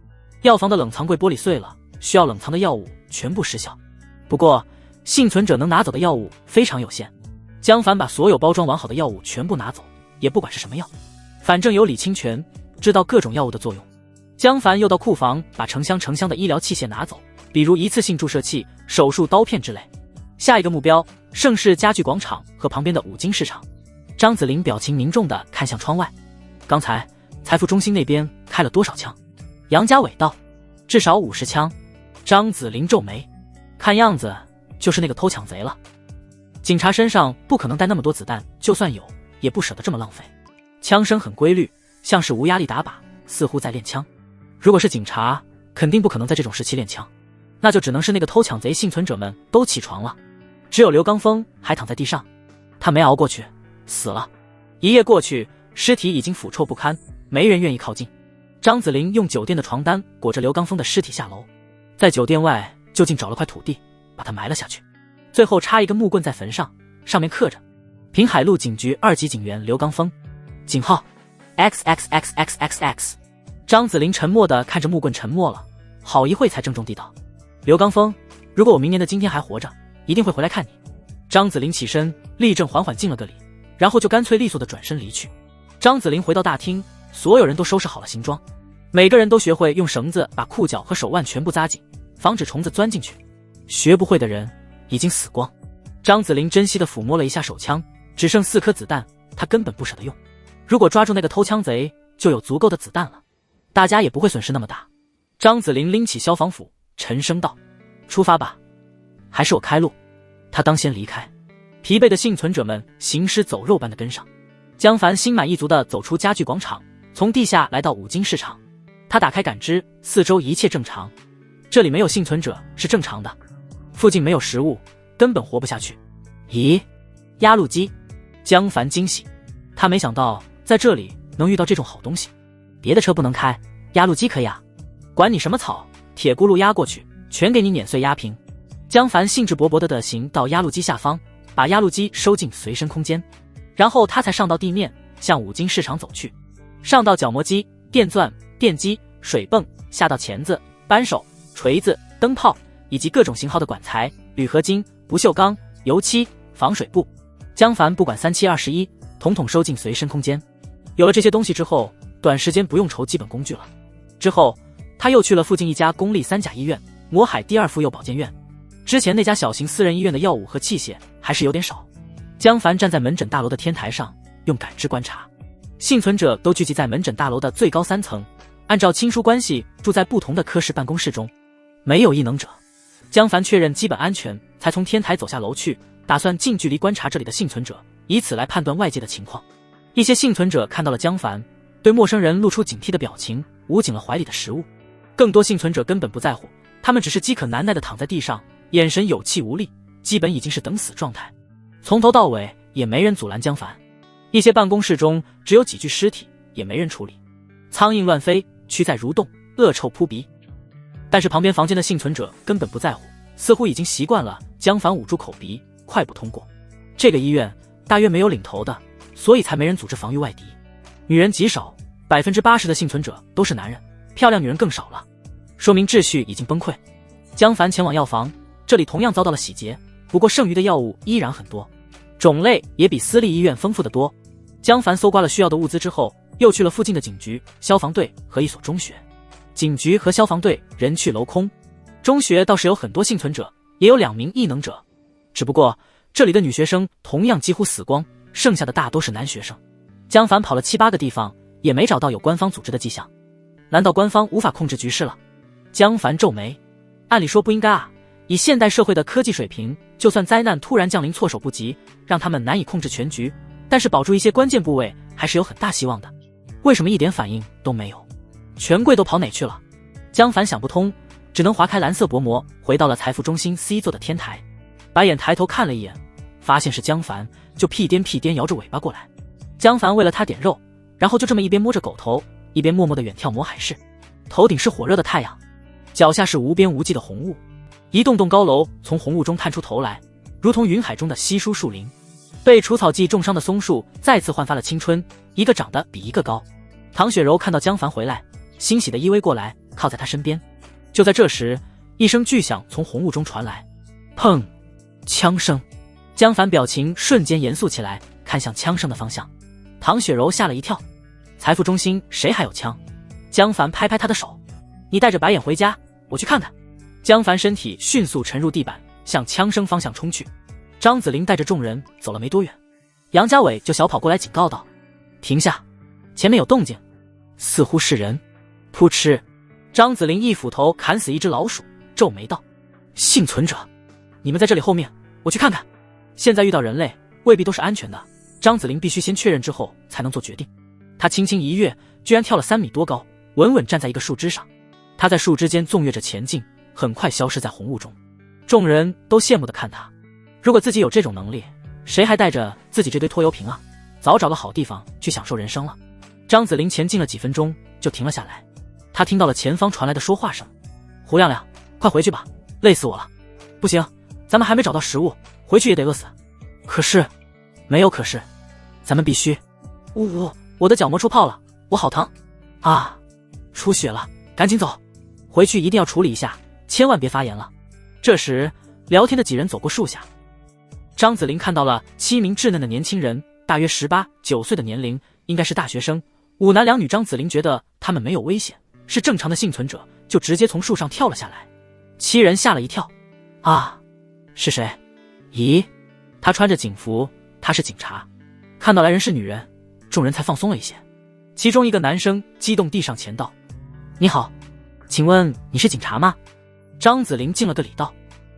Speaker 1: 药房的冷藏柜玻璃碎了，需要冷藏的药物全部失效。不过幸存者能拿走的药物非常有限。江凡把所有包装完好的药物全部拿走，也不管是什么药，反正有理清权，知道各种药物的作用。江凡又到库房把成箱成箱的医疗器械拿走，比如一次性注射器、手术刀片之类。下一个目标，盛世家具广场和旁边的五金市场。张子霖表情凝重地看向窗外，刚才财富中心那边开了多少枪？杨家伟道，至少50枪。张子霖皱眉，看样子就是那个偷抢贼了。警察身上不可能带那么多子弹，就算有，也不舍得这么浪费。枪声很规律，像是无压力打靶，似乎在练枪。如果是警察，肯定不可能在这种时期练枪，那就只能是那个偷抢贼。幸存者们都起床了，只有刘刚峰还躺在地上，他没熬过去，死了。一夜过去，尸体已经腐臭不堪，没人愿意靠近。张子霖用酒店的床单裹着刘刚峰的尸体下楼，在酒店外就近找了块土地，把他埋了下去，最后插一个木棍在坟上，上面刻着平海路警局2级警员刘刚峰，警号 XXXXXX。 张子霖沉默地看着木棍，沉默了好一会才郑重地道，刘刚峰，如果我明年的今天还活着，一定会回来看你。张子霖起身，立正缓缓敬了个礼，然后就干脆利索地转身离去。张子霖回到大厅，所有人都收拾好了行装，每个人都学会用绳子把裤脚和手腕全部扎紧，防止虫子钻进去。学不会的人已经死光。张子霖珍惜地抚摸了一下手枪，只剩4颗子弹，他根本不舍得用。如果抓住那个偷枪贼，就有足够的子弹了，大家也不会损失那么大。张子霖拎起消防斧，沉声道，出发吧，还是我开路。他当先离开，疲惫的幸存者们行尸走肉般的跟上。江凡心满意足地走出家具广场，从地下来到五金市场。他打开感知，四周一切正常，这里没有幸存者是正常的。附近没有食物，根本活不下去。咦，压路机！江凡惊喜，他没想到在这里能遇到这种好东西。别的车不能开，压路机可以啊！管你什么草，铁轱辘压过去，全给你碾碎压平。江凡兴致勃勃地行到压路机下方，把压路机收进随身空间，然后他才上到地面，向五金市场走去。上到角磨机、电钻、电机、水泵，下到钳子、扳手、锤子、灯泡以及各种型号的管材、铝合金、不锈钢、油漆、防水布。江凡不管3七21，统统收进随身空间。有了这些东西之后，短时间不用愁基本工具了。之后他又去了附近一家公立3甲医院——魔海第2妇幼保健院。之前那家小型私人医院的药物和器械还是有点少。江凡站在门诊大楼的天台上，用感知观察，幸存者都聚集在门诊大楼的最高3层，按照亲疏关系住在不同的科室办公室中，没有异能者。江凡确认基本安全，才从天台走下楼去，打算近距离观察这里的幸存者，以此来判断外界的情况。一些幸存者看到了江凡，对陌生人露出警惕的表情，捂紧了怀里的食物。更多幸存者根本不在乎，他们只是饥渴难耐地躺在地上，眼神有气无力，基本已经是等死状态。从头到尾也没人阻拦江凡。一些办公室中只有几具尸体，也没人处理。苍蝇乱飞，蛆在蠕动，恶臭扑鼻。但是旁边房间的幸存者根本不在乎，似乎已经习惯了江凡捂住口鼻，快步通过。这个医院大约没有领头的，所以才没人组织防御外敌。女人极少，80%的幸存者都是男人，漂亮女人更少了，说明秩序已经崩溃。江凡前往药房，这里同样遭到了洗劫，不过剩余的药物依然很多，种类也比私立医院丰富得多。江凡搜刮了需要的物资之后，又去了附近的警局、消防队和一所中学。警局和消防队人去楼空，中学倒是有很多幸存者，也有2名异能者，只不过这里的女学生同样几乎死光，剩下的大都是男学生。江凡跑了7、8个地方，也没找到有官方组织的迹象。难道官方无法控制局势了？江凡皱眉，按理说不应该啊，以现代社会的科技水平，就算灾难突然降临措手不及，让他们难以控制全局，但是保住一些关键部位还是有很大希望的。为什么一点反应都没有？权贵都跑哪去了？江凡想不通，只能划开蓝色薄膜，回到了财富中心 C 座的天台。白眼抬头看了一眼，发现是江凡，就屁颠屁颠摇着尾巴过来。江凡为了他点肉，然后就这么一边摸着狗头，一边默默地远眺魔海市。头顶是火热的太阳，脚下是无边无际的红雾，一栋栋高楼从红雾中探出头来，如同云海中的稀疏树林。被除草剂重伤的松树再次焕发了青春，一个长得比一个高。唐雪柔看到江凡回来，欣喜地依偎过来，靠在他身边。就在这时，一声巨响从红雾中传来，砰！枪声。江凡表情瞬间严肃起来，看向枪声的方向。唐雪柔吓了一跳，财富中心谁还有枪？江凡拍拍他的手，你带着白眼回家，我去看看。江凡身体迅速沉入地板，向枪声方向冲去。张子霖带着众人走了没多远，杨家伟就小跑过来警告道：停下，前面有动静，似乎是人。噗嗤，张子霖一斧头砍死一只老鼠，皱眉道：幸存者，你们在这里后面，我去看看。现在遇到人类未必都是安全的，张子霖必须先确认之后才能做决定。他轻轻一跃，居然跳了3米多高，稳稳站在一个树枝上。他在树枝间纵跃着前进，很快消失在红雾中。众人都羡慕地看他，如果自己有这种能力，谁还带着自己这堆拖油瓶啊？早找个好地方去享受人生了。张子霖前进了几分钟就停了下来，他听到了前方传来的说话声：胡亮亮，快回去吧，累死我了。不行，咱们还没找到食物，回去也得饿死。可是，没有可是，咱们必须。呜呜，我的脚磨出泡了，我好疼啊！出血了，赶紧走，回去一定要处理一下，千万别发炎了。这时，聊天的几人走过树下，张子霖看到了7名稚嫩的年轻人，大约18、19岁的年龄，应该是大学生，5男2女。张子霖觉得他们没有危险，是正常的幸存者，就直接从树上跳了下来。7人吓了一跳，啊，是谁？咦，他穿着警服，他是警察。看到来人是女人，众人才放松了一些。其中一个男生激动地上前道：你好，请问你是警察吗？张子霖敬了个礼道：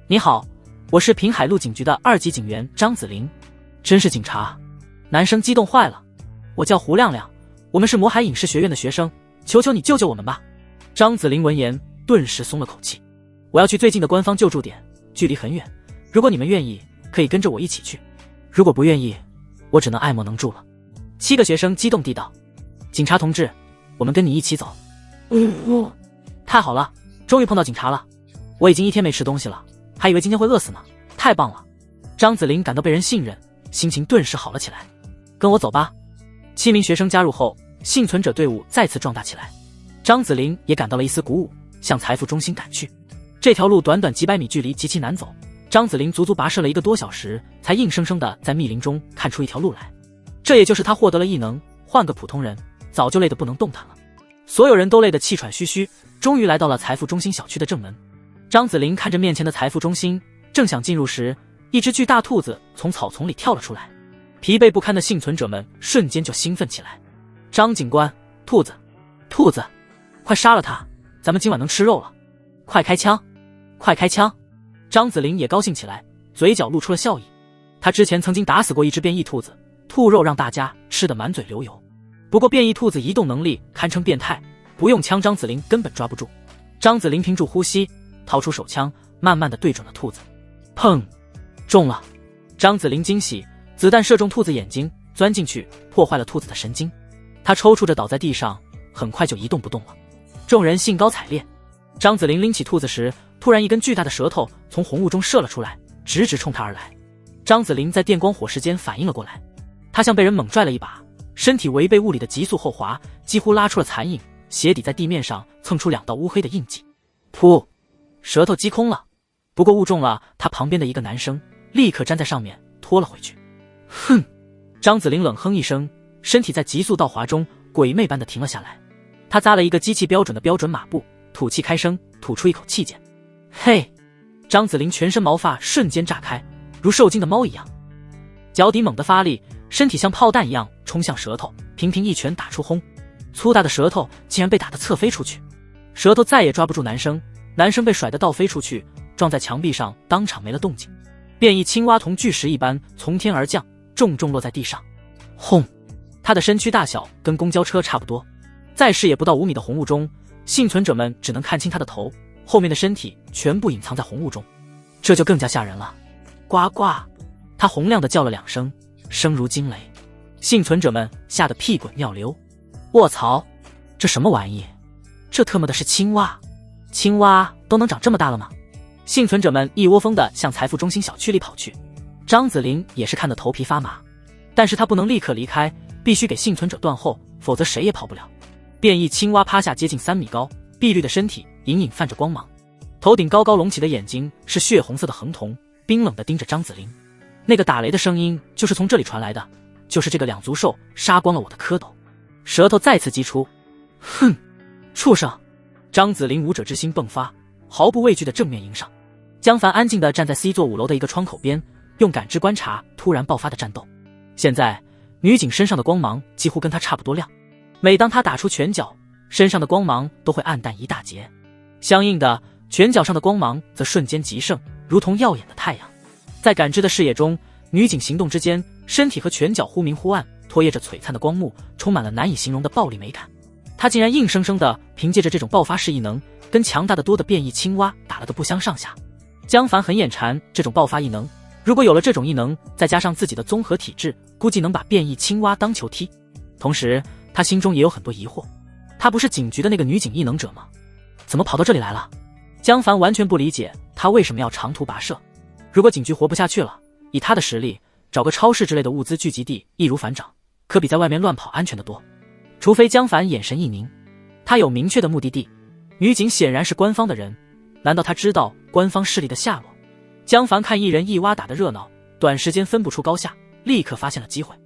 Speaker 1: 你好，我是平海路警局的2级警员张子霖。真是警察？男生激动坏了，我叫胡亮亮，我们是魔海影视学院的学生，求求你救救我们吧。张子霖闻言顿时松了口气，我要去最近的官方救助点，距离很远，如果你们愿意，可以跟着我一起去；如果不愿意，我只能爱莫能助了。7个学生激动地道：“警察同志，我们跟你一起走。”太好了，终于碰到警察了！我已经1天没吃东西了，还以为今天会饿死呢。太棒了！张子霖感到被人信任，心情顿时好了起来。跟我走吧。7名学生加入后，幸存者队伍再次壮大起来。张子霖也感到了一丝鼓舞，向财富中心赶去。这条路短短几百米，距离极其难走。张子霖足足跋涉了1个多小时，才硬生生的在密林中看出一条路来。这也就是他获得了异能，换个普通人早就累得不能动弹了。所有人都累得气喘吁吁，终于来到了财富中心小区的正门。张子霖看着面前的财富中心，正想进入时，一只巨大兔子从草丛里跳了出来。疲惫不堪的幸存者们瞬间就兴奋起来。张警官，兔子，兔子，快杀了他，咱们今晚能吃肉了！快开枪，快开枪！张子霖也高兴起来，嘴角露出了笑意。他之前曾经打死过一只变异兔子，兔肉让大家吃得满嘴流油。不过变异兔子移动能力堪称变态，不用枪张子霖根本抓不住。张子霖屏住呼吸，掏出手枪，慢慢地对准了兔子。砰！中了！张子霖惊喜，子弹射中兔子眼睛，钻进去，破坏了兔子的神经。他抽搐着倒在地上，很快就一动不动了。众人兴高采烈。张子霖拎起兔子时，突然一根巨大的舌头从红雾中射了出来，直直冲他而来。张子霖在电光火石间反应了过来，他像被人猛拽了一把，身体违背物理的急速后滑，几乎拉出了残影，鞋底在地面上蹭出2道乌黑的印记。噗！舌头击空了，不过误中了他旁边的一个男生，立刻粘在上面拖了回去。哼！张子霖冷哼一声，身体在急速倒滑中鬼魅般的停了下来。他扎了一个机器标准的标准马步，吐气开声，吐出一口气剑。嘿！张子霖全身毛发瞬间炸开，如受惊的猫一样，脚底猛地发力，身体像炮弹一样冲向舌头，频频一拳打出，轰！粗大的舌头竟然被打得侧飞出去，舌头再也抓不住男生，男生被甩得倒飞出去，撞在墙壁上，当场没了动静。变异青蛙同巨石一般从天而降，重重落在地上。轰！他的身躯大小跟公交车差不多，在视野不到5米的红雾中，幸存者们只能看清他的头，后面的身体全部隐藏在红雾中，这就更加吓人了。呱呱！他洪亮地叫了2声，声如惊雷。幸存者们吓得屁滚尿流。卧槽，这什么玩意？这特么的是青蛙？青蛙都能长这么大了吗？幸存者们一窝蜂地向财富中心小区里跑去。张子霖也是看得头皮发麻，但是他不能立刻离开，必须给幸存者断后，否则谁也跑不了。变异青蛙趴下接近3米高，碧绿的身体隐隐泛着光芒，头顶高高隆起的眼睛是血红色的恒瞳，冰冷地盯着张子霖。那个打雷的声音就是从这里传来的，就是这个两足兽杀光了我的蝌蚪。舌头再次击出。哼，畜生！张子霖武者之心迸发，毫不畏惧地正面迎上。江凡安静地站在 C 座5楼的一个窗口边，用感知观察突然爆发的战斗。现在女警身上的光芒几乎跟她差不多亮，每当她打出拳脚，身上的光芒都会暗淡一大截，相应的拳脚上的光芒则瞬间极盛，如同耀眼的太阳。在感知的视野中，女警行动之间，身体和拳脚忽明忽暗，拖曳着璀璨的光幕，充满了难以形容的暴力美感。她竟然硬生生地凭借着这种爆发式异能，跟强大的多的变异青蛙打了个不相上下。江凡很眼馋这种爆发异能，如果有了这种异能，再加上自己的综合体质，估计能把变异青蛙当球踢。同时他心中也有很多疑惑，她不是警局的那个女警异能者吗？怎么跑到这里来了？江凡完全不理解她为什么要长途跋涉。如果警局活不下去了，以他的实力，找个超市之类的物资聚集地易如反掌，可比在外面乱跑安全得多。除非江凡眼神一凝，他有明确的目的地。女警显然是官方的人，难道他知道官方势力的下落？江凡看一人一蛙打的热闹，短时间分不出高下，立刻发现了机会。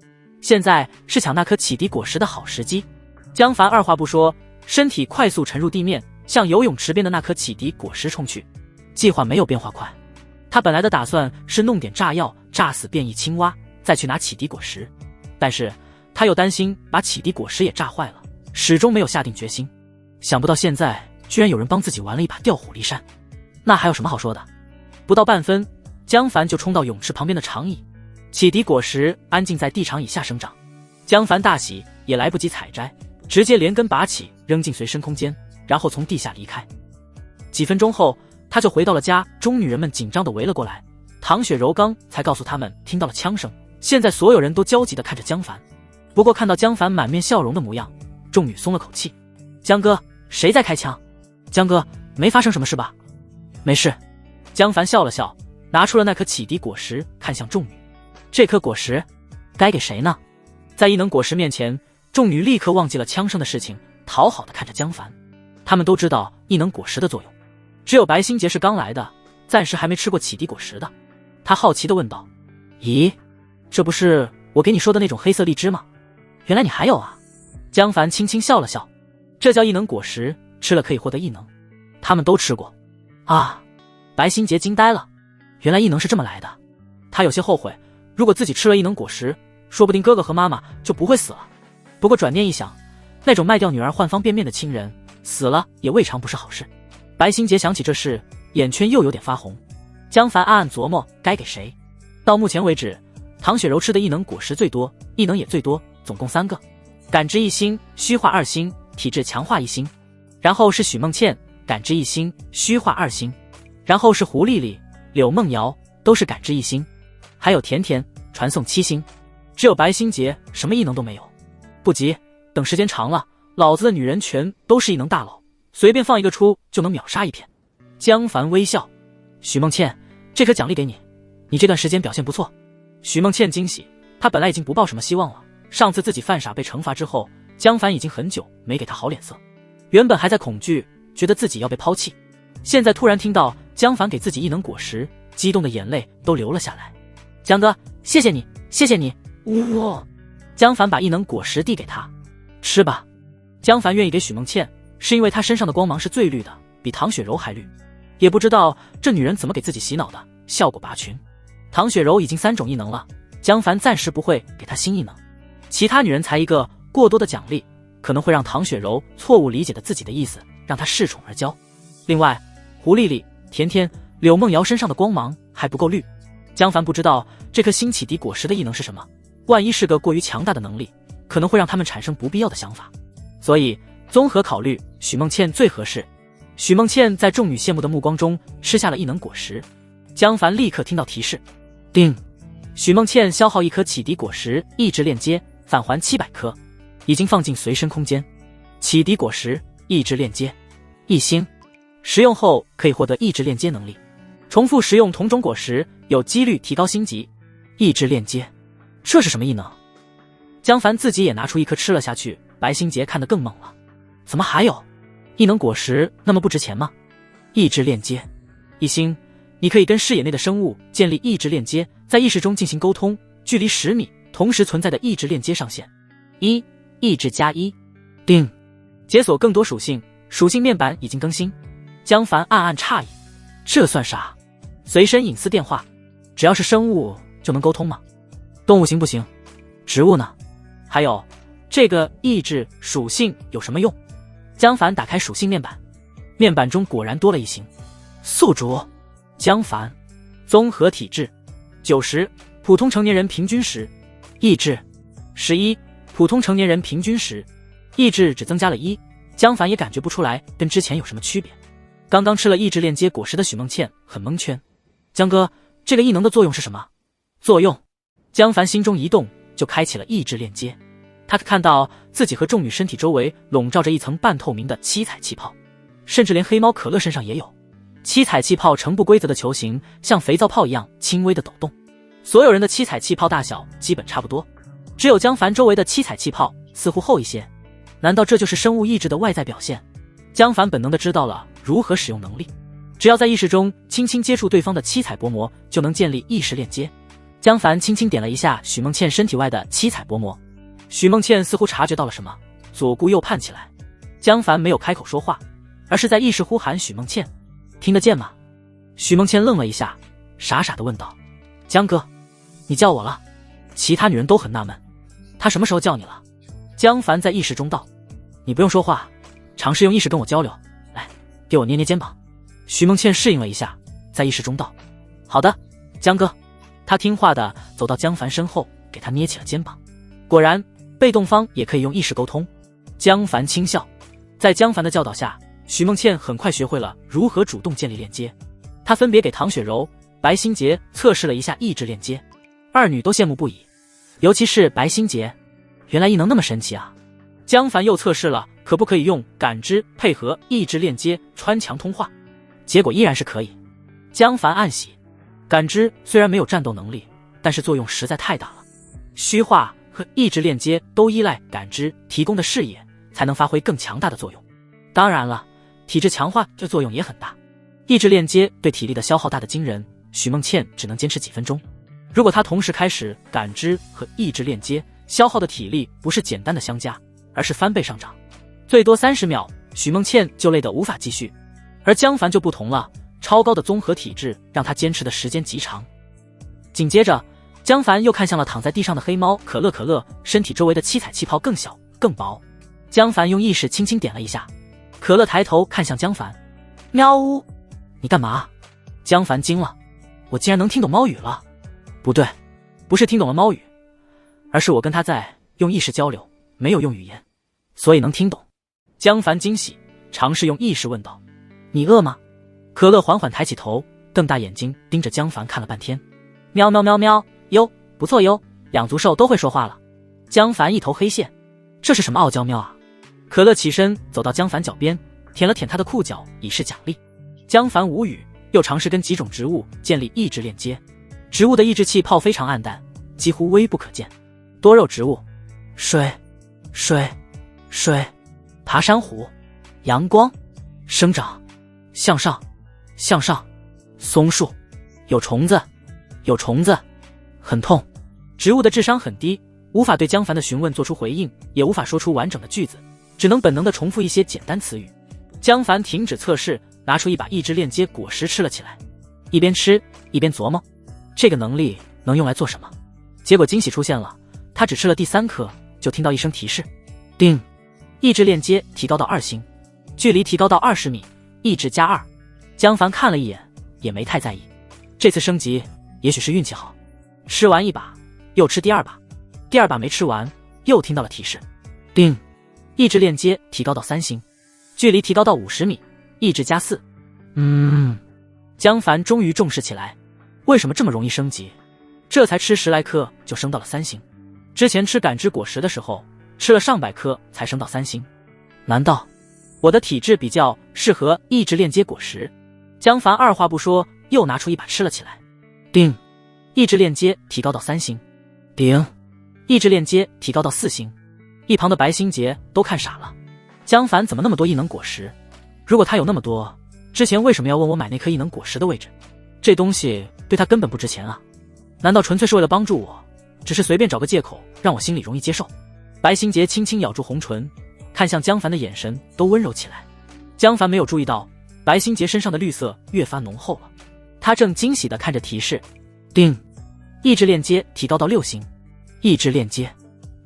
Speaker 1: 现在是抢那颗启迪果实的好时机。江凡二话不说，身体快速沉入地面，向游泳池边的那颗启迪果实冲去。计划没有变化快，他本来的打算是弄点炸药炸死变异青蛙，再去拿启迪果实，但是他又担心把启迪果实也炸坏了，始终没有下定决心。想不到现在居然有人帮自己玩了一把调虎离山，那还有什么好说的？不到半分，江凡就冲到泳池旁边的长椅，启迪果实安静在地场以下生长。江凡大喜，也来不及采摘，直接连根拔起扔进随身空间，然后从地下离开。几分钟后，他就回到了家中，女人们紧张地围了过来。唐雪柔刚才告诉他们听到了枪声，现在所有人都焦急地看着江凡。不过看到江凡满面笑容的模样，众女松了口气。江哥，谁在开枪？江哥，没发生什么事吧？没事。江凡笑了笑，拿出了那颗启迪果实，看向众女。这颗果实该给谁呢？在异能果实面前，众女立刻忘记了枪声的事情，讨好地看着江凡。他们都知道异能果实的作用，只有白心杰是刚来的，暂时还没吃过启迪果实的。他好奇地问道：咦，这不是我给你说的那种黑色荔枝吗？原来你还有啊。江凡轻轻笑了笑，这叫异能果实，吃了可以获得异能。他们都吃过啊。白心杰惊呆了，原来异能是这么来的。他有些后悔，如果自己吃了异能果实，说不定哥哥和妈妈就不会死了。不过转念一想，那种卖掉女儿换方便面的亲人死了也未尝不是好事。白心杰想起这事，眼圈又有点发红。江凡暗暗琢磨该给谁。到目前为止，唐雪柔吃的异能果实最多，异能也最多，总共3个：感知1星，虚化2星，体质强化1星。然后是许梦倩，感知1星，虚化2星。然后是胡丽丽、柳梦瑶，都是感知1星。还有甜甜，传送7星。只有白心杰什么异能都没有。不急，等时间长了，老子的女人全都是异能大佬，随便放一个出就能秒杀一片。江凡微笑，许梦倩，这颗奖励给你，你这段时间表现不错。许梦倩惊喜，她本来已经不抱什么希望了，上次自己犯傻被惩罚之后，江凡已经很久没给她好脸色，原本还在恐惧，觉得自己要被抛弃，现在突然听到江凡给自己异能果实，激动的眼泪都流了下来。江哥，谢谢你，谢谢你。哇！江凡把异能果实递给他，吃吧。江凡愿意给许梦倩，是因为她身上的光芒是最绿的，比唐雪柔还绿。也不知道这女人怎么给自己洗脑的，效果拔群。唐雪柔已经3种异能了，江凡暂时不会给她新异能。其他女人才1个，过多的奖励可能会让唐雪柔错误理解的自己的意思，让她恃宠而骄。另外，胡丽丽、甜甜、柳梦瑶身上的光芒还不够绿。江凡不知道这颗新启迪果实的异能是什么，万一是个过于强大的能力，可能会让他们产生不必要的想法。所以综合考虑，许梦倩最合适。许梦倩在众女羡慕的目光中吃下了异能果实。江凡立刻听到提示，叮！许梦倩消耗1颗启迪果实意志链接，返还700颗，已经放进随身空间。启迪果实意志链接1星，食用后可以获得意志链接能力，重复食用同种果实有几率提高星级。意志链接，这是什么异能？江凡自己也拿出1颗吃了下去，白心杰看得更懵了，怎么还有？异能果实那么不值钱吗？意志链接1星，你可以跟视野内的生物建立意志链接，在意识中进行沟通，距离10米，同时存在的意志链接上限1，意志加1。叮！解锁更多属性，属性面板已经更新。江凡暗暗诧异，这算啥？随身隐私电话，只要是生物就能沟通吗？动物行不行？植物呢？还有这个意志属性有什么用？江凡打开属性面板，面板中果然多了1星。宿主江凡，综合体质90，普通成年人平均10，意志11，普通成年人平均10，意志只增加了1。江凡也感觉不出来跟之前有什么区别。刚刚吃了意志链接果实的许梦倩很蒙圈，江哥，这个异能的作用是什么？作用，江凡心中一动，就开启了意志链接。他看到自己和众女身体周围笼罩着一层半透明的七彩气泡，甚至连黑猫可乐身上也有。七彩气泡呈不规则的球形，像肥皂泡一样轻微的抖动。所有人的七彩气泡大小基本差不多，只有江凡周围的七彩气泡似乎厚一些。难道这就是生物意志的外在表现？江凡本能的知道了如何使用能力，只要在意识中轻轻接触对方的七彩薄膜，就能建立意识链接。江凡轻轻点了一下许梦倩身体外的七彩薄膜，许梦倩似乎察觉到了什么，左顾右盼起来。江凡没有开口说话，而是在意识呼喊许梦倩，听得见吗？许梦倩愣了一下，傻傻地问道：江哥，你叫我了？其他女人都很纳闷，他什么时候叫你了？江凡在意识中道：你不用说话，尝试用意识跟我交流，来，给我捏捏肩膀。许梦倩适应了一下，在意识中道：好的，江哥。他听话的走到江凡身后，给他捏起了肩膀。果然，被动方也可以用意识沟通。江凡轻笑，在江凡的教导下，许梦倩很快学会了如何主动建立链接。她分别给唐雪柔、白心洁测试了一下意志链接，二女都羡慕不已，尤其是白心洁，原来异能那么神奇啊！江凡又测试了可不可以用感知配合意志链接穿墙通话，结果依然是可以。江凡暗喜，感知虽然没有战斗能力，但是作用实在太大了。虚化和意志链接都依赖感知提供的视野才能发挥更强大的作用。当然了，体质强化这作用也很大。意志链接对体力的消耗大得惊人，许梦倩只能坚持几分钟。如果她同时开始感知和意志链接，消耗的体力不是简单的相加，而是翻倍上涨，最多30秒，许梦倩就累得无法继续。而江凡就不同了，超高的综合体质让他坚持的时间极长。紧接着，江凡又看向了躺在地上的黑猫可乐可乐，身体周围的七彩气泡更小更薄。江凡用意识轻轻点了一下，可乐抬头看向江凡，喵呜，你干嘛？江凡惊了，我竟然能听懂猫语了。不对，不是听懂了猫语，而是我跟他在用意识交流，没有用语言，所以能听懂。江凡惊喜，尝试用意识问道，你饿吗？可乐缓缓抬起头，瞪大眼睛盯着江凡看了半天，喵喵喵喵，哟，不错哟，两足兽都会说话了。江凡一头黑线，这是什么傲娇喵啊？可乐起身走到江凡脚边，舔了舔他的裤脚以示奖励。江凡无语，又尝试跟几种植物建立意志链接，植物的意志气泡非常暗淡，几乎微不可见。多肉植物，水，爬山虎，阳光，生长，向上，松树，有虫子，很痛。植物的智商很低，无法对江凡的询问做出回应，也无法说出完整的句子，只能本能地重复一些简单词语。江凡停止测试，拿出一把意志链接果实吃了起来，一边吃一边琢磨这个能力能用来做什么。结果惊喜出现了，他只吃了第3颗，就听到一声提示，叮，意志链接提高到2星，距离提高到20米，意志加2。江凡看了一眼，也没太在意，这次升级也许是运气好。吃完一把，又吃第2把，第2把没吃完，又听到了提示，叮，意志链接提高到3星，距离提高到50米，意志加4。江凡终于重视起来，为什么这么容易升级？这才吃10来颗就升到了3星，之前吃感知果实的时候，吃了上百颗才升到3星。难道我的体质比较适合意志链接果实？江凡二话不说，又拿出一把吃了起来，叮，意志链接提高到3星，叮，意志链接提高到4星。一旁的白心洁都看傻了，江凡怎么那么多异能果实？如果他有那么多，之前为什么要问我买那颗异能果实的位置？这东西对他根本不值钱啊！难道纯粹是为了帮助我，只是随便找个借口让我心里容易接受？白心洁轻轻咬住红唇，看向江凡的眼神都温柔起来。江凡没有注意到白心洁身上的绿色越发浓厚了，他正惊喜地看着提示，叮，意志链接提高到6星，意志链接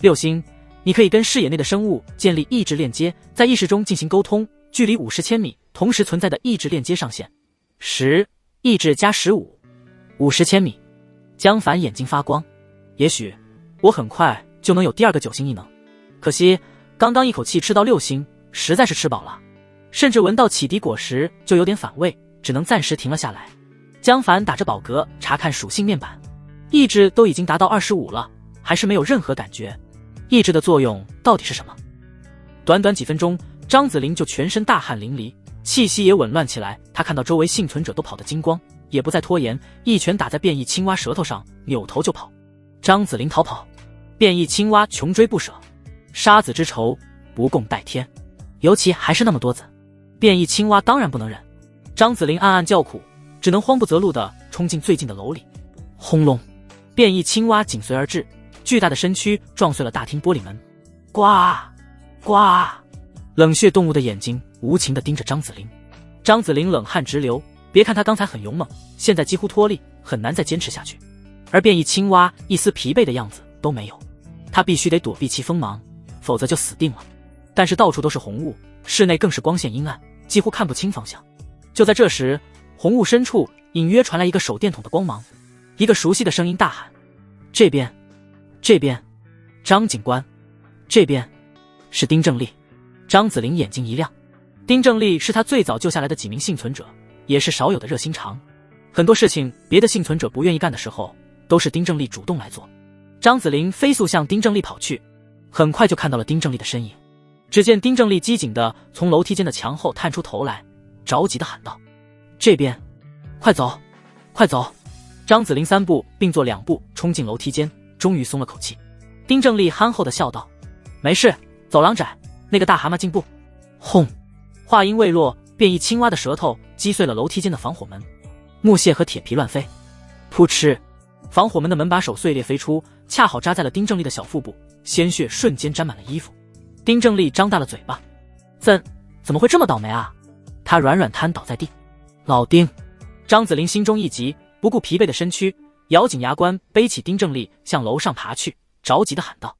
Speaker 1: 6星，你可以跟视野内的生物建立意志链接，在意识中进行沟通，距离50千米，同时存在的意志链接上限10，意志加15，50千米。江凡眼睛发光，也许我很快就能有第2个9星异能，可惜刚刚一口气吃到6星，实在是吃饱了，甚至闻到启迪果实就有点反胃，只能暂时停了下来。江凡打着饱嗝查看属性面板，意志都已经达到25了，还是没有任何感觉。意志的作用到底是什么？短短几分钟，张子霖就全身大汗淋漓，气息也紊乱起来。他看到周围幸存者都跑得精光，也不再拖延，一拳打在变异青蛙舌头上，扭头就跑。张子霖逃跑，变异青蛙穷追不舍，杀子之仇不共戴天，尤其还是那么多子，变异青蛙当然不能忍。张子霖暗暗叫苦，只能慌不择路地冲进最近的楼里。轰隆，变异青蛙紧随而至，巨大的身躯撞碎了大厅玻璃门。呱呱，冷血动物的眼睛无情地盯着张子霖。张子霖冷汗直流，别看他刚才很勇猛，现在几乎脱力，很难再坚持下去。而变异青蛙一丝疲惫的样子都没有，他必须得躲避其锋芒，否则就死定了。但是到处都是红雾，室内更是光线阴暗，几乎看不清方向。就在这时，红雾深处隐约传来一个手电筒的光芒，一个熟悉的声音大喊，这边，这边，张警官，这边。是丁正丽。张子霖眼睛一亮，丁正丽是他最早救下来的几名幸存者，也是少有的热心肠。很多事情别的幸存者不愿意干的时候，都是丁正丽主动来做。张子霖飞速向丁正丽跑去，很快就看到了丁正丽的身影。只见丁正丽机警地从楼梯间的墙后探出头来，着急地喊道：“这边，快走，快走！”张子霖3步并作2步冲进楼梯间，终于松了口气。丁正丽憨厚地笑道：“没事，走廊窄，那个大蛤蟆进步。”轰！话音未落，便一青蛙的舌头击碎了楼梯间的防火门，木屑和铁皮乱飞。噗嗤！防火门的门把手碎裂飞出，恰好扎在了丁正丽的小腹部，鲜血瞬间沾满了衣服。丁正丽张大了嘴巴：“怎么会这么倒霉啊？”他软软瘫倒在地。老丁！张子霖心中一急，不顾疲惫的身躯，咬紧牙关背起丁正丽向楼上爬去，着急地喊道：“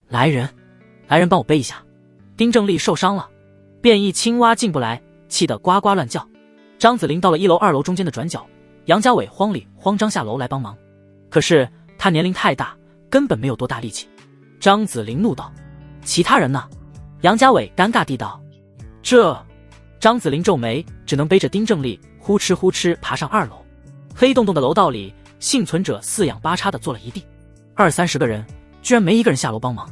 Speaker 1: 来人，来人帮我背一下。”丁正丽受伤了，变异青蛙进不来，气得呱呱乱叫。张子霖到了1楼2楼中间的转角，杨家伟慌里慌张下楼来帮忙，可是他年龄太大，根本没有多大力气。张子霖怒道：“其他人呢？”杨家伟尴尬地道：“这……”张子霖皱眉，只能背着丁正丽呼哧呼哧爬上2楼。黑洞洞的楼道里，幸存者四仰八叉地坐了一地，20-30个人，居然没一个人下楼帮忙。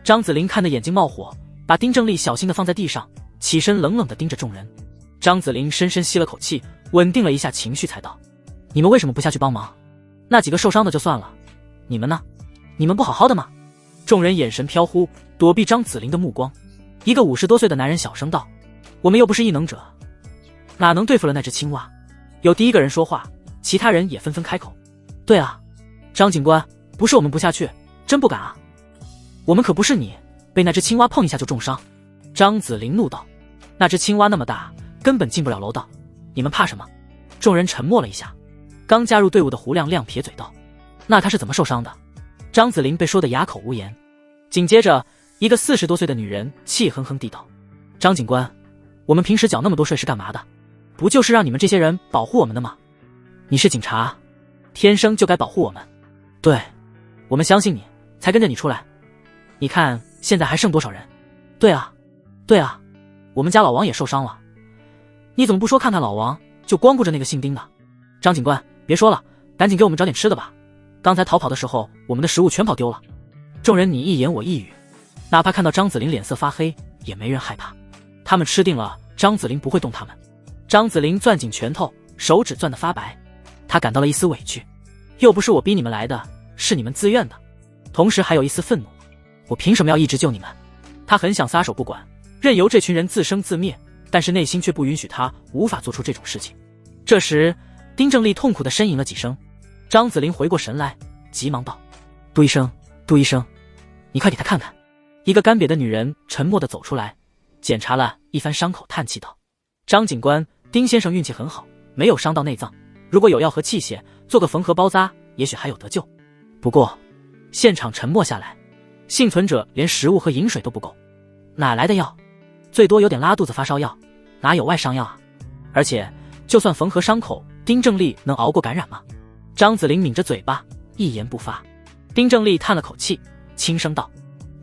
Speaker 1: 张子霖看得眼睛冒火，把丁正丽小心地放在地上，起身冷冷地盯着众人。张子霖深深吸了口气，稳定了一下情绪，才道：“你们为什么不下去帮忙？那几个受伤的就算了，你们呢？你们不好好的吗？”众人眼神飘忽，躲避张子霖的目光。一个50多岁的男人小声道：“我们又不是异能者，哪能对付了那只青蛙？”有第一个人说话，其他人也纷纷开口：“对啊，张警官，不是我们不下去，真不敢啊！我们可不是你，被那只青蛙碰一下就重伤。”张子霖怒道：“那只青蛙那么大，根本进不了楼道，你们怕什么？”众人沉默了一下。刚加入队伍的胡亮亮撇嘴道：“那他是怎么受伤的？”张子霖被说得哑口无言。紧接着，一个40多岁的女人气哼哼地道：“张警官，我们平时缴那么多税是干嘛的？不就是让你们这些人保护我们的吗？你是警察，天生就该保护我们。对，我们相信你，才跟着你出来。你看现在还剩多少人？对啊，对啊，我们家老王也受伤了。你怎么不说看看老王，就光顾着那个姓丁的？张警官，别说了，赶紧给我们找点吃的吧。刚才逃跑的时候，我们的食物全跑丢了。”众人你一言我一语，哪怕看到张子霖脸色发黑，也没人害怕。他们吃定了张子霖不会动他们。张子霖攥紧拳头，手指攥得发白，他感到了一丝委屈，又不是我逼你们来的，是你们自愿的，同时还有一丝愤怒，我凭什么要一直救你们？他很想撒手不管，任由这群人自生自灭，但是内心却不允许他无法做出这种事情。这时丁正丽痛苦地呻吟了几声，张子霖回过神来，急忙道：“杜医生，杜医生，你快给他看看。”一个干瘪的女人沉默地走出来，检查了一番伤口，叹气道：“张警官，丁先生运气很好，没有伤到内脏，如果有药和器械，做个缝合包扎，也许还有得救。”不过现场沉默下来，幸存者连食物和饮水都不够，哪来的药？最多有点拉肚子发烧药，哪有外伤药啊？而且就算缝合伤口，丁正丽能熬过感染吗？张子霖抿着嘴巴，一言不发。丁正丽叹了口气，轻声道：“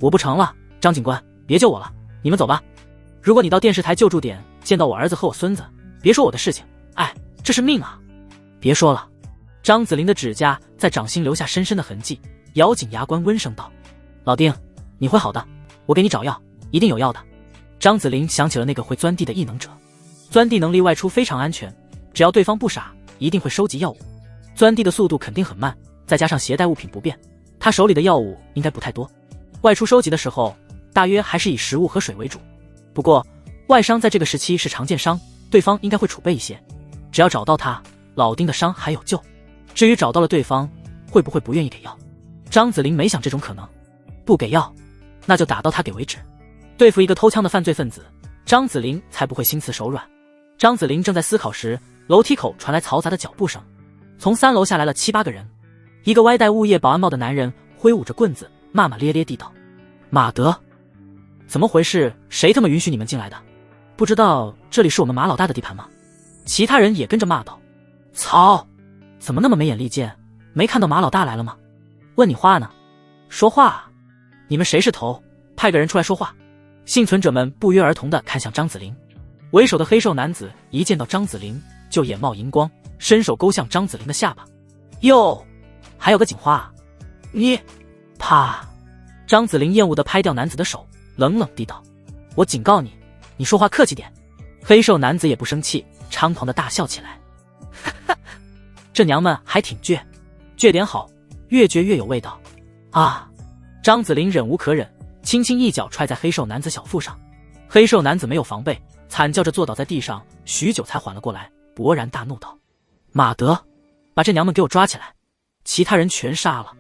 Speaker 1: 我不成了，张警官，别救我了，你们走吧。如果你到电视台救助点见到我儿子和我孙子，别说我的事情，哎，这是命啊！别说了。”张子霖的指甲在掌心留下深深的痕迹，咬紧牙关温声道：“老丁，你会好的，我给你找药，一定有药的。”张子霖想起了那个会钻地的异能者，钻地能力外出非常安全，只要对方不傻，一定会收集药物。钻地的速度肯定很慢，再加上携带物品不便，他手里的药物应该不太多。外出收集的时候，大约还是以食物和水为主。不过外伤在这个时期是常见伤，对方应该会储备一些。只要找到他，老丁的伤还有救。至于找到了对方，会不会不愿意给药？张子霖没想这种可能，不给药，那就打到他给为止。对付一个偷枪的犯罪分子，张子霖才不会心慈手软。张子霖正在思考时，楼梯口传来嘈杂的脚步声，从3楼下来了7、8个人。一个歪戴物业保安帽的男人挥舞着棍子，骂骂咧咧地道：“马德，怎么回事？谁他妈允许你们进来的？不知道这里是我们马老大的地盘吗？”其他人也跟着骂道：“操，怎么那么没眼力见？没看到马老大来了吗？问你话呢，说话啊！你们谁是头？派个人出来说话！”幸存者们不约而同地看向张子霖。为首的黑瘦男子一见到张子霖就眼冒银光，伸手勾向张子霖的下巴。哟，还有个警花啊！你，啪！张子霖厌恶地拍掉男子的手，冷冷地道：“我警告你，你说话客气点。”黑瘦男子也不生气，猖狂地大笑起来。哈哈，这娘们还挺倔，倔点好，越倔越有味道。啊！张子霖忍无可忍，轻轻一脚踹在黑瘦男子小腹上。黑瘦男子没有防备，惨叫着坐倒在地上，许久才缓了过来，勃然大怒道：“马德，把这娘们给我抓起来！”其他人全杀了。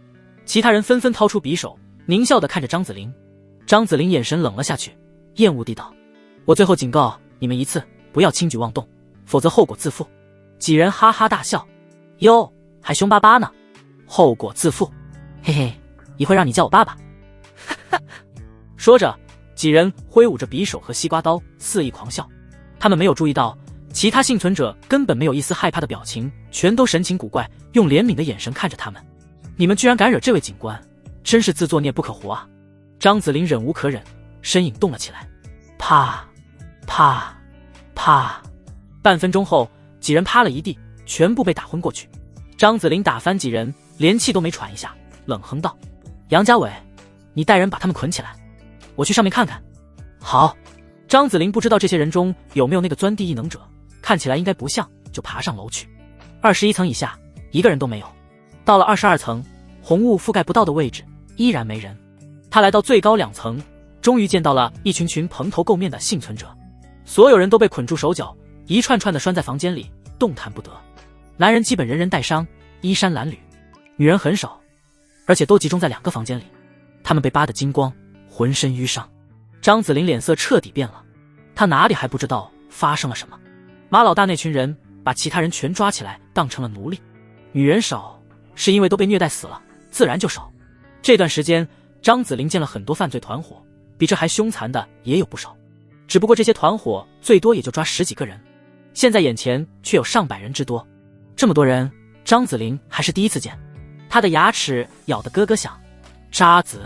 Speaker 1: 其他人纷纷掏出匕首，狞笑地看着张子霖。张子霖眼神冷了下去，厌恶地道：“我最后警告你们一次，不要轻举妄动，否则后果自负。”几人哈哈大笑：“哟，还凶巴巴呢，后果自负，嘿嘿，一会让你叫我爸爸。”哈哈，说着，几人挥舞着匕首和西瓜刀，肆意狂笑。他们没有注意到，其他幸存者根本没有一丝害怕的表情，全都神情古怪，用怜悯的眼神看着他们。你们居然敢惹这位警官，真是自作孽不可活啊！张子霖忍无可忍，身影动了起来。啪啪啪！半分钟后，几人趴了一地，全部被打昏过去。张子霖打翻几人，连气都没喘一下，冷哼道：“杨家伟，你带人把他们捆起来，我去上面看看。”好。张子霖不知道这些人中有没有那个钻地异能者，看起来应该不像，就爬上楼去。21层以下一个人都没有。到了22层，红雾覆盖不到的位置依然没人。他来到最高2层，终于见到了一群群蓬头垢面的幸存者，所有人都被捆住手脚，一串串的拴在房间里，动弹不得。男人基本人人带伤，衣衫褴褛，女人很少，而且都集中在2个房间里。他们被扒得精光，浑身淤伤。张子霖脸色彻底变了，他哪里还不知道发生了什么？马老大那群人把其他人全抓起来当成了奴隶。女人少是因为都被虐待死了，自然就少。这段时间张子霖见了很多犯罪团伙，比这还凶残的也有不少，只不过这些团伙最多也就抓10几个人，现在眼前却有上百人之多。这么多人，张子霖还是第一次见，他的牙齿咬得咯咯响。渣子，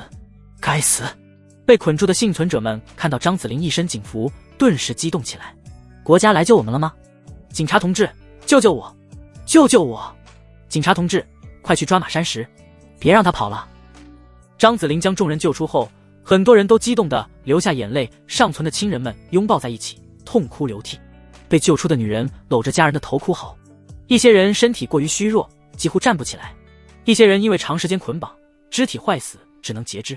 Speaker 1: 该死！被捆住的幸存者们看到张子霖一身警服，顿时激动起来。国家来救我们了吗？警察同志，救救我！救救我！警察同志，快去抓马山石，别让他跑了！张子霖将众人救出后，很多人都激动地流下眼泪，尚存的亲人们拥抱在一起，痛哭流涕。被救出的女人搂着家人的头哭嚎。一些人身体过于虚弱，几乎站不起来；一些人因为长时间捆绑，肢体坏死，只能截肢。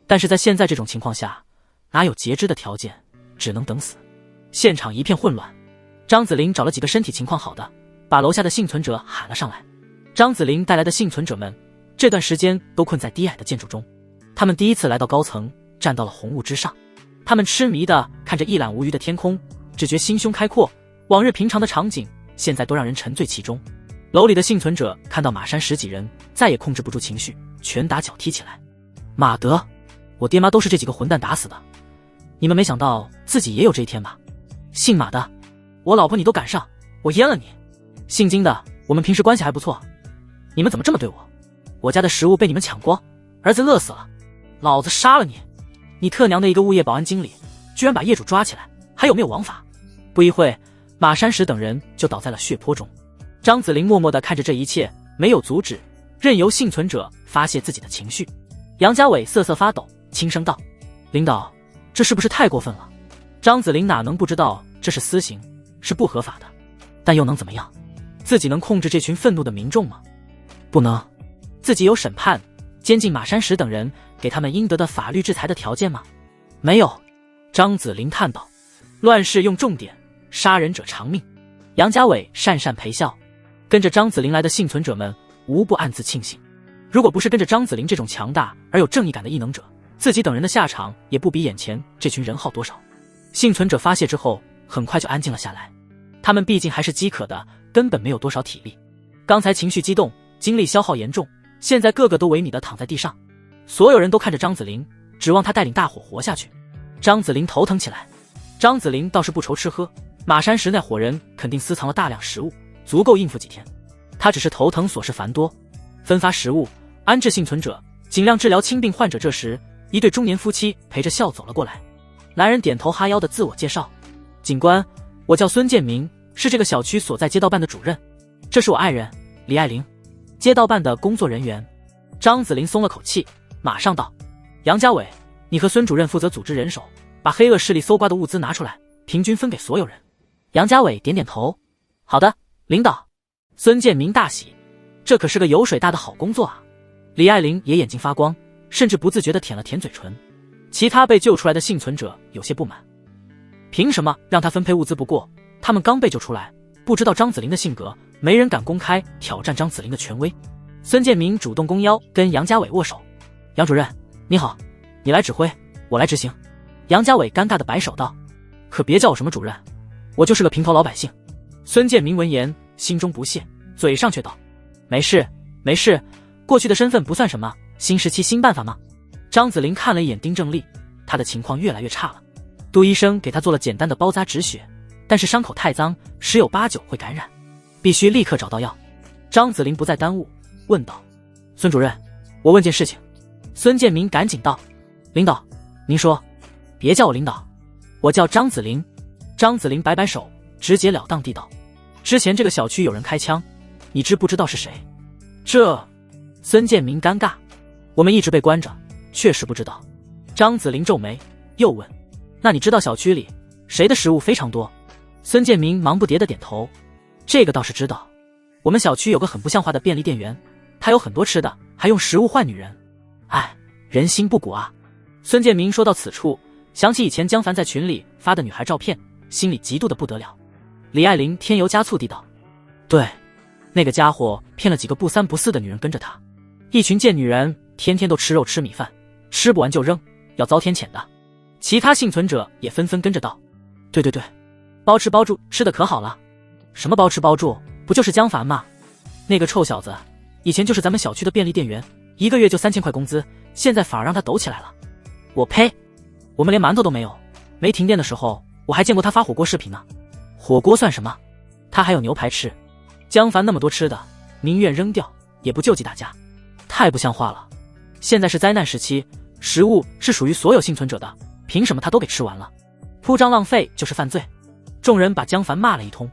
Speaker 1: 但是在现在这种情况下，哪有截肢的条件，只能等死。现场一片混乱。张子霖找了几个身体情况好的，把楼下的幸存者喊了上来。张子霖带来的幸存者们这段时间都困在低矮的建筑中，他们第一次来到高层，站到了红雾之上。他们痴迷地看着一览无余的天空，只觉心胸开阔，往日平常的场景现在都让人沉醉其中。楼里的幸存者看到马山10几人，再也控制不住情绪，拳打脚踢起来。马德，我爹妈都是这几个混蛋打死的，你们没想到自己也有这一天吧？姓马的，我老婆你都赶上，我阉了你！姓金的，我们平时关系还不错，你们怎么这么对我？我家的食物被你们抢光，儿子饿死了，老子杀了你！你特娘的一个物业保安经理，居然把业主抓起来，还有没有王法？不一会，马山石等人就倒在了血泊中。张子霖默默地看着这一切，没有阻止，任由幸存者发泄自己的情绪。杨家伟瑟瑟发抖，轻声道：“领导，这是不是太过分了？”张子霖哪能不知道这是私刑，是不合法的，但又能怎么样？自己能控制这群愤怒的民众吗？不能。自己有审判、监禁马山石等人，给他们应得的法律制裁的条件吗？没有。张子霖叹道：“乱世用重典，杀人者偿命。”杨家伟讪讪陪笑。跟着张子霖来的幸存者们无不暗自庆幸，如果不是跟着张子霖这种强大而有正义感的异能者，自己等人的下场也不比眼前这群人好多少。幸存者发泄之后，很快就安静了下来。他们毕竟还是饥渴的，根本没有多少体力。刚才情绪激动，精力消耗严重，现在个个都萎靡地躺在地上。所有人都看着张子霖，指望他带领大伙活下去。张子霖头疼起来。张子霖倒是不愁吃喝，马山石那伙人肯定私藏了大量食物，足够应付几天。他只是头疼琐事繁多，分发食物，安置幸存者，尽量治疗轻病患者。这时，一对中年夫妻陪着笑走了过来。男人点头哈腰的自我介绍：“警官，我叫孙建明，是这个小区所在街道办的主任。这是我爱人李爱玲，街道办的工作人员。张子林松了口气，马上道：杨家伟，你和孙主任负责组织人手，把黑恶势力搜刮的物资拿出来，平均分给所有人。杨家伟点点头，好的，领导。孙建明大喜，这可是个油水大的好工作啊。李爱玲也眼睛发光，甚至不自觉地舔了舔嘴唇。其他被救出来的幸存者有些不满，凭什么让他分配物资？不过他们刚被救出来，不知道张子林的性格，没人敢公开挑战张子林的权威。孙建明主动弓腰跟杨家伟握手，杨主任你好，你来指挥，我来执行。杨家伟尴尬地摆手道，可别叫我什么主任，我就是个平头老百姓。孙建明闻言心中不屑，嘴上却道，没事没事，过去的身份不算什么，新时期新办法吗？张子林看了一眼丁正丽，他的情况越来越差了。杜医生给他做了简单的包扎止血，但是伤口太脏，10有8九会感染，必须立刻找到药。张子林不再耽误，问道，孙主任，我问件事情。孙建明赶紧道，领导您说。别叫我领导，我叫张子林。张子林摆摆手，直截了当地道，之前这个小区有人开枪，你知不知道是谁？这……孙建明尴尬，我们一直被关着，确实不知道。张子林皱眉，又问，那你知道小区里谁的食物非常多？孙建明忙不迭地点头，这个倒是知道，我们小区有个很不像话的便利店员，他有很多吃的，还用食物换女人。哎，人心不古啊。孙建明说到此处，想起以前江凡在群里发的女孩照片，心里嫉妒的不得了。李爱玲添油加醋地道，对，那个家伙骗了几个不三不四的女人跟着他，一群贱女人天天都吃肉吃米饭，吃不完就扔，要遭天谴的。其他幸存者也纷纷跟着道，对对对，包吃包住，吃的可好了。什么包吃包住，不就是江凡吗？那个臭小子以前就是咱们小区的便利店员，1个月就3000块工资，现在反而让他抖起来了。我呸，我们连馒头都没有，没停电的时候我还见过他发火锅视频呢。火锅算什么，他还有牛排吃。江凡那么多吃的，宁愿扔掉也不救济大家，太不像话了。现在是灾难时期，食物是属于所有幸存者的，凭什么他都给吃完了？铺张浪费就是犯罪。众人把江凡骂了一通，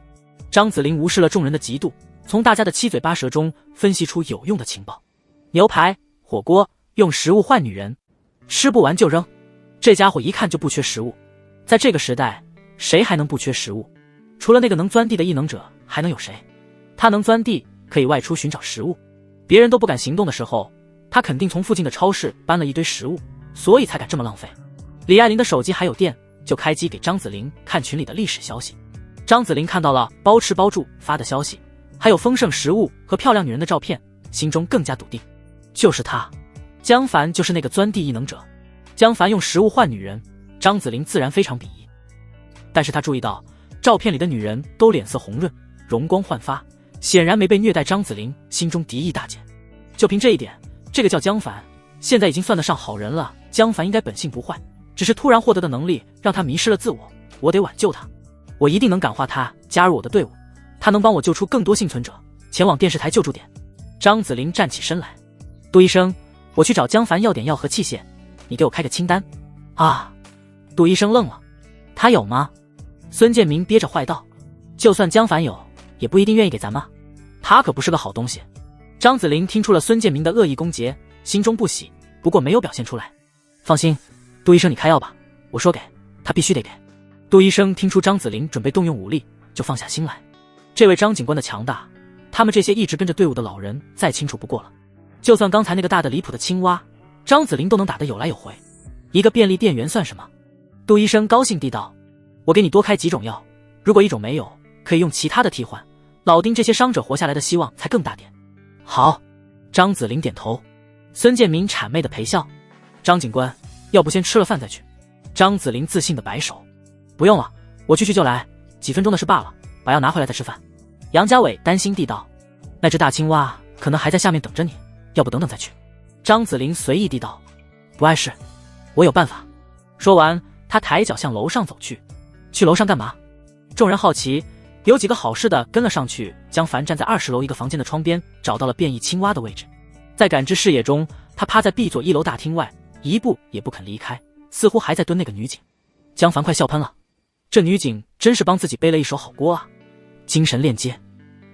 Speaker 1: 张子林无视了众人的嫉妒，从大家的七嘴八舌中分析出有用的情报。牛排、火锅，用食物换女人，吃不完就扔，这家伙一看就不缺食物。在这个时代，谁还能不缺食物？除了那个能钻地的异能者，还能有谁？他能钻地，可以外出寻找食物，别人都不敢行动的时候，他肯定从附近的超市搬了一堆食物，所以才敢这么浪费。李爱玲的手机还有电，就开机给张子林看群里的历史消息。张子林看到了包吃包住发的消息，还有丰盛食物和漂亮女人的照片，心中更加笃定，就是他，江凡就是那个钻地异能者。江凡用食物换女人，张子林自然非常鄙夷。但是他注意到照片里的女人都脸色红润，容光焕发，显然没被虐待。张子林心中敌意大减，就凭这一点，这个叫江凡现在已经算得上好人了。江凡应该本性不坏，只是突然获得的能力让他迷失了自我，我得挽救他，我一定能感化他加入我的队伍，他能帮我救出更多幸存者，前往电视台救助点。张子林站起身来，杜医生，我去找江凡要点药和器械，你给我开个清单。啊，杜医生愣了，他有吗？孙建明憋着坏道，就算江凡有，也不一定愿意给咱们，他可不是个好东西。张子林听出了孙建明的恶意攻讦，心中不喜，不过没有表现出来。放心，杜医生你开药吧，我说给他必须得给。杜医生听出张子林准备动用武力，就放下心来。这位张警官的强大，他们这些一直跟着队伍的老人再清楚不过了。就算刚才那个大的离谱的青蛙，张子林都能打得有来有回，一个便利店员算什么？杜医生高兴地道，我给你多开几种药，如果一种没有，可以用其他的替换，老丁这些伤者活下来的希望才更大点。好，张子林点头。孙建明谄媚的陪笑，张警官，要不先吃了饭再去？张子林自信的摆手，不用了，我去就来，几分钟的事罢了，把药拿回来再吃饭。杨家伟担心地道，那只大青蛙可能还在下面等着你，要不等等再去。张子林随意地道，不碍事，我有办法。说完，他抬脚向楼上走去。去楼上干嘛？众人好奇，有几个好事的跟了上去。江凡站在20楼一个房间的窗边，找到了变异青蛙的位置。在感知视野中，他趴在 B 座1楼大厅外，一步也不肯离开，似乎还在蹲那个女警。江凡快笑喷了，这女警真是帮自己背了一手好锅啊！精神链接。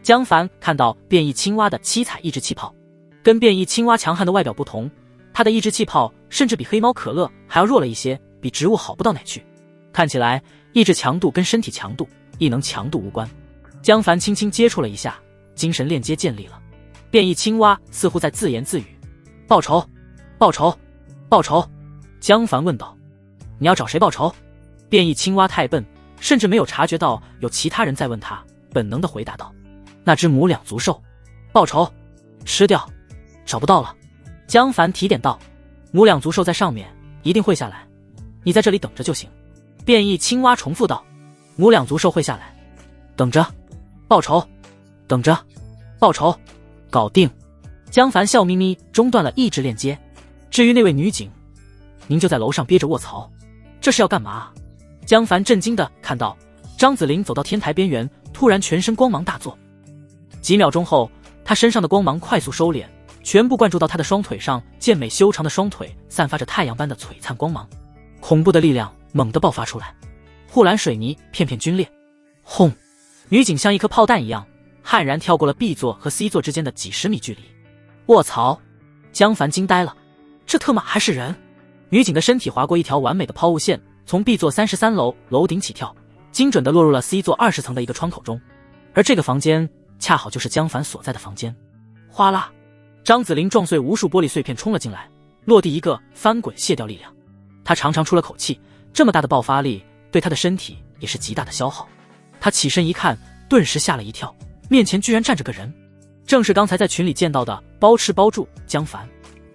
Speaker 1: 江凡看到变异青蛙的七彩抑制气泡，跟变异青蛙强悍的外表不同，它的抑制气泡甚至比黑猫可乐还要弱了一些，比植物好不到哪去。看起来抑制强度跟身体强度、异能强度无关。江凡轻轻接触了一下，精神链接建立了。变异青蛙似乎在自言自语：“报仇，报仇，报仇。”江凡问道：“你要找谁报仇？”变异青蛙太笨，甚至没有察觉到有其他人在问他，本能地回答道：“那只母两足兽，报仇，吃掉。”找不到了。江凡提点道：“母两足兽在上面，一定会下来，你在这里等着就行。”变异青蛙重复道：“母两足兽会下来，等着，报仇，等着，报仇，搞定。”江凡笑眯眯中断了意志链接。至于那位女警，您就在楼上憋着卧槽，这是要干嘛？江凡震惊地看到张子霖走到天台边缘，突然全身光芒大作。几秒钟后，他身上的光芒快速收敛，全部灌注到他的双腿上，健美修长的双腿散发着太阳般的璀璨光芒。恐怖的力量猛地爆发出来，护栏水泥片片皲裂。轰！女警像一颗炮弹一样悍然跳过了 B 座和 C 座之间的几十米距离。卧槽！江凡惊呆了，这特马还是人？女警的身体划过一条完美的抛物线，从 B 座33楼楼顶起跳，精准地落入了 C 座20层的一个窗口中。而这个房间恰好就是江凡所在的房间。哗啦！张子霖撞碎无数玻璃碎片冲了进来，落地一个翻滚卸掉力量。他长长出了口气，这么大的爆发力对他的身体也是极大的消耗。他起身一看，顿时吓了一跳，面前居然站着个人，正是刚才在群里见到的包吃包住江凡。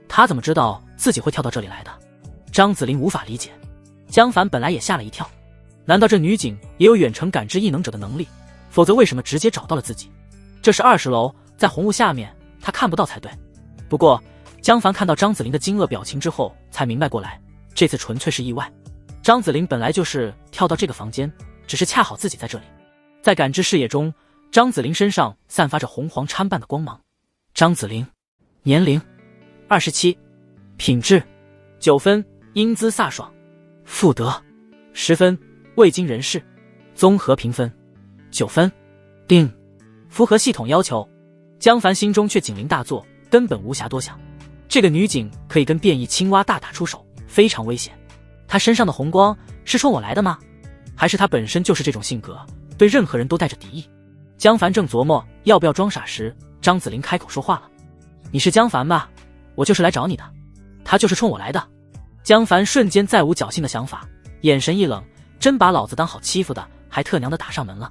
Speaker 1: 他怎么知道自己会跳到这里来的？张子霖无法理解。江凡本来也吓了一跳，难道这女警也有远程感知异能者的能力？否则为什么直接找到了自己？这是20楼，在红雾下面，他看不到才对。不过江凡看到张子霖的惊愕表情之后，才明白过来，这次纯粹是意外。张子霖本来就是跳到这个房间，只是恰好自己在这里。在感知视野中，张子霖身上散发着红黄参半的光芒。张子霖，年龄27，品质9分，英姿飒爽，妇德10分，未经人事，综合评分9分，定，符合系统要求。江凡心中却警铃大作，根本无暇多想。这个女警可以跟变异青蛙大打出手，非常危险。她身上的红光是冲我来的吗？还是她本身就是这种性格，对任何人都带着敌意？江凡正琢磨要不要装傻时，张子霖开口说话了：“你是江凡吧？我就是来找你的。”他就是冲我来的。江凡瞬间再无侥幸的想法，眼神一冷，真把老子当好欺负的，还特娘的打上门了。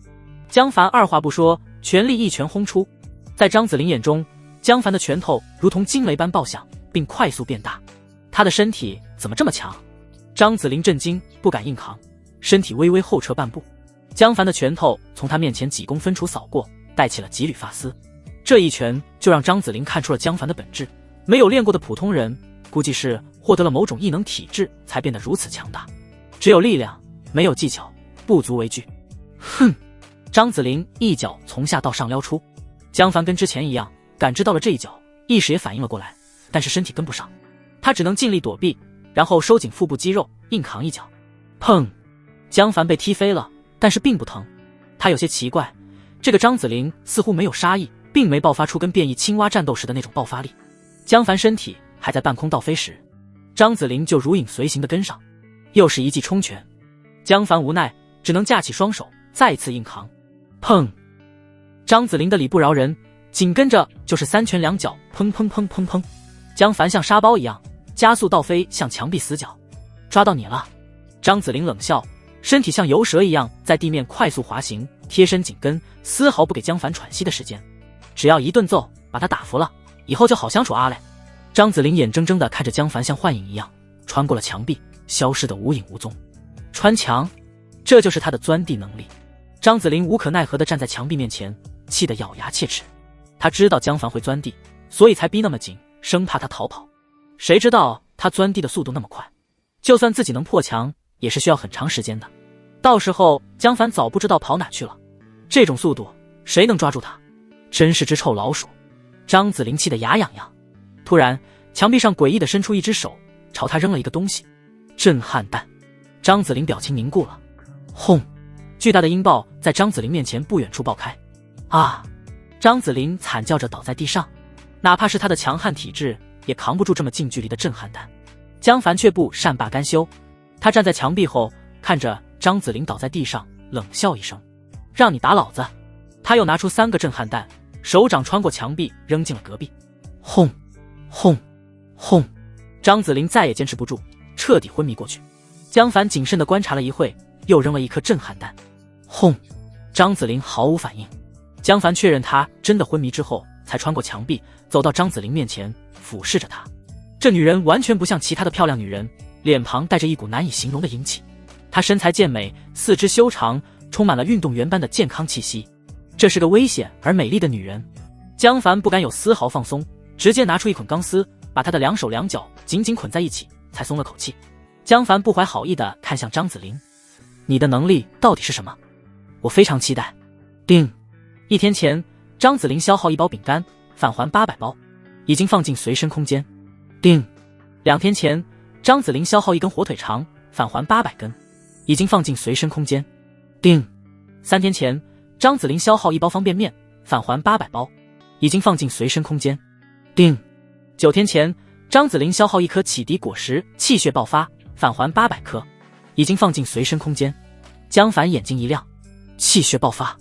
Speaker 1: 江凡二话不说，全力一拳轰出。在张子霖眼中，江凡的拳头如同惊雷般爆响，并快速变大。他的身体怎么这么强？张子霖震惊，不敢硬扛，身体微微后撤半步。江凡的拳头从他面前几公分处扫过，带起了几缕发丝。这一拳就让张子霖看出了江凡的本质。没有练过的普通人，估计是获得了某种异能体质才变得如此强大。只有力量，没有技巧，不足为惧。哼！张子霖一脚从下到上撩出，江凡跟之前一样感知到了这一脚，意识也反应了过来，但是身体跟不上，他只能尽力躲避，然后收紧腹部肌肉，硬扛一脚。砰！江凡被踢飞了，但是并不疼。他有些奇怪，这个张子霖似乎没有杀意，并没爆发出跟变异青蛙战斗时的那种爆发力。江凡身体还在半空倒飞时，张子霖就如影随形地跟上，又是一记冲拳。江凡无奈，只能架起双手，再次硬扛。砰！张子霖的礼不饶人，紧跟着就是3拳2脚，砰砰砰砰砰。江凡像沙包一样加速倒飞向墙壁死角。抓到你了！张子霖冷笑，身体像游蛇一样在地面快速滑行，贴身紧跟，丝毫不给江凡喘息的时间。只要一顿揍把他打服了，以后就好相处啊嘞！张子霖眼睁睁地看着江凡像幻影一样穿过了墙壁，消失得无影无踪。穿墙，这就是他的钻地能力。张子霖无可奈何地站在墙壁面前，气得咬牙切齿。他知道江凡会钻地，所以才逼那么紧，生怕他逃跑。谁知道他钻地的速度那么快，就算自己能破墙，也是需要很长时间的。到时候江凡早不知道跑哪去了。这种速度，谁能抓住他？真是只臭老鼠！张子霖气得牙痒痒。突然，墙壁上诡异地伸出一只手，朝他扔了一个东西。震撼弹！张子霖表情凝固了。轰！巨大的音爆在张子霖面前不远处爆开。啊！张子霖惨叫着倒在地上，哪怕是他的强悍体质也扛不住这么近距离的震撼弹。江凡却不善罢甘休，他站在墙壁后看着张子霖倒在地上，冷笑一声：“让你打老子！”他又拿出3个震撼弹，手掌穿过墙壁扔进了隔壁。轰！轰！轰！张子霖再也坚持不住，彻底昏迷过去。江凡谨慎地观察了一会，又扔了1颗震撼弹。轰！张子霖毫无反应。江凡确认他真的昏迷之后，才穿过墙壁走到张子霖面前，俯视着他。这女人完全不像其他的漂亮女人，脸庞带着一股难以形容的英气。她身材健美，四肢修长，充满了运动员般的健康气息。这是个危险而美丽的女人。江凡不敢有丝毫放松，直接拿出一捆钢丝，把她的2手2脚紧紧捆在一起，才松了口气。江凡不怀好意地看向张子霖：“你的能力到底是什么？我非常期待。”叮！1天前，张子霖消耗1包饼干，返还800包，已经放进随身空间。叮！2天前，张子霖消耗1根火腿肠，返还800根，已经放进随身空间。叮！3天前，张子霖消耗1包方便面，返还800包，已经放进随身空间。叮！9天前，张子霖消耗1颗启迪果实，气血爆发，返还800颗，已经放进随身空间。江凡眼睛一亮，气血爆发，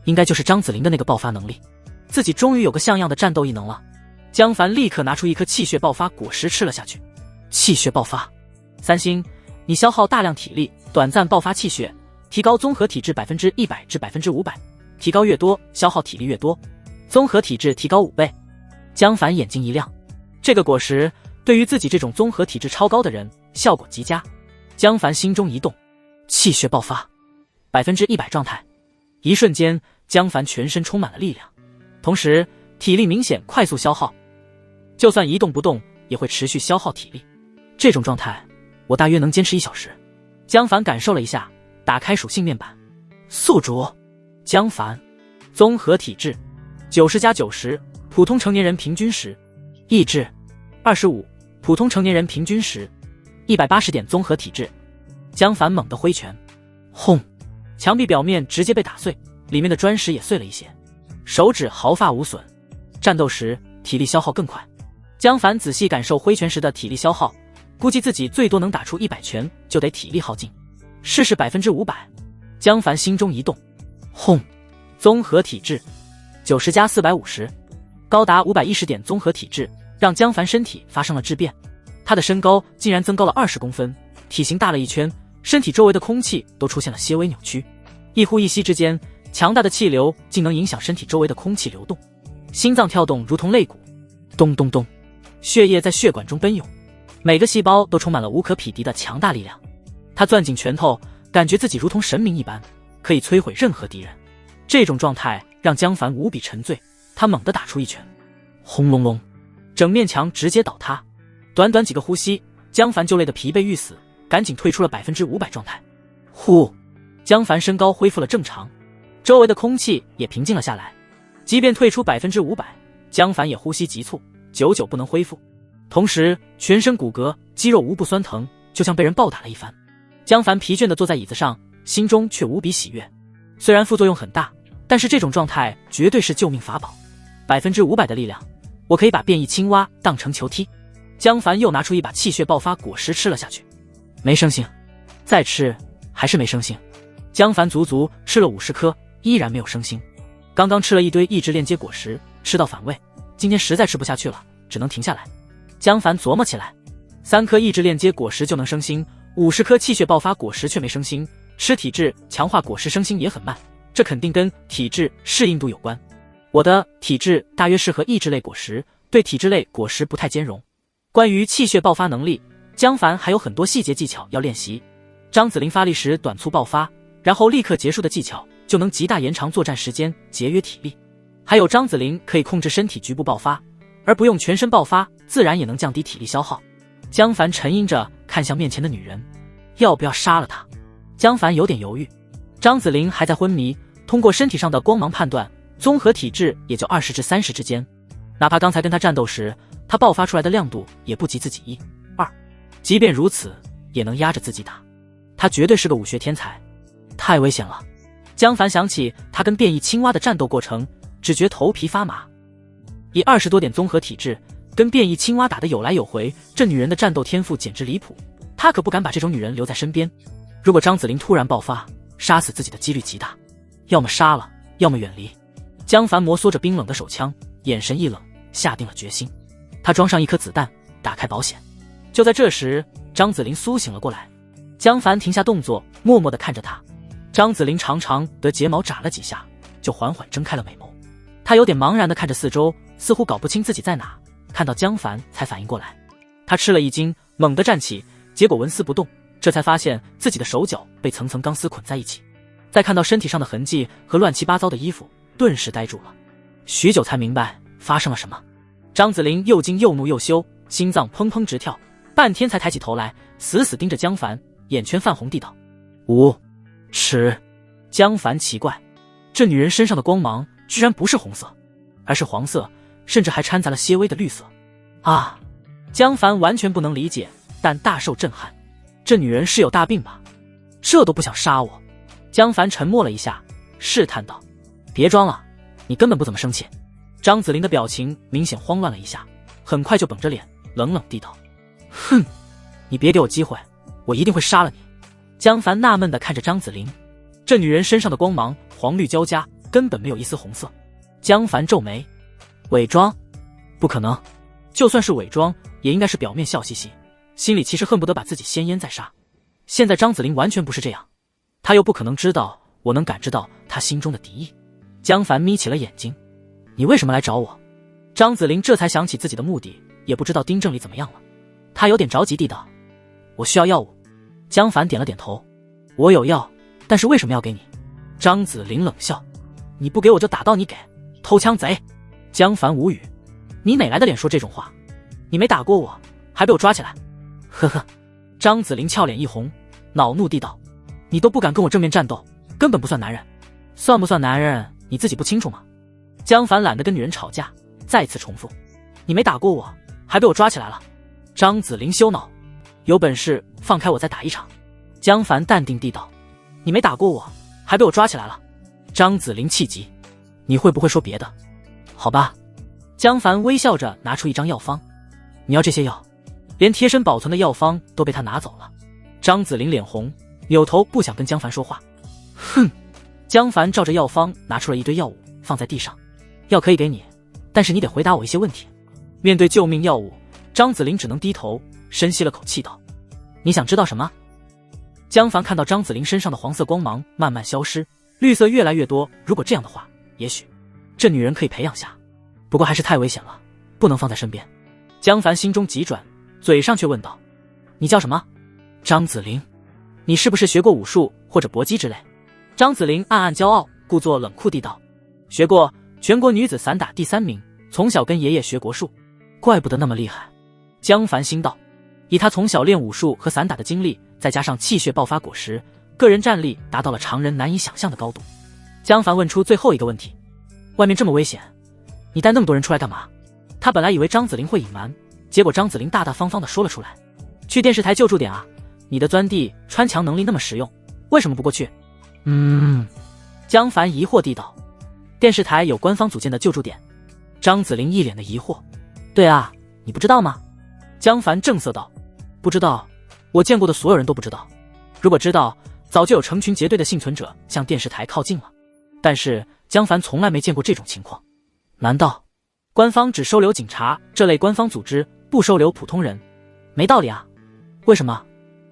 Speaker 1: 应该就是张子霖的那个爆发能力，自己终于有个像样的战斗异能了。江凡立刻拿出1颗气血爆发果实吃了下去。气血爆发，3星，你消耗大量体力，短暂爆发气血，提高综合体质100%至500%，提高越多，消耗体力越多，综合体质提高5倍。江凡眼睛一亮，这个果实对于自己这种综合体质超高的人效果极佳。江凡心中一动，气血爆发，100%状态。一瞬间，江凡全身充满了力量，同时体力明显快速消耗，就算一动不动也会持续消耗体力。这种状态我大约能坚持1小时。江凡感受了一下，打开属性面板，宿主江凡，综合体质90+90，普通成年人平均10，意志25，普通成年人平均10，180点综合体质。江凡猛地挥拳，轰！墙壁表面直接被打碎，里面的砖石也碎了一些，手指毫发无损。战斗时体力消耗更快。江凡仔细感受挥拳时的体力消耗，估计自己最多能打出100拳就得体力耗尽，试试500%。江凡心中一动，轰！综合体质90+450，高达510点综合体质，让江凡身体发生了质变。他的身高竟然增高了20公分，体型大了1圈，身体周围的空气都出现了些微扭曲，一呼一吸之间，强大的气流竟能影响身体周围的空气流动。心脏跳动如同肋骨，咚咚咚，血液在血管中奔涌，每个细胞都充满了无可匹敌的强大力量。他攥紧拳头，感觉自己如同神明一般，可以摧毁任何敌人。这种状态让江凡无比沉醉，他猛地打出一拳，轰隆隆，整面墙直接倒塌。短短几个呼吸，江凡就累得疲惫欲死，赶紧退出了500%状态。呼！江凡身高恢复了正常，周围的空气也平静了下来。即便退出500%，江凡也呼吸急促，久久不能恢复。同时，全身骨骼、肌肉无不酸疼，就像被人暴打了一番。江凡疲倦地坐在椅子上，心中却无比喜悦。虽然副作用很大，但是这种状态绝对是救命法宝。500%的力量，我可以把变异青蛙当成球踢。江凡又拿出一把气血爆发果实吃了下去，没生性，再吃还是没生性。江凡足足吃了50颗，依然没有生性。刚刚吃了一堆意志链接果实，吃到反胃，今天实在吃不下去了，只能停下来。江凡琢磨起来，3颗意志链接果实就能生星，50颗气血爆发果实却没生星，吃体质强化果实生星也很慢，这肯定跟体质适应度有关。我的体质大约适合意志类果实，对体质类果实不太兼容。关于气血爆发能力，江凡还有很多细节技巧要练习。张子霖发力时短促爆发，然后立刻结束的技巧，就能极大延长作战时间，节约体力。还有张子霖可以控制身体局部爆发，而不用全身爆发，自然也能降低体力消耗。江凡沉吟着看向面前的女人，要不要杀了她？江凡有点犹豫。张子霖还在昏迷，通过身体上的光芒判断，综合体质也就20至30之间。哪怕刚才跟他战斗时，他爆发出来的亮度也不及自己1、2，即便如此，也能压着自己打。他绝对是个武学天才，太危险了。江凡想起他跟变异青蛙的战斗过程，只觉头皮发麻。以20多点综合体质，跟变异青蛙打得有来有回，这女人的战斗天赋简直离谱，他可不敢把这种女人留在身边。如果张子霖突然爆发，杀死自己的几率极大，要么杀了，要么远离。江凡摩挲着冰冷的手枪，眼神一冷，下定了决心。他装上一颗子弹，打开保险。就在这时，张子霖苏醒了过来。江凡停下动作，默默地看着他。张子霖长长的睫毛眨了几下，就缓缓睁开了美眸。他有点茫然地看着四周，似乎搞不清自己在哪。看到江凡才反应过来，他吃了一惊，猛地站起，结果纹丝不动，这才发现自己的手脚被层层钢丝捆在一起。再看到身体上的痕迹和乱七八糟的衣服，顿时呆住了，许久才明白发生了什么。张子霖又惊又怒又羞，心脏砰砰直跳，半天才抬起头来，死死盯着江凡，眼圈泛红地道：无耻。江凡奇怪，这女人身上的光芒居然不是红色，而是黄色，甚至还掺杂了些微的绿色。啊！江凡完全不能理解，但大受震撼。这女人是有大病吧？这都不想杀我。江凡沉默了一下，试探道：别装了，你根本不怎么生气。张子霖的表情明显慌乱了一下，很快就绷着脸，冷冷地道：哼，你别给我机会，我一定会杀了你。江凡纳闷地看着张子霖，这女人身上的光芒黄绿交加，根本没有一丝红色。江凡皱眉，伪装？不可能，就算是伪装，也应该是表面笑嘻嘻，心里其实恨不得把自己先阉再杀。现在张子霖完全不是这样，他又不可能知道我能感知到他心中的敌意。江凡眯起了眼睛，你为什么来找我？张子霖这才想起自己的目的，也不知道丁正理怎么样了。他有点着急地道：我需要药物。江凡点了点头，我有药，但是为什么要给你？张子霖冷笑，你不给我就打到你给，偷枪贼。江凡无语，你哪来的脸说这种话？你没打过我，还被我抓起来。呵呵。张子霖俏脸一红，恼怒地道：你都不敢跟我正面战斗，根本不算男人。算不算男人你自己不清楚吗？江凡懒得跟女人吵架，再次重复：你没打过我，还被我抓起来了。张子霖羞恼，有本事放开我再打一场。江凡淡定地道：你没打过我，还被我抓起来了。张子霖气急，你会不会说别的？好吧。江凡微笑着拿出一张药方，你要这些药？连贴身保存的药方都被他拿走了。张子霖脸红，扭头不想跟江凡说话。哼。江凡照着药方拿出了一堆药物，放在地上。药可以给你，但是你得回答我一些问题。面对救命药物，张子霖只能低头，深吸了口气道：你想知道什么？江凡看到张子霖身上的黄色光芒慢慢消失，绿色越来越多，如果这样的话，也许这女人可以培养下，不过还是太危险了，不能放在身边。江凡心中急转，嘴上却问道：你叫什么？张子霖。你是不是学过武术或者搏击之类？张子霖暗暗骄傲，故作冷酷地道：学过，全国女子散打第3名，从小跟爷爷学国术。怪不得那么厉害。江凡心道，以他从小练武术和散打的经历，再加上气血爆发果实，个人战力达到了常人难以想象的高度。江凡问出最后一个问题：外面这么危险，你带那么多人出来干嘛？他本来以为张子霖会隐瞒，结果张子霖大大方方地说了出来：去电视台救助点啊，你的钻地穿墙能力那么实用，为什么不过去？江凡疑惑地道：电视台有官方组建的救助点。张子霖一脸的疑惑：对啊，你不知道吗？江凡正色道：不知道，我见过的所有人都不知道，如果知道，早就有成群结队的幸存者向电视台靠近了。但是江凡从来没见过这种情况。难道官方只收留警察这类官方组织，不收留普通人？没道理啊。为什么？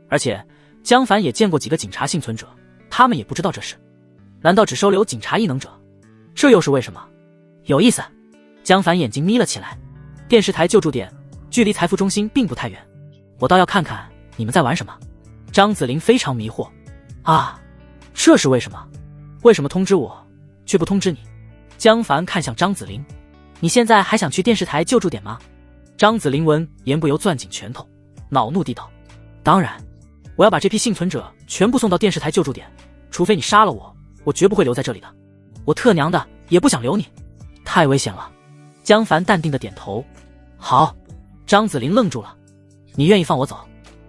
Speaker 1: 而且江凡也见过几个警察幸存者，他们也不知道这事。难道只收留警察异能者？这又是为什么？有意思。江凡眼睛眯了起来。电视台救助点距离财富中心并不太远，我倒要看看你们在玩什么。张子霖非常迷惑。啊，这是为什么？为什么通知我却不通知你？江凡看向张子霖，你现在还想去电视台救助点吗？张子霖闻言不由攥紧拳头，恼怒地道：当然，我要把这批幸存者全部送到电视台救助点，除非你杀了我，我绝不会留在这里的。我特娘的也不想留你，太危险了。江凡淡定的点头。好。张子霖愣住了，你愿意放我走？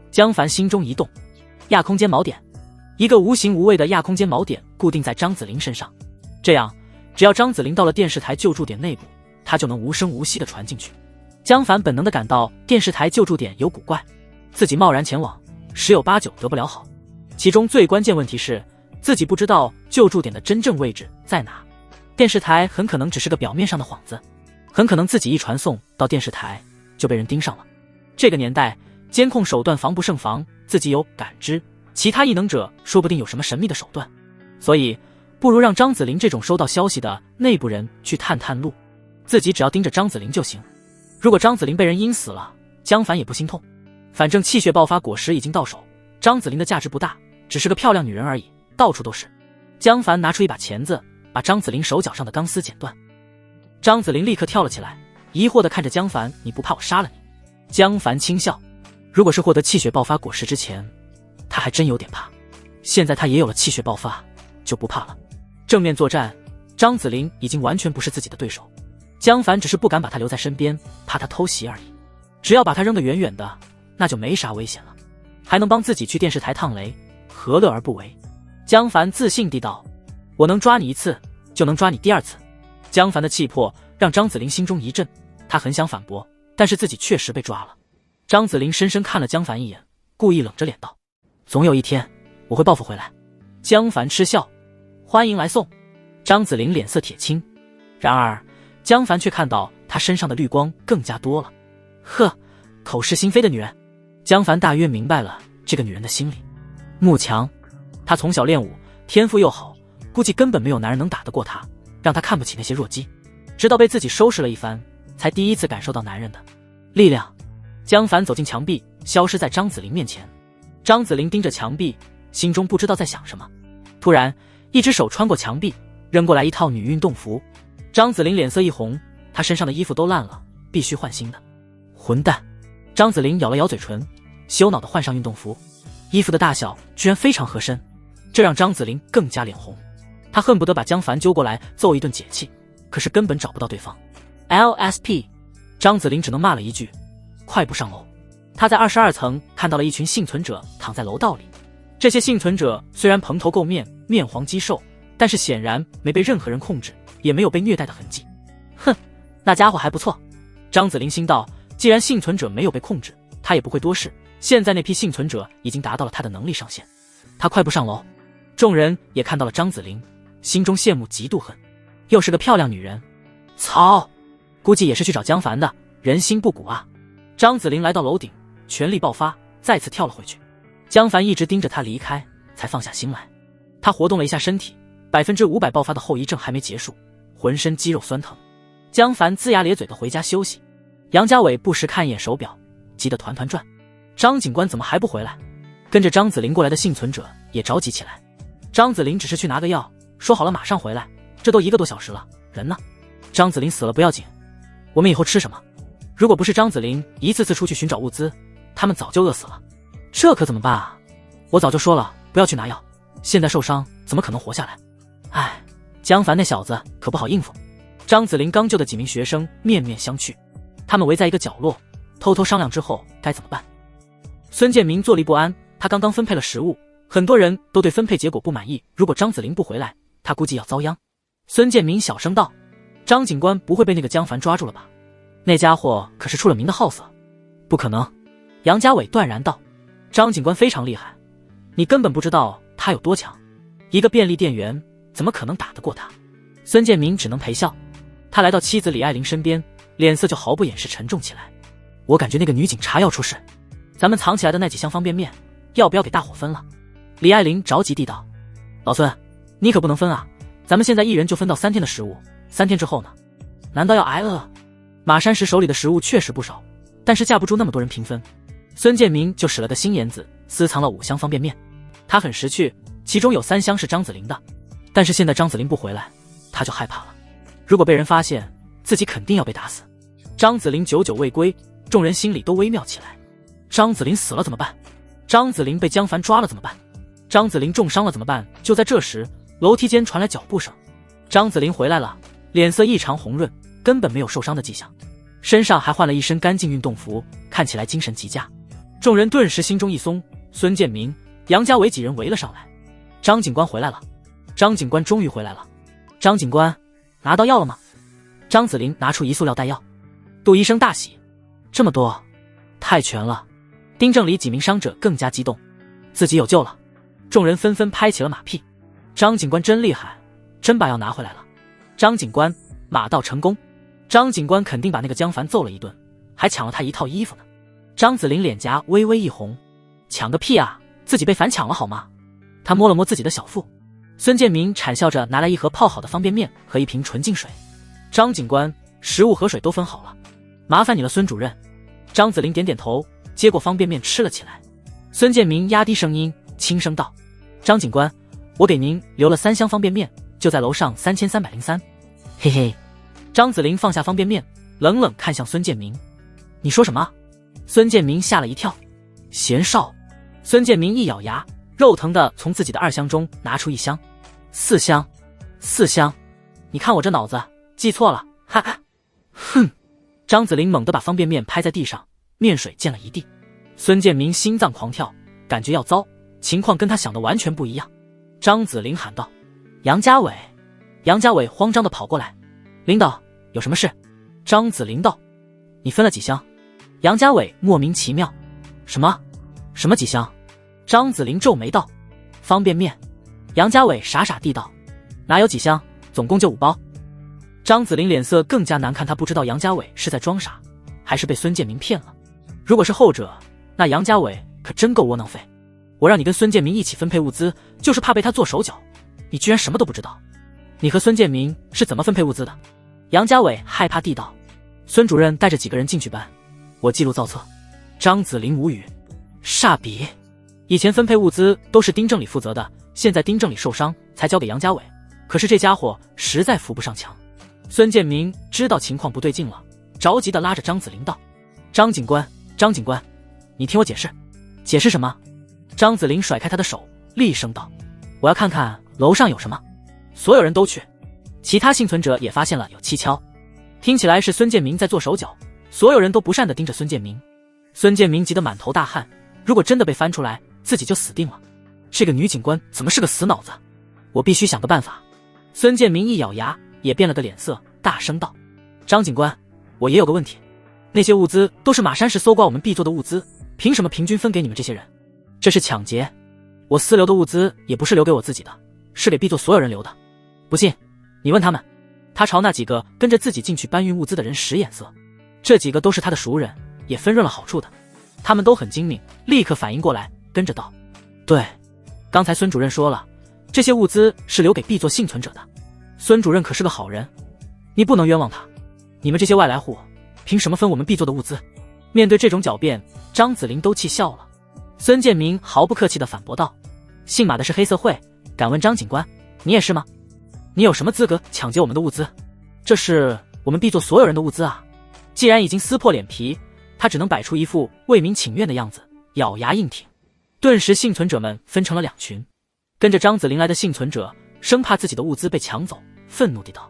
Speaker 1: 江凡心中一动，亚空间锚点，一个无形无味的亚空间锚点固定在张子霖身上，这样只要张子霖到了电视台救助点内部，他就能无声无息地传进去。江凡本能地感到电视台救助点有古怪，自己贸然前往，十有八九得不了好。其中最关键问题是，自己不知道救助点的真正位置在哪，电视台很可能只是个表面上的幌子，很可能自己一传送到电视台就被人盯上了。这个年代监控手段防不胜防，自己有感知，其他异能者说不定有什么神秘的手段，所以不如让张子霖这种收到消息的内部人去探探路，自己只要盯着张子霖就行。如果张子霖被人阴死了，江凡也不心痛，反正气血爆发果实已经到手，张子霖的价值不大，只是个漂亮女人而已，到处都是。江凡拿出一把钳子，把张子霖手脚上的钢丝剪断。张子霖立刻跳了起来，疑惑地看着江凡：“你不怕我杀了你？”江凡轻笑，如果是获得气血爆发果实之前，他还真有点怕，现在他也有了气血爆发，就不怕了。正面作战，张子霖已经完全不是自己的对手，江凡只是不敢把他留在身边，怕他偷袭而已。只要把他扔得远远的，那就没啥危险了，还能帮自己去电视台趟雷，何乐而不为？江凡自信地道：“我能抓你一次，就能抓你第二次。”江凡的气魄让张子霖心中一震，他很想反驳，但是自己确实被抓了。张子霖深深看了江凡一眼，故意冷着脸道：“总有一天我会报复回来。”江凡嗤笑：“欢迎来送。”张子霖脸色铁青，然而江凡却看到他身上的绿光更加多了。呵，口是心非的女人。江凡大约明白了这个女人的心理。慕强，他从小练武，天赋又好，估计根本没有男人能打得过他，让他看不起那些弱鸡。直到被自己收拾了一番，才第一次感受到男人的力量。江凡走进墙壁，消失在张子霖面前。张子霖盯着墙壁，心中不知道在想什么。突然一只手穿过墙壁，扔过来一套女运动服。张子霖脸色一红，他身上的衣服都烂了，必须换新的。混蛋！张子霖咬了咬嘴唇，羞恼地换上运动服。衣服的大小居然非常合身，这让张子霖更加脸红。他恨不得把江凡揪过来揍一顿解气，可是根本找不到对方。LSP， 张子霖只能骂了一句：“快步上楼。”他在22层看到了一群幸存者躺在楼道里。这些幸存者虽然蓬头垢面，面黄肌瘦，但是显然没被任何人控制，也没有被虐待的痕迹。哼，那家伙还不错。张子霖心道，既然幸存者没有被控制，他也不会多事。现在那批幸存者已经达到了他的能力上限。他快步上楼。众人也看到了张子霖，心中羡慕嫉妒恨。又是个漂亮女人，操！估计也是去找江凡的，人心不古啊。张子霖来到楼顶，全力爆发，再次跳了回去。江凡一直盯着他离开，才放下心来。他活动了一下身体，500%爆发的后遗症还没结束，浑身肌肉酸疼。江凡龇牙咧嘴的回家休息。杨家伟不时看一眼手表，急得团团转。张警官怎么还不回来？跟着张子霖过来的幸存者也着急起来。张子霖只是去拿个药，说好了马上回来，这都1个多小时了，人呢？张子霖死了不要紧，我们以后吃什么？如果不是张子霖一次次出去寻找物资，他们早就饿死了。这可怎么办啊？我早就说了不要去拿药，现在受伤怎么可能活下来？唉，江凡那小子可不好应付。张子霖刚救的几名学生面面相觑，他们围在一个角落，偷偷商量之后该怎么办。孙建民坐立不安，他刚刚分配了食物，很多人都对分配结果不满意，如果张子霖不回来，他估计要遭殃。孙建民小声道：“张警官不会被那个江凡抓住了吧？那家伙可是出了名的好色。”不可能。杨家伟断然道：“张警官非常厉害，你根本不知道他有多强，一个便利店员怎么可能打得过他？”孙建民只能陪笑。他来到妻子李爱玲身边，脸色就毫不掩饰沉重起来。我感觉那个女警察要出事，咱们藏起来的那几箱方便面要不要给大伙分了？李爱玲着急地道：“老孙，你可不能分啊，咱们现在一人就分到3天的食物，3天之后呢？难道要挨饿？”马山石手里的食物确实不少，但是架不住那么多人平分。孙建民就使了个心眼子，私藏了5箱方便面。他很识趣，其中有3箱是张子霖的，但是现在张子霖不回来，他就害怕了。如果被人发现，自己肯定要被打死。张子霖久久未归，众人心里都微妙起来。张子霖死了怎么办？张子霖被江凡抓了怎么办？张子霖重伤了怎么办？就在这时，楼梯间传来脚步声。张子霖回来了，脸色异常红润，根本没有受伤的迹象，身上还换了一身干净运动服，看起来精神极佳。众人顿时心中一松，孙建民、杨家伟几人围了上来，张警官回来了，张警官终于回来了。张警官，拿到药了吗？张子霖拿出一塑料袋药。杜医生大喜，这么多，太全了。丁正里几名伤者更加激动，自己有救了。众人纷纷拍起了马屁。张警官真厉害，真把药拿回来了。张警官，马到成功。张警官肯定把那个江凡揍了一顿，还抢了他一套衣服呢。张子霖脸颊微微一红，抢个屁啊，自己被反抢了好吗？他摸了摸自己的小腹。孙建民谄笑着拿来一盒泡好的方便面和一瓶纯净水。张警官，食物和水都分好了，麻烦你了，孙主任。张子霖点点头，接过方便面吃了起来。孙建民压低声音轻声道：张警官，我给您留了3箱方便面，就在楼上3303。嘿嘿。张子霖放下方便面，冷冷看向孙建民。你说什么？孙建民吓了一跳。闲少。孙建民一咬牙，肉疼的从自己的2箱中拿出1箱。4箱，4箱，你看我这脑子记错了，哈哈。哼。张子霖猛地把方便面拍在地上，面水溅了一地。孙建民心脏狂跳，感觉要糟，情况跟他想的完全不一样。张子霖喊道：杨家伟！杨家伟慌张地跑过来，领导，有什么事？张子霖道：你分了几箱？杨家伟莫名其妙，什么几箱？张子霖皱眉道：方便面。杨家伟傻傻地道：哪有几箱，总共就5包。张子霖脸色更加难看，他不知道杨家伟是在装傻，还是被孙建民骗了。如果是后者，那杨家伟可真够窝囊废。我让你跟孙建民一起分配物资，就是怕被他做手脚，你居然什么都不知道。你和孙建民是怎么分配物资的？杨家伟害怕地道：孙主任带着几个人进去搬，我记录造册。张子霖无语，煞笔。以前分配物资都是丁正礼负责的，现在丁正礼受伤才交给杨家伟，可是这家伙实在扶不上墙。孙建民知道情况不对劲了，着急地拉着张子霖道：张警官，张警官，你听我解释。解释什么？张子霖甩开他的手，厉声道：我要看看楼上有什么。所有人都去。其他幸存者也发现了有蹊跷，听起来是孙建民在做手脚，所有人都不善地盯着孙建民。孙建民急得满头大汗，如果真的被翻出来，自己就死定了。这个女警官怎么是个死脑子？我必须想个办法。孙建民一咬牙，也变了个脸色，大声道：张警官，我也有个问题，那些物资都是马山市搜刮我们 B 座的物资，凭什么平均分给你们这些人？这是抢劫。我私留的物资也不是留给我自己的，是给 B 座所有人留的。不信你问他们。他朝那几个跟着自己进去搬运物资的人使眼色，这几个都是他的熟人，也分润了好处的。他们都很精明，立刻反应过来，跟着道：对，刚才孙主任说了，这些物资是留给 B 座幸存者的。孙主任可是个好人，你不能冤枉他。你们这些外来户凭什么分我们 B 座的物资？面对这种狡辩，张子霖都气笑了。孙建民毫不客气地反驳道：姓马的是黑社会，敢问张警官，你也是吗？你有什么资格抢劫我们的物资？这是我们 B 座所有人的物资啊！既然已经撕破脸皮，他只能摆出一副为民请愿的样子，咬牙硬挺。顿时幸存者们分成了2群，跟着张子霖来的幸存者生怕自己的物资被抢走，愤怒地道：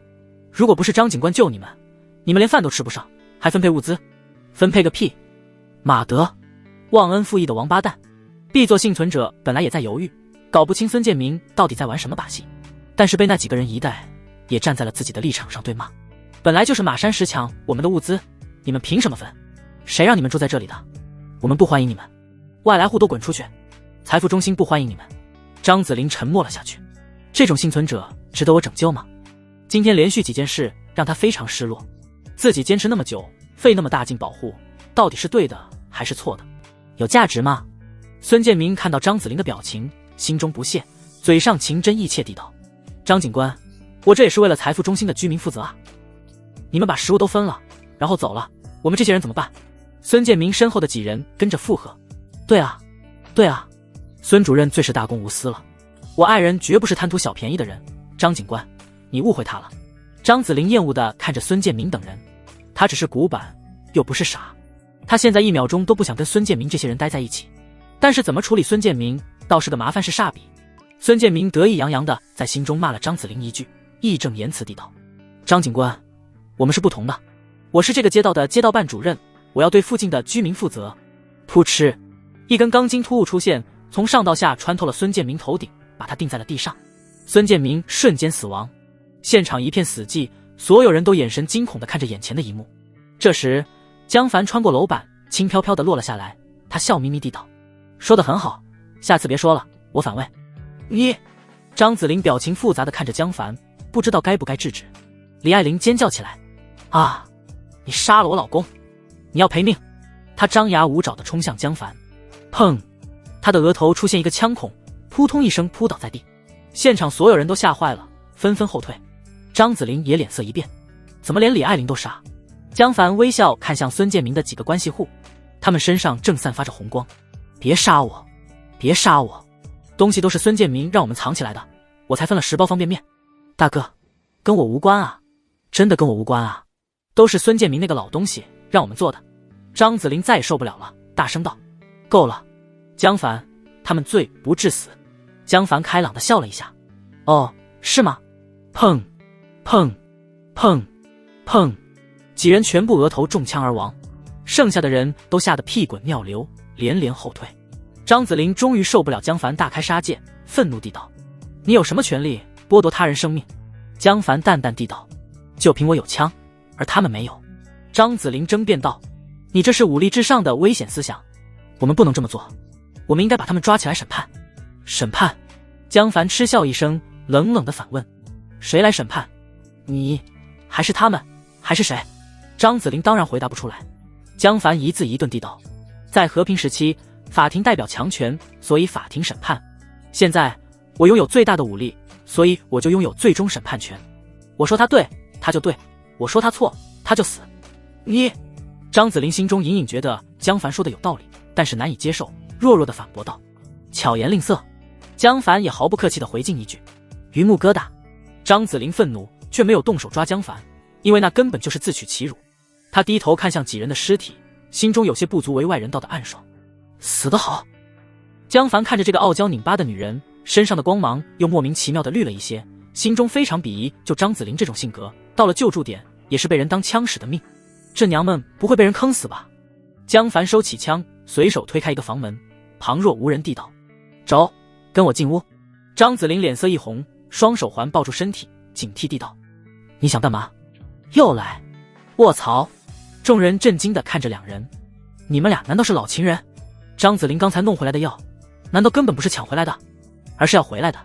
Speaker 1: 如果不是张警官救你们，你们连饭都吃不上，还分配物资？分配个屁！马德，忘恩负义的王八蛋！B 座幸存者本来也在犹豫，搞不清孙建民到底在玩什么把戏，但是被那几个人一带，也站在了自己的立场上对骂。本来就是马山石抢我们的物资，你们凭什么分？谁让你们住在这里的？我们不欢迎你们，外来户都滚出去！财富中心不欢迎你们！张子霖沉默了下去。这种幸存者值得我拯救吗？今天连续几件事让他非常失落，自己坚持那么久，费那么大劲保护，到底是对的还是错的？有价值吗？孙建民看到张子霖的表情，心中不屑，嘴上情真意切地道：张警官，我这也是为了财富中心的居民负责啊！你们把食物都分了，然后走了，我们这些人怎么办？孙建民身后的几人跟着附和：对啊，对啊，孙主任最是大公无私了，我爱人绝不是贪图小便宜的人，张警官，你误会他了。张子霖厌恶地看着孙建民等人，他只是古板，又不是傻，他现在1秒钟都不想跟孙建民这些人待在一起，但是怎么处理孙建民倒是个麻烦事煞笔。孙建民得意洋洋地在心中骂了张子霖一句，义正言辞地道：张警官，我们是不同的，我是这个街道的街道办主任，我要对附近的居民负责。噗嗤，一根钢筋突兀出现，从上到下穿透了孙建民头顶，把他钉在了地上。孙建民瞬间死亡，现场一片死寂，所有人都眼神惊恐地看着眼前的一幕。这时，江凡穿过楼板，轻飘飘地落了下来。他笑眯眯地道：“说得很好，下次别说了，我反胃。”你……张子霖表情复杂地看着江凡，不知道该不该制止。李爱玲尖叫起来：“啊！你杀了我老公，你要赔命！”他张牙舞爪地冲向江凡，砰！他的额头出现一个枪孔，扑通一声扑倒在地。现场所有人都吓坏了，纷纷后退。张子霖也脸色一变，怎么连李爱玲都杀？江凡微笑看向孙建民的几个关系户，他们身上正散发着红光。别杀我，别杀我！东西都是孙建民让我们藏起来的，我才分了10包方便面。大哥，跟我无关啊，真的跟我无关啊，都是孙建民那个老东西让我们做的。张子霖再也受不了了，大声道：“够了，江凡，他们罪不至死。”江凡开朗地笑了一下：“哦，是吗？”砰砰砰砰，几人全部额头中枪而亡，剩下的人都吓得屁滚尿流，连连后退。张子霖终于受不了江凡大开杀戒，愤怒地道：“你有什么权利剥夺他人生命？”江凡淡淡地道：“就凭我有枪，而他们没有。”张子霖争辩道：“你这是武力至上的危险思想，我们不能这么做，我们应该把他们抓起来审判。”审判？江凡嗤笑一声，冷冷地反问：“谁来审判？你，还是他们，还是谁？”张子霖当然回答不出来。江凡一字一顿地道：“在和平时期，法庭代表强权，所以法庭审判。现在我拥有最大的武力，所以我就拥有最终审判权。我说他对，他就对；我说他错，他就死。”你……张子霖心中隐隐觉得江凡说的有道理，但是难以接受，弱弱地反驳道：“巧言令色。”江凡也毫不客气地回敬一句：“榆木疙瘩。”张子霖愤怒，却没有动手抓江凡，因为那根本就是自取其辱。他低头看向几人的尸体，心中有些不足为外人道的暗爽。死得好！江凡看着这个傲娇拧巴的女人，身上的光芒又莫名其妙地绿了一些，心中非常鄙夷。就张子霖这种性格，到了救助点也是被人当枪使的命。这娘们不会被人坑死吧？江凡收起枪，随手推开一个房门，旁若无人地道：“走，跟我进屋。”张子霖脸色一红，双手环抱住身体，警惕地道：“你想干嘛？又来？卧槽！”众人震惊地看着两人，你们俩难道是老情人？张子霖刚才弄回来的药，难道根本不是抢回来的，而是要回来的？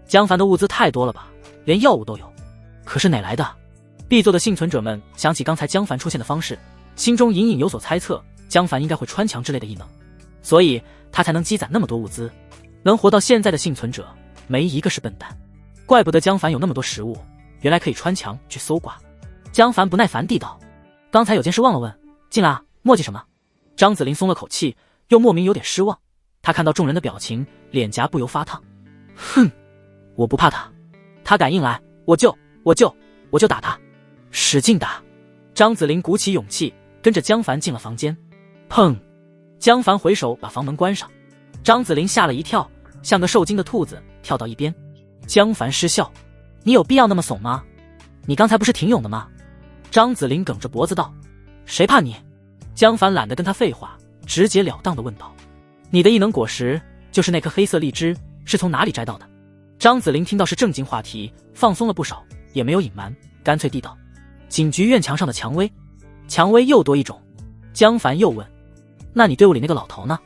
Speaker 1: 江凡的物资太多了吧，连药物都有，可是哪来的？B 座的幸存者们想起刚才江凡出现的方式，心中隐隐有所猜测，江凡应该会穿墙之类的异能，所以他才能积攒那么多物资。能活到现在的幸存者没一个是笨蛋，怪不得江凡有那么多食物，原来可以穿墙去搜刮。江凡不耐烦地道：“刚才有件事忘了问，进来啊，墨迹什么？”张子霖松了口气，又莫名有点失望。他看到众人的表情，脸颊不由发烫。哼，我不怕他，他敢硬来，我就打他，使劲打！张子霖鼓起勇气，跟着江凡进了房间。砰！江凡回手把房门关上。张子霖吓了一跳，像个受惊的兔子跳到一边。江凡失笑：“你有必要那么怂吗？你刚才不是挺勇的吗？”张子霖梗着脖子道：“谁怕你？”江凡懒得跟他废话，直截了当地问道：“你的异能果实就是那颗黑色荔枝，是从哪里摘到的？”张子霖听到是正经话题，放松了不少，也没有隐瞒，干脆地道：“警局院墙上的蔷薇。”蔷薇又多一种。江凡又问：“那你队伍里那个老头呢？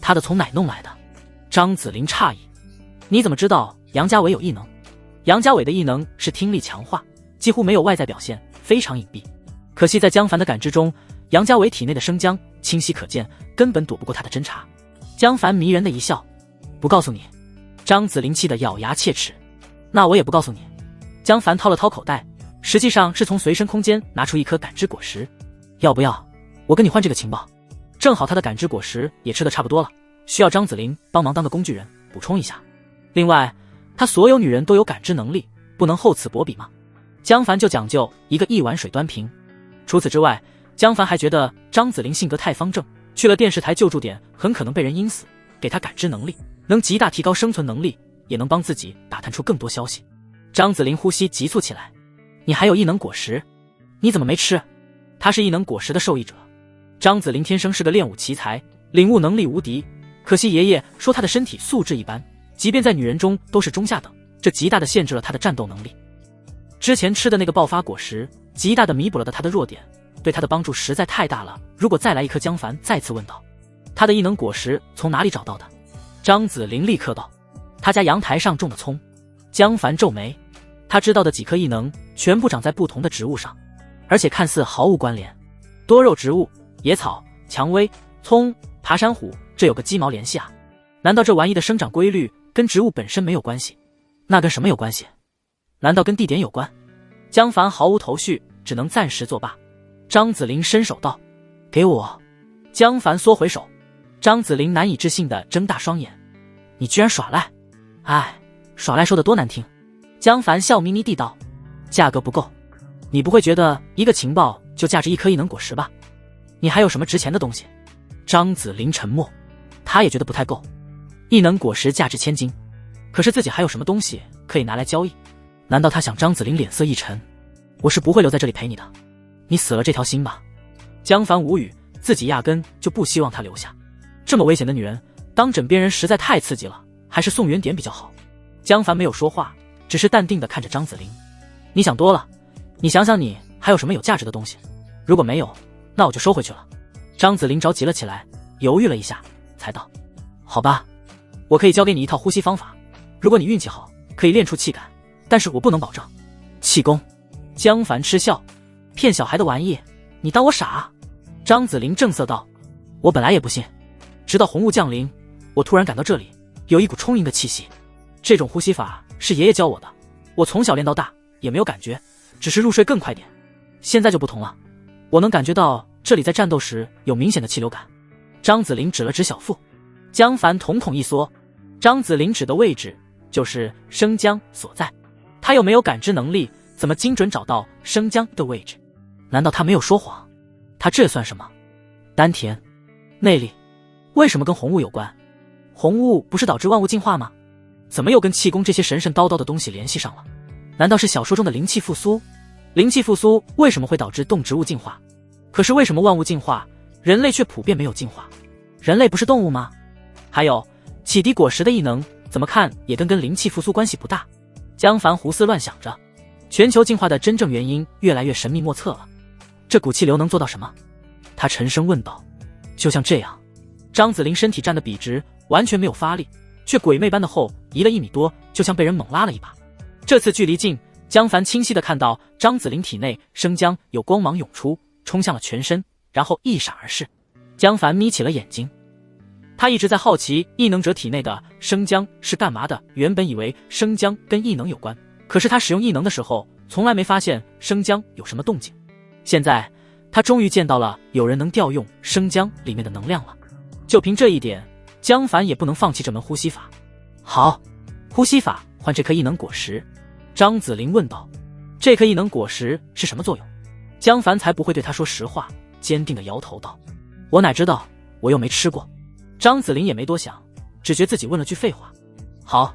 Speaker 1: 他的从哪弄来的？”张子霖诧异：“你怎么知道杨家伟有异能？”杨家伟的异能是听力强化，几乎没有外在表现，非常隐蔽。可惜在江凡的感知中，杨家伟体内的生姜清晰可见，根本躲不过他的侦查。江凡迷人的一笑：“不告诉你。”张子霖气得咬牙切齿：“那我也不告诉你。”江凡掏了掏口袋，实际上是从随身空间拿出一颗感知果实。要不要我跟你换这个情报？正好他的感知果实也吃得差不多了，需要张子霖帮忙当个工具人补充一下。另外，他所有女人都有感知能力，不能厚此薄彼吗？江凡就讲究一个一碗水端平。除此之外，江凡还觉得张子霖性格太方正，去了电视台救助点很可能被人阴死，给他感知能力，能极大提高生存能力，也能帮自己打探出更多消息。张子霖呼吸急促起来：“你还有异能果实，你怎么没吃？”他是异能果实的受益者。张子霖天生是个练武奇才，领悟能力无敌，可惜爷爷说他的身体素质一般，即便在女人中都是中下等，这极大的限制了她的战斗能力。之前吃的那个爆发果实，极大的弥补了她的弱点，对她的帮助实在太大了。如果再来一颗，江凡再次问道：“他的异能果实从哪里找到的？”张子霖立刻道：“他家阳台上种的葱。”江凡皱眉，他知道的几颗异能全部长在不同的植物上，而且看似毫无关联。多肉植物、野草、蔷薇、葱、爬山虎，这有个鸡毛联系啊？难道这玩意的生长规律跟植物本身没有关系？那跟什么有关系？难道跟地点有关？江凡毫无头绪，只能暂时作罢。张子霖伸手道：“给我。”江凡缩回手。张子霖难以置信地睁大双眼：“你居然耍赖！”“哎，耍赖说得多难听。”江凡笑眯眯地道：“价格不够，你不会觉得一个情报就价值1颗异能果实吧？你还有什么值钱的东西？”张子霖沉默，他也觉得不太够。异能果实价值1000金，可是自己还有什么东西可以拿来交易？难道他想？张子霖脸色一沉：“我是不会留在这里陪你的，你死了这条心吧。”江凡无语，自己压根就不希望他留下。这么危险的女人，当枕边人实在太刺激了，还是送远点比较好。江凡没有说话，只是淡定地看着张子霖：“你想多了，你想想你还有什么有价值的东西？如果没有，那我就收回去了。”张子霖着急了起来，犹豫了一下，才道：“好吧，我可以教给你一套呼吸方法，如果你运气好，可以练出气感，但是我不能保证。”气功？江凡嗤笑：“骗小孩的玩意，你当我傻啊？”张子霖正色道：“我本来也不信，直到红雾降临，我突然感到这里有一股充盈的气息。这种呼吸法是爷爷教我的，我从小练到大，也没有感觉，只是入睡更快点。现在就不同了，我能感觉到这里在战斗时有明显的气流感。”张子霖指了指小腹。江凡瞳孔一缩，张子霖指的位置就是生姜所在，他又没有感知能力，怎么精准找到生姜的位置？难道他没有说谎？他这算什么？丹田、内力，为什么跟红雾有关？红雾不是导致万物进化吗？怎么又跟气功这些神神叨叨的东西联系上了？难道是小说中的灵气复苏？灵气复苏为什么会导致动植物进化？可是为什么万物进化，人类却普遍没有进化？人类不是动物吗？还有启迪果实的异能，怎么看也跟灵气复苏关系不大。江凡胡思乱想着，全球进化的真正原因越来越神秘莫测了。这股气流能做到什么？他沉声问道。就像这样。张子霖身体站得笔直，完全没有发力，却鬼魅般的后移了1米多，就像被人猛拉了一把。这次距离近，江凡清晰地看到张子霖体内生姜有光芒涌出，冲向了全身，然后一闪而逝。江凡眯起了眼睛，他一直在好奇异能者体内的生姜是干嘛的，原本以为生姜跟异能有关，可是他使用异能的时候从来没发现生姜有什么动静。现在他终于见到了有人能调用生姜里面的能量了。就凭这一点，江凡也不能放弃这门呼吸法。好，呼吸法换这颗异能果实。张子霖问道：“这颗异能果实是什么作用？”江凡才不会对他说实话，坚定地摇头道：“我哪知道，我又没吃过。”张子霖也没多想，只觉自己问了句废话。好，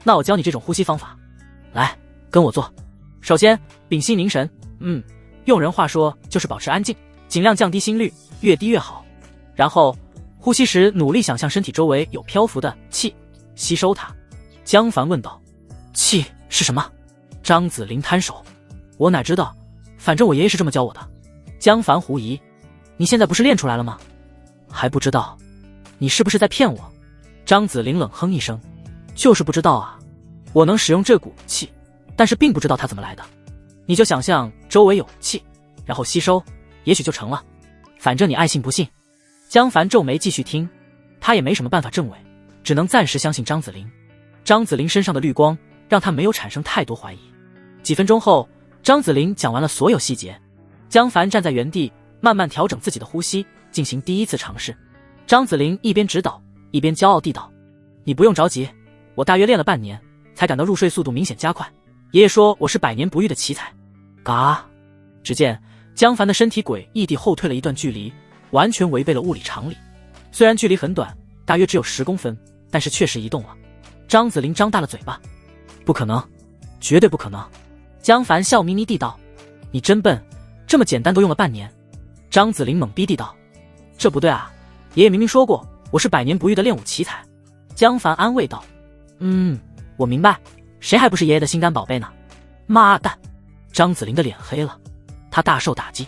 Speaker 1: 那我教你这种呼吸方法。来，跟我做。首先，屏息凝神，用人话说就是保持安静，尽量降低心率，越低越好。然后，呼吸时努力想象身体周围有漂浮的气，吸收它。江凡问道：“气是什么？”张子霖摊手：“我哪知道，反正我爷爷是这么教我的。”江凡狐疑：“你现在不是练出来了吗？还不知道？你是不是在骗我？”张子霖冷哼一声：“就是不知道啊，我能使用这股气，但是并不知道它怎么来的。你就想象周围有气，然后吸收，也许就成了。反正你爱信不信。”江凡皱眉继续听，他也没什么办法证伪，只能暂时相信张子霖。张子霖身上的绿光让他没有产生太多怀疑。几分钟后，张子霖讲完了所有细节。江凡站在原地，慢慢调整自己的呼吸，进行第一次尝试。张子霖一边指导，一边骄傲地道：“你不用着急，我大约练了半年，才感到入睡速度明显加快。爷爷说我是100年不遇的奇才。”嘎！只见江凡的身体诡异地后退了一段距离，完全违背了物理常理。虽然距离很短，大约只有10公分，但是确实移动了。张子霖张大了嘴巴：“不可能，绝对不可能！”江凡笑眯眯地道：“你真笨，这么简单都用了半年。”张子霖懵逼地道：“这不对啊，爷爷明明说过我是100年不遇的练武奇才。”江凡安慰道：“我明白，谁还不是爷爷的心肝宝贝呢？妈蛋！张子霖的脸黑了，他大受打击。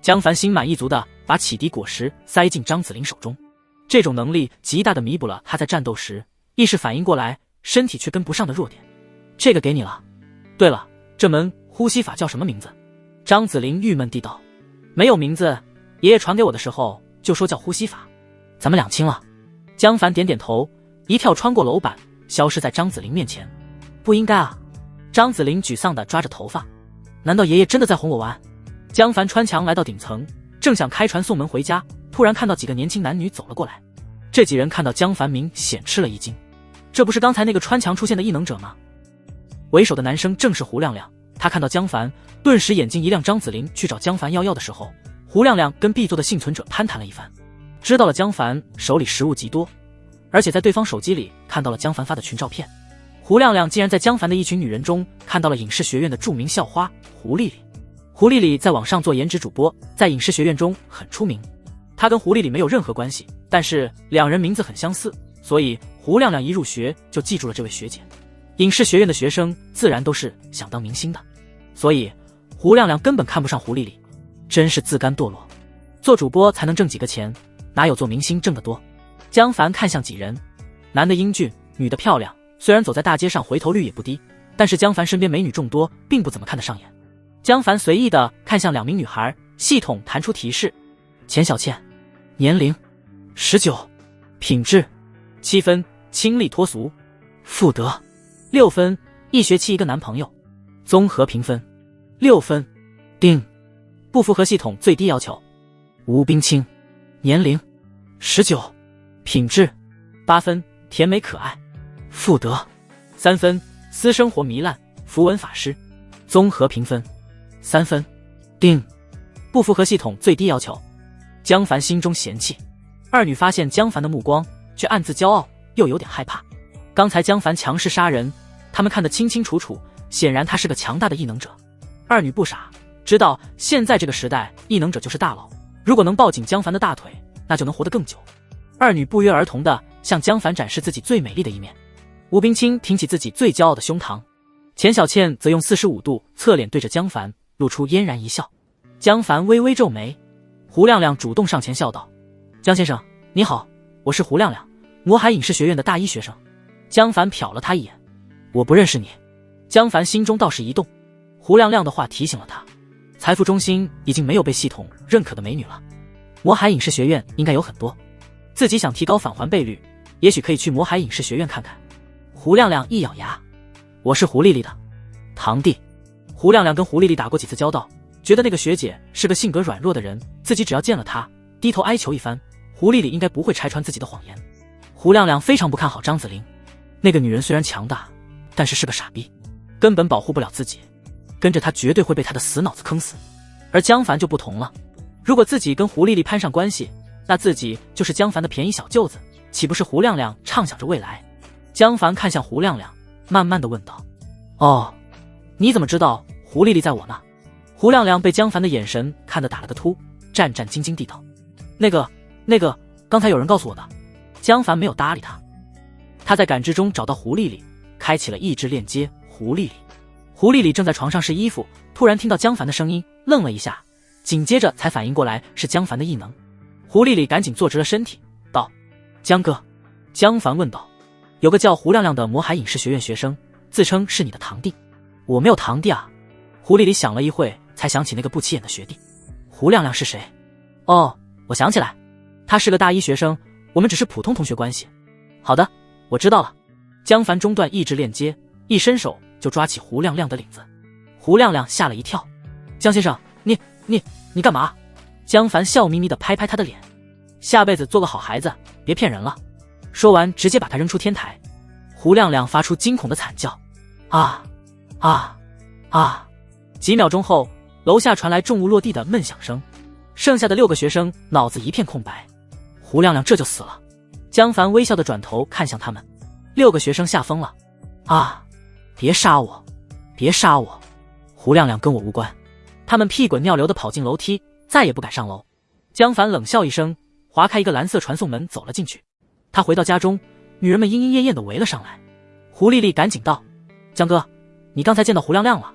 Speaker 1: 江凡心满意足地把启迪果实塞进张子霖手中，这种能力极大地弥补了他在战斗时意识反应过来，身体却跟不上的弱点。这个给你了。对了，这门呼吸法叫什么名字？张子霖郁闷地道。没有名字，爷爷传给我的时候就说叫呼吸法。咱们两清了。江凡点点头，一跳穿过楼板，消失在张子霖面前。不应该啊！张子霖沮丧地抓着头发。难道爷爷真的在哄我玩？江凡穿墙来到顶层，正想开船送门回家，突然看到几个年轻男女走了过来。这几人看到江凡明显吃了一惊，这不是刚才那个穿墙出现的异能者吗？为首的男生正是胡亮亮，他看到江凡，顿时眼睛一亮。张子霖去找江凡要药的时候，胡亮亮跟 B 座的幸存者攀谈了一番，知道了江凡手里食物极多，而且在对方手机里看到了江凡发的群照片。胡亮亮竟然在江凡的一群女人中看到了影视学院的著名校花胡丽丽。胡丽丽在网上做颜值主播，在影视学院中很出名。她跟胡丽丽没有任何关系，但是两人名字很相似，所以胡亮亮一入学就记住了这位学姐。影视学院的学生自然都是想当明星的，所以胡亮亮根本看不上胡丽丽，真是自甘堕落。做主播才能挣几个钱，哪有做明星挣得多？江凡看向几人，男的英俊，女的漂亮，虽然走在大街上回头率也不低，但是江凡身边美女众多，并不怎么看得上眼。江凡随意地看向两名女孩，系统弹出提示：钱小倩，年龄19，品质7分，清丽脱俗，妇德6分，一学期一个男朋友，综合评分6分，定，不符合系统最低要求。吴冰清，年龄19，品质8分，甜美可爱，妇德3分，私生活糜烂，符文法师，综合评分3分，定，不符合系统最低要求。江凡心中嫌弃，二女发现江凡的目光，却暗自骄傲，又有点害怕。刚才江凡强势杀人，他们看得清清楚楚，显然他是个强大的异能者。二女不傻，知道现在这个时代，异能者就是大佬，如果能抱紧江凡的大腿，那就能活得更久。二女不约而同地向江凡展示自己最美丽的一面。吴冰清挺起自己最骄傲的胸膛，钱小倩则用45度侧脸对着江凡，露出嫣然一笑。江凡微微皱眉，胡亮亮主动上前笑道：江先生你好，我是胡亮亮，魔海影视学院的大一学生。江凡瞟了他一眼，我不认识你。江凡心中倒是一动，胡亮亮的话提醒了他，财富中心已经没有被系统认可的美女了，魔海影视学院应该有很多，自己想提高返还倍率，也许可以去魔海影视学院看看。胡亮亮一咬牙，我是胡丽丽的堂弟。胡亮亮跟胡丽丽打过几次交道，觉得那个学姐是个性格软弱的人，自己只要见了她，低头哀求一番，胡丽丽应该不会拆穿自己的谎言。胡亮亮非常不看好张子霖，那个女人虽然强大，但是是个傻逼，根本保护不了自己，跟着她绝对会被她的死脑子坑死。而江凡就不同了，如果自己跟胡丽丽攀上关系，那自己就是江凡的便宜小舅子，岂不是？胡亮亮畅想着未来。江凡看向胡亮亮，慢慢地问道：哦，你怎么知道胡丽丽在我呢？胡亮亮被江凡的眼神看得打了个突，战战兢兢地道：那个，刚才有人告诉我的。江凡没有搭理他，他在感知中找到胡丽丽，开启了意志链接。胡丽丽正在床上试衣服，突然听到江凡的声音，愣了一下，紧接着才反应过来是江凡的异能。胡丽丽赶紧坐直了身体，道：江哥。江凡问道：有个叫胡亮亮的魔海影视学院学生，自称是你的堂弟。我没有堂弟啊。胡丽丽想了一会，才想起那个不起眼的学弟。胡亮亮是谁？哦，我想起来，他是个大一学生，我们只是普通同学关系。好的，我知道了。江凡中断意志链接，一伸手就抓起胡亮亮的领子。胡亮亮吓了一跳，江先生，你干嘛？江凡笑眯眯地拍拍他的脸，下辈子做个好孩子，别骗人了。说完直接把他扔出天台。胡亮亮发出惊恐的惨叫，啊！几秒钟后，楼下传来重物落地的闷响声，剩下的6个学生脑子一片空白。胡亮亮这就死了。江凡微笑地转头看向他们，6个学生吓疯了。啊！别杀我！别杀我！胡亮亮跟我无关。他们屁滚尿流地跑进楼梯，再也不敢上楼。江凡冷笑一声，划开一个蓝色传送门走了进去。他回到家中，女人们莺莺燕燕地围了上来。胡丽丽赶紧道：“江哥，你刚才见到胡亮亮了？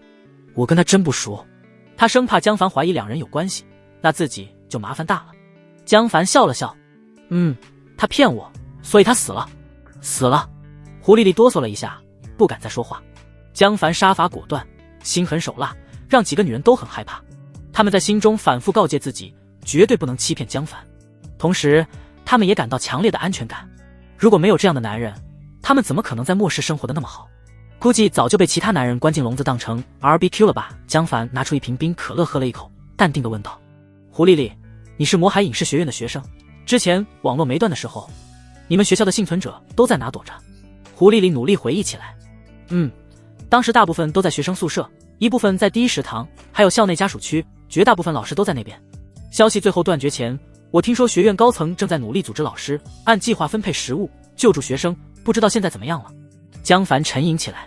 Speaker 1: 我跟他真不熟。”他生怕江凡怀疑两人有关系，那自己就麻烦大了。江凡笑了笑：“他骗我，所以他死了。”死了。胡丽丽哆嗦了一下，不敢再说话。江凡杀伐果断，心狠手辣，让几个女人都很害怕。她们在心中反复告诫自己，绝对不能欺骗江凡。同时，她们也感到强烈的安全感。如果没有这样的男人，她们怎么可能在末世生活的那么好？估计早就被其他男人关进笼子当成 BBQ 了吧。江凡拿出一瓶冰可乐喝了一口，淡定地问道：“胡丽丽，你是魔海影视学院的学生？之前网络没断的时候，你们学校的幸存者都在哪躲着？”胡丽丽努力回忆起来：“当时大部分都在学生宿舍，一部分在第一食堂，还有校内家属区，绝大部分老师都在那边。消息最后断绝前，我听说学院高层正在努力组织老师，按计划分配食物，救助学生，不知道现在怎么样了。”江凡沉吟起来，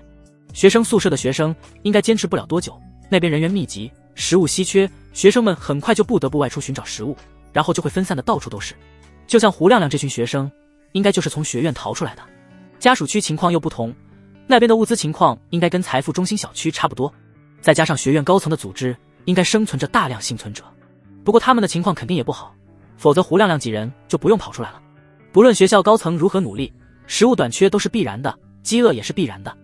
Speaker 1: 学生宿舍的学生应该坚持不了多久，那边人员密集，食物稀缺，学生们很快就不得不外出寻找食物，然后就会分散的到处都是。就像胡亮亮这群学生，应该就是从学院逃出来的。家属区情况又不同，那边的物资情况应该跟财富中心小区差不多，再加上学院高层的组织，应该生存着大量幸存者。不过他们的情况肯定也不好，否则胡亮亮几人就不用跑出来了。不论学校高层如何努力，食物短缺都是必然的，饥饿也是必然的。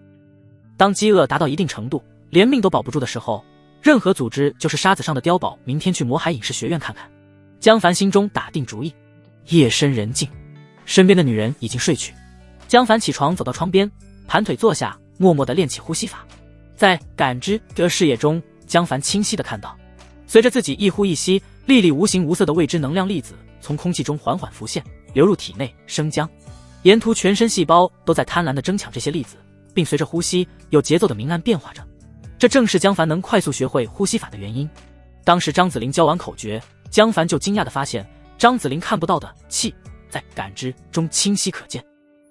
Speaker 1: 当饥饿达到一定程度，连命都保不住的时候，任何组织就是沙子上的碉堡。明天去魔海影视学院看看。江凡心中打定主意。夜深人静，身边的女人已经睡去。江凡起床走到窗边，盘腿坐下，默默地练起呼吸法。在感知的视野中，江凡清晰地看到，随着自己一呼一吸，粒粒无形无色的未知能量粒子从空气中缓缓浮现，流入体内生姜。沿途全身细胞都在贪婪地争抢这些粒子，并随着呼吸有节奏的明暗变化着。这正是江凡能快速学会呼吸法的原因。当时张子霖教完口诀，江凡就惊讶地发现，张子霖看不到的气在感知中清晰可见，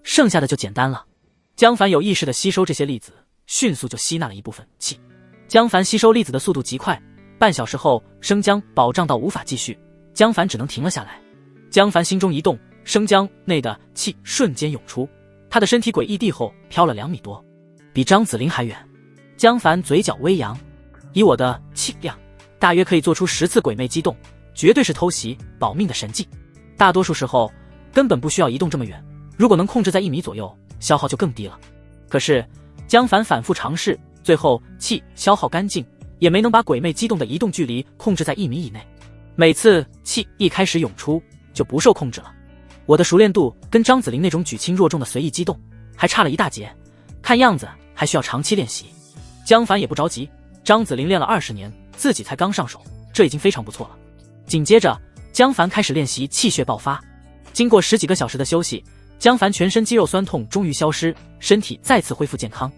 Speaker 1: 剩下的就简单了。江凡有意识地吸收这些粒子，迅速就吸纳了一部分气。江凡吸收粒子的速度极快，半小时后生姜饱胀到无法继续，江凡只能停了下来。江凡心中一动，生姜内的气瞬间涌出，他的身体轨异地后飘了2米多，比张子霖还远。江凡嘴角微扬，以我的气量，大约可以做出10次鬼魅激动，绝对是偷袭保命的神技。大多数时候根本不需要移动这么远，如果能控制在1米左右，消耗就更低了。可是江凡反复尝试，最后气消耗干净，也没能把鬼魅激动的移动距离控制在1米以内。每次气一开始涌出，就不受控制了。我的熟练度跟张子霖那种举轻若重的随意激动还差了一大截，看样子还需要长期练习。江凡也不着急，张子霖练了20年，自己才刚上手，这已经非常不错了。紧接着江凡开始练习气血爆发。经过10几个小时的休息，江凡全身肌肉酸痛终于消失，身体再次恢复健康。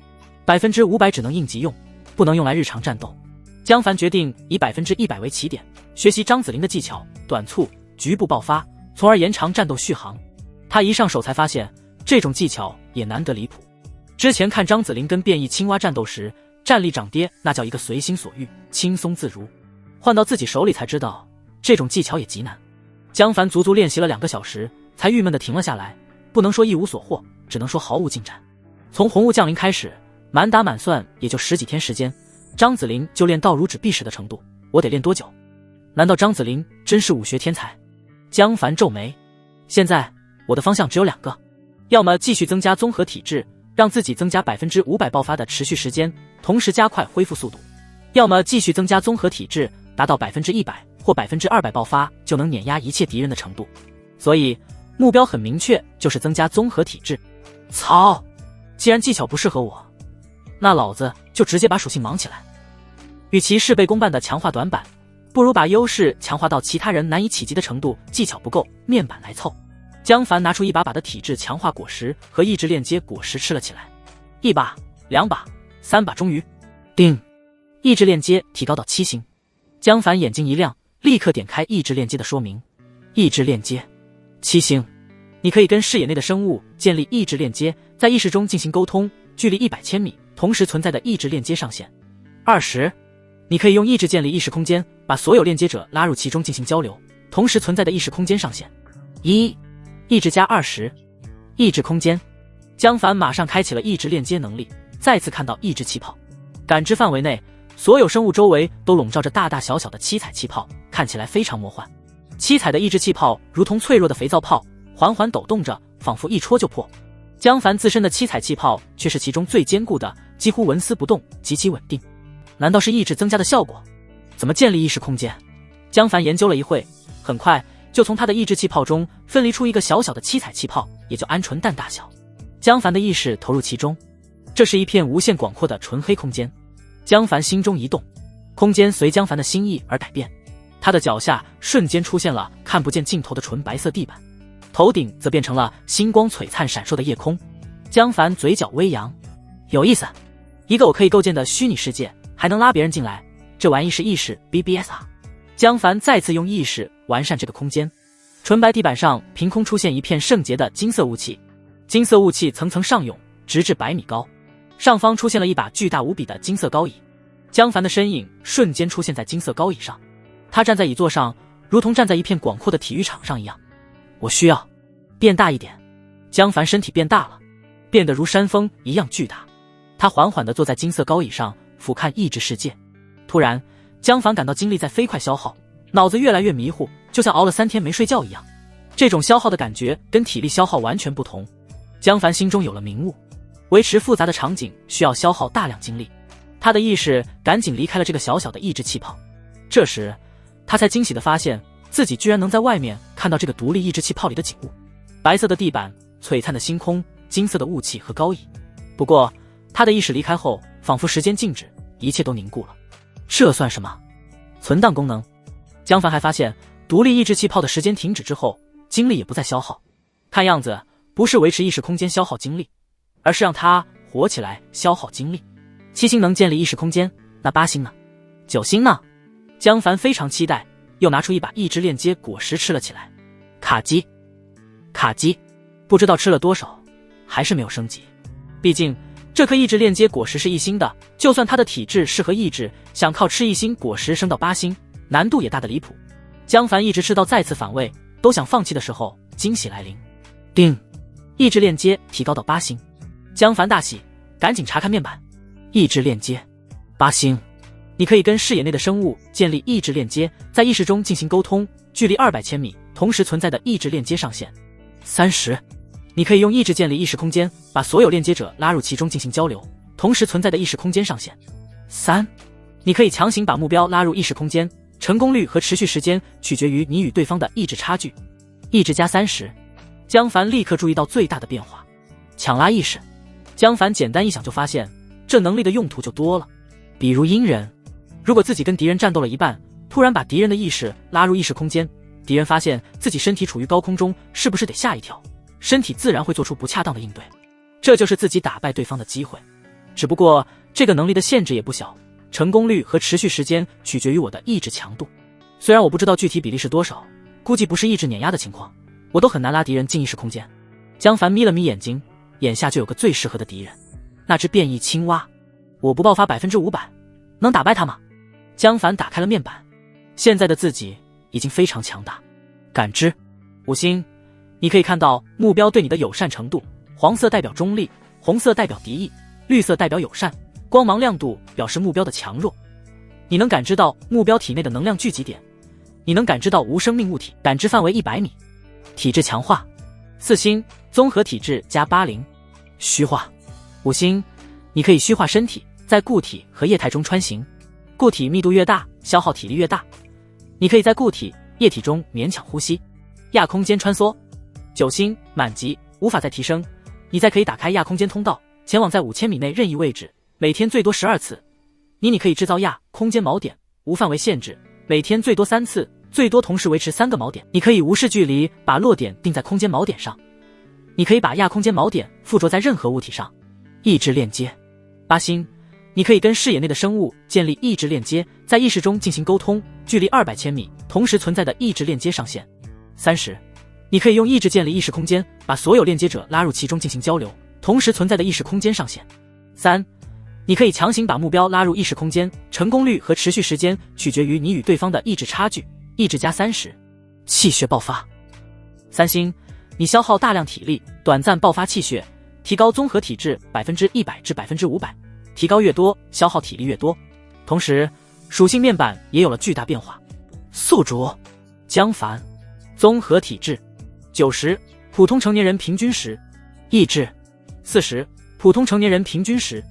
Speaker 1: 500%只能应急用，不能用来日常战斗。江凡决定以100%为起点，学习张子霖的技巧，短促局部爆发，从而延长战斗续航。他一上手才发现，这种技巧也难得离谱。之前看张子霖跟变异青蛙战斗时，战力涨跌那叫一个随心所欲，轻松自如。换到自己手里才知道，这种技巧也极难。江凡足足练习了2个小时，才郁闷地停了下来。不能说一无所获，只能说毫无进展。从红雾降临开始，满打满算也就10几天时间，张子霖就练到如纸币时的程度，我得练多久？难道张子霖真是武学天才？江凡皱眉。现在我的方向只有2个，要么继续增加综合体质，让自己增加500%爆发的持续时间，同时加快恢复速度；要么继续增加综合体质，达到100%或200%爆发就能碾压一切敌人的程度。所以目标很明确，就是增加综合体质。操！既然技巧不适合我，那老子就直接把属性忙起来。与其事倍功半的强化短板，不如把优势强化到其他人难以企及的程度，技巧不够，面板来凑。江凡拿出一把把的体质强化果实和意志链接果实吃了起来，1把、2把、3把，终于定，意志链接提高到7星。江凡眼睛一亮，立刻点开意志链接的说明。意志链接7星，你可以跟视野内的生物建立意志链接，在意识中进行沟通，距离100千米，同时存在的意志链接上限。20，你可以用意志建立意识空间，把所有链接者拉入其中进行交流，同时存在的意识空间上限。1，意志加20，意志空间江凡马上开启了意志链接能力，再次看到意志气泡。感知范围内，所有生物周围都笼罩着大大小小的七彩气泡，看起来非常魔幻。七彩的意志气泡如同脆弱的肥皂泡，缓缓抖动着，仿佛一戳就破。江凡自身的七彩气泡却是其中最坚固的，几乎纹丝不动，极其稳定。难道是意志增加的效果？怎么建立意识空间？江凡研究了一会，很快就从他的意志气泡中分离出一个小小的七彩气泡，也就鹌鹑蛋大小。江凡的意识投入其中，这是一片无限广阔的纯黑空间。江凡心中一动，空间随江凡的心意而改变。他的脚下瞬间出现了看不见尽头的纯白色地板，头顶则变成了星光璀璨闪烁的夜空。江凡嘴角微扬，有意思，一个我可以构建的虚拟世界，还能拉别人进来，这玩意是意识 BBS 啊！江凡再次用意识完善这个空间，纯白地板上凭空出现一片圣洁的金色雾气，金色雾气层层上涌，直至100米高。上方出现了一把巨大无比的金色高椅，江凡的身影瞬间出现在金色高椅上。他站在椅座上，如同站在一片广阔的体育场上一样。我需要变大一点。江凡身体变大了，变得如山峰一样巨大。他缓缓地坐在金色高椅上，俯瞰意志世界。突然，江凡感到精力在飞快消耗，脑子越来越迷糊，就像熬了3天没睡觉一样。这种消耗的感觉跟体力消耗完全不同。江凡心中有了明悟，维持复杂的场景需要消耗大量精力。他的意识赶紧离开了这个小小的意志气泡。这时他才惊喜地发现自己居然能在外面看到这个独立意志气泡里的景物，白色的地板，璀璨的星空，金色的雾气和高椅。不过他的意识离开后，仿佛时间静止，一切都凝固了。这算什么？存档功能。江凡还发现独立意志气泡的时间停止之后，精力也不再消耗。看样子不是维持意识空间消耗精力，而是让它活起来消耗精力。7星能建立意识空间，那8星呢？9星呢？江凡非常期待，又拿出一把意志链接果实吃了起来。卡基，卡基，不知道吃了多少，还是没有升级。毕竟这颗意志链接果实是1星的，就算他的体质适合意志，想靠吃1星果实升到8星，难度也大得离谱。江凡一直吃到再次反胃，都想放弃的时候，惊喜来临。叮，意志链接提高到8星。江凡大喜，赶紧查看面板。意志链接8星，你可以跟视野内的生物建立意志链接，在意识中进行沟通，距离200千米，同时存在的意志链接上限30。你可以用意志建立意识空间，把所有链接者拉入其中进行交流，同时存在的意识空间上限3。你可以强行把目标拉入意识空间，成功率和持续时间取决于你与对方的意志差距。意志加30。江凡立刻注意到最大的变化，抢拉意识。江凡简单一想就发现，这能力的用途就多了。比如阴人，如果自己跟敌人战斗了一半，突然把敌人的意识拉入意识空间，敌人发现自己身体处于高空中，是不是得吓一跳？身体自然会做出不恰当的应对，这就是自己打败对方的机会。只不过这个能力的限制也不小，成功率和持续时间取决于我的意志强度。虽然我不知道具体比例是多少，估计不是意志碾压的情况，我都很难拉敌人进意识空间。江凡眯了眯眼睛，眼下就有个最适合的敌人，那只变异青蛙。我不爆发500%，能打败它吗？江凡打开了面板，现在的自己已经非常强大。感知5星，你可以看到目标对你的友善程度，黄色代表中立，红色代表敌意，绿色代表友善，光芒亮度表示目标的强弱。你能感知到目标体内的能量聚集点，你能感知到无生命物体，感知范围100米。体质强化4星，综合体质加80。虚化5星，你可以虚化身体，在固体和液态中穿行，固体密度越大，消耗体力越大。你可以在固体、液体中勉强呼吸。亚空间穿梭9星，满级，无法再提升。你再可以打开亚空间通道，前往在5000米内任意位置，每天最多12次。你可以制造亚空间锚点，无范围限制，每天最多3次，最多同时维持3个锚点。你可以无视距离把落点定在空间锚点上。你可以把亚空间锚点附着在任何物体上。意志链接8星，你可以跟视野内的生物建立意志链接，在意识中进行沟通，距离200千米，同时存在的意志链接上限30。你可以用意志建立意识空间，把所有链接者拉入其中进行交流，同时存在的意识空间上限3。你可以强行把目标拉入意识空间，成功率和持续时间取决于你与对方的意志差距。意志加30。气血爆发3星，你消耗大量体力，短暂爆发气血，提高综合体质100%至500%，提高越多，消耗体力越多。同时，属性面板也有了巨大变化。宿主江凡，综合体质90，普通成年人平均10，意志40，普通成年人平均10。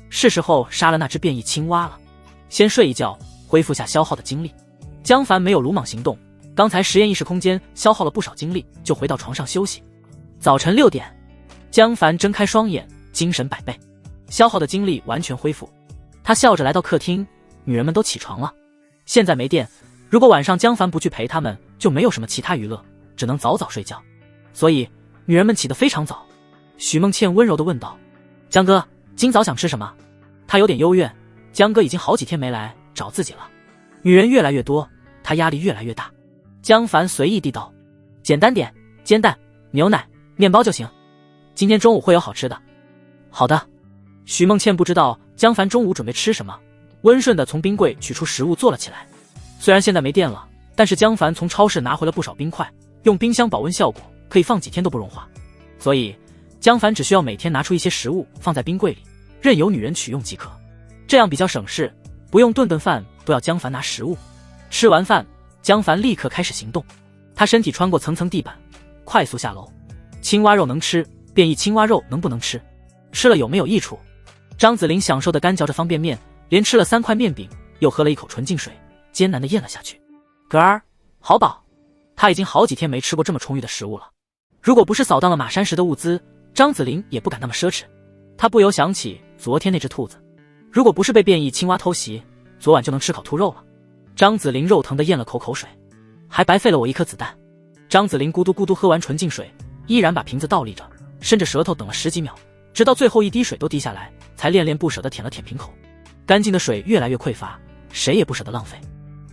Speaker 1: 是时候杀了那只变异青蛙了。先睡一觉，恢复下消耗的精力。江凡没有鲁莽行动，刚才实验意识空间消耗了不少精力，就回到床上休息。早晨6点，江凡睁开双眼，精神百倍，消耗的精力完全恢复。他笑着来到客厅，女人们都起床了。现在没电，如果晚上江凡不去陪他们，就没有什么其他娱乐，只能早早睡觉。所以女人们起得非常早。许梦倩温柔地问道：江哥，今早想吃什么？他有点幽怨，江哥已经好几天没来找自己了。女人越来越多，他压力越来越大。江凡随意地道：简单点，煎蛋、牛奶、面包就行。今天中午会有好吃的。好的。许梦倩不知道江凡中午准备吃什么，温顺地从冰柜取出食物做了起来。虽然现在没电了，但是江凡从超市拿回了不少冰块，用冰箱保温效果可以放几天都不融化，所以江凡只需要每天拿出一些食物放在冰柜里，任由女人取用即可，这样比较省事，不用顿顿饭都要江凡拿食物。吃完饭，江凡立刻开始行动，他身体穿过层层地板，快速下楼。青蛙肉能吃，变异青蛙肉能不能吃？吃了有没有益处？张子霖享受地干嚼着方便面，连吃了3块面饼，又喝了一口纯净水，艰难地咽了下去。嗝儿，好饱。他已经好几天没吃过这么充裕的食物了。如果不是扫荡了马山石的物资，张子霖也不敢那么奢侈。他不由想起昨天那只兔子，如果不是被变异青蛙偷袭，昨晚就能吃烤兔肉了。张子霖肉疼地咽了口水，还白费了我一颗子弹。张子霖咕嘟咕嘟喝完纯净水，依然把瓶子倒立着，伸着舌头等了10几秒，直到最后一滴水都滴下来，才恋恋不舍地舔了舔瓶口。干净的水越来越匮乏，谁也不舍得浪费。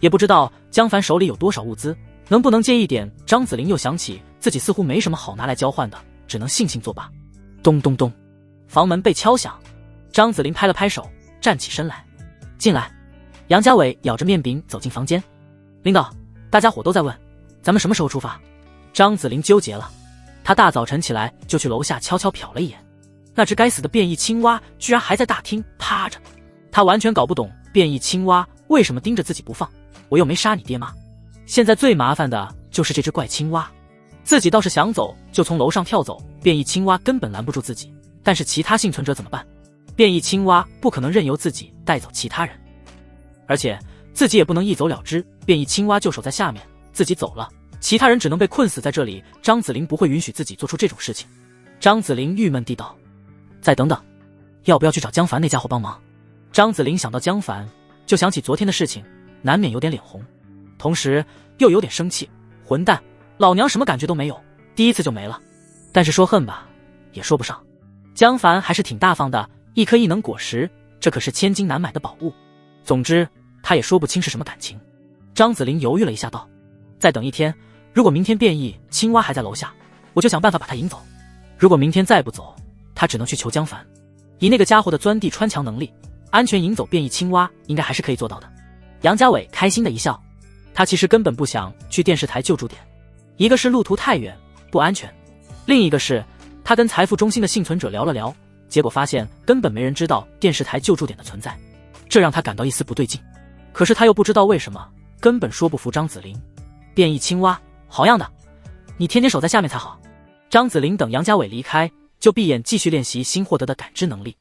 Speaker 1: 也不知道江凡手里有多少物资，能不能借一点？张子霖又想起自己似乎没什么好拿来交换的，只能悻悻作罢。咚咚咚，房门被敲响。张子霖拍了拍手，站起身来。进来。杨家伟咬着面饼走进房间。领导，大家伙都在问，咱们什么时候出发？张子霖纠结了。他大早晨起来就去楼下悄悄瞟了一眼，那只该死的变异青蛙居然还在大厅趴着。他完全搞不懂变异青蛙为什么盯着自己不放，我又没杀你爹妈。现在最麻烦的就是这只怪青蛙，自己倒是想走就从楼上跳走，变异青蛙根本拦不住自己，但是其他幸存者怎么办？变异青蛙不可能任由自己带走其他人，而且自己也不能一走了之，变异青蛙就守在下面，自己走了，其他人只能被困死在这里。张子霖不会允许自己做出这种事情。张子霖郁闷地道：再等等，要不要去找江凡那家伙帮忙？张子霖想到江凡，就想起昨天的事情，难免有点脸红，同时又有点生气。混蛋，老娘什么感觉都没有，第一次就没了。但是说恨吧，也说不上。江凡还是挺大方的，一颗异能果实，这可是千金难买的宝物。总之他也说不清是什么感情。张子霖犹豫了一下道：再等一天，如果明天变异青蛙还在楼下，我就想办法把他引走。如果明天再不走，他只能去求江凡。以那个家伙的钻地穿墙能力，安全引走变异青蛙应该还是可以做到的。杨家伟开心的一笑，他其实根本不想去电视台救助点，一个是路途太远不安全，另一个是他跟财富中心的幸存者聊了聊，结果发现根本没人知道电视台救助点的存在，这让他感到一丝不对劲。可是他又不知道为什么，根本说不服张子霖。变异青蛙，好样的，你天天守在下面才好。张子霖等杨家伟离开，就闭眼继续练习新获得的感知能力，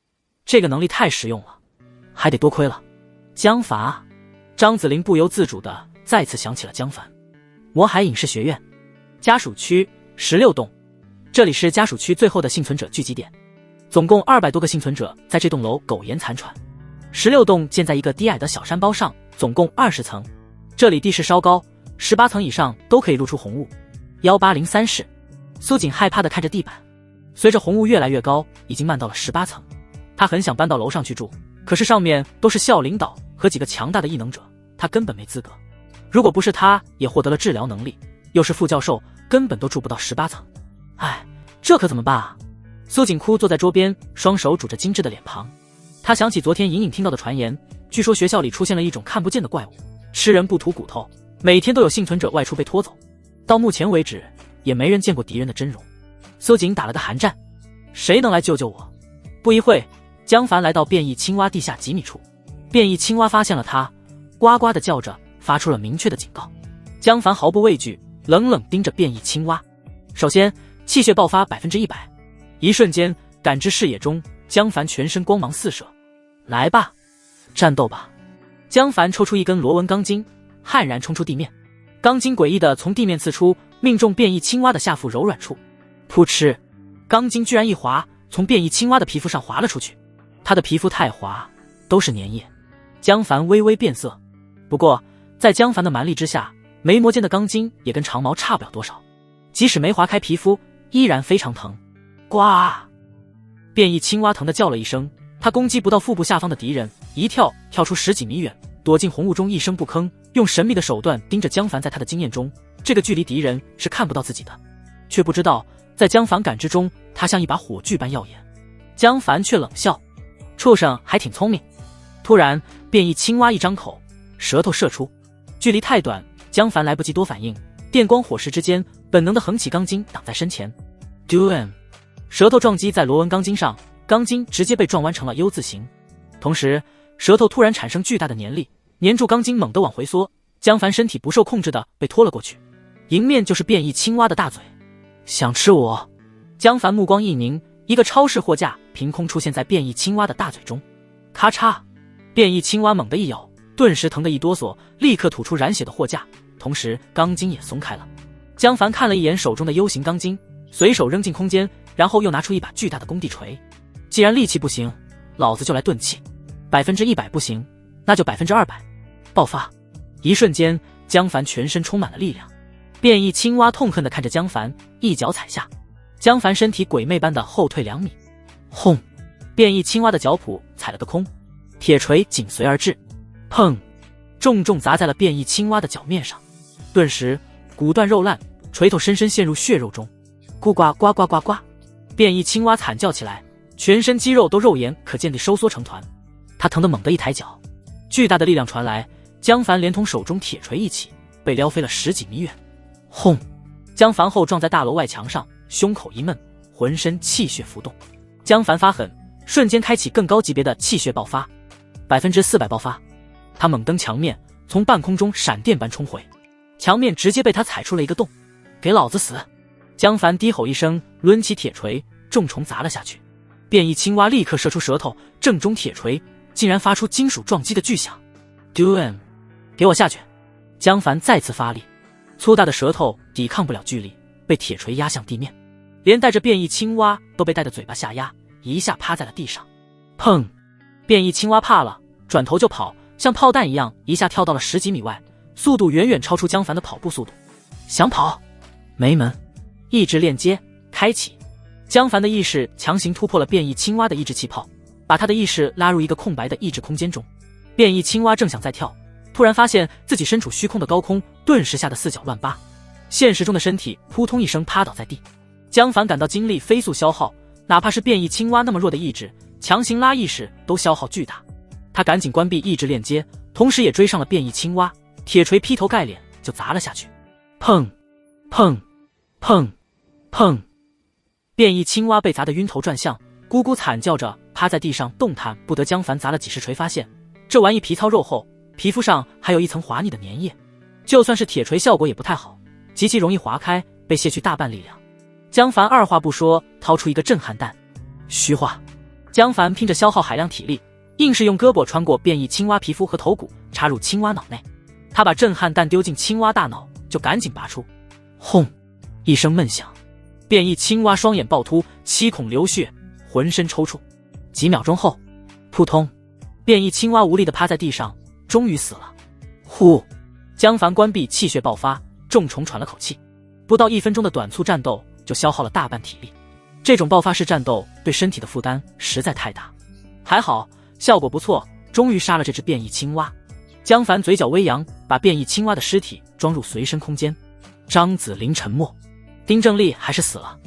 Speaker 1: 这个能力太实用了，还得多亏了江凡啊。张子霖不由自主地再次想起了江凡。魔海影视学院家属区16栋，这里是家属区最后的幸存者聚集点，总共200多个幸存者在这栋楼苟延残喘。16栋建在一个低矮的小山包上，总共20层，这里地势稍高，18层以上都可以露出红雾。1803室，苏锦害怕地看着地板，随着红雾越来越高，已经漫到了18层。他很想搬到楼上去住，可是上面都是校领导和几个强大的异能者，他根本没资格。如果不是他也获得了治疗能力，又是副教授，根本都住不到18层。唉，这可怎么办啊？苏锦哭坐在桌边，双手拄着精致的脸庞。他想起昨天隐隐听到的传言，据说学校里出现了一种看不见的怪物，吃人不吐骨头，每天都有幸存者外出被拖走，到目前为止也没人见过敌人的真容。苏锦打了个寒战，谁能来救救我？不一会，江凡来到变异青蛙地下几米处，变异青蛙发现了他，呱呱地叫着，发出了明确的警告。江凡毫不畏惧，冷冷盯着变异青蛙。首先，气血爆发100%，一瞬间，感知视野中，江凡全身光芒四射。来吧，战斗吧！江凡抽出一根螺纹钢筋，悍然冲出地面，钢筋诡异地从地面刺出，命中变异青蛙的下腹柔软处。噗嗤，钢筋居然一滑，从变异青蛙的皮肤上滑了出去。它的皮肤太滑，都是粘液。江凡微微变色，不过在江凡的蛮力之下，眉膜间的钢筋也跟长毛差不了多少，即使没划开皮肤，依然非常疼。呱！变异青蛙疼得叫了一声，它攻击不到腹部下方的敌人，一跳出10几米远，躲进红雾中一声不吭，用神秘的手段盯着江凡。在他的经验中，这个距离敌人是看不到自己的，却不知道在江凡感知中，他像一把火炬般耀眼。江凡却冷笑，畜生还挺聪明。突然，变异青蛙一张口，舌头射出，距离太短，江凡来不及多反应，电光火石之间，本能的横起钢筋挡在身前。Doom！ 舌头撞击在螺纹钢筋上，钢筋直接被撞弯成了 U 字形。同时，舌头突然产生巨大的粘力，粘住钢筋猛地往回缩，江凡身体不受控制的被拖了过去。迎面就是变异青蛙的大嘴，想吃我？江凡目光一凝，一个超市货架凭空出现在变异青蛙的大嘴中。咔嚓！变异青蛙猛地一咬，顿时疼得一哆嗦，立刻吐出染血的货架，同时钢筋也松开了。江凡看了一眼手中的 U 型钢筋，随手扔进空间，然后又拿出一把巨大的工地锤。既然力气不行，老子就来钝器。100%不行，那就200%。爆发！一瞬间，江凡全身充满了力量。变异青蛙痛恨地看着江凡，一脚踩下，江凡身体鬼魅般的后退2米。轰！变异青蛙的脚蹼踩了个空，铁锤紧随而至，砰！重重砸在了变异青蛙的脚面上，顿时骨断肉烂，锤头深深陷入血肉中。咕呱呱呱呱呱！变异青蛙惨叫起来，全身肌肉都肉眼可见地收缩成团。他疼得猛地一抬脚，巨大的力量传来，江凡连同手中铁锤一起被撩飞了10几米远。轰！江凡后撞在大楼外墙上，胸口一闷，浑身气血浮动。江凡发狠，瞬间开启更高级别的气血爆发，400%爆发。他猛蹬墙面，从半空中闪电般冲回，墙面直接被他踩出了一个洞。给老子死！江凡低吼一声，抡起铁锤重重砸了下去。变异青蛙立刻射出舌头，正中铁锤，竟然发出金属撞击的巨响。Doom！ 给我下去！江凡再次发力，粗大的舌头抵抗不了巨力，被铁锤压向地面，连带着变异青蛙都被带的嘴巴下压，一下趴在了地上。砰！变异青蛙怕了，转头就跑，像炮弹一样一下跳到了10几米外，速度远远超出江凡的跑步速度。想跑？没门！意志链接开启，江凡的意识强行突破了变异青蛙的意志气泡，把他的意识拉入一个空白的意志空间中。变异青蛙正想再跳，突然发现自己身处虚空的高空，顿时吓得四脚乱扒，现实中的身体扑通一声趴倒在地。江凡感到精力飞速消耗，哪怕是变异青蛙那么弱的意志，强行拉意识都消耗巨大。他赶紧关闭意志链接，同时也追上了变异青蛙，铁锤劈头盖脸就砸了下去。砰砰砰砰！变异青蛙被砸得晕头转向，咕咕惨叫着趴在地上动弹不得。江凡砸了几十锤，发现这玩意皮糙肉厚，皮肤上还有一层滑腻的粘液，就算是铁锤效果也不太好，极其容易划开，被卸去大半力量。江凡二话不说，掏出一个震撼弹。虚化！江凡拼着消耗海量体力，硬是用胳膊穿过变异青蛙皮肤和头骨，插入青蛙脑内。他把震撼弹丢进青蛙大脑，就赶紧拔出。轰！一声闷响，变异青蛙双眼暴突，7孔流血，浑身抽搐。几秒钟后，扑通，变异青蛙无力地趴在地上，终于死了。呼！江凡关闭气血爆发，重重喘了口气。不到1分钟的短促战斗就消耗了大半体力，这种爆发式战斗对身体的负担实在太大。还好，效果不错，终于杀了这只变异青蛙。江凡嘴角微扬，把变异青蛙的尸体装入随身空间。张子霖沉默，丁正丽还是死了，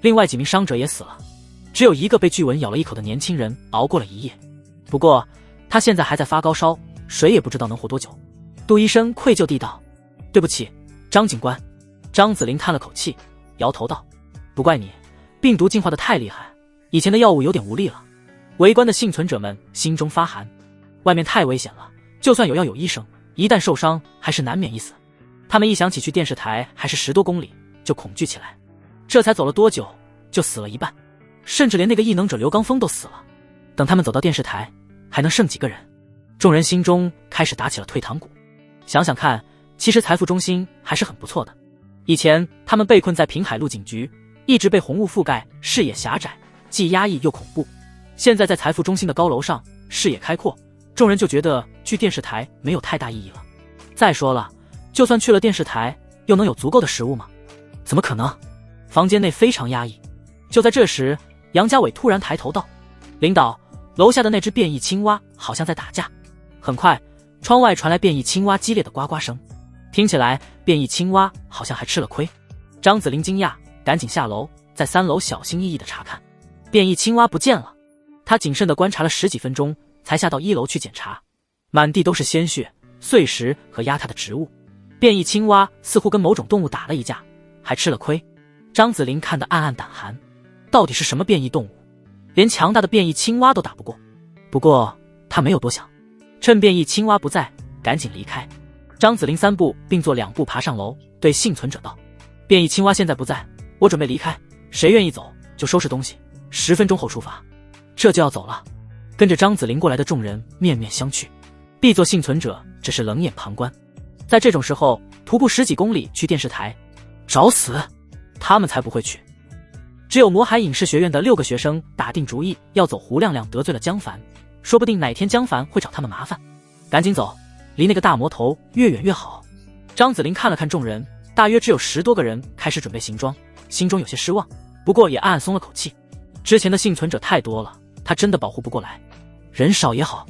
Speaker 1: 另外几名伤者也死了，只有一个被巨蚊咬了一口的年轻人熬过了一夜。不过他现在还在发高烧，谁也不知道能活多久。杜医生愧疚地道：“对不起，张警官。”张子霖叹了口气，摇头道：“不怪你，病毒进化的太厉害，以前的药物有点无力了。围观的幸存者们心中发寒，外面太危险了，就算有药有医生，一旦受伤还是难免一死。他们一想起去电视台还是10多公里，就恐惧起来。这才走了多久，就死了一半，甚至连那个异能者刘刚峰都死了。等他们走到电视台，还能剩几个人？众人心中开始打起了退堂鼓。想想看，其实财富中心还是很不错的。以前他们被困在平海路警局，一直被红雾覆盖，视野狭窄，既压抑又恐怖。现在在财富中心的高楼上，视野开阔，众人就觉得去电视台没有太大意义了。再说了，就算去了电视台，又能有足够的食物吗？怎么可能？房间内非常压抑。就在这时，杨家伟突然抬头道：“领导，楼下的那只变异青蛙好像在打架。”很快，窗外传来变异青蛙激烈的呱呱声，听起来变异青蛙好像还吃了亏。张子霖惊讶，赶紧下楼，在3楼小心翼翼地查看。变异青蛙不见了。他谨慎地观察了10几分钟，才下到1楼去检查。满地都是鲜血、碎石和压塌的植物。变异青蛙似乎跟某种动物打了一架，还吃了亏。张子霖看得暗暗胆寒，到底是什么变异动物？连强大的变异青蛙都打不过。不过他没有多想，趁变异青蛙不在，赶紧离开。张子霖3步并作2步爬上楼，对幸存者道：“变异青蛙现在不在，我准备离开，谁愿意走就收拾东西，10分钟后出发。”这就要走了。跟着张子霖过来的众人面面相觑，B座幸存者只是冷眼旁观。在这种时候徒步10几公里去电视台，找死！他们才不会去。只有魔海影视学院的6个学生打定主意要走。胡亮亮得罪了江凡，说不定哪天江凡会找他们麻烦，赶紧走，离那个大魔头越远越好。张子霖看了看众人，大约只有10多个人开始准备行装，心中有些失望，不过也暗暗松了口气。之前的幸存者太多了，他真的保护不过来，人少也好，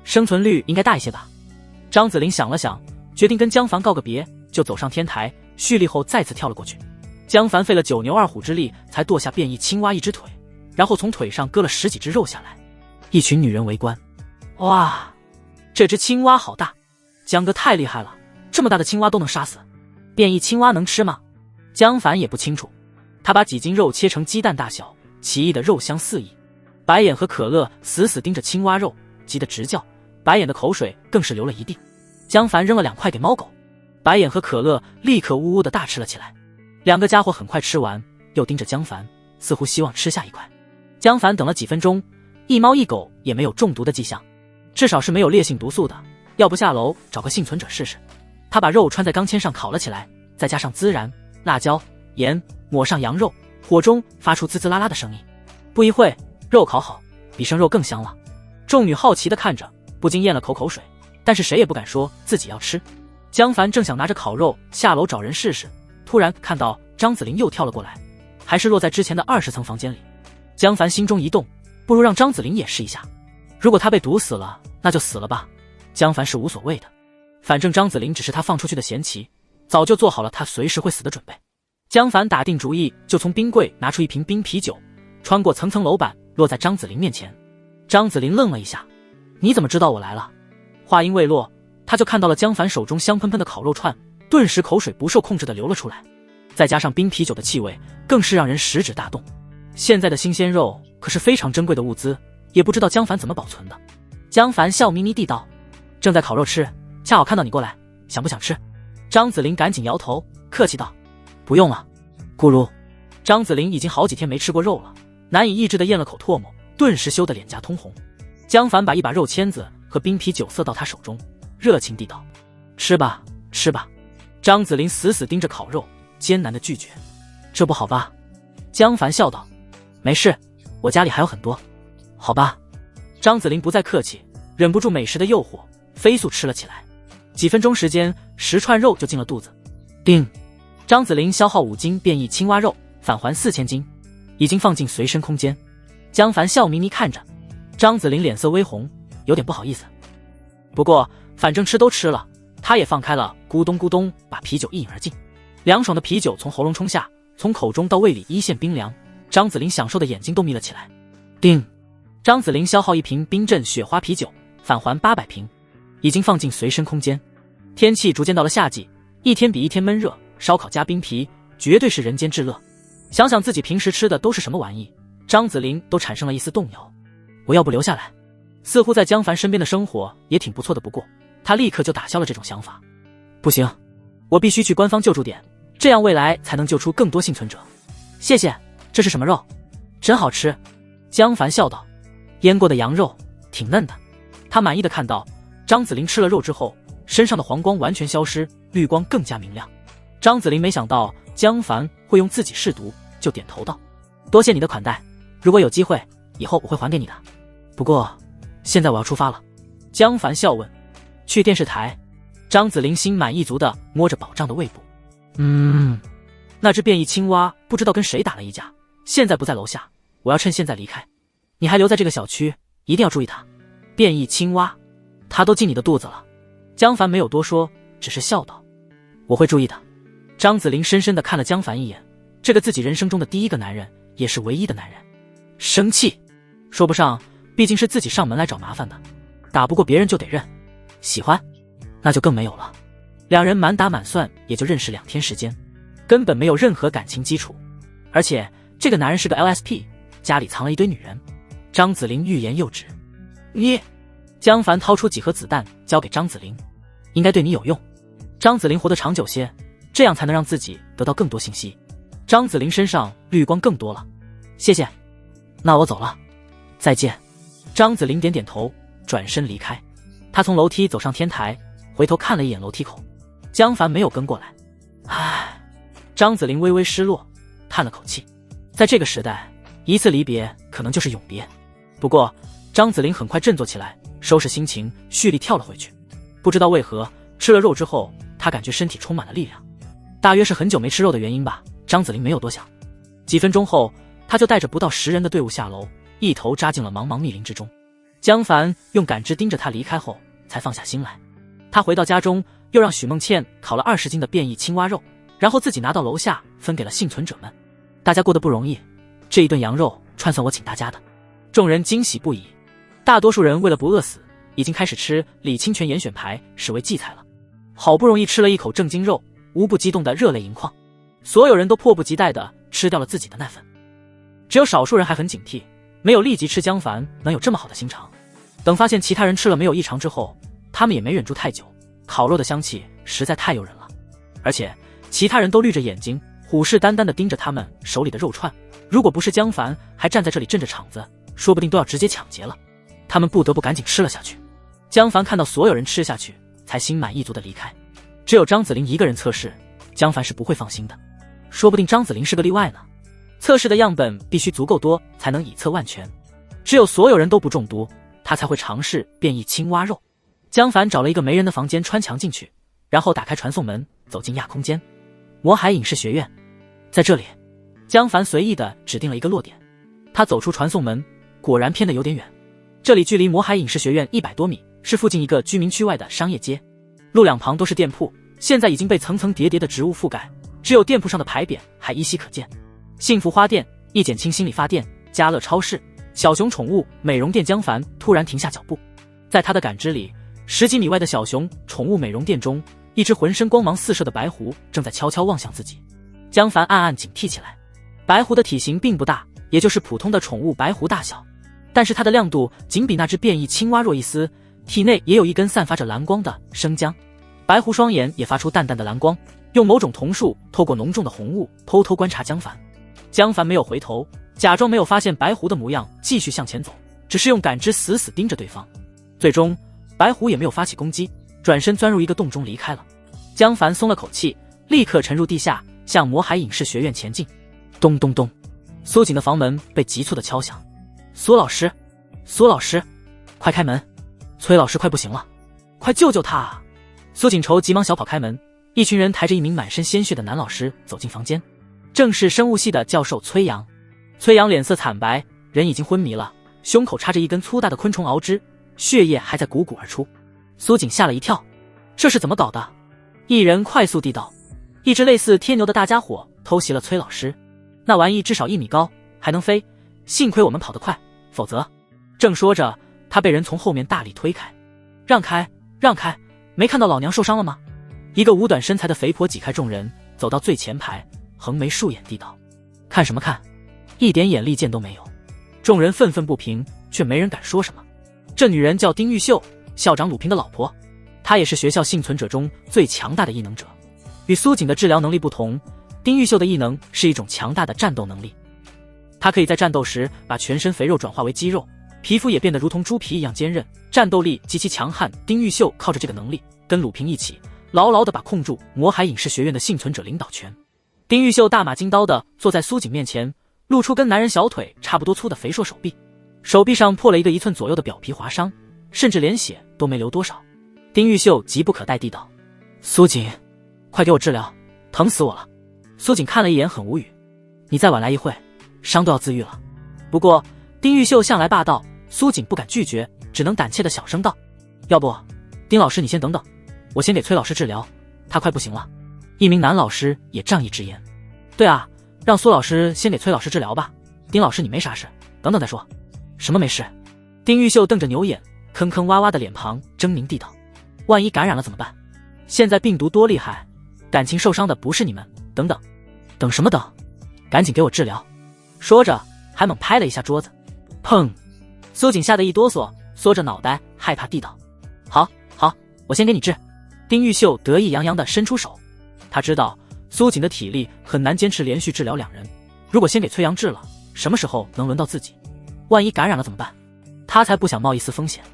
Speaker 1: 生存率应该大一些吧。张子霖想了想，决定跟江凡告个别，就走上天台，蓄力后再次跳了过去。江凡费了9牛2虎之力才剁下变异青蛙一只腿，然后从腿上割了10几只肉下来。一群女人围观，哇，这只青蛙好大，江哥太厉害了，这么大的青蛙都能杀死。变异青蛙能吃吗？江凡也不清楚。他把几斤肉切成鸡蛋大小，奇异的肉香四溢。白眼和可乐死死盯着青蛙肉，急得直叫，白眼的口水更是流了一地。江凡扔了2块给猫狗，白眼和可乐立刻呜呜的大吃了起来。2个家伙很快吃完，又盯着江凡，似乎希望吃下一块。江凡等了几分钟，一猫一狗也没有中毒的迹象，至少是没有烈性毒素的，要不下楼找个幸存者试试。他把肉穿在钢签上烤了起来，再加上孜然、辣椒、盐，抹上羊肉，火中发出滋滋啦啦的声音。不一会，肉烤好，比生肉更香了。众女好奇地看着，不禁咽了口水，但是谁也不敢说自己要吃。江凡正想拿着烤肉下楼找人试试，突然看到张子霖又跳了过来，还是落在之前的20层房间里。江凡心中一动，不如让张子霖也试一下。如果他被毒死了，那就死了吧，江凡是无所谓的。反正张子霖只是他放出去的闲棋，早就做好了他随时会死的准备。江凡打定主意，就从冰柜拿出一瓶冰啤酒，穿过层层楼板，落在张子霖面前。张子霖愣了一下，你怎么知道我来了？话音未落，他就看到了江凡手中香喷喷的烤肉串，顿时口水不受控制地流了出来，再加上冰啤酒的气味，更是让人食指大动。现在的新鲜肉可是非常珍贵的物资，也不知道江凡怎么保存的。江凡笑眯眯地道：“正在烤肉吃，恰好看到你过来，想不想吃？”张子霖赶紧摇头，客气道：“不用了。”咕噜，张子霖已经好几天没吃过肉了，难以抑制地咽了口唾沫，顿时羞得脸颊通红。江凡把一把肉签子和冰啤酒塞到他手中，热情地道：“吃吧，吃吧。”张子霖死死盯着烤肉，艰难地拒绝：“这不好吧？”江凡笑道：“没事，我家里还有很多。”好吧。张子霖不再客气，忍不住美食的诱惑，飞速吃了起来。几分钟时间，10串肉就进了肚子。叮，张子霖消耗5斤变异青蛙肉，返还4000斤，已经放进随身空间。江凡笑眯眯看着张子霖，脸色微红，有点不好意思。不过反正吃都吃了，他也放开了，咕咚咕咚把啤酒一饮而尽。凉爽的啤酒从喉咙冲下，从口中到胃里一线冰凉，张子霖享受的眼睛都眯了起来。叮，张子霖消耗1瓶冰镇雪花啤酒，返还800瓶，已经放进随身空间。天气逐渐到了夏季，一天比一天闷热，烧烤加冰啤绝对是人间至乐。想想自己平时吃的都是什么玩意，张子霖都产生了一丝动摇。我要不留下来？似乎在江凡身边的生活也挺不错的，不过他立刻就打消了这种想法。不行，我必须去官方救助点，这样未来才能救出更多幸存者。谢谢，这是什么肉？真好吃。江凡笑道，腌过的羊肉，挺嫩的。他满意的看到张子霖吃了肉之后，身上的黄光完全消失，绿光更加明亮。张子霖没想到江凡会用自己试毒，就点头道，多谢你的款待，如果有机会以后我会还给你的。不过现在我要出发了。江凡笑问，去电视台？张子霖心满意足地摸着饱胀的胃部。那只变异青蛙不知道跟谁打了一架，现在不在楼下，我要趁现在离开。你还留在这个小区，一定要注意它。变异青蛙，它都进你的肚子了。江凡没有多说，只是笑道，我会注意的。张子霖深深地看了江凡一眼，这个自己人生中的第一个男人，也是唯一的男人。生气？说不上，毕竟是自己上门来找麻烦的，打不过别人就得认。喜欢？那就更没有了。两人满打满算也就认识2天时间，根本没有任何感情基础。而且这个男人是个 LSP， 家里藏了一堆女人。张子霖欲言又止。你……江凡掏出几盒子弹交给张子霖，应该对你有用。张子霖活得长久些，这样才能让自己得到更多信息。张子霖身上绿光更多了。谢谢，那我走了，再见。张子霖点点头，转身离开。他从楼梯走上天台，回头看了一眼楼梯口，江凡没有跟过来。唉，张子霖微微失落，叹了口气。在这个时代，一次离别可能就是永别。不过张子霖很快振作起来，收拾心情，蓄力跳了回去。不知道为何，吃了肉之后，他感觉身体充满了力量。大约是很久没吃肉的原因吧，张子霖没有多想。几分钟后，他就带着不到10人的队伍下楼，一头扎进了茫茫密林之中。江凡用感知盯着他离开后，才放下心来。他回到家中，又让许梦倩烤了20斤的变异青蛙肉，然后自己拿到楼下分给了幸存者们。大家过得不容易，这一顿羊肉串算我请大家的。众人惊喜不已，大多数人为了不饿死，已经开始吃李清泉严选牌视为祭菜了。好不容易吃了一口正经肉，无不激动的热泪盈眶。所有人都迫不及待地吃掉了自己的那份，只有少数人还很警惕，没有立即吃江凡能有这么好的心肠。等发现其他人吃了没有异常之后，他们也没忍住太久，烤肉的香气实在太诱人了。而且其他人都绿着眼睛，虎视眈眈地盯着他们手里的肉串，如果不是江凡还站在这里镇着场子，说不定都要直接抢劫了。他们不得不赶紧吃了下去。江凡看到所有人吃下去，才心满意足地离开。只有张子霖一个人测试，江凡是不会放心的。说不定张子霖是个例外呢。测试的样本必须足够多，才能以测万全。只有所有人都不中毒，他才会尝试变异青蛙肉。江凡找了一个没人的房间穿墙进去，然后打开传送门，走进亚空间。魔海影视学院在这里。江凡随意地指定了一个落点。他走出传送门，果然偏得有点远。这里距离魔海影视学院100多米，是附近一个居民区外的商业街。路两旁都是店铺，现在已经被层层叠叠的植物覆盖，只有店铺上的牌匾还依稀可见。幸福花店、易简清心理发店、家乐超市、小熊宠物美容店。江凡突然停下脚步，在他的感知里，10几米外的小熊宠物美容店中，一只浑身光芒四射的白狐正在悄悄望向自己。江凡暗暗警惕起来。白狐的体型并不大，也就是普通的宠物白狐大小，但是它的亮度仅比那只变异青蛙弱一丝，体内也有一根散发着蓝光的生姜。白狐双眼也发出淡淡的蓝光，用某种瞳术透过浓重的红雾偷偷观察江凡。江凡没有回头，假装没有发现白狐的模样，继续向前走，只是用感知死死盯着对方。最终白狐也没有发起攻击，转身钻入一个洞中离开了。江凡松了口气，立刻沉入地下，向魔海影视学院前进。咚咚咚，苏锦的房门被急促的敲响。苏老师，苏老师，快开门！崔老师快不行了，快救救他啊！苏锦愁急忙小跑开门，一群人抬着一名满身鲜血的男老师走进房间，正是生物系的教授崔阳。崔阳脸色惨白，人已经昏迷了，胸口插着一根粗大的昆虫螯肢，血液还在汩汩而出。苏锦吓了一跳，这是怎么搞的？一人快速地道，一只类似天牛的大家伙偷袭了崔老师，那玩意至少1米高，还能飞，幸亏我们跑得快，否则……正说着，他被人从后面大力推开。让开，让开，没看到老娘受伤了吗？一个五短身材的肥婆挤开众人，走到最前排，横眉竖眼地道：看什么看，一点眼力见都没有。众人愤愤不平，却没人敢说什么。这女人叫丁玉秀，校长鲁平的老婆，她也是学校幸存者中最强大的异能者。与苏锦的治疗能力不同，丁玉秀的异能是一种强大的战斗能力。她可以在战斗时把全身肥肉转化为肌肉，皮肤也变得如同猪皮一样坚韧，战斗力极其强悍。丁玉秀靠着这个能力，跟鲁平一起牢牢地把控住魔海影视学院的幸存者领导权。丁玉秀大马金刀地坐在苏锦面前，露出跟男人小腿差不多粗的肥硕手臂，手臂上破了一个1寸左右的表皮划伤，甚至连血都没流多少。丁玉秀急不可待地道：“苏锦，快给我治疗，疼死我了。”苏锦看了一眼，很无语：“你再晚来一会，伤都要自愈了。”不过丁玉秀向来霸道，苏锦不敢拒绝，只能胆怯地小声道：“要不，丁老师你先等等，我先给崔老师治疗，他快不行了。”一名男老师也仗义直言：“对啊，让苏老师先给崔老师治疗吧，丁老师你没啥事，等等再说。”“什么没事？”丁玉秀瞪着牛眼，坑坑洼洼的脸庞狰狞地道：“万一感染了怎么办？现在病毒多厉害，感情受伤的不是你们。等等，等什么等？赶紧给我治疗！”说着还猛拍了一下桌子。砰！苏锦吓得一哆嗦，缩着脑袋害怕地道：“好，好，我先给你治。”丁玉秀得意洋洋地伸出手，他知道苏锦的体力很难坚持连续治疗2人，如果先给崔阳治了，什么时候能轮到自己？万一感染了怎么办？他才不想冒一丝风险。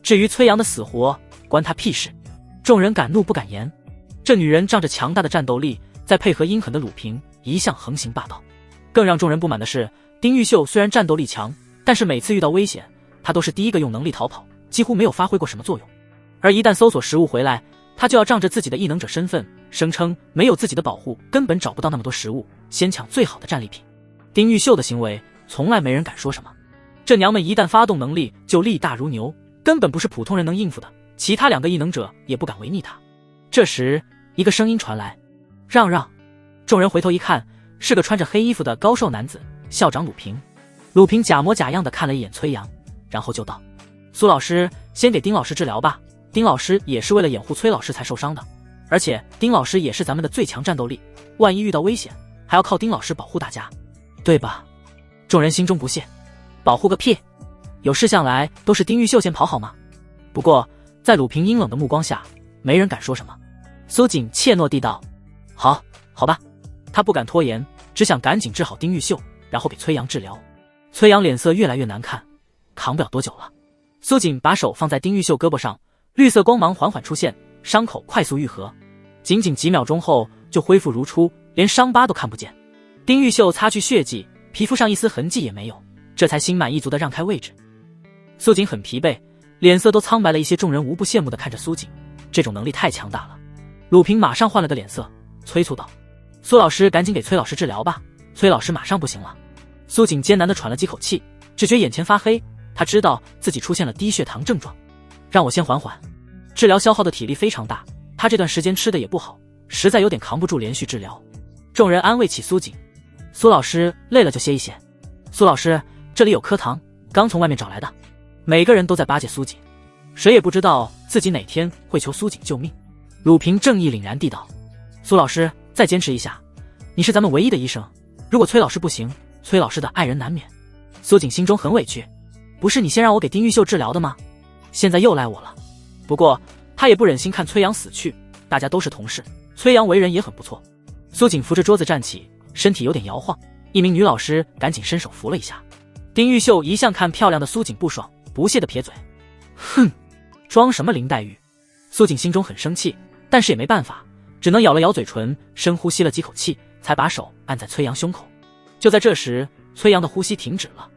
Speaker 1: 至于崔阳的死活，关他屁事。众人敢怒不敢言。这女人仗着强大的战斗力，再配合阴狠的鲁平，一向横行霸道。更让众人不满的是，丁玉秀虽然战斗力强，但是每次遇到危险，她都是第一个用能力逃跑，几乎没有发挥过什么作用。而一旦搜索食物回来，她就要仗着自己的异能者身份，声称没有自己的保护，根本找不到那么多食物，先抢最好的战利品。丁玉秀的行为从来没人敢说什么。这娘们一旦发动能力，就力大如牛，根本不是普通人能应付的，其他2个异能者也不敢违逆她。这时一个声音传来：“让让！”众人回头一看，是个穿着黑衣服的高瘦男子，校长鲁平。鲁平假模假样的看了一眼崔阳，然后就道：“苏老师，先给丁老师治疗吧，丁老师也是为了掩护崔老师才受伤的，而且丁老师也是咱们的最强战斗力，万一遇到危险，还要靠丁老师保护大家，对吧？”众人心中不屑：“保护个屁！有事向来都是丁玉秀先跑好吗？”不过在鲁平阴冷的目光下，没人敢说什么。苏锦怯懦地道：“好，好吧。”他不敢拖延，只想赶紧治好丁玉秀，然后给崔阳治疗。崔阳脸色越来越难看，扛不了多久了。苏锦把手放在丁玉秀胳膊上，绿色光芒缓缓出现，伤口快速愈合，仅仅几秒钟后就恢复如初，连伤疤都看不见。丁玉秀擦去血迹，皮肤上一丝痕迹也没有，这才心满意足地让开位置。苏锦很疲惫，脸色都苍白了一些，众人无不羡慕地看着苏锦，这种能力太强大了。鲁平马上换了个脸色，催促道：“苏老师赶紧给崔老师治疗吧，崔老师马上不行了。”苏锦艰难地喘了几口气，只觉眼前发黑，他知道自己出现了低血糖症状。让我先缓缓，治疗消耗的体力非常大，他这段时间吃的也不好，实在有点扛不住连续治疗。众人安慰起苏锦：“苏老师累了就歇一歇。苏老师，这里有颗糖，刚从外面找来的。”每个人都在巴结苏锦，谁也不知道自己哪天会求苏锦救命。鲁平正义凛然地道：“苏老师，再坚持一下，你是咱们唯一的医生，如果崔老师不行，崔老师的爱人难免。”苏锦心中很委屈，不是你先让我给丁玉秀治疗的吗？现在又赖我了。不过他也不忍心看崔阳死去，大家都是同事，崔阳为人也很不错。苏锦扶着桌子站起，身体有点摇晃，一名女老师赶紧伸手扶了一下。丁玉秀一向看漂亮的苏锦不爽，不屑地撇嘴：“哼，装什么林黛玉？”苏锦心中很生气，但是也没办法，只能咬了咬嘴唇，深呼吸了几口气，才把手按在崔阳胸口。就在这时，崔阳的呼吸停止了。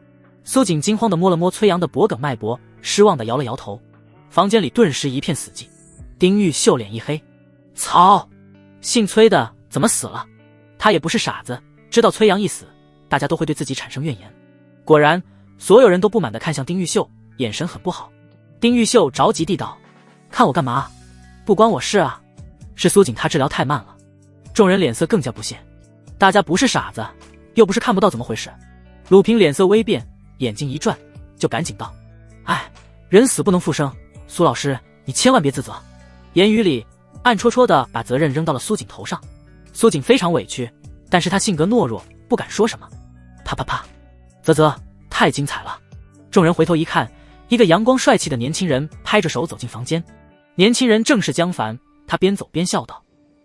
Speaker 1: 苏锦惊慌地摸了摸崔阳的脖颈脉搏，失望地摇了摇头。房间里顿时一片死寂。丁玉秀脸一黑：“操，姓崔的怎么死了？”他也不是傻子，知道崔阳一死，大家都会对自己产生怨言。果然，所有人都不满地看向丁玉秀，眼神很不好。丁玉秀着急地道：“看我干嘛？不关我事啊！是苏锦他治疗太慢了。”众人脸色更加不屑。大家不是傻子，又不是看不到怎么回事。鲁平脸色微变，眼睛一转，就赶紧道：“哎，人死不能复生，苏老师你千万别自责。”言语里暗戳戳地把责任扔到了苏锦头上。苏锦非常委屈，但是他性格懦弱，不敢说什么。啪啪啪，啧啧，太精彩了！众人回头一看，一个阳光帅气的年轻人拍着手走进房间。年轻人正是江凡，他边走边笑道：“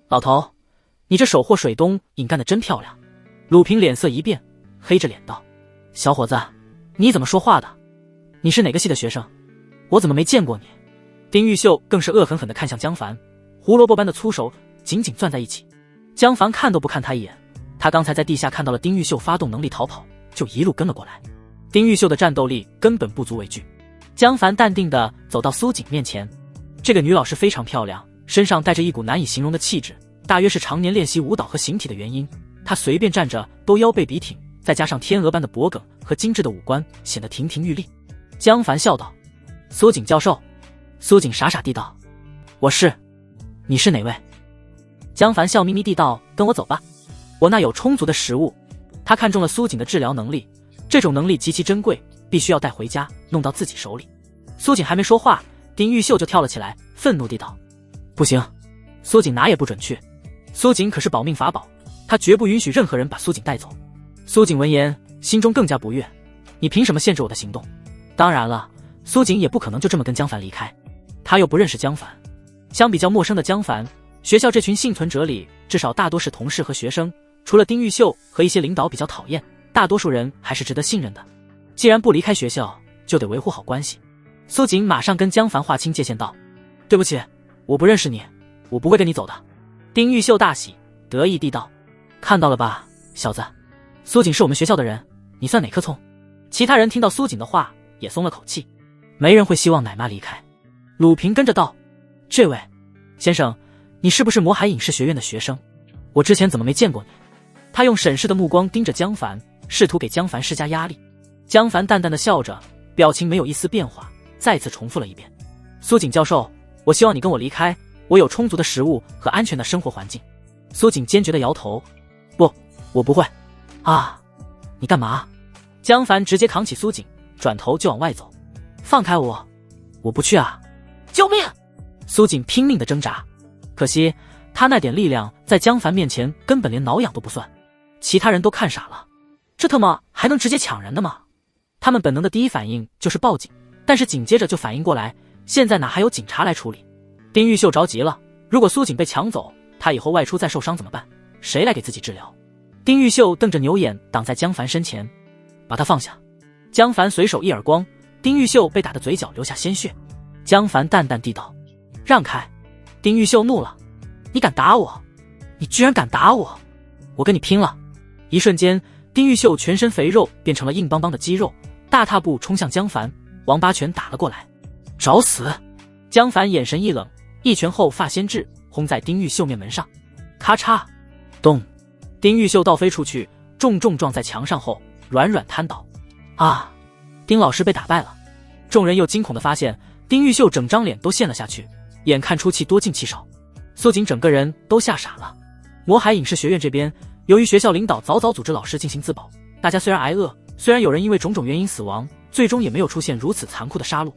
Speaker 1: 老头，你这手货水东引干得真漂亮。”鲁平脸色一变，黑着脸道：“小伙子，你怎么说话的？你是哪个系的学生？我怎么没见过你？”丁玉秀更是恶狠狠地看向江凡，胡萝卜般的粗手紧紧攥在一起。江凡看都不看他一眼，他刚才在地下看到了丁玉秀发动能力逃跑，就一路跟了过来。丁玉秀的战斗力根本不足为惧。江凡淡定地走到苏锦面前，这个女老师非常漂亮，身上带着一股难以形容的气质，大约是常年练习舞蹈和形体的原因，她随便站着都腰背笔挺，再加上天鹅般的脖颈和精致的五官，显得亭亭玉立。江凡笑道：“苏锦教授。”苏锦傻傻地道：“我是。你是哪位？”江凡笑眯眯地道：“跟我走吧，我那有充足的食物。”他看中了苏锦的治疗能力，这种能力极其珍贵，必须要带回家，弄到自己手里。苏锦还没说话，丁玉秀就跳了起来，愤怒地道：“不行，苏锦哪也不准去。苏锦可是保命法宝，他绝不允许任何人把苏锦带走。”苏锦闻言，心中更加不悦：“你凭什么限制我的行动？”当然了，苏锦也不可能就这么跟江凡离开，他又不认识江凡。相比较陌生的江凡，学校这群幸存者里至少大多是同事和学生，除了丁玉秀和一些领导比较讨厌，大多数人还是值得信任的。既然不离开学校，就得维护好关系。苏锦马上跟江凡划清界限道：“对不起，我不认识你，我不会跟你走的。”丁玉秀大喜，得意地道：“看到了吧，小子，苏锦是我们学校的人，你算哪颗葱？”其他人听到苏锦的话也松了口气，没人会希望奶妈离开。鲁平跟着道：“这位先生，你是不是魔海影视学院的学生？我之前怎么没见过你？”他用审视的目光盯着江凡，试图给江凡施加压力。江凡淡淡的笑着，表情没有一丝变化，再次重复了一遍：“苏锦教授，我希望你跟我离开，我有充足的食物和安全的生活环境。”苏锦坚决的摇头：“不，我不会。”“啊，你干嘛？”江凡直接扛起苏锦，转头就往外走。“放开我，我不去啊！救命！”苏锦拼命的挣扎，可惜他那点力量在江凡面前根本连挠痒都不算。其他人都看傻了，这特么还能直接抢人的吗？他们本能的第一反应就是报警，但是紧接着就反应过来，现在哪还有警察来处理？丁玉秀着急了，如果苏锦被抢走，他以后外出再受伤怎么办？谁来给自己治疗？丁玉秀瞪着牛眼挡在江凡身前：“把他放下！”江凡随手一耳光，丁玉秀被打得嘴角流下鲜血。江凡淡淡地道：“让开！”丁玉秀怒了：“你敢打我？你居然敢打我！我跟你拼了！”一瞬间，丁玉秀全身肥肉变成了硬邦邦的肌肉，大踏步冲向江凡，王八拳打了过来。“找死！”江凡眼神一冷，一拳后发先至，轰在丁玉秀面门上。咔嚓，咚！丁玉秀倒飞出去，重重撞在墙上后软软瘫倒。啊！丁老师被打败了。众人又惊恐地发现，丁玉秀整张脸都陷了下去，眼看出气多进气少。苏锦整个人都吓傻了。魔海影视学院这边，由于学校领导早早组织老师进行自保，大家虽然挨饿，虽然有人因为种种原因死亡，最终也没有出现如此残酷的杀戮。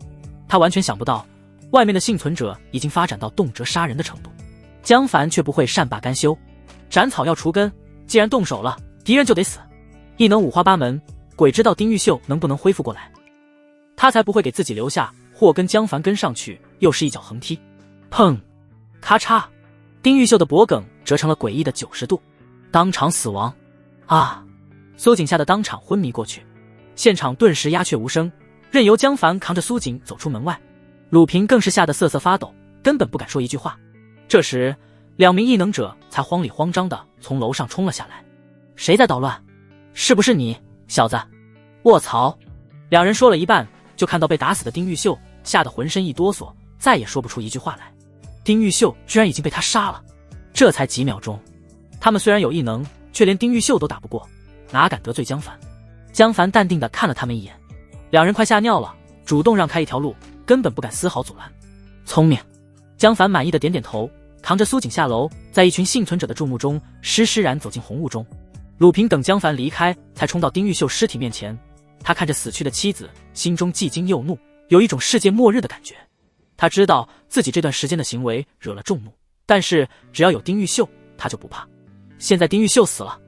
Speaker 1: 他完全想不到，外面的幸存者已经发展到动辄杀人的程度。江凡却不会善罢甘休，斩草要除根，既然动手了，敌人就得死。异能五花八门，鬼知道丁玉秀能不能恢复过来。他才不会给自己留下祸根。江凡跟上去，又是一脚横踢，砰！咔嚓！丁玉秀的脖颈折成了诡异的90度，当场死亡。啊！苏锦吓得当场昏迷过去，现场顿时鸦雀无声，任由江凡扛着苏锦走出门外。鲁平更是吓得瑟瑟发抖，根本不敢说一句话。这时2名异能者才慌里慌张地从楼上冲了下来。“谁在捣乱？是不是你，小子？”“卧槽！”两人说了一半，就看到被打死的丁玉秀，吓得浑身一哆嗦，再也说不出一句话来。丁玉秀居然已经被他杀了，这才几秒钟，他们虽然有异能，却连丁玉秀都打不过，哪敢得罪江凡？江凡淡定地看了他们一眼，两人快吓尿了，主动让开一条路，根本不敢丝毫阻拦。聪明！江凡满意的点点头，扛着苏锦下楼，在一群幸存者的注目中，施施然走进红雾中。鲁平等江凡离开，才冲到丁玉秀尸体面前。他看着死去的妻子，心中既惊又怒，有一种世界末日的感觉。他知道自己这段时间的行为惹了众怒，但是只要有丁玉秀，他就不怕。现在丁玉秀死了，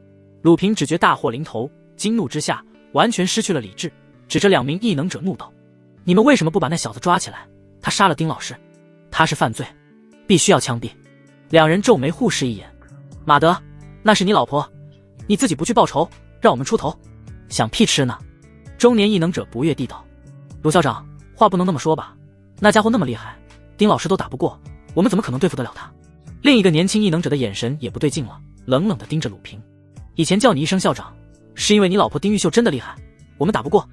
Speaker 1: 鲁平只觉大祸临头，惊怒之下完全失去了理智，指着2名异能者怒道：“你们为什么不把那小子抓起来？他杀了丁老师，他是犯罪，必须要枪毙。”2人皱眉互视一眼。马德，那是你老婆，你自己不去报仇，让我们出头，想屁吃呢？中年异能者不悦地道。卢校长，话不能那么说吧，那家伙那么厉害，丁老师都打不过，我们怎么可能对付得了他？另一个年轻异能者的眼神也不对劲了，冷冷地盯着鲁平。以前叫你一声校长，是因为你老婆丁玉秀真的厉害，我们打不过。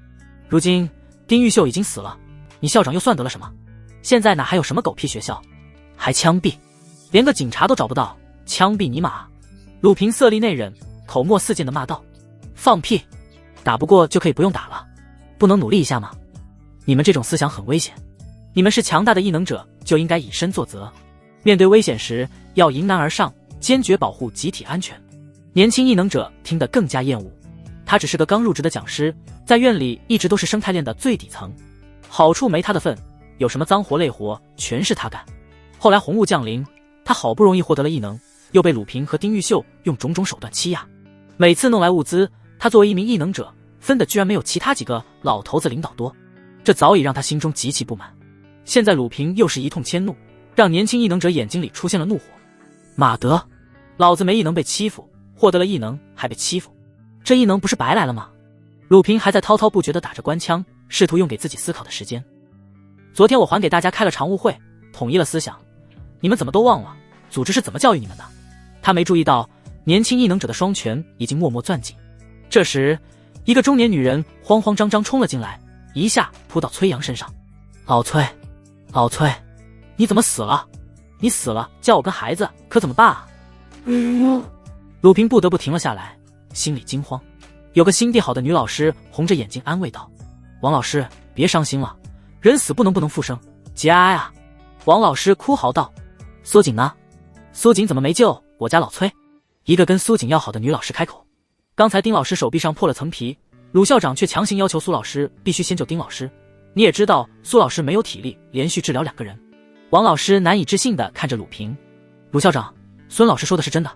Speaker 1: 如今丁玉秀已经死了，你校长又算得了什么？现在哪还有什么狗屁学校，还枪毙，连个警察都找不到，枪毙你妈！鲁平色厉内荏，口沫四溅地骂道：“放屁！打不过就可以不用打了，不能努力一下吗？你们这种思想很危险，你们是强大的异能者，就应该以身作则，面对危险时要迎难而上，坚决保护集体安全。”年轻异能者听得更加厌恶，他只是个刚入职的讲师，在院里一直都是生态链的最底层，好处没他的份，有什么脏活累活全是他干。后来红雾降临，他好不容易获得了异能，又被鲁平和丁玉秀用种种手段欺压，每次弄来物资，他作为一名异能者，分的居然没有其他几个老头子领导多，这早已让他心中极其不满。现在鲁平又是一通迁怒，让年轻异能者眼睛里出现了怒火。马德，老子没异能被欺负，获得了异能还被欺负，这异能不是白来了吗？鲁平还在滔滔不绝地打着官腔，试图用给自己思考的时间。昨天我还给大家开了常务会，统一了思想，你们怎么都忘了组织是怎么教育你们的？他没注意到年轻异能者的双拳已经默默攥紧。这时一个中年女人慌慌张张冲了进来，一下扑到崔阳身上。老崔，老崔，你怎么死了？你死了叫我跟孩子可怎么办啊？鲁平不得不停了下来，心里惊慌。有个心地好的女老师红着眼睛安慰道：“王老师，别伤心了，人死不能复生，节哀啊！”王老师哭嚎道：“苏锦呢？苏锦怎么没救我家老崔？”一个跟苏锦要好的女老师开口：“刚才丁老师手臂上破了层皮，鲁校长却强行要求苏老师必须先救丁老师。你也知道苏老师没有体力连续治疗2个人。”王老师难以置信地看着鲁平：“鲁校长，孙老师说的是真的？”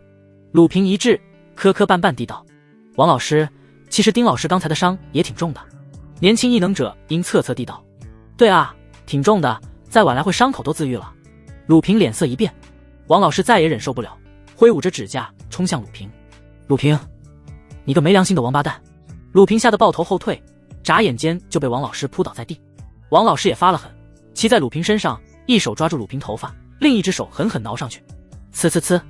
Speaker 1: 鲁平一致，磕磕绊绊地道：“王老师，其实丁老师刚才的伤也挺重的。”年轻异能者因恻恻地道：“对啊，挺重的，再晚来会伤口都自愈了。”鲁平脸色一变，王老师再也忍受不了，挥舞着指甲冲向鲁平：“鲁平，你个没良心的王八蛋！”鲁平吓得抱头后退，眨眼间就被王老师扑倒在地。王老师也发了狠，骑在鲁平身上，一手抓住鲁平头发，另一只手狠狠挠上去。呲呲呲！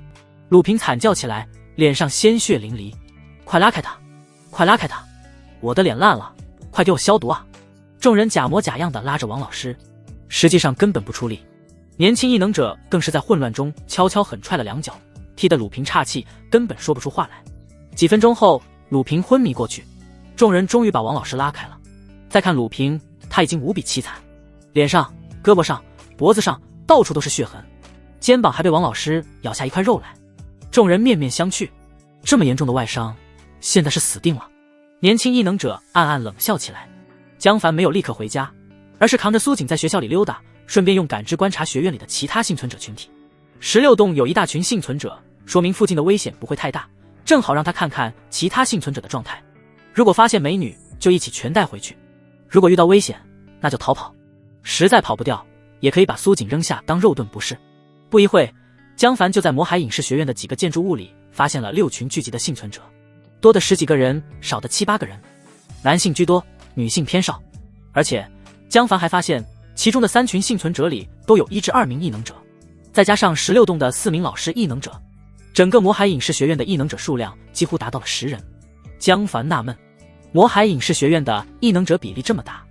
Speaker 1: 鲁平惨叫起来，脸上鲜血淋漓。“快拉开他，快拉开他！我的脸烂了，快给我消毒啊！”众人假模假样的拉着王老师，实际上根本不出力。年轻异能者更是在混乱中悄悄狠踹了2脚，踢得鲁平岔气，根本说不出话来。几分钟后，鲁平昏迷过去，众人终于把王老师拉开了。再看鲁平，他已经无比凄惨，脸上、胳膊上、脖子上到处都是血痕，肩膀还被王老师咬下一块肉来。众人面面相觑，这么严重的外伤，现在是死定了。年轻异能者暗暗冷笑起来。江凡没有立刻回家，而是扛着苏锦在学校里溜达，顺便用感知观察学院里的其他幸存者群体。16栋有一大群幸存者，说明附近的危险不会太大，正好让他看看其他幸存者的状态。如果发现美女，就一起全带回去；如果遇到危险，那就逃跑。实在跑不掉，也可以把苏锦扔下当肉盾不是。不一会，江凡就在魔海影视学院的几个建筑物里发现了6群聚集的幸存者，多的10几个人，少的7、8个人，男性居多，女性偏少。而且江凡还发现其中的3群幸存者里都有1至2名异能者，再加上16栋的4名老师异能者，整个魔海影视学院的异能者数量几乎达到了10人。江凡纳闷，魔海影视学院的异能者比例这么大，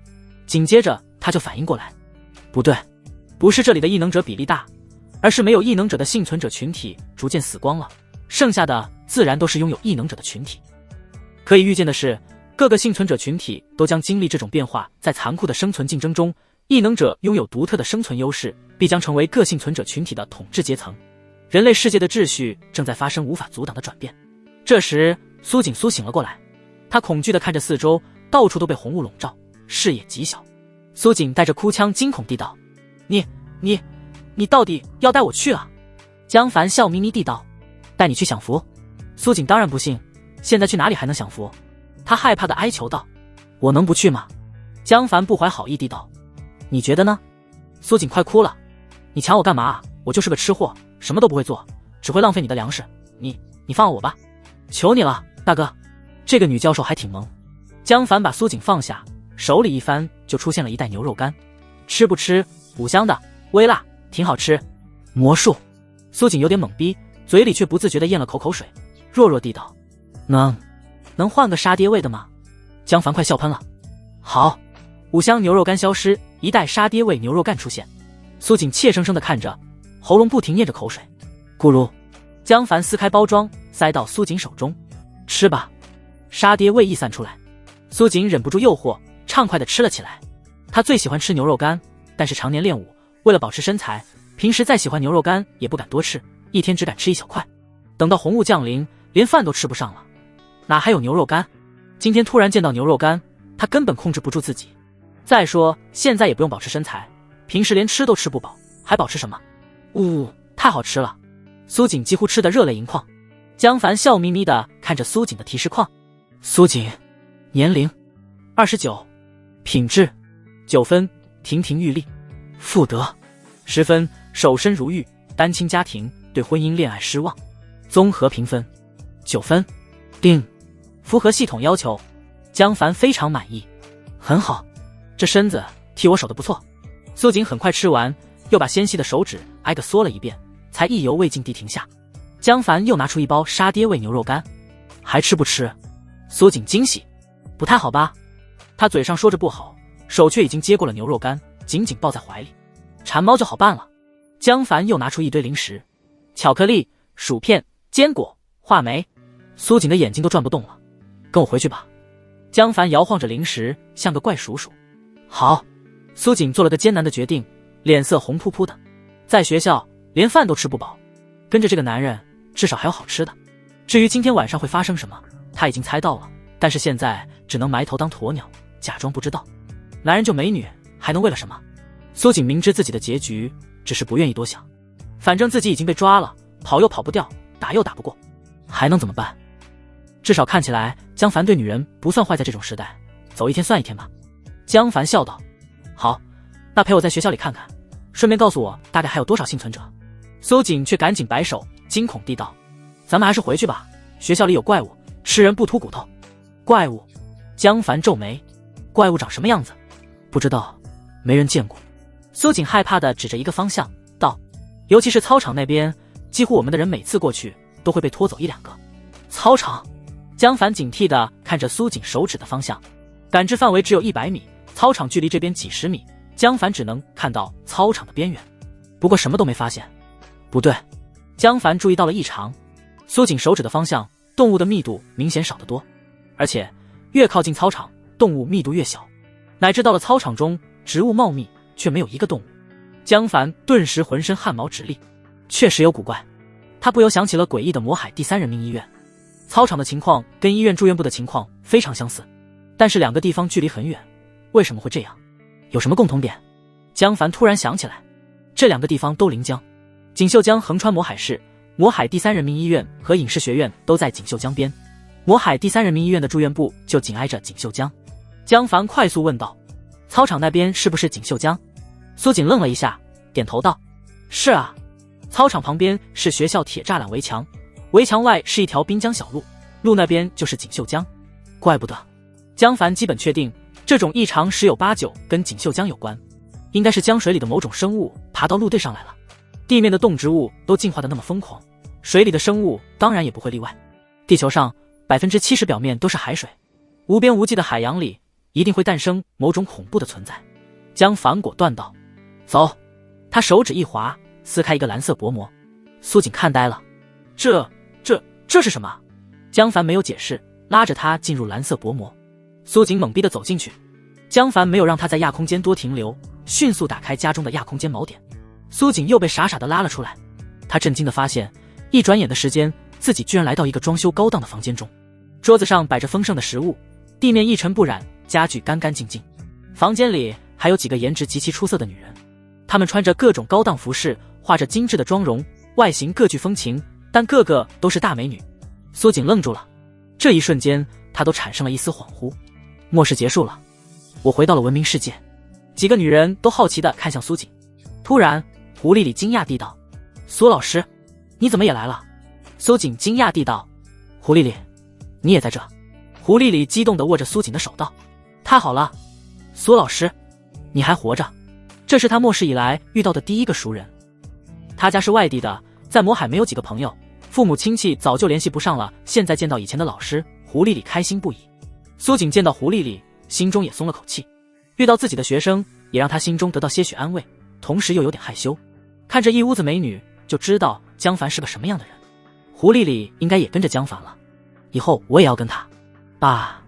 Speaker 1: 紧接着他就反应过来，不对，不是这里的异能者比例大，而是没有异能者的幸存者群体逐渐死光了，剩下的自然都是拥有异能者的群体。可以预见的是，各个幸存者群体都将经历这种变化，在残酷的生存竞争中，异能者拥有独特的生存优势，必将成为各幸存者群体的统治阶层。人类世界的秩序正在发生无法阻挡的转变。这时苏锦苏醒了过来，他恐惧地看着四周，到处都被红雾笼罩，视野极小。苏锦带着哭腔惊恐地道：“你到底要带我去啊？”江凡笑眯眯地道：“带你去享福。”苏锦当然不信，现在去哪里还能享福？他害怕地哀求道：“我能不去吗？江凡不怀好意地道：“你觉得呢？”苏锦快哭了：“你抢我干嘛啊？我就是个吃货，什么都不会做，只会浪费你的粮食。你放了我吧，求你了，大哥。”这个女教授还挺萌。江凡把苏锦放下，手里一翻就出现了一袋牛肉干。吃不吃？五香的，微辣，挺好吃。魔术。苏锦有点懵逼，嘴里却不自觉地咽了口水，弱弱地道：“能换个沙爹味的吗？”江凡快笑喷了。好，五香牛肉干消失，一袋沙爹味牛肉干出现。苏锦怯生生地看着，喉咙不停咽着口水。咕噜，江凡撕开包装，塞到苏锦手中。吃吧。沙爹味溢散出来，苏锦忍不住诱惑，畅快地吃了起来。他最喜欢吃牛肉干，但是常年练武，为了保持身材，平时再喜欢牛肉干也不敢多吃，一天只敢吃一小块。等到红雾降临，连饭都吃不上了，哪还有牛肉干？今天突然见到牛肉干，他根本控制不住自己。再说现在也不用保持身材，平时连吃都吃不饱，还保持什么？太好吃了！苏锦几乎吃得热泪盈眶。江凡笑眯眯地看着苏锦的提示框。苏锦，年龄29，品质9分，亭亭玉立，妇德10分，守身如玉，单亲家庭，对婚姻恋爱失望。综合评分9分，定，符合系统要求。江凡非常满意，很好，这身子替我守得不错。苏锦很快吃完，又把纤细的手指挨个嗦了一遍，才意犹未尽地停下。江凡又拿出一包沙爹味牛肉干，还吃不吃？苏锦惊喜，不太好吧？他嘴上说着不好，手却已经接过了牛肉干，紧紧抱在怀里。馋猫就好办了。江凡又拿出一堆零食，巧克力、薯片、坚果、话梅。苏锦的眼睛都转不动了，跟我回去吧。江凡摇晃着零食，像个怪叔叔。好。苏锦做了个艰难的决定，脸色红扑扑的。在学校连饭都吃不饱，跟着这个男人至少还有好吃的。至于今天晚上会发生什么，他已经猜到了，但是现在只能埋头当鸵鸟，假装不知道。男人救美女，还能为了什么？苏锦明知自己的结局，只是不愿意多想。反正自己已经被抓了，跑又跑不掉，打又打不过，还能怎么办？至少看起来江凡对女人不算坏，在这种时代，走一天算一天吧。江凡笑道：好，那陪我在学校里看看，顺便告诉我大概还有多少幸存者。苏锦却赶紧摆手，惊恐地道：咱们还是回去吧，学校里有怪物，吃人不吐骨头。怪物？江凡皱眉，怪物长什么样子？不知道，没人见过。苏锦害怕地指着一个方向道：尤其是操场那边，几乎我们的人每次过去都会被拖走1-2个。操场？江凡警惕地看着苏锦手指的方向，感知范围只有100米，操场距离这边几十米，江凡只能看到操场的边缘，不过什么都没发现。不对，江凡注意到了异常，苏锦手指的方向，动物的密度明显少得多，而且越靠近操场，动物密度越小，乃至到了操场中，植物茂密，却没有一个动物。江凡顿时浑身汗毛直立，确实有古怪。他不由想起了诡异的魔海第3人民医院，操场的情况跟医院住院部的情况非常相似，但是2个地方距离很远，为什么会这样？有什么共同点？江凡突然想起来，这2个地方都临江，锦绣江横穿魔海市，魔海第3人民医院和影视学院都在锦绣江边，魔海第3人民医院的住院部就紧挨着锦绣江。江凡快速问道：操场那边是不是锦绣江？苏锦愣了一下，点头道：是啊，操场旁边是学校铁栅栏围墙，围墙外是一条滨江小路，路那边就是锦绣江。怪不得。江凡基本确定这种异常10有8九跟锦绣江有关，应该是江水里的某种生物爬到陆对上来了。地面的动植物都进化得那么疯狂，水里的生物当然也不会例外。地球上70%表面都是海水，无边无际的海洋里一定会诞生某种恐怖的存在。江凡果断道：走。他手指一滑，撕开一个蓝色薄膜。苏锦看呆了，这是什么？江凡没有解释，拉着他进入蓝色薄膜。苏锦懵逼地走进去，江凡没有让他在亚空间多停留，迅速打开家中的亚空间锚点。苏锦又被傻傻地拉了出来，他震惊地发现，一转眼的时间，自己居然来到一个装修高档的房间中。桌子上摆着丰盛的食物，地面一尘不染，家具干干净净。房间里还有几个颜值极其出色的女人，她们穿着各种高档服饰，画着精致的妆容，外形各具风情，但个个都是大美女。苏锦愣住了，这一瞬间他都产生了一丝恍惚。末世结束了，我回到了文明世界。几个女人都好奇地看向苏锦。突然，胡丽丽惊讶地道：“苏老师，你怎么也来了？”苏锦惊讶地道：“胡丽丽，你也在这？”胡丽丽激动地握着苏锦的手道：“太好了，苏老师，你还活着。”这是他末世以来遇到的第一个熟人。他家是外地的，在魔海没有几个朋友，父母亲戚早就联系不上了，现在见到以前的老师，胡丽丽开心不已。苏锦见到胡丽丽，心中也松了口气，遇到自己的学生也让他心中得到些许安慰，同时又有点害羞。看着一屋子美女，就知道江凡是个什么样的人。胡丽丽应该也跟着江凡了，以后我也要跟他。爸。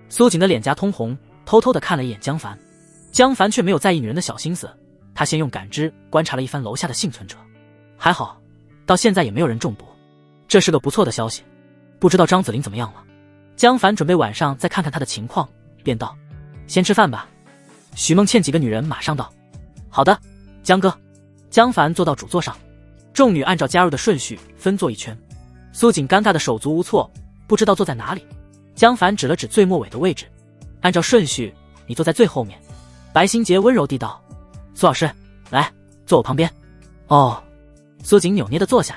Speaker 1: 苏锦的脸颊通红，偷偷地看了一眼江凡。江凡却没有在意女人的小心思，他先用感知观察了一番楼下的幸存者，还好到现在也没有人中毒，这是个不错的消息。不知道张子霖怎么样了。江凡准备晚上再看看他的情况，便道：“先吃饭吧。”许梦倩几个女人马上道：“好的，江哥。”江凡坐到主座上，众女按照加入的顺序分坐一圈。苏锦尴尬的手足无措，不知道坐在哪里。江凡指了指最末尾的位置：“按照顺序，你坐在最后面。”白心洁温柔地道：“苏老师，来，坐我旁边。”哦。苏锦扭捏地坐下，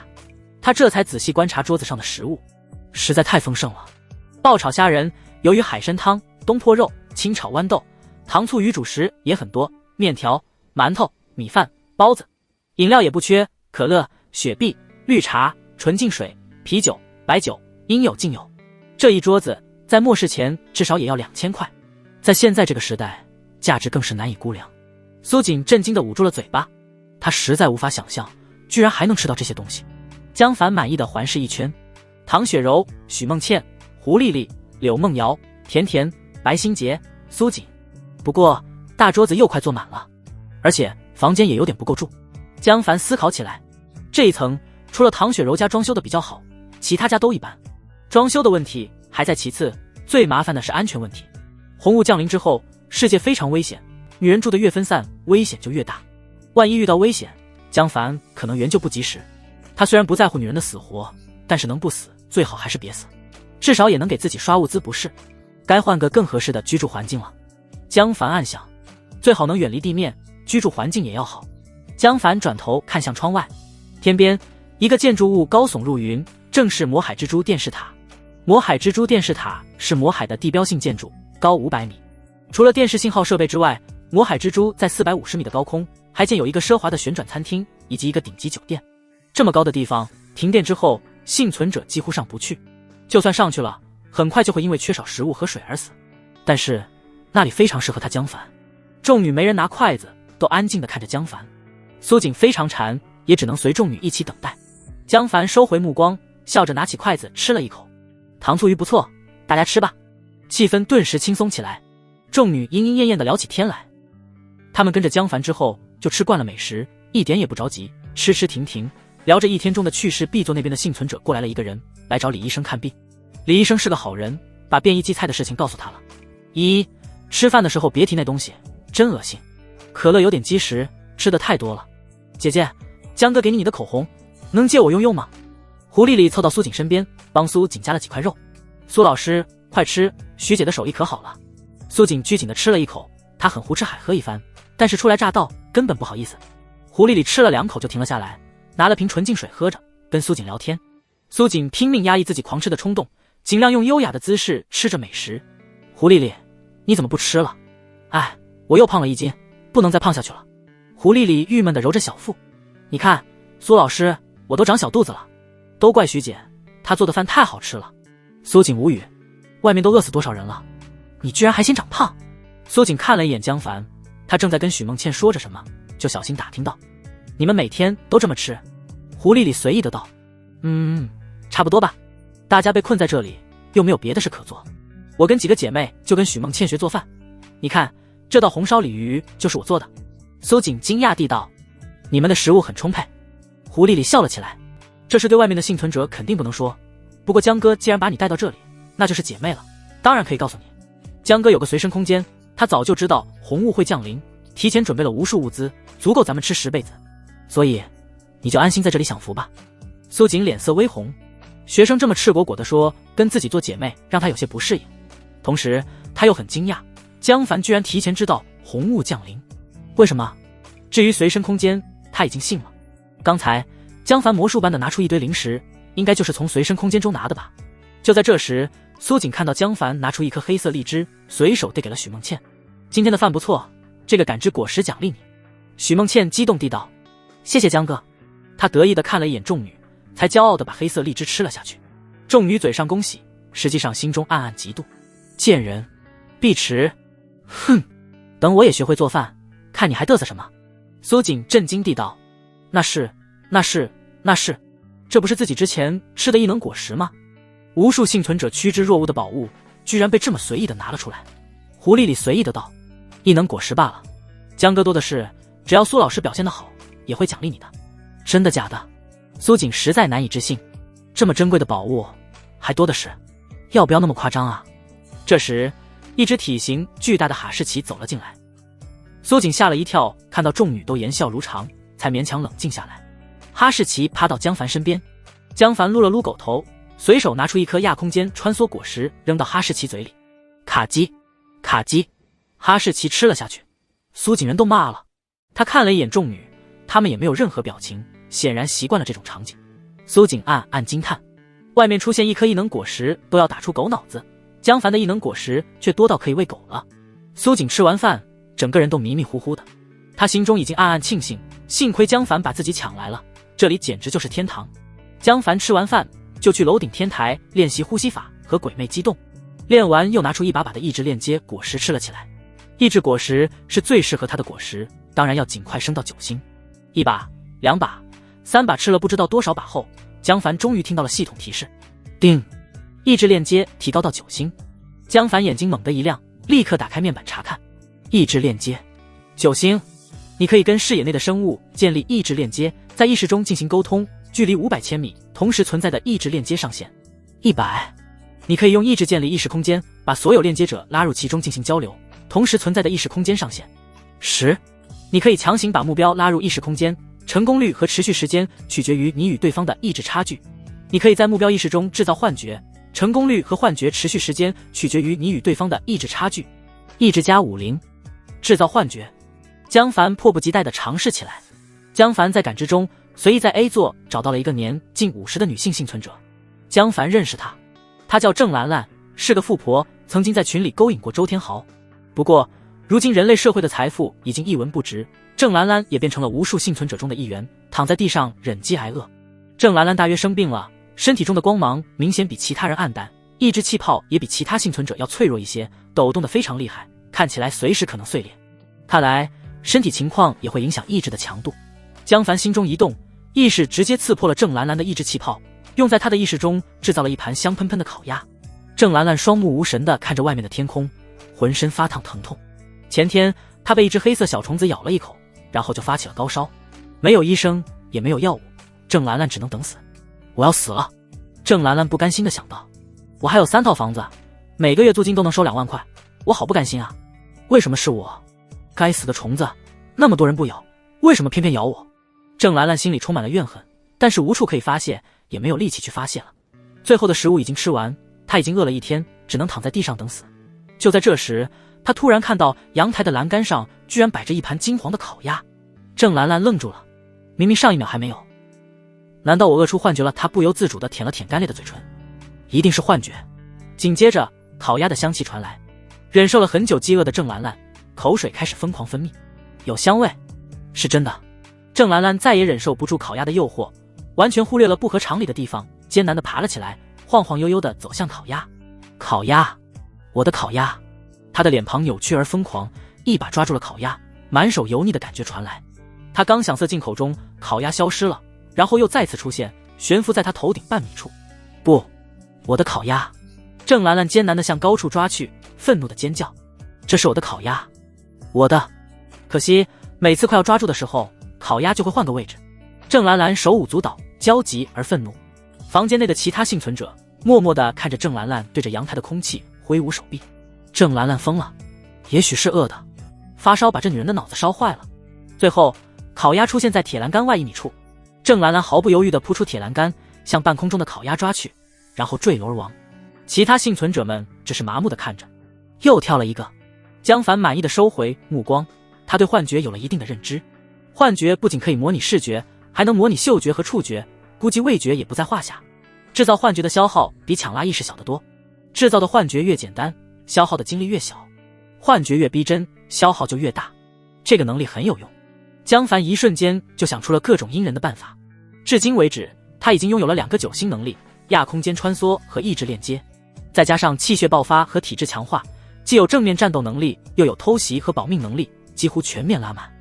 Speaker 1: 他这才仔细观察桌子上的食物，实在太丰盛了。爆炒虾仁、鱿鱼海参汤、东坡肉、清炒豌豆、糖醋鱼主食也很多，面条、馒头、米饭、包子，饮料也不缺，可乐、雪碧、绿茶、纯净水、啤酒、白酒，应有尽有。这一桌子在末世前至少也要2000块，在现在这个时代，价值更是难以估量。苏锦震惊地捂住了嘴巴，他实在无法想象，居然还能吃到这些东西。江凡满意地环视一圈，唐雪柔、许梦倩、胡丽丽、柳梦瑶、甜甜、白心洁、苏锦。不过大桌子又快坐满了，而且房间也有点不够住。江凡思考起来，这一层除了唐雪柔家装修的比较好，其他家都一般。装修的问题还在其次，最麻烦的是安全问题。红雾降临之后，世界非常危险，女人住得越分散，危险就越大。万一遇到危险，江凡可能援救不及时。他虽然不在乎女人的死活，但是能不死最好还是别死，至少也能给自己刷物资不是。该换个更合适的居住环境了。江凡暗想，最好能远离地面，居住环境也要好。江凡转头看向窗外，天边一个建筑物高耸入云，正是魔海之珠电视塔。魔海之珠电视塔是魔海的地标性建筑，高500米。除了电视信号设备之外，魔海之珠在450米的高空还建有一个奢华的旋转餐厅以及一个顶级酒店。这么高的地方，停电之后幸存者几乎上不去，就算上去了，很快就会因为缺少食物和水而死。但是那里非常适合他江凡。众女没人拿筷子，都安静地看着江凡。苏锦非常馋，也只能随众女一起等待。江凡收回目光，笑着拿起筷子吃了一口。糖醋鱼不错，大家吃吧。气氛顿时轻松起来，众女莺莺燕燕地聊起天来。他们跟着江凡之后就吃惯了美食，一点也不着急，吃吃停停，聊着一天中的趣事。B座那边的幸存者过来了一个人，来找李医生看病。李医生是个好人，把变异荠菜的事情告诉他了。一，吃饭的时候别提那东西，真恶心。可乐有点积食，吃的太多了。姐姐，江哥给你的口红，能借我用用吗？胡丽丽凑到苏锦身边，帮苏锦夹了几块肉。苏老师，快吃，徐姐的手艺可好了。苏锦拘谨地吃了一口，她很胡吃海喝一番，但是初来乍到，根本不好意思。胡丽丽吃了2口就停了下来，拿了瓶纯净水喝着，跟苏锦聊天。苏锦拼命压抑自己狂吃的冲动，尽量用优雅的姿势吃着美食。胡丽丽，你怎么不吃了？哎，我又胖了1斤，不能再胖下去了。胡丽丽郁闷地揉着小腹。你看，苏老师，我都长小肚子了，都怪徐姐，她做的饭太好吃了。苏锦无语，外面都饿死多少人了，你居然还嫌长胖。苏锦看了一眼江凡，他正在跟许梦倩说着什么，就小心打听到：你们每天都这么吃？胡丽丽随意的道：差不多吧，大家被困在这里，又没有别的事可做，我跟几个姐妹就跟许梦倩学做饭。你看，这道红烧鲤鱼就是我做的。苏锦惊讶地道：你们的食物很充沛。胡丽丽笑了起来，这是对外面的幸存者肯定不能说，不过江哥既然把你带到这里，那就是姐妹了，当然可以告诉你。江哥有个随身空间，他早就知道红雾会降临，提前准备了无数物资，足够咱们吃10辈子，所以你就安心在这里享福吧。苏锦脸色微红，学生这么赤果果地说跟自己做姐妹，让他有些不适应，同时他又很惊讶，江凡居然提前知道红雾降临，为什么？至于随身空间，他已经信了。刚才江凡魔术般的拿出一堆零食，应该就是从随身空间中拿的吧。就在这时，苏锦看到江凡拿出一颗黑色荔枝，随手递给了许梦倩。今天的饭不错，这个感知果实奖励你。许梦倩激动地道：谢谢江哥。他得意地看了一眼众女，才骄傲地把黑色荔枝吃了下去。众女嘴上恭喜，实际上心中暗暗嫉妒。贱人，碧池，哼，等我也学会做饭，看你还嘚瑟什么。苏锦震惊地道：那是，这不是自己之前吃的异能果实吗？无数幸存者趋之若鹜的宝物，居然被这么随意的拿了出来。狐狸里随意的道：异能果实罢了，江哥多的是，只要苏老师表现得好，也会奖励你的。真的假的？苏锦实在难以置信，这么珍贵的宝物还多的是，要不要那么夸张啊？这时一只体型巨大的哈士奇走了进来，苏锦吓了一跳，看到众女都言笑如常，才勉强冷静下来。哈士奇趴到江凡身边，江凡撸了撸狗头，随手拿出一颗亚空间穿梭果实扔到哈士奇嘴里，卡叽卡叽，哈士奇吃了下去。苏锦人都骂了，他看了一眼众女，他们也没有任何表情，显然习惯了这种场景。苏锦暗暗惊叹，外面出现一颗异能果实都要打出狗脑子，江凡的异能果实却多到可以喂狗了。苏锦吃完饭，整个人都迷迷糊糊的，他心中已经暗暗庆幸，幸亏江凡把自己抢来了，这里简直就是天堂。江凡吃完饭就去楼顶天台练习呼吸法和鬼魅激动，练完又拿出一把把的意志链接果实吃了起来。意志果实是最适合他的果实，当然要尽快升到9星。1把、2把、3把吃了不知道多少把后，江凡终于听到了系统提示：叮，意志链接提高到9星。江凡眼睛猛地一亮，立刻打开面板查看。意志链接9星，你可以跟视野内的生物建立意志链接，在意识中进行沟通，距离500千米同时存在的意志链接上限。100，你可以用意志建立意识空间，把所有链接者拉入其中进行交流，同时存在的意识空间上限。10，你可以强行把目标拉入意识空间，成功率和持续时间取决于你与对方的意志差距。你可以在目标意识中制造幻觉，成功率和幻觉持续时间取决于你与对方的意志差距。意志加50，制造幻觉。江凡迫不及待地尝试起来。江凡在感知中随意在 A 座找到了一个年近50的女性幸存者。江凡认识她，她叫郑兰兰，是个富婆，曾经在群里勾引过周天豪。不过如今人类社会的财富已经一文不值，郑兰兰也变成了无数幸存者中的一员，躺在地上忍饥挨饿。郑兰兰大约生病了，身体中的光芒明显比其他人暗淡，意志气泡也比其他幸存者要脆弱一些，抖动得非常厉害，看起来随时可能碎裂。看来身体情况也会影响意志的强度。江凡心中一动，意识直接刺破了郑兰兰的意志气泡，用在他的意识中制造了一盘香喷喷的烤鸭。郑兰兰双目无神地看着外面的天空，浑身发烫疼痛。前天她被一只黑色小虫子咬了一口，然后就发起了高烧，没有医生也没有药物，郑兰兰只能等死。我要死了，郑兰兰不甘心地想到。我还有3套房子，每个月租金都能收2万块，我好不甘心啊！为什么是我？该死的虫子，那么多人不咬，为什么偏偏咬我？郑兰兰心里充满了怨恨，但是无处可以发泄，也没有力气去发泄了。最后的食物已经吃完，她已经饿了一天，只能躺在地上等死。就在这时，她突然看到阳台的栏杆上居然摆着一盘金黄的烤鸭。郑兰兰愣住了，明明上一秒还没有。难道我饿出幻觉了？她不由自主地舔了舔干裂的嘴唇，一定是幻觉。紧接着烤鸭的香气传来，忍受了很久饥饿的郑兰兰口水开始疯狂分泌，有香味，是真的。郑兰兰再也忍受不住烤鸭的诱惑，完全忽略了不合常理的地方，艰难地爬了起来，晃晃悠悠地走向烤鸭。烤鸭，我的烤鸭！她的脸庞扭曲而疯狂，一把抓住了烤鸭，满手油腻的感觉传来。她刚想塞进口中，烤鸭消失了，然后又再次出现，悬浮在她头顶半米处。不，我的烤鸭！郑兰兰艰难地向高处抓去，愤怒地尖叫：这是我的烤鸭，我的！可惜每次快要抓住的时候，烤鸭就会换个位置。郑兰兰手舞足蹈，焦急而愤怒。房间内的其他幸存者默默地看着郑兰兰对着阳台的空气挥舞手臂。郑兰兰疯了，也许是饿的，发烧把这女人的脑子烧坏了。最后烤鸭出现在铁栏杆外1米处，郑兰兰毫不犹豫地扑出铁栏杆，向半空中的烤鸭抓去，然后坠楼而亡。其他幸存者们只是麻木地看着。又跳了一个，江凡满意的收回目光，他对幻觉有了一定的认知。幻觉不仅可以模拟视觉，还能模拟嗅觉和触觉，估计味觉也不在话下。制造幻觉的消耗比抢拉意识小得多，制造的幻觉越简单，消耗的精力越小，幻觉越逼真，消耗就越大。这个能力很有用。江凡一瞬间就想出了各种阴人的办法。至今为止，他已经拥有了2个9星能力：亚空间穿梭和意志链接，再加上气血爆发和体质强化，既有正面战斗能力，又有偷袭和保命能力，几乎全面拉满。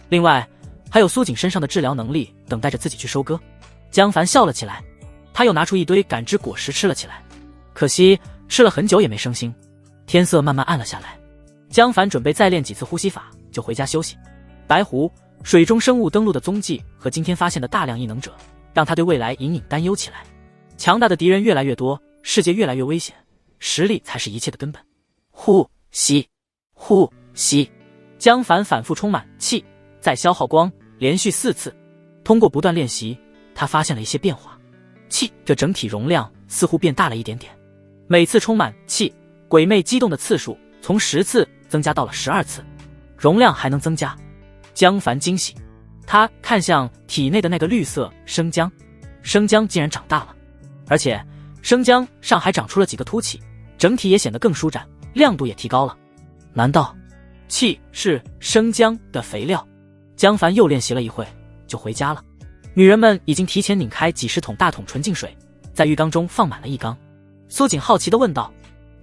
Speaker 1: 另外还有苏锦身上的治疗能力，等待着自己去收割。江凡笑了起来，他又拿出一堆感知果实吃了起来，可惜吃了很久也没升星。天色慢慢暗了下来，江凡准备再练几次呼吸法就回家休息。白湖水中生物登陆的踪迹和今天发现的大量异能者，让他对未来隐隐担忧起来。强大的敌人越来越多，世界越来越危险，实力才是一切的根本。呼吸，呼吸，江凡反复充满气，再消耗光，连续4次。通过不断练习，他发现了一些变化。气这整体容量似乎变大了一点点，每次充满气，鬼魅激动的次数从10次增加到了12次，容量还能增加。江凡惊喜，他看向体内的那个绿色生姜，生姜竟然长大了，而且生姜上还长出了几个凸起，整体也显得更舒展，亮度也提高了。难道气是生姜的肥料？江凡又练习了一会就回家了。女人们已经提前拧开几十桶大桶纯净水，在浴缸中放满了一缸。苏锦好奇地问道：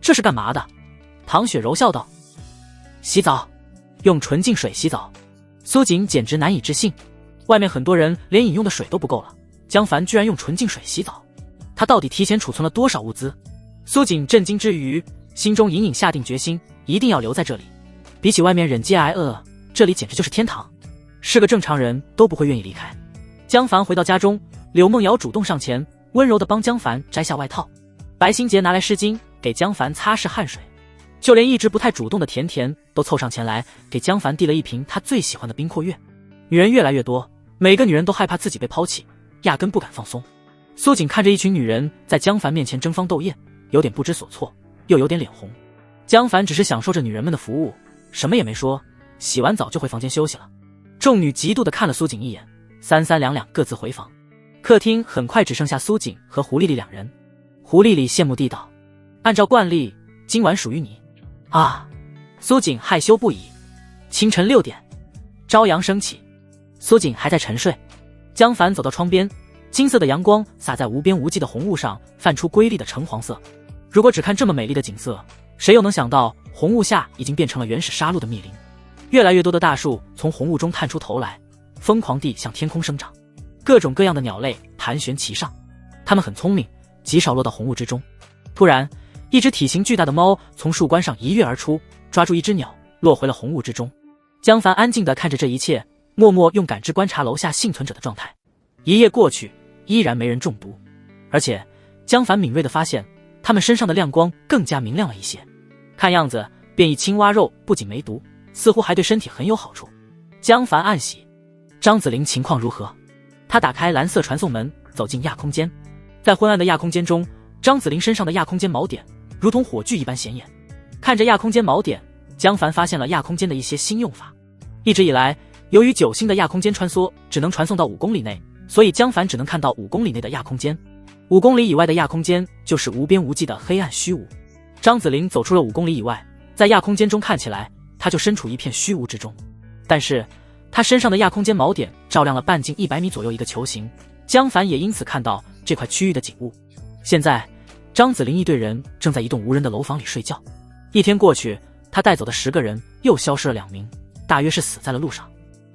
Speaker 1: 这是干嘛的？唐雪柔笑道：洗澡，用纯净水洗澡。苏锦简直难以置信，外面很多人连饮用的水都不够了，江凡居然用纯净水洗澡，他到底提前储存了多少物资？苏锦震惊之余，心中隐隐下定决心，一定要留在这里。比起外面忍饥挨饿，这里简直就是天堂，是个正常人都不会愿意离开。江凡回到家中，柳梦瑶主动上前，温柔地帮江凡摘下外套。白心洁拿来湿巾给江凡擦拭汗水，就连一直不太主动的甜甜都凑上前来给江凡递了一瓶他最喜欢的冰阔月。女人越来越多，每个女人都害怕自己被抛弃，压根不敢放松。苏锦看着一群女人在江凡面前争芳斗艳，有点不知所措，又有点脸红。江凡只是享受着女人们的服务，什么也没说，洗完澡就回房间休息了。众女嫉妒地看了苏锦一眼，三三两两各自回房。客厅很快只剩下苏锦和胡丽丽2人。胡丽丽羡慕地道：按照惯例，今晚属于你。啊！苏锦害羞不已。清晨6点，朝阳升起，苏锦还在沉睡。江凡走到窗边，金色的阳光洒在无边无际的红雾上，泛出瑰丽的橙黄色。如果只看这么美丽的景色，谁又能想到红雾下已经变成了原始杀戮的密林？越来越多的大树从红雾中探出头来，疯狂地向天空生长，各种各样的鸟类盘旋其上，它们很聪明，极少落到红雾之中。突然，一只体型巨大的猫从树冠上一跃而出，抓住一只鸟，落回了红雾之中。江凡安静地看着这一切，默默用感知观察楼下幸存者的状态。一夜过去，依然没人中毒，而且江凡敏锐地发现，他们身上的亮光更加明亮了一些。看样子，变异青蛙肉不仅没毒，似乎还对身体很有好处。江凡暗喜。张子玲情况如何？他打开蓝色传送门，走进亚空间。在昏暗的亚空间中，张子玲身上的亚空间锚点如同火炬一般显眼。看着亚空间锚点，江凡发现了亚空间的一些新用法。一直以来，由于9星的亚空间穿梭只能传送到5公里内，所以江凡只能看到5公里内的亚空间。5公里以外的亚空间就是无边无际的黑暗虚无。张子玲走出了5公里以外，在亚空间中看起来，他就身处一片虚无之中。但是他身上的亚空间锚点照亮了半径100米左右一个球形，江凡也因此看到这块区域的景物。现在张子玲一队人正在一栋无人的楼房里睡觉。一天过去，他带走的10个人又消失了2名，大约是死在了路上。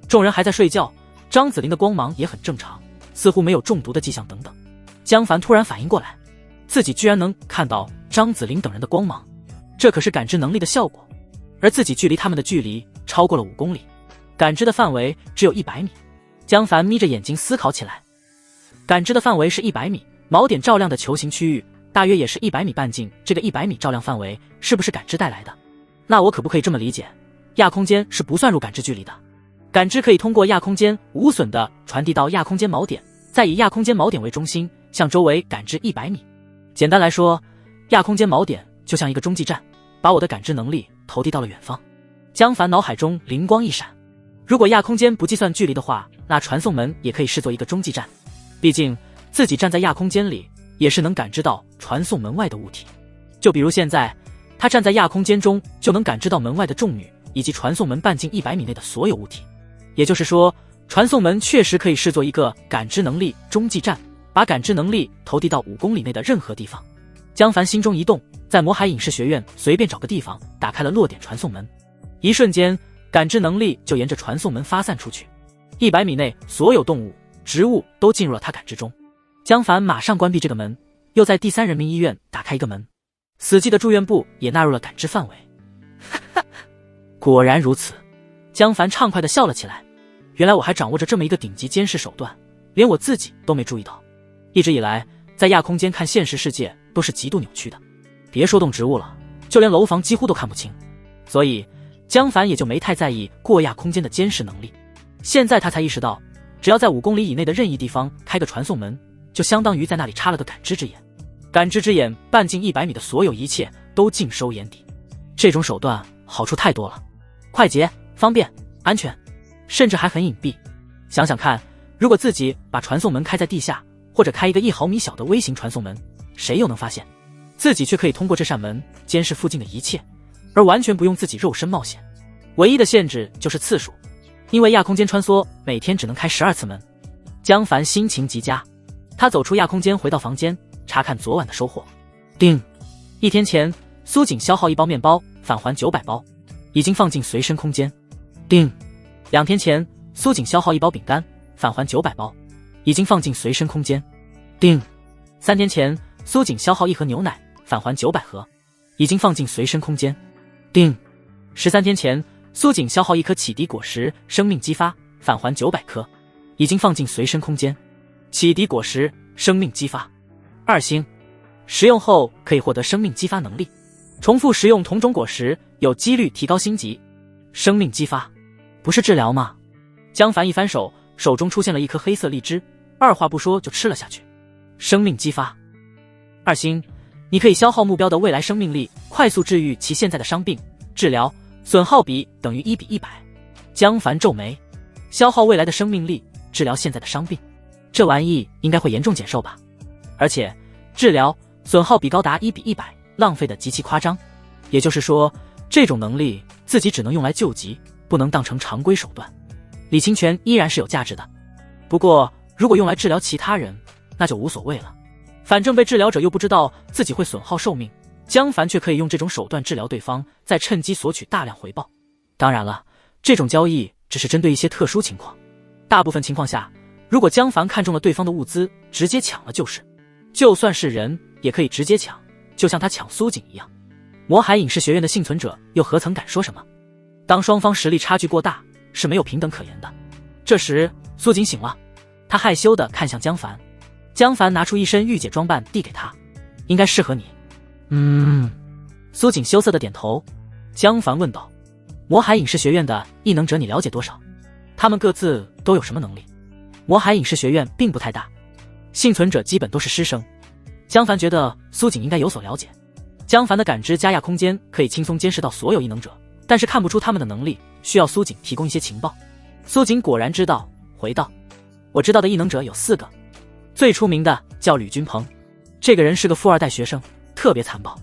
Speaker 1: 众人还在睡觉，张子玲的光芒也很正常，似乎没有中毒的迹象等等。江凡突然反应过来，自己居然能看到张子玲等人的光芒，这可是感知能力的效果，而自己距离他们的距离超过了5公里，感知的范围只有100米。江凡眯着眼睛思考起来，感知的范围是100米，锚点照亮的球形区域大约也是100米半径，这个100米照亮范围是不是感知带来的？那我可不可以这么理解，亚空间是不算入感知距离的？感知可以通过亚空间无损地传递到亚空间锚点，再以亚空间锚点为中心，向周围感知100米。简单来说，亚空间锚点就像一个中继站，把我的感知能力投递到了远方。江凡脑海中灵光一闪，如果亚空间不计算距离的话，那传送门也可以视作一个中继站。毕竟自己站在亚空间里，也是能感知到传送门外的物体。就比如现在，他站在亚空间中，就能感知到门外的众女以及传送门半径100米内的所有物体。也就是说，传送门确实可以视作一个感知能力中继站，把感知能力投递到5公里内的任何地方。江凡心中一动，在魔海影视学院随便找个地方打开了落点传送门，一瞬间感知能力就沿着传送门发散出去，100米内所有动物、植物都进入了他感知中。江凡马上关闭这个门，又在第3人民医院打开一个门，死寂的住院部也纳入了感知范围。果然如此，江凡畅快地笑了起来。原来我还掌握着这么一个顶级监视手段，连我自己都没注意到。一直以来，在亚空间看现实世界都是极度扭曲的，别说动植物了，就连楼房几乎都看不清。所以江凡也就没太在意过亚空间的监视能力。现在他才意识到，只要在5公里以内的任意地方开个传送门，就相当于在那里插了个感知之眼。感知之眼半径100米的所有一切都尽收眼底。这种手段好处太多了，快捷、方便、安全，甚至还很隐蔽。想想看，如果自己把传送门开在地下，或者开一个1毫米小的微型传送门，谁又能发现？自己却可以通过这扇门监视附近的一切，而完全不用自己肉身冒险。唯一的限制就是次数，因为亚空间穿梭每天只能开12次门。江凡心情极佳，他走出亚空间回到房间，查看昨晚的收获。叮，1天前苏锦消耗1包面包，返还900包，已经放进随身空间。叮，2天前苏锦消耗1包饼干，返还900包，已经放进随身空间。叮，3天前苏锦消耗1盒牛奶，返还900盒，已经放进随身空间。叮，13天前苏锦消耗1颗启迪果实，生命激发，返还900颗，已经放进随身空间。启迪果实，生命激发，2星，食用后可以获得生命激发能力，重复食用同种果实有几率提高星级。生命激发，不是治疗吗？江凡一翻手，手中出现了一颗黑色荔枝，二话不说就吃了下去。生命激发，2星，你可以消耗目标的未来生命力，快速治愈其现在的伤病，治疗损耗比等于1比100。江凡皱眉，消耗未来的生命力，治疗现在的伤病，这玩意应该会严重减寿吧？而且治疗损耗比高达1比100，浪费的极其夸张。也就是说，这种能力自己只能用来救急，不能当成常规手段。李清泉依然是有价值的，不过如果用来治疗其他人，那就无所谓了。反正被治疗者又不知道自己会损耗寿命，江凡却可以用这种手段治疗对方，再趁机索取大量回报。当然了，这种交易只是针对一些特殊情况，大部分情况下，如果江凡看中了对方的物资，直接抢了就是。就算是人也可以直接抢，就像他抢苏锦一样。魔海影视学院的幸存者又何曾敢说什么？当双方实力差距过大，是没有平等可言的。这时苏锦醒了，他害羞地看向江凡。江凡拿出一身御姐装扮递给他，应该适合你。苏锦羞涩地点头。江凡问道，魔海影视学院的异能者你了解多少？他们各自都有什么能力？魔海影视学院并不太大，幸存者基本都是师生。江凡觉得苏锦应该有所了解。江凡的感知加亚空间可以轻松监视到所有异能者，但是看不出他们的能力，需要苏锦提供一些情报。苏锦果然知道，回道，我知道的异能者有4个，最出名的叫吕君鹏，这个人是个富二代学生，特别残暴。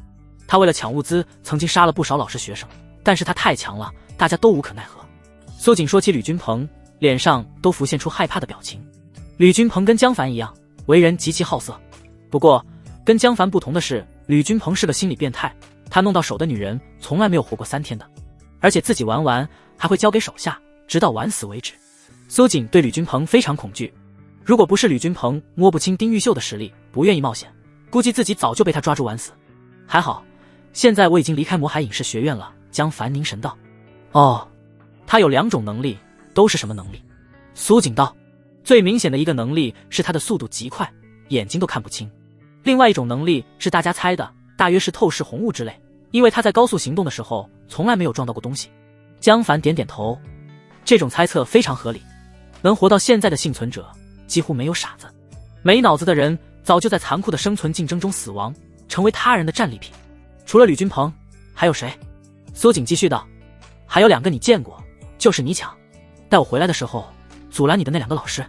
Speaker 1: 他为了抢物资，曾经杀了不少老师学生，但是他太强了，大家都无可奈何。苏锦说起吕君鹏，脸上都浮现出害怕的表情。吕君鹏跟江凡一样，为人极其好色，不过跟江凡不同的是，吕君鹏是个心理变态，他弄到手的女人从来没有活过3天的，而且自己玩完还会交给手下，直到玩死为止。苏锦对吕君鹏非常恐惧，如果不是吕君鹏摸不清丁玉秀的实力，不愿意冒险，估计自己早就被他抓住玩死。还好现在我已经离开魔海影视学院了。江凡凝神道，哦，他有2种能力，都是什么能力？苏锦道，最明显的一个能力是他的速度极快，眼睛都看不清，另外一种能力是大家猜的，大约是透视红雾之类，因为他在高速行动的时候从来没有撞到过东西。江凡点点头，这种猜测非常合理，能活到现在的幸存者几乎没有傻子，没脑子的人早就在残酷的生存竞争中死亡，成为他人的战利品。除了吕君鹏还有谁？苏锦继续道，还有2个你见过，就是你抢。带我回来的时候，阻拦你的那2个老师。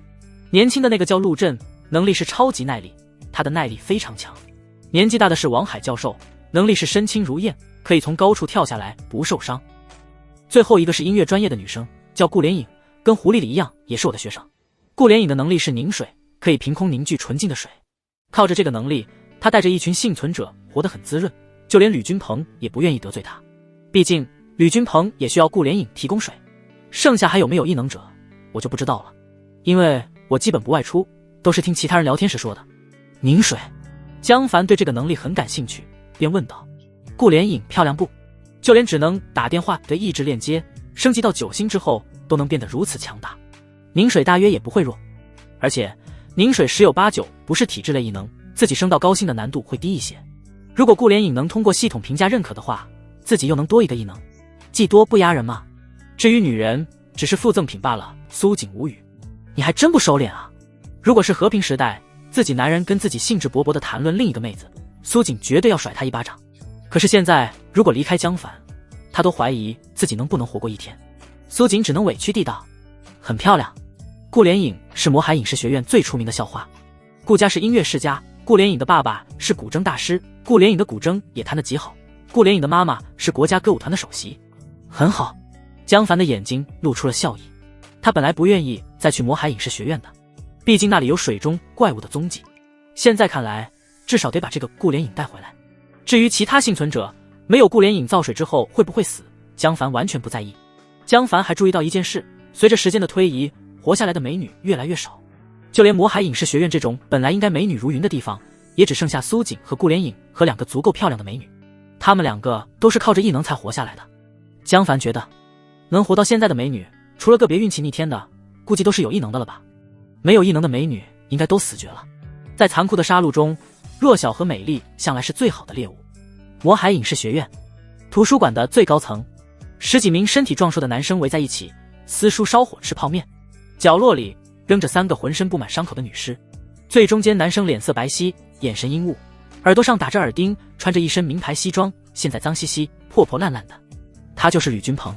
Speaker 1: 年轻的那个叫陆震，能力是超级耐力，他的耐力非常强。年纪大的是王海教授，能力是身轻如燕，可以从高处跳下来不受伤。最后一个是音乐专业的女生，叫顾连颖，跟狐狸里一样，也是我的学生。顾连颖的能力是凝水，可以凭空凝聚纯净的水。靠着这个能力，他带着一群幸存者活得很滋润，就连吕君鹏也不愿意得罪他。毕竟吕君鹏也需要顾连颖提供水。剩下还有没有异能者，我就不知道了，因为我基本不外出，都是听其他人聊天时说的。凝水，江凡对这个能力很感兴趣，便问道：顾连颖漂亮不？就连只能打电话的意志链接升级到9星之后都能变得如此强大，凝水大约也不会弱。而且凝水10有8九不是体质类异能，自己升到高星的难度会低一些。如果顾连颖能通过系统评价认可的话，自己又能多一个异能，技多不压人吗？至于女人，只是附赠品罢了。苏锦无语，你还真不收敛啊！如果是和平时代，自己男人跟自己兴致勃勃地谈论另一个妹子，苏锦绝对要甩他一巴掌。可是现在如果离开江凡，他都怀疑自己能不能活过一天。苏锦只能委屈地道：很漂亮。顾连颖是魔海影视学院最出名的校花，顾家是音乐世家，顾连颖的爸爸是古筝大师，顾连颖的古筝也弹得极好，顾连颖的妈妈是国家歌舞团的首席。很好。江凡的眼睛露出了笑意，他本来不愿意再去魔海影视学院的，毕竟那里有水中怪物的踪迹。现在看来，至少得把这个顾连颖带回来。至于其他幸存者，没有顾连颖造水之后会不会死，江凡完全不在意。江凡还注意到一件事，随着时间的推移，活下来的美女越来越少，就连魔海影视学院这种本来应该美女如云的地方，也只剩下苏锦和顾连颖和2个足够漂亮的美女。她们2个都是靠着异能才活下来的。江凡觉得能活到现在的美女，除了个别运气逆天的，估计都是有异能的了吧。没有异能的美女应该都死绝了。在残酷的杀戮中，弱小和美丽向来是最好的猎物。魔海影视学院图书馆的最高层，10几名身体壮硕的男生围在一起，撕书烧火吃泡面。角落里扔着3个浑身布满伤口的女尸，最中间男生脸色白皙，眼神阴雾，耳朵上打着耳钉，穿着一身名牌西装，现在脏兮兮破破烂烂的。他就是吕君鹏。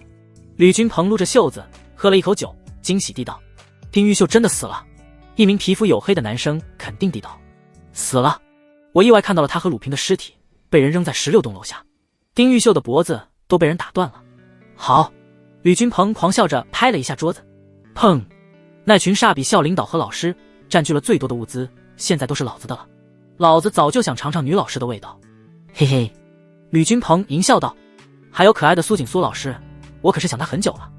Speaker 1: 吕君鹏撸着袖子喝了一口酒，惊喜地道：丁玉秀真的死了。一名皮肤黝黑的男生肯定地道：死了。我意外看到了他和鲁平的尸体，被人扔在16栋楼下，丁玉秀的脖子都被人打断了。好。吕君鹏狂笑着拍了一下桌子，砰！那群煞比校领导和老师占据了最多的物资，现在都是老子的了。老子早就想尝尝女老师的味道。嘿嘿。吕君鹏淫笑道：还有可爱的苏锦苏老师，我可是想他很久了。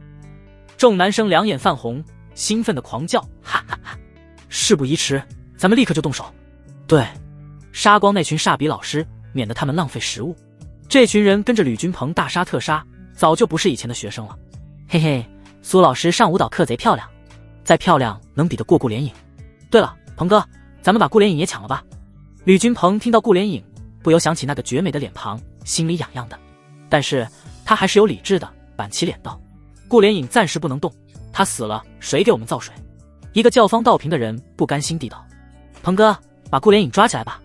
Speaker 1: 众男生两眼泛红，兴奋地狂叫，哈哈哈！事不宜迟，咱们立刻就动手。对，杀光那群煞比老师，免得他们浪费食物。这群人跟着吕君鹏大杀特杀，早就不是以前的学生了。嘿嘿，苏老师上舞蹈课贼漂亮，再漂亮能比得过顾连颖。对了，鹏哥，咱们把顾连颖也抢了吧。吕君鹏听到顾连颖，不由想起那个绝美的脸庞，心里痒痒的。但是他还是有理智的，板起脸道：顾连颖暂时不能动，他死了谁给我们造水？一个叫方道平的人不甘心地道：鹏哥，把顾连颖抓起来吧，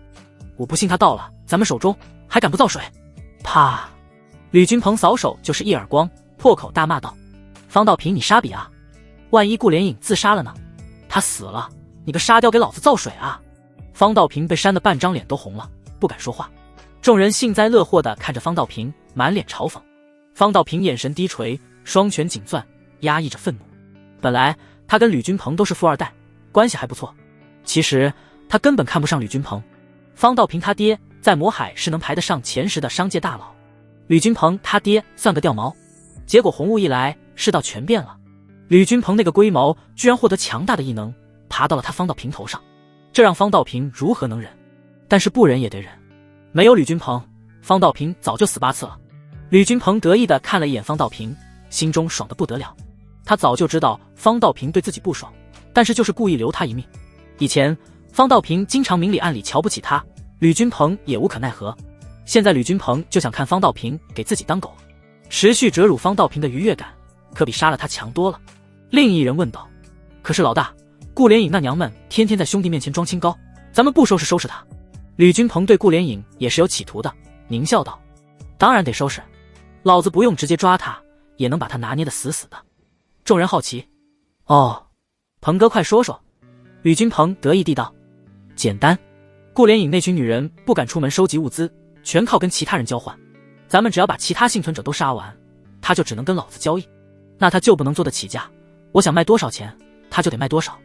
Speaker 1: 我不信他到了咱们手中还敢不造水。啪！吕君鹏扫手就是一耳光，破口大骂道：方道平你傻逼啊，万一顾连颖自杀了呢？他死了你个沙雕给老子造水啊！方道平被扇得半张脸都红了，不敢说话。众人幸灾乐祸地看着方道平，满脸嘲讽。方道平眼神低垂，双拳紧攥，压抑着愤怒。本来他跟吕君鹏都是富二代，关系还不错，其实他根本看不上吕君鹏。方道平他爹在魔海是能排得上前10的商界大佬，吕君鹏他爹算个掉毛。结果红雾一来，世道全变了。吕君鹏那个龟毛居然获得强大的异能，爬到了他方道平头上，这让方道平如何能忍？但是不忍也得忍。没有吕君鹏，方道平早就死8次了。吕君鹏得意地看了一眼方道平，心中爽得不得了。他早就知道方道平对自己不爽，但是就是故意留他一命。以前方道平经常明里暗里瞧不起他，吕君鹏也无可奈何。现在吕君鹏就想看方道平给自己当狗，持续折辱方道平的愉悦感可比杀了他强多了。另一人问道：可是老大，顾连颖那娘们天天在兄弟面前装清高，咱们不收拾收拾他？吕君鹏对顾连颖也是有企图的，狞笑道：当然得收拾，老子不用直接抓他，也能把他拿捏得死死的。众人好奇，哦，鹏哥快说说。吕君鹏得意地道，简单，顾连影那群女人不敢出门收集物资，全靠跟其他人交换，咱们只要把其他幸存者都杀完，他就只能跟老子交易，那他就不能做得起价，我想卖多少钱他就得卖多少，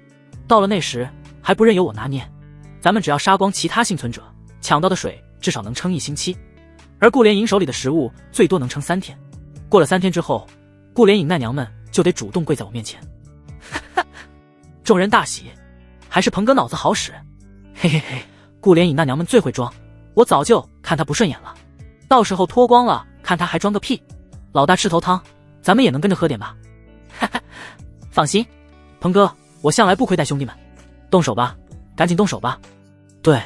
Speaker 1: 到了那时还不任由我拿捏。咱们只要杀光其他幸存者，抢到的水至少能撑1星期，而顾连影手里的食物最多能撑3天，过了3天之后，顾连影那娘们就得主动跪在我面前。众人大喜，还是鹏哥脑子好使，嘿嘿嘿，顾连影那娘们最会装，我早就看他不顺眼了，到时候脱光了看他还装个屁。老大吃头汤，咱们也能跟着喝点吧。哈哈，放心，鹏哥，我向来不亏待兄弟们，动手吧，赶紧动手吧。对，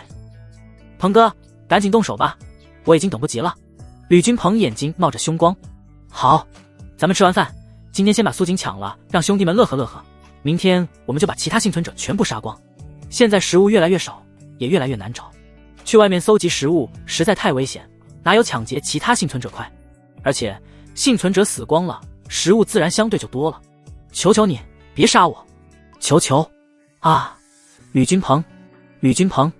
Speaker 1: 鹏哥，赶紧动手吧，我已经等不及了。吕君鹏眼睛冒着凶光。好，咱们吃完饭，今天先把苏锦抢了，让兄弟们乐呵乐呵，明天我们就把其他幸存者全部杀光。现在食物越来越少，也越来越难找，去外面搜集食物实在太危险，哪有抢劫其他幸存者快？而且幸存者死光了，食物自然相对就多了。求求你别杀我，求求啊！吕君鹏，吕君鹏，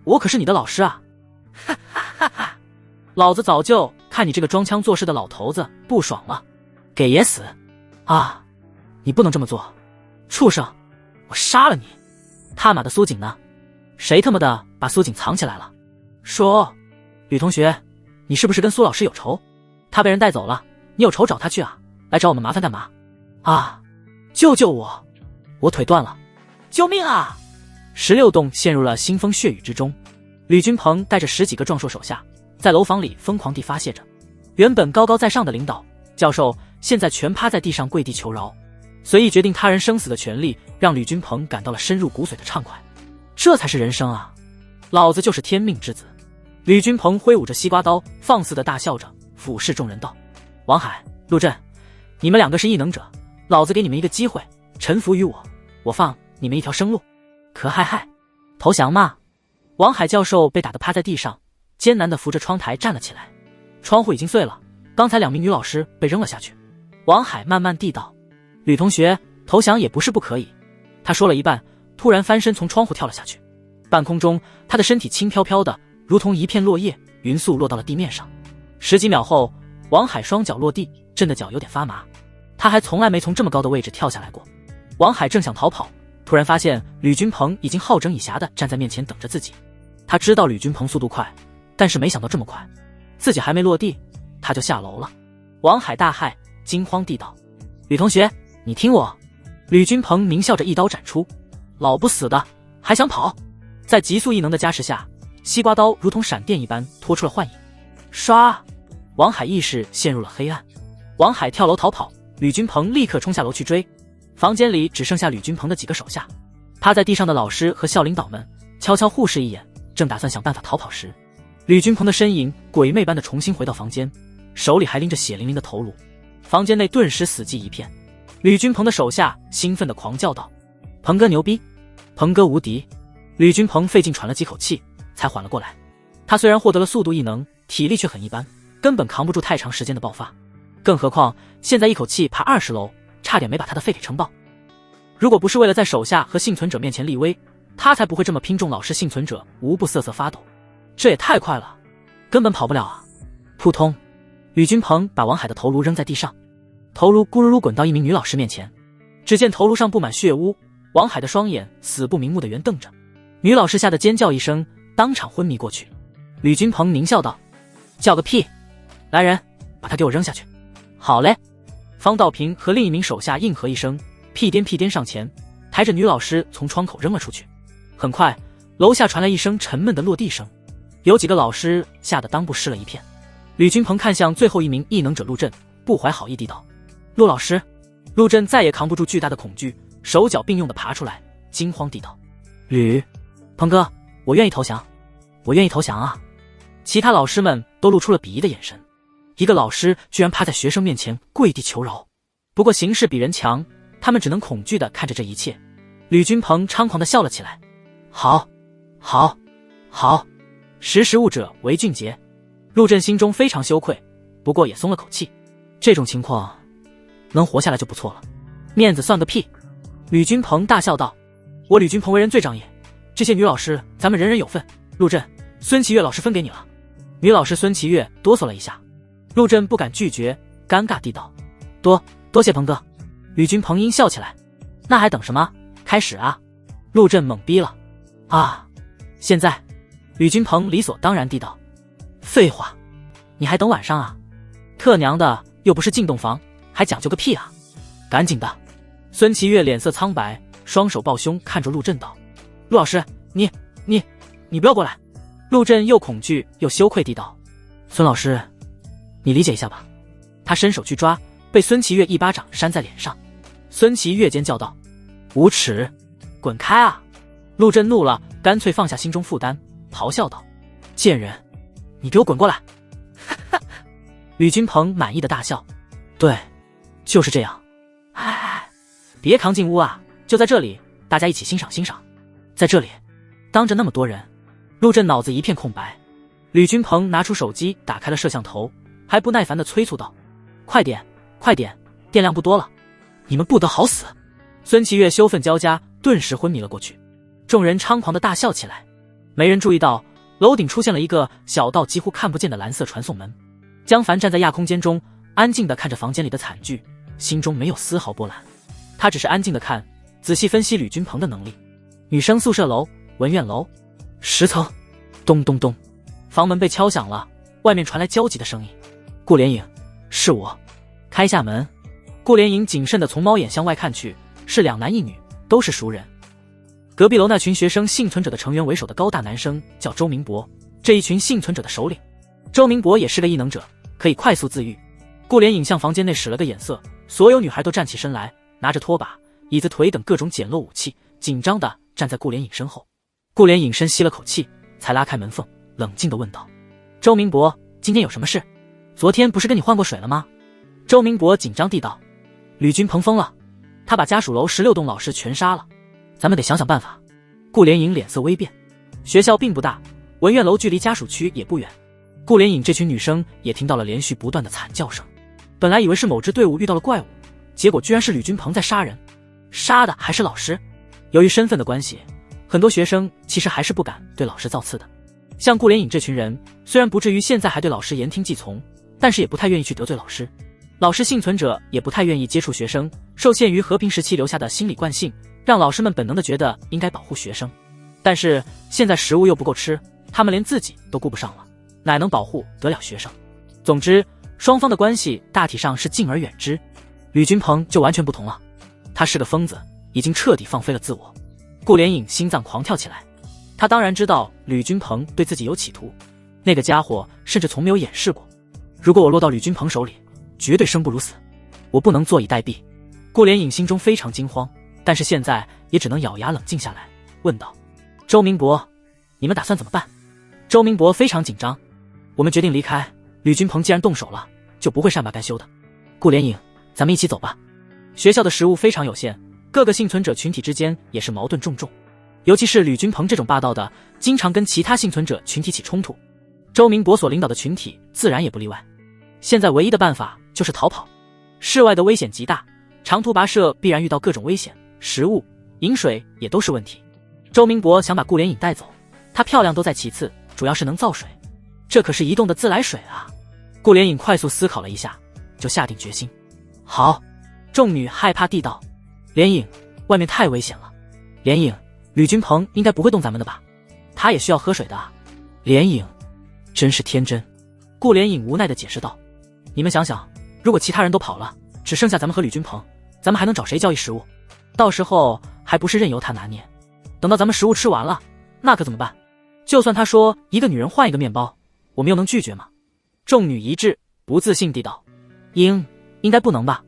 Speaker 1: 我可是你的老师啊！哈哈哈哈！老子早就看你这个装腔作势的老头子不爽了，给爷死！啊！你不能这么做，畜生！我杀了你！他妈的苏锦呢？谁他妈的把苏锦藏起来了？说，吕同学，你是不是跟苏老师有仇？他被人带走了，你有仇找他去啊，来找我们麻烦干嘛？啊！救救我！我腿断了！救命啊！16栋陷入了腥风血雨之中，吕君鹏带着10几个壮硕手下，在楼房里疯狂地发泄着。原本高高在上的领导教授，现在全趴在地上跪地求饶，随意决定他人生死的权利，让吕君鹏感到了深入骨髓的畅快。这才是人生啊！老子就是天命之子！吕君鹏挥舞着西瓜刀，放肆地大笑着，俯视众人道：王海、陆震，你们2个是异能者，老子给你们一个机会，臣服于我，我放你们一条生路。可嗨嗨，投降嘛！王海教授被打得趴在地上，艰难地扶着窗台站了起来。窗户已经碎了，刚才2名女老师被扔了下去。王海慢慢地道：吕同学，投降也不是不可以。他说了一半，突然翻身从窗户跳了下去。半空中，他的身体轻飘飘的，如同一片落叶，匀速落到了地面上。10几秒后，王海双脚落地，震得脚有点发麻。他还从来没从这么高的位置跳下来过。王海正想逃跑，突然发现吕君鹏已经好整以暇地站在面前等着自己。他知道吕君鹏速度快，但是没想到这么快，自己还没落地他就下楼了。王海大骇，惊慌地道：吕同学，你听我！吕君鹏狞笑着一刀斩出：老不死的还想跑！在极速异能的加持下，西瓜刀如同闪电一般拖出了幻影。唰！王海意识陷入了黑暗。王海跳楼逃跑，吕君鹏立刻冲下楼去追。房间里只剩下吕君鹏的几个手下，趴在地上的老师和校领导们悄悄互视一眼，正打算想办法逃跑时，吕君鹏的身影鬼魅般的重新回到房间，手里还拎着血淋淋的头颅。房间内顿时死寂一片。吕君鹏的手下兴奋地狂叫道：鹏哥牛逼，鹏哥无敌！吕君鹏费劲喘了几口气才缓了过来。他虽然获得了速度异能，体力却很一般，根本扛不住太长时间的爆发，更何况现在一口气爬20楼，差点没把他的肺给撑爆。如果不是为了在手下和幸存者面前立威，他才不会这么拼。众老师幸存者无不瑟瑟发抖，这也太快了，根本跑不了啊！扑通，吕君鹏把王海的头颅扔在地上，头颅咕噜噜滚到一名女老师面前。只见头颅上布满血污，王海的双眼死不瞑目的圆瞪着，女老师吓得尖叫一声，当场昏迷过去。吕君鹏狞笑道：叫个屁！来人，把他给我扔下去！好嘞！方道平和另一名手下应和一声，屁颠屁颠上前，抬着女老师从窗口扔了出去。很快，楼下传来一声沉闷的落地声，有几个老师吓得裆部湿了一片。吕君鹏看向最后一名异能者陆震，不怀好意地道：陆老师。陆震再也扛不住巨大的恐惧，手脚并用地爬出来，惊慌地道：吕鹏哥，我愿意投降，我愿意投降啊！其他老师们都露出了鄙夷的眼神，一个老师居然趴在学生面前跪地求饶。不过形势比人强，他们只能恐惧地看着这一切。吕君鹏猖狂地笑了起来：好，好，好！识时务者为俊杰。陆震心中非常羞愧，不过也松了口气。这种情况能活下来就不错了。面子算个屁！吕君鹏大笑道：“我吕君鹏为人最仗义，这些女老师咱们人人有份。陆震、孙其月老师分给你了。”女老师孙其月哆嗦了一下，陆震不敢拒绝，尴尬地道：“多谢鹏哥。”吕君鹏阴笑起来：“那还等什么？开始啊！”陆震懵逼了：“啊，现在？”吕君鹏理所当然地道：“废话，你还等晚上啊？特娘的，又不是进洞房，还讲究个屁啊！赶紧的！”孙其月脸色苍白，双手抱胸看着陆震道：“陆老师，你不要过来！”陆震又恐惧又羞愧地道：“孙老师，你理解一下吧。”他伸手去抓，被孙其月一巴掌扇在脸上。孙其月尖叫道：“无耻，滚开啊！”陆震怒了，干脆放下心中负担，咆哮道：“贱人，你给我滚过来！”吕君鹏满意的大笑：“对，就是这样。哎，别扛进屋啊，就在这里，大家一起欣赏欣赏。在这里，当着那么多人。”陆震脑子一片空白。吕君鹏拿出手机，打开了摄像头，还不耐烦地催促道：“快点，快点，电量不多了，你们不得好死！”孙其月羞愤交加，顿时昏迷了过去。众人猖狂地大笑起来。没人注意到楼顶出现了一个小到几乎看不见的蓝色传送门。江凡站在亚空间中，安静地看着房间里的惨剧，心中没有丝毫波澜。他只是安静地看，仔细分析吕君鹏的能力。女生宿舍楼，文苑楼，10层。咚咚咚，房门被敲响了，外面传来焦急的声音：“顾连影，是我。”开下门。顾连影谨慎地从猫眼向外看去，是2男1女，都是熟人。隔壁楼那群学生幸存者的成员为首的高大男生叫周明博，这一群幸存者的首领。周明博也是个异能者，可以快速自愈。顾连影向房间内使了个眼色，所有女孩都站起身来，拿着拖把、椅子腿等各种简陋武器，紧张地站在顾连影身后。顾连影深吸了口气，才拉开门缝，冷静地问道：“周明博，今天有什么事？昨天不是跟你换过水了吗？”周明博紧张地道：“吕君鹏疯了，他把家属楼16栋老师全杀了，咱们得想想办法。”顾连影脸色微变。学校并不大，文苑楼距离家属区也不远。顾连影这群女生也听到了连续不断的惨叫声，本来以为是某支队伍遇到了怪物，结果居然是吕君鹏在杀人，杀的还是老师。由于身份的关系，很多学生其实还是不敢对老师造次的。像顾连影这群人，虽然不至于现在还对老师言听计从，但是也不太愿意去得罪老师。老师幸存者也不太愿意接触学生，受限于和平时期留下的心理惯性，让老师们本能地觉得应该保护学生。但是现在食物又不够吃，他们连自己都顾不上了，哪能保护得了学生？总之，双方的关系大体上是敬而远之。吕君鹏就完全不同了，他是个疯子，已经彻底放飞了自我。顾连影心脏狂跳起来，他当然知道吕君鹏对自己有企图，那个家伙甚至从没有掩饰过。如果我落到吕君鹏手里，绝对生不如死，我不能坐以待毙。顾连影心中非常惊慌，但是现在也只能咬牙冷静下来，问道：“周明博，你们打算怎么办？”周明博非常紧张：“我们决定离开，吕君鹏既然动手了，就不会善罢甘休的。顾连影，咱们一起走吧。”学校的食物非常有限，各个幸存者群体之间也是矛盾重重，尤其是吕君鹏这种霸道的，经常跟其他幸存者群体起冲突。周明博所领导的群体自然也不例外。现在唯一的办法就是逃跑，室外的危险极大，长途跋涉必然遇到各种危险，食物、饮水也都是问题。周明博想把顾连影带走，她漂亮都在其次，主要是能造水，这可是移动的自来水啊。顾连影快速思考了一下，就下定决心。好，众女害怕地道：“连影，外面太危险了。连影，吕君鹏应该不会动咱们的吧？他也需要喝水的啊。”连影，真是天真。顾连影无奈地解释道：“你们想想，如果其他人都跑了，只剩下咱们和吕君鹏，咱们还能找谁交易食物？到时候还不是任由他拿捏？等到咱们食物吃完了，那可怎么办？就算他说一个女人换一个面包，我们又能拒绝吗？”众女一致，不自信地道：“应该不能吧？”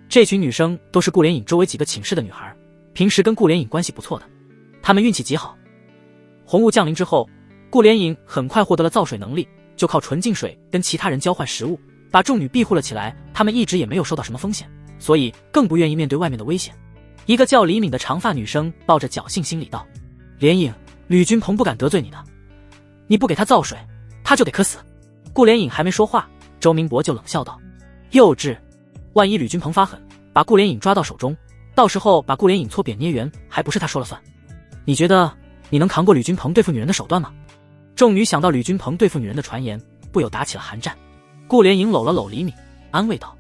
Speaker 1: 这群女生都是顾连影周围几个寝室的女孩，平时跟顾连影关系不错的，她们运气极好。红雾降临之后，顾连影很快获得了造水能力，就靠纯净水跟其他人交换食物，把众女庇护了起来。她们一直也没有受到什么风险，所以更不愿意面对外面的危险。一个叫李敏的长发女生抱着侥幸心理道：“连影，吕君鹏不敢得罪你的，你不给他造水，他就得渴死。”顾连影还没说话，周明博就冷笑道：“幼稚，万一吕君鹏发狠，把顾连影抓到手中，到时候把顾连影搓扁捏圆，还不是他说了算？你觉得你能扛过吕君鹏对付女人的手段吗？众女想到吕君鹏对付女人的传言，不由打起了寒战。顾连影搂了搂李敏，安慰道：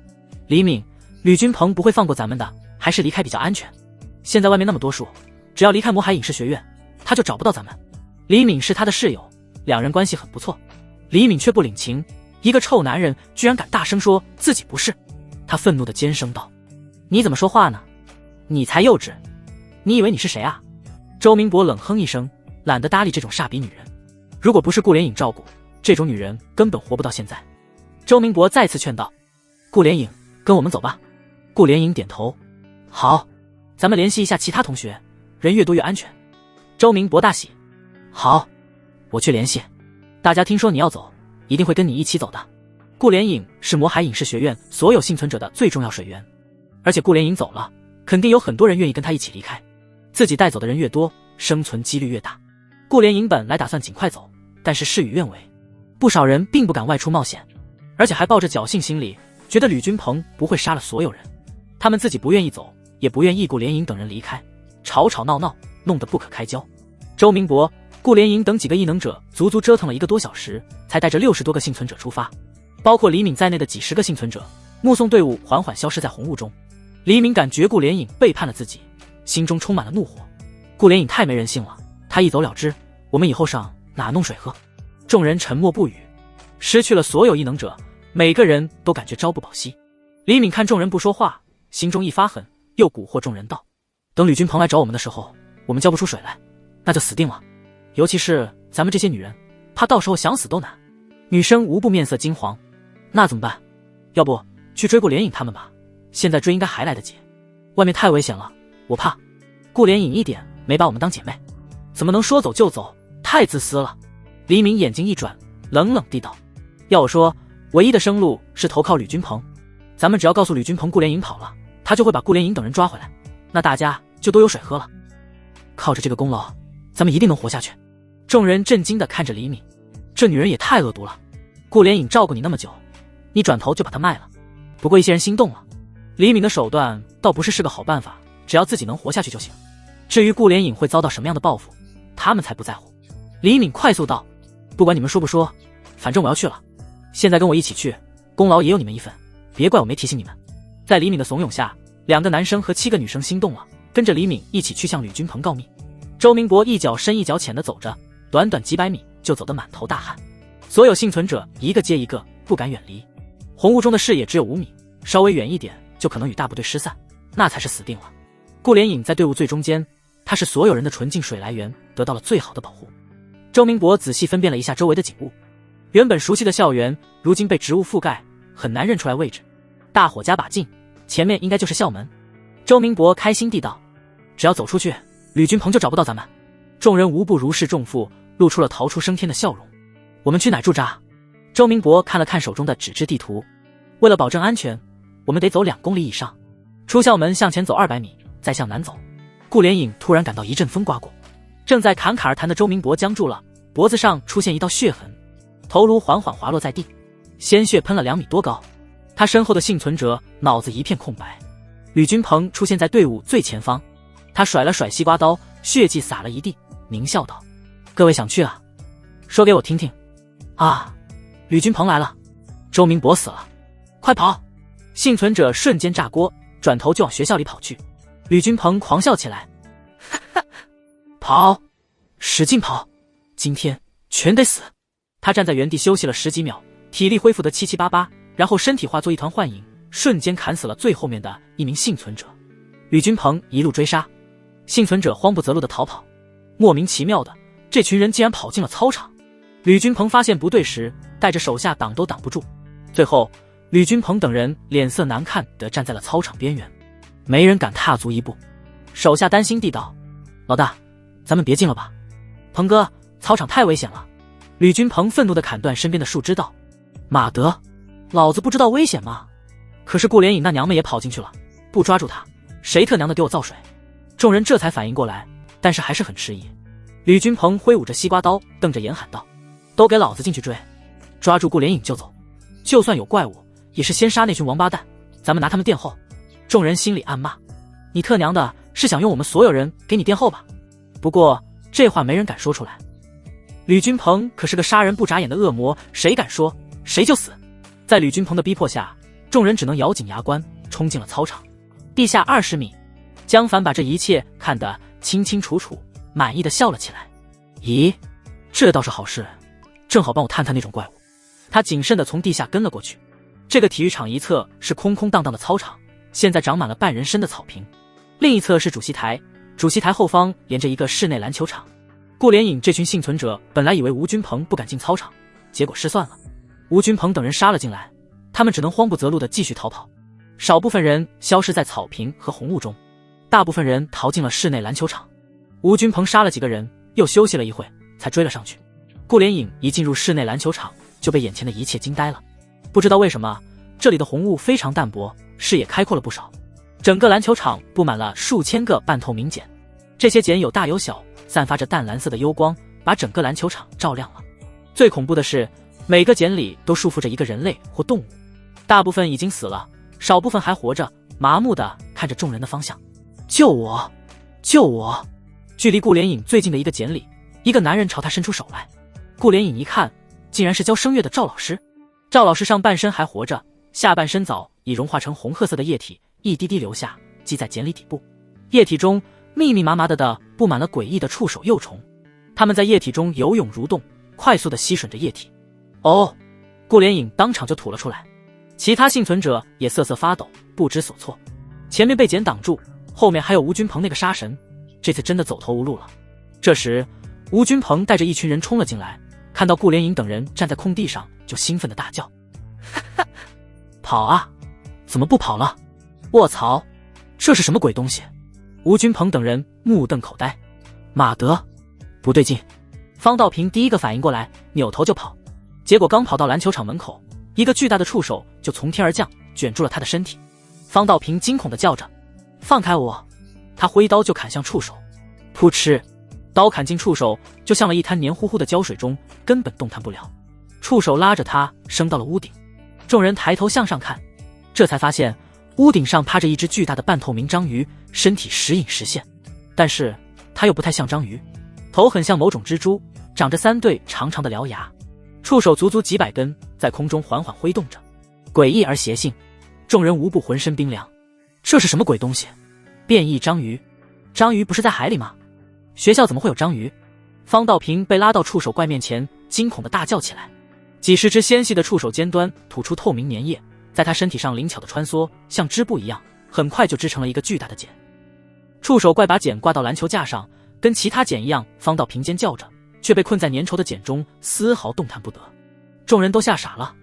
Speaker 1: 李敏，吕君鹏不会放过咱们的，还是离开比较安全。现在外面那么多树，只要离开魔海影视学院，他就找不到咱们。李敏是他的室友，两人关系很不错。李敏却不领情，一个臭男人居然敢大声说自己不是。他愤怒地尖声道：你怎么说话呢？你才幼稚，你以为你是谁啊？周明博冷哼一声，懒得搭理这种傻逼女人。如果不是顾连影照顾，这种女人根本活不到现在。周明博再次劝道：顾连影，跟我们走吧。顾连影点头：好，咱们联系一下其他同学，人越多越安全。周明博大喜：好，我去联系。大家听说你要走，一定会跟你一起走的。顾连影是魔海影视学院所有幸存者的最重要水源，而且顾连影走了，肯定有很多人愿意跟他一起离开。自己带走的人越多，生存几率越大。顾连影本来打算尽快走，但是事与愿违，不少人并不敢外出冒险，而且还抱着侥幸心理，觉得吕君鹏不会杀了所有人。他们自己不愿意走，也不愿意顾连影等人离开，吵吵闹闹，弄得不可开交。周明博、顾连影等几个异能者足足折腾了1个多小时，才带着60多个幸存者出发，包括李敏在内的几10个幸存者，目送队伍缓缓消失在红雾中。李敏感觉顾连影背叛了自己，心中充满了怒火。顾连影太没人性了，他一走了之，我们以后上哪弄水喝？众人沉默不语，失去了所有异能者，每个人都感觉朝不保夕。李敏看众人不说话，心中一发狠，又蛊惑众人道：等吕君鹏来找我们的时候，我们交不出水来，那就死定了。尤其是咱们这些女人，怕到时候想死都难。女生无不面色金黄。那怎么办？要不去追顾连影他们吧，现在追应该还来得及。外面太危险了，我怕。顾连影一点没把我们当姐妹，怎么能说走就走，太自私了。黎明眼睛一转，冷冷地道：要我说，唯一的生路是投靠吕君鹏。咱们只要告诉吕君鹏顾连影跑了，他就会把顾连影等人抓回来，那大家就都有水喝了。靠着这个功劳，咱们一定能活下去。众人震惊地看着黎明，这女人也太恶毒了。顾连影照顾你那么久，你转头就把她卖了。不过一些人心动了，黎明的手段倒不是个好办法，只要自己能活下去就行。至于顾连影会遭到什么样的报复，他们才不在乎。黎明快速道：不管你们说不说，反正我要去了。现在跟我一起去，功劳也有你们一份，别怪我没提醒你们。在黎明的怂恿下，2个男生和7个女生心动了，跟着黎明一起去向吕君鹏告密。周明博一脚深一脚浅地走着，短短几百米就走得满头大汗。所有幸存者一个接一个，不敢远离。红雾中的视野只有5米，稍微远一点就可能与大部队失散，那才是死定了。顾连影在队伍最中间，他是所有人的纯净水来源，得到了最好的保护。周明博仔细分辨了一下周围的景物，原本熟悉的校园如今被植物覆盖，很难认出来位置。大伙加把劲，前面应该就是校门。周明博开心地道：只要走出去，吕君鹏就找不到咱们。众人无不如释重负，露出了逃出升天的笑容。我们去哪驻扎？周明博看了看手中的纸质地图，为了保证安全，我们得走2公里以上。出校门向前走200米，再向南走。顾连影突然感到一阵风刮过，正在侃侃而谈的周明博僵住了，脖子上出现一道血痕，头颅缓缓滑落在地，鲜血喷了2米多高。他身后的幸存者脑子一片空白。吕君鹏出现在队伍最前方，他甩了甩西瓜刀，血迹洒了一地，狞笑道：各位想去啊？说给我听听。啊，吕君鹏来了，周明博死了，快跑！幸存者瞬间炸锅，转头就往学校里跑去。吕君鹏狂笑起来，哈哈，跑，使劲跑，今天全得死。他站在原地休息了10几秒，体力恢复得七七八八，然后身体化作一团幻影，瞬间砍死了最后面的一名幸存者。吕君鹏一路追杀，幸存者慌不择路的逃跑。莫名其妙的，这群人竟然跑进了操场。吕君鹏发现不对时，带着手下挡都挡不住。最后，吕君鹏等人脸色难看地站在了操场边缘，没人敢踏足一步。手下担心地道：老大，咱们别进了吧。鹏哥，操场太危险了。吕君鹏愤怒地砍断身边的树枝道：马德，老子不知道危险吗？可是顾连影那娘们也跑进去了，不抓住他，谁特娘的给我造水？众人这才反应过来，但是还是很迟疑。吕君鹏挥舞着西瓜刀，瞪着眼喊道：都给老子进去追，抓住顾连影就走，就算有怪物也是先杀那群王八蛋，咱们拿他们垫后。众人心里暗骂：你特娘的是想用我们所有人给你垫后吧？不过这话没人敢说出来。吕君鹏可是个杀人不眨眼的恶魔，谁敢说谁就死。在吕君鹏的逼迫下，众人只能咬紧牙关冲进了操场。地下20米，江凡把这一切看得清清楚楚，满意的笑了起来。咦，这倒是好事，正好帮我探探那种怪物。他谨慎地从地下跟了过去。这个体育场一侧是空空荡荡的操场，现在长满了半人深的草坪，另一侧是主席台，主席台后方连着一个室内篮球场。顾连颖这群幸存者本来以为吴君鹏不敢进操场，结果失算了，吴君鹏等人杀了进来，他们只能慌不择路地继续逃跑。少部分人消失在草坪和红雾中，大部分人逃进了室内篮球场。吴君鹏杀了几个人，又休息了一会才追了上去。顾连颖一进入室内篮球场就被眼前的一切惊呆了。不知道为什么，这里的红雾非常淡薄，视野开阔了不少。整个篮球场布满了数千个半透明茧，这些茧有大有小，散发着淡蓝色的幽光，把整个篮球场照亮了。最恐怖的是，每个茧里都束缚着一个人类或动物，大部分已经死了，少部分还活着，麻木地看着众人的方向。救我！救我！距离顾连颖最近的一个茧里，一个男人朝他伸出手来。顾连颖一看，竟然是教声乐的赵老师。赵老师上半身还活着，下半身早已融化成红褐色的液体，一滴滴流下，积在茧里底部。液体中密密麻麻的布满了诡异的触手幼虫，它们在液体中游泳蠕动，快速地吸吮着液体。哦，顾连颖当场就吐了出来。其他幸存者也瑟瑟发抖，不知所措。前面被茧挡住，后面还有吴君鹏那个杀神，这次真的走投无路了。这时吴君鹏带着一群人冲了进来，看到顾连颖等人站在空地上，就兴奋地大叫：跑啊，怎么不跑了？卧槽，这是什么鬼东西？吴君鹏等人目瞪口呆。马德，不对劲！方道平第一个反应过来，扭头就跑，结果刚跑到篮球场门口，一个巨大的触手就从天而降，卷住了他的身体。方道平惊恐地叫着：放开我！他挥刀就砍向触手，噗嗤，刀砍进触手，就像了一滩黏糊糊的胶水中，根本动弹不了。触手拉着他升到了屋顶，众人抬头向上看，这才发现屋顶上趴着一只巨大的半透明章鱼，身体时隐时现，但是它又不太像章鱼，头很像某种蜘蛛，长着3对长长的獠牙，触手足足几百根，在空中缓缓挥动着，诡异而邪性。众人无不浑身冰凉，这是什么鬼东西？变异章鱼？章鱼不是在海里吗？学校怎么会有章鱼？方道平被拉到触手怪面前，惊恐地大叫起来。几十只纤细的触手尖端吐出透明粘液，在他身体上灵巧地穿梭，像织布一样，很快就织成了一个巨大的茧。触手怪把茧挂到篮球架上，跟其他茧一样，方道平尖叫着，却被困在粘稠的茧中，丝毫动弹不得。众人都吓傻了。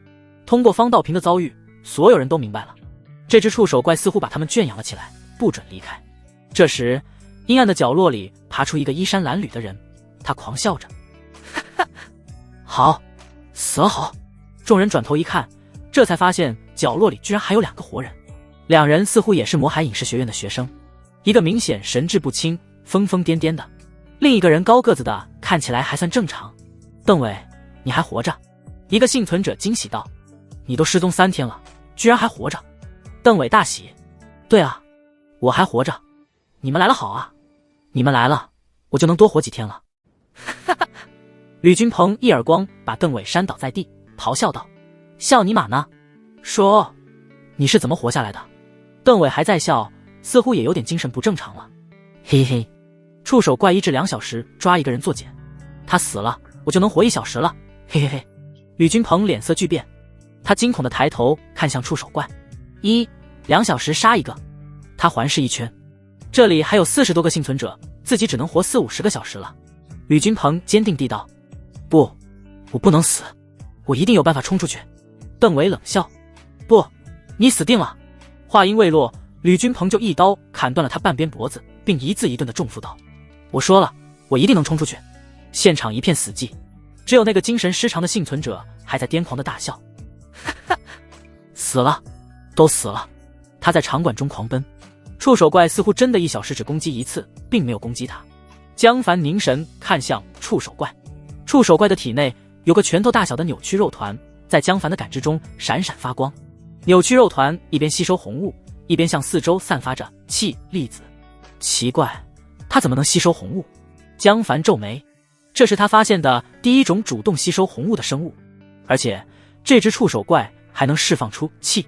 Speaker 1: 通过方道平的遭遇，所有人都明白了，这只触手怪似乎把他们圈养了起来，不准离开。这时阴暗的角落里爬出一个衣衫褴褛的人，他狂笑着好，死了好。众人转头一看，这才发现角落里居然还有2个活人，2人似乎也是魔海影视学院的学生，一个明显神志不清，疯疯癫癫的，另一个人高个子的，看起来还算正常。邓伟，你还活着？一个幸存者惊喜道：你都失踪3天了，居然还活着。邓伟大喜：对啊，我还活着。你们来了好啊，你们来了，我就能多活几天了。吕君鹏一耳光把邓伟扇倒在地，咆哮道：笑你妈呢？说你是怎么活下来的？邓伟还在笑，似乎也有点精神不正常了。嘿嘿，触手怪1至2小时抓一个人做茧，他死了我就能活1小时了，嘿嘿嘿。吕君鹏脸色巨变，他惊恐地抬头看向触手怪，1、2小时杀一个。他环视一圈，这里还有40多个幸存者，自己只能活40、50个小时了。吕君鹏坚定地道：不，我不能死，我一定有办法冲出去。邓伟冷笑：不，你死定了。话音未落，吕君鹏就一刀砍断了他半边脖子，并一字一顿地重复道：我说了，我一定能冲出去。现场一片死寂，只有那个精神失常的幸存者还在癫狂地大笑。死了，都死了。他在场馆中狂奔，触手怪似乎真的1小时只攻击1次，并没有攻击他。江凡凝神看向触手怪，触手怪的体内有个拳头大小的扭曲肉团，在江凡的感知中闪闪发光。扭曲肉团一边吸收红雾，一边向四周散发着气粒子。奇怪，它怎么能吸收红雾？江凡皱眉，这是他发现的第一种主动吸收红雾的生物，而且这只触手怪还能释放出气。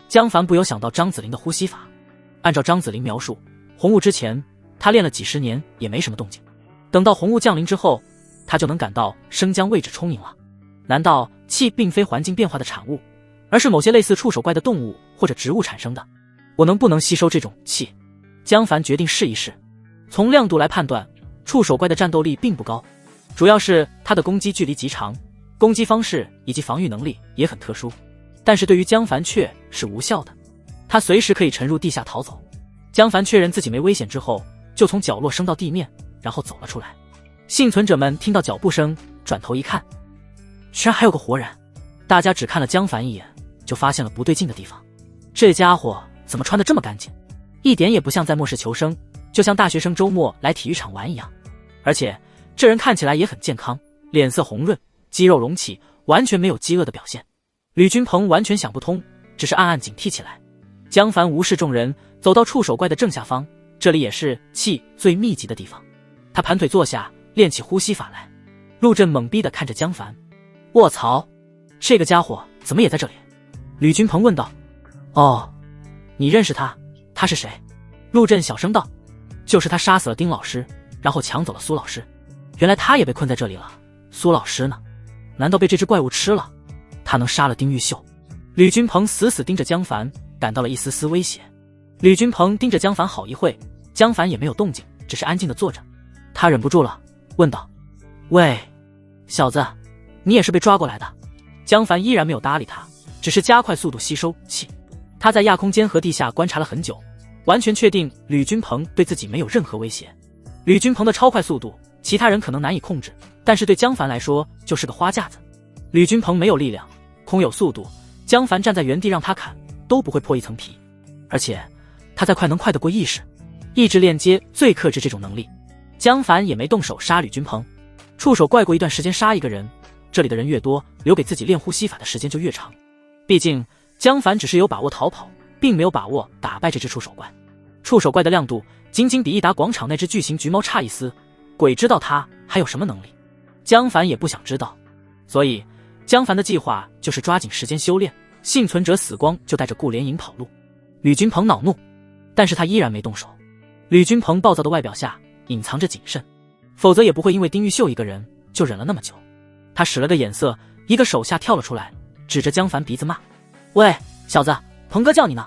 Speaker 1: 江凡不由想到张子霖的呼吸法。按照张子霖描述，红雾之前他练了几十年也没什么动静，等到红雾降临之后，他就能感到生姜位置充盈了。难道气并非环境变化的产物，而是某些类似触手怪的动物或者植物产生的？我能不能吸收这种气？江凡决定试一试。从亮度来判断，触手怪的战斗力并不高，主要是它的攻击距离极长，攻击方式以及防御能力也很特殊，但是对于江凡却是无效的，他随时可以沉入地下逃走。江凡确认自己没危险之后，就从角落升到地面，然后走了出来。幸存者们听到脚步声，转头一看，居然还有个活人。大家只看了江凡一眼，就发现了不对劲的地方。这家伙怎么穿得这么干净，一点也不像在末世求生，就像大学生周末来体育场玩一样。而且这人看起来也很健康，脸色红润，肌肉隆起，完全没有饥饿的表现。吕君鹏完全想不通，只是暗暗警惕起来。江凡无视众人，走到触手怪的正下方，这里也是气最密集的地方。他盘腿坐下，练起呼吸法来。陆震懵逼地看着江凡，卧槽，这个家伙怎么也在这里？吕君鹏问道。哦，你认识他？他是谁？陆震小声道。就是他杀死了丁老师，然后抢走了苏老师。原来他也被困在这里了。苏老师呢？难道被这只怪物吃了？他能杀了丁玉秀？吕君鹏死死盯着江凡，感到了一丝丝威胁。吕君鹏盯着江凡好一会，江凡也没有动静，只是安静地坐着。他忍不住了，问道：喂，小子，你也是被抓过来的？江凡依然没有搭理他，只是加快速度吸收气。他在亚空间和地下观察了很久，完全确定吕君鹏对自己没有任何威胁。吕君鹏的超快速度，其他人可能难以控制，但是对江凡来说就是个花架子。吕君鹏没有力量，空有速度，江凡站在原地让他砍都不会破一层皮。而且他再快能快得过意识，意志链接最克制这种能力。江凡也没动手杀吕君鹏，触手怪过一段时间杀一个人，这里的人越多，留给自己练呼吸法的时间就越长。毕竟江凡只是有把握逃跑，并没有把握打败这只触手怪。触手怪的亮度仅仅比益达广场那只巨型橘猫差一丝，鬼知道他还有什么能力。江凡也不想知道，所以江凡的计划就是抓紧时间修炼，幸存者死光就带着顾连营跑路。吕君鹏恼怒，但是他依然没动手。吕君鹏暴躁的外表下隐藏着谨慎，否则也不会因为丁玉秀一个人就忍了那么久。他使了个眼色，一个手下跳了出来，指着江凡鼻子骂：喂，小子，鹏哥叫你呢，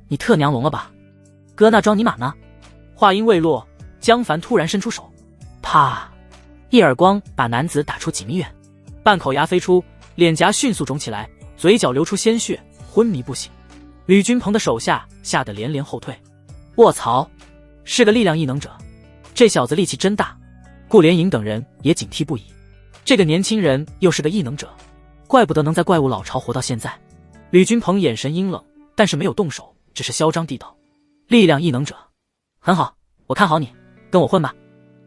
Speaker 1: 你特娘聋了吧？哥那装尼玛呢？话音未落，江凡突然伸出手，啪，一耳光把男子打出几米远，半口牙飞出，脸颊迅速肿起来，嘴角流出鲜血，昏迷不醒。吕君鹏的手下吓得连连后退。卧槽，是个力量异能者，这小子力气真大。顾连营等人也警惕不已，这个年轻人又是个异能者，怪不得能在怪物老巢活到现在。吕君鹏眼神阴冷，但是没有动手，只是嚣张地道：力量异能者，很好，我看好你，跟我混吧。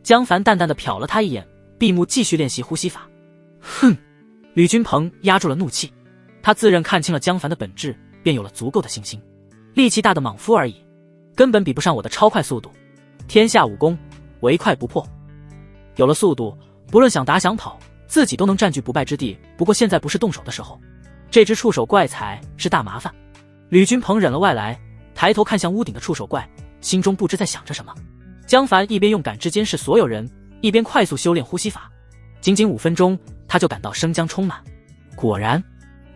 Speaker 1: 江凡淡淡的瞟了他一眼，闭目继续练习呼吸法。哼！吕君鹏压住了怒气，他自认看清了江凡的本质，便有了足够的信心。力气大的莽夫而已，根本比不上我的超快速度。天下武功，唯快不破。有了速度，不论想打想跑，自己都能占据不败之地。不过现在不是动手的时候，这只触手怪才是大麻烦。吕君鹏忍了外来，抬头看向屋顶的触手怪，心中不知在想着什么。江凡一边用感知监视所有人，一边快速修炼呼吸法。仅仅5分钟，他就感到生姜充满。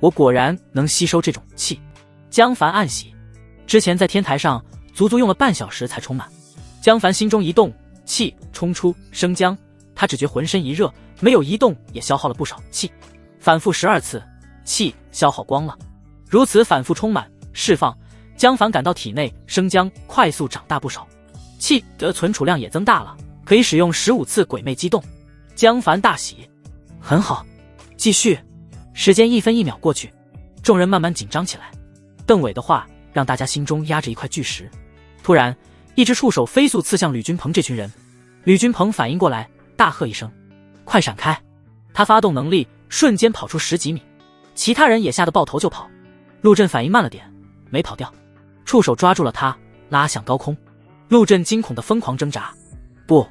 Speaker 1: 我果然能吸收这种气。江凡暗喜，之前在天台上足足用了半小时才充满。江凡心中一动，气冲出生姜，他只觉浑身一热，没有移动也消耗了不少气。反复12次，气消耗光了。如此反复充满释放，江凡感到体内生姜快速长大不少，气的存储量也增大了，可以使用15次鬼魅激动。江凡大喜，很好，继续。时间1分1秒过去，众人慢慢紧张起来。邓伟的话让大家心中压着一块巨石。突然，一只触手飞速刺向吕君鹏这群人。吕君鹏反应过来，大喝一声：快闪开！他发动能力，瞬间跑出10几米，其他人也吓得抱头就跑。陆震反应慢了点，没跑掉。触手抓住了他，拉向高空。陆震惊恐的疯狂挣扎，不，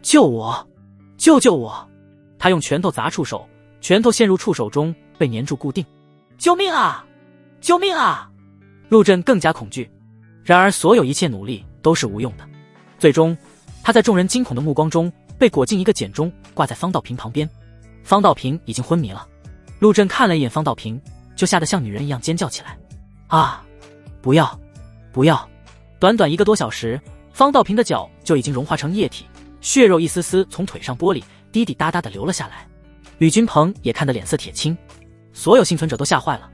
Speaker 1: 救我，救救我！他用拳头砸触手，拳头陷入触手中被粘住固定。救命啊！救命啊！陆震更加恐惧，然而所有一切努力都是无用的。最终，他在众人惊恐的目光中被裹进一个茧中，挂在方道平旁边。方道平已经昏迷了。陆震看了一眼方道平，就吓得像女人一样尖叫起来。啊！不要！不要！短短1个多小时，方道平的脚就已经融化成液体，血肉一丝丝从腿上剥离，滴滴答答地流了下来。吕君鹏也看得脸色铁青，所有幸存者都吓坏了。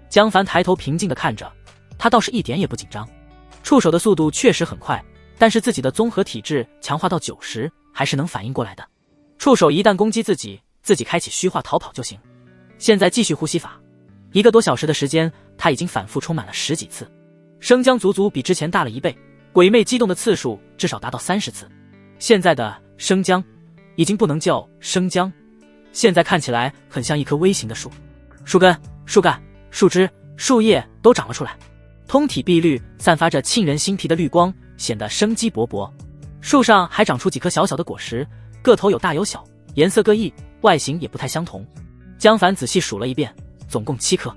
Speaker 1: 江凡抬头平静地看着，他倒是一点也不紧张。触手的速度确实很快，但是自己的综合体质强化到90，还是能反应过来的。触手一旦攻击自己，自己开启虚化逃跑就行。现在继续呼吸法，1个多小时的时间，他已经反复充满了10几次。生姜足足比之前大了1倍，鬼魅激动的次数至少达到30次。现在的生姜已经不能叫生姜，现在看起来很像一棵微型的树，树根、树干、树枝、树叶都长了出来，通体碧绿，散发着沁人心脾的绿光，显得生机勃勃。树上还长出几颗小小的果实，个头有大有小，颜色各异，外形也不太相同。江凡仔细数了一遍，总共7颗。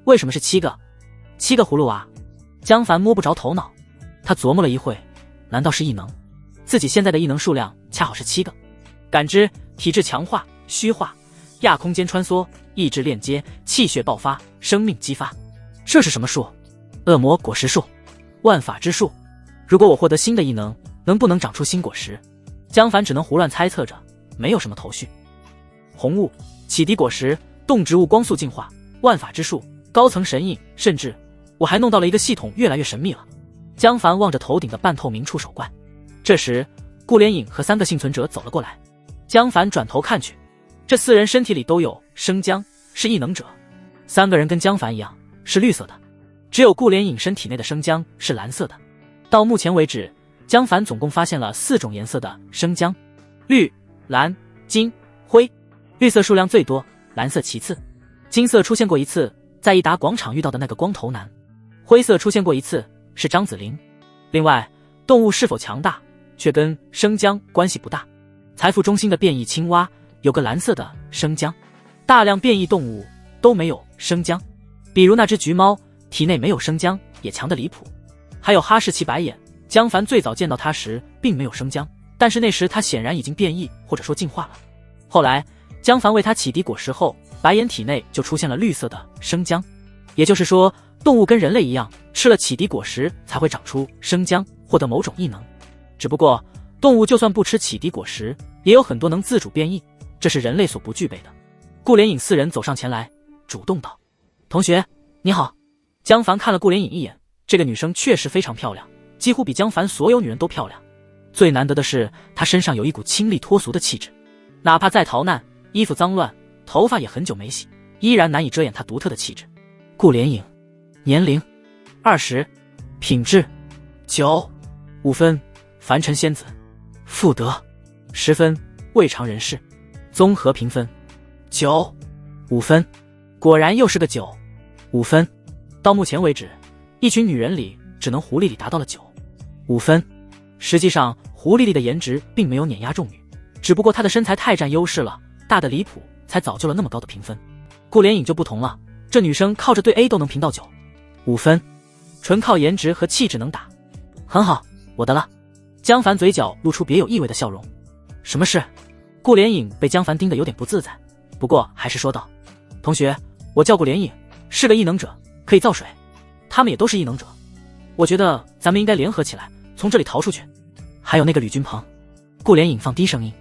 Speaker 1: 为什么是7个？7个葫芦娃？江凡摸不着头脑，他琢磨了一会，难道是异能？自己现在的异能数量恰好是7个。感知、体质强化、虚化、亚空间穿梭、意志链接、气血爆发、生命激发。这是什么树？恶魔果实树、万法之树。如果我获得新的异能，能不能长出新果实？江凡只能胡乱猜测着，没有什么头绪。红雾、启迪果实、动植物光速进化、万法之树、高层神印，甚至我还弄到了一个系统，越来越神秘了。江凡望着头顶的半透明触手怪。这时顾连影和3个幸存者走了过来。江凡转头看去，这4人身体里都有生姜，是异能者。3个人跟江凡一样是绿色的，只有顾连影身体内的生姜是蓝色的。到目前为止，江凡总共发现了4种颜色的生姜：绿、蓝、金、灰。绿色数量最多，蓝色其次。金色出现过1次，在益达广场遇到的那个光头男。灰色出现过1次，是张子玲。另外，动物是否强大，却跟生姜关系不大。财富中心的变异青蛙有个蓝色的生姜，大量变异动物都没有生姜，比如那只橘猫体内没有生姜，也强得离谱。还有哈士奇白眼，江凡最早见到它时并没有生姜，但是那时它显然已经变异或者说进化了。后来江凡为它启迪果实后，白眼体内就出现了绿色的生姜，也就是说动物跟人类一样，吃了启迪果实才会长出生姜，获得某种异能。只不过动物就算不吃启迪果实，也有很多能自主变异，这是人类所不具备的。顾连影4人走上前来，主动道：同学你好。江凡看了顾连影一眼，这个女生确实非常漂亮，几乎比江凡所有女人都漂亮。最难得的是她身上有一股清丽脱俗的气质，哪怕再逃难，衣服脏乱，头发也很久没洗，依然难以遮掩她独特的气质。顾连影年龄20，品质9， 5分，凡尘仙子，妇德10分，未尝人事，综合评分9， 5分，果然又是个9， 5分。到目前为止，一群女人里只能胡丽丽达到了9， 5分。实际上胡丽丽的颜值并没有碾压众女，只不过她的身材太占优势了，大的离谱，才造就了那么高的评分。顾连影就不同了，这女生靠着对 A 都能评到9， 5分，纯靠颜值和气质能打，很好，我的了。江凡嘴角露出别有意味的笑容。什么事？顾连影被江凡盯得有点不自在，不过还是说道：同学，我叫顾连影，是个异能者，可以造水。他们也都是异能者，我觉得咱们应该联合起来，从这里逃出去。还有那个吕君鹏。顾连影放低声音：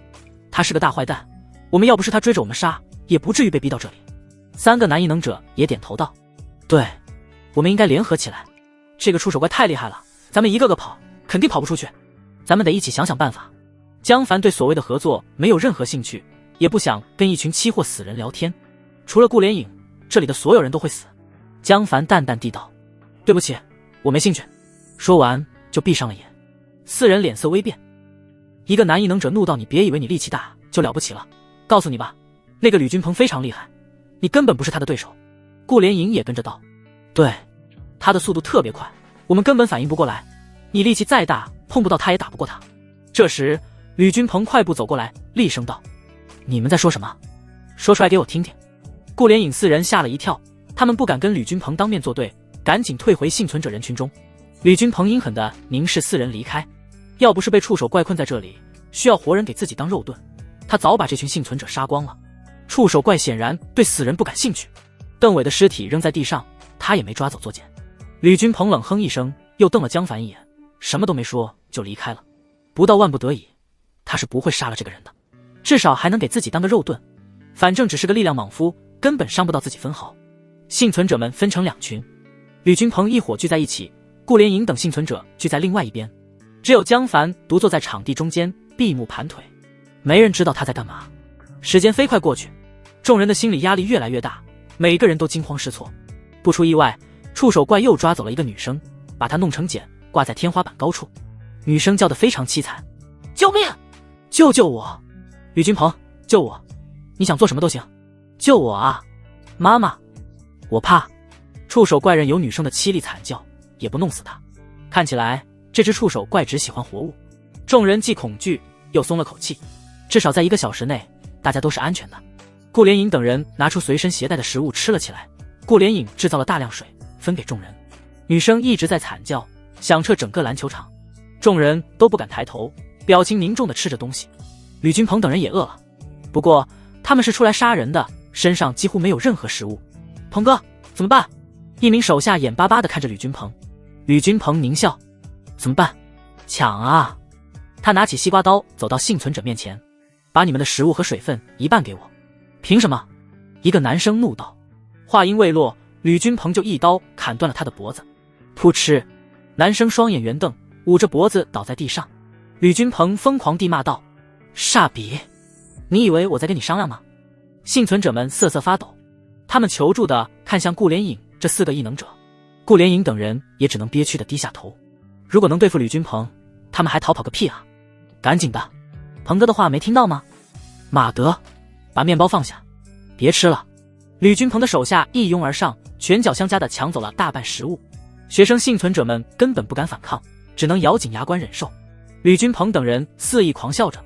Speaker 1: 他是个大坏蛋，我们要不是他追着我们杀，也不至于被逼到这里。3个男异能者也点头道：对，我们应该联合起来。这个触手怪太厉害了，咱们一个个跑，肯定跑不出去。咱们得一起想想办法。江凡对所谓的合作没有任何兴趣，也不想跟一群期货死人聊天。除了顾连影，这里的所有人都会死。江凡淡淡地道：对不起，我没兴趣。说完就闭上了眼。4人脸色微变。一个男异能者怒道：你别以为你力气大就了不起了，告诉你吧，那个吕君鹏非常厉害，你根本不是他的对手。顾连影也跟着道：对，他的速度特别快，我们根本反应不过来，你力气再大，碰不到他也打不过他。这时，吕君鹏快步走过来，厉声道：“你们在说什么？说出来给我听听。”顾连影四人吓了一跳，他们不敢跟吕君鹏当面作对，赶紧退回幸存者人群中。吕君鹏阴狠地凝视四人离开，要不是被触手怪困在这里，需要活人给自己当肉盾，他早把这群幸存者杀光了。触手怪显然对死人不感兴趣，邓伟的尸体扔在地上，他也没抓走作践。吕君鹏冷哼一声，又瞪了江凡一眼，什么都没说就离开了。不到万不得已，他是不会杀了这个人的，至少还能给自己当个肉盾。反正只是个力量莽夫，根本伤不到自己分毫。幸存者们分成两群，吕君鹏一伙聚在一起，顾连营等幸存者聚在另外一边，只有江凡独坐在场地中间，闭目盘腿，没人知道他在干嘛。时间飞快过去，众人的心理压力越来越大，每个人都惊慌失措。不出意外，触手怪又抓走了一个女生，把她弄成茧，挂在天花板高处。女生叫得非常凄惨：“救命！救救我！吕君鹏，救我！你想做什么都行，救我啊！妈妈，我怕。”触手怪人有女生的凄厉惨叫，也不弄死她。看起来这只触手怪只喜欢活物。众人既恐惧又松了口气，至少在1个小时内大家都是安全的。顾连影等人拿出随身携带的食物吃了起来，顾连影制造了大量水分给众人。女生一直在惨叫，响彻整个篮球场，众人都不敢抬头，表情凝重地吃着东西。吕君鹏等人也饿了，不过他们是出来杀人的，身上几乎没有任何食物。鹏哥，怎么办？一名手下眼巴巴地看着吕君鹏。吕君鹏狞笑：“怎么办？抢啊！”他拿起西瓜刀走到幸存者面前：“把你们的食物和水分一半给我。”“凭什么？”一个男生怒道。话音未落，吕君鹏就一刀砍断了他的脖子。噗嗤！男生双眼圆瞪，捂着脖子倒在地上。吕君鹏疯狂地骂道：“煞笔！你以为我在跟你商量吗？”幸存者们瑟瑟发抖，他们求助地看向顾连影这4个异能者。顾连影等人也只能憋屈地低下头。如果能对付吕君鹏，他们还逃跑个屁啊！赶紧的，鹏哥的话没听到吗？马德，把面包放下，别吃了。吕君鹏的手下一拥而上，拳脚相加地抢走了大半食物。学生幸存者们根本不敢反抗，只能咬紧牙关忍受。吕君鹏等人肆意狂笑着：“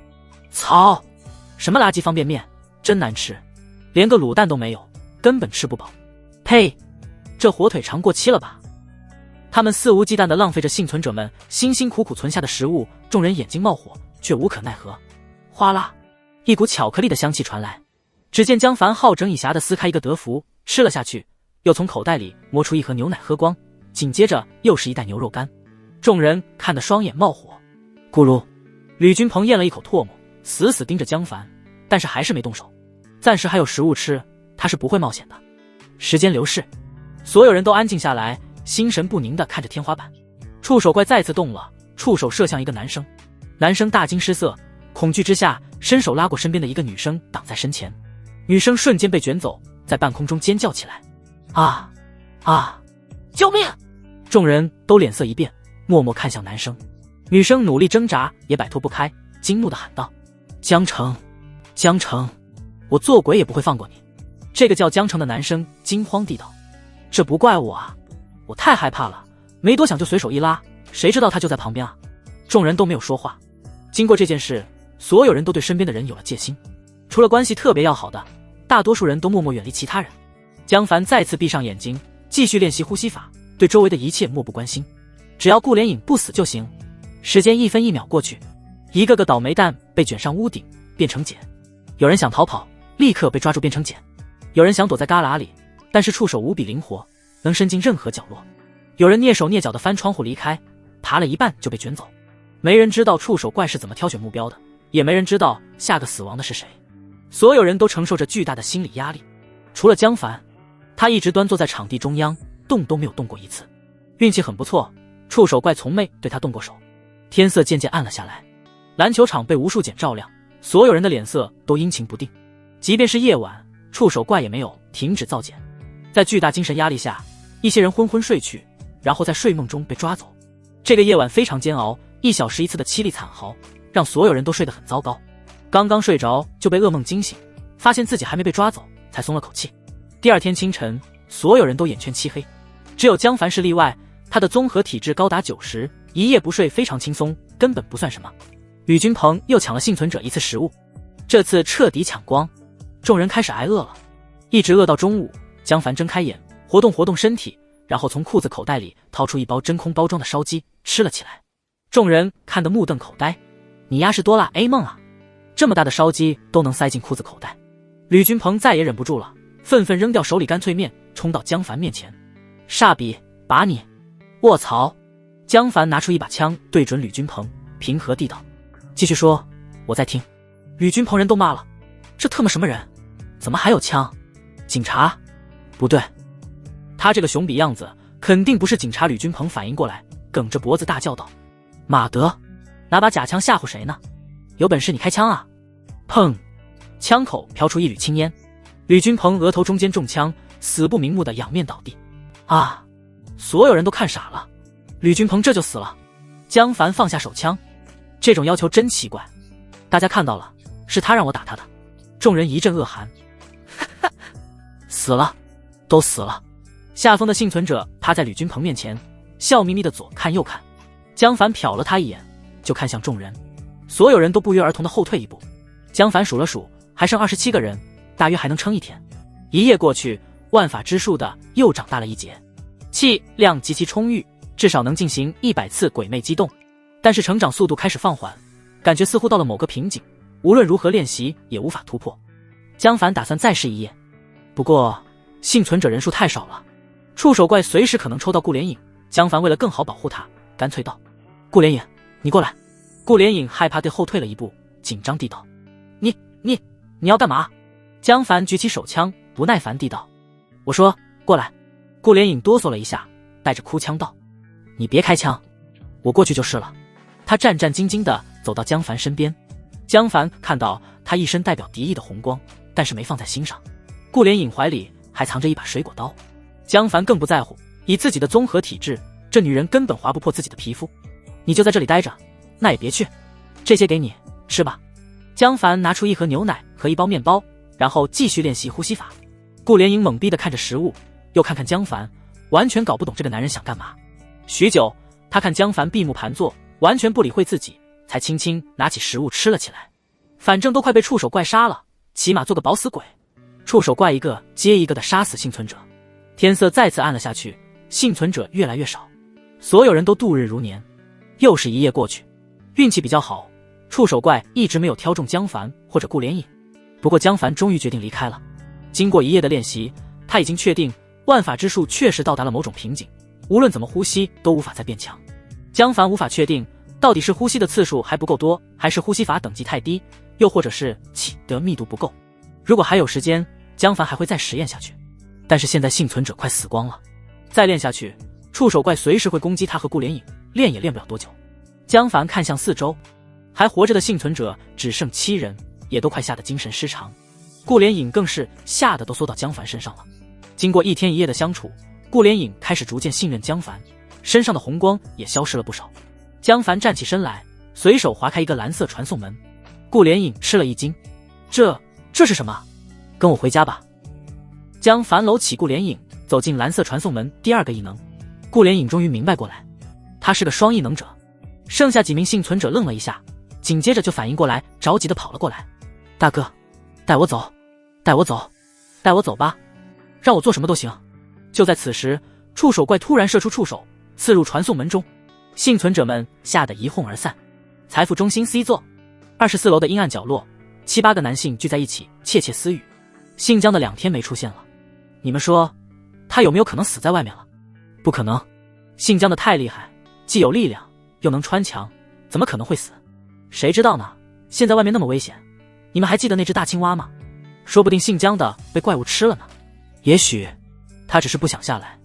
Speaker 1: 操，什么垃圾方便面，真难吃，连个卤蛋都没有，根本吃不饱。呸，这火腿肠过期了吧？”他们肆无忌惮地浪费着幸存者们辛辛苦苦存下的食物，众人眼睛冒火，却无可奈何。哗啦，一股巧克力的香气传来，只见江凡好整以暇地撕开一个德芙，吃了下去，又从口袋里摸出一盒牛奶喝光，紧接着又是一袋牛肉干。众人看得双眼冒火。咕噜，吕君鹏咽了一口唾沫，死死盯着江凡，但是还是没动手。暂时还有食物吃，他是不会冒险的。时间流逝，所有人都安静下来，心神不宁地看着天花板。触手怪再次动了，触手射向一个男生。男生大惊失色，恐惧之下伸手拉过身边的一个女生挡在身前。女生瞬间被卷走，在半空中尖叫起来：“啊啊，救命！”众人都脸色一变，默默看向男生。女生努力挣扎也摆脱不开，惊怒地喊道：“江城，江城，我做鬼也不会放过你！”这个叫江城的男生惊慌地道：“这不怪我啊，我太害怕了，没多想就随手一拉，谁知道他就在旁边啊！”众人都没有说话。经过这件事，所有人都对身边的人有了戒心，除了关系特别要好的，大多数人都默默远离其他人。江凡再次闭上眼睛，继续练习呼吸法，对周围的一切漠不关心，只要顾连影不死就行。时间1分1秒过去，一个个倒霉蛋被卷上屋顶，变成茧。有人想逃跑，立刻被抓住变成茧；有人想躲在旮旯里，但是触手无比灵活，能伸进任何角落；有人蹑手蹑脚地翻窗户离开，爬了一半就被卷走。没人知道触手怪是怎么挑选目标的，也没人知道下个死亡的是谁。所有人都承受着巨大的心理压力，除了江凡，他一直端坐在场地中央，动都没有动过一次。运气很不错，触手怪从没对他动过手。天色渐渐暗了下来，篮球场被无数茧照亮，所有人的脸色都阴晴不定。即便是夜晚，触手怪也没有停止造茧。在巨大精神压力下，一些人昏昏睡去，然后在睡梦中被抓走。这个夜晚非常煎熬，1小时1次的凄厉惨嚎，让所有人都睡得很糟糕。刚刚睡着就被噩梦惊醒，发现自己还没被抓走，才松了口气。第二天清晨，所有人都眼圈漆黑，只有江凡是例外，他的综合体质高达90，一夜不睡非常轻松，根本不算什么。吕君鹏又抢了幸存者一次食物，这次彻底抢光，众人开始挨饿了，一直饿到中午。江凡睁开眼，活动活动身体，然后从裤子口袋里掏出一包真空包装的烧鸡，吃了起来。众人看得目瞪口呆，你丫是哆啦 A 梦啊，这么大的烧鸡都能塞进裤子口袋。吕君鹏再也忍不住了，愤愤扔掉手里干脆面，冲到江凡面前，煞笔，把你！卧槽！江凡拿出一把枪对准吕君鹏，平和地道，继续说，我在听。吕君鹏人都骂了，这特么什么人？怎么还有枪？警察？不对，他这个熊比样子肯定不是警察。吕君鹏反应过来，梗着脖子大叫道，马德，拿把假枪吓唬谁呢？有本事你开枪啊！砰，枪口飘出一缕青烟，吕君鹏额头中间中枪，死不瞑目的仰面倒地。啊！所有人都看傻了，吕君鹏这就死了。江凡放下手枪，这种要求真奇怪。大家看到了，是他让我打他的。众人一阵恶寒。死了，都死了。下风的幸存者趴在吕君鹏面前，笑眯眯的左看右看。江凡瞟了他一眼，就看向众人，所有人都不约而同的后退一步。江凡数了数，还剩27个人，大约还能撑一天。一夜过去，万法之术的又长大了一截，气量极其充裕，至少能进行100次鬼魅激动。但是成长速度开始放缓，感觉似乎到了某个瓶颈，无论如何练习也无法突破。江凡打算再试一夜，不过幸存者人数太少了，触手怪随时可能抽到顾连影。江凡为了更好保护他，干脆道，顾连影，你过来。顾连影害怕地后退了一步，紧张地道，你要干嘛？江凡举起手枪，不耐烦地道，我说过来。顾连影哆嗦了一下，带着哭腔道，你别开枪，我过去就是了。他战战兢兢地走到江凡身边，江凡看到他一身代表敌意的红光，但是没放在心上。顾连影怀里还藏着一把水果刀，江凡更不在乎，以自己的综合体质，这女人根本划不破自己的皮肤。你就在这里待着，那也别去，这些给你吃吧。江凡拿出一盒牛奶和一包面包，然后继续练习呼吸法。顾连影懵逼地看着食物，又看看江凡，完全搞不懂这个男人想干嘛。许久，他看江凡闭目盘坐，完全不理会自己，才轻轻拿起食物吃了起来。反正都快被触手怪杀了，起码做个饱死鬼。触手怪一个接一个地杀死幸存者，天色再次暗了下去，幸存者越来越少，所有人都度日如年。又是一夜过去，运气比较好，触手怪一直没有挑中江凡或者顾连影。不过江凡终于决定离开了。经过一夜的练习，他已经确定万法之术确实到达了某种瓶颈，无论怎么呼吸都无法再变强。江凡无法确定到底是呼吸的次数还不够多，还是呼吸法等级太低，又或者是气的密度不够。如果还有时间，江凡还会再实验下去。但是现在幸存者快死光了，再练下去，触手怪随时会攻击他和顾连影，练也练不了多久。江凡看向四周，还活着的幸存者只剩7人，也都快吓得精神失常。顾连影更是吓得都缩到江凡身上了。经过1天1夜的相处，顾连影开始逐渐信任江凡，身上的红光也消失了不少。江凡站起身来，随手划开一个蓝色传送门。顾连影吃了一惊，这是什么？跟我回家吧。江凡搂起顾连影，走进蓝色传送门第2个异能。顾连影终于明白过来，他是个双异能者。剩下几名幸存者愣了一下，紧接着就反应过来，着急地跑了过来。大哥，带我走，带我走，带我走吧，让我做什么都行。就在此时，触手怪突然射出触手，刺入传送门中。幸存者们吓得一哄而散。财富中心 C 座24楼的阴暗角落，7、8个男性聚在一起窃窃私语。姓江的2天没出现了，你们说他有没有可能死在外面了？不可能，姓江的太厉害，既有力量又能穿墙，怎么可能会死？谁知道呢？现在外面那么危险，你们还记得那只大青蛙吗？说不定姓江的被怪物吃了呢。也许他只是不想下来。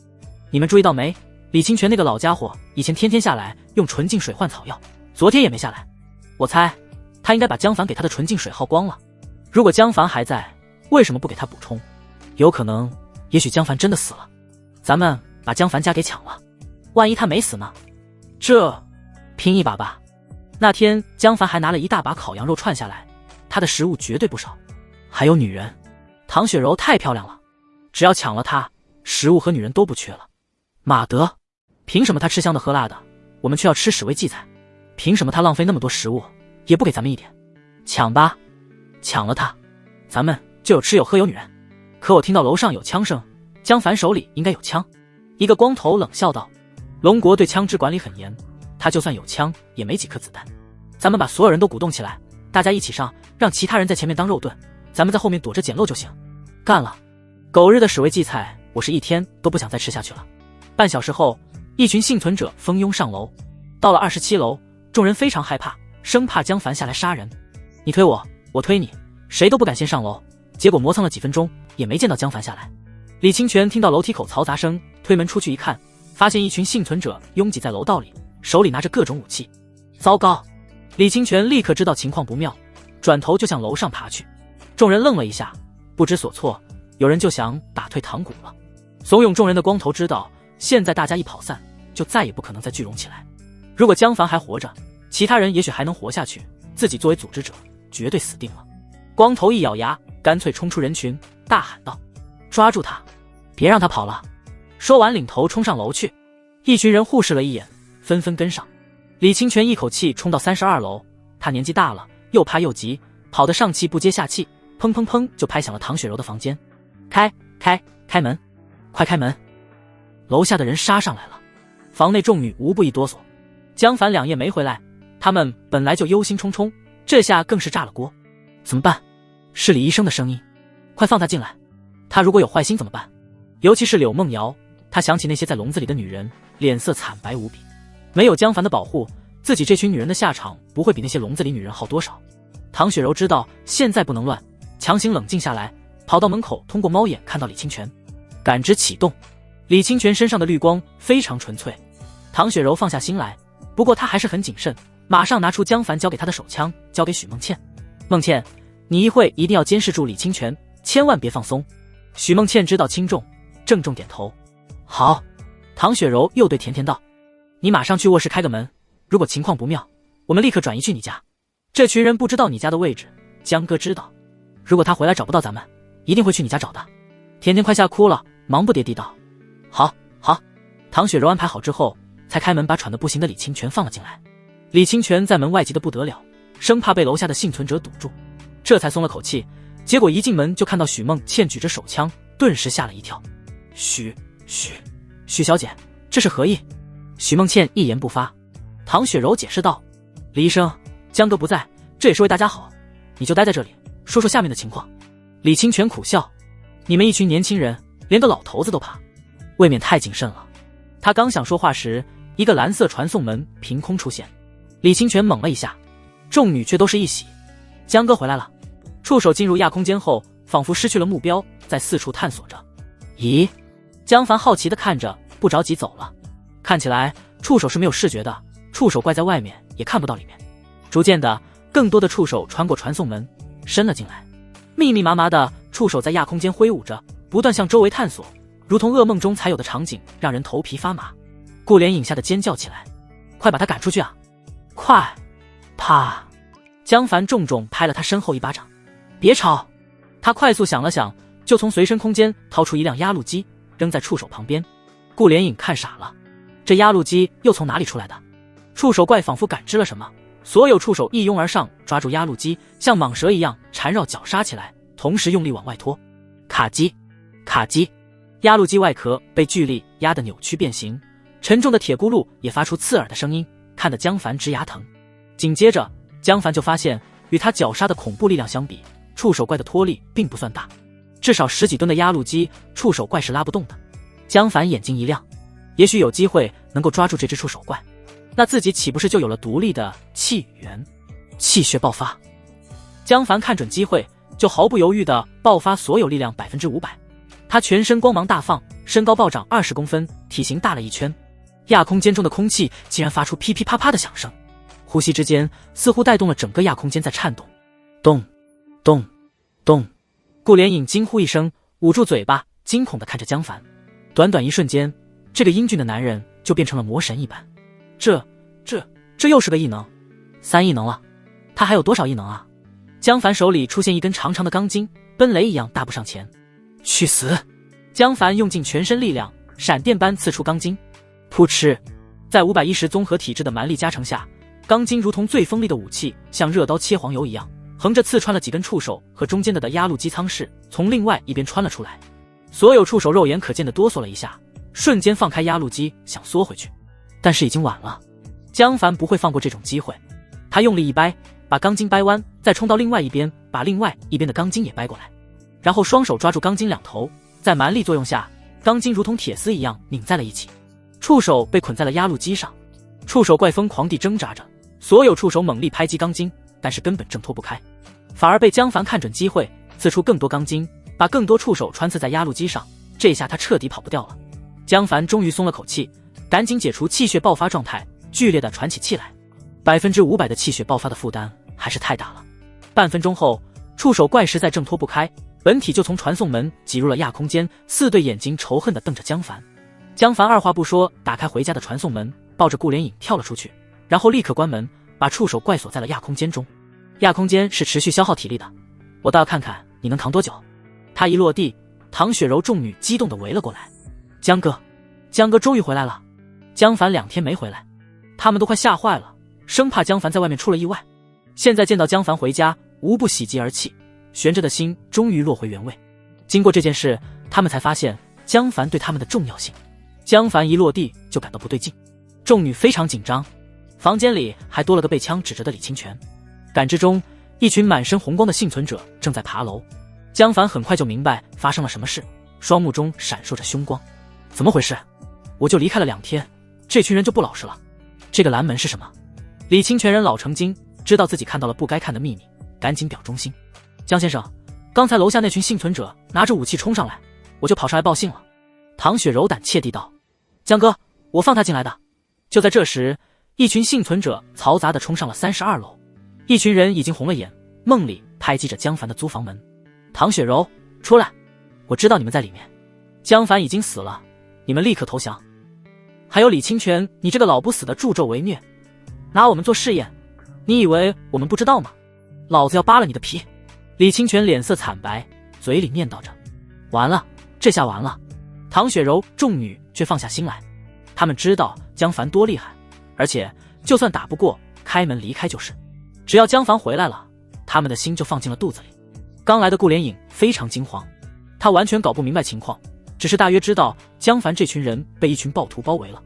Speaker 1: 你们注意到没？李清泉那个老家伙以前天天下来用纯净水换草药，昨天也没下来。我猜他应该把江凡给他的纯净水耗光了。如果江凡还在，为什么不给他补充？有可能，也许江凡真的死了，咱们把江凡家给抢了，万一他没死呢？这拼一把吧。那天江凡还拿了一大把烤羊肉串下来，他的食物绝对不少。还有女人，唐雪柔太漂亮了，只要抢了她，食物和女人都不缺了。马德，凭什么他吃香的喝辣的，我们却要吃屎味荠菜？凭什么他浪费那么多食物，也不给咱们一点？抢吧，抢了他，咱们就有吃有喝有女人。可我听到楼上有枪声，江凡手里应该有枪。一个光头冷笑道：龙国对枪支管理很严，他就算有枪也没几颗子弹。咱们把所有人都鼓动起来，大家一起上，让其他人在前面当肉盾，咱们在后面躲着捡漏就行。干了！狗日的屎味荠菜，我是一天都不想再吃下去了。半小时后，一群幸存者蜂拥上楼，到了27楼，众人非常害怕，生怕江凡下来杀人。你推我，我推你，谁都不敢先上楼。结果磨蹭了几分钟，也没见到江凡下来。李清泉听到楼梯口嘈杂声，推门出去一看，发现一群幸存者拥挤在楼道里，手里拿着各种武器。糟糕！李清泉立刻知道情况不妙，转头就向楼上爬去。众人愣了一下，不知所措，有人就想打退堂鼓了。怂恿众人的光头知道，现在大家一跑散，就再也不可能再聚拢起来。如果江凡还活着，其他人也许还能活下去，自己作为组织者，绝对死定了。光头一咬牙，干脆冲出人群，大喊道：抓住他，别让他跑了。说完领头冲上楼去，一群人互视了一眼，纷纷跟上。李清泉一口气冲到32楼，他年纪大了，又怕又急，跑得上气不接下气，砰砰砰就拍响了唐雪柔的房间。开门，快开门！楼下的人杀上来了，房内众女无不一哆嗦。江凡2夜没回来，他们本来就忧心忡忡，这下更是炸了锅。怎么办？是李医生的声音，快放他进来。他如果有坏心怎么办？尤其是柳梦瑶，他想起那些在笼子里的女人，脸色惨白无比。没有江凡的保护，自己这群女人的下场不会比那些笼子里女人好多少。唐雪柔知道现在不能乱，强行冷静下来，跑到门口，通过猫眼看到李清泉，感知启动。李清泉身上的绿光非常纯粹，唐雪柔放下心来，不过她还是很谨慎，马上拿出江凡交给她的手枪，交给许梦倩。梦倩，你一会一定要监视住李清泉，千万别放松。许梦倩知道轻重，郑重点头。好。唐雪柔又对甜甜道：你马上去卧室开个门，如果情况不妙，我们立刻转移去你家。这群人不知道你家的位置，江哥知道，如果他回来找不到咱们，一定会去你家找的。甜甜快吓哭了，忙不迭地道：好。唐雪柔安排好之后，才开门把喘得不行的李清泉放了进来。李清泉在门外急得不得了，生怕被楼下的幸存者堵住，这才松了口气。结果一进门就看到许梦倩举着手枪，顿时吓了一跳。许小姐，这是何意？许梦倩一言不发。唐雪柔解释道：李医生，江哥不在，这也是为大家好，你就待在这里，说说下面的情况。李清泉苦笑：你们一群年轻人，连个老头子都怕，未免太谨慎了。他刚想说话时，一个蓝色传送门凭空出现。李清泉猛了一下，众女却都是一喜。江哥回来了。触手进入亚空间后，仿佛失去了目标，在四处探索着。咦？江凡好奇地看着，不着急走了。看起来触手是没有视觉的，触手怪在外面也看不到里面。逐渐的，更多的触手穿过传送门伸了进来，密密麻麻的触手在亚空间挥舞着，不断向周围探索，如同噩梦中才有的场景，让人头皮发麻。顾莲影吓得尖叫起来：快把他赶出去啊！快！啪！江凡重重拍了他身后一巴掌。别吵！他快速想了想，就从随身空间掏出一辆压路机，扔在触手旁边。顾莲影看傻了，这压路机又从哪里出来的？触手怪仿佛感知了什么，所有触手一拥而上，抓住压路机，像蟒蛇一样缠绕绞杀起来，同时用力往外拖。卡机！压路机外壳被巨力压得扭曲变形，沉重的铁轱辘也发出刺耳的声音，看得江凡直牙疼。紧接着，江凡就发现，与他绞杀的恐怖力量相比，触手怪的拖力并不算大，至少10几吨的压路机，触手怪是拉不动的。江凡眼睛一亮，也许有机会能够抓住这只触手怪，那自己岂不是就有了独立的气源？气血爆发！江凡看准机会，就毫不犹豫地爆发所有力量500%。他全身光芒大放，身高暴涨20公分，体型大了一圈。亚空间中的空气竟然发出噼噼啪啪的响声，呼吸之间似乎带动了整个亚空间在颤动。咚咚咚！顾莲影惊呼一声，捂住嘴巴，惊恐地看着江凡。短短一瞬间，这个英俊的男人就变成了魔神一般。这又是个异能，3异能了，他还有多少异能啊？江凡手里出现一根长长的钢筋，奔雷一样大步上前。去死！江凡用尽全身力量，闪电般刺出钢筋，噗嗤，在510综合体质的蛮力加成下，钢筋如同最锋利的武器，像热刀切黄油一样，横着刺穿了几根触手和中间的压路机舱室，从另外一边穿了出来。所有触手肉眼可见的哆嗦了一下，瞬间放开压路机，想缩回去，但是已经晚了。江凡不会放过这种机会，他用力一掰，把钢筋掰弯，再冲到另外一边，把另外一边的钢筋也掰过来，然后双手抓住钢筋两头，在蛮力作用下，钢筋如同铁丝一样拧在了一起，触手被捆在了压路机上，触手怪疯狂地挣扎着，所有触手猛力拍击钢筋，但是根本挣脱不开，反而被江凡看准机会，刺出更多钢筋，把更多触手穿刺在压路机上，这下他彻底跑不掉了。江凡终于松了口气，赶紧解除气血爆发状态，剧烈地喘起气来。500%的气血爆发的负担还是太大了。半分钟后，触手怪实在挣脱不开，本体就从传送门挤入了亚空间，4对眼睛仇恨地瞪着江凡。江凡二话不说，打开回家的传送门，抱着顾连影跳了出去，然后立刻关门，把触手怪锁在了亚空间中。亚空间是持续消耗体力的，我倒要看看你能扛多久。他一落地，唐雪柔众女激动地围了过来。江哥，江哥终于回来了。江凡2天没回来，他们都快吓坏了，生怕江凡在外面出了意外。现在见到江凡回家，无不喜极而泣，悬着的心终于落回原位。经过这件事，他们才发现江凡对他们的重要性。江凡一落地就感到不对劲，众女非常紧张，房间里还多了个被枪指着的李清泉。感知中，一群满身红光的幸存者正在爬楼。江凡很快就明白发生了什么事，双目中闪烁着凶光。怎么回事？我就离开了2天，这群人就不老实了。这个蓝门是什么？李清泉人老成精，知道自己看到了不该看的秘密，赶紧表忠心。江先生，刚才楼下那群幸存者拿着武器冲上来，我就跑上来报信了。唐雪柔胆怯地道。江哥，我放他进来的。就在这时，一群幸存者嘈杂地冲上了32楼，一群人已经红了眼，梦里拍击着江凡的租房门。唐雪柔，出来，我知道你们在里面。江凡已经死了，你们立刻投降。还有李清泉，你这个老不死的助纣为虐，拿我们做试验，你以为我们不知道吗？老子要扒了你的皮。李清泉脸色惨白，嘴里念叨着。完了，这下完了。唐雪柔众女却放下心来，他们知道江凡多厉害，而且就算打不过，开门离开就是。只要江凡回来了，他们的心就放进了肚子里。刚来的顾连影非常惊慌，他完全搞不明白情况，只是大约知道江凡这群人被一群暴徒包围了。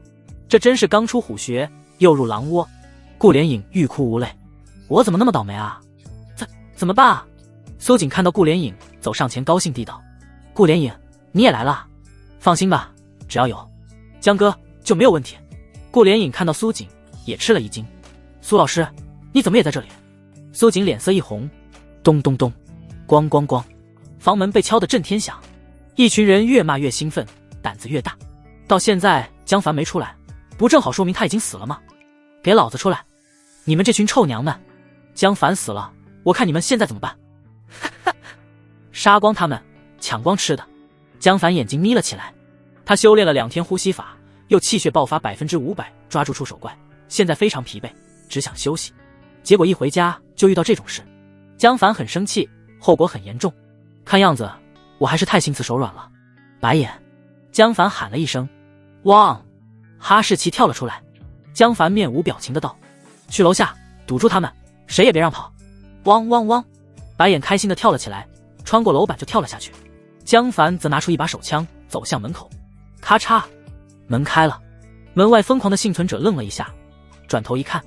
Speaker 1: 这真是刚出虎穴，又入狼窝。顾连影欲哭无泪，我怎么那么倒霉啊？怎么办啊？苏锦看到顾连影，走上前高兴地道：顾连影，你也来了？放心吧，只要有江哥就没有问题。顾连影看到苏锦也吃了一惊，苏老师，你怎么也在这里？苏锦脸色一红，咚咚咚，咣咣咣，房门被敲得震天响。一群人越骂越兴奋，胆子越大。到现在江凡没出来，不正好说明他已经死了吗？给老子出来，你们这群臭娘们！江凡死了，我看你们现在怎么办？杀光他们，抢光吃的。江凡眼睛眯了起来，他修炼了2天呼吸法，又气血爆发500%抓住触手怪，现在非常疲惫，只想休息。结果一回家就遇到这种事，江凡很生气，后果很严重。看样子我还是太心慈手软了。白眼，江凡喊了一声，汪！哈士奇跳了出来。江凡面无表情的道：去楼下堵住他们，谁也别让跑。汪汪汪！白眼开心的跳了起来，穿过楼板就跳了下去。江凡则拿出一把手枪，走向门口。咔嚓，门开了。门外疯狂的幸存者愣了一下，转头一看，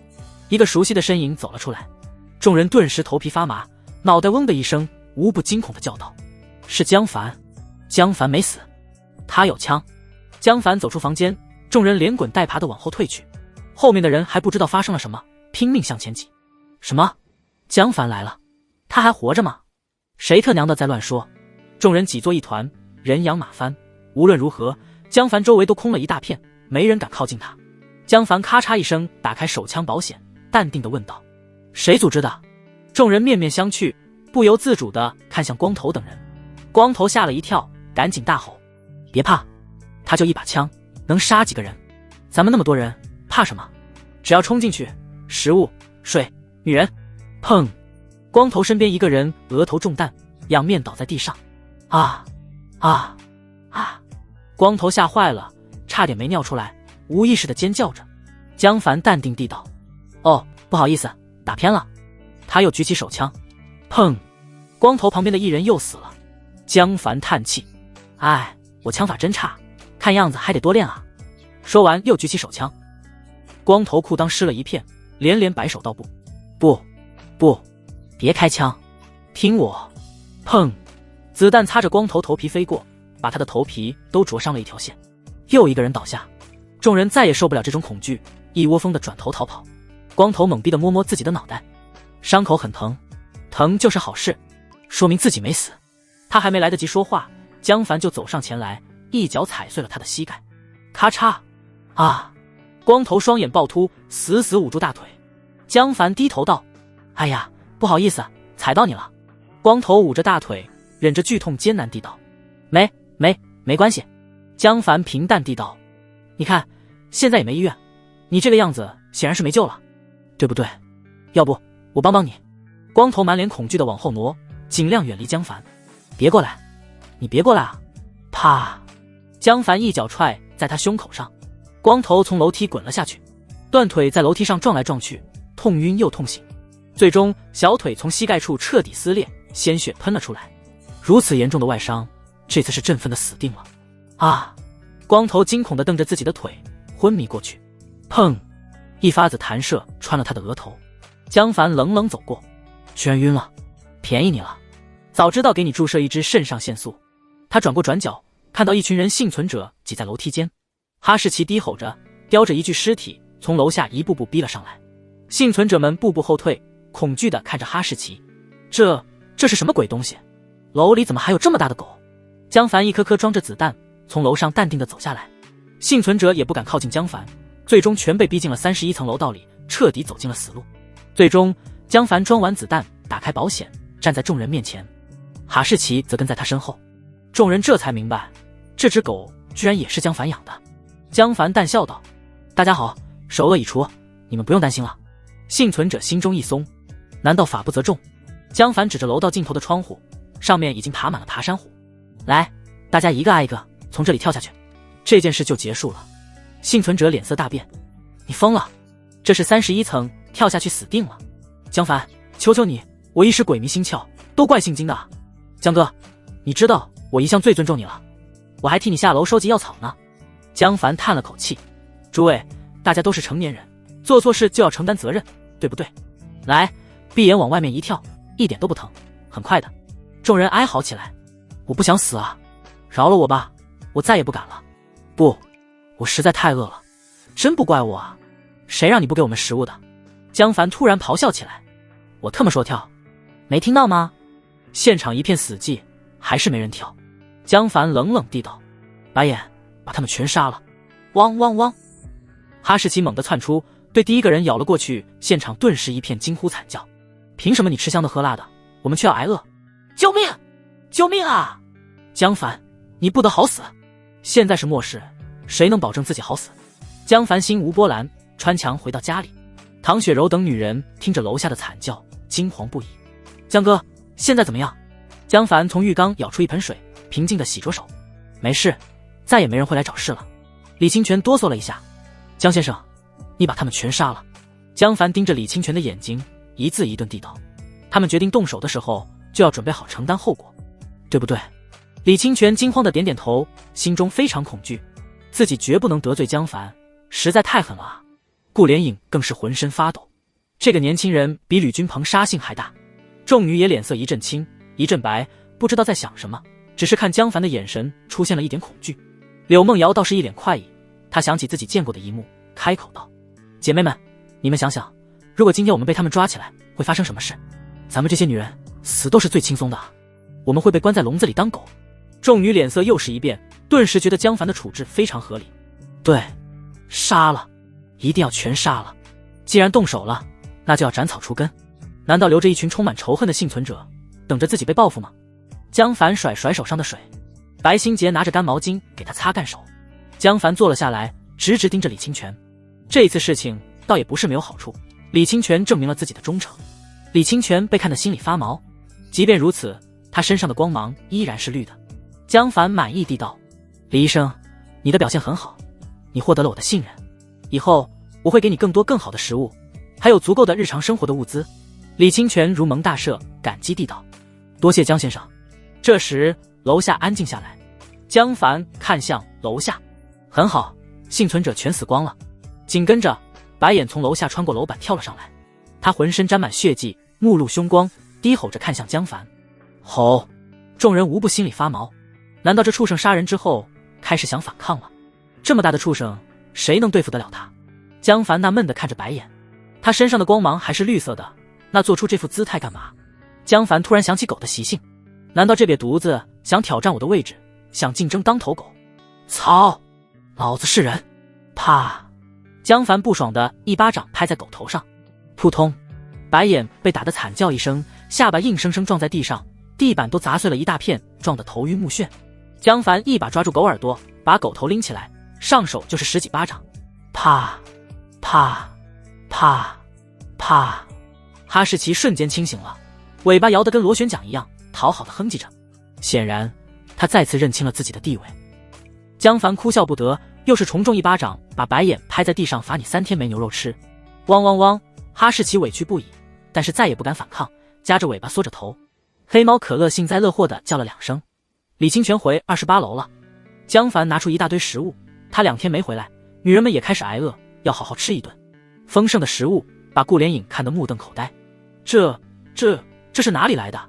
Speaker 1: 一个熟悉的身影走了出来。众人顿时头皮发麻，脑袋嗡的一声，无不惊恐的叫道：是江凡！江凡没死，他有枪。江凡走出房间，众人连滚带爬的往后退去，后面的人还不知道发生了什么，拼命向前挤。什么？江凡来了？他还活着吗？谁他娘的在乱说？众人挤作一团，人仰马翻。无论如何，江凡周围都空了一大片，没人敢靠近他。江凡咔嚓一声打开手枪保险，淡定地问道：谁组织的？众人面面相觑，不由自主地看向光头等人。光头吓了一跳，赶紧大吼：别怕，他就一把枪，能杀几个人？咱们那么多人，怕什么？只要冲进去，食物、水、女人。砰！光头身边一个人额头中弹，仰面倒在地上。啊啊啊！光头吓坏了，差点没尿出来，无意识地尖叫着。江凡淡定地道：“哦，不好意思，打偏了。”他又举起手枪，砰！光头旁边的一人又死了。江凡叹气：“哎，我枪法真差，看样子还得多练啊。”说完又举起手枪。光头裤裆湿了一片，连连摆手道：“不，别开枪，听我！”砰！子弹擦着光头头皮飞过，把他的头皮都灼伤了一条线。又一个人倒下，众人再也受不了这种恐惧，一窝蜂的转头逃跑。光头懵逼的摸摸自己的脑袋，伤口很疼，疼就是好事，说明自己没死。他还没来得及说话，江凡就走上前来，一脚踩碎了他的膝盖。咔嚓！啊！光头双眼暴突，死死捂住大腿。江凡低头道：“哎呀，不好意思，踩到你了。”光头捂着大腿，忍着剧痛艰难地道：“没关系。”江凡平淡地道：“你看，现在也没医院，你这个样子显然是没救了，对不对？要不我帮帮你？”光头满脸恐惧地往后挪，尽量远离江凡。“别过来，你别过来啊！”啪！江凡一脚踹在他胸口上，光头从楼梯滚了下去，断腿在楼梯上撞来撞去，痛晕又痛醒，最终小腿从膝盖处彻底撕裂，鲜血喷了出来。如此严重的外伤，这次是振奋的死定了。啊！光头惊恐地瞪着自己的腿，昏迷过去。砰！一发子弹射穿了他的额头。江凡冷冷走过：“居然晕了，便宜你了，早知道给你注射一支肾上腺素。”他转过转角，看到一群人幸存者挤在楼梯间，哈士奇低吼着，叼着一具尸体从楼下一步步逼了上来。幸存者们步步后退，恐惧地看着哈士奇。这是什么鬼东西？楼里怎么还有这么大的狗？江凡一颗颗装着子弹从楼上淡定地走下来，幸存者也不敢靠近江凡，最终全被逼进了31层楼道里，彻底走进了死路。最终江凡装完子弹，打开保险，站在众人面前，哈士奇则跟在他身后。众人这才明白，这只狗居然也是江凡养的。江凡淡笑道：“大家好，首恶已除，你们不用担心了。”幸存者心中一松，难道法不责众？江凡指着楼道尽头的窗户，上面已经爬满了爬山虎。“来，大家一个挨一个从这里跳下去，这件事就结束了。”幸存者脸色大变：“你疯了？这是31层，跳下去死定了。江凡，求求你，我一时鬼迷心窍，都怪姓金的。江哥，你知道我一向最尊重你了，我还替你下楼收集药草呢。”江凡叹了口气：“诸位，大家都是成年人，做错事就要承担责任，对不对？来，闭眼往外面一跳，一点都不疼，很快的。”众人哀嚎起来：“我不想死啊，饶了我吧，我再也不敢了。不，我实在太饿了，真不怪我啊，谁让你不给我们食物的？”江凡突然咆哮起来：“我特么说跳，没听到吗？”现场一片死寂，还是没人跳。江凡冷冷地道：“白眼，把他们全杀了！”汪汪汪！哈士奇猛地窜出，对第一个人咬了过去，现场顿时一片惊呼惨叫。凭什么你吃香的喝辣的，我们却要挨饿？救命！救命啊！江凡，你不得好死！现在是末世，谁能保证自己好死？江凡心无波澜，穿墙回到家里。唐雪柔等女人听着楼下的惨叫，惊惶不已。江哥，现在怎么样？江凡从浴缸舀出一盆水，平静地洗着手。没事，再也没人会来找事了。李清泉哆嗦了一下。江先生，你把他们全杀了。江凡盯着李清泉的眼睛，一字一顿地道：他们决定动手的时候，就要准备好承担后果，对不对？李清泉惊慌地点点头，心中非常恐惧，自己绝不能得罪江凡，实在太狠了啊。顾连影更是浑身发抖，这个年轻人比吕君鹏杀性还大。众女也脸色一阵青一阵白，不知道在想什么，只是看江凡的眼神出现了一点恐惧。柳梦瑶倒是一脸快意，她想起自己见过的一幕，开口道：姐妹们，你们想想，如果今天我们被他们抓起来，会发生什么事？咱们这些女人死都是最轻松的啊，我们会被关在笼子里当狗。众女脸色又是一变，顿时觉得江凡的处置非常合理。对，杀了，一定要全杀了。既然动手了，那就要斩草除根。难道留着一群充满仇恨的幸存者，等着自己被报复吗？江凡甩甩手上的水，白心杰拿着干毛巾给他擦干手。江凡坐了下来，直直盯着李清泉。这一次事情倒也不是没有好处，李清泉证明了自己的忠诚。李清泉被看得心里发毛，即便如此，他身上的光芒依然是绿的。江凡满意地道：李医生，你的表现很好，你获得了我的信任。以后我会给你更多更好的食物，还有足够的日常生活的物资。李清泉如蒙大赦，感激地道：多谢江先生。这时楼下安静下来，江凡看向楼下，很好，幸存者全死光了。紧跟着白眼从楼下穿过楼板跳了上来，他浑身沾满血迹，目露凶光，低吼着看向江凡。吼！众人无不心里发毛，难道这畜生杀人之后开始想反抗了？这么大的畜生谁能对付得了他？江凡纳闷地看着白眼，他身上的光芒还是绿色的，那做出这副姿态干嘛？江凡突然想起狗的习性，难道这瘪犊子想挑战我的位置，想竞争当头狗？操！老子是人！啪！江凡不爽的一巴掌拍在狗头上，扑通！白眼被打得惨叫一声，下巴硬生生撞在地上，地板都砸碎了一大片，撞得头晕目眩。江凡一把抓住狗耳朵，把狗头拎起来，上手就是10几巴掌。啪！啪！啪！啪！哈士奇瞬间清醒了，尾巴摇得跟螺旋桨一样，讨好的哼唧着。显然，他再次认清了自己的地位。江凡哭笑不得，又是重重一巴掌，把白眼拍在地上，罚你3天没牛肉吃。汪汪汪！哈士奇委屈不已，但是再也不敢反抗，夹着尾巴缩着头。黑猫可乐幸灾乐祸地叫了2声。李清泉回28楼了。江凡拿出一大堆食物，他2天没回来，女人们也开始挨饿，要好好吃一顿。丰盛的食物把顾连影看得目瞪口呆。这是哪里来的？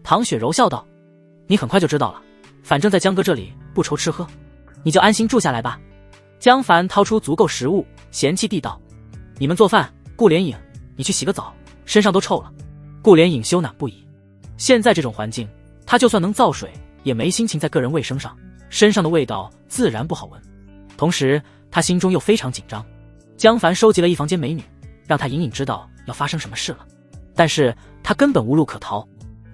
Speaker 1: 唐雪柔笑道：你很快就知道了，反正在江哥这里不愁吃喝，你就安心住下来吧。江凡掏出足够食物，嫌弃地道：你们做饭，顾连影你去洗个澡，身上都臭了。顾连影羞赧不已，现在这种环境，他就算能造水也没心情在个人卫生上，身上的味道自然不好闻。同时他心中又非常紧张，江凡收集了一房间美女，让他隐隐知道要发生什么事了，但是他根本无路可逃。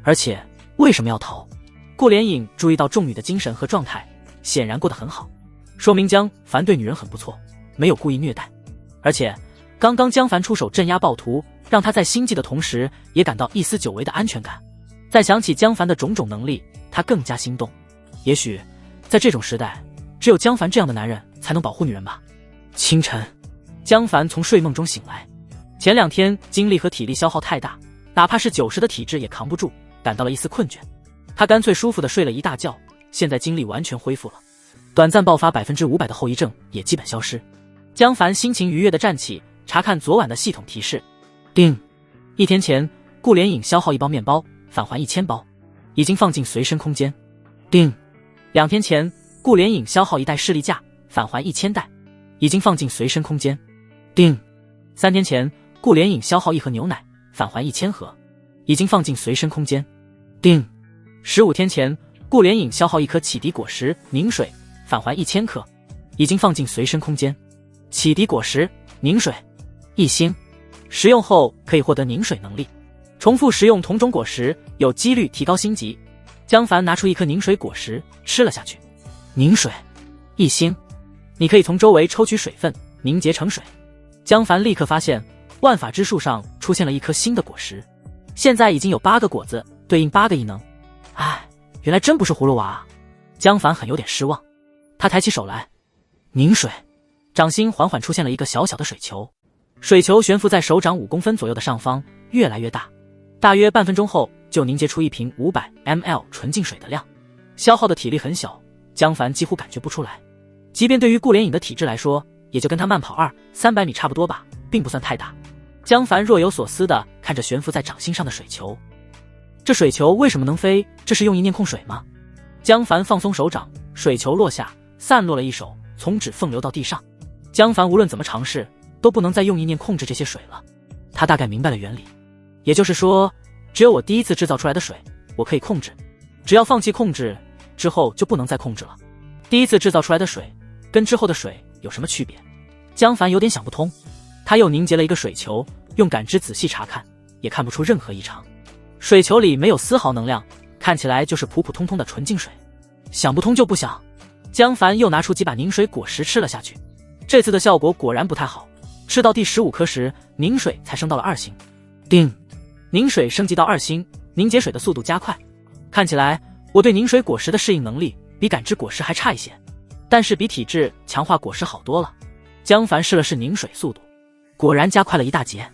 Speaker 1: 而且为什么要逃？顾连影注意到众女的精神和状态显然过得很好，说明江凡对女人很不错，没有故意虐待。而且刚刚江凡出手镇压暴徒，让他在心悸的同时也感到一丝久违的安全感。再想起江凡的种种能力，他更加心动。也许在这种时代，只有江凡这样的男人才能保护女人吧。清晨，江凡从睡梦中醒来，前2天精力和体力消耗太大，哪怕是90的体质也扛不住，感到了一丝困倦。他干脆舒服地睡了一大觉，现在精力完全恢复了，短暂爆发5%的后遗症也基本消失。江凡心情愉悦地站起，查看昨晚的系统提示。叮！1天前，顾连影消耗1包面包，返还1000包，已经放进随身空间。叮！2天前，顾连影消耗1袋士力架，返还1000袋，已经放进随身空间。叮！3天前，顾连影消耗1盒牛奶，返还1000盒，已经放进随身空间。叮！15天前，顾连影消耗1颗启迪果实凝水，返还1000克，已经放进随身空间。启迪果实凝水1星，食用后可以获得凝水能力，重复食用同种果实有几率提高星级。江凡拿出1颗凝水果实吃了下去。凝水1星，你可以从周围抽取水分凝结成水。江凡立刻发现万法之树上出现了1颗新的果实，现在已经有8个果子，对应8个异能。唉，原来真不是葫芦娃啊！江凡很有点失望，他抬起手来，凝水，掌心缓缓出现了一个小小的水球，水球悬浮在手掌5公分左右的上方，越来越大，大约半分钟后就凝结出一瓶500 ml 纯净水的量，消耗的体力很小，江凡几乎感觉不出来。即便对于顾连影的体质来说，也就跟他慢跑200-300米差不多吧，并不算太大。江凡若有所思地看着悬浮在掌心上的水球，这水球为什么能飞？这是用意念控水吗？江凡放松手掌，水球落下，散落了一手，从指缝流到地上。江凡无论怎么尝试，都不能再用意念控制这些水了。他大概明白了原理，也就是说，只有我第一次制造出来的水，我可以控制，只要放弃控制，之后就不能再控制了。第一次制造出来的水跟之后的水有什么区别？江凡有点想不通。他又凝结了一个水球，用感知仔细查看，也看不出任何异常。水球里没有丝毫能量，看起来就是普普通通的纯净水。想不通就不想。江凡又拿出几把凝水果实吃了下去，这次的效果果然不太好。吃到第15颗时，凝水才升到了2星。叮！凝水升级到2星，凝结水的速度加快。看起来我对凝水果实的适应能力比感知果实还差一些，但是比体质强化果实好多了。江凡试了试凝水速度，果然加快了一大截，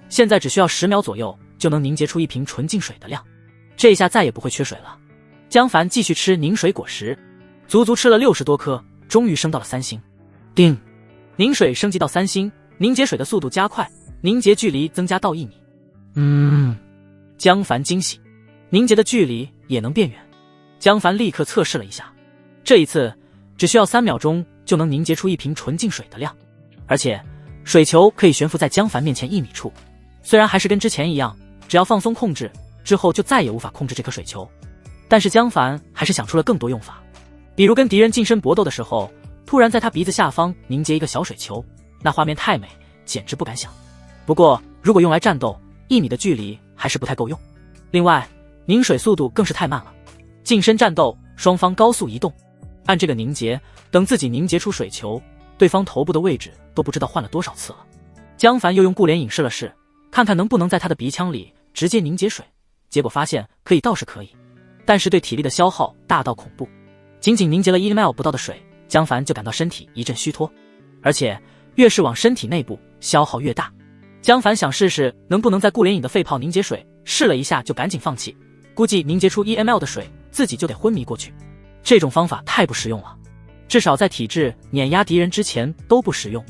Speaker 1: 现在只需要10秒左右就能凝结出一瓶纯净水的量，这下再也不会缺水了。江凡继续吃凝水果实，足足吃了60多颗，终于升到了3星。叮，凝水升级到3星，凝结水的速度加快，凝结距离增加到1米。江凡惊喜，凝结的距离也能变远。江凡立刻测试了一下，这一次只需要3秒钟就能凝结出一瓶纯净水的量，而且水球可以悬浮在江凡面前1米处。虽然还是跟之前一样，只要放松控制之后就再也无法控制这颗水球，但是江凡还是想出了更多用法，比如跟敌人近身搏斗的时候，突然在他鼻子下方凝结一个小水球，那画面太美，简直不敢想。不过如果用来战斗，1米的距离还是不太够用。另外凝水速度更是太慢了，近身战斗双方高速移动，按这个凝结，等自己凝结出水球，对方头部的位置都不知道换了多少次了。江凡又用顾莲影试了试，看看能不能在他的鼻腔里直接凝结水，结果发现可以，倒是可以，但是对体力的消耗大到恐怖。仅仅凝结了1 ml 不到的水，江凡就感到身体一阵虚脱，而且越是往身体内部消耗越大。江凡想试试能不能在顾莲影的肺泡凝结水，试了一下就赶紧放弃，估计凝结出1 ml 的水自己就得昏迷过去，这种方法太不实用了，至少在体质碾压敌人之前都不实用。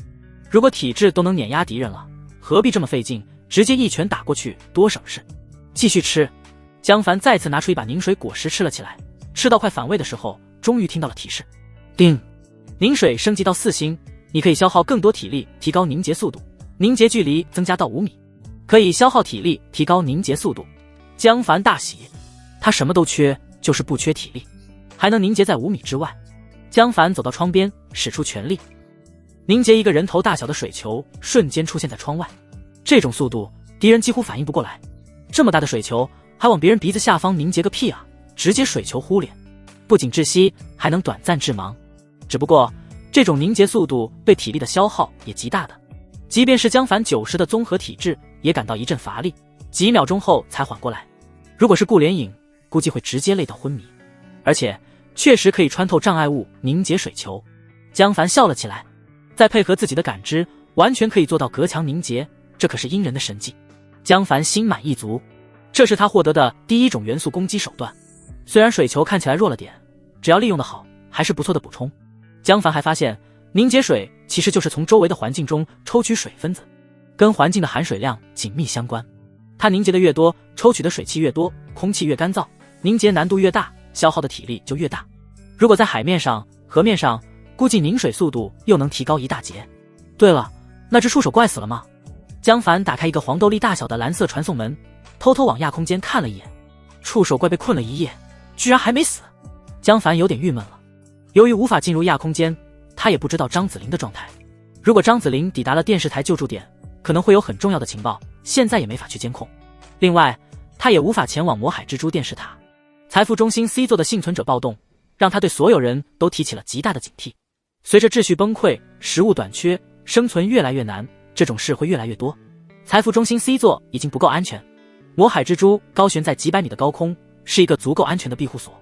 Speaker 1: 如果体质都能碾压敌人了，何必这么费劲，直接一拳打过去多省事。继续吃，江凡再次拿出一把凝水果实吃了起来，吃到快反胃的时候，终于听到了提示，叮，凝水升级到4星，你可以消耗更多体力，提高凝结速度，凝结距离增加到5米，可以消耗体力，提高凝结速度。江凡大喜，他什么都缺，就是不缺体力，还能凝结在5米之外。江凡走到窗边，使出全力，凝结一个人头大小的水球，瞬间出现在窗外。这种速度，敌人几乎反应不过来。这么大的水球，还往别人鼻子下方凝结个屁啊！直接水球呼脸，不仅窒息，还能短暂致盲。只不过，这种凝结速度对体力的消耗也极大的，即便是江凡90的综合体质，也感到一阵乏力，几秒钟后才缓过来。如果是顾莲影，估计会直接累到昏迷。而且确实可以穿透障碍物凝结水球。江凡笑了起来，再配合自己的感知，完全可以做到隔墙凝结，这可是阴人的神技。江凡心满意足，这是他获得的第一种元素攻击手段。虽然水球看起来弱了点，只要利用得好，还是不错的补充。江凡还发现，凝结水其实就是从周围的环境中抽取水分子，跟环境的含水量紧密相关。它凝结的越多，抽取的水汽越多，空气越干燥，凝结难度越大，消耗的体力就越大。如果在海面上、河面上，估计凝水速度又能提高一大截。对了，那只触手怪死了吗？江凡打开一个黄豆粒大小的蓝色传送门，偷偷往亚空间看了一眼，触手怪被困了一夜，居然还没死。江凡有点郁闷了。由于无法进入亚空间，他也不知道张子霖的状态。如果张子霖抵达了电视台救助点，可能会有很重要的情报，现在也没法去监控。另外，他也无法前往魔海蜘蛛电视塔。财富中心 C 座的幸存者暴动，让他对所有人都提起了极大的警惕。随着秩序崩溃，食物短缺，生存越来越难，这种事会越来越多。财富中心 C 座已经不够安全，魔海蜘蛛高悬在几百米的高空，是一个足够安全的庇护所。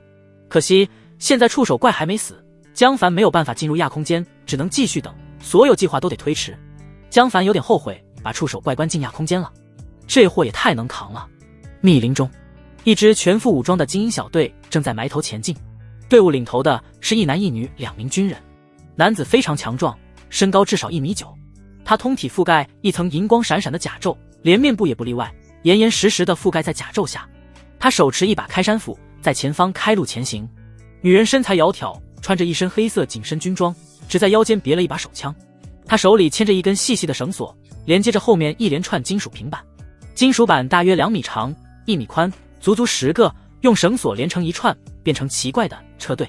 Speaker 1: 可惜现在触手怪还没死，江凡没有办法进入亚空间，只能继续等，所有计划都得推迟。江凡有点后悔把触手怪关进亚空间了，这货也太能扛了。密林中，一支全副武装的精英小队正在埋头前进，队伍领头的是一男一女2名军人。男子非常强壮，身高至少1.9米，他通体覆盖一层银光闪闪的甲胄，连面部也不例外，严严实实地覆盖在甲胄下。他手持一把开山斧，在前方开路前行。女人身材窈窕，穿着一身黑色紧身军装，只在腰间别了一把手枪。她手里牵着一根细细的绳索，连接着后面一连串金属平板。金属板大约2米长，1米宽，足足10个，用绳索连成一串，变成奇怪的车队。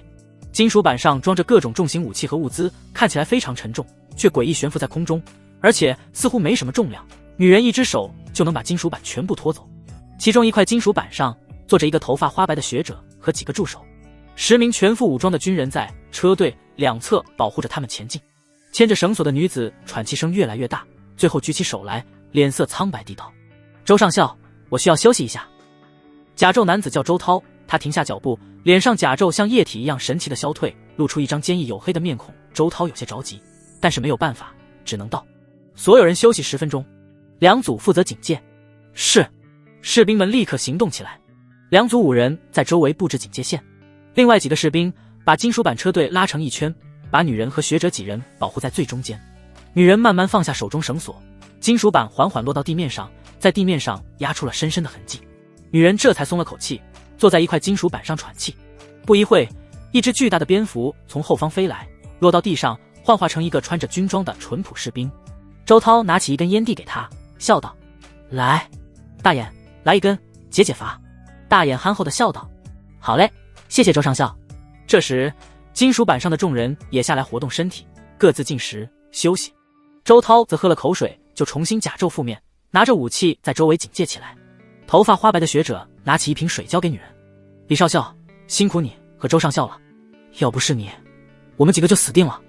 Speaker 1: 金属板上装着各种重型武器和物资，看起来非常沉重，却诡异悬浮在空中，而且似乎没什么重量。女人一只手就能把金属板全部拖走。其中一块金属板上坐着一个头发花白的学者和几个助手，10名全副武装的军人在车队两侧保护着他们前进。牵着绳索的女子喘气声越来越大，最后举起手来，脸色苍白地道：“周上校，我需要休息一下。”甲胄男子叫周涛，他停下脚步，脸上甲胄像液体一样神奇的消退，露出一张坚毅黝黑的面孔。周涛有些着急，但是没有办法，只能到。所有人休息10分钟，2组负责警戒。是。士兵们立刻行动起来，2组5人在周围布置警戒线，另外几个士兵把金属板车队拉成一圈，把女人和学者几人保护在最中间。女人慢慢放下手中绳索，金属板缓缓落到地面上，在地面上压出了深深的痕迹。女人这才松了口气，坐在一块金属板上喘气。不一会，一只巨大的蝙蝠从后方飞来，落到地上，幻化成一个穿着军装的淳朴士兵。周涛拿起一根烟递给他，笑道：“来，大眼，来一根，解解乏。”大眼憨厚地笑道：“好嘞，谢谢周上校。”这时，金属板上的众人也下来活动身体，各自进食休息。周涛则喝了口水，就重新假皱覆面，拿着武器在周围警戒起来。头发花白的学者拿起一瓶水交给女人：“李少校，辛苦你和周上校了，要不是你，我们几个就死定了。”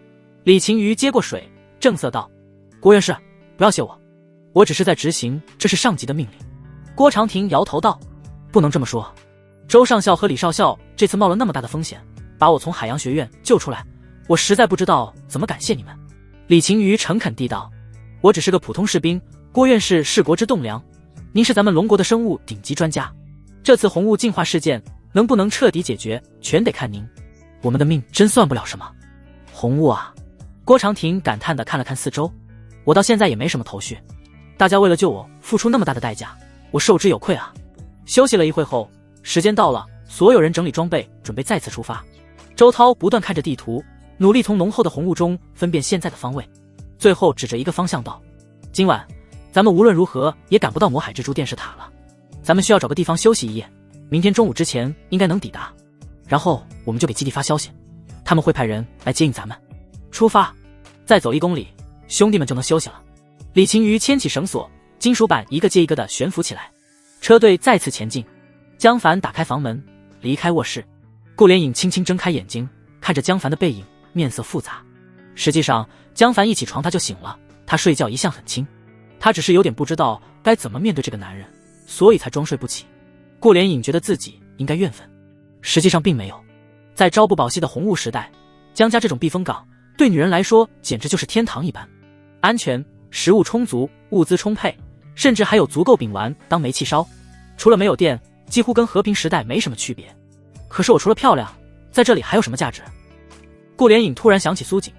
Speaker 1: 李晴瑜接过水，正色道：“郭院士，不要谢我，我只是在执行，这是上级的命令。”郭长亭摇头道：“不能这么说，周上校和李少校这次冒了那么大的风险，把我从海洋学院救出来，我实在不知道怎么感谢你们。”李晴瑜诚恳地道：“我只是个普通士兵，郭院士是国之栋梁，您是咱们龙国的生物顶级专家，这次红雾进化事件能不能彻底解决，全得看您。我们的命真算不了什么。”红雾啊！郭长亭感叹地看了看四周，我到现在也没什么头绪，大家为了救我付出那么大的代价，我受之有愧啊。休息了一会后，时间到了，所有人整理装备，准备再次出发。周涛不断看着地图，努力从浓厚的红雾中分辨现在的方位，最后指着一个方向道：“今晚咱们无论如何也赶不到魔海蜘蛛电视塔了，咱们需要找个地方休息一夜，明天中午之前应该能抵达，然后我们就给基地发消息，他们会派人来接应咱们。出发，再走1公里，兄弟们就能休息了。”李晴瑜牵起绳索，金属板一个接一个的悬浮起来，车队再次前进。江凡打开房门，离开卧室。顾连影轻轻睁开眼睛，看着江凡的背影，面色复杂。实际上，江凡一起床他就醒了，他睡觉一向很轻，他只是有点不知道该怎么面对这个男人，所以才装睡不起。顾连影觉得自己应该怨愤，实际上并没有。在朝不保夕的红雾时代，江家这种避风港对女人来说简直就是天堂一般，安全，食物充足，物资充沛，甚至还有足够丙烷当煤气烧，除了没有电，几乎跟和平时代没什么区别。可是我除了漂亮，在这里还有什么价值？顾连影突然想起苏锦，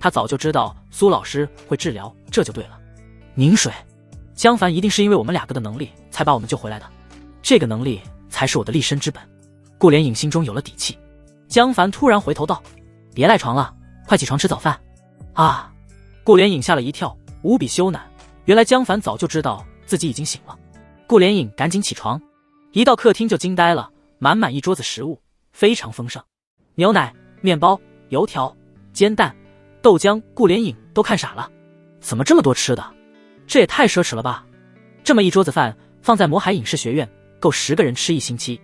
Speaker 1: 他早就知道苏老师会治疗，这就对了。宁水，江凡一定是因为我们2个的能力才把我们救回来的，这个能力才是我的立身之本。顾连影心中有了底气。江凡突然回头道：“别赖床了，快起床吃早饭。”啊！顾连影吓了一跳，无比羞赧，原来江凡早就知道自己已经醒了。顾连影赶紧起床，一到客厅就惊呆了，满满一桌子食物，非常丰盛，牛奶、面包、油条、煎蛋、豆浆，顾连影都看傻了，怎么这么多吃的？这也太奢侈了吧！这么一桌子饭放在魔海影视学院，够10个人吃1星期，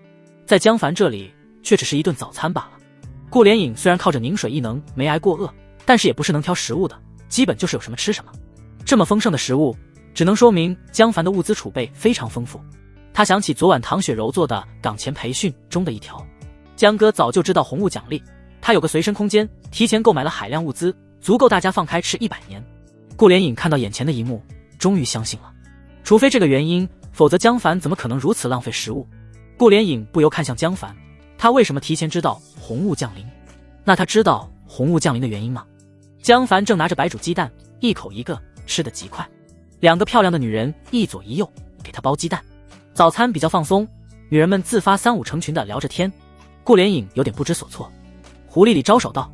Speaker 1: 在江凡这里却只是一顿早餐罢了。顾连影虽然靠着凝水异能没挨过饿，但是也不是能挑食物的，基本就是有什么吃什么。这么丰盛的食物，只能说明江凡的物资储备非常丰富。他想起昨晚唐雪柔做的岗前培训中的一条：江哥早就知道红物奖励，他有个随身空间，提前购买了海量物资，足够大家放开吃100年。顾连影看到眼前的一幕，终于相信了。除非这个原因，否则江凡怎么可能如此浪费食物？顾连影不由看向江凡，他为什么提前知道红雾降临？那他知道红雾降临的原因吗？江凡正拿着白煮鸡蛋，一口一个，吃得极快。2个漂亮的女人一左一右给他剥鸡蛋。早餐比较放松，女人们自发3、5成群的聊着天。顾连影有点不知所措。胡丽丽招手道：“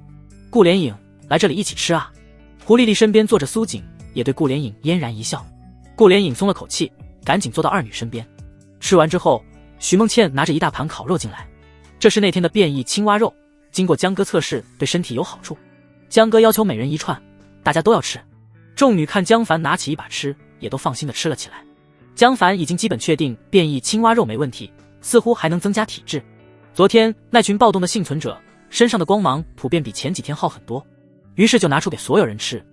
Speaker 1: 顾连影，来这里一起吃啊。”胡丽丽身边坐着苏锦，也对顾连影嫣然一笑。顾连影松了口气，赶紧坐到2女身边。吃完之后，徐梦倩拿着一大盘烤肉进来，这是那天的变异青蛙肉，经过江哥测试，对身体有好处。江哥要求每人1串，大家都要吃。众女看江凡拿起一把吃，也都放心的吃了起来。江凡已经基本确定变异青蛙肉没问题，似乎还能增加体质。昨天那群暴动的幸存者身上的光芒普遍比前几天好很多，于是就拿出给所有人吃。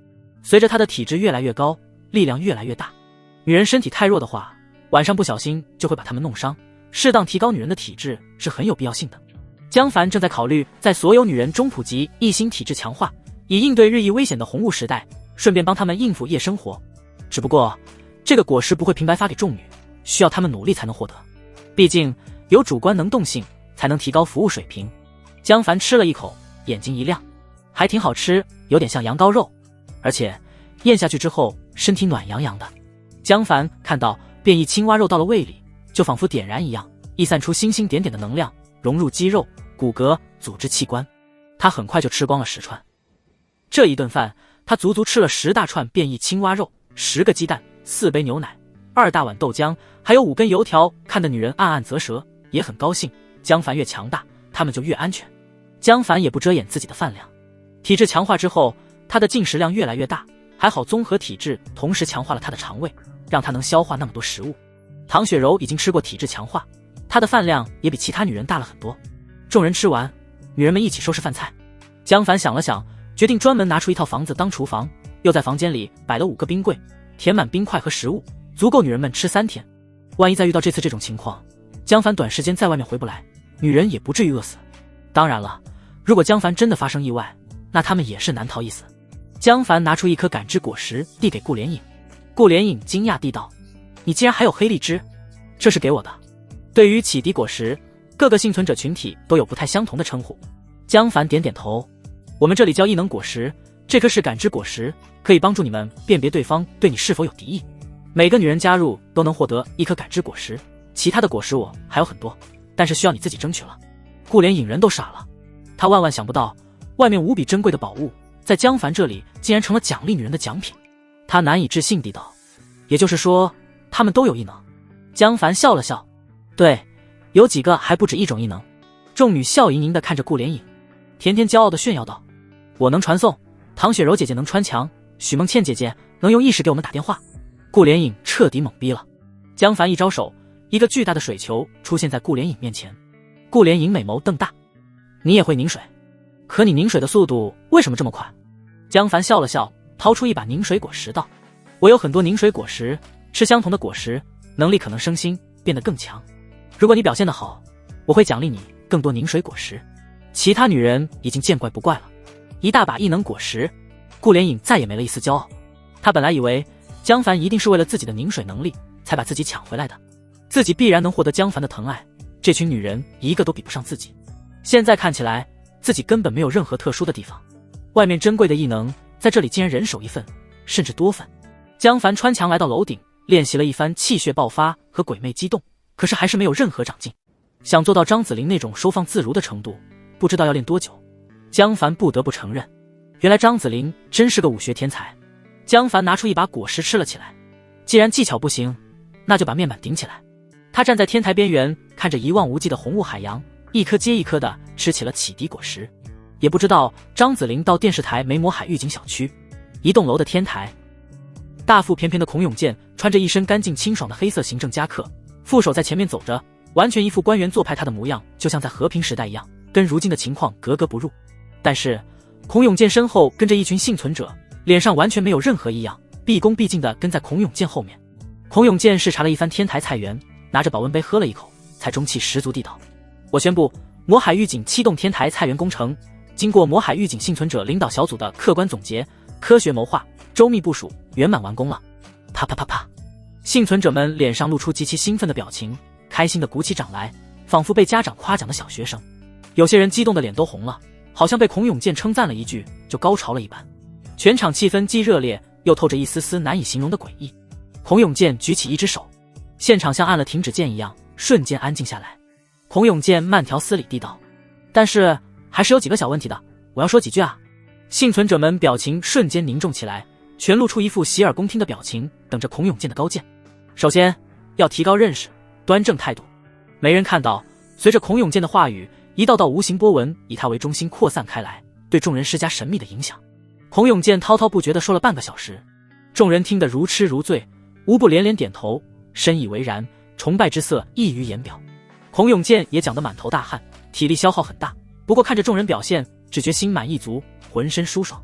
Speaker 1: 随着他的体质越来越高，力量越来越大，女人身体太弱的话，晚上不小心就会把她们弄伤，适当提高女人的体质是很有必要性的。江凡正在考虑在所有女人中普及1星体质强化，以应对日益危险的红雾时代，顺便帮他们应付夜生活。只不过，这个果实不会平白发给众女，需要他们努力才能获得。毕竟有主观能动性，才能提高服务水平。江凡吃了一口，眼睛一亮，还挺好吃，有点像羊羔肉，而且咽下去之后，身体暖洋洋的。江凡看到变异青蛙肉到了胃里，就仿佛点燃一样，溢散出星星点点的能量，融入肌肉、骨骼、组织器官。他很快就吃光了10串。这一顿饭，他足足吃了10大串变异青蛙肉，10个鸡蛋，4杯牛奶，2大碗豆浆，还有5根油条，看得女人暗暗啧舌，也很高兴。江凡越强大，他们就越安全。江凡也不遮掩自己的饭量，体质强化之后，他的进食量越来越大，还好综合体质同时强化了他的肠胃，让他能消化那么多食物。唐雪柔已经吃过体质强化，她的饭量也比其他女人大了很多。众人吃完，女人们一起收拾饭菜。江凡想了想，决定专门拿出一套房子当厨房，又在房间里摆了5个冰柜，填满冰块和食物，足够女人们吃3天。万一再遇到这次这种情况，江凡短时间在外面回不来，女人也不至于饿死。当然了，如果江凡真的发生意外，那他们也是难逃一死。江凡拿出一颗感知果实递给顾连影，顾连影惊讶地道：“你竟然还有黑荔枝？这是给我的。”对于启迪果实，各个幸存者群体都有不太相同的称呼。江凡点点头：“我们这里叫异能果实，这颗是感知果实，可以帮助你们辨别对方对你是否有敌意。每个女人加入都能获得1颗感知果实，其他的果实我还有很多，但是需要你自己争取了。”顾连影人都傻了，他万万想不到，外面无比珍贵的宝物，在江凡这里竟然成了奖励女人的奖品。他难以置信地道：“也就是说，他们都有异能？”江凡笑了笑：“对，有几个还不止一种异能。”众女笑盈盈地看着顾连影，甜甜骄傲地炫耀道：“我能传送，唐雪柔姐姐能穿墙，许梦倩姐姐能用意识给我们打电话。”顾连影彻底懵逼了。江凡一招手，一个巨大的水球出现在顾连影面前。顾连影美眸瞪大：“你也会凝水？可你凝水的速度为什么这么快？”江凡笑了笑，掏出一把凝水果实道：“我有很多凝水果实，吃相同的果实，能力可能升星，变得更强。如果你表现得好，我会奖励你更多凝水果实。”其他女人已经见怪不怪了。一大把异能果实，顾连影再也没了一丝骄傲。她本来以为江凡一定是为了自己的凝水能力才把自己抢回来的，自己必然能获得江凡的疼爱，这群女人一个都比不上自己。现在看起来，自己根本没有任何特殊的地方。外面珍贵的异能，在这里竟然人手一份，甚至多份。江凡穿墙来到楼顶，练习了一番气血爆发和鬼魅激动，可是还是没有任何长进。想做到张子玲那种收放自如的程度，不知道要练多久。江凡不得不承认，原来张子玲真是个武学天才。江凡拿出一把果实吃了起来，既然技巧不行，那就把面板顶起来。他站在天台边缘，看着一望无际的红雾海洋，一颗接一颗的吃起了启迪果实。也不知道张子玲到电视台没魔海预警小区。一栋楼的天台，大腹便便的孔永健穿着一身干净清爽的黑色行政夹克，副手在前面走着，完全一副官员做派他的模样，就像在和平时代一样，跟如今的情况格格不入。但是孔永健身后跟着一群幸存者，脸上完全没有任何异样，毕恭毕敬地跟在孔永健后面。孔永健视察了一番天台菜园，拿着保温杯喝了一口，才中气十足地道：“我宣布，魔海预警7栋天台菜园工程，经过魔海预警幸存者领导小组的客观总结、科学谋划、周密部署，圆满完工了。”啪啪啪啪，幸存者们脸上露出极其兴奋的表情，开心地鼓起掌来，仿佛被家长夸奖的小学生。有些人激动的脸都红了，好像被孔永健称赞了一句就高潮了一般。全场气氛既热烈又透着一丝丝难以形容的诡异。孔永健举起一只手，现场像按了停止键一样，瞬间安静下来。孔永健慢条斯理地道：“但是还是有几个小问题的，我要说几句啊。”幸存者们表情瞬间凝重起来，全露出一副洗耳恭听的表情，等着孔永健的高见。首先要提高认识，端正态度。没人看到，随着孔永健的话语，一道道无形波纹以他为中心扩散开来，对众人施加神秘的影响。孔永健滔滔不绝地说了半个小时，众人听得如痴如醉，无不连连点头，深以为然，崇拜之色溢于言表。孔永健也讲得满头大汗，体力消耗很大，不过看着众人表现，只觉心满意足，浑身舒爽。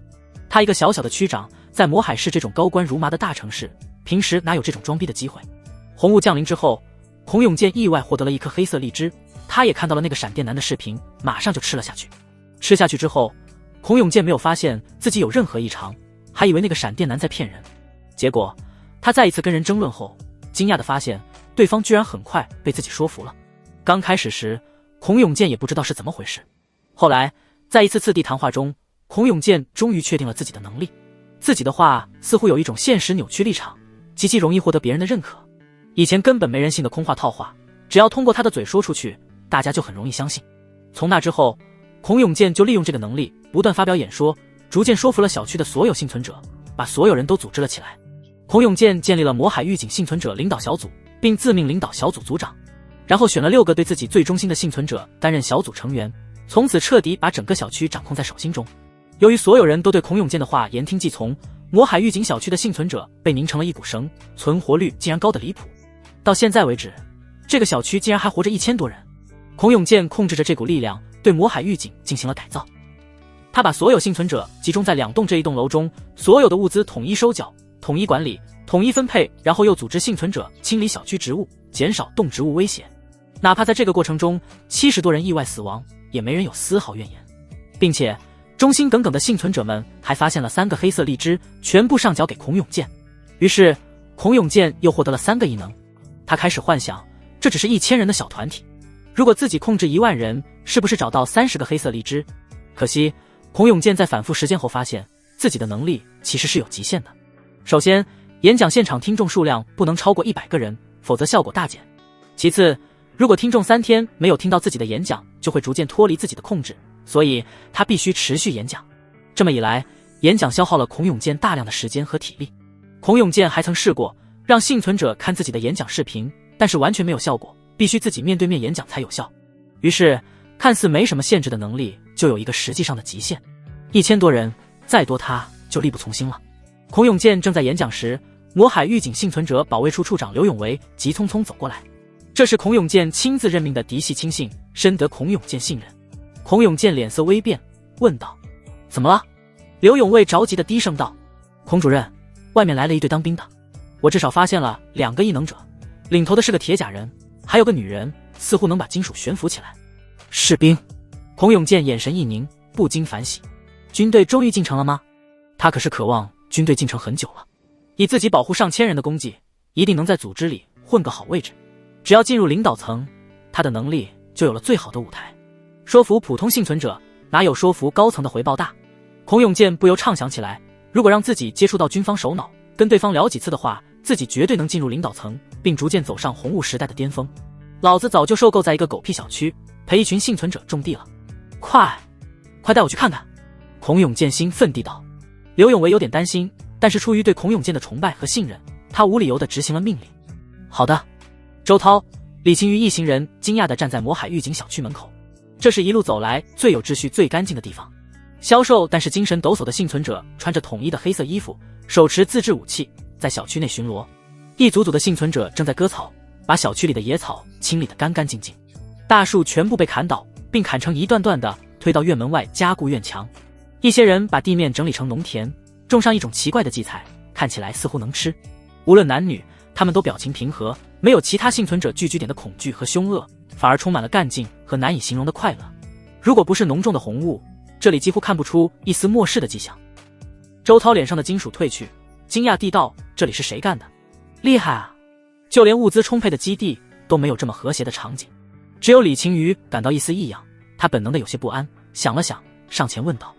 Speaker 1: 他一个小小的区长，在魔海市这种高官如麻的大城市，平时哪有这种装逼的机会？红雾降临之后，孔永健意外获得了一颗黑色荔枝，他也看到了那个闪电男的视频，马上就吃了下去。吃下去之后，孔永健没有发现自己有任何异常，还以为那个闪电男在骗人。结果他再一次跟人争论后，惊讶地发现对方居然很快被自己说服了。刚开始时，孔永健也不知道是怎么回事，后来在一次次地谈话中，孔永健终于确定了自己的能力。自己的话似乎有一种现实扭曲立场，极其容易获得别人的认可。以前根本没人信的空话套话，只要通过他的嘴说出去，大家就很容易相信。从那之后，孔永健就利用这个能力不断发表演说，逐渐说服了小区的所有幸存者，把所有人都组织了起来。孔永健建立了魔海预警幸存者领导小组，并自命领导小组组长，然后选了6个对自己最忠心的幸存者担任小组成员，从此彻底把整个小区掌控在手心中。由于所有人都对孔永健的话言听计从，魔海预警小区的幸存者被拧成了一股绳，存活率竟然高得离谱。到现在为止，这个小区竟然还活着1000多人。孔永健控制着这股力量，对魔海预警进行了改造。他把所有幸存者集中在2栋这一栋楼中，所有的物资统一收缴、统一管理、统一分配，然后又组织幸存者清理小区植物，减少动植物威胁。哪怕在这个过程中70多人意外死亡，也没人有丝毫怨言。并且忠心耿耿的幸存者们还发现了3个黑色荔枝，全部上缴给孔永健。于是孔永健又获得了3个异能。他开始幻想，这只是1000人的小团体，如果自己控制1万人，是不是找到30个黑色荔枝？可惜孔永健在反复实践后发现，自己的能力其实是有极限的。首先，演讲现场听众数量不能超过100个人，否则效果大减。其次，如果听众3天没有听到自己的演讲，就会逐渐脱离自己的控制，所以他必须持续演讲。这么一来，演讲消耗了孔永健大量的时间和体力。孔永健还曾试过让幸存者看自己的演讲视频，但是完全没有效果，必须自己面对面演讲才有效。于是看似没什么限制的能力，就有一个实际上的极限。1000多人，再多他就力不从心了。孔永健正在演讲时，魔海预警幸存者保卫处处长刘永维急匆匆走过来。这是孔永健亲自任命的嫡系亲信，深得孔永健信任。孔永健脸色微变，问道：怎么了？刘永卫着急地低声道：孔主任，外面来了一队当兵的，我至少发现了2个异能者，领头的是个铁甲人，还有个女人，似乎能把金属悬浮起来。士兵？孔永健眼神一凝，不禁反喜。军队终于进城了吗？他可是渴望军队进城很久了。以自己保护上千人的功绩，一定能在组织里混个好位置。只要进入领导层，他的能力就有了最好的舞台。说服普通幸存者，哪有说服高层的回报大？孔永健不由畅想起来，如果让自己接触到军方首脑，跟对方聊几次的话，自己绝对能进入领导层，并逐渐走上红雾时代的巅峰。老子早就受够在一个狗屁小区陪一群幸存者种地了，快带我去看看！孔永健兴奋地道。刘永维有点担心，但是出于对孔永健的崇拜和信任，他无理由地执行了命令。好的。周涛、李晴瑜一行人惊讶地站在魔海预警小区门口，这是一路走来最有秩序最干净的地方。消瘦但是精神抖擞的幸存者穿着统一的黑色衣服，手持自制武器，在小区内巡逻。一组组的幸存者正在割草，把小区里的野草清理得干干净净。大树全部被砍倒，并砍成一段段的推到院门外加固院墙。一些人把地面整理成农田，种上一种奇怪的荠菜，看起来似乎能吃。无论男女，他们都表情平和，没有其他幸存者聚居点的恐惧和凶恶，反而充满了干劲和难以形容的快乐。如果不是浓重的红雾，这里几乎看不出一丝漠视的迹象。周涛脸上的金属褪去，惊讶地道：这里是谁干的？厉害啊！就连物资充沛的基地都没有这么和谐的场景。只有李晴瑜感到一丝异样，他本能的有些不安，想了想，上前问道：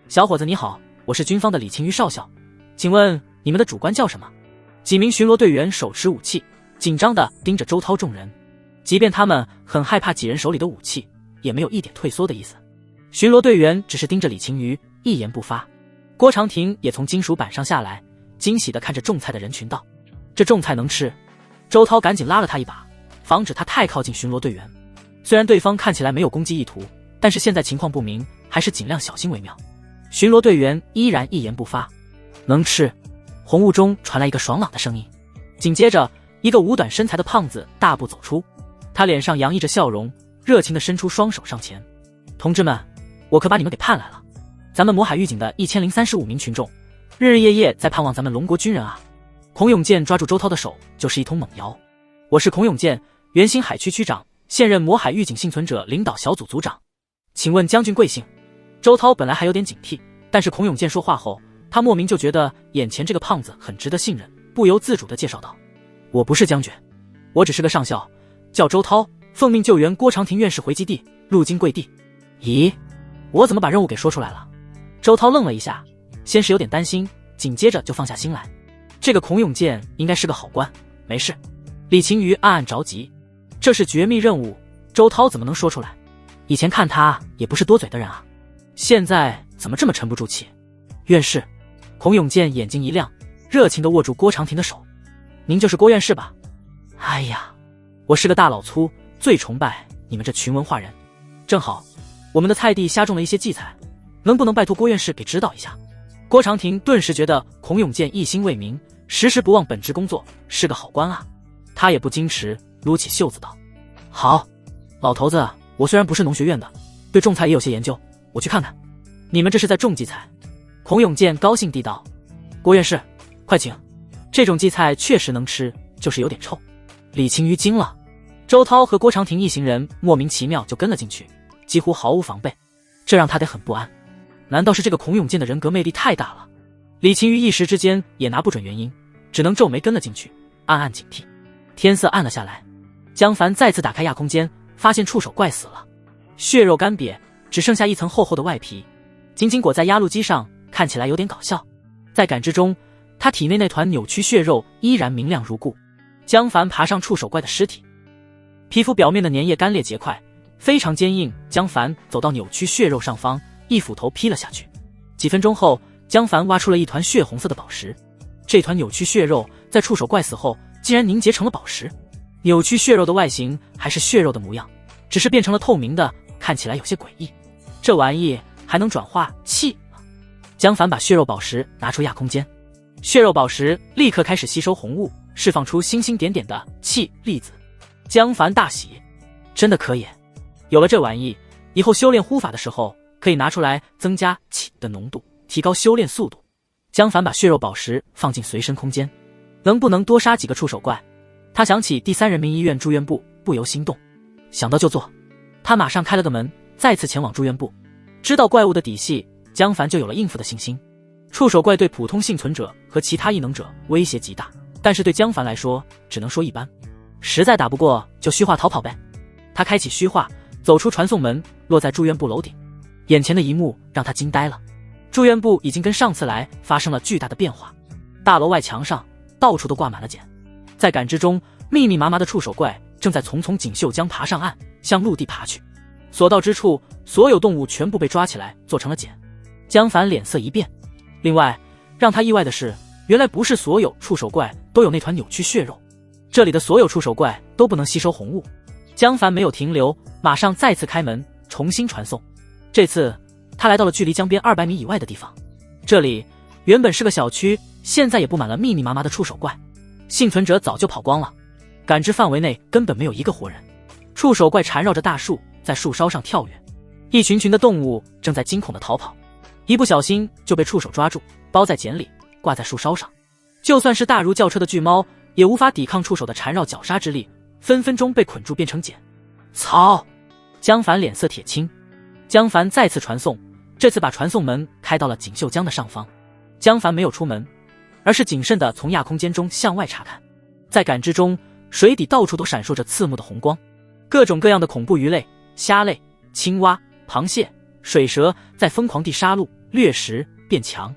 Speaker 1: 小伙子你好，我是军方的李晴瑜少校，请问你们的主官叫什么？几名巡逻队员手持武器，紧张地盯着周涛众人。即便他们很害怕几人手里的武器，也没有一点退缩的意思。巡逻队员只是盯着李晴瑜，一言不发。郭长亭也从金属板上下来，惊喜地看着种菜的人群道：这种菜能吃？周涛赶紧拉了他一把，防止他太靠近巡逻队员。虽然对方看起来没有攻击意图，但是现在情况不明，还是尽量小心为妙。巡逻队员依然一言不发。能吃。红雾中传来一个爽朗的声音，紧接着一个五短身材的胖子大步走出，他脸上洋溢着笑容，热情地伸出双手上前。同志们，我可把你们给盼来了，咱们魔海预警的1035名群众日日夜夜在盼望咱们龙国军人啊。孔永健抓住周涛的手就是一通猛摇。我是孔永健，原新海区区长，现任魔海预警幸存者领导小组组长，请问将军贵姓？周涛本来还有点警惕，但是孔永健说话后，他莫名就觉得眼前这个胖子很值得信任，不由自主地介绍道：“我不是将军，我只是个上校，叫周涛，奉命救援郭长廷院士回基地，路经贵地。”咦，我怎么把任务给说出来了？周涛愣了一下，先是有点担心，紧接着就放下心来。这个孔永健应该是个好官，没事。李晴瑜暗暗着急，这是绝密任务，周涛怎么能说出来？以前看他也不是多嘴的人啊，现在怎么这么沉不住气？院士，孔永健眼睛一亮，热情地握住郭长廷的手：“您就是郭院士吧？哎呀，我是个大老粗，最崇拜你们这群文化人。正好我们的菜地瞎种了一些荠菜，能不能拜托郭院士给指导一下？”郭长廷顿时觉得孔永健一心为民，时时不忘本职工作，是个好官啊。他也不矜持，撸起袖子道：“好，老头子，我虽然不是农学院的，对种菜也有些研究，我去看看。你们这是在种荠菜？”孔永健高兴地道：“郭院士，快请。这种荠菜确实能吃，就是有点臭。”李晴瑜惊了，周涛和郭长廷一行人莫名其妙就跟了进去，几乎毫无防备，这让他得很不安。难道是这个孔永健的人格魅力太大了？李晴瑜一时之间也拿不准原因，只能皱眉跟了进去，暗暗警惕。天色暗了下来，江凡再次打开亚空间，发现触手怪死了，血肉干瘪，只剩下一层厚厚的外皮，紧紧裹在压路机上，看起来有点搞笑。在感知中，他体内那团扭曲血肉依然明亮如故。江凡爬上触手怪的尸体，皮肤表面的粘液干裂结块，非常坚硬。江凡走到扭曲血肉上方，一斧头劈了下去。几分钟后，江凡挖出了一团血红色的宝石。这团扭曲血肉在触手怪死后竟然凝结成了宝石。扭曲血肉的外形还是血肉的模样，只是变成了透明的，看起来有些诡异。这玩意还能转化气？江凡把血肉宝石拿出亚空间，血肉宝石立刻开始吸收红雾，释放出星星点点的气粒子。江凡大喜，真的可以！有了这玩意，以后修炼护法的时候可以拿出来增加气的浓度，提高修炼速度。江凡把血肉宝石放进随身空间，能不能多杀几个触手怪？他想起第3人民医院住院部，不由心动，想到就做。他马上开了个门，再次前往住院部。知道怪物的底细，江凡就有了应付的信心。触手怪对普通幸存者和其他异能者威胁极大，但是对江凡来说只能说一般，实在打不过就虚化逃跑呗。他开启虚化，走出传送门，落在住院部楼顶。眼前的一幕让他惊呆了，住院部已经跟上次来发生了巨大的变化。大楼外墙上到处都挂满了茧，在感知中，密密麻麻的触手怪正在丛丛锦绣江爬上岸，向陆地爬去。所到之处，所有动物全部被抓起来做成了茧。江凡脸色一变。另外让他意外的是，原来不是所有触手怪都有那团扭曲血肉，这里的所有触手怪都不能吸收红雾。江凡没有停留，马上再次开门重新传送。这次他来到了距离江边200米以外的地方，这里原本是个小区，现在也布满了密密麻麻的触手怪，幸存者早就跑光了，感知范围内根本没有一个活人。触手怪缠绕着大树，在树梢上跳跃，一群群的动物正在惊恐地逃跑，一不小心就被触手抓住，包在茧里，挂在树梢上。就算是大如轿车的巨猫，也无法抵抗触手的缠绕绞杀之力，分分钟被捆住变成茧。操！江凡脸色铁青。江凡再次传送，这次把传送门开到了锦绣江的上方。江凡没有出门，而是谨慎地从亚空间中向外查看。在感知中，水底到处都闪烁着刺目的红光，各种各样的恐怖鱼类、虾类、青蛙、螃蟹、水蛇在疯狂地杀戮、掠食、变强，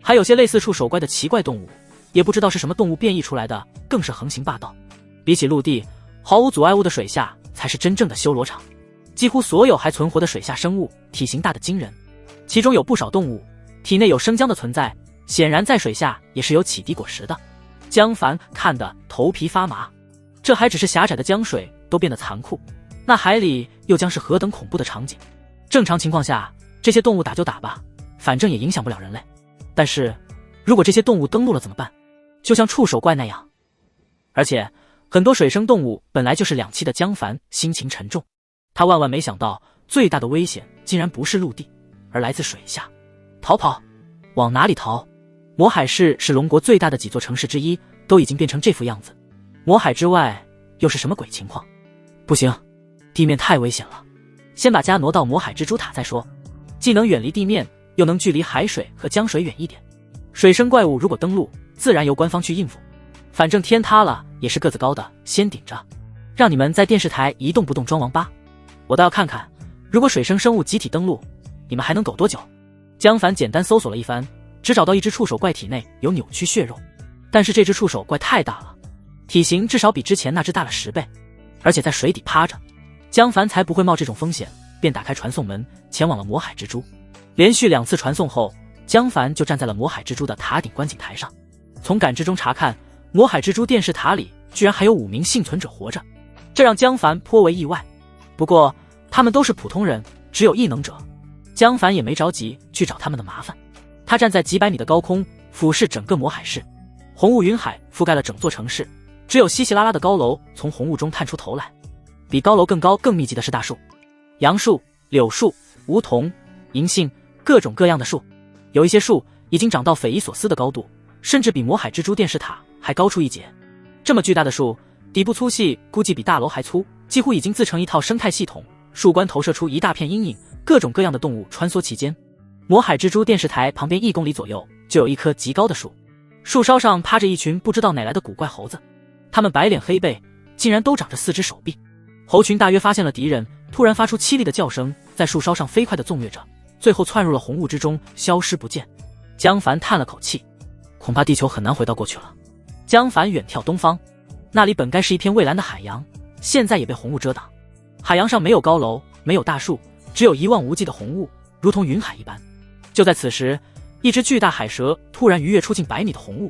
Speaker 1: 还有些类似触手怪的奇怪动物，也不知道是什么动物变异出来的，更是横行霸道。比起陆地毫无阻碍物的水下，才是真正的修罗场。几乎所有还存活的水下生物体型大得惊人，其中有不少动物体内有生姜的存在，显然在水下也是有启迪果实的。江凡看得头皮发麻，这还只是狭窄的江水都变得残酷，那海里又将是何等恐怖的场景。正常情况下，这些动物打就打吧，反正也影响不了人类。但是如果这些动物登陆了怎么办？就像触手怪那样。而且很多水生动物本来就是两栖的，江凡心情沉重。他万万没想到，最大的危险竟然不是陆地，而来自水下。逃跑？往哪里逃？魔海市是龙国最大的几座城市之一，都已经变成这副样子，魔海之外又是什么鬼情况？不行，地面太危险了，先把家挪到魔海蜘蛛塔再说，既能远离地面，又能距离海水和江水远一点。水生怪物如果登陆，自然由官方去应付。反正天塌了也是个子高的先顶着，让你们在电视台一动不动装王八，我倒要看看，如果水生生物集体登陆，你们还能苟多久？江凡简单搜索了一番，只找到一只触手怪体内有扭曲血肉，但是这只触手怪太大了，体型至少比之前那只大了10倍，而且在水底趴着，江凡才不会冒这种风险，便打开传送门前往了魔海蜘蛛。连续2次传送后，江凡就站在了魔海蜘蛛的塔顶观景台上，从感知中查看，魔海蜘蛛电视塔里居然还有5名幸存者活着，这让江凡颇为意外。不过他们都是普通人，只有异能者，江凡也没着急去找他们的麻烦。他站在几百米的高空，俯视整个魔海市，红雾云海覆盖了整座城市，只有稀稀拉拉的高楼从红雾中探出头来。比高楼更高更密集的是大树，杨树、柳树、梧桐、银杏，各种各样的树，有一些树已经长到匪夷所思的高度，甚至比魔海蜘蛛电视塔还高出一截。这么巨大的树，底部粗细估计比大楼还粗，几乎已经自成一套生态系统，树冠投射出一大片阴影，各种各样的动物穿梭其间。魔海蜘蛛电视台旁边1公里左右就有一棵极高的树，树梢上趴着一群不知道哪来的古怪猴子，它们白脸黑背，竟然都长着4只手臂。猴群大约发现了敌人，突然发出凄厉的叫声，在树梢上飞快地纵跃着，最后窜入了红雾之中，消失不见。江凡叹了口气，恐怕地球很难回到过去了。江凡远眺东方，那里本该是一片蔚蓝的海洋，现在也被红雾遮挡。海洋上没有高楼，没有大树，只有一望无际的红雾，如同云海一般。就在此时，一只巨大海蛇突然逾越出近100米的红雾。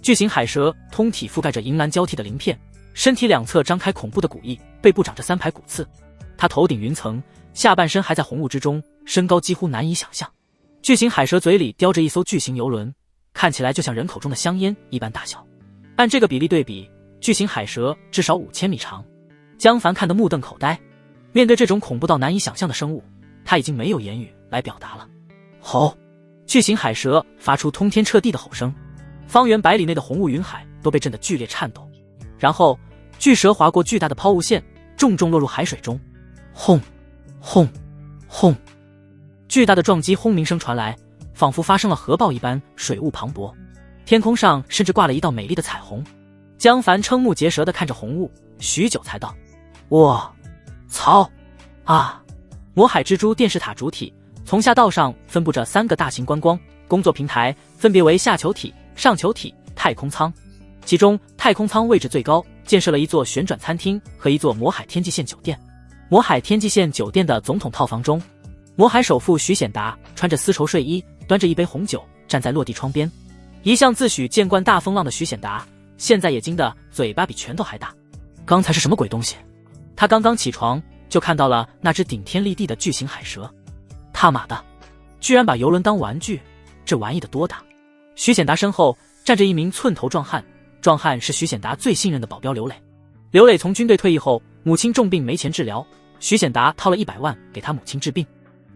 Speaker 1: 巨型海蛇通体覆盖着银蓝交替的鳞片，身体2侧张开恐怖的古翼，背部长着3排骨刺。它头顶云层，下半身还在红雾之中，身高几乎难以想象。巨型海蛇嘴里叼着一艘巨型游轮，看起来就像人口中的香烟一般大小。按这个比例对比，巨型海蛇至少5000米长。江凡看得目瞪口呆，面对这种恐怖到难以想象的生物，他已经没有言语来表达了。吼！巨型海蛇发出通天彻地的吼声，方圆100里内的红雾云海都被震得剧烈颤抖。然后巨蛇划过巨大的抛物线，重重落入海水中。轰！轰！轰！巨大的撞击轰鸣声传来，仿佛发生了核爆一般，水雾磅礴。天空上甚至挂了一道美丽的彩虹。江凡瞠目结舌地看着红雾，许久才道：我操啊！魔海蜘蛛电视塔主体从下到上分布着3个大型观光工作平台，分别为下球体、上球体、太空舱。其中太空舱位置最高，建设了一座旋转餐厅和一座魔海天际线酒店。魔海天际线酒店的总统套房中，魔海首富徐显达穿着丝绸睡衣，端着一杯红酒，站在落地窗边。一向自诩见惯大风浪的徐显达，现在也惊得嘴巴比拳头还大。刚才是什么鬼东西？他刚刚起床就看到了那只顶天立地的巨型海蛇。他妈的，居然把游轮当玩具，这玩意得多大？徐显达身后站着一名寸头壮汉，壮汉是徐显达最信任的保镖刘磊。刘磊从军队退役后，母亲重病没钱治疗，徐显达掏了100万给他母亲治病。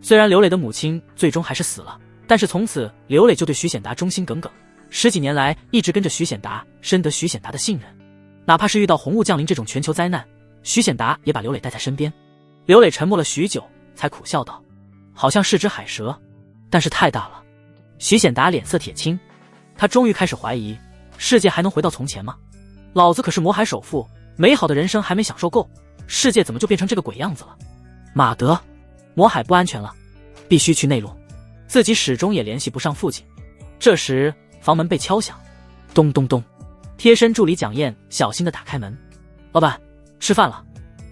Speaker 1: 虽然刘磊的母亲最终还是死了，但是从此刘磊就对徐显达忠心耿耿，10几年来一直跟着徐显达，深得徐显达的信任。哪怕是遇到红雾降临这种全球灾难，徐显达也把刘磊带在身边。刘磊沉默了许久，才苦笑道：好像是只海蛇，但是太大了。徐显达脸色铁青，他终于开始怀疑，世界还能回到从前吗？老子可是魔海首富，美好的人生还没享受够，世界怎么就变成这个鬼样子了？马德，魔海不安全了，必须去内陆。自己始终也联系不上父亲。这时房门被敲响，咚咚咚，贴身助理蒋燕小心地打开门。老板，吃饭了。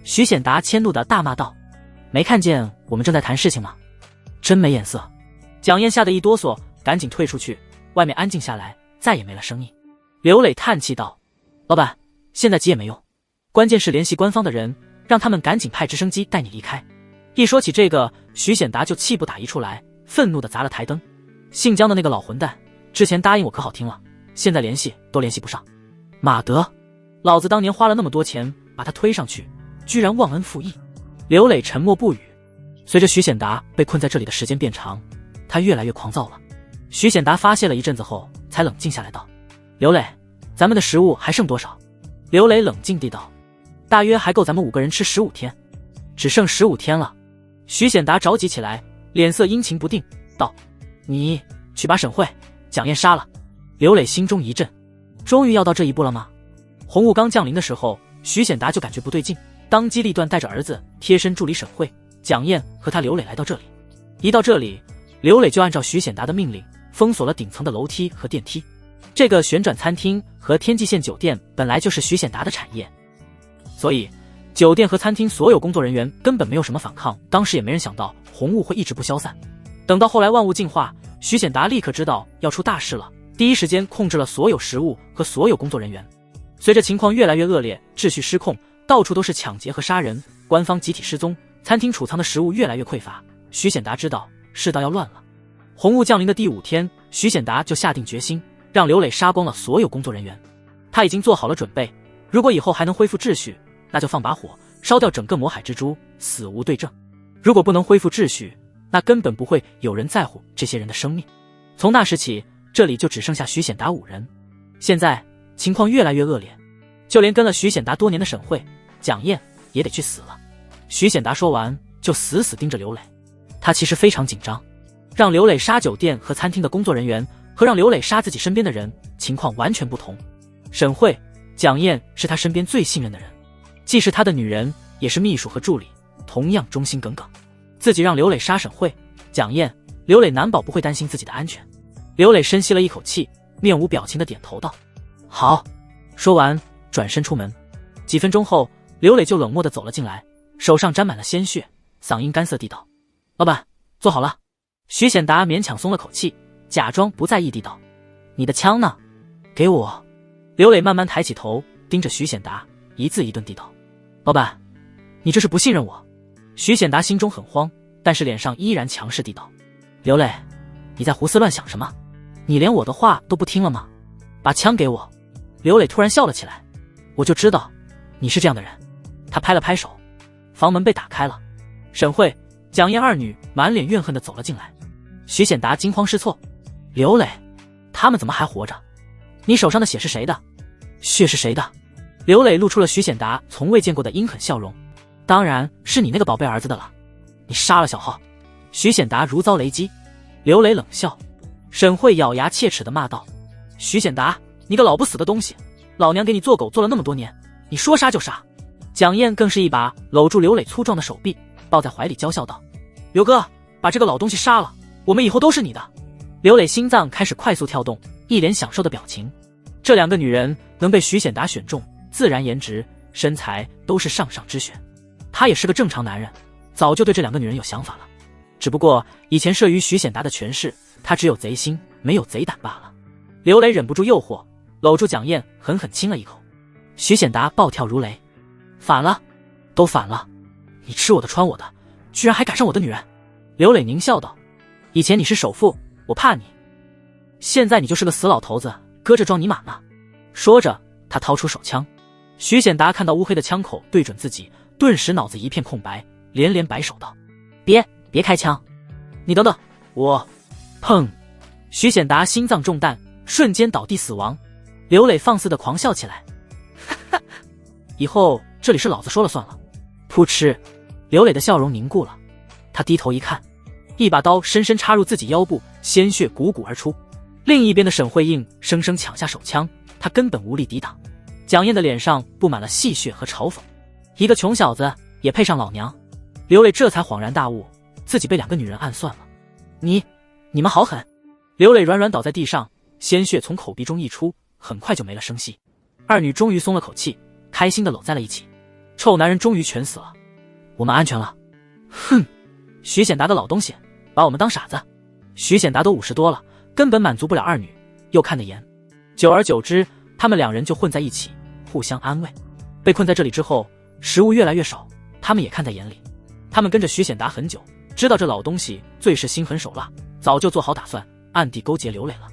Speaker 1: 徐显达迁怒地大骂道：没看见我们正在谈事情吗？真没眼色。蒋燕吓得一哆嗦，赶紧退出去，外面安静下来，再也没了声音。刘磊叹气道：老板，现在急也没用，关键是联系官方的人，让他们赶紧派直升机带你离开。一说起这个，徐显达就气不打一处来，愤怒地砸了台灯。姓姜的那个老混蛋，之前答应我可好听了，现在联系都联系不上。马德，老子当年花了那么多钱把他推上去，居然忘恩负义。刘磊沉默不语。随着徐显达被困在这里的时间变长，他越来越狂躁了。徐显达发泄了一阵子后，才冷静下来道：刘磊，咱们的食物还剩多少？刘磊冷静地道：大约还够咱们5个人吃15天，只剩15天了。徐显达着急起来，脸色阴晴不定，道：你去把沈慧、蒋燕杀了，刘磊心中一震，终于要到这一步了吗？红雾刚降临的时候，徐显达就感觉不对劲，当机立断带着儿子、贴身助理沈慧、蒋燕和他刘磊来到这里。一到这里，刘磊就按照徐显达的命令封锁了顶层的楼梯和电梯。这个旋转餐厅和天际线酒店本来就是徐显达的产业，所以酒店和餐厅所有工作人员根本没有什么反抗。当时也没人想到红雾会一直不消散。等到后来万物进化，徐显达立刻知道要出大事了，第一时间控制了所有食物和所有工作人员。随着情况越来越恶劣，秩序失控，到处都是抢劫和杀人，官方集体失踪，餐厅储藏的食物越来越匮乏。徐显达知道世道要乱了。红雾降临的第5天，徐显达就下定决心让刘磊杀光了所有工作人员。他已经做好了准备，如果以后还能恢复秩序，那就放把火烧掉整个魔海蜘蛛，死无对证。如果不能恢复秩序，那根本不会有人在乎这些人的生命。从那时起，这里就只剩下徐显达5人。现在情况越来越恶劣，就连跟了徐显达多年的沈慧、蒋燕也得去死了。徐显达说完就死死盯着刘磊，他其实非常紧张，让刘磊杀酒店和餐厅的工作人员和让刘磊杀自己身边的人情况完全不同。沈慧、蒋燕是他身边最信任的人，既是他的女人，也是秘书和助理，同样忠心耿耿。自己让刘磊杀沈慧、蒋燕，刘磊难保不会担心自己的安全。刘磊深吸了一口气，面无表情地点头道：好。说完转身出门。几分钟后，刘磊就冷漠地走了进来，手上沾满了鲜血，嗓音干涩地道：老板，做好了。徐显达勉强松了口气，假装不在意地道：你的枪呢？给我。刘磊慢慢抬起头，盯着徐显达，一字一顿地道：老板，你这是不信任我？徐显达心中很慌，但是脸上依然强势地道：刘磊，你在胡思乱想什么？你连我的话都不听了吗？把枪给我。刘磊突然笑了起来，我就知道你是这样的人。他拍了拍手，房门被打开了，沈慧、蒋燕2女满脸怨恨地走了进来。徐显达惊慌失措：刘磊，他们怎么还活着？你手上的血是谁的？血是谁的？刘磊露出了徐显达从未见过的阴狠笑容：当然是你那个宝贝儿子的了，你杀了小浩。徐显达如遭雷击。刘磊冷笑。沈慧咬牙切齿地骂道：徐显达，你个老不死的东西，老娘给你做狗做了那么多年，你说杀就杀。蒋燕更是一把搂住刘磊粗壮的手臂，抱在怀里娇笑道：刘哥，把这个老东西杀了，我们以后都是你的。刘磊心脏开始快速跳动，一脸享受的表情。这2个女人能被徐显达选中，自然颜值、身材都是上上之选。他也是个正常男人，早就对这2个女人有想法了，只不过以前慑于徐显达的权势，他只有贼心没有贼胆罢了。刘磊忍不住诱惑，搂住蒋燕狠狠亲了一口。徐显达暴跳如雷：反了，都反了，你吃我的穿我的，居然还赶上我的女人。刘磊狞笑道：以前你是首富，我怕你，现在你就是个死老头子，搁这装你满了。说着他掏出手枪。徐显达看到乌黑的枪口对准自己，顿时脑子一片空白，连连摆手道：别开枪，你等等我。砰！徐显达心脏中弹，瞬间倒地死亡。刘磊放肆地狂笑起来：以后这里是老子说了算了。噗嗤！刘磊的笑容凝固了，他低头一看，一把刀深深插入自己腰部，鲜血汩汩而出。另一边的沈慧硬生生抢下手枪，他根本无力抵挡。蒋燕的脸上布满了戏谑和嘲讽：一个穷小子也配上老娘？刘磊这才恍然大悟，自己被2个女人暗算了。你们好狠！刘磊软软倒在地上，鲜血从口鼻中溢出，很快就没了声息。2女终于松了口气，开心地搂在了一起。臭男人终于全死了，我们安全了。哼！徐显达的老东西，把我们当傻子。徐显达都50多了，根本满足不了2女，又看得严。久而久之，他们2人就混在一起，互相安慰。被困在这里之后，食物越来越少，他们也看在眼里。他们跟着徐显达很久，知道这老东西最是心狠手辣，早就做好打算，暗地勾结刘磊了。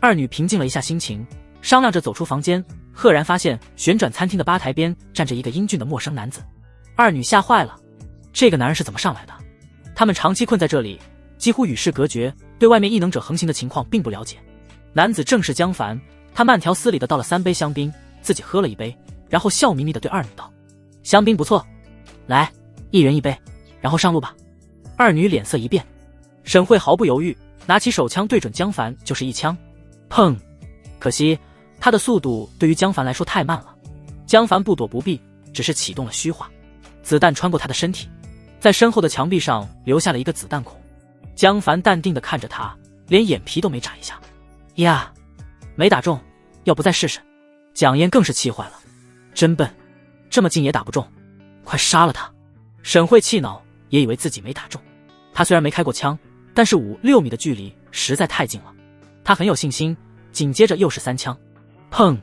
Speaker 1: 2女平静了一下心情，商量着走出房间，赫然发现旋转餐厅的吧台边站着一个英俊的陌生男子。2女吓坏了，这个男人是怎么上来的？他们长期困在这里，几乎与世隔绝，对外面异能者横行的情况并不了解。男子正是江凡，他慢条斯理地倒了3杯香槟，自己喝了1杯，然后笑眯眯地对2女道：香槟不错，来，1人1杯，然后上路吧。2女脸色一变，沈慧毫不犹豫拿起手枪对准江凡就是一枪。砰！可惜他的速度对于江凡来说太慢了，江凡不躲不避，只是启动了虚化，子弹穿过他的身体，在身后的墙壁上留下了一个子弹孔。江凡淡定地看着他，连眼皮都没眨一下。呀，没打中，要不再试试？蒋燕更是气坏了，真笨，这么近也打不中，快杀了他！沈慧气恼，也以为自己没打中。他虽然没开过枪，但是5-6米的距离实在太近了，他很有信心。紧接着又是3枪，砰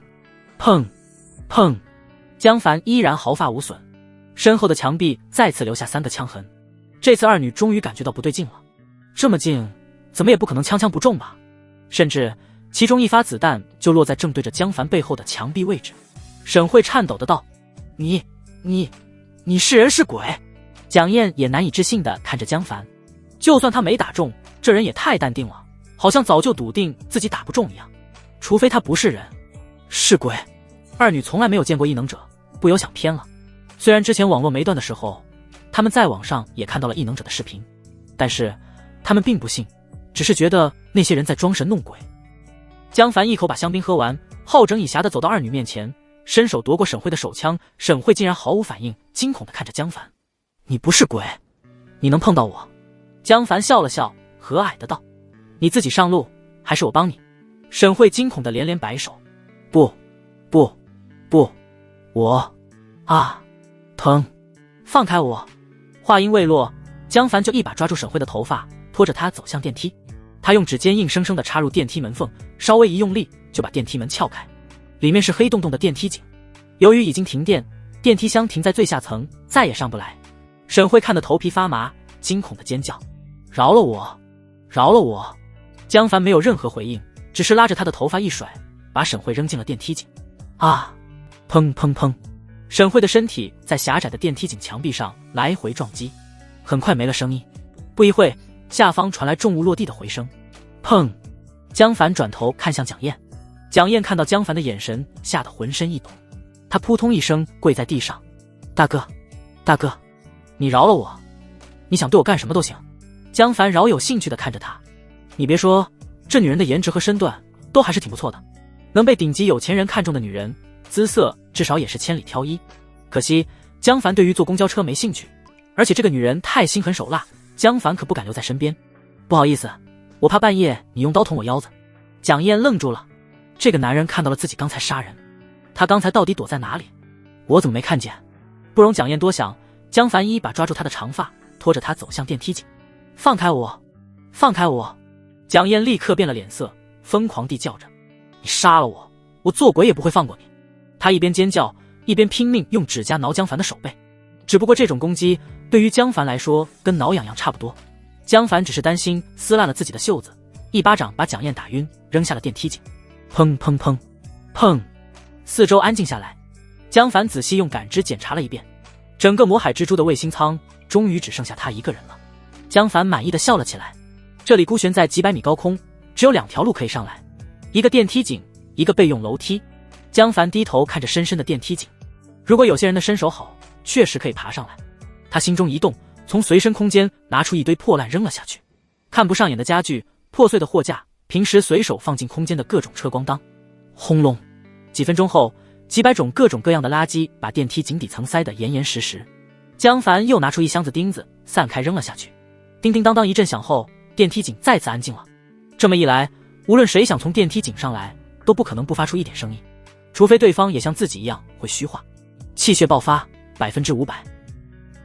Speaker 1: 砰砰，江凡依然毫发无损，身后的墙壁再次留下3个枪痕。这次二女终于感觉到不对劲了，这么近，怎么也不可能枪枪不中吧？甚至其中一发子弹就落在正对着江凡背后的墙壁位置。沈慧颤抖的道：“你是人是鬼？”蒋燕也难以置信的看着江凡，就算他没打中，这人也太淡定了，好像早就笃定自己打不中一样。除非他不是人，是鬼。二女从来没有见过异能者，不由想偏了。虽然之前网络没断的时候，他们在网上也看到了异能者的视频，但是他们并不信，只是觉得那些人在装神弄鬼。江凡一口把香槟喝完，好整以暇的走到二女面前，伸手夺过沈慧的手枪。沈慧竟然毫无反应，惊恐的看着江凡：“你不是鬼，你能碰到我？”江凡笑了笑，和蔼的道：“你自己上路，还是我帮你？”沈慧惊恐的连连摆手：“不，我疼，放开我！”话音未落，江凡就一把抓住沈慧的头发，拖着她走向电梯。他用指尖硬生生地插入电梯门缝，稍微一用力就把电梯门撬开，里面是黑洞洞的电梯井。由于已经停电，电梯箱停在最下层，再也上不来。沈慧看得头皮发麻，惊恐地尖叫：“饶了我，饶了我！”江凡没有任何回应，只是拉着他的头发一甩，把沈慧扔进了电梯井。砰砰砰！沈慧的身体在狭窄的电梯井墙壁上来回撞击，很快没了声音。不一会，下方传来重物落地的回声。砰！江凡转头看向蒋燕，蒋燕看到江凡的眼神，吓得浑身一抖，他扑通一声跪在地上：“大哥，你饶了我，你想对我干什么都行。”江凡饶有兴趣地看着他：“你别说，这女人的颜值和身段都还是挺不错的，能被顶级有钱人看中的女人，姿色至少也是千里挑一。可惜江凡对于坐公交车没兴趣，而且这个女人太心狠手辣，江凡可不敢留在身边。不好意思，我怕半夜你用刀捅我腰子。”蒋燕愣住了，这个男人看到了自己刚才杀人，他刚才到底躲在哪里？我怎么没看见？不容蒋燕多想，江凡一把抓住他的长发，拖着他走向电梯井。“放开我，放开我！”蒋燕立刻变了脸色，疯狂地叫着：“你杀了我，我做鬼也不会放过你！”他一边尖叫，一边拼命用指甲挠江凡的手背。只不过这种攻击对于江凡来说跟挠痒痒差不多，江凡只是担心撕烂了自己的袖子，一巴掌把蒋燕打晕，扔下了电梯井。砰砰砰砰！四周安静下来，江凡仔细用感知检查了一遍，整个魔海蜘蛛的卫星舱终于只剩下他一个人了。江凡满意的笑了起来。这里孤悬在几百米高空，只有2条路可以上来，一个电梯井，一个备用楼梯。江凡低头看着深深的电梯井，如果有些人的身手好，确实可以爬上来。他心中一动，从随身空间拿出一堆破烂扔了下去。看不上眼的家具，破碎的货架，平时随手放进空间的各种车光灯。轰隆！几分钟后，几百种各种各样的垃圾把电梯井底层塞得严严实实。江凡又拿出一箱子钉子，散开扔了下去。叮叮当当一阵响后，电梯井再次安静了。这么一来，无论谁想从电梯井上来，都不可能不发出一点声音，除非对方也像自己一样会虚化。气血爆发500%。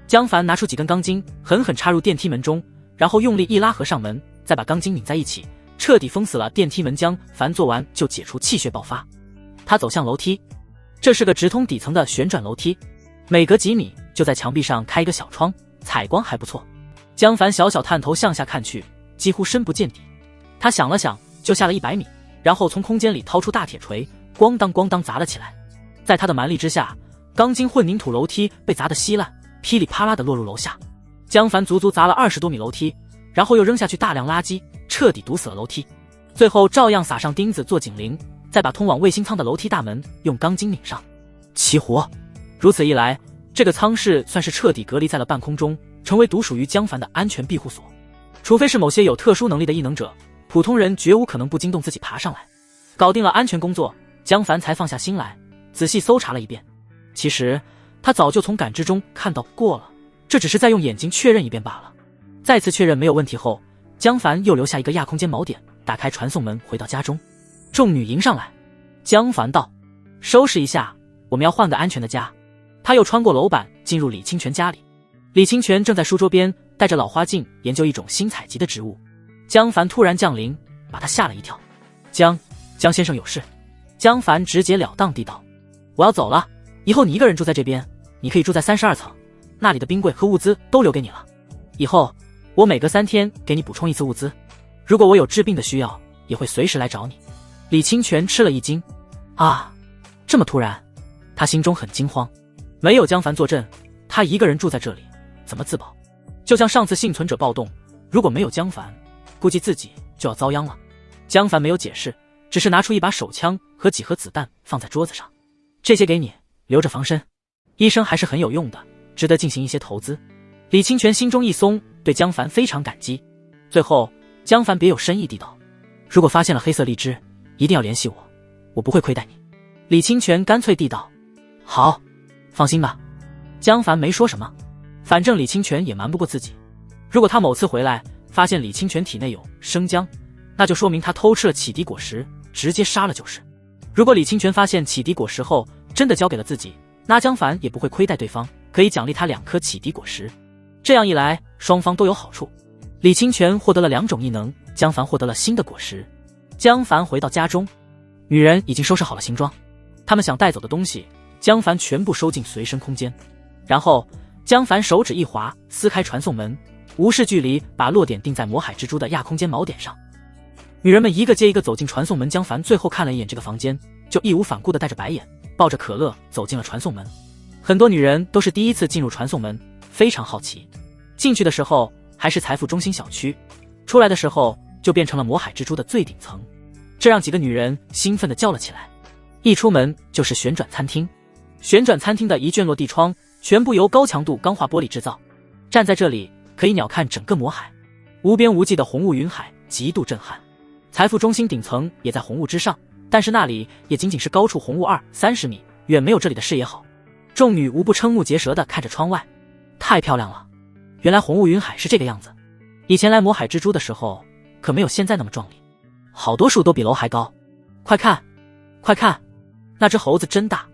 Speaker 1: 江凡拿出几根钢筋，狠狠插入电梯门中，然后用力一拉合上门，再把钢筋拧在一起，彻底封死了电梯门。江凡做完就解除气血爆发。他走向楼梯，这是个直通底层的旋转楼梯，每隔几米就在墙壁上开一个小窗，采光还不错。江凡小小探头向下看去，几乎深不见底。他想了想，就下了100米，然后从空间里掏出大铁锤，咣当咣当砸了起来。在他的蛮力之下，钢筋混凝土楼梯被砸得稀烂，噼里啪啦地落入楼下。江凡足足砸了20多米楼梯，然后又扔下去大量垃圾，彻底堵死了楼梯。最后照样撒上钉子做警铃，再把通往卫星舱的楼梯大门用钢筋拧上。齐活！如此一来，这个舱室算是彻底隔离在了半空中，成为独属于江凡的安全庇护所。除非是某些有特殊能力的异能者，普通人绝无可能不惊动自己爬上来。搞定了安全工作，江凡才放下心来，仔细搜查了一遍。其实他早就从感知中看到过了，这只是在用眼睛确认一遍罢了。再次确认没有问题后，江凡又留下一个亚空间锚点，打开传送门回到家中。众女迎上来，江凡道：收拾一下，我们要换个安全的家。他又穿过楼板进入李清泉家里。李清泉正在书桌边带着老花镜研究一种新采集的植物。江凡突然降临，把他吓了一跳。江先生有事。江凡直截了当地道：我要走了，以后你一个人住在这边，你可以住在32层，那里的冰柜和物资都留给你了。以后我每隔3天给你补充一次物资，如果我有治病的需要，也会随时来找你。李清泉吃了一惊，啊，这么突然，他心中很惊慌。没有江凡坐镇，他一个人住在这里，怎么自保？就像上次幸存者暴动，如果没有江凡，估计自己就要遭殃了。江凡没有解释，只是拿出一把手枪和几盒子弹放在桌子上，这些给你，留着防身。医生还是很有用的，值得进行一些投资。李清泉心中一松，对江凡非常感激。最后，江凡别有深意地道：如果发现了黑色荔枝，一定要联系我，我不会亏待你。李清泉干脆地道：好，放心吧。江凡没说什么，反正李清泉也瞒不过自己。如果他某次回来发现李清泉体内有生姜，那就说明他偷吃了启迪果实，直接杀了就是。如果李清泉发现启迪果实后真的交给了自己，那江凡也不会亏待对方，可以奖励他2颗启迪果实。这样一来，双方都有好处。李清泉获得了2种异能，江凡获得了新的果实。江凡回到家中，女人已经收拾好了行装，他们想带走的东西，江凡全部收进随身空间。然后江凡手指一滑，撕开传送门，无视距离把落点定在魔海蜘蛛的亚空间锚点上。女人们一个接一个走进传送门，江凡最后看了一眼这个房间，就义无反顾地带着白眼，抱着可乐走进了传送门。很多女人都是第一次进入传送门，非常好奇。进去的时候还是财富中心小区，出来的时候就变成了魔海蜘蛛的最顶层，这让几个女人兴奋地叫了起来。一出门就是旋转餐厅，旋转餐厅的一卷落地窗全部由高强度钢化玻璃制造，站在这里可以鸟瞰整个魔海，无边无际的红雾云海极度震撼。财富中心顶层也在红雾之上，但是那里也仅仅是高处红雾20-30米，远没有这里的视野好。众女无不瞠目结舌地看着窗外，太漂亮了，原来红雾云海是这个样子。以前来魔海蜘蛛的时候可没有现在那么壮丽，好多树都比楼还高。快看快看，那只猴子真大。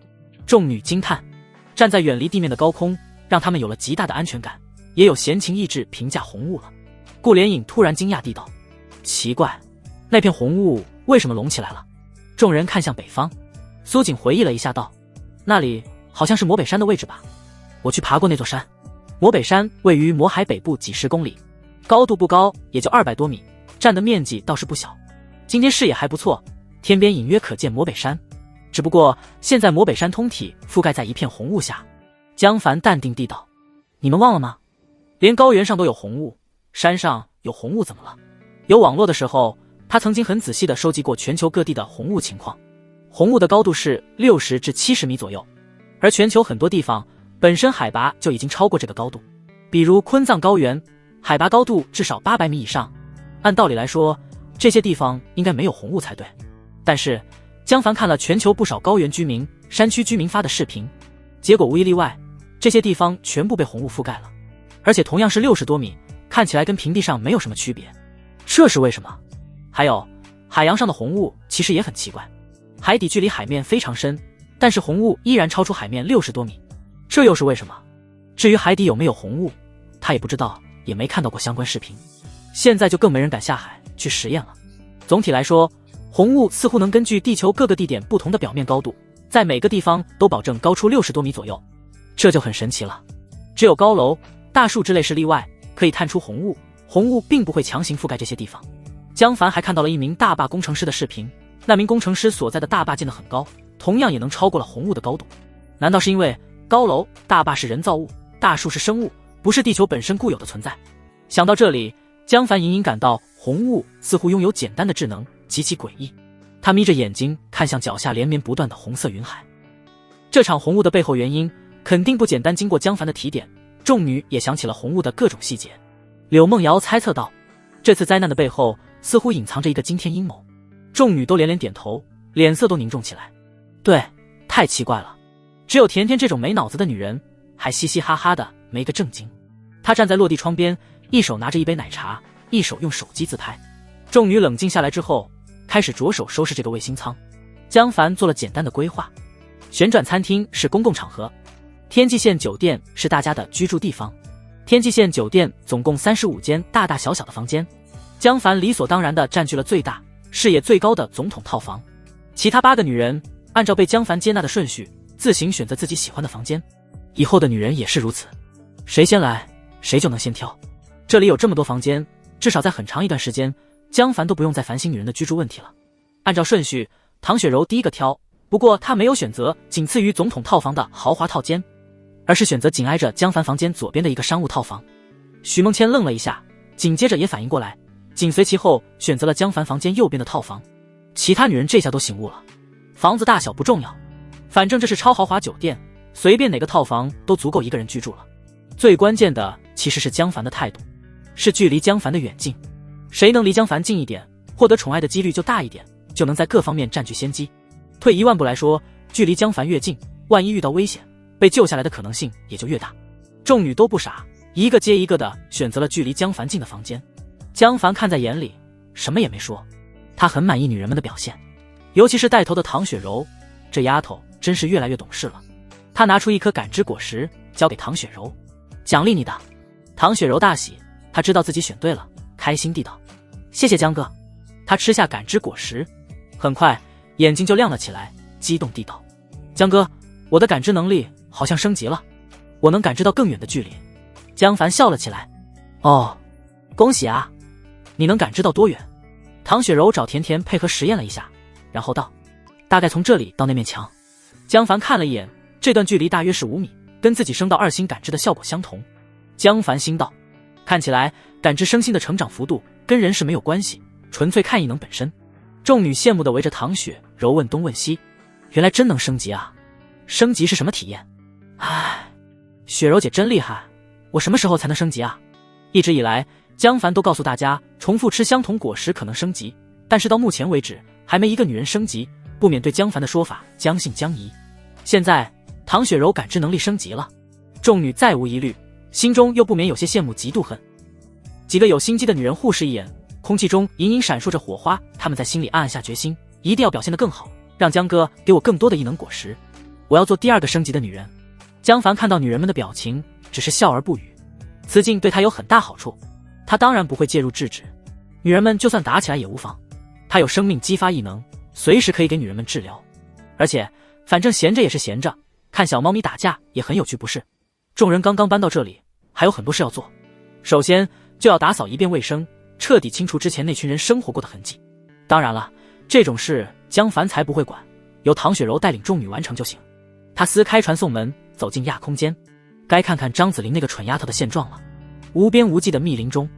Speaker 1: 众女惊叹，站在远离地面的高空让他们有了极大的安全感，也有闲情逸致评价红雾了。顾连影突然惊讶地道：奇怪，那片红雾为什么隆起来了？众人看向北方，苏锦回忆了一下道：那里好像是魔北山的位置吧，我去爬过那座山。魔北山位于魔海北部几10公里，高度不高，也就200多米，占的面积倒是不小。今天视野还不错，天边隐约可见魔北山，只不过现在魔北山通体覆盖在一片红雾下。江凡淡定地道：你们忘了吗？连高原上都有红雾，山上有红雾怎么了？有网络的时候，他曾经很仔细地收集过全球各地的红雾情况。红雾的高度是60至70米左右，而全球很多地方本身海拔就已经超过这个高度，比如昆藏高原，海拔高度至少800米以上。按道理来说，这些地方应该没有红雾才对。但是江凡看了全球不少高原居民、山区居民发的视频，结果无一例外，这些地方全部被红雾覆盖了，而且同样是60多米，看起来跟平地上没有什么区别。这是为什么？还有，海洋上的红雾其实也很奇怪，海底距离海面非常深，但是红雾依然超出海面60多米，这又是为什么？至于海底有没有红雾，他也不知道，也没看到过相关视频。现在就更没人敢下海去实验了。总体来说，红雾似乎能根据地球各个地点不同的表面高度，在每个地方都保证高出60多米左右，这就很神奇了。只有高楼、大树之类是例外，可以探出红雾，红雾并不会强行覆盖这些地方。江凡还看到了一名大坝工程师的视频，那名工程师所在的大坝建得很高，同样也能超过了红雾的高度。难道是因为高楼、大坝是人造物，大树是生物，不是地球本身固有的存在？想到这里，江凡隐隐感到红雾似乎拥有简单的智能，极其诡异。他眯着眼睛看向脚下连绵不断的红色云海。这场红雾的背后原因肯定不简单，经过江凡的提点，众女也想起了红雾的各种细节。柳梦瑶猜测道，这次灾难的背后似乎隐藏着一个惊天阴谋。众女都连连点头，脸色都凝重起来。对，太奇怪了，只有甜甜这种没脑子的女人还嘻嘻哈哈的没个正经。她站在落地窗边，一手拿着一杯奶茶，一手用手机自拍。众女冷静下来之后，开始着手收拾这个卫星舱。江凡做了简单的规划，旋转餐厅是公共场合，天际线酒店是大家的居住地方。天际线酒店总共35间大大小小的房间，江凡理所当然地占据了最大、视野最高的总统套房。其他8个女人按照被江凡接纳的顺序自行选择自己喜欢的房间，以后的女人也是如此，谁先来谁就能先挑。这里有这么多房间，至少在很长一段时间，江凡都不用再烦心女人的居住问题了。按照顺序，唐雪柔第一个挑，不过她没有选择仅次于总统套房的豪华套间，而是选择紧挨着江凡房间左边的一个商务套房。许梦千愣了一下，紧接着也反应过来，紧随其后选择了江凡房间右边的套房。其他女人这下都醒悟了，房子大小不重要，反正这是超豪华酒店，随便哪个套房都足够一个人居住了。最关键的其实是江凡的态度，是距离江凡的远近，谁能离江凡近一点，获得宠爱的几率就大一点，就能在各方面占据先机。退1万步来说，距离江凡越近，万一遇到危险，被救下来的可能性也就越大。众女都不傻，一个接一个的选择了距离江凡近的房间。江凡看在眼里，什么也没说，他很满意女人们的表现，尤其是带头的唐雪柔，这丫头真是越来越懂事了。他拿出一颗感知果实交给唐雪柔，奖励你的。唐雪柔大喜，她知道自己选对了，开心地道：谢谢江哥。她吃下感知果实，很快眼睛就亮了起来，激动地道：江哥，我的感知能力好像升级了，我能感知到更远的距离。江凡笑了起来：哦，恭喜啊，你能感知到多远？唐雪柔找甜甜配合实验了一下，然后道：大概从这里到那面墙。江凡看了一眼，这段距离大约是5米，跟自己升到2星感知的效果相同。江凡心道，看起来感知升星的成长幅度跟人是没有关系，纯粹看异能本身。众女羡慕地围着唐雪柔问东问西，原来真能升级啊，升级是什么体验？唉，雪柔姐真厉害，我什么时候才能升级啊？一直以来江凡都告诉大家，重复吃相同果实可能升级，但是到目前为止还没一个女人升级，不免对江凡的说法将信将疑。现在唐雪柔感知能力升级了，众女再无疑虑，心中又不免有些羡慕嫉妒恨。几个有心机的女人互视一眼，空气中隐隐闪烁着火花，她们在心里暗暗下决心，一定要表现得更好，让江哥给我更多的异能果实，我要做第2个升级的女人。江凡看到女人们的表情，只是笑而不语。此境对他有很大好处，他当然不会介入制止，女人们就算打起来也无妨，他有生命激发异能，随时可以给女人们治疗。而且反正闲着也是闲着，看小猫咪打架也很有趣不是？众人刚刚搬到这里，还有很多事要做，首先就要打扫一遍卫生，彻底清除之前那群人生活过的痕迹。当然了，这种事江凡才不会管，由唐雪柔带领众女完成就行。他撕开传送门，走进亚空间，该看看张子玲那个蠢丫头的现状了。无边无际的密林中，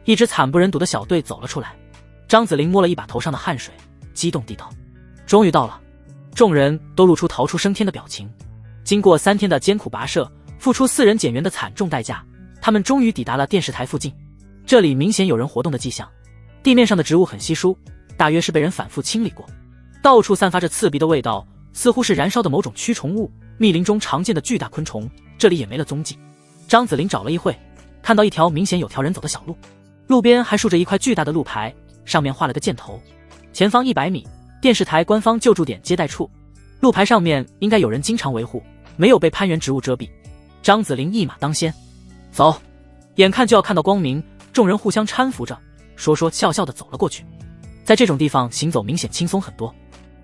Speaker 1: 一支惨不忍睹的小队走了出来。张子玲摸了一把头上的汗水，激动地道：终于到了。众人都露出逃出升天的表情。经过3天的艰苦跋涉，付出4人减员的惨重代价，他们终于抵达了电视台附近。这里明显有人活动的迹象，地面上的植物很稀疏，大约是被人反复清理过，到处散发着刺鼻的味道，似乎是燃烧的某种驱虫物。密林中常见的巨大昆虫，这里也没了踪迹。张子玲找了一会，看到一条明显有条人走的小路，路边还竖着一块巨大的路牌，上面画了个箭头，前方100米，电视台官方救助点接待处。路牌上面应该有人经常维护，没有被攀援植物遮蔽。张子玲一马当先，走！眼看就要看到光明，众人互相搀扶着，说说笑笑地走了过去。在这种地方行走明显轻松很多。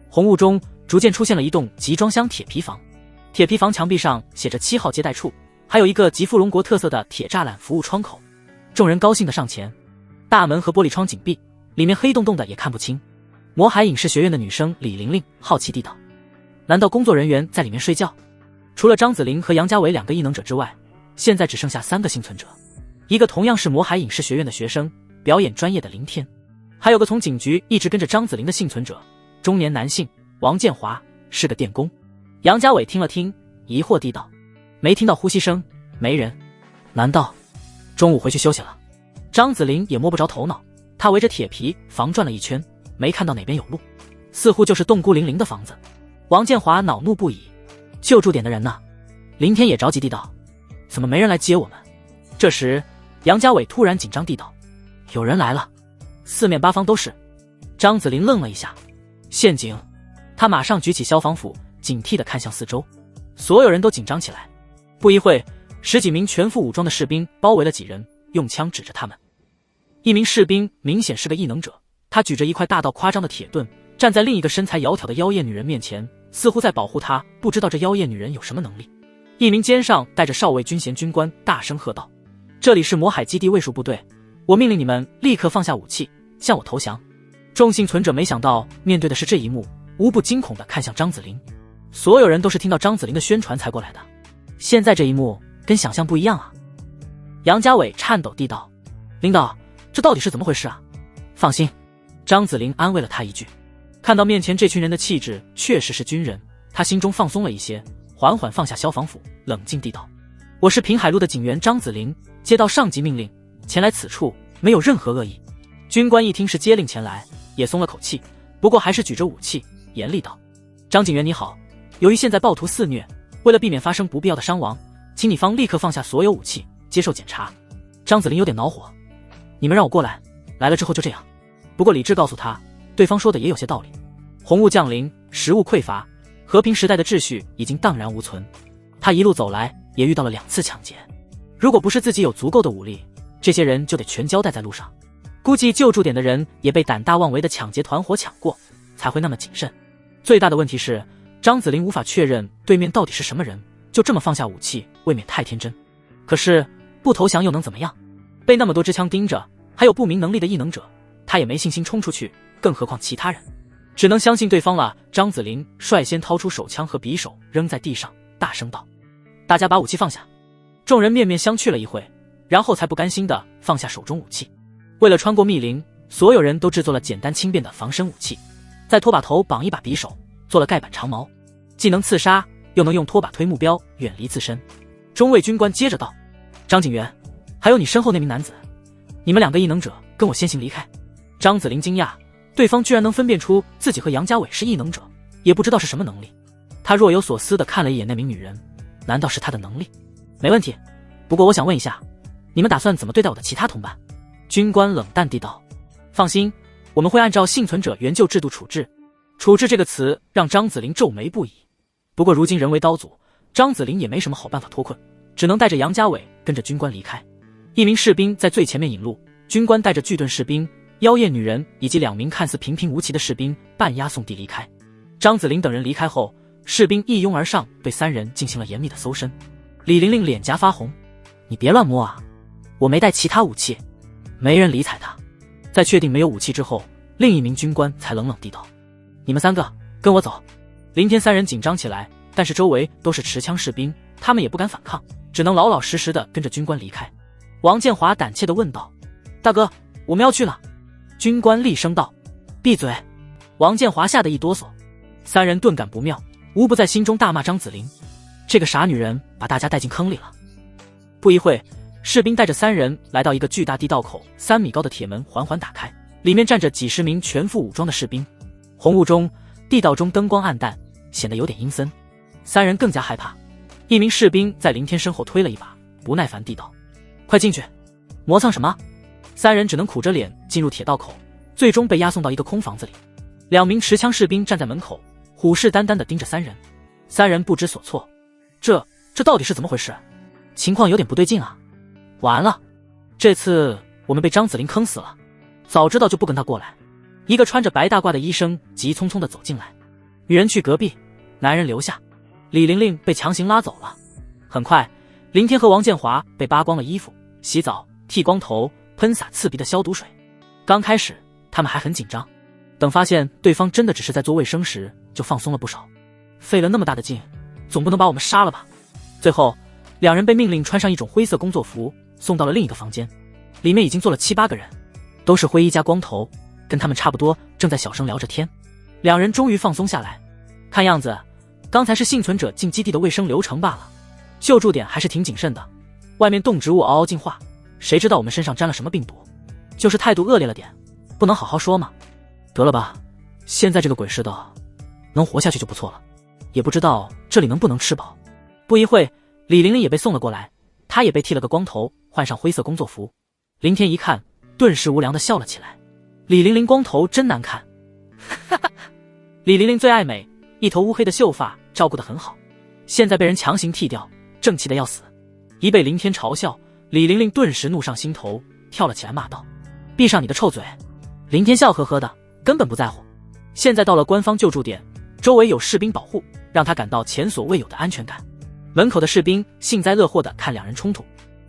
Speaker 1: 红雾中逐渐出现了一栋集装箱铁皮房，铁皮房墙壁上写着7号接待处，还有一个极富龙国特色的铁栅栏服务窗口。众人高兴地上前，大门和玻璃窗紧闭，里面黑洞洞的也看不清。魔海影视学院的女生李玲玲好奇地道：难道工作人员在里面睡觉？除了张子玲和杨家伟2个异能者之外，现在只剩下3个幸存者，一个同样是魔海影视学院的学生，表演专业的林天，还有个从警局一直跟着张子玲的幸存者，中年男性王建华，是个电工。杨家伟听了听，疑惑地道：没听到呼吸声，没人，难道中午回去休息了？张子玲也摸不着头脑，她围着铁皮房转了一圈，没看到哪边有路。似乎就是洞孤零零的房子。王建华恼怒不已，救助点的人呢？林天也着急地道，怎么没人来接我们？这时杨家伟突然紧张地道，有人来了，四面八方都是。张子霖愣了一下，陷阱！他马上举起消防斧，警惕地看向四周，所有人都紧张起来。不一会，10几名全副武装的士兵包围了几人，用枪指着他们。一名士兵明显是个异能者，他举着一块大到夸张的铁盾，站在另一个身材窈窕的妖艳女人面前，似乎在保护她，不知道这妖艳女人有什么能力。一名肩上带着少尉军衔军官大声喝道，这里是魔海基地卫戍部队，我命令你们立刻放下武器，向我投降。众幸存者没想到面对的是这一幕，无不惊恐地看向张子霖。所有人都是听到张子霖的宣传才过来的，现在这一幕跟想象不一样啊。杨家伟颤抖地道，领导，这到底是怎么回事啊？放心，张子霖安慰了他一句。看到面前这群人的气质确实是军人，他心中放松了一些，缓缓放下消防斧，冷静地道，我是平海路的警员张子霖，接到上级命令前来此处，没有任何恶意。军官一听是接令前来，也松了口气，不过还是举着武器严厉道，张警员你好，由于现在暴徒肆虐，为了避免发生不必要的伤亡，请你方立刻放下所有武器，接受检查。张子霖有点恼火，你们让我过来，来了之后就这样。不过理智告诉他，对方说的也有些道理，红雾降临，食物匮乏，和平时代的秩序已经荡然无存。他一路走来也遇到了2次抢劫，如果不是自己有足够的武力，这些人就得全交代在路上。估计救助点的人也被胆大妄为的抢劫团伙抢过，才会那么谨慎。最大的问题是张子霖无法确认对面到底是什么人，就这么放下武器，未免太天真。可是不投降又能怎么样？被那么多支枪盯着，还有不明能力的异能者，他也没信心冲出去，更何况其他人，只能相信对方了。张子霖率先掏出手枪和匕首扔在地上，大声道，大家把武器放下。众人面面相觑了一会，然后才不甘心地放下手中武器。为了穿过密林，所有人都制作了简单轻便的防身武器，在拖把头绑一把匕首，做了盖板长矛，既能刺杀，又能用拖把推目标，远离自身。中尉军官接着道，张警员，还有你身后那名男子，你们2个异能者跟我先行离开。张子霖惊讶，对方居然能分辨出自己和杨家伟是异能者，也不知道是什么能力。他若有所思地看了一眼那名女人，难道是她的能力？没问题，不过我想问一下，你们打算怎么对待我的其他同伴？军官冷淡地道，放心，我们会按照幸存者援救制度处置。处置这个词让张子霖皱眉不已。不过如今人为刀俎，张子霖也没什么好办法脱困，只能带着杨家伟跟着军官离开。一名士兵在最前面引路，军官带着巨盾士兵、妖艳女人以及2名看似平平无奇的士兵半押送地离开。张子霖等人离开后，士兵一拥而上，对3人进行了严密的搜身。李玲玲脸颊发红，你别乱摸啊，我没带其他武器。没人理睬他。在确定没有武器之后，另一名军官才冷冷地道，你们3个跟我走。林天3人紧张起来，但是周围都是持枪士兵，他们也不敢反抗，只能老老实实的跟着军官离开。王建华胆怯地问道，大哥，我们要去哪？军官厉声道，闭嘴。王建华吓得一哆嗦，3人顿感不妙，无不在心中大骂张子霖，这个傻女人把大家带进坑里了。不一会，士兵带着3人来到一个巨大地道口，3米高的铁门缓缓打开，里面站着几十名全副武装的士兵。红雾中，地道中灯光暗淡，显得有点阴森。3人更加害怕。一名士兵在林天身后推了一把，不耐烦地道，快进去，磨蹭什么？3人只能苦着脸进入铁道口，最终被押送到一个空房子里。2名持枪士兵站在门口，虎视眈眈地盯着3人。3人不知所措，这到底是怎么回事？情况有点不对劲啊。完了，这次我们被张子霖坑死了，早知道就不跟他过来。一个穿着白大褂的医生急匆匆地走进来，女人去隔壁，男人留下。李玲玲被强行拉走了。很快，林天和王建华被扒光了衣服，洗澡、剃光头、喷洒刺鼻的消毒水。刚开始他们还很紧张，等发现对方真的只是在做卫生时，就放松了不少。费了那么大的劲，总不能把我们杀了吧？最后2人被命令穿上一种灰色工作服，送到了另一个房间，里面已经坐了7、8个人，都是灰衣加光头，跟他们差不多，正在小声聊着天。2人终于放松下来，看样子刚才是幸存者进基地的卫生流程罢了，救助点还是挺谨慎的，外面动植物嗷嗷进化，谁知道我们身上沾了什么病毒，就是态度恶劣了点，不能好好说吗？得了吧，现在这个鬼世道，能活下去就不错了。也不知道这里能不能吃饱。不一会，李玲玲也被送了过来，她也被剃了个光头，换上灰色工作服。林天一看，顿时无良的笑了起来。李玲玲光头真难看。哈哈，李玲玲最爱美，一头乌黑的秀发照顾得很好，现在被人强行剃掉，正气得要死。一被林天嘲笑，李玲玲顿时怒上心头，跳了起来骂道：闭上你的臭嘴！林天笑呵呵的，根本不在乎。现在到了官方救助点，周围有士兵保护，让他感到前所未有的安全感。门口的士兵幸灾乐祸地看两人冲突，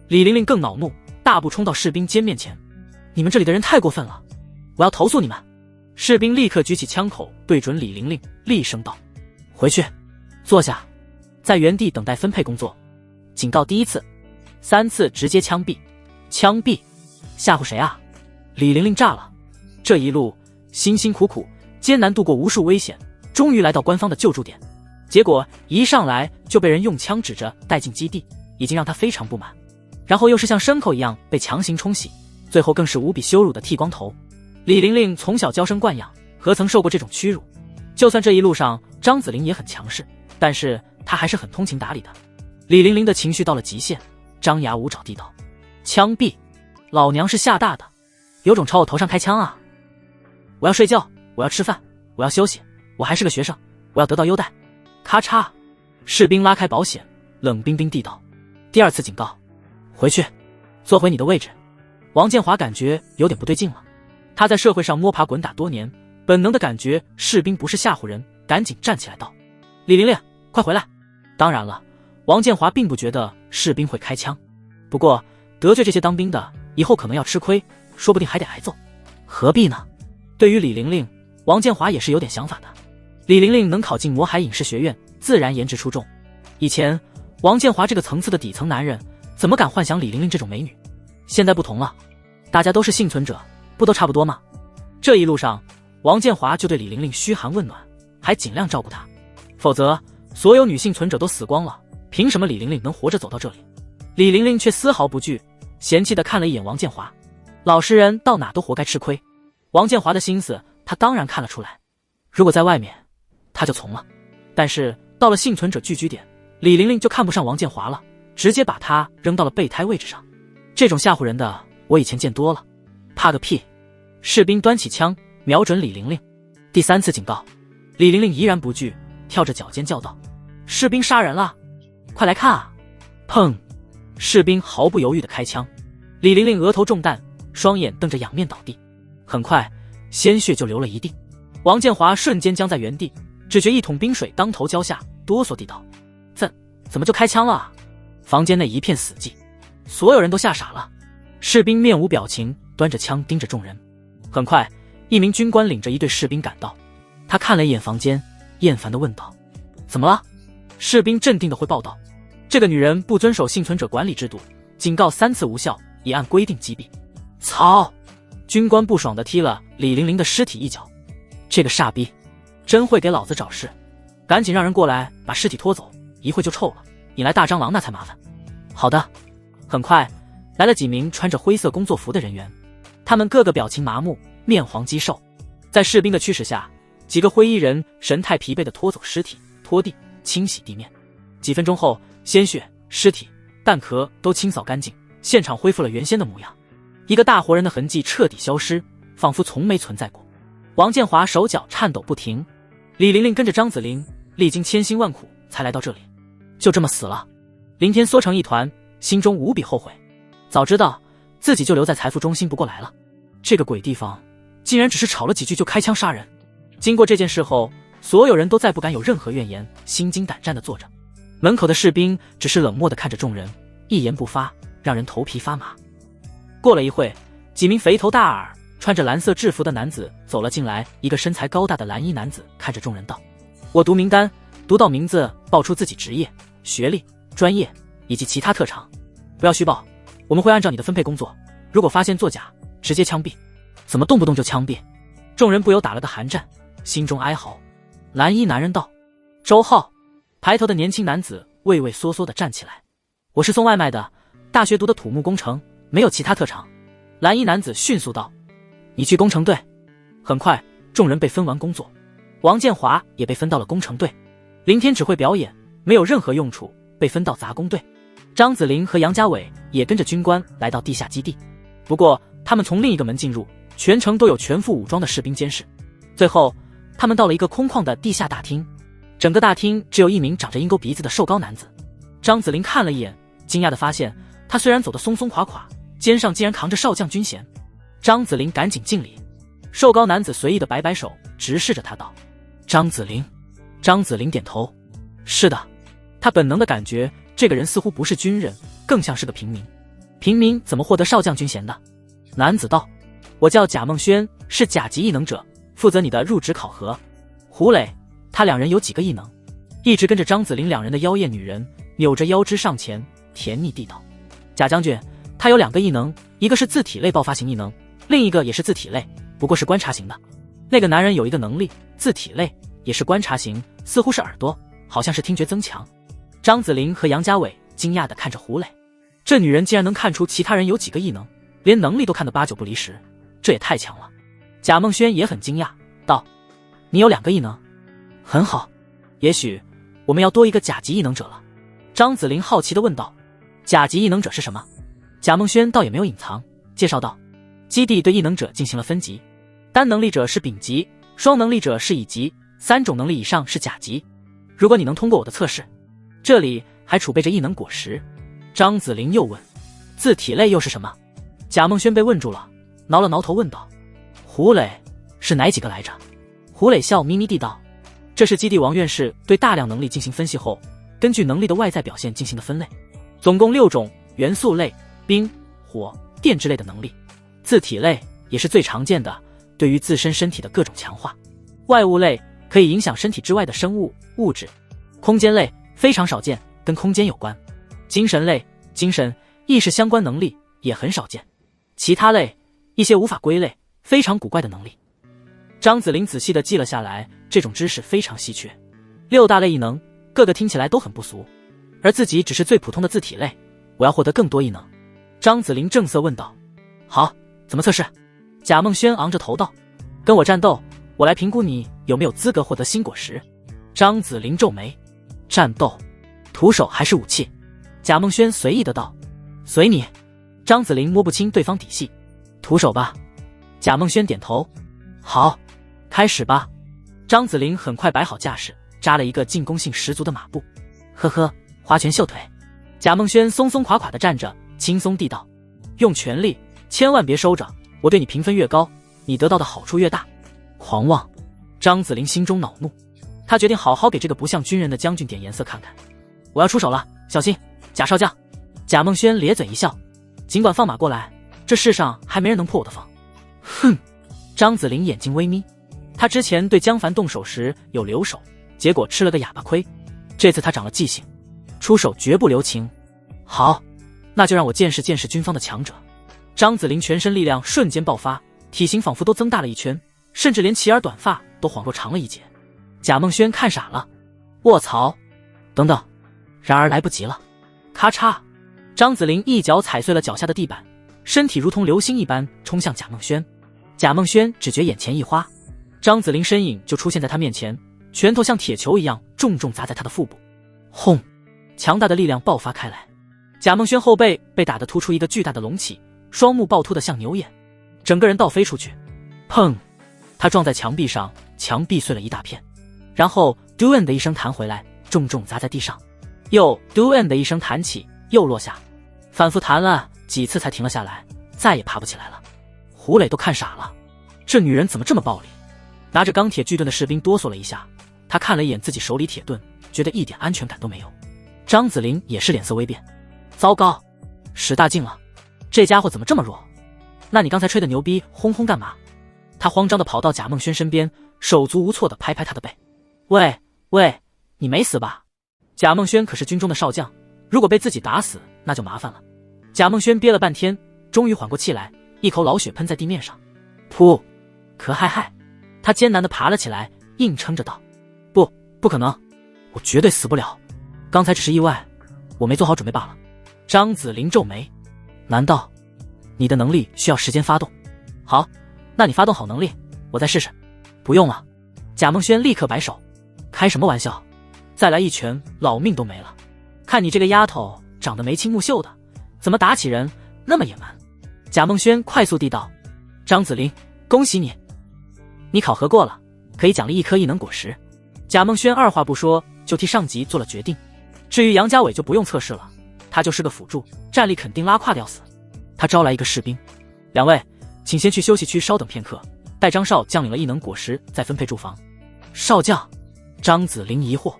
Speaker 1: 李玲玲更恼怒，大步冲到士兵间面前：你们这里的人太过分了，我要投诉你们！士兵立刻举起枪口对准李玲玲，厉声道：回去，坐下，在原地等待分配工作。警告第一次，3次直接枪毙。枪毙？吓唬谁啊？李玲玲炸了。这一路辛辛苦苦艰难度过无数危险，终于来到官方的救助点，结果一上来就被人用枪指着带进基地，已经让他非常不满。然后又是像牲口一样被强行冲洗，最后更是无比羞辱的剃光头。李玲玲从小娇生惯养，何曾受过这种屈辱？就算这一路上张子霖也很强势，但是他还是很通情达理的。李玲玲的情绪到了极限，张牙舞爪地道：枪毙！老娘是厦大的，有种朝我头上开枪啊！我要睡觉，我要吃饭，我要休息，我还是个学生，我要得到优待。咔嚓，士兵拉开保险，冷冰冰地道：第2次警告，回去，坐回你的位置。王建华感觉有点不对劲了，他在社会上摸爬滚打多年，本能的感觉士兵不是吓唬人，赶紧站起来道：李玲玲，快回来！当然了，王建华并不觉得士兵会开枪，不过得罪这些当兵的，以后可能要吃亏，说不定还得挨揍，何必呢？对于李玲玲，王建华也是有点想法的。李玲玲能考进魔海影视学院，自然颜值出众。以前王建华这个层次的底层男人，怎么敢幻想李玲玲这种美女？现在不同了，大家都是幸存者，不都差不多吗？这一路上，王建华就对李玲玲嘘寒问暖，还尽量照顾她，否则所有女幸存者都死光了，凭什么李玲玲能活着走到这里？李玲玲却丝毫不惧，嫌弃地看了一眼王建华，老实人到哪都活该吃亏。王建华的心思他当然看了出来，如果在外面他就从了，但是到了幸存者聚居点，李玲玲就看不上王建华了，直接把他扔到了备胎位置上。这种吓唬人的我以前见多了，怕个屁！士兵端起枪瞄准李玲玲。第3次警告，李玲玲依然不惧，跳着脚尖叫道：士兵杀人了，快来看啊！砰！士兵毫不犹豫地开枪，李玲玲额头中弹，双眼瞪着仰面倒地，很快鲜血就流了一地。王建华瞬间僵在原地，只觉一桶冰水当头浇下，哆嗦地道：怎么就开枪了啊？房间内一片死寂，所有人都吓傻了。士兵面无表情，端着枪盯着众人。很快，一名军官领着一队士兵赶到，他看了一眼房间，厌烦地问道：怎么了？士兵镇定地汇报道：这个女人不遵守幸存者管理制度，警告3次无效，已按规定击毙。操！军官不爽地踢了李玲玲的尸体一脚，这个傻逼真会给老子找事，赶紧让人过来把尸体拖走，一会就臭了，引来大蟑螂那才麻烦。好的。很快来了几名穿着灰色工作服的人员，他们个个表情麻木，面黄肌瘦。在士兵的驱使下，几个灰衣人神态疲惫地拖走尸体，拖地，清洗地面。几分钟后，鲜血、尸体、弹壳都清扫干净，现场恢复了原先的模样，一个大活人的痕迹彻底消失，仿佛从没存在过。王建华手脚颤抖不停，李玲玲跟着张子霖历经千辛万苦才来到这里，就这么死了。林天缩成一团，心中无比后悔，早知道自己就留在财富中心不过来了，这个鬼地方竟然只是吵了几句就开枪杀人。经过这件事后，所有人都再不敢有任何怨言，心惊胆战地坐着。门口的士兵只是冷漠地看着众人，一言不发，让人头皮发麻。过了一会，几名肥头大耳穿着蓝色制服的男子走了进来，一个身材高大的蓝衣男子看着众人道：我读名单，读到名字报出自己职业、学历、专业以及其他特长，不要虚报，我们会按照你的分配工作，如果发现作假，直接枪毙。怎么动不动就枪毙？众人不由打了个寒战，心中哀嚎。蓝衣男人道：周浩。排头的年轻男子畏畏缩缩地站起来：我是送外卖的，大学读的土木工程，没有其他特长。蓝衣男子迅速道：你去工程队。很快众人被分完工作，王建华也被分到了工程队，林天只会表演，没有任何用处，被分到杂工队。张子霖和杨家伟也跟着军官来到地下基地，不过他们从另一个门进入，全程都有全副武装的士兵监视。最后他们到了一个空旷的地下大厅，整个大厅只有一名长着鹰钩鼻子的瘦高男子。张子霖看了一眼，惊讶地发现他虽然走得松松垮垮，肩上竟然扛着少将军衔。张子霖赶紧敬礼，瘦高男子随意地摆摆手，直视着他道：张子霖。张子霖点头，是的。他本能地感觉这个人似乎不是军人，更像是个平民。平民怎么获得少将军衔的？男子道：我叫贾梦轩，是甲级异能者，负责你的入职考核。胡磊，他两人有几个异能？一直跟着张子霖两人的妖艳女人扭着腰肢上前，甜腻地道：贾将军，他有2个异能，一个是自体类爆发型异能，另一个也是自体类，不过是观察型的。那个男人有一个能力，自体类，也是观察型，似乎是耳朵，好像是听觉增强。张子霖和杨家伟惊讶地看着胡磊，这女人竟然能看出其他人有几个异能，连能力都看得8、9不离10，这也太强了。贾梦轩也很惊讶，道：你有2个异能，很好，也许我们要多一个甲级异能者了。张子霖好奇地问道：甲级异能者是什么？贾梦轩倒也没有隐藏，介绍道：基地对异能者进行了分级，单能力者是丙级，双能力者是乙级，3种能力以上是甲级。如果你能通过我的测试，这里还储备着异能果实。张子霖又问：自体类又是什么？贾梦轩被问住了，挠了挠头问道：胡磊是哪几个来着？胡磊笑眯眯地道：这是基地王院士对大量能力进行分析后，根据能力的外在表现进行的分类，总共6种元素类、冰、火、电之类的能力。自体类也是最常见的，对于自身身体的各种强化。外物类可以影响身体之外的生物、物质。空间类非常少见，跟空间有关。精神类，精神、意识相关能力也很少见。其他类，一些无法归类、非常古怪的能力。张子霖仔细地记了下来，这种知识非常稀缺。6大类异能，个个听起来都很不俗，而自己只是最普通的自体类，我要获得更多异能。张子霖正色问道：好，怎么测试？贾梦轩昂着头道：跟我战斗，我来评估你有没有资格获得新果实。张子霖皱眉：战斗，徒手还是武器？贾梦轩随意的道：随你。张子霖摸不清对方底细：徒手吧。贾梦轩点头：好，开始吧。张子霖很快摆好架势，扎了一个进攻性十足的马步。呵呵，花拳绣腿。贾梦轩松松垮垮的站着，轻松地道：用全力，千万别收着，我对你评分越高，你得到的好处越大。狂妄！张子霖心中恼怒，他决定好好给这个不像军人的将军点颜色看看。我要出手了，小心，贾少将！贾梦轩咧嘴一笑，尽管放马过来，这世上还没人能破我的防。哼！张子霖眼睛微眯，他之前对江凡动手时有留手，结果吃了个哑巴亏，这次他长了记性，出手绝不留情。好，那就让我见识见识军方的强者。张子霖全身力量瞬间爆发，体型仿佛都增大了一圈，甚至连齐耳短发都恍若长了一截。贾梦轩看傻了，卧槽！等等，然而来不及了，咔嚓！张子霖一脚踩碎了脚下的地板，身体如同流星一般冲向贾梦轩。贾梦轩只觉眼前一花，张子霖身影就出现在他面前，拳头像铁球一样重重砸在他的腹部。轰！强大的力量爆发开来，贾梦轩后背被打得突出一个巨大的隆起，双目暴突的像牛眼，整个人倒飞出去。砰！他撞在墙壁上，墙壁碎了一大片，然后 duan 的一声弹回来，重重砸在地上，又 duan 的一声弹起，又落下，反复弹了几次才停了下来，再也爬不起来了。胡磊都看傻了，这女人怎么这么暴力？拿着钢铁巨盾的士兵哆嗦了一下，他看了一眼自己手里铁盾，觉得一点安全感都没有。张子霖也是脸色微变，糟糕，使大劲了，这家伙怎么这么弱？那你刚才吹的牛逼轰轰干嘛？他慌张地跑到贾梦轩身边，手足无措地拍拍他的背。喂，你没死吧？贾梦轩可是军中的少将，如果被自己打死，那就麻烦了。贾梦轩憋了半天，终于缓过气来，一口老血喷在地面上。噗！可嗨！他艰难地爬了起来，硬撑着道：不可能，我绝对死不了，刚才只是意外，我没做好准备罢了。张子霖皱眉，难道你的能力需要时间发动？好，那你发动好能力，我再试试。不用了。贾梦轩立刻摆手，开什么玩笑，再来一拳老命都没了。看你这个丫头长得眉清目秀的，怎么打起人那么野蛮？贾梦轩快速地道：张子霖，恭喜你，你考核过了，可以奖励1颗异能果实。贾梦轩二话不说就替上级做了决定。至于杨家伟就不用测试了，他就是个辅助，战力肯定拉胯掉死。他招来一个士兵，2位请先去休息区稍等片刻，待张少将领了异能果实再分配住房。少将？张子霖疑惑。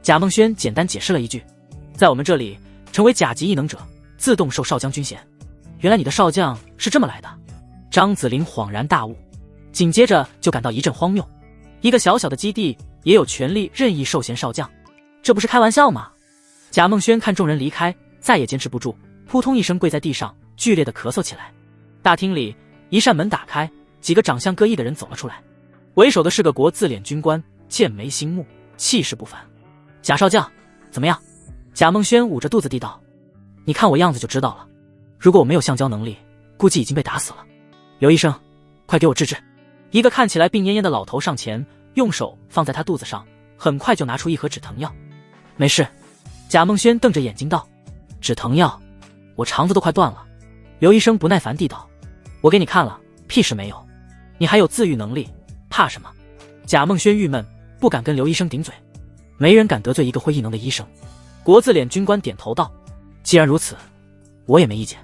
Speaker 1: 贾梦轩简单解释了一句，在我们这里成为甲级异能者自动受少将军衔。原来你的少将是这么来的。张子霖恍然大悟，紧接着就感到一阵荒谬，一个小小的基地也有权利任意授衔少将，这不是开玩笑吗？贾梦轩看众人离开，再也坚持不住，扑通一声跪在地上，剧烈的咳嗽起来。大厅里一扇门打开，几个长相各异的人走了出来，为首的是个国字脸军官，剑眉星目，气势不凡。贾少将怎么样？贾梦轩捂着肚子地道，你看我样子就知道了，如果我没有橡胶能力，估计已经被打死了。刘医生，快给我治治。一个看起来病恹恹的老头上前，用手放在他肚子上，很快就拿出一盒止疼药。没事。贾梦轩瞪着眼睛道，止疼药？我肠子都快断了。刘医生不耐烦地道，我给你看了，屁事没有，你还有自愈能力，怕什么？贾梦轩郁闷，不敢跟刘医生顶嘴，没人敢得罪一个会异能的医生。国字脸军官点头道，既然如此，我也没意见。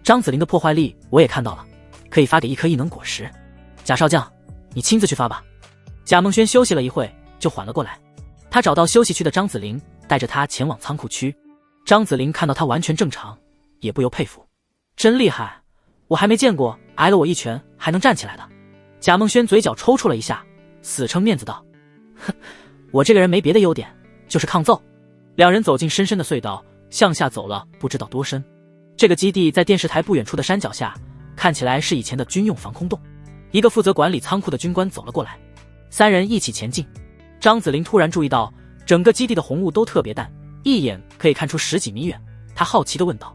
Speaker 1: 张子霖的破坏力我也看到了，可以发给1颗异能果实。贾少将，你亲自去发吧。贾梦轩休息了一会就缓了过来，他找到休息区的张子霖，带着他前往仓库区。张子霖看到他完全正常，也不由佩服，真厉害，我还没见过挨了我一拳还能站起来的。贾梦轩嘴角抽搐了一下，死撑面子道，哼，我这个人没别的优点，就是抗揍。两人走进深深的隧道，向下走了不知道多深。这个基地在电视台不远处的山脚下，看起来是以前的军用防空洞。一个负责管理仓库的军官走了过来，三人一起前进。张子霖突然注意到整个基地的红雾都特别淡，一眼可以看出10几米远。他好奇地问道，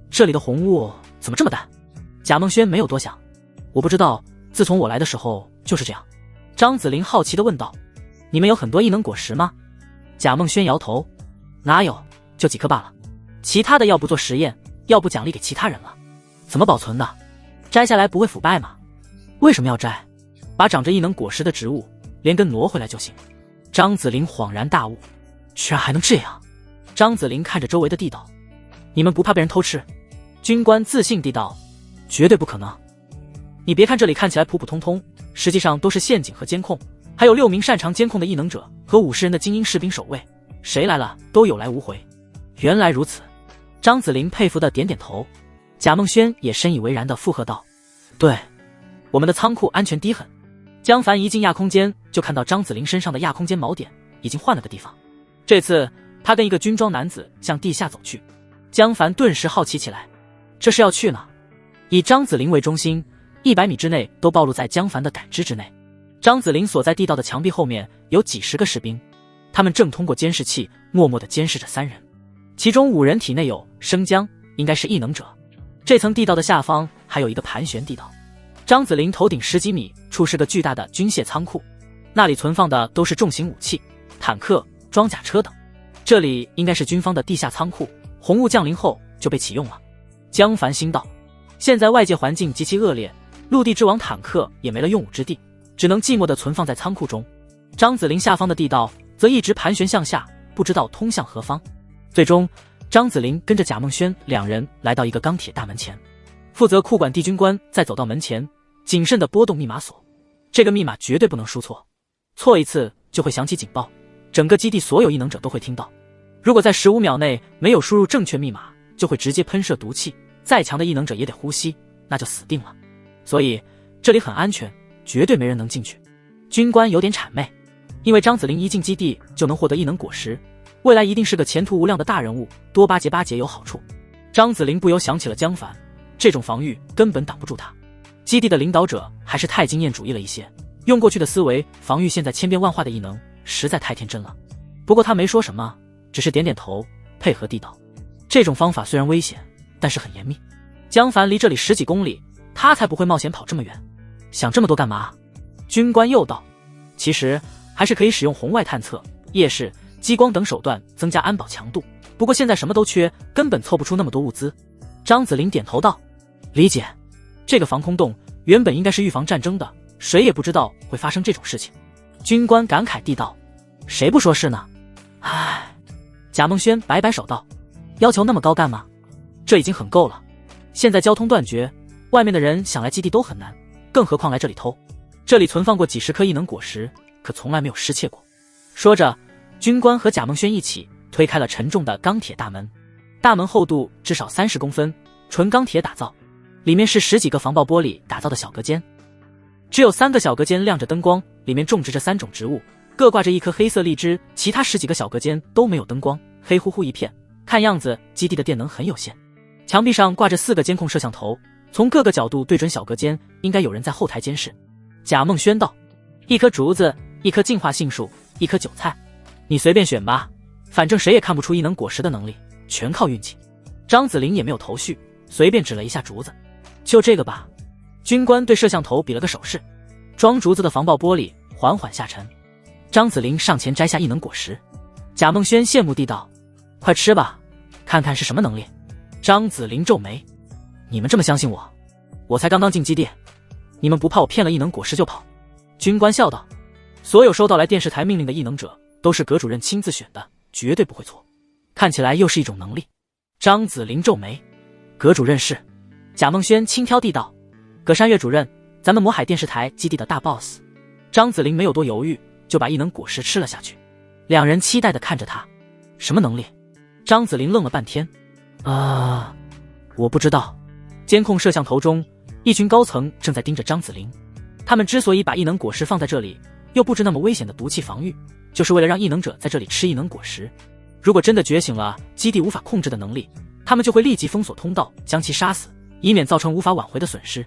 Speaker 1: 这里的红雾怎么这么淡？贾梦轩没有多想，我不知道，自从我来的时候就是这样。张子霖好奇地问道，你们有很多异能果实吗？贾梦轩摇头，哪有，就几颗罢了，其他的要不做实验，要不奖励给其他人了。怎么保存的？摘下来不会腐败吗？为什么要摘？把长着异能果实的植物连根挪回来就行。张子霖恍然大悟，居然还能这样。张子霖看着周围的地道，你们不怕被人偷吃？军官自信地道，绝对不可能。你别看这里看起来普普通通，实际上都是陷阱和监控，还有6名擅长监控的异能者和50人的精英士兵守卫，谁来了都有来无回。原来如此。张子霖佩服的点点头。贾梦轩也深以为然的附和道，对，我们的仓库安全低很。江凡一进亚空间就看到张子霖身上的亚空间锚点已经换了个地方，这次他跟一个军装男子向地下走去。江凡顿时好奇起来，这是要去哪？以张子霖为中心，100米之内都暴露在江凡的感知之内。张子霖所在地道的墙壁后面有几十个士兵，他们正通过监视器默默地监视着3人，其中5人体内有生姜，应该是异能者。这层地道的下方还有一个盘旋地道。张子霖头顶10几米处是个巨大的军械仓库，那里存放的都是重型武器、坦克、装甲车等。这里应该是军方的地下仓库，红雾降临后就被启用了。江凡心道，现在外界环境极其恶劣，陆地之王坦克也没了用武之地，只能寂寞地存放在仓库中。张子霖下方的地道则一直盘旋向下，不知道通向何方。最终张子霖跟着贾梦轩2人来到一个钢铁大门前，负责库管地军官再走到门前，谨慎地拨动密码锁。这个密码绝对不能输错，错一次就会响起警报，整个基地所有异能者都会听到。如果在15秒内没有输入正确密码，就会直接喷射毒气，再强的异能者也得呼吸，那就死定了。所以这里很安全，绝对没人能进去。军官有点谄媚，因为张子霖一进基地就能获得异能果实，未来一定是个前途无量的大人物，多巴结巴结有好处。张子霖不由想起了江凡，这种防御根本挡不住他。基地的领导者还是太经验主义了一些，用过去的思维防御现在千变万化的异能，实在太天真了。不过他没说什么，只是点点头，配合地道。这种方法虽然危险，但是很严密。江凡离这里10几公里，他才不会冒险跑这么远。想这么多干嘛？军官又道，其实还是可以使用红外探测、夜视、激光等手段增加安保强度，不过现在什么都缺，根本凑不出那么多物资。张子霖点头道：理解，这个防空洞原本应该是预防战争的，谁也不知道会发生这种事情。军官感慨地道：谁不说是呢？唉。贾梦轩摆摆手道：要求那么高干嘛？这已经很够了，现在交通断绝，外面的人想来基地都很难，更何况来这里偷。这里存放过几十颗异能果实，可从来没有失窃过。说着，军官和贾梦轩一起推开了沉重的钢铁大门，大门厚度至少30公分，纯钢铁打造，里面是10几个防爆玻璃打造的小隔间，只有3个小隔间亮着灯光，里面种植着3种植物，各挂着一颗黑色荔枝，其他10几个小隔间都没有灯光，黑乎乎一片，看样子基地的电能很有限。墙壁上挂着4个监控摄像头，从各个角度对准小隔间，应该有人在后台监视。贾梦轩道：一颗竹子，一棵进化杏树，一颗韭菜，你随便选吧，反正谁也看不出异能果实的能力，全靠运气。张子霖也没有头绪，随便指了一下竹子，就这个吧。军官对摄像头比了个手势，装竹子的防爆玻璃缓缓下沉。张子霖上前摘下异能果实，贾梦轩羡慕地道：快吃吧，看看是什么能力。张子霖皱眉：你们这么相信我？我才刚刚进基地，你们不怕我骗了异能果实就跑？军官笑道：所有收到来电视台命令的异能者都是葛主任亲自选的，绝对不会错。看起来又是一种能力。张子霖皱眉：葛主任是？贾梦轩轻佻地道：葛山岳主任，咱们魔海电视台基地的大 boss。 张子霖没有多犹豫，就把异能果实吃了下去。两人期待地看着他。什么能力？张子霖愣了半天。我不知道。监控摄像头中，一群高层正在盯着张子霖。他们之所以把异能果实放在这里，又布置那么危险的毒气防御，就是为了让异能者在这里吃异能果实。如果真的觉醒了基地无法控制的能力，他们就会立即封锁通道，将其杀死，以免造成无法挽回的损失。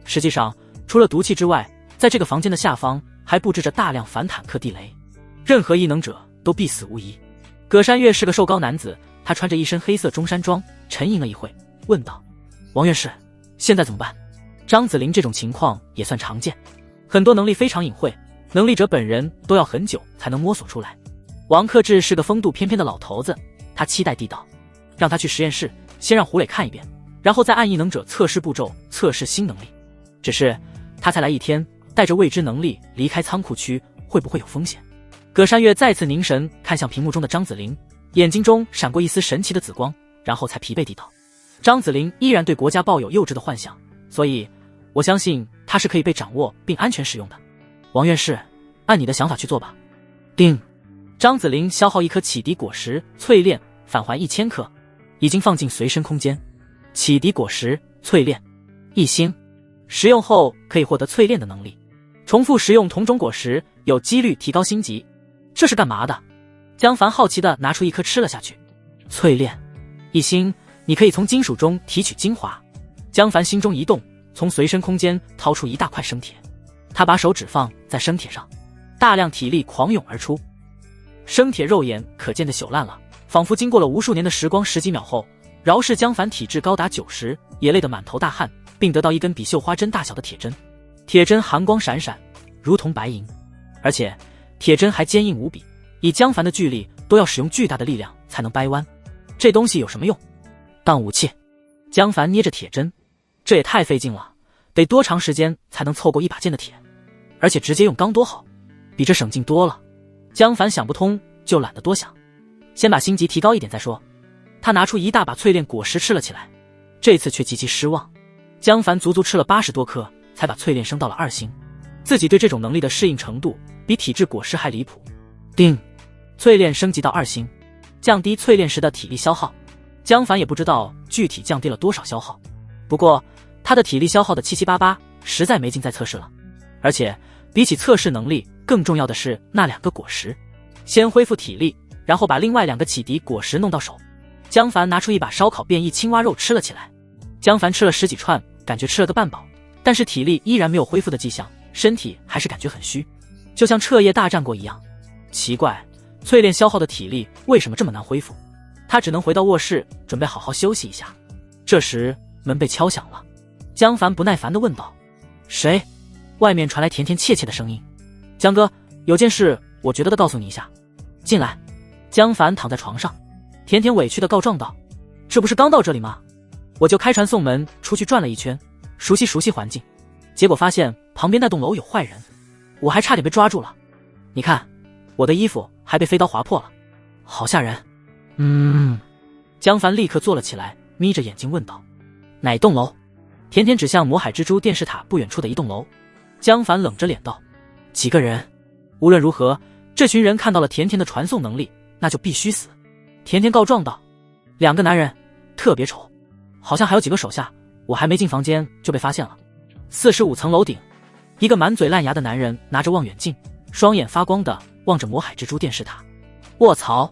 Speaker 1: 实际上，除了毒气之外，在这个房间的下方还布置着大量反坦克地雷，任何异能者都必死无疑。葛山岳是个瘦高男子，他穿着一身黑色中山装，沉吟了一会，问道：王院士，现在怎么办？张子霖这种情况也算常见，很多能力非常隐晦，能力者本人都要很久才能摸索出来。王克志是个风度翩翩的老头子，他期待地道：让他去实验室，先让胡磊看一遍，然后再按异能者测试步骤测试新能力。只是他才来1天，带着未知能力离开仓库区，会不会有风险？葛山岳再次凝神看向屏幕中的张子霖，眼睛中闪过一丝神奇的紫光，然后才疲惫地道：张子霖依然对国家抱有幼稚的幻想，所以我相信他是可以被掌握并安全使用的。王院士，按你的想法去做吧。定。张子霖消耗1颗启迪果实淬炼返还1000克，已经放进随身空间。启迪果实淬炼1星，食用后可以获得淬炼的能力，重复食用同种果实有几率提高星级。这是干嘛的？江凡好奇地拿出1颗吃了下去。淬炼1星，你可以从金属中提取精华。江凡心中一动，从随身空间掏出一大块生铁，他把手指放在生铁上，大量体力狂涌而出。生铁肉眼可见的朽烂了，仿佛经过了无数年的时光，10几秒后，饶是江凡体质高达90，也累得满头大汗，并得到一根比绣花针大小的铁针。铁针寒光闪闪，如同白银，而且铁针还坚硬无比，以江凡的巨力都要使用巨大的力量才能掰弯。这东西有什么用？当武器。江凡捏着铁针，这也太费劲了，得多长时间才能凑够1把剑的铁？而且直接用钢多好，比这省劲多了。江凡想不通，就懒得多想，先把星级提高一点再说。他拿出一大把淬炼果实吃了起来，这次却极其失望。江凡足足吃了80多颗，才把淬炼升到了2星。自己对这种能力的适应程度比体质果实还离谱。定，淬炼升级到2星，降低淬炼时的体力消耗。江凡也不知道具体降低了多少消耗，不过他的体力消耗的七七八八，实在没劲再测试了。而且比起测试能力，更重要的是那2个果实。先恢复体力，然后把另外2个启迪果实弄到手。江凡拿出一把烧烤变异青蛙肉吃了起来。江凡吃了10几串，感觉吃了个半饱，但是体力依然没有恢复的迹象，身体还是感觉很虚，就像彻夜大战过一样。奇怪，淬炼消耗的体力为什么这么难恢复？他只能回到卧室，准备好好休息一下。这时门被敲响了，江凡不耐烦地问道：谁？外面传来甜甜切切的声音：江哥，有件事我觉得告诉你一下。进来。江凡躺在床上，甜甜委屈的告状道：这不是刚到这里吗？我就开传送门出去转了一圈，熟悉环境，结果发现旁边那栋楼有坏人，我还差点被抓住了。你看，我的衣服还被飞刀划破了，好吓人。江凡立刻坐了起来，眯着眼睛问道：哪栋楼？甜甜指向魔海蜘蛛电视塔不远处的一栋楼。江凡冷着脸道：几个人？无论如何，这群人看到了甜甜的传送能力，那就必须死。甜甜告状道：2个男人，特别丑，好像还有几个手下，我还没进房间就被发现了。45层楼顶，一个满嘴烂牙的男人拿着望远镜，双眼发光的望着魔海蜘蛛电视塔。卧槽，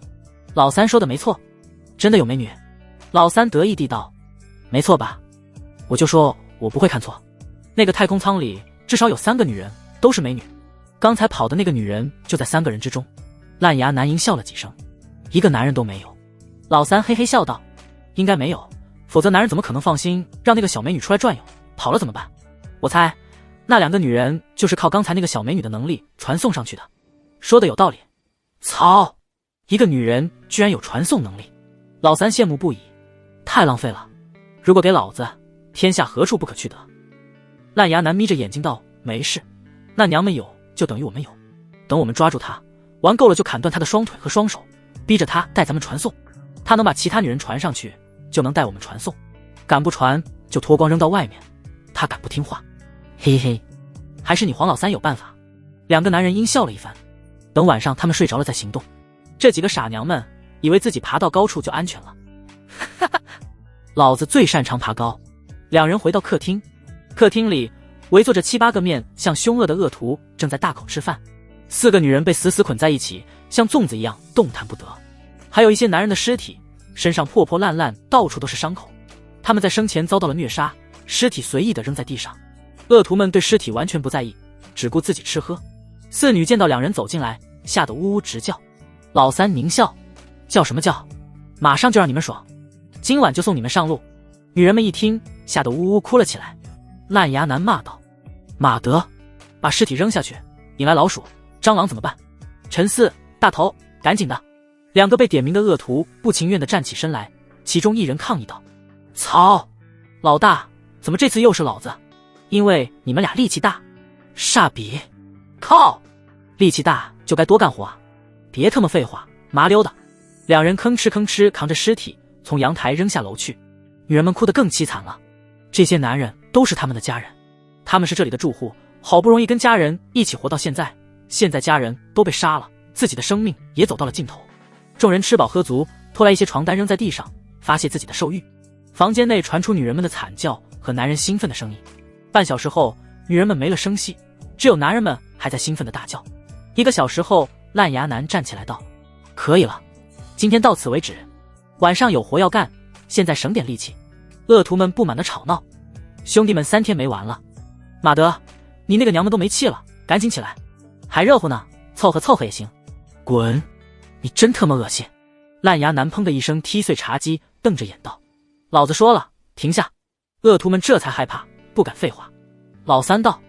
Speaker 1: 老三说的没错，真的有美女。老三得意地道：没错吧，我就说我不会看错，那个太空舱里至少有3个女人，都是美女，刚才跑的那个女人就在3个人之中。烂牙男淫笑了几声：一个男人都没有。老三嘿嘿笑道：应该没有，否则男人怎么可能放心让那个小美女出来转悠，跑了怎么办？我猜那2个女人就是靠刚才那个小美女的能力传送上去的。说的有道理。操，一个女人居然有传送能力，老三羡慕不已，太浪费了，如果给老子，天下何处不可去得。烂牙男眯着眼睛道：没事，那娘们有就等于我们有，等我们抓住她，玩够了就砍断她的双腿和双手，逼着她带咱们传送，她能把其他女人传上去，就能带我们传送，敢不传就脱光扔到外面，她敢不听话，嘿嘿，还是你黄老三有办法。2个男人阴笑了一番，等晚上他们睡着了再行动。这几个傻娘们以为自己爬到高处就安全了，哈哈，老子最擅长爬高。2人回到客厅，客厅里围坐着7、8个面相凶恶的恶徒，正在大口吃饭。4个女人被死死捆在一起，像粽子一样动弹不得，还有一些男人的尸体，身上破破烂烂，到处都是伤口，他们在生前遭到了虐杀，尸体随意地扔在地上。恶徒们对尸体完全不在意，只顾自己吃喝。4女见到2人走进来，吓得呜呜直叫。老三狞笑：叫什么叫，马上就让你们爽，今晚就送你们上路。女人们一听，吓得呜呜哭了起来。烂牙男骂道：马德，把尸体扔下去，引来老鼠蟑螂怎么办？陈四、大头，赶紧的。2个被点名的恶徒不情愿地站起身来，其中1人抗议道：操，老大，怎么这次又是老子？因为你们俩力气大。煞笔，靠，力气大就该多干活啊，别他妈废话，麻溜的。2人吭哧扛着尸体从阳台扔下楼去。女人们哭得更凄惨了，这些男人都是他们的家人，他们是这里的住户，好不容易跟家人一起活到现在，现在家人都被杀了，自己的生命也走到了尽头。众人吃饱喝足，拖来一些床单扔在地上，发泄自己的兽欲。房间内传出女人们的惨叫和男人兴奋的声音。半小时后，女人们没了声息，只有男人们还在兴奋的大叫。1个小时后，烂牙男站起来道：可以了，今天到此为止，晚上有活要干，现在省点力气。恶徒们不满地吵闹：兄弟们3天没玩了，马德，你那个娘们都没气了，赶紧起来，还热乎呢，凑合也行。滚，你真他妈恶心。烂牙男砰的一声踢碎茶几，瞪着眼道：老子说了，停下。恶徒们这才害怕，不敢废话。老三道：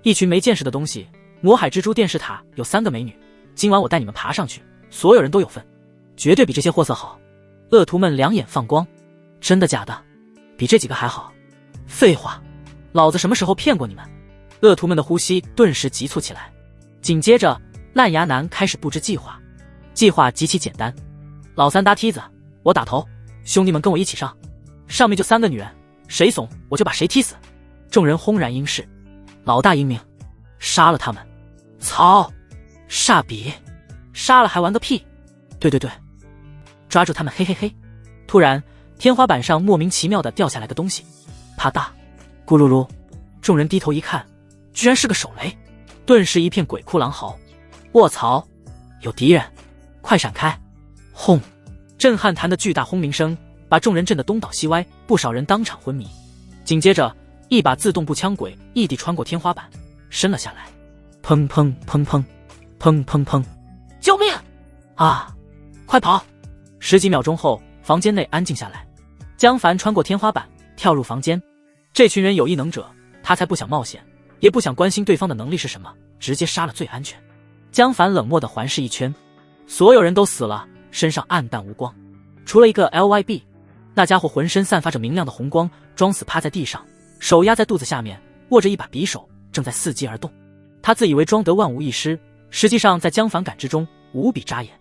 Speaker 1: 一群没见识的东西，魔海蜘蛛电视塔有3个美女，今晚我带你们爬上去，所有人都有份，绝对比这些货色好。恶徒们2眼放光：真的假的？比这几个还好？废话，老子什么时候骗过你们？恶徒们的呼吸顿时急促起来。紧接着，烂牙男开始布置计划。计划极其简单：老三搭梯子，我打头，兄弟们跟我一起上，上面就3个女人，谁怂我就把谁踢死。众人轰然应是。老大英明，杀了他们。操，煞笔，杀了还玩个屁。对，抓住他们，嘿嘿嘿。突然，天花板上莫名其妙地掉下来个东西，啪嗒，咕噜噜。众人低头一看，居然是个手雷，顿时一片鬼哭狼嚎。卧槽，有敌人，快闪开！轰！震撼弹的巨大轰鸣声把众人震得东倒西歪，不少人当场昏迷。紧接着，一把自动步枪轨异地穿过天花板，伸了下来。砰砰砰砰，砰砰砰！救命！啊！快跑！10几秒钟后，房间内安静下来。江凡穿过天花板，跳入房间。这群人有异能者，他才不想冒险，也不想关心对方的能力是什么，直接杀了最安全。江凡冷漠地环视一圈，所有人都死了，身上暗淡无光，除了一个 LYB， 那家伙浑身散发着明亮的红光，装死趴在地上，手压在肚子下面，握着一把匕首，正在伺机而动。他自以为装得万无一失，实际上在江凡感知中无比扎眼。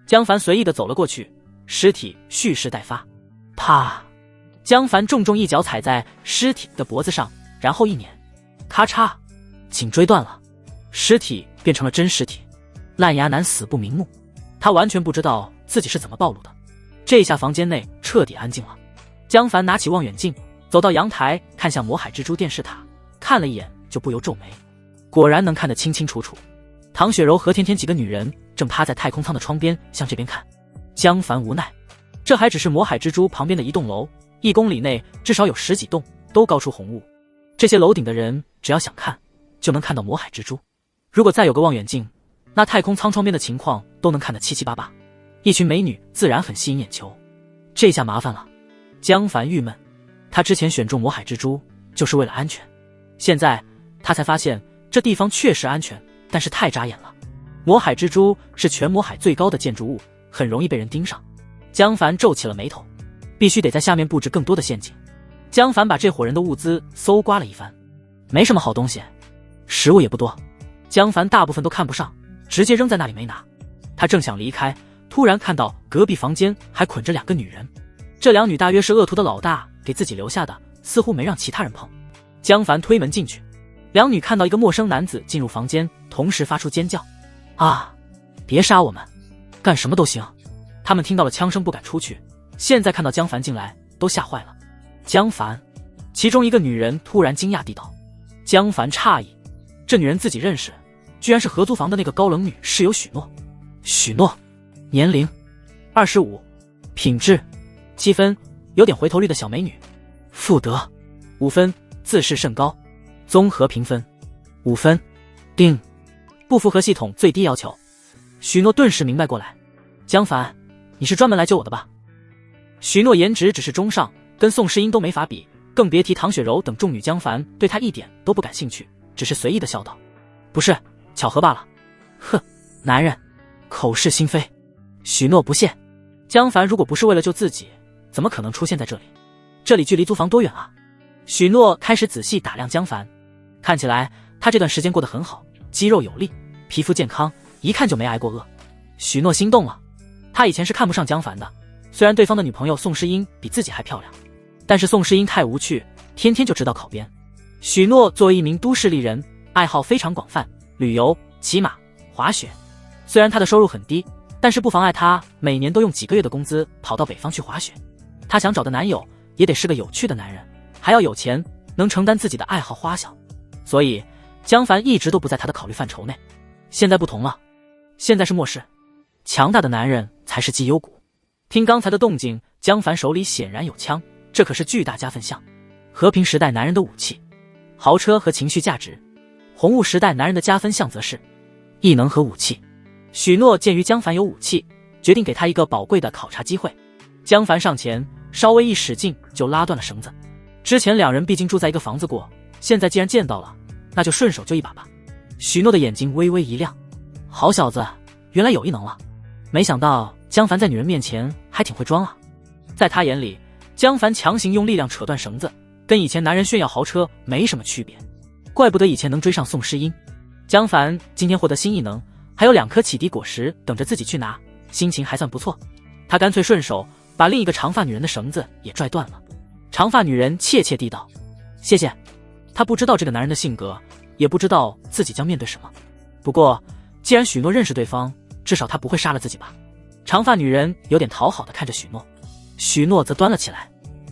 Speaker 1: 江凡随意地走了过去，尸体蓄势待发。啪！江凡重重一脚踩在尸体的脖子上，然后一碾，咔嚓，颈椎断了，尸体变成了真尸体。烂牙男死不瞑目，他完全不知道自己是怎么暴露的。这下房间内彻底安静了。江凡拿起望远镜，走到阳台，看向魔海蜘蛛电视塔，看了一眼就不由皱眉，果然能看得清清楚楚。唐雪柔和甜甜几个女人正趴在太空舱的窗边向这边看。江凡无奈，这还只是魔海蜘蛛旁边的一栋楼，1公里内至少有10几栋，都高出红雾。这些楼顶的人只要想看，就能看到魔海蜘蛛。如果再有个望远镜，那太空舱窗边的情况都能看得七七八八。一群美女自然很吸引眼球。这下麻烦了，江凡郁闷。他之前选中魔海蜘蛛就是为了安全，现在他才发现这地方确实安全，但是太扎眼了。魔海蜘蛛是全魔海最高的建筑物，很容易被人盯上。江凡皱起了眉头，必须得在下面布置更多的陷阱。江凡把这伙人的物资搜刮了一番，没什么好东西，食物也不多，江凡大部分都看不上，直接扔在那里没拿。他正想离开，突然看到隔壁房间还捆着2个女人，这2女大约是恶徒的老大给自己留下的，似乎没让其他人碰。江凡推门进去，2女看到一个陌生男子进入房间，同时发出尖叫：啊，别杀我们，干什么都行。他们听到了枪声不敢出去，现在看到江凡进来都吓坏了。江凡，其中一个女人突然惊讶地道。江凡诧异，这女人自己认识，居然是合租房的那个高冷女室友许诺。许诺，年龄25，品质7分，有点回头率的小美女。妇德5分，自视甚高。综合评分5分，定，不符合系统最低要求。许诺顿时明白过来，江凡，你是专门来救我的吧？许诺颜值只是中上，跟宋诗音都没法比，更别提唐雪柔等众女。江凡对她一点都不感兴趣，只是随意的笑道：不是，巧合罢了。哼，男人口是心非。许诺不屑。江凡如果不是为了救自己，怎么可能出现在这里？这里距离租房多远啊？许诺开始仔细打量江凡，看起来他这段时间过得很好，肌肉有力，皮肤健康，一看就没挨过饿。许诺心动了，他以前是看不上江凡的，虽然对方的女朋友宋诗音比自己还漂亮，但是宋诗音太无趣，天天就知道考编。许诺作为一名都市丽人，爱好非常广泛，旅游、骑马、滑雪。虽然他的收入很低，但是不妨碍他每年都用几个月的工资跑到北方去滑雪。他想找的男友也得是个有趣的男人，还要有钱，能承担自己的爱好花销。所以江凡一直都不在他的考虑范畴内。现在不同了，现在是末世，强大的男人才是绩优股。听刚才的动静，江凡手里显然有枪，这可是巨大加分项。和平时代男人的武器，豪车和情绪价值；红雾时代男人的加分项则是异能和武器。许诺鉴于江凡有武器，决定给他一个宝贵的考察机会。江凡上前稍微一使劲就拉断了绳子。之前2人毕竟住在一个房子过，现在既然见到了，那就顺手就一把吧。许诺的眼睛微微一亮，好小子，原来有异能了。没想到江凡在女人面前还挺会装啊。在他眼里，江凡强行用力量扯断绳子，跟以前男人炫耀豪车没什么区别，怪不得以前能追上宋诗音。江凡今天获得新异能，还有2颗启迪果实等着自己去拿，心情还算不错。他干脆顺手把另一个长发女人的绳子也拽断了。长发女人怯怯地道：谢谢。她不知道这个男人的性格，也不知道自己将面对什么。不过既然许诺认识对方，至少他不会杀了自己吧。长发女人有点讨好的看着许诺，许诺则端了起来。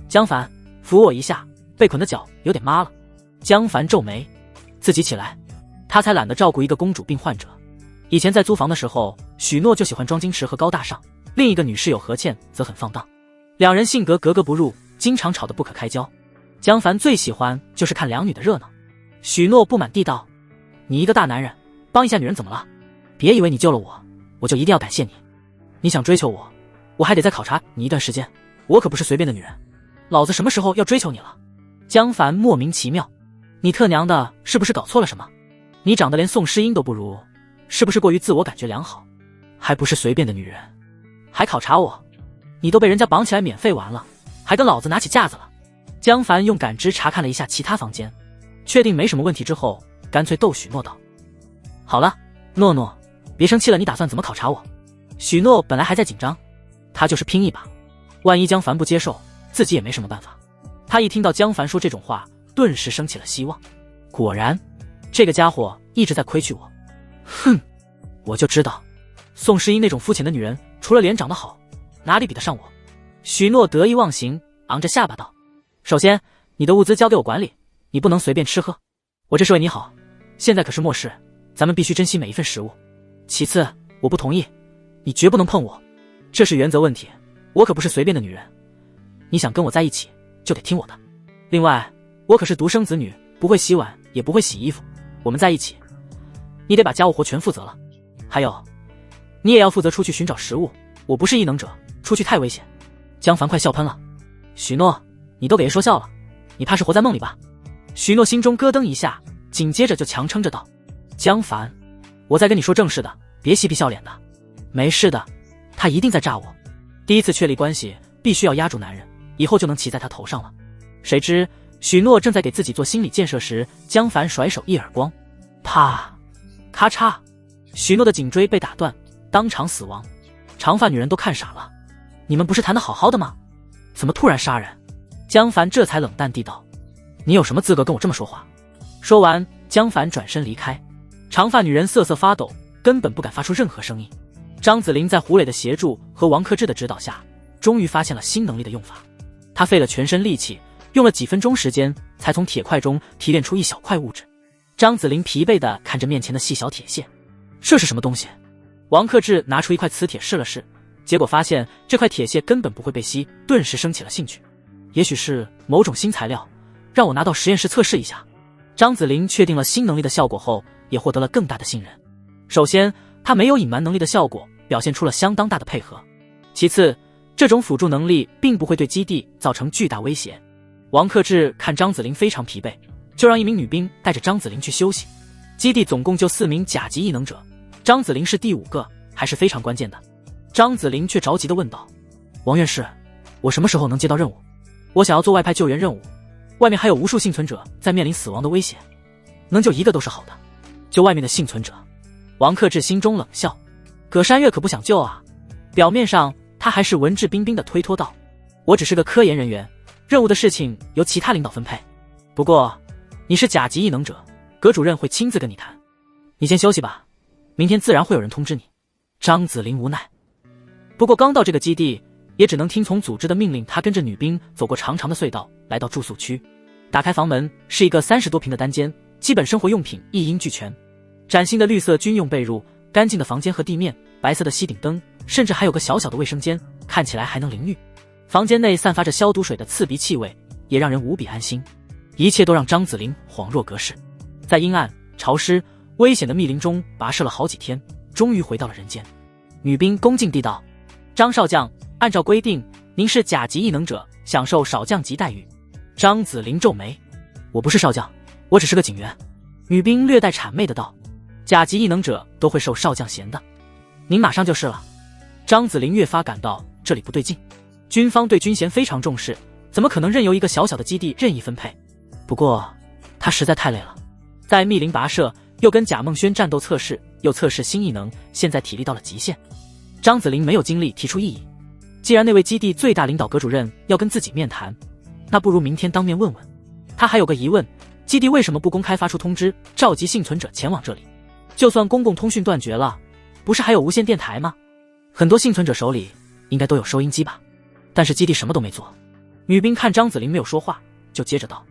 Speaker 1: 江凡，扶我一下，被捆的脚有点麻了。江凡皱眉，自己起来。他才懒得照顾一个公主病患者。以前在租房的时候，许诺就喜欢装矜持和高大上，另一个女室友何倩则很放荡，2人性格格格不入，经常吵得不可开交。江凡最喜欢就是看2女的热闹。许诺不满地道：你一个大男人，帮一下女人怎么了？别以为你救了我，我就一定要感谢你。你想追求我，我还得再考察你一段时间，我可不是随便的女人。老子什么时候要追求你了？江凡莫名其妙，你特娘的是不是搞错了什么？你长得连宋诗音都不如，是不是过于自我感觉良好？还不是随便的女人，还考察我？你都被人家绑起来免费玩了，还跟老子拿起架子了。江凡用感知查看了一下其他房间，确定没什么问题之后，干脆逗许诺道：好了，诺诺，别生气了，你打算怎么考察我？许诺本来还在紧张，他就是拼一把，万一江凡不接受，自己也没什么办法。他一听到江凡说这种话，顿时升起了希望。果然，这个家伙一直在亏去我。哼，我就知道，宋诗音那种肤浅的女人，除了脸长得好，哪里比得上我？许诺得意忘形，昂着下巴道：首先，你的物资交给我管理，你不能随便吃喝，我这是为你好，现在可是末世，咱们必须珍惜每一份食物。其次，我不同意，你绝不能碰我，这是原则问题，我可不是随便的女人，你想跟我在一起，就得听我的。另外，我可是独生子女，不会洗碗，也不会洗衣服，我们在一起，你得把家务活全负责了。还有，你也要负责出去寻找食物，我不是异能者，出去太危险。江凡快笑喷了。许诺，你都给爷说笑了，你怕是活在梦里吧？许诺心中咯噔一下，紧接着就强撑着道：江凡，我在跟你说正事的，别嬉皮笑脸的。没事的，他一定在诈我。第一次确立关系，必须要压住男人，以后就能骑在他头上了。谁知许诺正在给自己做心理建设时，江凡甩手一耳光，啪，咔嚓，许诺的颈椎被打断，当场死亡。长发女人都看傻了，你们不是谈得好好的吗？怎么突然杀人？江凡这才冷淡地道：你有什么资格跟我这么说话？说完，江凡转身离开。长发女人瑟瑟发抖，根本不敢发出任何声音。张子霖在胡磊的协助和王克志的指导下，终于发现了新能力的用法。他费了全身力气，用了几分钟时间，才从铁块中提炼出一小块物质。张子霖疲惫地看着面前的细小铁线，这是什么东西？王克志拿出一块磁铁试了试，结果发现这块铁屑根本不会被吸，顿时生起了兴趣。也许是某种新材料，让我拿到实验室测试一下。张子霖确定了新能力的效果后，也获得了更大的信任。首先，他没有隐瞒能力的效果，表现出了相当大的配合。其次，这种辅助能力并不会对基地造成巨大威胁。王克志看张子霖非常疲惫，就让一名女兵带着张子霖去休息。基地总共就4名甲级异能者，张子霖是第5个，还是非常关键的。张子霖却着急地问道：王院士，我什么时候能接到任务？我想要做外派救援任务，外面还有无数幸存者在面临死亡的危险，能救一个都是好的。救外面的幸存者。王克志心中冷笑，葛山月可不想救啊。表面上他还是文质彬彬地推脱道：我只是个科研人员，任务的事情由其他领导分配。不过你是甲级异能者，葛主任会亲自跟你谈。你先休息吧，明天自然会有人通知你。张子霖无奈，不过刚到这个基地，也只能听从组织的命令。他跟着女兵走过长长的隧道，来到住宿区。打开房门，是一个30多平的单间，基本生活用品一应俱全。崭新的绿色军用被褥，干净的房间和地面，白色的吸顶灯，甚至还有个小小的卫生间，看起来还能淋浴。房间内散发着消毒水的刺鼻气味，也让人无比安心。一切都让张子霖恍若隔世。在阴暗、潮湿、危险的密林中跋涉了好几天，终于回到了人间。女兵恭敬地道：张少将，按照规定，您是甲级异能者，享受少将级待遇。张子霖皱眉：我不是少将，我只是个警员。女兵略带谄媚的道：甲级异能者都会受少将衔的，您马上就是了。张子霖越发感到这里不对劲，军方对军衔非常重视，怎么可能任由一个小小的基地任意分配？不过他实在太累了，在密林跋涉，又跟贾梦轩战斗测试，又测试新异能，现在体力到了极限。张子霖没有精力提出异议，既然那位基地最大领导葛主任要跟自己面谈，那不如明天当面问问。他还有个疑问，基地为什么不公开发出通知，召集幸存者前往这里？就算公共通讯断绝了，不是还有无线电台吗？很多幸存者手里应该都有收音机吧？但是基地什么都没做。女兵看张子霖没有说话，就接着道：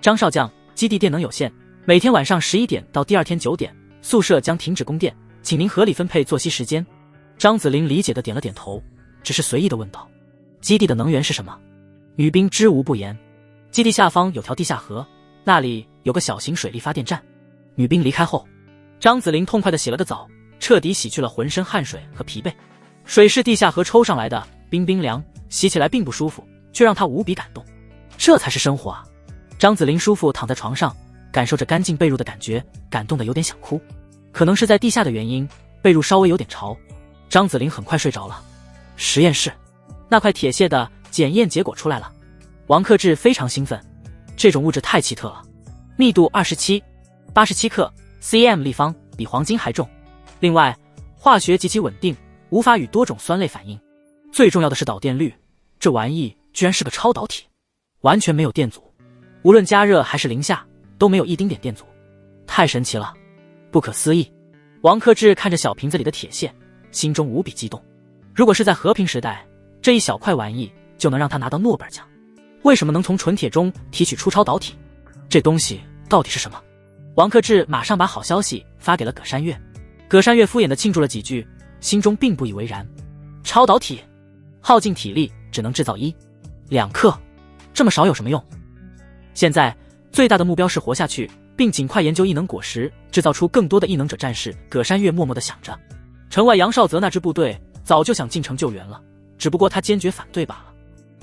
Speaker 1: 张少将，基地电能有限，每天晚上11点到第二天9点，宿舍将停止供电，请您合理分配作息时间。张子霖理解的点了点头，只是随意的问道：基地的能源是什么？女兵知无不言：基地下方有条地下河，那里有个小型水力发电站。女兵离开后，张子霖痛快地洗了个澡，彻底洗去了浑身汗水和疲惫。水是地下河抽上来的，冰冰凉，洗起来并不舒服，却让他无比感动。这才是生活啊！张子霖舒服躺在床上，感受着干净被褥的感觉，感动得有点想哭。可能是在地下的原因，被褥稍微有点潮。张子霖很快睡着了。实验室，那块铁屑的检验结果出来了。王克志非常兴奋，这种物质太奇特了，密度27，87克 cm 立方，比黄金还重。另外，化学极其稳定，无法与多种酸类反应。最重要的是导电率，这玩意居然是个超导体，完全没有电阻，无论加热还是零下都没有一丁点电阻，太神奇了，不可思议。王克志看着小瓶子里的铁屑，心中无比激动。如果是在和平时代，这一小块玩意就能让他拿到诺贝尔奖。为什么能从纯铁中提取出超导体？这东西到底是什么？王克志马上把好消息发给了葛山月。葛山月敷衍地庆祝了几句，心中并不以为然。超导体耗尽体力只能制造1、2克，这么少有什么用？现在最大的目标是活下去，并尽快研究异能果实，制造出更多的异能者战士。葛山月默默地想着。城外杨少泽那支部队早就想进城救援了，只不过他坚决反对罢了。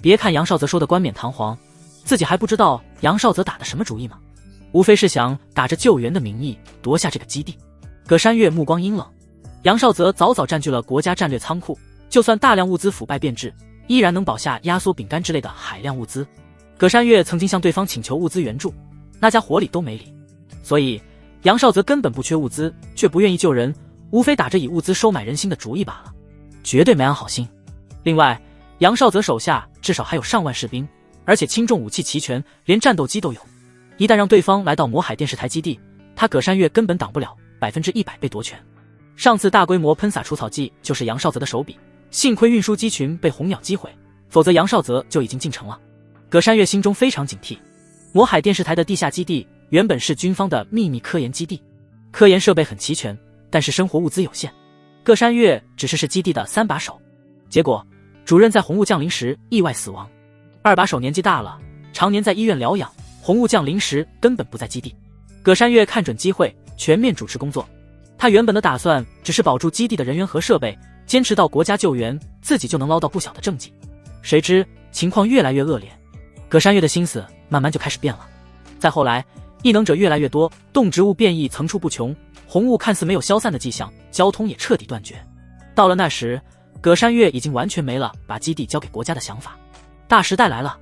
Speaker 1: 别看杨少泽说的冠冕堂皇，自己还不知道杨少泽打的什么主意吗？无非是想打着救援的名义夺下这个基地。葛山月目光阴冷，杨少泽早早占据了国家战略仓库，就算大量物资腐败变质，依然能保下压缩饼干之类的海量物资。葛山月曾经向对方请求物资援助，那家伙里都没理，所以杨少泽根本不缺物资，却不愿意救人，无非打着以物资收买人心的主意罢了，绝对没安好心。另外，杨少泽手下至少还有上万士兵，而且轻重武器齐全，连战斗机都有。一旦让对方来到魔海电视台基地，他葛山月根本挡不了，100%被夺权。上次大规模喷洒除草剂就是杨少泽的手笔，幸亏运输机群被红鸟击毁，否则杨少泽就已经进城了。葛山月心中非常警惕。魔海电视台的地下基地原本是军方的秘密科研基地，科研设备很齐全，但是生活物资有限。葛山月只是基地的3把手，结果主任在红雾降临时意外死亡，2把手年纪大了，常年在医院疗养，红雾降临时根本不在基地。葛山月看准机会，全面主持工作。他原本的打算只是保住基地的人员和设备，坚持到国家救援，自己就能捞到不小的政绩。谁知情况越来越恶劣，葛山月的心思慢慢就开始变了。再后来，异能者越来越多，动植物变异层出不穷，红雾看似没有消散的迹象，交通也彻底断绝。到了那时，葛山月已经完全没了把基地交给国家的想法。大时代来了，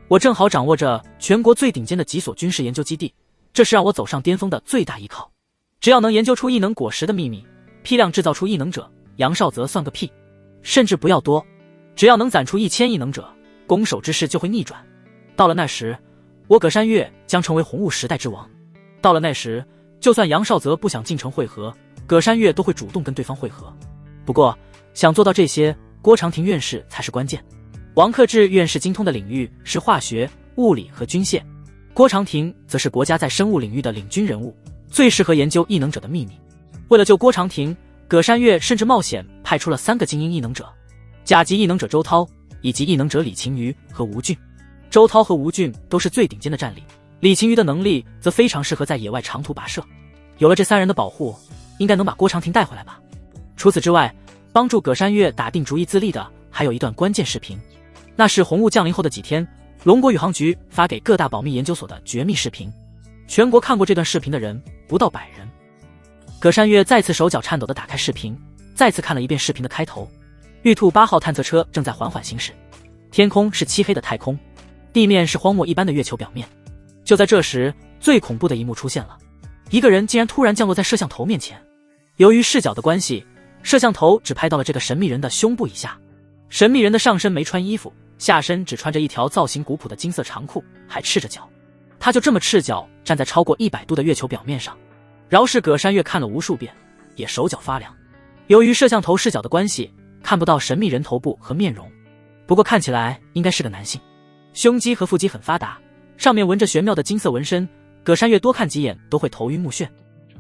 Speaker 1: 我正好掌握着全国最顶尖的几所军事研究基地，这是让我走上巅峰的最大依靠。只要能研究出异能果实的秘密，批量制造出异能者，杨少泽算个屁。甚至不要多，只要能攒出1000异能者，攻守之势就会逆转。到了那时，我葛山月将成为红雾时代之王。到了那时，就算杨少泽不想进城会合，葛山月都会主动跟对方会合。不过想做到这些，郭长廷院士才是关键。王克志院士精通的领域是化学、物理和军械，郭长廷则是国家在生物领域的领军人物，最适合研究异能者的秘密。为了救郭长廷，葛山月甚至冒险派出了3个精英异能者，甲级异能者周涛，以及异能者李晴瑜和吴俊。周涛和吴俊都是最顶尖的战力，李晴瑜的能力则非常适合在野外长途跋涉。有了这3人的保护，应该能把郭长廷带回来吧。除此之外，帮助葛山月打定主意自立的还有一段关键视频，那是红雾降临后的几天，龙国宇航局发给各大保密研究所的绝密视频。全国看过这段视频的人不到100人。葛山月再次手脚颤抖地打开视频，再次看了一遍视频的开头。玉兔8号探测车正在缓缓行驶，天空是漆黑的太空，地面是荒漠一般的月球表面。就在这时，最恐怖的一幕出现了，一个人竟然突然降落在摄像头面前。由于视角的关系，摄像头只拍到了这个神秘人的胸部以下。神秘人的上身没穿衣服，下身只穿着一条造型古朴的金色长裤，还赤着脚。他就这么赤脚站在超过100度的月球表面上。饶是葛山月看了无数遍，也手脚发凉。由于摄像头视角的关系，看不到神秘人头部和面容，不过看起来应该是个男性，胸肌和腹肌很发达，上面纹着玄妙的金色纹身，葛山月多看几眼都会头晕目眩。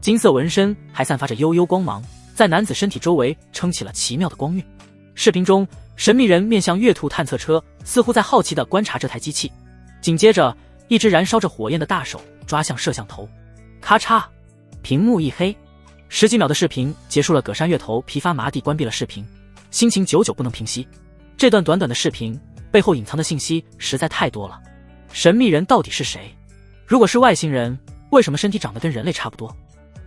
Speaker 1: 金色纹身还散发着幽幽光芒，在男子身体周围撑起了奇妙的光晕。视频中，神秘人面向月兔探测车，似乎在好奇地观察这台机器。紧接着，一只燃烧着火焰的大手抓向摄像头，咔嚓，屏幕一黑。10几秒的视频结束了，葛山月头疲乏麻地关闭了视频，心情久久不能平息。这段短短的视频背后隐藏的信息实在太多了。神秘人到底是谁？如果是外星人，为什么身体长得跟人类差不多？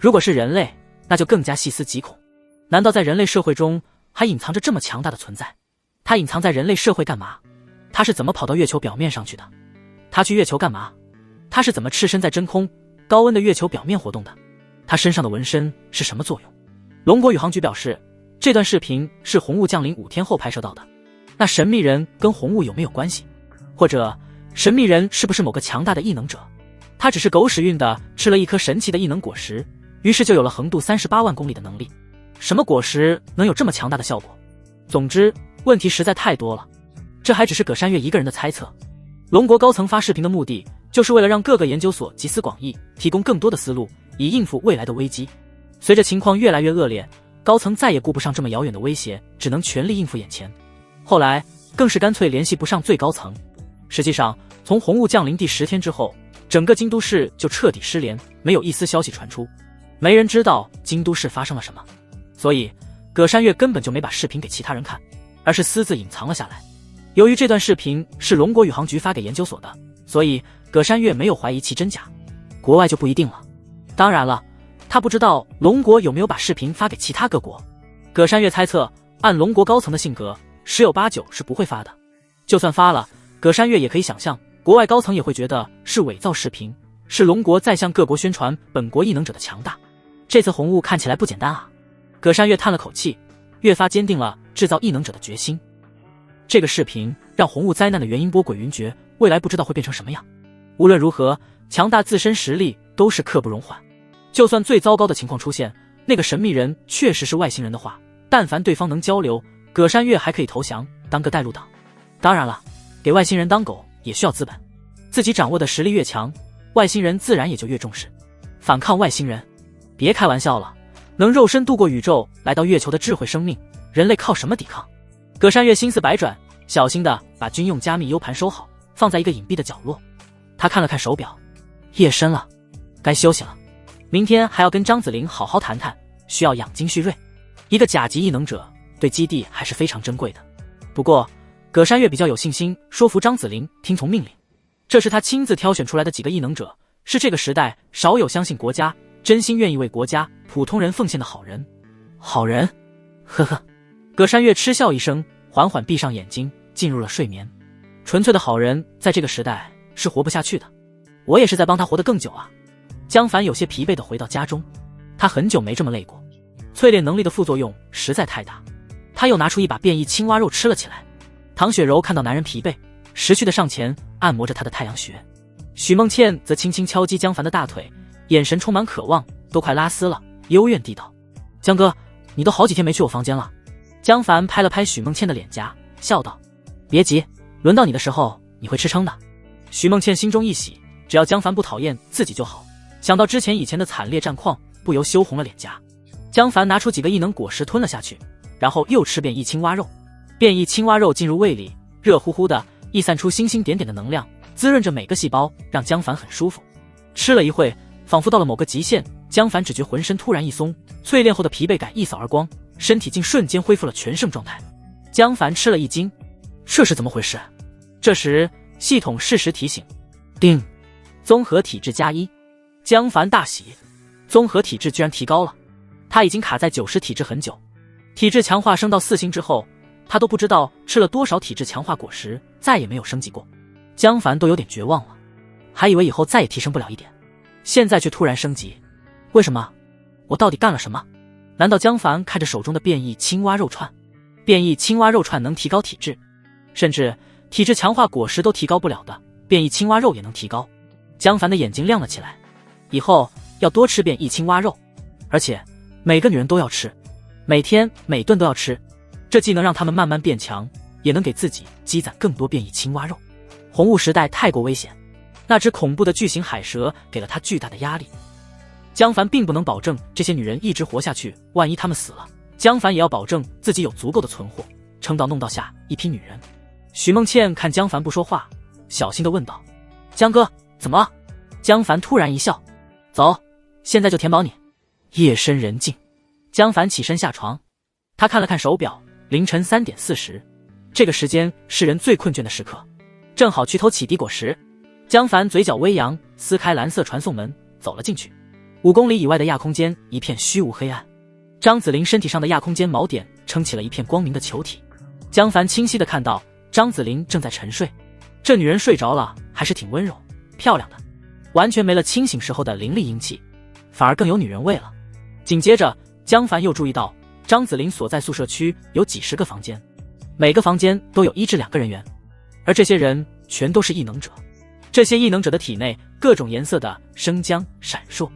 Speaker 1: 如果是人类，那就更加细思极恐。难道在人类社会中还隐藏着这么强大的存在？他隐藏在人类社会干嘛？他是怎么跑到月球表面上去的？他去月球干嘛？他是怎么赤身在真空高温的月球表面活动的？他身上的纹身是什么作用？龙国宇航局表示，这段视频是红雾降临5天后拍摄到的。那神秘人跟红雾有没有关系？或者神秘人是不是某个强大的异能者？他只是狗屎运的吃了一颗神奇的异能果实，于是就有了横渡38万公里的能力。什么果实能有这么强大的效果？总之，问题实在太多了。这还只是葛山月一个人的猜测。龙国高层发视频的目的，就是为了让各个研究所集思广益，提供更多的思路，以应付未来的危机。随着情况越来越恶劣，高层再也顾不上这么遥远的威胁，只能全力应付眼前。后来更是干脆联系不上最高层。实际上，从红雾降临第10天之后，整个京都市就彻底失联，没有一丝消息传出，没人知道京都市发生了什么。所以葛山月根本就没把视频给其他人看，而是私自隐藏了下来。由于这段视频是龙国宇航局发给研究所的，所以葛山月没有怀疑其真假。国外就不一定了。当然了，他不知道龙国有没有把视频发给其他各国。葛山月猜测，按龙国高层的性格，十有八九是不会发的。就算发了，葛山月也可以想象，国外高层也会觉得是伪造视频，是龙国在向各国宣传本国异能者的强大。这次红雾看起来不简单啊。葛山月叹了口气，越发坚定了制造异能者的决心。这个视频让红雾灾难的原因波诡云谲，未来不知道会变成什么样。无论如何，强大自身实力都是刻不容缓。就算最糟糕的情况出现，那个神秘人确实是外星人的话，但凡对方能交流，葛山月还可以投降，当个带路党。当然了，给外星人当狗也需要资本，自己掌握的实力越强，外星人自然也就越重视。反抗外星人？别开玩笑了，能肉身度过宇宙来到月球的智慧生命，人类靠什么抵抗？葛山月心思百转，小心地把军用加密 U 盘收好，放在一个隐蔽的角落。他看了看手表，夜深了，该休息了。明天还要跟张子玲好好谈谈，需要养精蓄锐。一个甲级异能者对基地还是非常珍贵的。不过葛山月比较有信心说服张子玲听从命令。这是他亲自挑选出来的几个异能者，是这个时代少有相信国家、真心愿意为国家、普通人奉献的好人。好人？呵呵。葛山月嗤笑一声，缓缓闭上眼睛，进入了睡眠。纯粹的好人在这个时代是活不下去的。我也是在帮他活得更久啊。江凡有些疲惫地回到家中，他很久没这么累过。淬炼能力的副作用实在太大，他又拿出一把变异青蛙肉吃了起来。唐雪柔看到男人疲惫，识趣地上前按摩着他的太阳穴。许梦倩则轻轻敲击江凡的大腿，眼神充满渴望，都快拉丝了，幽怨地道：江哥，你都好几天没去我房间了。江凡拍了拍许梦倩的脸颊，笑道：别急，轮到你的时候你会吃撑的。许梦倩心中一喜，只要江凡不讨厌自己就好。想到之前以前的惨烈战况，不由羞红了脸颊。江凡拿出几个异能果实吞了下去，然后又吃变异青蛙肉。变异青蛙肉进入胃里，热乎乎的，溢散出星星点点的能量，滋润着每个细胞，让江凡很舒服。吃了一会，仿佛到了某个极限，江凡只觉浑身突然一松，淬炼后的疲惫感一扫而光，身体竟瞬间恢复了全盛状态。江凡吃了一惊，这是怎么回事？这时系统适时提醒：叮，综合体质+1。江凡大喜，综合体质居然提高了。他已经卡在90体质很久，体质强化升到4星之后，他都不知道吃了多少体质强化果实，再也没有升级过。江凡都有点绝望了，还以为以后再也提升不了一点，现在却突然升级，为什么？我到底干了什么？难道江凡看着手中的变异青蛙肉串？变异青蛙肉串能提高体质，甚至体质强化果实都提高不了的，变异青蛙肉也能提高。江凡的眼睛亮了起来，以后要多吃变异青蛙肉，而且每个女人都要吃，每天每顿都要吃，这既能让他们慢慢变强，也能给自己积攒更多变异青蛙肉。红雾时代太过危险，那只恐怖的巨型海蛇给了他巨大的压力。江凡并不能保证这些女人一直活下去，万一她们死了，江凡也要保证自己有足够的存货，撑到弄到下一批女人。许梦倩看江凡不说话，小心地问道：江哥，怎么了？江凡突然一笑：走，现在就填饱你。夜深人静，江凡起身下床，他看了看手表，凌晨3点40，这个时间是人最困倦的时刻，正好去偷启迪果实。江凡嘴角微扬，撕开蓝色传送门走了进去。5公里以外的亚空间一片虚无黑暗，张子霖身体上的亚空间锚点撑起了一片光明的球体。江凡清晰地看到张子霖正在沉睡，这女人睡着了还是挺温柔漂亮的，完全没了清醒时候的凌厉英气，反而更有女人味了。紧接着江凡又注意到张子霖所在宿舍区有几十个房间，每个房间都有1至2个人员，而这些人全都是异能者。这些异能者的体内各种颜色的生姜闪烁，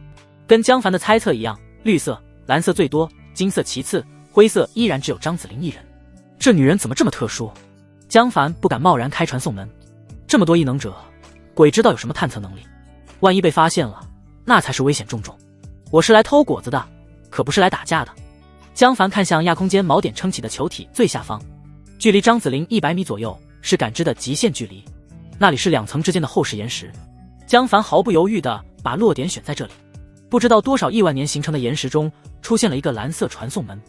Speaker 1: 跟江凡的猜测一样，绿色、蓝色最多，金色其次，灰色依然只有张子霖一人。这女人怎么这么特殊？江凡不敢贸然开传送门，这么多异能者，鬼知道有什么探测能力，万一被发现了，那才是危险重重。我是来偷果子的，可不是来打架的。江凡看向亚空间锚点撑起的球体最下方，距离张子霖100米左右，是感知的极限距离，那里是2层之间的厚实岩石。江凡毫不犹豫地把落点选在这里，不知道多少亿万年形成的岩石中出现了一个蓝色传送门。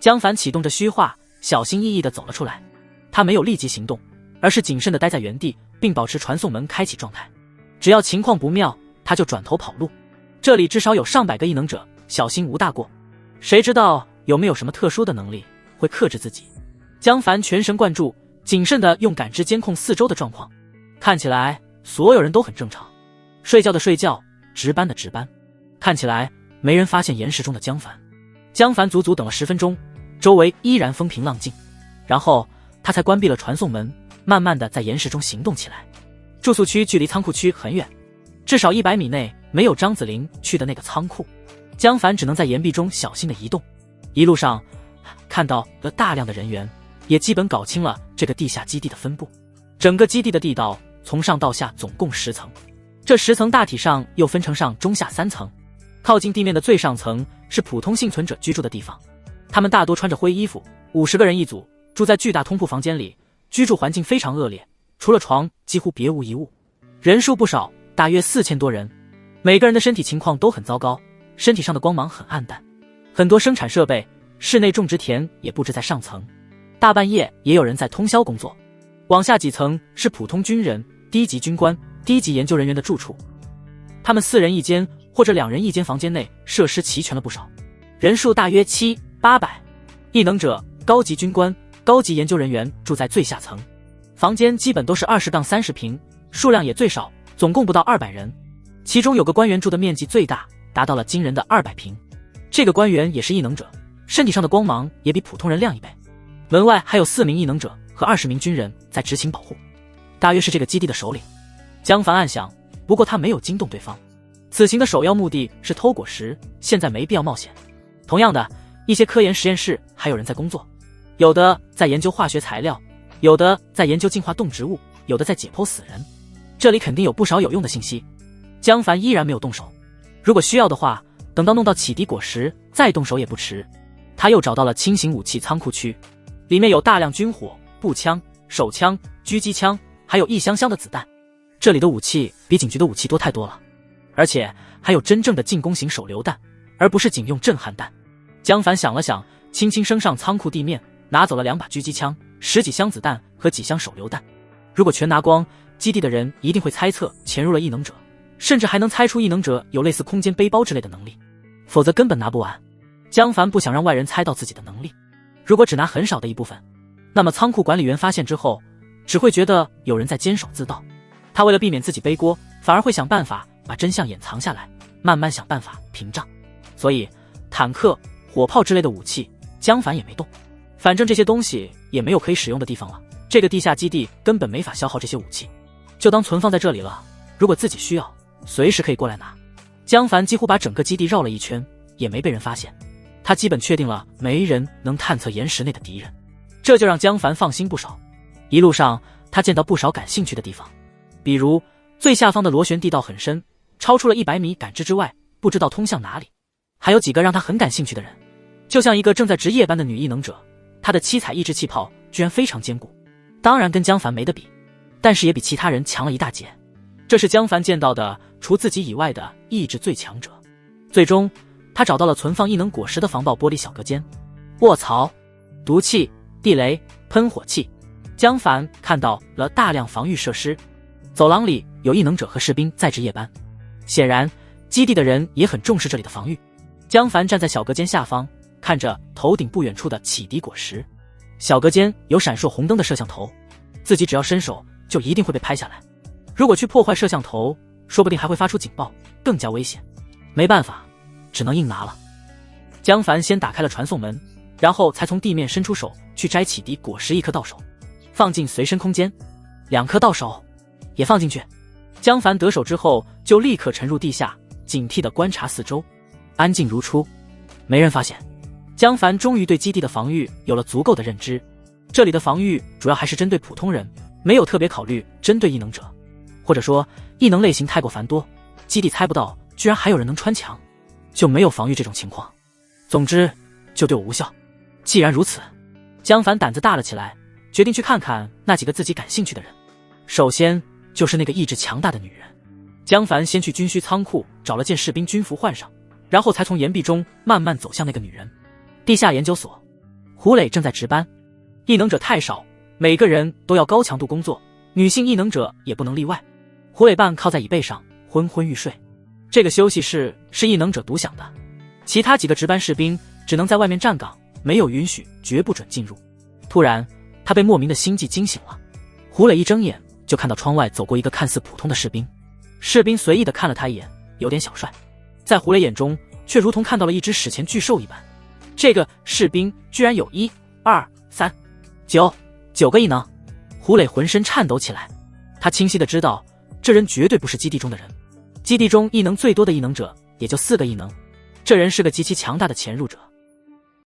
Speaker 1: 江凡启动着虚化，小心翼翼地走了出来，他没有立即行动，而是谨慎地待在原地，并保持传送门开启状态，只要情况不妙，他就转头跑路。这里至少有上百个异能者，小心无大过，谁知道有没有什么特殊的能力会克制自己。江凡全神贯注，谨慎地用感知监控四周的状况，看起来所有人都很正常，睡觉的睡觉，值班的值班，看起来没人发现岩石中的江凡。江凡足足等了10分钟，周围依然风平浪静，然后他才关闭了传送门，慢慢地在岩石中行动起来。住宿区距离仓库区很远，至少100米内没有张子霖去的那个仓库。江凡只能在岩壁中小心地移动，一路上看到了大量的人员，也基本搞清了这个地下基地的分布。整个基地的地道从上到下总共10层，这10层大体上又分成上中下3层。靠近地面的最上层是普通幸存者居住的地方，他们大多穿着灰衣服，50个人一组，住在巨大通铺房间里，居住环境非常恶劣，除了床几乎别无一物。人数不少，大约4000多人，每个人的身体情况都很糟糕，身体上的光芒很暗淡。很多生产设备、室内种植田也布置在上层，大半夜也有人在通宵工作。往下几层是普通军人、低级军官、低级研究人员的住处，他们4人一间或者2人一间房间内设施齐全了不少，人数大约700-800。异能者、高级军官、高级研究人员住在最下层，房间基本都是20-30平，数量也最少，总共不到200人。其中有个官员住的面积最大，达到了惊人的200平。这个官员也是异能者，身体上的光芒也比普通人亮1倍。门外还有4名异能者和20名军人在执勤保护，大约是这个基地的首领。江凡暗想，不过他没有惊动对方，此行的首要目的是偷果实，现在没必要冒险。同样的，一些科研实验室还有人在工作，有的在研究化学材料，有的在研究进化动植物，有的在解剖死人，这里肯定有不少有用的信息。江凡依然没有动手，如果需要的话，等到弄到启迪果实再动手也不迟。他又找到了轻型武器仓库区，里面有大量军火、步枪、手枪、狙击枪，还有一箱箱的子弹。这里的武器比警局的武器多太多了，而且还有真正的进攻型手榴弹，而不是仅用震撼弹。江凡想了想，轻轻升上仓库地面，拿走了2把狙击枪、10几箱子弹和几箱手榴弹。如果全拿光，基地的人一定会猜测潜入了异能者，甚至还能猜出异能者有类似空间背包之类的能力，否则根本拿不完。江凡不想让外人猜到自己的能力，如果只拿很少的一部分，那么仓库管理员发现之后只会觉得有人在监守自盗，他为了避免自己背锅，反而会想办法把真相掩藏下来，慢慢想办法屏障。所以坦克、火炮之类的武器江凡也没动，反正这些东西也没有可以使用的地方了，这个地下基地根本没法消耗这些武器，就当存放在这里了，如果自己需要随时可以过来拿。江凡几乎把整个基地绕了一圈，也没被人发现，他基本确定了没人能探测岩石内的敌人，这就让江凡放心不少。一路上他见到不少感兴趣的地方，比如最下方的螺旋地道很深，超出了100米感知之外，不知道通向哪里。还有几个让他很感兴趣的人，就像一个正在值夜班的女异能者，她的7彩意志气泡居然非常坚固，当然跟江凡没得比，但是也比其他人强了一大截。这是江凡见到的除自己以外的意志最强者。最终他找到了存放异能果实的防爆玻璃小隔间。卧槽，毒气、地雷、喷火器。江凡看到了大量防御设施，走廊里有异能者和士兵在值夜班，显然基地的人也很重视这里的防御。江凡站在小隔间下方，看着头顶不远处的启迪果实。小隔间有闪烁红灯的摄像头，自己只要伸手就一定会被拍下来。如果去破坏摄像头，说不定还会发出警报，更加危险。没办法，只能硬拿了。江凡先打开了传送门，然后才从地面伸出手去摘启迪果实1颗到手，放进随身空间，2颗到手，也放进去。江凡得手之后就立刻沉入地下，警惕地观察四周，安静如初，没人发现。江凡终于对基地的防御有了足够的认知，这里的防御主要还是针对普通人，没有特别考虑针对异能者，或者说异能类型太过繁多，基地猜不到居然还有人能穿墙，就没有防御这种情况。总之就对我无效。既然如此，江凡胆子大了起来，决定去看看那几个自己感兴趣的人。首先就是那个意志强大的女人。江凡先去军需仓库找了件士兵军服换上，然后才从岩壁中慢慢走向那个女人。地下研究所，胡磊正在值班。异能者太少，每个人都要高强度工作，女性异能者也不能例外。胡磊半靠在椅背上昏昏欲睡。这个休息室是异能者独享的，其他几个值班士兵只能在外面站岗，没有允许，绝不准进入。突然他被莫名的心悸惊醒了。胡磊一睁眼就看到窗外走过一个看似普通的士兵，士兵随意地看了他一眼，有点小帅，在胡磊眼中却如同看到了一只史前巨兽一般。这个士兵居然有1、2、3、9个异能。胡磊浑身颤抖起来，他清晰地知道这人绝对不是基地中的人，基地中异能最多的异能者也就4个异能，这人是个极其强大的潜入者。